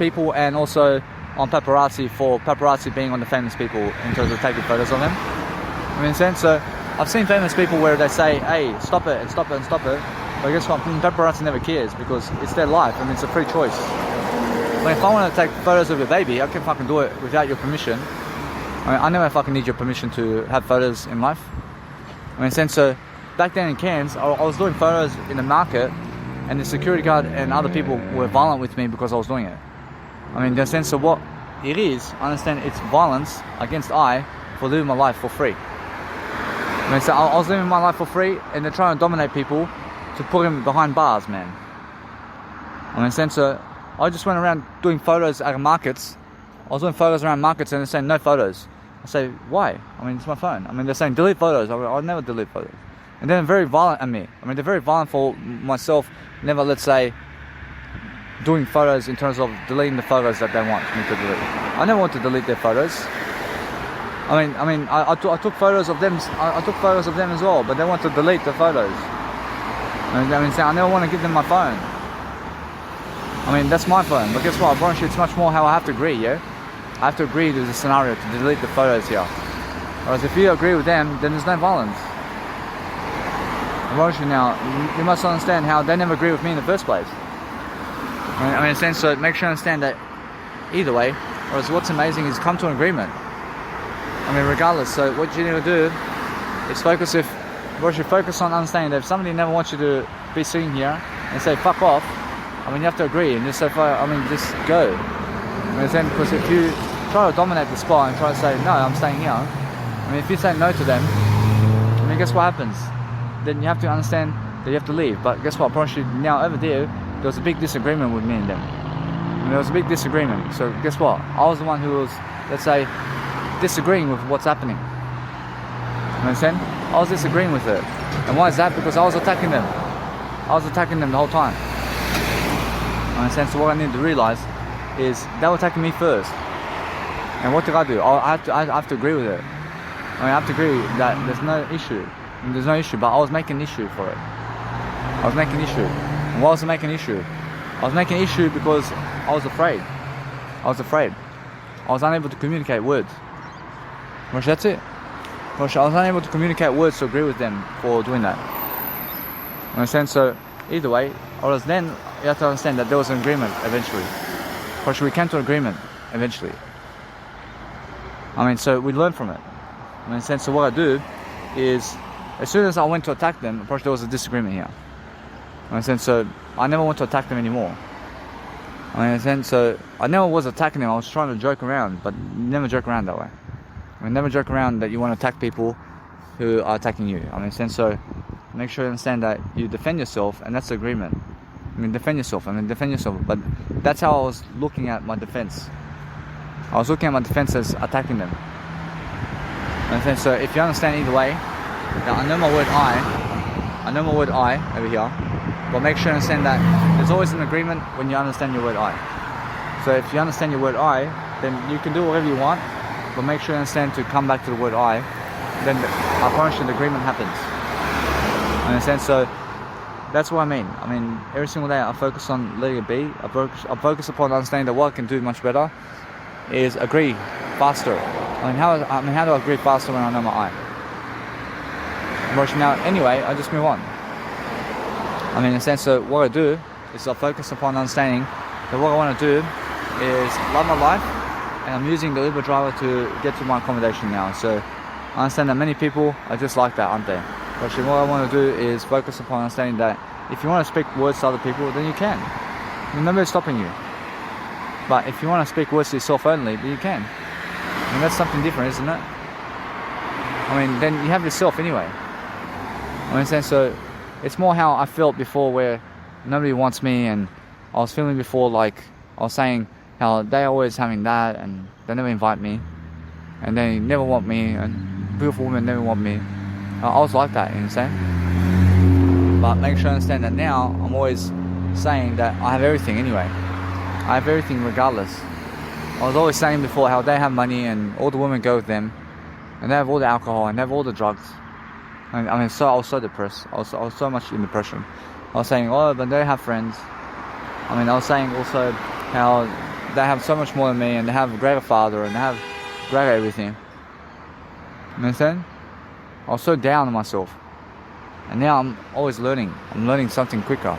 people and also on paparazzi for paparazzi being on the famous people in terms of taking photos of them. I mean, so I've seen famous people where they say, "Hey, stop it and stop it and stop it." But guess what? Paparazzi never cares because it's their life. I mean, it's a free choice. I mean, if I want to take photos of your baby, I can fucking do it without your permission. I mean, I never fucking need your permission to have photos in life. I mean, so back then in Cairns, I was doing photos in the market, and the security guard and other people were violent with me because I was doing it. I mean, in the sense of what it is, I understand it's violence against I for living my life for free. I mean, so I was living my life for free, and they're trying to dominate people to put them behind bars, man. I mean, so I just went around doing photos at markets. I was doing photos around markets, and they're saying no photos. I say, why? I mean, it's my phone. I mean, they're saying delete photos. I'll never delete photos. And they're very violent at me. I mean, they're very violent for myself. Never, let's say, doing photos in terms of deleting the photos that they want me to delete. I never want to delete their photos. I took photos of them. I took photos of them as well, but they want to delete the photos. So I never want to give them my phone. That's my phone. But guess what? I promise you, it's much more how I have to agree. Yeah, I have to agree to the scenario to delete the photos here. Whereas if you agree with them, then there's no violence. I promise you now, you must understand how they never agree with me in the first place. So make sure you understand that either way. Whereas what's amazing is come to an agreement. Regardless. So what you need to do is focus. If you should focus on understanding that if somebody never wants you to be sitting here and say fuck off, you have to agree and just say just go. Because if you try to dominate the spot and try to say no, I'm staying here. If you say no to them, guess what happens? Then you have to understand that you have to leave. But guess what? I promise you now over there was a big disagreement with me and them. There was a big disagreement. So guess what? I was the one who was, let's say, disagreeing with what's happening. You understand? I was disagreeing with it. And why is that? Because I was attacking them. I was attacking them the whole time. You understand? So what I need to realize is they were attacking me first. And what did I do? I have to agree with it. I have to agree that there's no issue. There's no issue, but I was making an issue for it. I was making an issue. And why was I making an issue? I was making an issue because I was afraid. I was afraid. I was unable to communicate words. That's it. I was unable to communicate words to agree with them for doing that. You understand? So either way, then you have to understand that there was an agreement eventually. Because we came to an agreement eventually. So we learned from it. So what I do is, as soon as I went to attack them, of course there was a disagreement here. So I never want to attack them anymore. So I never was attacking them. I was trying to joke around, but never joke around that way. Never joke around that you want to attack people who are attacking you. So make sure you understand that you defend yourself, and that's the agreement. Defend yourself. Defend yourself. But that's how I was looking at my defense. I was looking at my defense as attacking them. So if you understand either way, now I know my word I over here, but make sure you understand that there's always an agreement when you understand your word I. So if you understand your word I, then you can do whatever you want, but make sure you understand to come back to the word I, then I promise you the agreement happens. Understand? So that's what I mean. Every single day I focus on letting it be. I focus upon understanding that what I can do much better is agree faster. How do I agree faster when I know my I? Now, anyway, I just move on. In a sense, so what I do is I focus upon understanding that what I want to do is love my life, and I'm using the Uber driver to get to my accommodation now. So I understand that many people are just like that, aren't they? But what I want to do is focus upon understanding that if you want to speak words to other people, then you can. Nobody's stopping you. But if you want to speak words to yourself only, then you can. That's something different, isn't it? Then you have yourself anyway. So it's more how I felt before, where nobody wants me, and I was feeling before like I was saying how they always having that, and they never invite me, and they never want me, and beautiful women never want me. I was like that, you understand? But make sure you understand that now I'm always saying that I have everything anyway. I have everything regardless. I was always saying before how they have money and all the women go with them, and they have all the alcohol and they have all the drugs. I was so depressed. I was so much in depression. I was saying, oh, but they have friends. I was saying also how they have so much more than me, and they have a greater father, and they have greater everything. You understand? I was so down on myself. And now I'm always learning. I'm learning something quicker.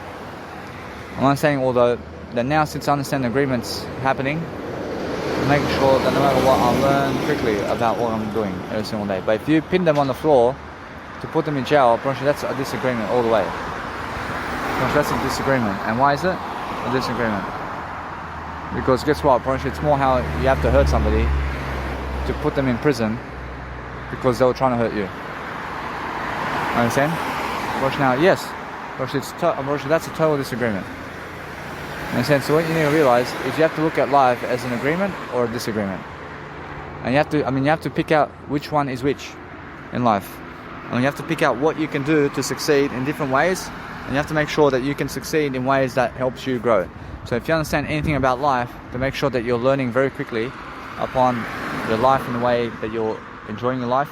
I'm not saying, although, that now since I understand the agreements happening, I'm making sure that no matter what, I learn quickly about what I'm doing every single day. But if you pin them on the floor to put them in jail, that's a disagreement all the way. That's a disagreement. And why is it a disagreement? Because guess what? It's more how you have to hurt somebody to put them in prison because they were trying to hurt you. Understand? Now, yes, that's a total disagreement. Understand? So what you need to realize is you have to look at life as an agreement or a disagreement. And you have to pick out which one is which in life. And you have to pick out what you can do to succeed in different ways, and you have to make sure that you can succeed in ways that helps you grow. So if you understand anything about life, to make sure that you're learning very quickly upon your life in the way that you're enjoying your life,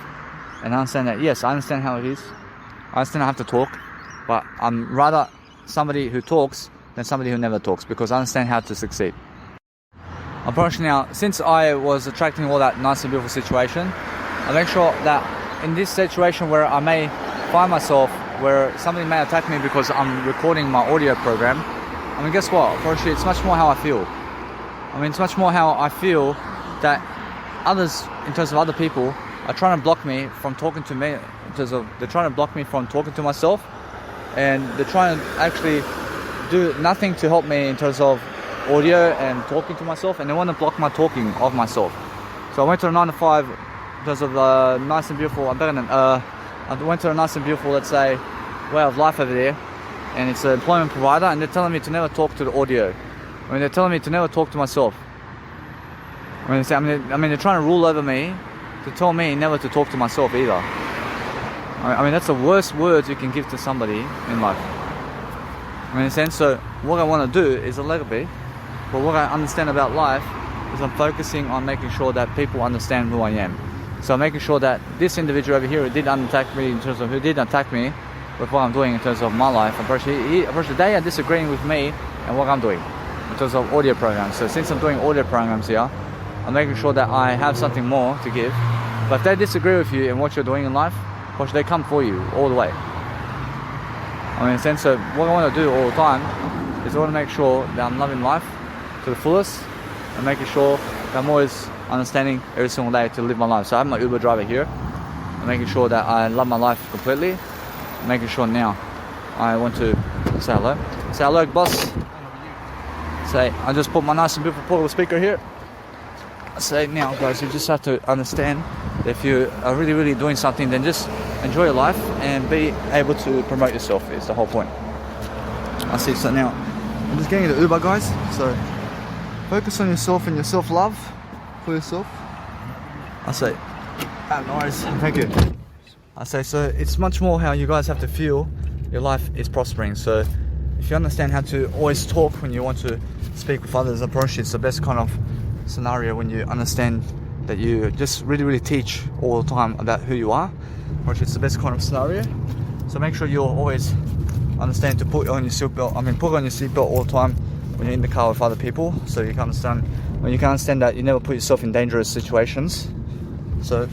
and understand that, yes, I understand how it is. I understand I have to talk, but I'm rather somebody who talks than somebody who never talks, because I understand how to succeed. Unfortunately now, since I was attracting all that nice and beautiful situation, I make sure that in this situation where I may find myself, where somebody may attack me because I'm recording my audio program, I mean, guess what? Unfortunately, it's much more how I feel. I mean, it's much more how I feel that others, in terms of other people, are trying to block me from talking to me, in terms of they're trying to block me from talking to myself, and they're trying to actually do nothing to help me in terms of audio and talking to myself, and they want to block my talking of myself. So I went to a 9 to 5 because of the nice and beautiful, I went to a nice and beautiful, let's say, way of life over there, and it's an employment provider, and they're telling me to never talk to the audio. I mean, they're telling me to never talk to myself. I mean, they're trying to rule over me to tell me never to talk to myself either. I mean, that's the worst words you can give to somebody in life. I mean, in a sense, so what I want to do is a little bit, but what I understand about life is I'm focusing on making sure that people understand who I am. So I'm making sure that this individual over here who did attack me with what I'm doing in terms of my life, unfortunately they are disagreeing with me and what I'm doing in terms of audio programs. So since I'm doing audio programs here, I'm making sure that I have something more to give. But if they disagree with you and what you're doing in life, of course they come for you all the way. I mean, in a sense, so what I want to do all the time is I want to make sure that I'm loving life to the fullest and making sure that I'm always understanding every single day to live my life. So I have my Uber driver here. I'm making sure that I love my life completely. I'm making sure now I want to say hello. Say hello, boss. Say, I just put my nice and beautiful portable speaker here. Say, now guys, you just have to understand that if you are really, really doing something, then just enjoy your life and be able to promote yourself is the whole point. I see. So now I'm just getting the Uber, guys. So focus on yourself and your self-love for yourself. I say, no worries, thank you. I say, so it's much more how you guys have to feel your life is prospering. So if you understand how to always talk when you want to speak with others, approach it's the best kind of scenario when you understand that you just really, really teach all the time about who you are, which is the best kind of scenario. So make sure you're always understand to put on your seatbelt. Put on your seatbelt all the time when you're in the car with other people, so you can understand that you never put yourself in dangerous situations. So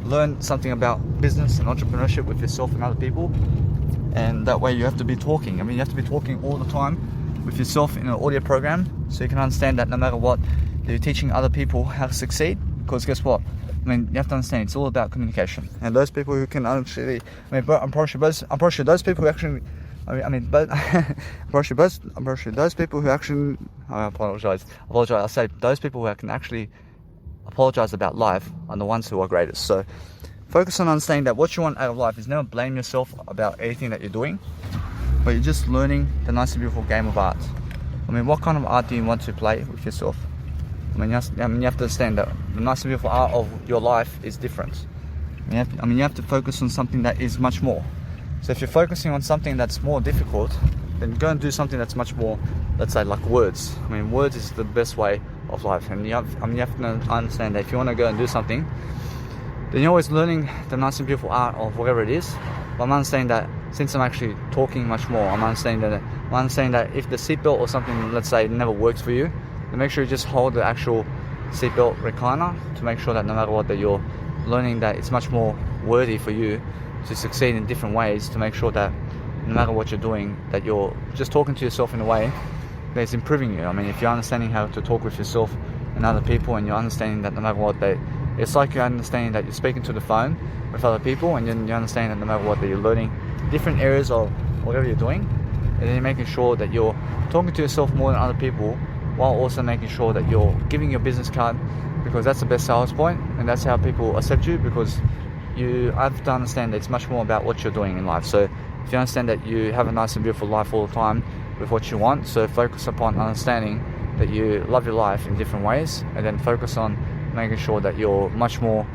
learn something about business and entrepreneurship with yourself and other people, and that way you have to be talking. You have to be talking all the time with yourself in an audio program, so you can understand that no matter what, you're teaching other people how to succeed. Because guess what? You have to understand it's all about communication. And those people who can actually, I'm pretty sure those people who actually, those people who actually, I apologize. I say those people who can actually apologize about life are the ones who are greatest. So focus on understanding that what you want out of life is never blame yourself about anything that you're doing, but you're just learning the nice and beautiful game of art. What kind of art do you want to play with yourself? You have to understand that the nice and beautiful art of your life is different. You have to focus on something that is much more. So if you're focusing on something that's more difficult, then go and do something that's much more, let's say, like words. Words is the best way of life, and you have to understand that if you want to go and do something, then you're always learning the nice and beautiful art of whatever it is. But I'm understanding that since I'm actually talking much more, I'm understanding that if the seatbelt or something, let's say, never works for you, then make sure you just hold the actual seatbelt recliner to make sure that no matter what, that you're learning that it's much more worthy for you to succeed in different ways, to make sure that no matter what you're doing, that you're just talking to yourself in a way that's improving you. If you're understanding how to talk with yourself and other people, and you're understanding that no matter what, it's like you're understanding that you're speaking to the phone with other people, and then you understand that no matter what, that you're learning different areas of whatever you're doing, and then you're making sure that you're talking to yourself more than other people, while also making sure that you're giving your business card, because that's the best sales point, and that's how people accept you, because you have to understand that it's much more about what you're doing in life. So if you understand that you have a nice and beautiful life all the time with what you want, so focus upon understanding that you love your life in different ways, and then focus on making sure that you're much more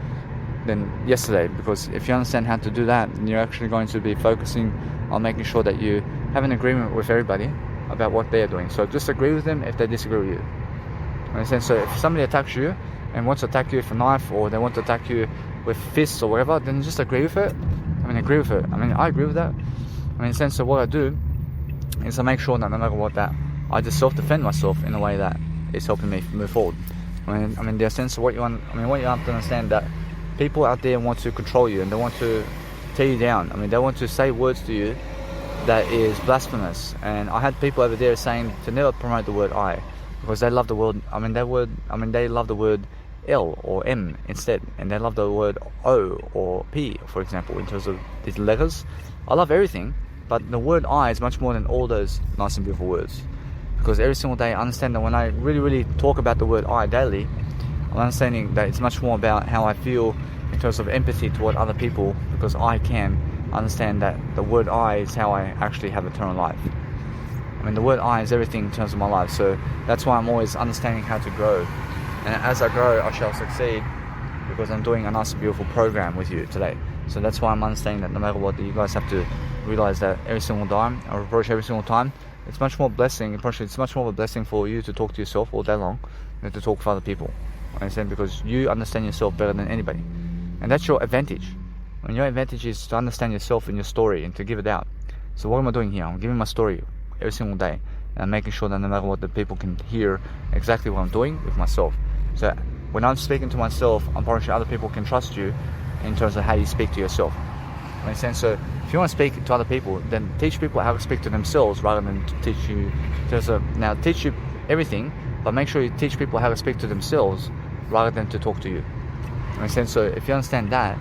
than yesterday, because if you understand how to do that, you're actually going to be focusing on making sure that you have an agreement with everybody about what they're doing. So just agree with them if they disagree with you. So if somebody attacks you and wants to attack you with a knife, or they want to attack you with fists or whatever, then just agree with it. Agree with it. I agree with that. In the sense of what I do is I make sure that no matter what, that I just self-defend myself in a way that is helping me move forward. The sense of what you want. What you have to understand, that people out there want to control you and they want to tear you down. They want to say words to you that is blasphemous. And I had people over there saying to never promote the word I, because they love the word. They love the word L or M instead, and they love the word O or P, for example, in terms of these letters. I love everything, but the word I is much more than all those nice and beautiful words. Because every single day I understand that when I really talk about the word I daily, I'm understanding that it's much more about how I feel in terms of empathy toward other people, because I can understand that the word I is how I actually have eternal life. The word I is everything in terms of my life, so that's why I'm always understanding how to grow. And as I grow, I shall succeed, because I'm doing a nice and beautiful program with you today. So that's why I'm understanding that no matter what, you guys have to realize that every single time, or approach every single time, it's much more it's much more of a blessing for you to talk to yourself all day long than to talk with other people. Understand? Because you understand yourself better than anybody. And that's your advantage. Your advantage is to understand yourself and your story and to give it out. So what am I doing here? I'm giving my story every single day. And I'm making sure that no matter what, the people can hear exactly what I'm doing with myself. So when I'm speaking to myself, I'm pretty sure other people can trust you in terms of how you speak to yourself. Understand? So if you want to speak to other people, then teach people how to speak to themselves rather than to teach you. Now teach you everything, but make sure you teach people how to speak to themselves rather than to talk to you. Understand? So if you understand that,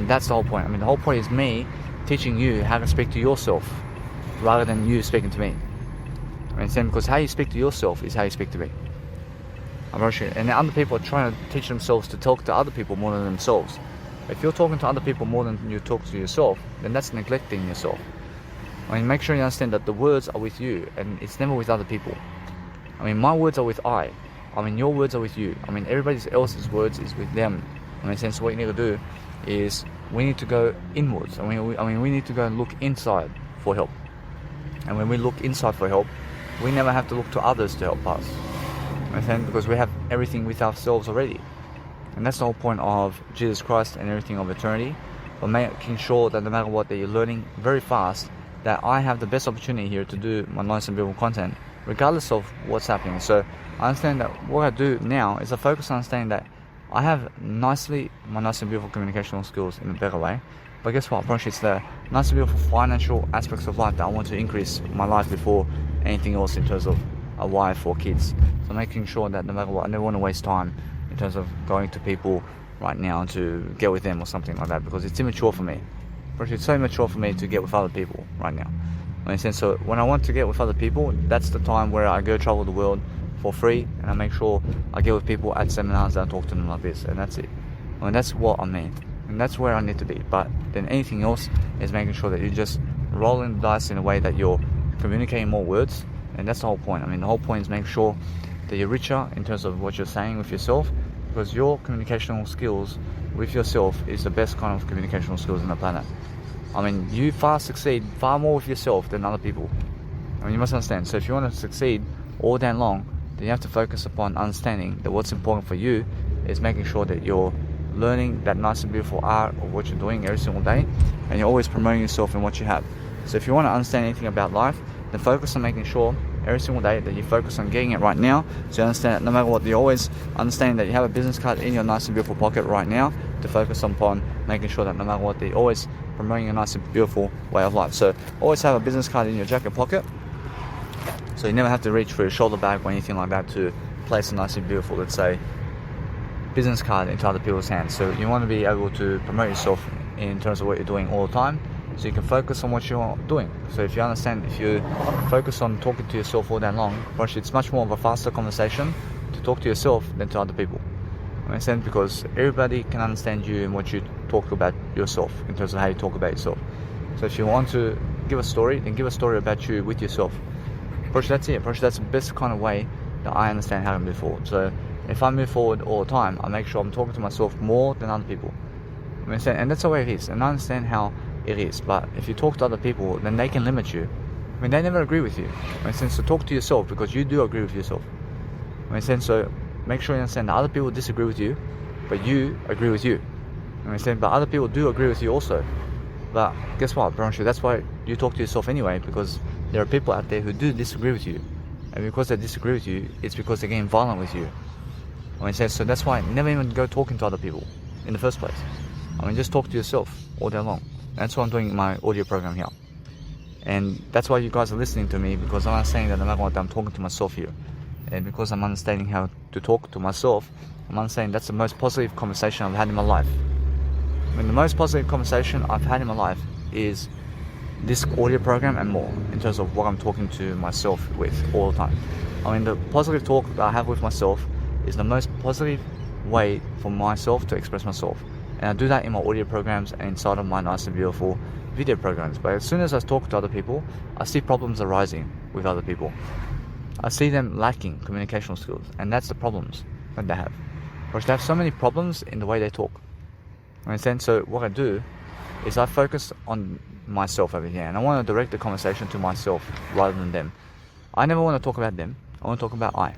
that's the whole point. The whole point is me teaching you how to speak to yourself rather than you speaking to me. Understand? Because how you speak to yourself is how you speak to me. I'm not sure. And the other people are trying to teach themselves to talk to other people more than themselves. If you're talking to other people more than you talk to yourself, then that's neglecting yourself. Make sure you understand that the words are with you and it's never with other people. My words are with I. Your words are with you. Everybody else's words is with them. So what you need to do is we need to go inwards. We need to go and look inside for help. And when we look inside for help, we never have to look to others to help us. Because we have everything with ourselves already. And that's the whole point of Jesus Christ and everything of eternity. But making sure that no matter what, that you're learning very fast, that I have the best opportunity here to do my nice and beautiful content, regardless of what's happening. So I understand that what I do now is I focus on understanding that I have my nice and beautiful communicational skills in a better way. But guess what? Approach it's the nice and beautiful financial aspects of life that I want to increase my life before anything else in terms of a wife or kids. So making sure that no matter what, I never want to waste time in terms of going to people right now to get with them or something like that, because it's immature for me. It's so immature for me to get with other people right now. So when I want to get with other people, that's the time where I go travel the world for free, and I make sure I get with people at seminars and I talk to them like this, and that's it. That's what I mean, and that's where I need to be. But then anything else is making sure that you're just rolling the dice in a way that you're communicating more words, and that's the whole point. The whole point is making sure that you're richer in terms of what you're saying with yourself, because your communicational skills with yourself is the best kind of communicational skills on the planet. You succeed far more with yourself than other people. You must understand. So if you want to succeed all day long, then you have to focus upon understanding that what's important for you is making sure that you're learning that nice and beautiful art of what you're doing every single day, and you're always promoting yourself in what you have. So if you want to understand anything about life, then focus on making sure every single day that you focus on getting it right now. So you understand that no matter what, you always understand that you have a business card in your nice and beautiful pocket right now to focus upon making sure that no matter what, you're always promoting a nice and beautiful way of life. So always have a business card in your jacket pocket, so you never have to reach for your shoulder bag or anything like that to place a nice and beautiful, let's say, business card into other people's hands. So you want to be able to promote yourself in terms of what you're doing all the time, so you can focus on what you're doing. So if you understand, if you focus on talking to yourself all day long, it's much more of a faster conversation to talk to yourself than to other people. Understand? Because everybody can understand you and what you talk about yourself in terms of how you talk about yourself. So if you want to give a story, then give a story about you with yourself. That's it. That's the best kind of way that I understand how to move forward. So if I move forward all the time, I make sure I'm talking to myself more than other people. Understand? And that's the way it is. And I understand how it is. But if you talk to other people, then they can limit you. They never agree with you. So talk to yourself, because you do agree with yourself. So make sure you understand that other people disagree with you, but you agree with you. But other people do agree with you also. But guess what, Bronshu? That's why you talk to yourself anyway, because there are people out there who do disagree with you. And because they disagree with you, it's because they're getting violent with you. So that's why never even go talking to other people in the first place. Just talk to yourself all day long. That's what I'm doing in my audio program here. And that's why you guys are listening to me, because I'm saying that no matter what, I'm talking to myself here. And because I'm understanding how to talk to myself, I'm understanding that's the most positive conversation I've had in my life. The most positive conversation I've had in my life is this audio program and more, in terms of what I'm talking to myself with all the time. The positive talk that I have with myself is the most positive way for myself to express myself. And I do that in my audio programs and inside of my nice and beautiful video programs. But as soon as I talk to other people, I see problems arising with other people. I see them lacking communication skills, and that's the problems that they have. Because they have so many problems in the way they talk. So what I do is I focus on myself over here, and I want to direct the conversation to myself rather than them. I never want to talk about them. I want to talk about I.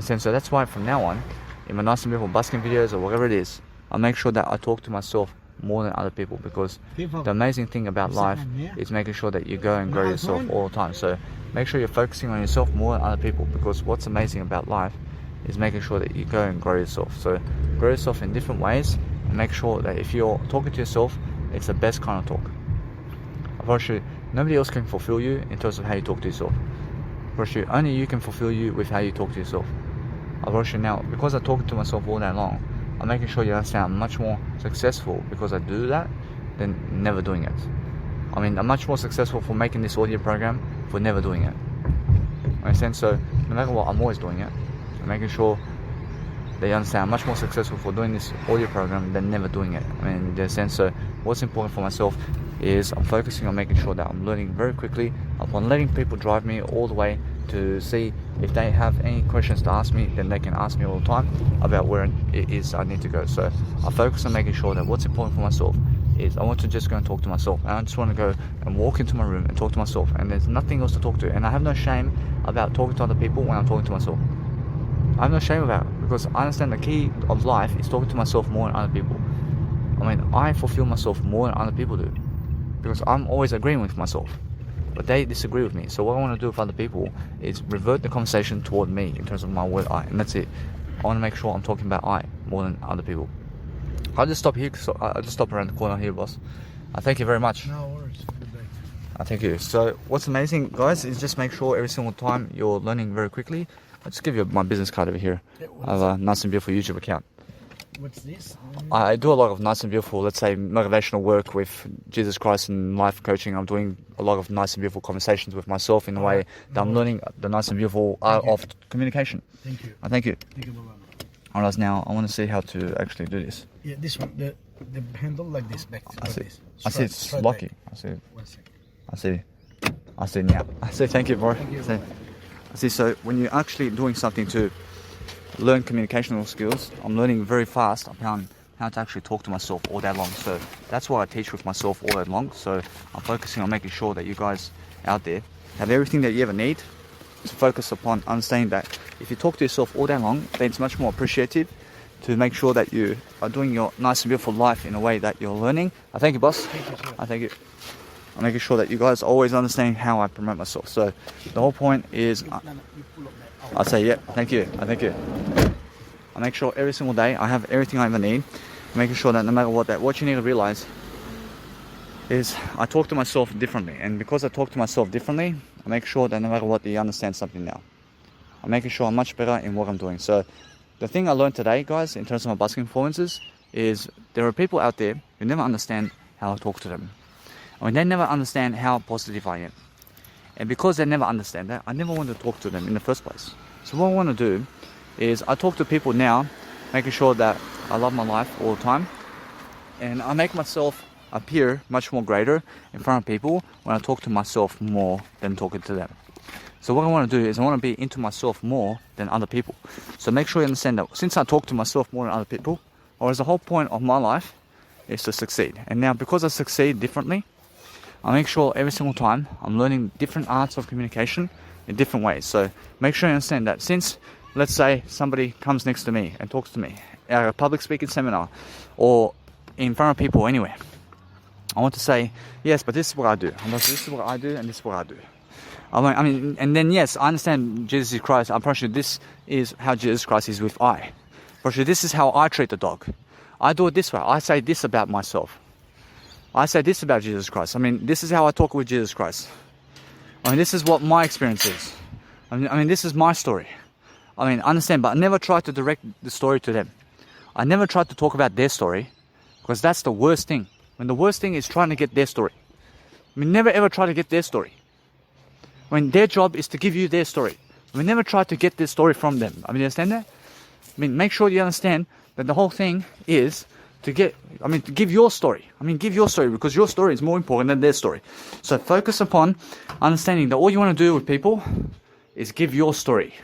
So that's why from now on, in my nice and beautiful busking videos or whatever it is, I make sure that I talk to myself more than other people, because the amazing thing about life is making sure that you go and grow yourself all the time. So make sure you're focusing on yourself more than other people, because what's amazing about life is making sure that you go and grow yourself. So grow yourself in different ways, and make sure that if you're talking to yourself, it's the best kind of talk. I promise you, nobody else can fulfill you in terms of how you talk to yourself. I promise you, only you can fulfill you with how you talk to yourself. I promise you now, because I talk to myself all day long, I'm making sure you understand I'm much more successful because I do that than never doing it. I'm much more successful for making this audio program for never doing it. Understand? So no matter what, I'm always doing it. I'm making sure they understand I'm much more successful for doing this audio program than never doing it. In the sense, so what's important for myself is I'm focusing on making sure that I'm learning very quickly upon letting people drive me all the way to see if they have any questions to ask me, then they can ask me all the time about where it is I need to go. So I focus on making sure that what's important for myself is I want to just go and talk to myself. And I just want to go and walk into my room and talk to myself, and there's nothing else to talk to. And I have no shame about talking to other people when I'm talking to myself. I have no shame about it, because I understand the key of life is talking to myself more than other people. I fulfill myself more than other people do, because I'm always agreeing with myself, but they disagree with me. So what I want to do with other people is revert the conversation toward me in terms of my word I, and that's it. I want to make sure I'm talking about I more than other people. I'll just stop here, so I'll just stop around the corner here, boss. I thank you very much. No worries. I thank you. So what's amazing, guys, is just make sure every single time you're learning very quickly. I'll just give you my business card over here. I have a nice and beautiful YouTube account. What's this? I do a lot of nice and beautiful, let's say, motivational work with Jesus Christ and life coaching. I'm doing a lot of nice and beautiful conversations with myself in a way that I'm learning the nice and beautiful art of communication. Thank you. Thank you. Thank you, Baba. Alright, now I want to see how to actually do this. Yeah, this one, the handle like this, back to I like see. this. I see it's Straight lucky. back. I see it. 1 second. I see. I see now. I see. Thank you, bro. Thank you, I see. bye-bye. I see. So when you're actually doing something to learn communicational skills, I'm learning very fast upon how to actually talk to myself all day long. So that's what I teach with myself all day long. So I'm focusing on making sure that you guys out there have everything that you ever need to focus upon understanding that if you talk to yourself all day long, then it's much more appreciative to make sure that you are doing your nice and beautiful life in a way that you're learning. I thank you, boss. Thank you, sir. I thank you. I'm making sure that you guys always understand how I promote myself. So the whole point is, No, you pull up that. I'll say, yeah, thank you. I thank you. I make sure every single day I have everything I ever need. Making sure that no matter what you need to realize is I talk to myself differently. And because I talk to myself differently, I make sure that no matter what, you understand something now. I'm making sure I'm much better in what I'm doing. So the thing I learned today, guys, in terms of my busking performances, is there are people out there who never understand how I talk to them. They never understand how positive I am. And because they never understand that, I never want to talk to them in the first place. So what I want to do is I talk to people now, making sure that I love my life all the time. And I make myself appear much more greater in front of people when I talk to myself more than talking to them. So what I want to do is I want to be into myself more than other people. So make sure you understand that since I talk to myself more than other people, or as the whole point of my life is to succeed. And now because I succeed differently, I make sure every single time I'm learning different arts of communication in different ways. So make sure you understand that since, let's say, somebody comes next to me and talks to me at a public speaking seminar, or in front of people anywhere. I want to say, yes, but this is what I do. This is what I do, and this is what I do. I mean, and then yes, I understand Jesus is Christ. I'm pretty sure this is how Jesus Christ is with I. Pretty sure this is how I treat the dog. I do it this way. I say this about myself. I say this about Jesus Christ. I mean, this is how I talk with Jesus Christ. I mean, this is what my experience is. I mean, this is my story. I mean, understand, but I never try to direct the story to them. I never try to talk about their story, because that's the worst thing. When the worst thing is trying to get their story. I mean, never ever try to get their story. When their job is to give you their story. We never try to get this story from them. I mean, you understand that? I mean, make sure you understand that the whole thing is to give your story. I mean, give your story, because your story is more important than their story. So focus upon understanding that all you want to do with people is give your story.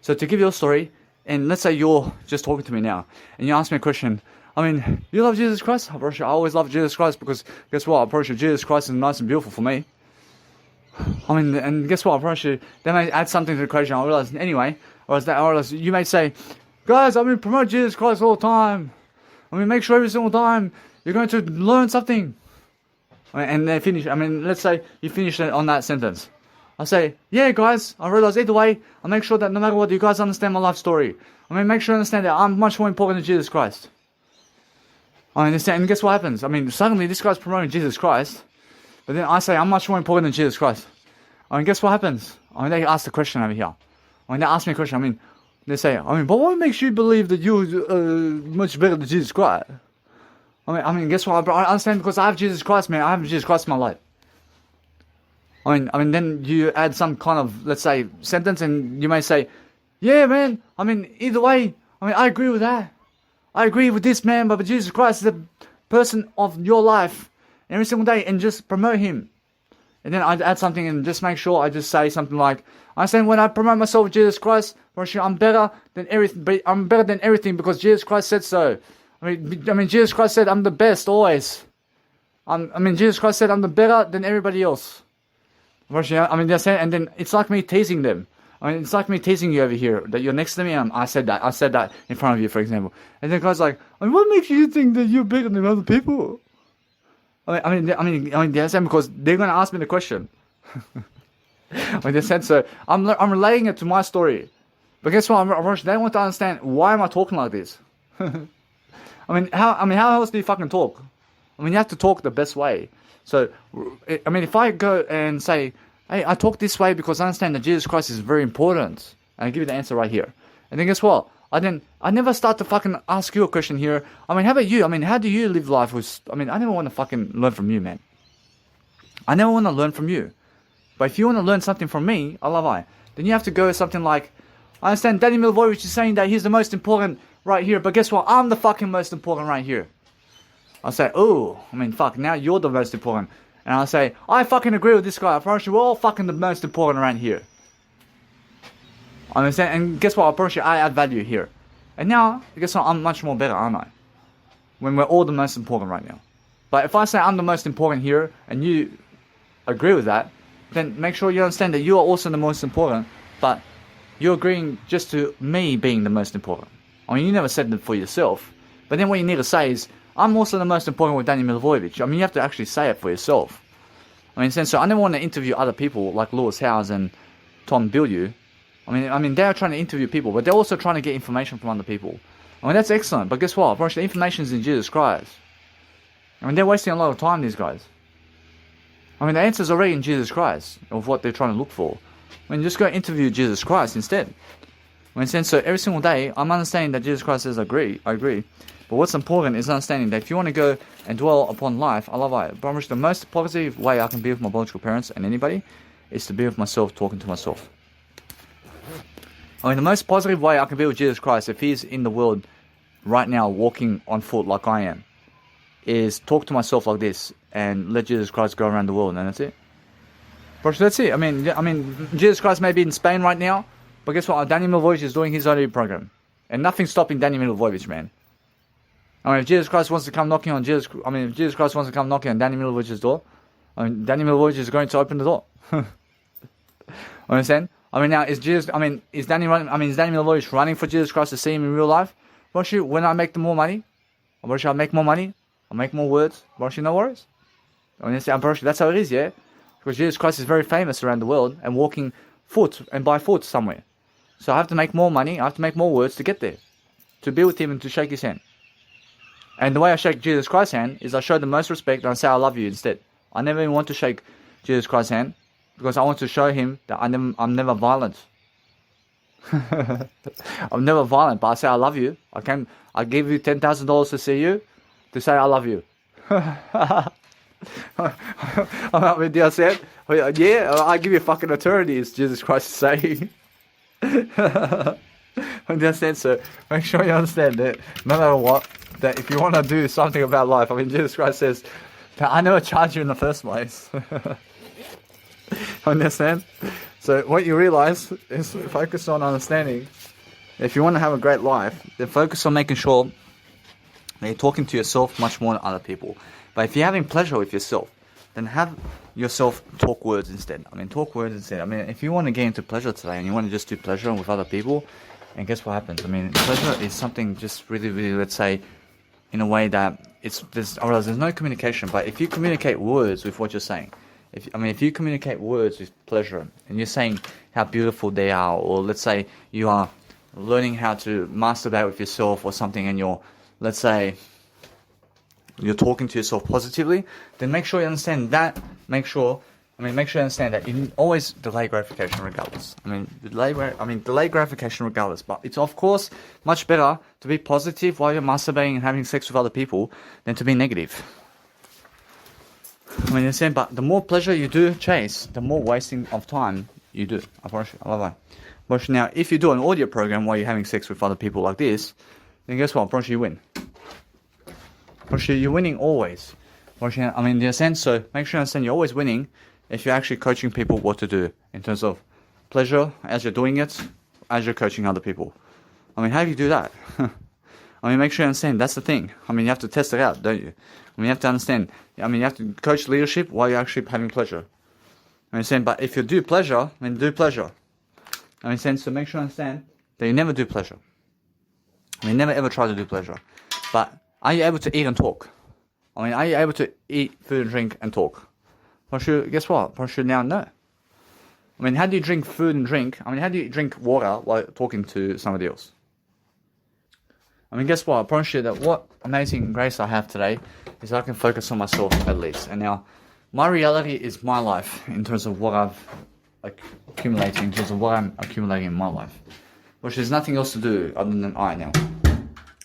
So to give your story, and let's say you're just talking to me now, and you ask me a question. I mean, you love Jesus Christ? I'm pretty sure I always love Jesus Christ, because guess what? I'm pretty sure Jesus Christ is nice and beautiful for me. I mean, and guess what? I'm pretty sure they may add something to the equation. I realize anyway, or else you may say, guys, I mean, promote Jesus Christ all the time. I mean, make sure every single time you're going to learn something. I mean, and they finish. I mean, let's say you finish on that sentence. I say, yeah, guys, I realize either way, I make sure that no matter what, you guys understand my life story. I mean, make sure you understand that I'm much more important than Jesus Christ. I understand, and guess what happens? I mean, suddenly this guy's promoting Jesus Christ, but then I say I'm much more important than Jesus Christ. I mean, guess what happens? I mean, they ask the question over here. I mean, they ask me a question. I mean, they say, I mean, but what makes you believe that you're much better than Jesus Christ? I mean, guess what? I understand, because I have Jesus Christ, man. I have Jesus Christ in my life. I mean, then you add some kind of, let's say, sentence, and you may say, yeah, man. I mean, either way, I mean, I agree with that. I agree with this, man, but Jesus Christ is the person of your life every single day, and just promote him. And then I add something and just make sure I just say something like, I say when I promote myself with Jesus Christ, I'm better than everything. I'm better than everything because Jesus Christ said so. I mean, Jesus Christ said I'm the best always. Jesus Christ said I'm the better than everybody else. I mean, that's it. And then it's like me teasing them. I mean, it's like me teasing you over here that you're next to me, and I said that in front of you, for example. And the guy's like, I mean, what makes you think that you're bigger than other people? I mean, that's because they're going to ask me the question. I mean, they said so. I'm relating it to my story. But guess what? They want to understand, why am I talking like this? I mean, how else do you fucking talk? I mean, you have to talk the best way. So, I mean, if I go and say, hey, I talk this way because I understand that Jesus Christ is very important, and I give you the answer right here. And then guess what? I never start to fucking ask you a question here. I mean, how about you? I mean, how do you live life with... I mean, I never want to fucking learn from you, man. I never want to learn from you. But if you want to learn something from me, then you have to go something like, I understand Danny Milivojevic is saying that he's the most important right here, but guess what? I'm the fucking most important right here. I say, oh, I mean, fuck, now you're the most important. And I say, I fucking agree with this guy. I promise you, we're all fucking the most important around here. I understand, and guess what? I promise you, I add value here. And now, guess what? I'm much more better, aren't I? When we're all the most important right now. But if I say I'm the most important here, and you agree with that, then make sure you understand that you are also the most important, but you're agreeing just to me being the most important. I mean, you never said that for yourself. But then what you need to say is, I'm also the most important with Danny Milivojevic. I mean, you have to actually say it for yourself. I mean, so I never want to interview other people like Lewis Howes and Tom Bilyeu. I mean, they're trying to interview people, but they're also trying to get information from other people. I mean, that's excellent, but guess what? The information is in Jesus Christ. I mean, they're wasting a lot of time, these guys. I mean, the answer's already in Jesus Christ of what they're trying to look for. I mean, just go interview Jesus Christ instead. I mean, so every single day, I'm understanding that Jesus Christ says, I agree. But what's important is understanding that if you want to go and dwell upon life, I love it. But the most positive way I can be with my biological parents and anybody is to be with myself, talking to myself. I mean, the most positive way I can be with Jesus Christ, if he's in the world right now walking on foot like I am, is talk to myself like this and let Jesus Christ go around the world, and that's it. But that's it. I mean, Jesus Christ may be in Spain right now, but guess what? Danny Milivojevic is doing his own program. And nothing's stopping Danny Milivojevic, man. I mean, if Jesus Christ wants to come knocking on if Jesus Christ wants to come knocking on Danny Milivojevic's door, I mean, Danny Milivojevic is going to open the door. Understand? I mean, now, is Danny Milivojevic running for Jesus Christ to see him in real life? Well, shoot, when I make more money, I'll make more money. I'll make more words. Baruch no worries. I mean, that's how it is, yeah? Because Jesus Christ is very famous around the world and walking foot and by foot somewhere. So I have to make more money, I have to make more words to get there. To be with him and to shake his hand. And the way I shake Jesus Christ's hand is I show the most respect and I say I love you instead. I never even want to shake Jesus Christ's hand because I want to show him that I'm never violent. I'm never violent, but I say I love you. I give you $10,000 to see you, to say I love you. I mean, do you understand? Yeah, I give you fucking eternity, as Jesus Christ is saying. Do you understand? So make sure you understand that no matter what, that if you want to do something about life, I mean, Jesus Christ says that I never charged you in the first place. Understand? So what you realize is focus on understanding. If you want to have a great life, then focus on making sure that you're talking to yourself much more than other people. But if you're having pleasure with yourself, then have yourself talk words instead. I mean, talk words instead. I mean, if you want to get into pleasure today and you want to just do pleasure with other people, and guess what happens? I mean, pleasure is something just really, really, let's say, in a way that there's no communication. But if you communicate words with what you're saying, if you communicate words with pleasure and you're saying how beautiful they are, or let's say you are learning how to masturbate with yourself or something, and let's say you're talking to yourself positively, then make sure you understand that. Make sure you understand that you always delay gratification regardless. Delay gratification regardless. But it's of course much better to be positive while you're masturbating and having sex with other people than to be negative. You understand? But the more pleasure you do chase, the more wasting of time you do. I love that. But now, if you do an audio program while you're having sex with other people like this, then guess what? You win. You're winning always. Do you understand? So make sure you understand you're always winning if you're actually coaching people what to do in terms of pleasure as you're doing it, as you're coaching other people. How do you do that? Make sure you understand that's the thing. You have to test it out, don't you? You have to understand. You have to coach leadership while you're actually having pleasure. Understand? But if you do pleasure, do pleasure. So make sure you understand that you never do pleasure. Never ever try to do pleasure. But are you able to eat and talk? Are you able to eat food and drink and talk? Guess what? Now, no. How do you drink food and drink? How do you drink water while talking to somebody else? Guess what? I promise you that what amazing grace I have today is I can focus on myself at least. And now, my reality is my life in terms of what I've accumulated, in terms of what I'm accumulating in my life. Which there's nothing else to do other than I now.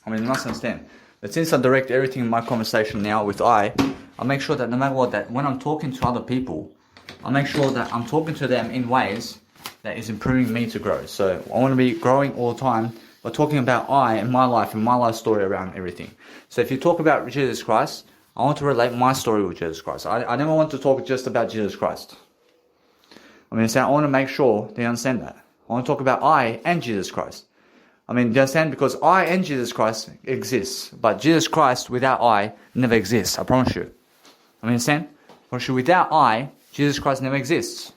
You must understand that since I direct everything in my conversation now with I make sure that no matter what, that when I'm talking to other people, I make sure that I'm talking to them in ways that is improving me to grow. So I want to be growing all the time by talking about I and my life story around everything. So if you talk about Jesus Christ, I want to relate my story with Jesus Christ. I never want to talk just about Jesus Christ. I want to make sure they understand that. I want to talk about I and Jesus Christ. Do you understand? Because I and Jesus Christ exists, but Jesus Christ without I never exists. I promise you. Understand? Without I, Jesus Christ never exists.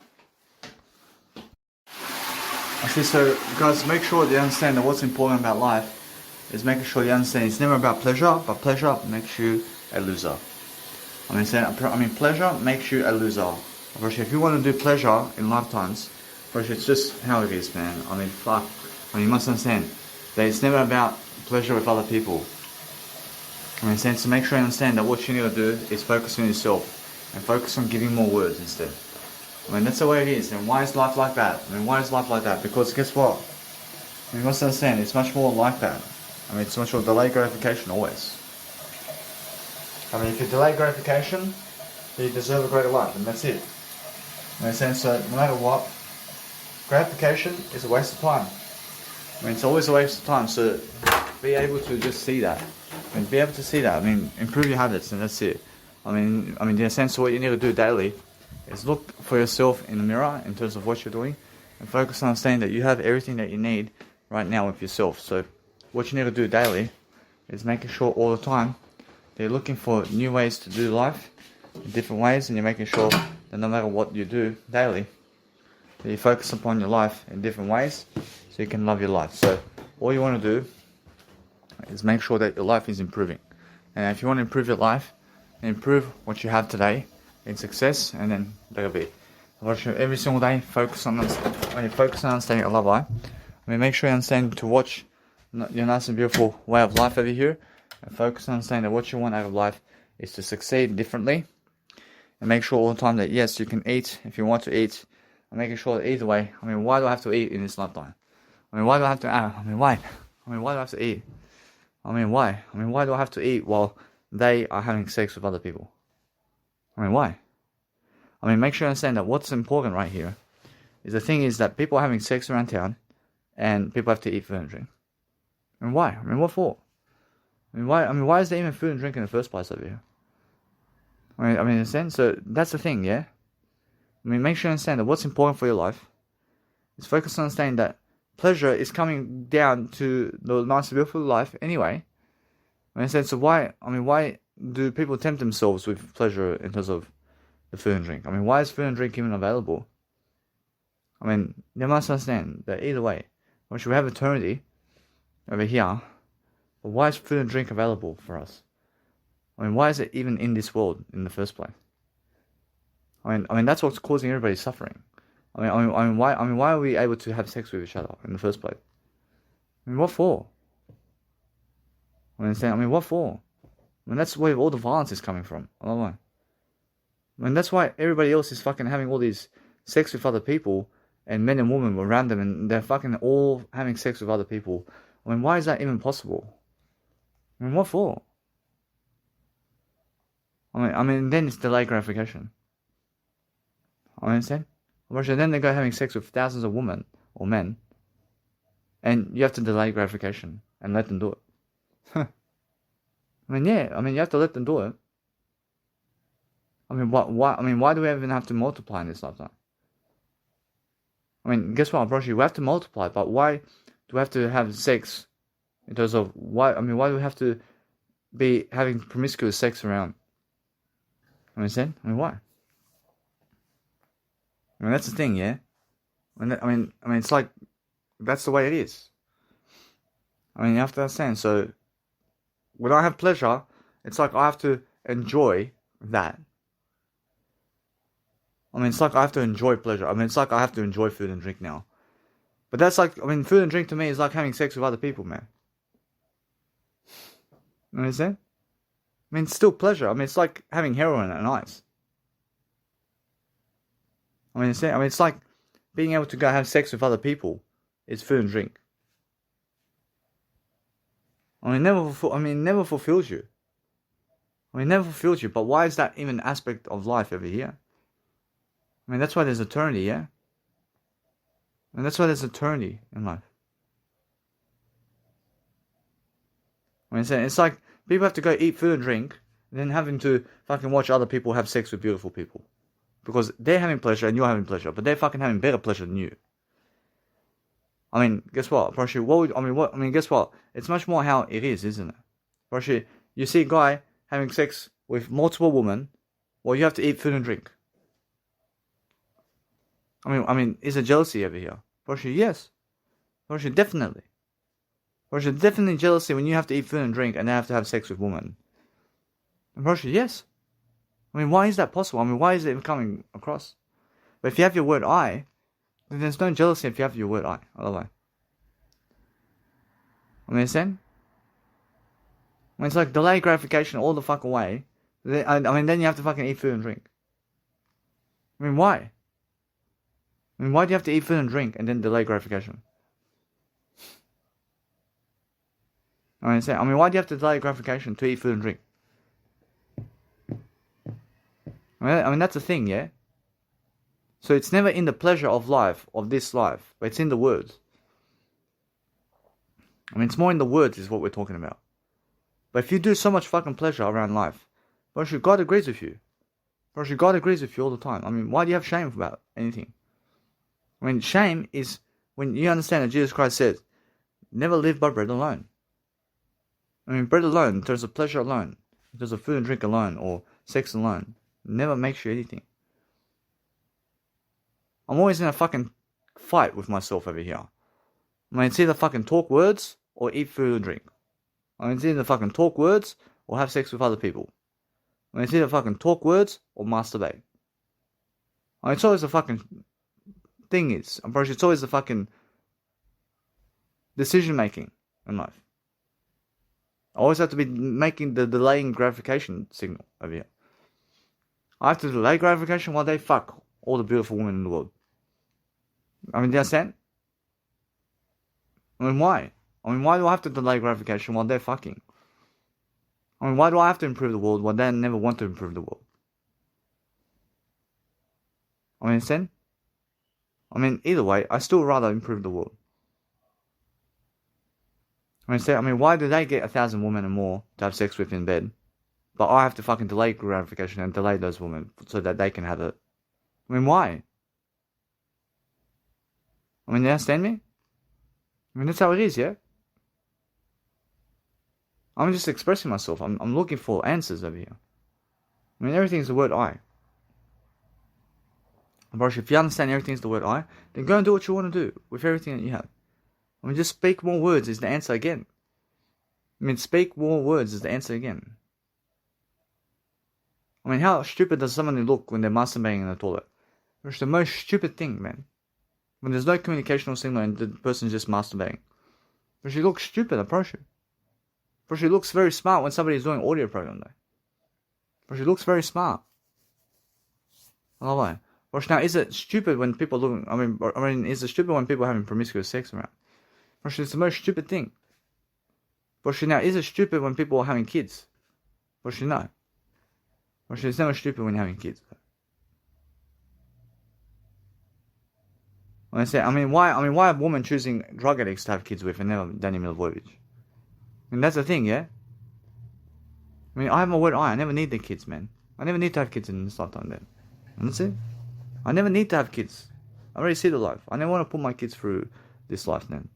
So guys, make sure you understand that what's important about life is making sure you understand it's never about pleasure, but pleasure makes you a loser. Pleasure makes you a loser. If you want to do pleasure in lifetimes, it's just how it is, man. You must understand that it's never about pleasure with other people. So make sure you understand that what you need to do is focus on yourself and focus on giving more words instead. That's the way it is. And why is life like that? Why is life like that? Because guess what? You must understand it's much more like that. It's much more delayed gratification always. If you delay gratification, you deserve a greater life, and that's it. So no matter what, gratification is a waste of time. It's always a waste of time. So be able to just see that. Be able to see that. Improve your habits, and that's it. In a sense, what you need to do daily is look for yourself in the mirror in terms of what you're doing, and focus on understanding that you have everything that you need right now with yourself. So what you need to do daily is making sure all the time that you're looking for new ways to do life in different ways, and you're making sure that no matter what you do daily, that you focus upon your life in different ways so you can love your life. So all you want to do is make sure that your life is improving. And if you want to improve your life, improve what you have today in success, and then that'll be. Every single day, focus on understanding your love life. Make sure you understand to watch your nice and beautiful way of life over here, and focus on understanding that what you want out of life is to succeed differently, and make sure all the time that yes, you can eat if you want to eat, and making sure that either way. Why do I have to eat in this lifetime? Why do I have to? Why? Why do I have to eat? Why? Why do I have to eat while they are having sex with other people? Why? Make sure you understand that what's important right here is the thing is that people are having sex around town, and people have to eat food and drink. Why? What for? Why is there even food and drink in the first place over here? Understand? So that's the thing, yeah? Make sure you understand that what's important for your life is focus on understanding that pleasure is coming down to the nice and beautiful life anyway. So why do people tempt themselves with pleasure in terms of the food and drink? Why is food and drink even available? You must understand that either way, once we have eternity over here, but why is food and drink available for us? Why is it even in this world in the first place? That's what's causing everybody suffering. Why are we able to have sex with each other in the first place? What for? What for? That's where all the violence is coming from. That's why everybody else is fucking having all these sex with other people, and men and women around them, and they're fucking all having sex with other people. Why is that even possible? What for? Then it's delayed gratification. Understand? Then they go having sex with thousands of women or men, and you have to delay gratification and let them do it. You have to let them do it. Why do we even have to multiply in this lifetime? Guess what, bro? We have to multiply, but why do we have to have sex? In terms of why? Why do we have to be having promiscuous sex around? Understand? Why? That's the thing, yeah. It's like that's the way it is. You have to understand. So when I have pleasure, it's like I have to enjoy that. It's like I have to enjoy pleasure. It's like I have to enjoy food and drink now. But that's like, food and drink to me is like having sex with other people, man. You understand? It's still pleasure. It's like having heroin at night. It's like being able to go have sex with other people is food and drink. Never fulfills you. Never fulfills you. But why is that even an aspect of life over here? That's why there's eternity, yeah? And that's why there's eternity in life. It's like people have to go eat food and drink, and then having to fucking watch other people have sex with beautiful people. Because they're having pleasure and you're having pleasure, but they're fucking having better pleasure than you. Guess what? Guess what? It's much more how it is, isn't it? Actually, you see a guy having sex with multiple women, well, you have to eat food and drink. Is there jealousy over here? Actually, yes. Actually, definitely. Actually, definitely jealousy when you have to eat food and drink and they have to have sex with women. Actually, yes. Why is that possible? Why is it coming across? But if you have your word I, then there's no jealousy if you have your word I. Otherwise. Understand? It's like delayed gratification all the fucking way. Then you have to fucking eat food and drink. Why? Why do you have to eat food and drink and then delay gratification? Why do you have to delay gratification to eat food and drink? That's the thing, yeah? So it's never in the pleasure of life, of this life, but it's in the words. It's more in the words is what we're talking about. But if you do so much fucking pleasure around life, actually God agrees with you. Actually God agrees with you all the time. Why do you have shame about anything? Shame is when you understand that Jesus Christ says, never live by bread alone. Bread alone, in terms of pleasure alone, in terms of food and drink alone, or sex alone, never makes you anything. I'm always in a fucking fight with myself over here. It's either fucking talk words or eat food and drink. It's either fucking talk words or have sex with other people. I mean, it's either fucking talk words or masturbate. I mean, it's always the fucking thing is. I'm pretty sure it's always the fucking decision making in life. I always have to be making the delaying gratification signal over here. I have to delay gratification while they fuck all the beautiful women in the world. I mean, do you understand? I mean, why? I mean, why do I have to delay gratification while they're fucking? I mean, why do I have to improve the world while they never want to improve the world? I mean, understand? I mean, either way, I still rather improve the world. I mean, why do they get 1,000 women and more to have sex with in bed, but I have to fucking delay gratification and delay those women so that they can have it? I mean, why? I mean, you understand me? I mean, that's how it is, yeah? I'm just expressing myself. I'm looking for answers over here. I mean, everything's the word I. But if you understand everything's the word I, then go and do what you want to do with everything that you have. I mean, just speak more words is the answer again. I mean, speak more words is the answer again. I mean, how stupid does somebody look when they're masturbating in the toilet? It's the most stupid thing, man. When there's no communicational signal and the person's just masturbating. But she looks stupid, I promise you. But she looks very smart when somebody's doing an audio program, though. But she looks very smart. I love it. But now, is it stupid when people look? I mean, is it stupid when people are having promiscuous sex around? But it's the most stupid thing. But now, is it stupid when people are having kids? But no. But it's never stupid when you're having kids. When I say, why are women choosing drug addicts to have kids with and never Danny Milivojevic? I mean, that's the thing, yeah? I mean, I have my word I never need the kids, man. I never need to have kids in this lifetime, then. And that's it. I never need to have kids. I already see the life. I never want to put my kids through this life, then.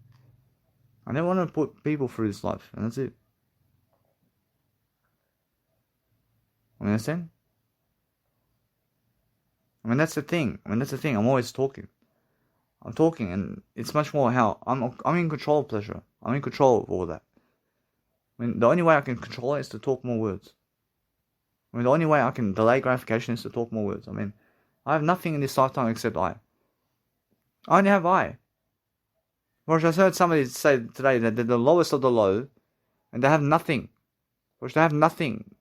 I never want to put people through this life, and that's it. You understand? I mean, that's the thing. I'm always talking. I'm talking, and it's much more how I'm in control of pleasure. I'm in control of all that. I mean, the only way I can control it is to talk more words. I mean, the only way I can delay gratification is to talk more words. I mean, I have nothing in this lifetime except I. I only have I. Whereas I heard somebody say today that they're the lowest of the low, and they have nothing. Whereas they have nothing.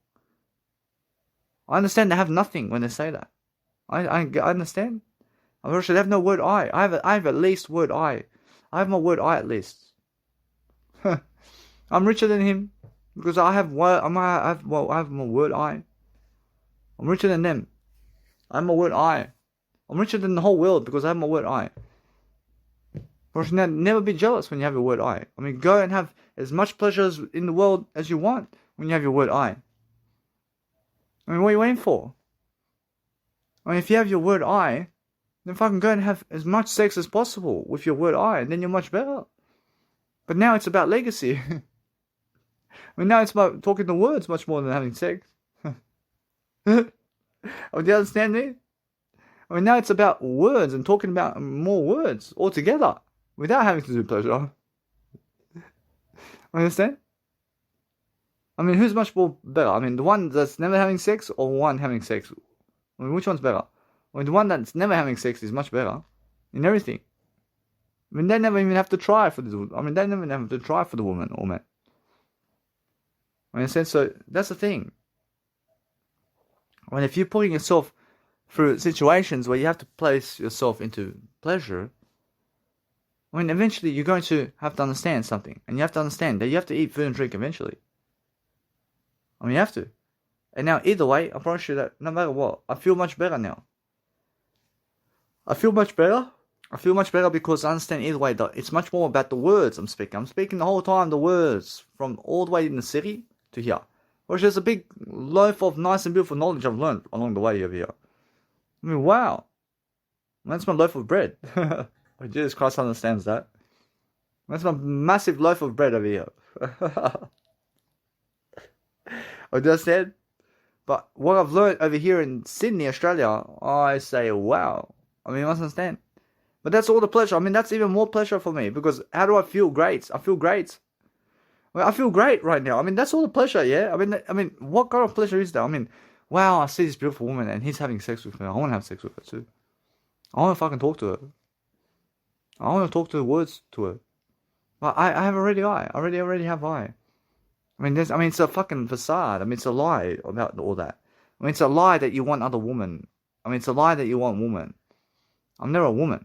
I understand they have nothing when they say that. I understand. I should have no word I. I have at least word I. I have my word I at least. I'm richer than him because I have my word I. I'm richer than them. I have my word I. I'm richer than the whole world because I have my word I. Never be jealous when you have your word I. I mean, go and have as much pleasure in the world as you want when you have your word I. I mean, what are you waiting for? I mean, if you have your word I, then fucking go and have as much sex as possible with your word I, and then you're much better. But now it's about legacy. I mean, now it's about talking the words much more than having sex. Do you understand me? I mean, now it's about words and talking about more words altogether without having to do pleasure. Understand? I mean, who's much more better? I mean, the one that's never having sex or one having sex? I mean, which one's better? I mean, the one that's never having sex is much better in everything. I mean, they never even have to try for this. I mean, they never even have to try for the woman or man. I mean, so that's the thing. I mean, if you're putting yourself through situations where you have to place yourself into pleasure, I mean, eventually you're going to have to understand something. And you have to understand that you have to eat food and drink eventually. I mean, you have to. And now, either way, I promise you that no matter what, I feel much better now. I feel much better because I understand either way that it's much more about the words I'm speaking. I'm speaking the whole time the words from all the way in the city to here. Which is a big loaf of nice and beautiful knowledge I've learned along the way over here. I mean, wow. That's my loaf of bread. Jesus Christ understands that. That's my massive loaf of bread over here. I understand? But what I've learned over here in Sydney, Australia, I say, wow. I mean, you must understand. But that's all the pleasure. I mean, that's even more pleasure for me. Because how do I feel? Great. I feel great. I mean, I feel great right now. I mean, that's all the pleasure, yeah? I mean, what kind of pleasure is that? I mean, wow, I see this beautiful woman and he's having sex with her. I want to have sex with her too. I want to fucking talk to her. I want to talk to the words to her. But I have already I already have I. I mean, it's a fucking facade. I mean, it's a lie about all that. I mean, it's a lie that you want other woman. I mean, it's a lie that you want woman. I'm never a woman.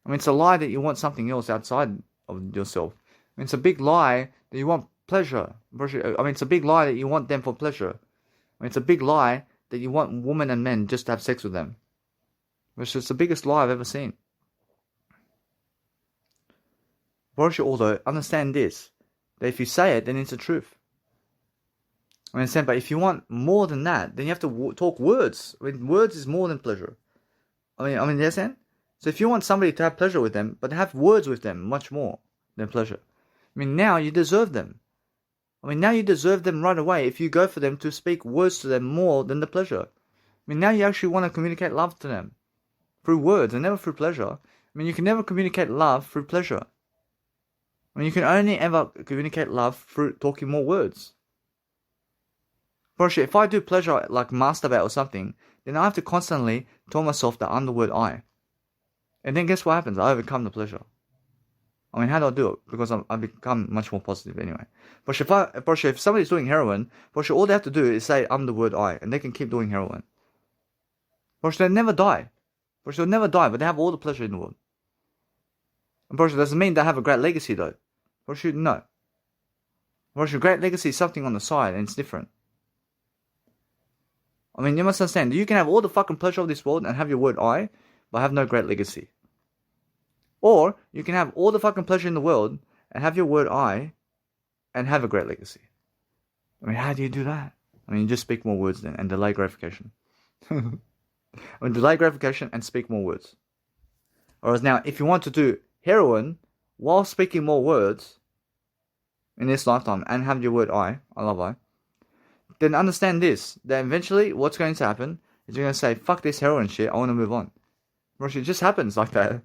I mean, it's a lie that you want something else outside of yourself. I mean, it's a big lie that you want pleasure. I mean, it's a big lie that you want them for pleasure. I mean, it's a big lie that you want women and men just to have sex with them. Which is the biggest lie I've ever seen. Although, understand this, that if you say it, then it's the truth. I understand, but if you want more than that, then you have to talk words. I mean, words is more than pleasure. I mean, you understand? So if you want somebody to have pleasure with them, but have words with them much more than pleasure. I mean, now you deserve them. I mean, now you deserve them right away if you go for them to speak words to them more than the pleasure. I mean, now you actually want to communicate love to them through words and never through pleasure. I mean, you can never communicate love through pleasure. I mean, you can only ever communicate love through talking more words. For sure, if I do pleasure like masturbate or something, then I have to constantly tell myself that I'm the word I. And then guess what happens? I overcome the pleasure. I mean, how do I do it? Because I become much more positive anyway. But if somebody's doing heroin, all they have to do is say, I'm the word I, and they can keep doing heroin. But they'll never die. They'll never die, but they have all the pleasure in the world. And doesn't mean they have a great legacy though. No. Great legacy is something on the side, and it's different. I mean, you must understand, you can have all the fucking pleasure of this world and have your word I, but have no great legacy. Or, you can have all the fucking pleasure in the world and have your word I and have a great legacy. I mean, how do you do that? I mean, you just speak more words then and delay gratification. I mean, delay gratification and speak more words. Whereas now, if you want to do heroin while speaking more words in this lifetime and have your word I love I, then understand this, that eventually what's going to happen is you're going to say, fuck this heroin shit, I want to move on. It just happens like that.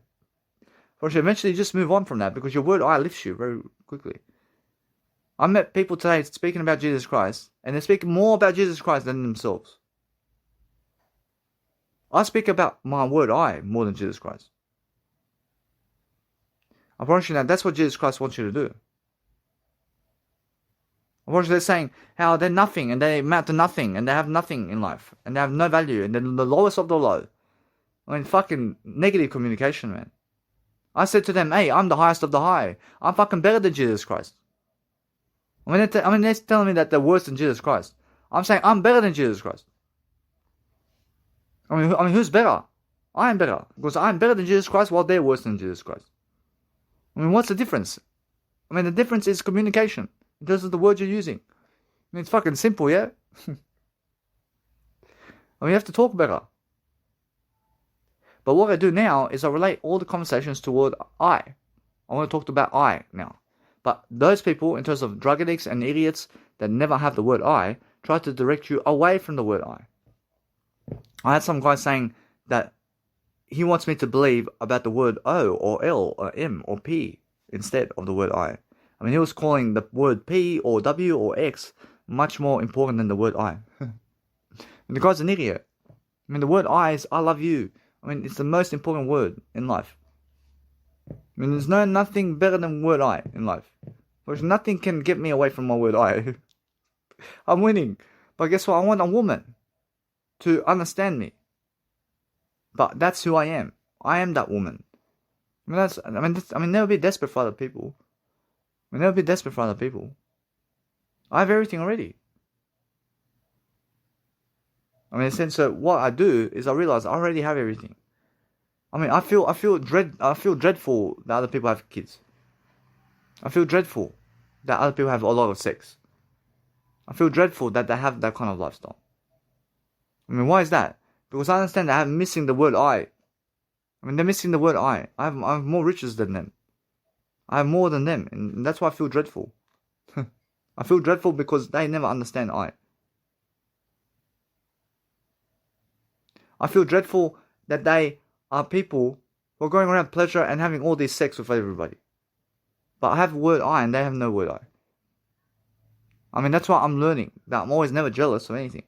Eventually you just move on from that because your word I lifts you very quickly. I met people today speaking about Jesus Christ, and they're speaking more about Jesus Christ than themselves. I speak about my word I more than Jesus Christ. I promise you that that's what Jesus Christ wants you to do. I promise you they're saying how they're nothing and they amount to nothing and they have nothing in life and they have no value and they're the lowest of the low. I mean, fucking negative communication, man. I said to them, hey, I'm the highest of the high. I'm fucking better than Jesus Christ. I mean, they're telling me that they're worse than Jesus Christ. I'm saying I'm better than Jesus Christ. I mean, who's better? I am better. Because I'm better than Jesus Christ while they're worse than Jesus Christ. I mean, what's the difference? I mean, the difference is communication. In terms of the words you're using. I mean, it's fucking simple, yeah? I mean, you have to talk better. But what I do now is I relate all the conversations toward I. I want to talk about I now. But those people, in terms of drug addicts and idiots that never have the word I, try to direct you away from the word I. I had some guy saying that he wants me to believe about the word O or L or M or P instead of the word I. I mean, he was calling the word P or W or X much more important than the word I. And the guy's an idiot. I mean, the word I is I love you. I mean, it's the most important word in life. I mean, there's nothing better than word I in life. Because nothing can get me away from my word I. I'm winning. But guess what? I want a woman to understand me. But that's who I am. I am that woman. I mean, never be desperate for other people. I mean, never be desperate for other people. I have everything already. I mean, in a sense, so what I do is I realize I already have everything. I mean, I feel dreadful that other people have kids. I feel dreadful that other people have a lot of sex. I feel dreadful that they have that kind of lifestyle. I mean, why is that? Because I understand that I'm missing the word I. I mean, they're missing the word I. I have more riches than them. I have more than them, and that's why I feel dreadful. I feel dreadful because they never understand I. I feel dreadful that they are people who are going around pleasure and having all this sex with everybody. But I have word I and they have no word I. I mean, that's why I'm learning that I'm always never jealous of anything.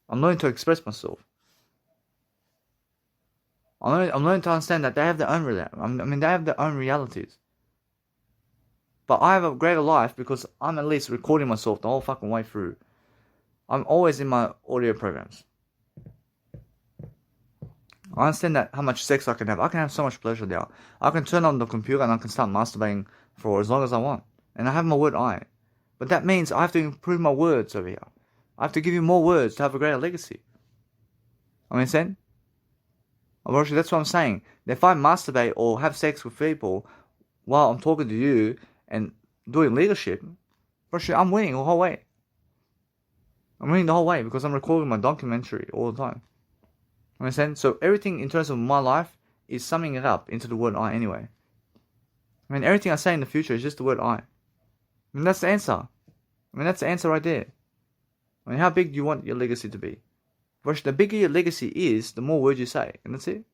I'm learning to express myself. I'm learning to understand that they have their own they have their own realities. But I have a greater life because I'm at least recording myself the whole fucking way through. I'm always in my audio programs. I understand that how much sex I can have. I can have so much pleasure there. I can turn on the computer and I can start masturbating for as long as I want. And I have my word I. But that means I have to improve my words over here. I have to give you more words to have a greater legacy. I mean, unfortunately, that's what I'm saying. If I masturbate or have sex with people while I'm talking to you and doing leadership, unfortunately, I'm winning the whole way. I'm winning the whole way because I'm recording my documentary all the time. Understand? So everything in terms of my life is summing it up into the word I anyway. I mean, everything I say in the future is just the word I. I mean, that's the answer. I mean, that's the answer right there. I mean, how big do you want your legacy to be? Which the bigger your legacy is, the more words you say. And that's it.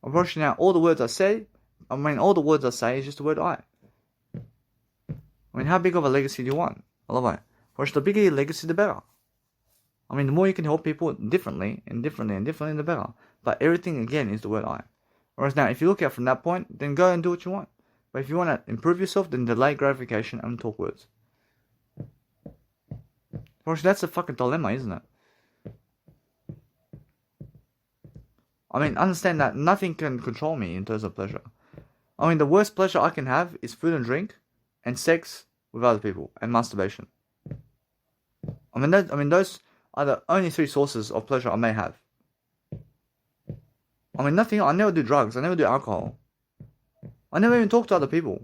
Unfortunately, now, all the words I say is just the word I. I mean, how big of a legacy do you want? I love it. Which the bigger your legacy, the better. I mean, the more you can help people differently, the better. But everything, again, is the word I. Whereas now, if you look at it from that point, then go and do what you want. But if you want to improve yourself, then delay gratification and talk words. Whereas that's a fucking dilemma, isn't it? I mean, understand that nothing can control me in terms of pleasure. I mean, the worst pleasure I can have is food and drink, and sex with other people, and masturbation. I mean, those are the only three sources of pleasure I may have. I mean, nothing. I never do drugs. I never do alcohol. I never even talk to other people.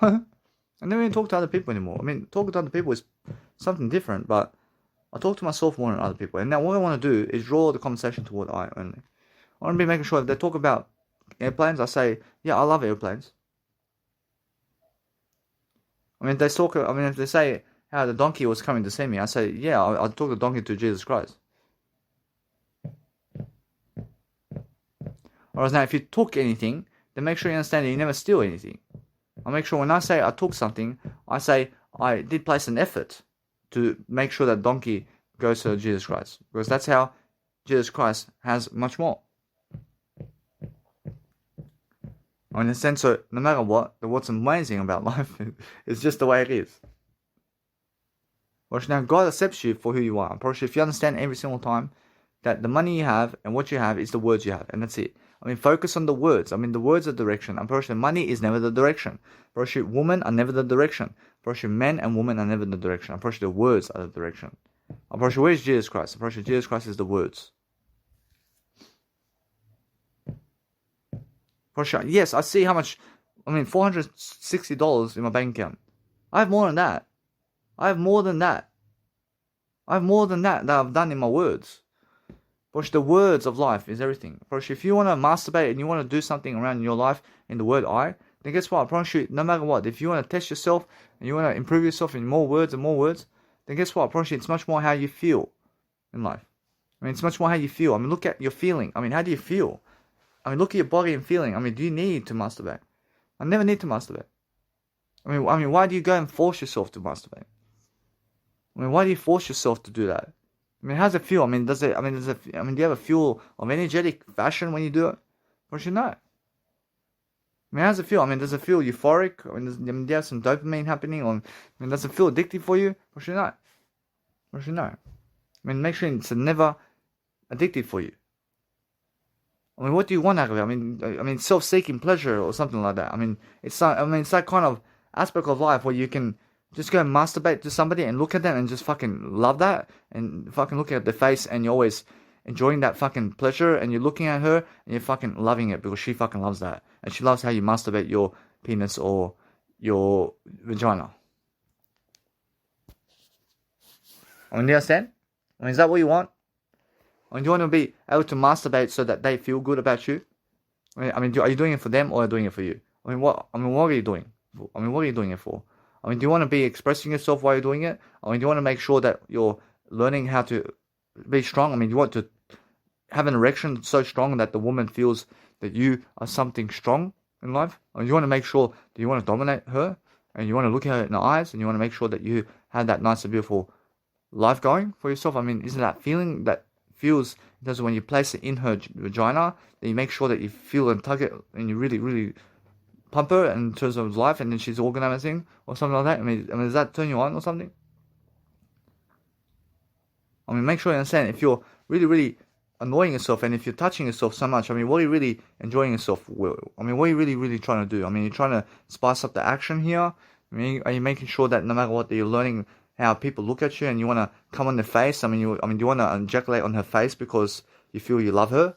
I never even talk to other people anymore. I mean, talking to other people is something different, but I talk to myself more than other people. And now what I want to do is draw the conversation toward I only. I want to be making sure if they talk about airplanes, I say, yeah, I love airplanes. I mean, if they say how the donkey was coming to see me, I say, yeah, I took the donkey to Jesus Christ. Whereas now, if you took anything, then make sure you understand that you never steal anything. I make sure when I say I took something, I say I did place an effort to make sure that donkey goes to Jesus Christ. Because that's how Jesus Christ has much more. In a sense, so no matter what's amazing about life is just the way it is. Now, God accepts you for who you are. I'm pretty sure if you understand every single time that the money you have and what you have is the words you have, and that's it. I mean, focus on the words. I mean, the words are direction. I'm pretty sure money is never the direction. I'm pretty sure women are never the direction. I'm pretty sure men and women are never the direction. I'm pretty sure the words are the direction. I'm pretty sure where's Jesus Christ? I'm pretty sure Jesus Christ is the words. For sure. Yes, I see how much. I mean, $460 in my bank account. I have more than that. I have more than that I've done in my words. But the words of life is everything. But if you want to masturbate and you want to do something around your life in the word I, then guess what? I promise you, no matter what, if you want to test yourself and you want to improve yourself in more words, then guess what? I promise you, it's much more how you feel in life. I mean, it's much more how you feel. I mean, look at your feeling. I mean, how do you feel? I mean, look at your body and feeling. I mean, do you need to masturbate? I never need to masturbate. I mean, why do you go and force yourself to masturbate? I mean, why do you force yourself to do that? I mean, how does it feel? I mean, do you have a feel of energetic fashion when you do it? Or should not? I mean, how does it feel? I mean, does it feel euphoric? I mean, do you have some dopamine happening? Or, I mean, does it feel addictive for you? Or should not? Or should not? I mean, make sure it's never addictive for you. I mean, what do you want out of it? I mean, self-seeking pleasure or something like that. I mean, it's that kind of aspect of life where you can just go and masturbate to somebody and look at them and just fucking love that and fucking look at their face and you're always enjoying that fucking pleasure and you're looking at her and you're fucking loving it because she fucking loves that and she loves how you masturbate your penis or your vagina. I mean, do you understand? I mean, is that what you want? I mean, do you want to be able to masturbate so that they feel good about you? I mean, are you doing it for them or are you doing it for you? What are you doing? I mean, what are you doing it for? I mean, do you want to be expressing yourself while you're doing it? I mean, do you want to make sure that you're learning how to be strong? I mean, you want to have an erection so strong that the woman feels that you are something strong? in life? I mean, you want to make sure that you want to dominate her, and you want to look at her in the eyes, and you want to make sure that you have that nice and beautiful life going for yourself. I mean, isn't that feeling that feels, in terms of when you place it in her vagina, that you make sure that you feel and tug it, and you really, really pump her in terms of life, and then she's organizing or something like that? I mean, does that turn you on or something? I mean, make sure you understand, if you're really, really annoying yourself, and if you're touching yourself so much, I mean, what are you really enjoying yourself with? I mean, what are you really, really trying to do? I mean, you're trying to spice up the action here. I mean, are you making sure that no matter what, that you're learning how people look at you, and you want to come on their face? I mean, do you want to ejaculate on her face because you feel you love her?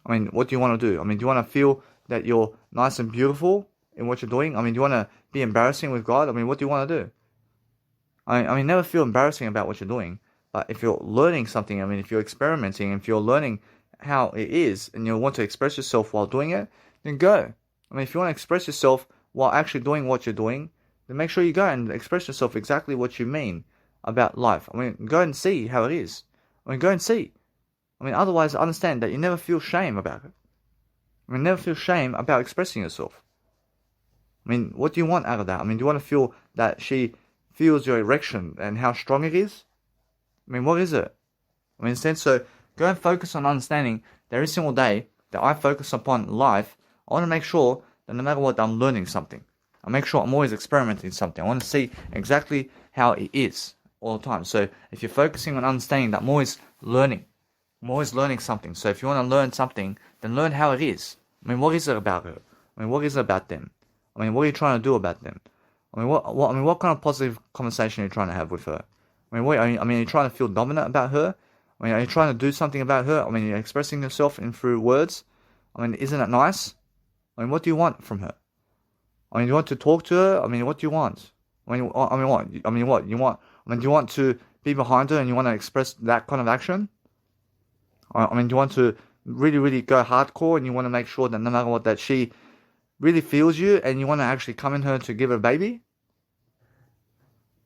I mean, what do you want to do? I mean, do you want to feel that you're nice and beautiful in what you're doing? I mean, do you want to be embarrassing with God? I mean, what do you want to do? I mean, never feel embarrassing about what you're doing. But if you're learning something, I mean, if you're experimenting, if you're learning how it is, and you want to express yourself while doing it, then go. I mean, if you want to express yourself while actually doing what you're doing, then make sure you go and express yourself exactly what you mean about life. I mean, go and see how it is. I mean, go and see. I mean, otherwise, understand that you never feel shame about it. I mean, never feel shame about expressing yourself. I mean, what do you want out of that? I mean, do you want to feel that she feels your erection and how strong it is? I mean, what is it? I mean, instead, so go and focus on understanding that every single day that I focus upon life, I want to make sure that no matter what, I'm learning something. I make sure I'm always experimenting something. I want to see exactly how it is all the time. So if you're focusing on understanding that I'm always learning something. So if you want to learn something, then learn how it is. I mean, what is it about her? I mean, what is it about them? I mean, what are you trying to do about them? I mean, what kind of positive conversation are you trying to have with her? I mean, are you trying to feel dominant about her? I mean, are you trying to do something about her? I mean, you're expressing yourself through words. I mean, isn't it nice? I mean, what do you want from her? I mean, you want to talk to her? I mean, what do you want? I mean, what? I mean, what you want? I mean, do you want to be behind her and you want to express that kind of action? I mean, do you want to really, really go hardcore and you want to make sure that no matter what, that she really feels you and you want to actually come in her to give her a baby?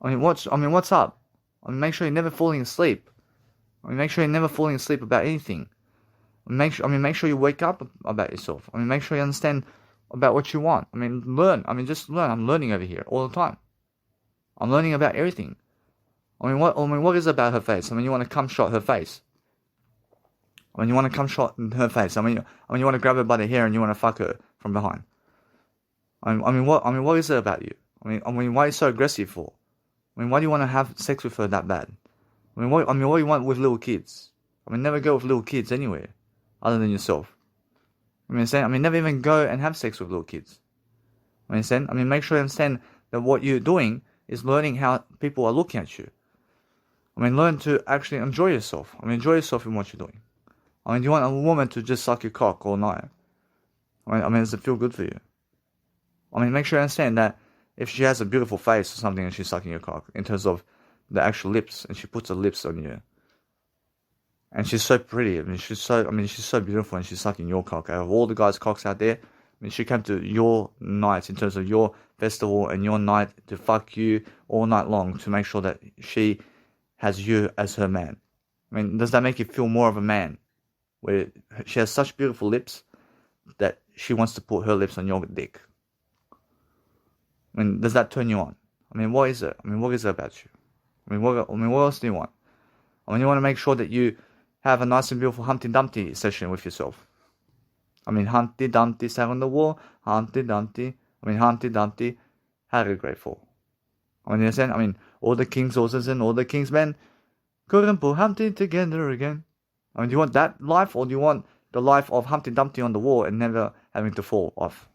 I mean, what's up? I mean, make sure you're never falling asleep. I mean, make sure you're never falling asleep about anything. Make sure you wake up about yourself. I mean, make sure you understand about what you want. I mean, learn. I mean, just learn. I'm learning over here all the time. I'm learning about everything. I mean, what is it about her face? I mean, you want to come shot her face. I mean, you want to come shot in her face. I mean, you want to grab her by the hair and you want to fuck her from behind. I mean, what is it about you? I mean, why are you so aggressive for? I mean, why do you want to have sex with her that bad? I mean, what do you want with little kids? I mean, never go with little kids anywhere, other than yourself. I mean, never even go and have sex with little kids. I mean, make sure you understand that what you're doing is learning how people are looking at you. I mean, learn to actually enjoy yourself. I mean, enjoy yourself in what you're doing. I mean, do you want a woman to just suck your cock all night? I mean, does it feel good for you? I mean, make sure you understand that if she has a beautiful face or something and she's sucking your cock, in terms of the actual lips, and she puts her lips on you, and she's so pretty, she's so beautiful, and she's sucking your cock. Out of all the guys' cocks out there, I mean, she came to your night, in terms of your festival and your night, to fuck you all night long, to make sure that she has you as her man. I mean, does that make you feel more of a man? Where she has such beautiful lips that she wants to put her lips on your dick. I mean, does that turn you on? I mean, what is it? I mean, what is it about you? I mean, what else do you want? I mean, you want to make sure that you have a nice and beautiful Humpty Dumpty session with yourself. I mean, Humpty Dumpty sat on the wall. Humpty Dumpty had a great fall. I mean, you understand? I mean, all the king's horses and all the king's men couldn't put Humpty together again. I mean, do you want that life, or do you want the life of Humpty Dumpty on the wall and never having to fall off?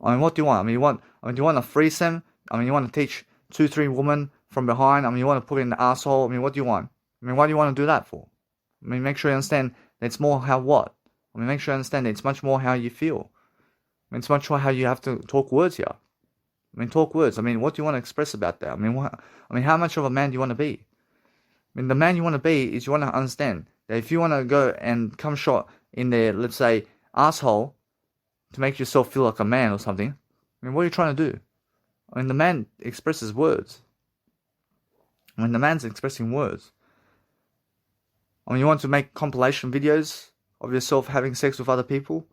I mean, what do you want? I mean, do you want a threesome? I mean, you want to teach 2-3 women from behind? I mean, you want to put it in the asshole? I mean, what do you want? I mean, why do you want to do that for? I mean, make sure you understand that it's more how what? I mean, make sure you understand that it's much more how you feel. I mean, it's much more how you have to talk words here. I mean, talk words. I mean, what do you want to express about that? I mean, how much of a man do you want to be? I mean, the man you want to be is, you want to understand that if you want to go and come shot in their, let's say, asshole, to make yourself feel like a man or something, I mean, what are you trying to do? I mean, the man expresses words. I mean, the man's expressing words. I mean, you want to make compilation videos of yourself having sex with other people?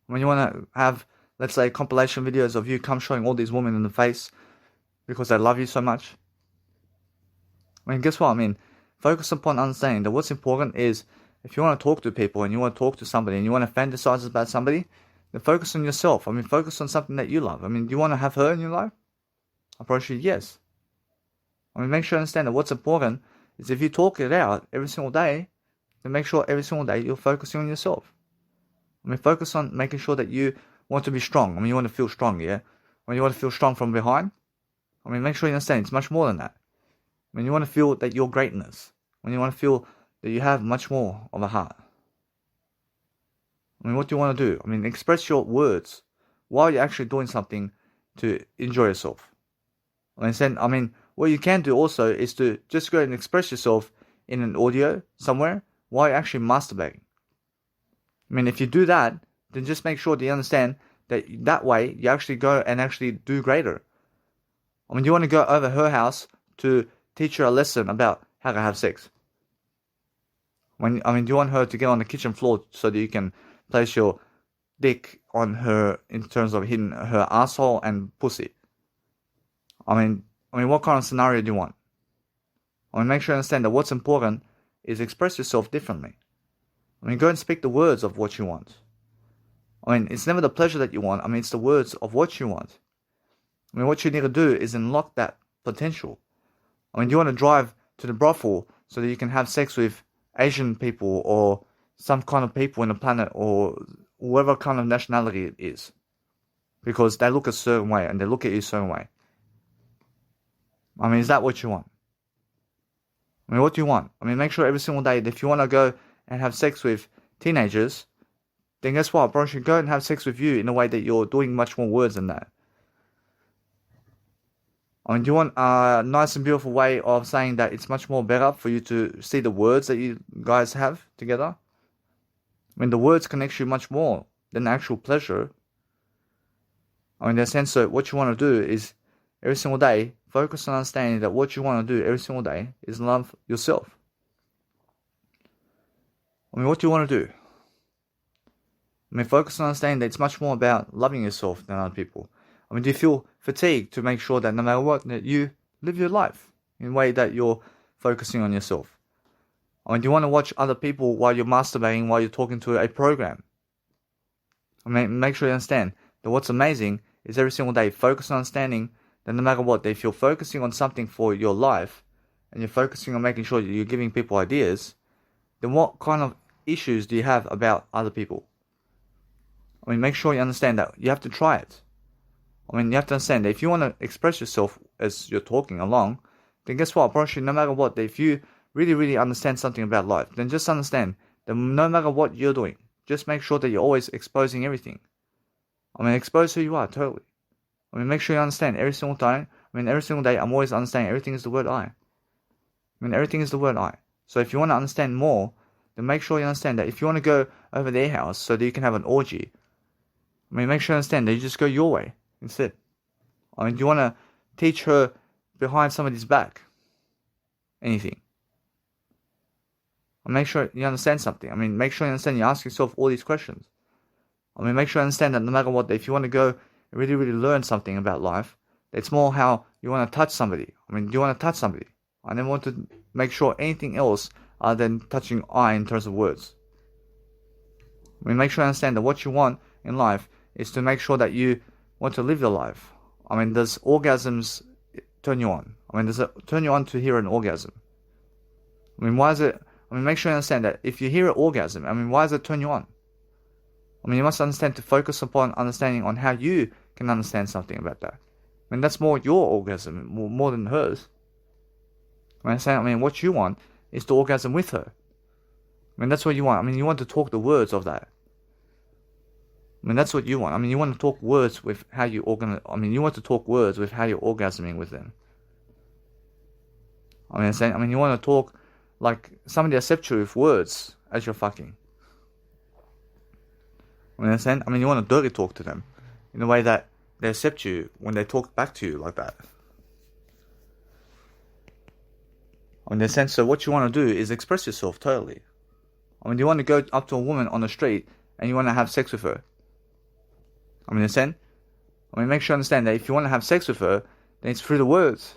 I mean, you want to have, let's say, compilation videos of you come showing all these women in the face because they love you so much? I mean, guess what? I mean, focus upon understanding that what's important is, if you want to talk to people and you want to talk to somebody and you want to fantasize about somebody, then focus on yourself. I mean, focus on something that you love. I mean, do you want to have her in your life? I promise you, yes. I mean, make sure you understand that what's important is, if you talk it out every single day, then make sure every single day you're focusing on yourself. I mean, focus on making sure that you want to be strong. I mean, you want to feel strong, yeah? When you want to feel strong from behind, I mean, make sure you understand it's much more than that. When you want to feel that you're greatness, when you want to feel that you have much more of a heart. I mean, what do you want to do? I mean, express your words while you're actually doing something to enjoy yourself. I mean, what you can do also is to just go and express yourself in an audio somewhere while you're actually masturbating. I mean, if you do that, then just make sure that you understand that that way you actually go and actually do greater. I mean, you want to go over her house to teach her a lesson about how to have sex. Do you want her to get on the kitchen floor so that you can place your dick on her in terms of hitting her asshole and pussy? I mean, what kind of scenario do you want? I mean, make sure you understand that what's important is express yourself differently. I mean, go and speak the words of what you want. I mean, it's never the pleasure that you want. I mean, it's the words of what you want. I mean, what you need to do is unlock that potential. I mean, do you want to drive to the brothel so that you can have sex with Asian people or some kind of people in the planet or whatever kind of nationality it is? Because they look a certain way and they look at you a certain way. I mean, is that what you want? I mean, what do you want? I mean, make sure every single day that if you want to go and have sex with teenagers, then guess what? Bro, should go and have sex with you in a way that you're doing much more words than that. I mean, do you want a nice and beautiful way of saying that it's much more better for you to see the words that you guys have together? I mean, the words connect you much more than actual pleasure. I mean, in a sense, so what you want to do is every single day, focus on understanding that what you want to do every single day is love yourself. I mean, what do you want to do? I mean, focus on understanding that it's much more about loving yourself than other people. I mean, do you feel fatigued to make sure that no matter what, that you live your life in a way that you're focusing on yourself? I mean, do you want to watch other people while you're masturbating, while you're talking to a program? I mean, make sure you understand that what's amazing is every single day, focus on understanding that no matter what, if you're focusing on something for your life, and you're focusing on making sure that you're giving people ideas, then what kind of issues do you have about other people? I mean, make sure you understand that you have to try it. I mean, you have to understand that if you want to express yourself as you're talking along, then guess what? Probably no matter what, if you really, really understand something about life, then just understand that no matter what you're doing, just make sure that you're always exposing everything. I mean, expose who you are, totally. I mean, make sure you understand every single time. I mean, every single day, I'm always understanding everything is the word I. I mean, everything is the word I. So if you want to understand more, then make sure you understand that if you want to go over their house so that you can have an orgy, I mean, make sure you understand that you just go your way instead. I mean, do you want to teach her behind somebody's back? Anything. And make sure you understand something. I mean, make sure you understand you ask yourself all these questions. I mean, make sure you understand that no matter what, if you want to go and really, really learn something about life, it's more how you want to touch somebody. I mean, do you want to touch somebody? I never want to make sure anything else other than touching I in terms of words. I mean, make sure you understand that what you want in life is to make sure that you want to live your life. I mean, does orgasms turn you on? I mean, does it turn you on to hear an orgasm? I mean, why is it? I mean, make sure you understand that if you hear an orgasm, I mean, why does it turn you on? I mean, you must understand to focus upon understanding on how you can understand something about that. I mean, that's more your orgasm, more than hers. I mean, what you want is to orgasm with her. I mean, that's what you want. I mean, you want to talk the words of that. I mean, that's what you want. I mean, you want to talk words with how you you want to talk words with how you're orgasming with them. I mean, you want to talk like somebody accepts you with words as you're fucking. I mean, you want to dirty talk to them in a way that they accept you when they talk back to you like that. In a sense, so what you want to do is express yourself totally. I mean, do you want to go up to a woman on the street and you want to have sex with her? I mean, understand? I mean, make sure you understand that if you want to have sex with her, then it's through the words.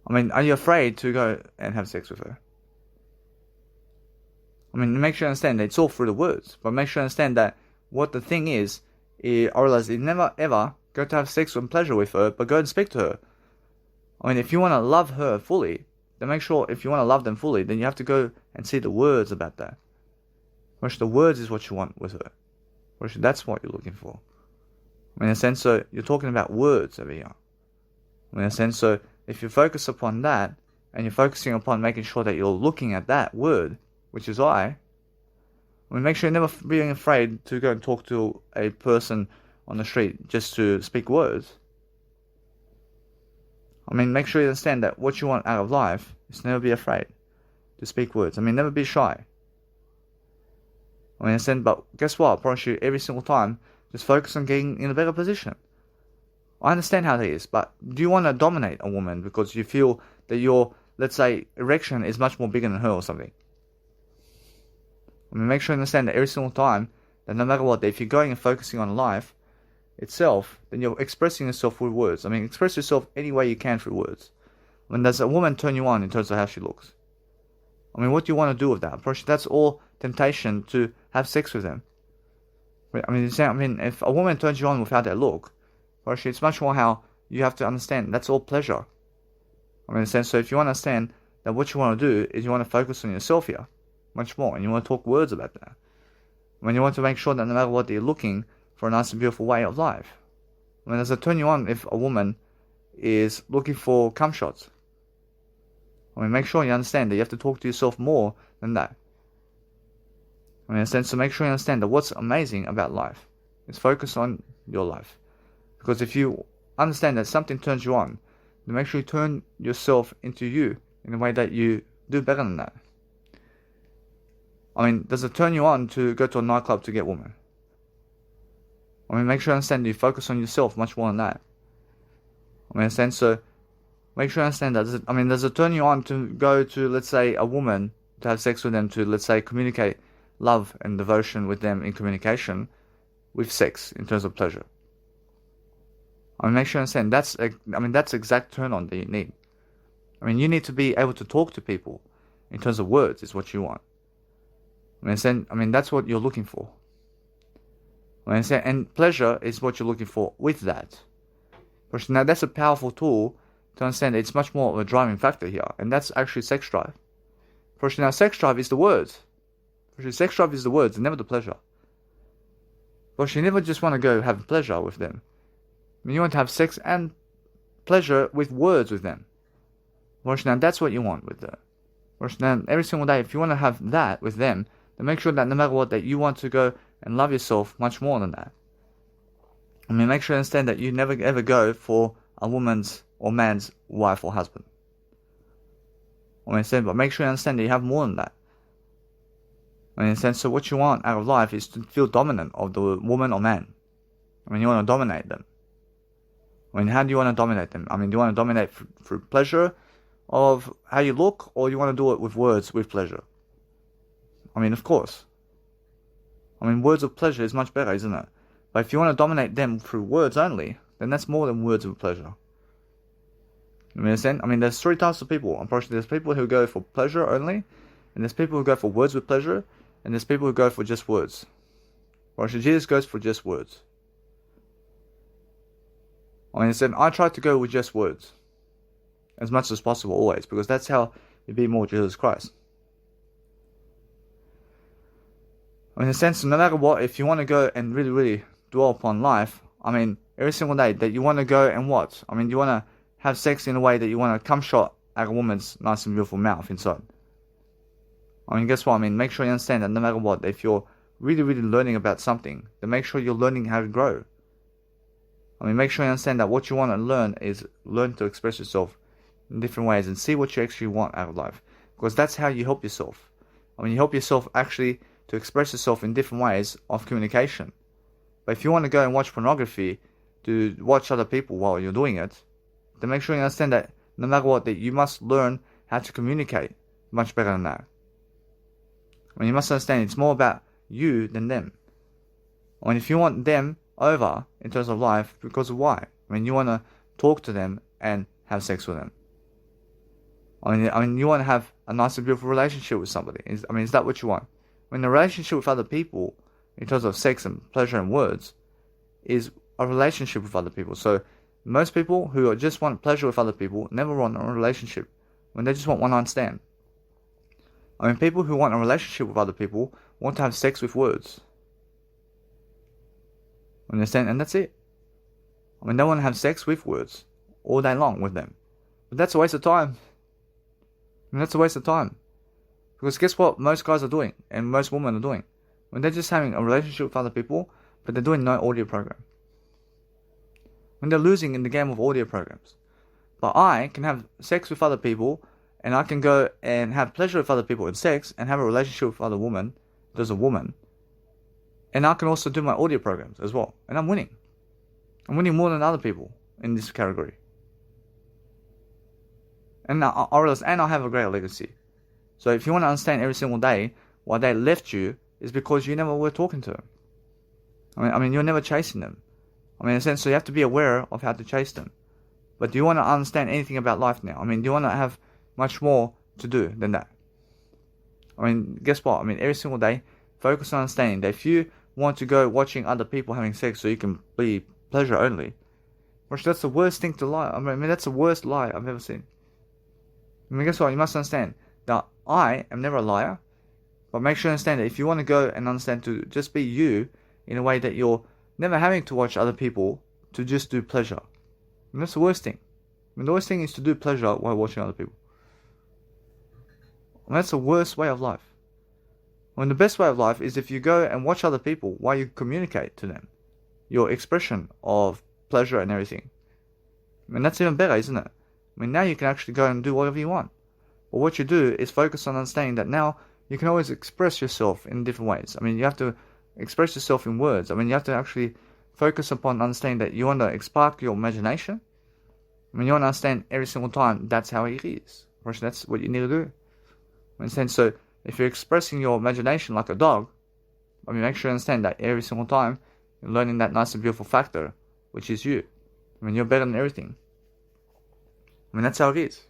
I mean, are you afraid to go and have sex with her? I mean, make sure you understand that it's all through the words. But make sure you understand that what the thing is, I realize you never ever go to have sex and pleasure with her, but go and speak to her. I mean, if you want to love her fully, then make sure if you want to love them fully, then you have to go and see the words about that. Which the words is what you want with her. Which that's what you're looking for. I mean, in a sense, so you're talking about words over here. I mean, in a sense, so if you focus upon that, and you're focusing upon making sure that you're looking at that word, which is I mean, make sure you're never being afraid to go and talk to a person on the street just to speak words. I mean, make sure you understand that what you want out of life is never be afraid to speak words. I mean, never be shy. I mean, understand, but guess what? I promise you, every single time, just focus on getting in a better position. I understand how that is, but do you want to dominate a woman because you feel that your, let's say, erection is much more bigger than her or something? I mean, make sure you understand that every single time, that no matter what, if you're going and focusing on life itself, then you're expressing yourself with words. I mean, express yourself any way you can through words. I mean, does a woman turn you on in terms of how she looks? I mean, what do you want to do with that? That's all temptation to have sex with them. I mean, if a woman turns you on with how they look, it's much more how you have to understand that's all pleasure. I mean, in a sense, so if you understand that what you want to do is you want to focus on yourself here, much more, and you want to talk words about that. I mean, you want to make sure that no matter what, you're looking for a nice and beautiful way of life. I mean, does it turn you on if a woman is looking for cum shots? I mean, make sure you understand that you have to talk to yourself more than that. I mean, in a sense, so make sure you understand that what's amazing about life is focus on your life. Because if you understand that something turns you on, then make sure you turn yourself into you in a way that you do better than that. I mean, does it turn you on to go to a nightclub to get women? I mean, make sure you understand that you focus on yourself much more than that. I mean, in a sense, so make sure you understand that. Does it turn you on to go to, let's say, a woman, to have sex with them, to, let's say, communicate love and devotion with them in communication with sex in terms of pleasure? I mean, make sure you understand that's exact turn on that you need. I mean, you need to be able to talk to people in terms of words is what you want. I mean, that's what you're looking for. And pleasure is what you're looking for with that. Now, that's a powerful tool to understand that it's much more of a driving factor here, and that's actually sex drive. Now, sex drive is the words. Sex drive is the words and never the pleasure. But you never just want to go have pleasure with them. I mean, you want to have sex and pleasure with words with them. Now, that's what you want with them. Now, every single day, if you want to have that with them, then make sure that no matter what, that you want to go and love yourself much more than that. I mean, make sure you understand that you never ever go for a woman's or man's wife or husband. But make sure you understand that you have more than that. So what you want out of life is to feel dominant of the woman or man. I mean, you want to dominate them. I mean, how do you want to dominate them? I mean, do you want to dominate through pleasure of how you look, or you want to do it with words with pleasure? I mean, of course. I mean, words of pleasure is much better, isn't it? But if you want to dominate them through words only, then that's more than words of pleasure. I mean, there's three types of people. Unfortunately, there's people who go for pleasure only, and there's people who go for words with pleasure, and there's people who go for just words. Jesus goes for just words. I try to go with just words as much as possible always, because that's how you be more Jesus Christ. In a sense, no matter what, if you want to go and really, really dwell upon life, I mean, every single day that you want to go and what? I mean, you want to have sex in a way that you want to cum shot at a woman's nice and beautiful mouth inside. I mean, guess what? I mean, make sure you understand that no matter what, if you're really, really learning about something, then make sure you're learning how to grow. I mean, make sure you understand that what you want to learn is learn to express yourself in different ways and see what you actually want out of life. Because that's how you help yourself. I mean, you help yourself actually to express yourself in different ways of communication. But if you want to go and watch pornography, to watch other people while you're doing it, then make sure you understand that no matter what, that you must learn how to communicate much better than that. I mean, you must understand it's more about you than them. I mean, if you want them over in terms of life, because of why? I mean, you want to talk to them and have sex with them. I mean, you want to have a nice and beautiful relationship with somebody. Is that what you want? I mean, the relationship with other people, in terms of sex and pleasure and words, is a relationship with other people. So, most people who just want pleasure with other people never want a relationship. When they just want one night stand. I mean, people who want a relationship with other people want to have sex with words. Understand? And that's it. I mean, they want to have sex with words all day long with them. But that's a waste of time. I mean, that's a waste of time. Because guess what most guys are doing, and most women are doing? When they're just having a relationship with other people, but they're doing no audio program. When they're losing in the game of audio programs. But I can have sex with other people, and I can go and have pleasure with other people in sex, and have a relationship with other women, there's a woman, and I can also do my audio programs as well. And I'm winning. I'm winning more than other people in this category. And I have a great legacy. So if you want to understand every single day why they left you, is because you never were talking to them. I mean, you're never chasing them. I mean, in a sense, so you have to be aware of how to chase them. But do you want to understand anything about life now? I mean, do you want to have much more to do than that? I mean, guess what? I mean, every single day, focus on understanding that if you want to go watching other people having sex so you can be pleasure only, which that's the worst thing to lie. I mean, that's the worst lie I've ever seen. I mean, guess what? You must understand that I am never a liar. But make sure you understand that if you want to go and understand to just be you in a way that you're never having to watch other people to just do pleasure. And that's the worst thing. I mean, the worst thing is to do pleasure while watching other people. And that's the worst way of life. I mean, the best way of life is if you go and watch other people while you communicate to them your expression of pleasure and everything. I mean, that's even better, isn't it? I mean, now you can actually go and do whatever you want. But what you do is focus on understanding that now you can always express yourself in different ways. I mean, you have to express yourself in words. I mean, you have to actually focus upon understanding that you want to spark your imagination. I mean, you want to understand every single time that's how it is. Or that's what you need to do. Understand? So, if you're expressing your imagination like a dog, I mean, make sure you understand that every single time you're learning that nice and beautiful factor, which is you. I mean, you're better than everything. I mean, that's how it is.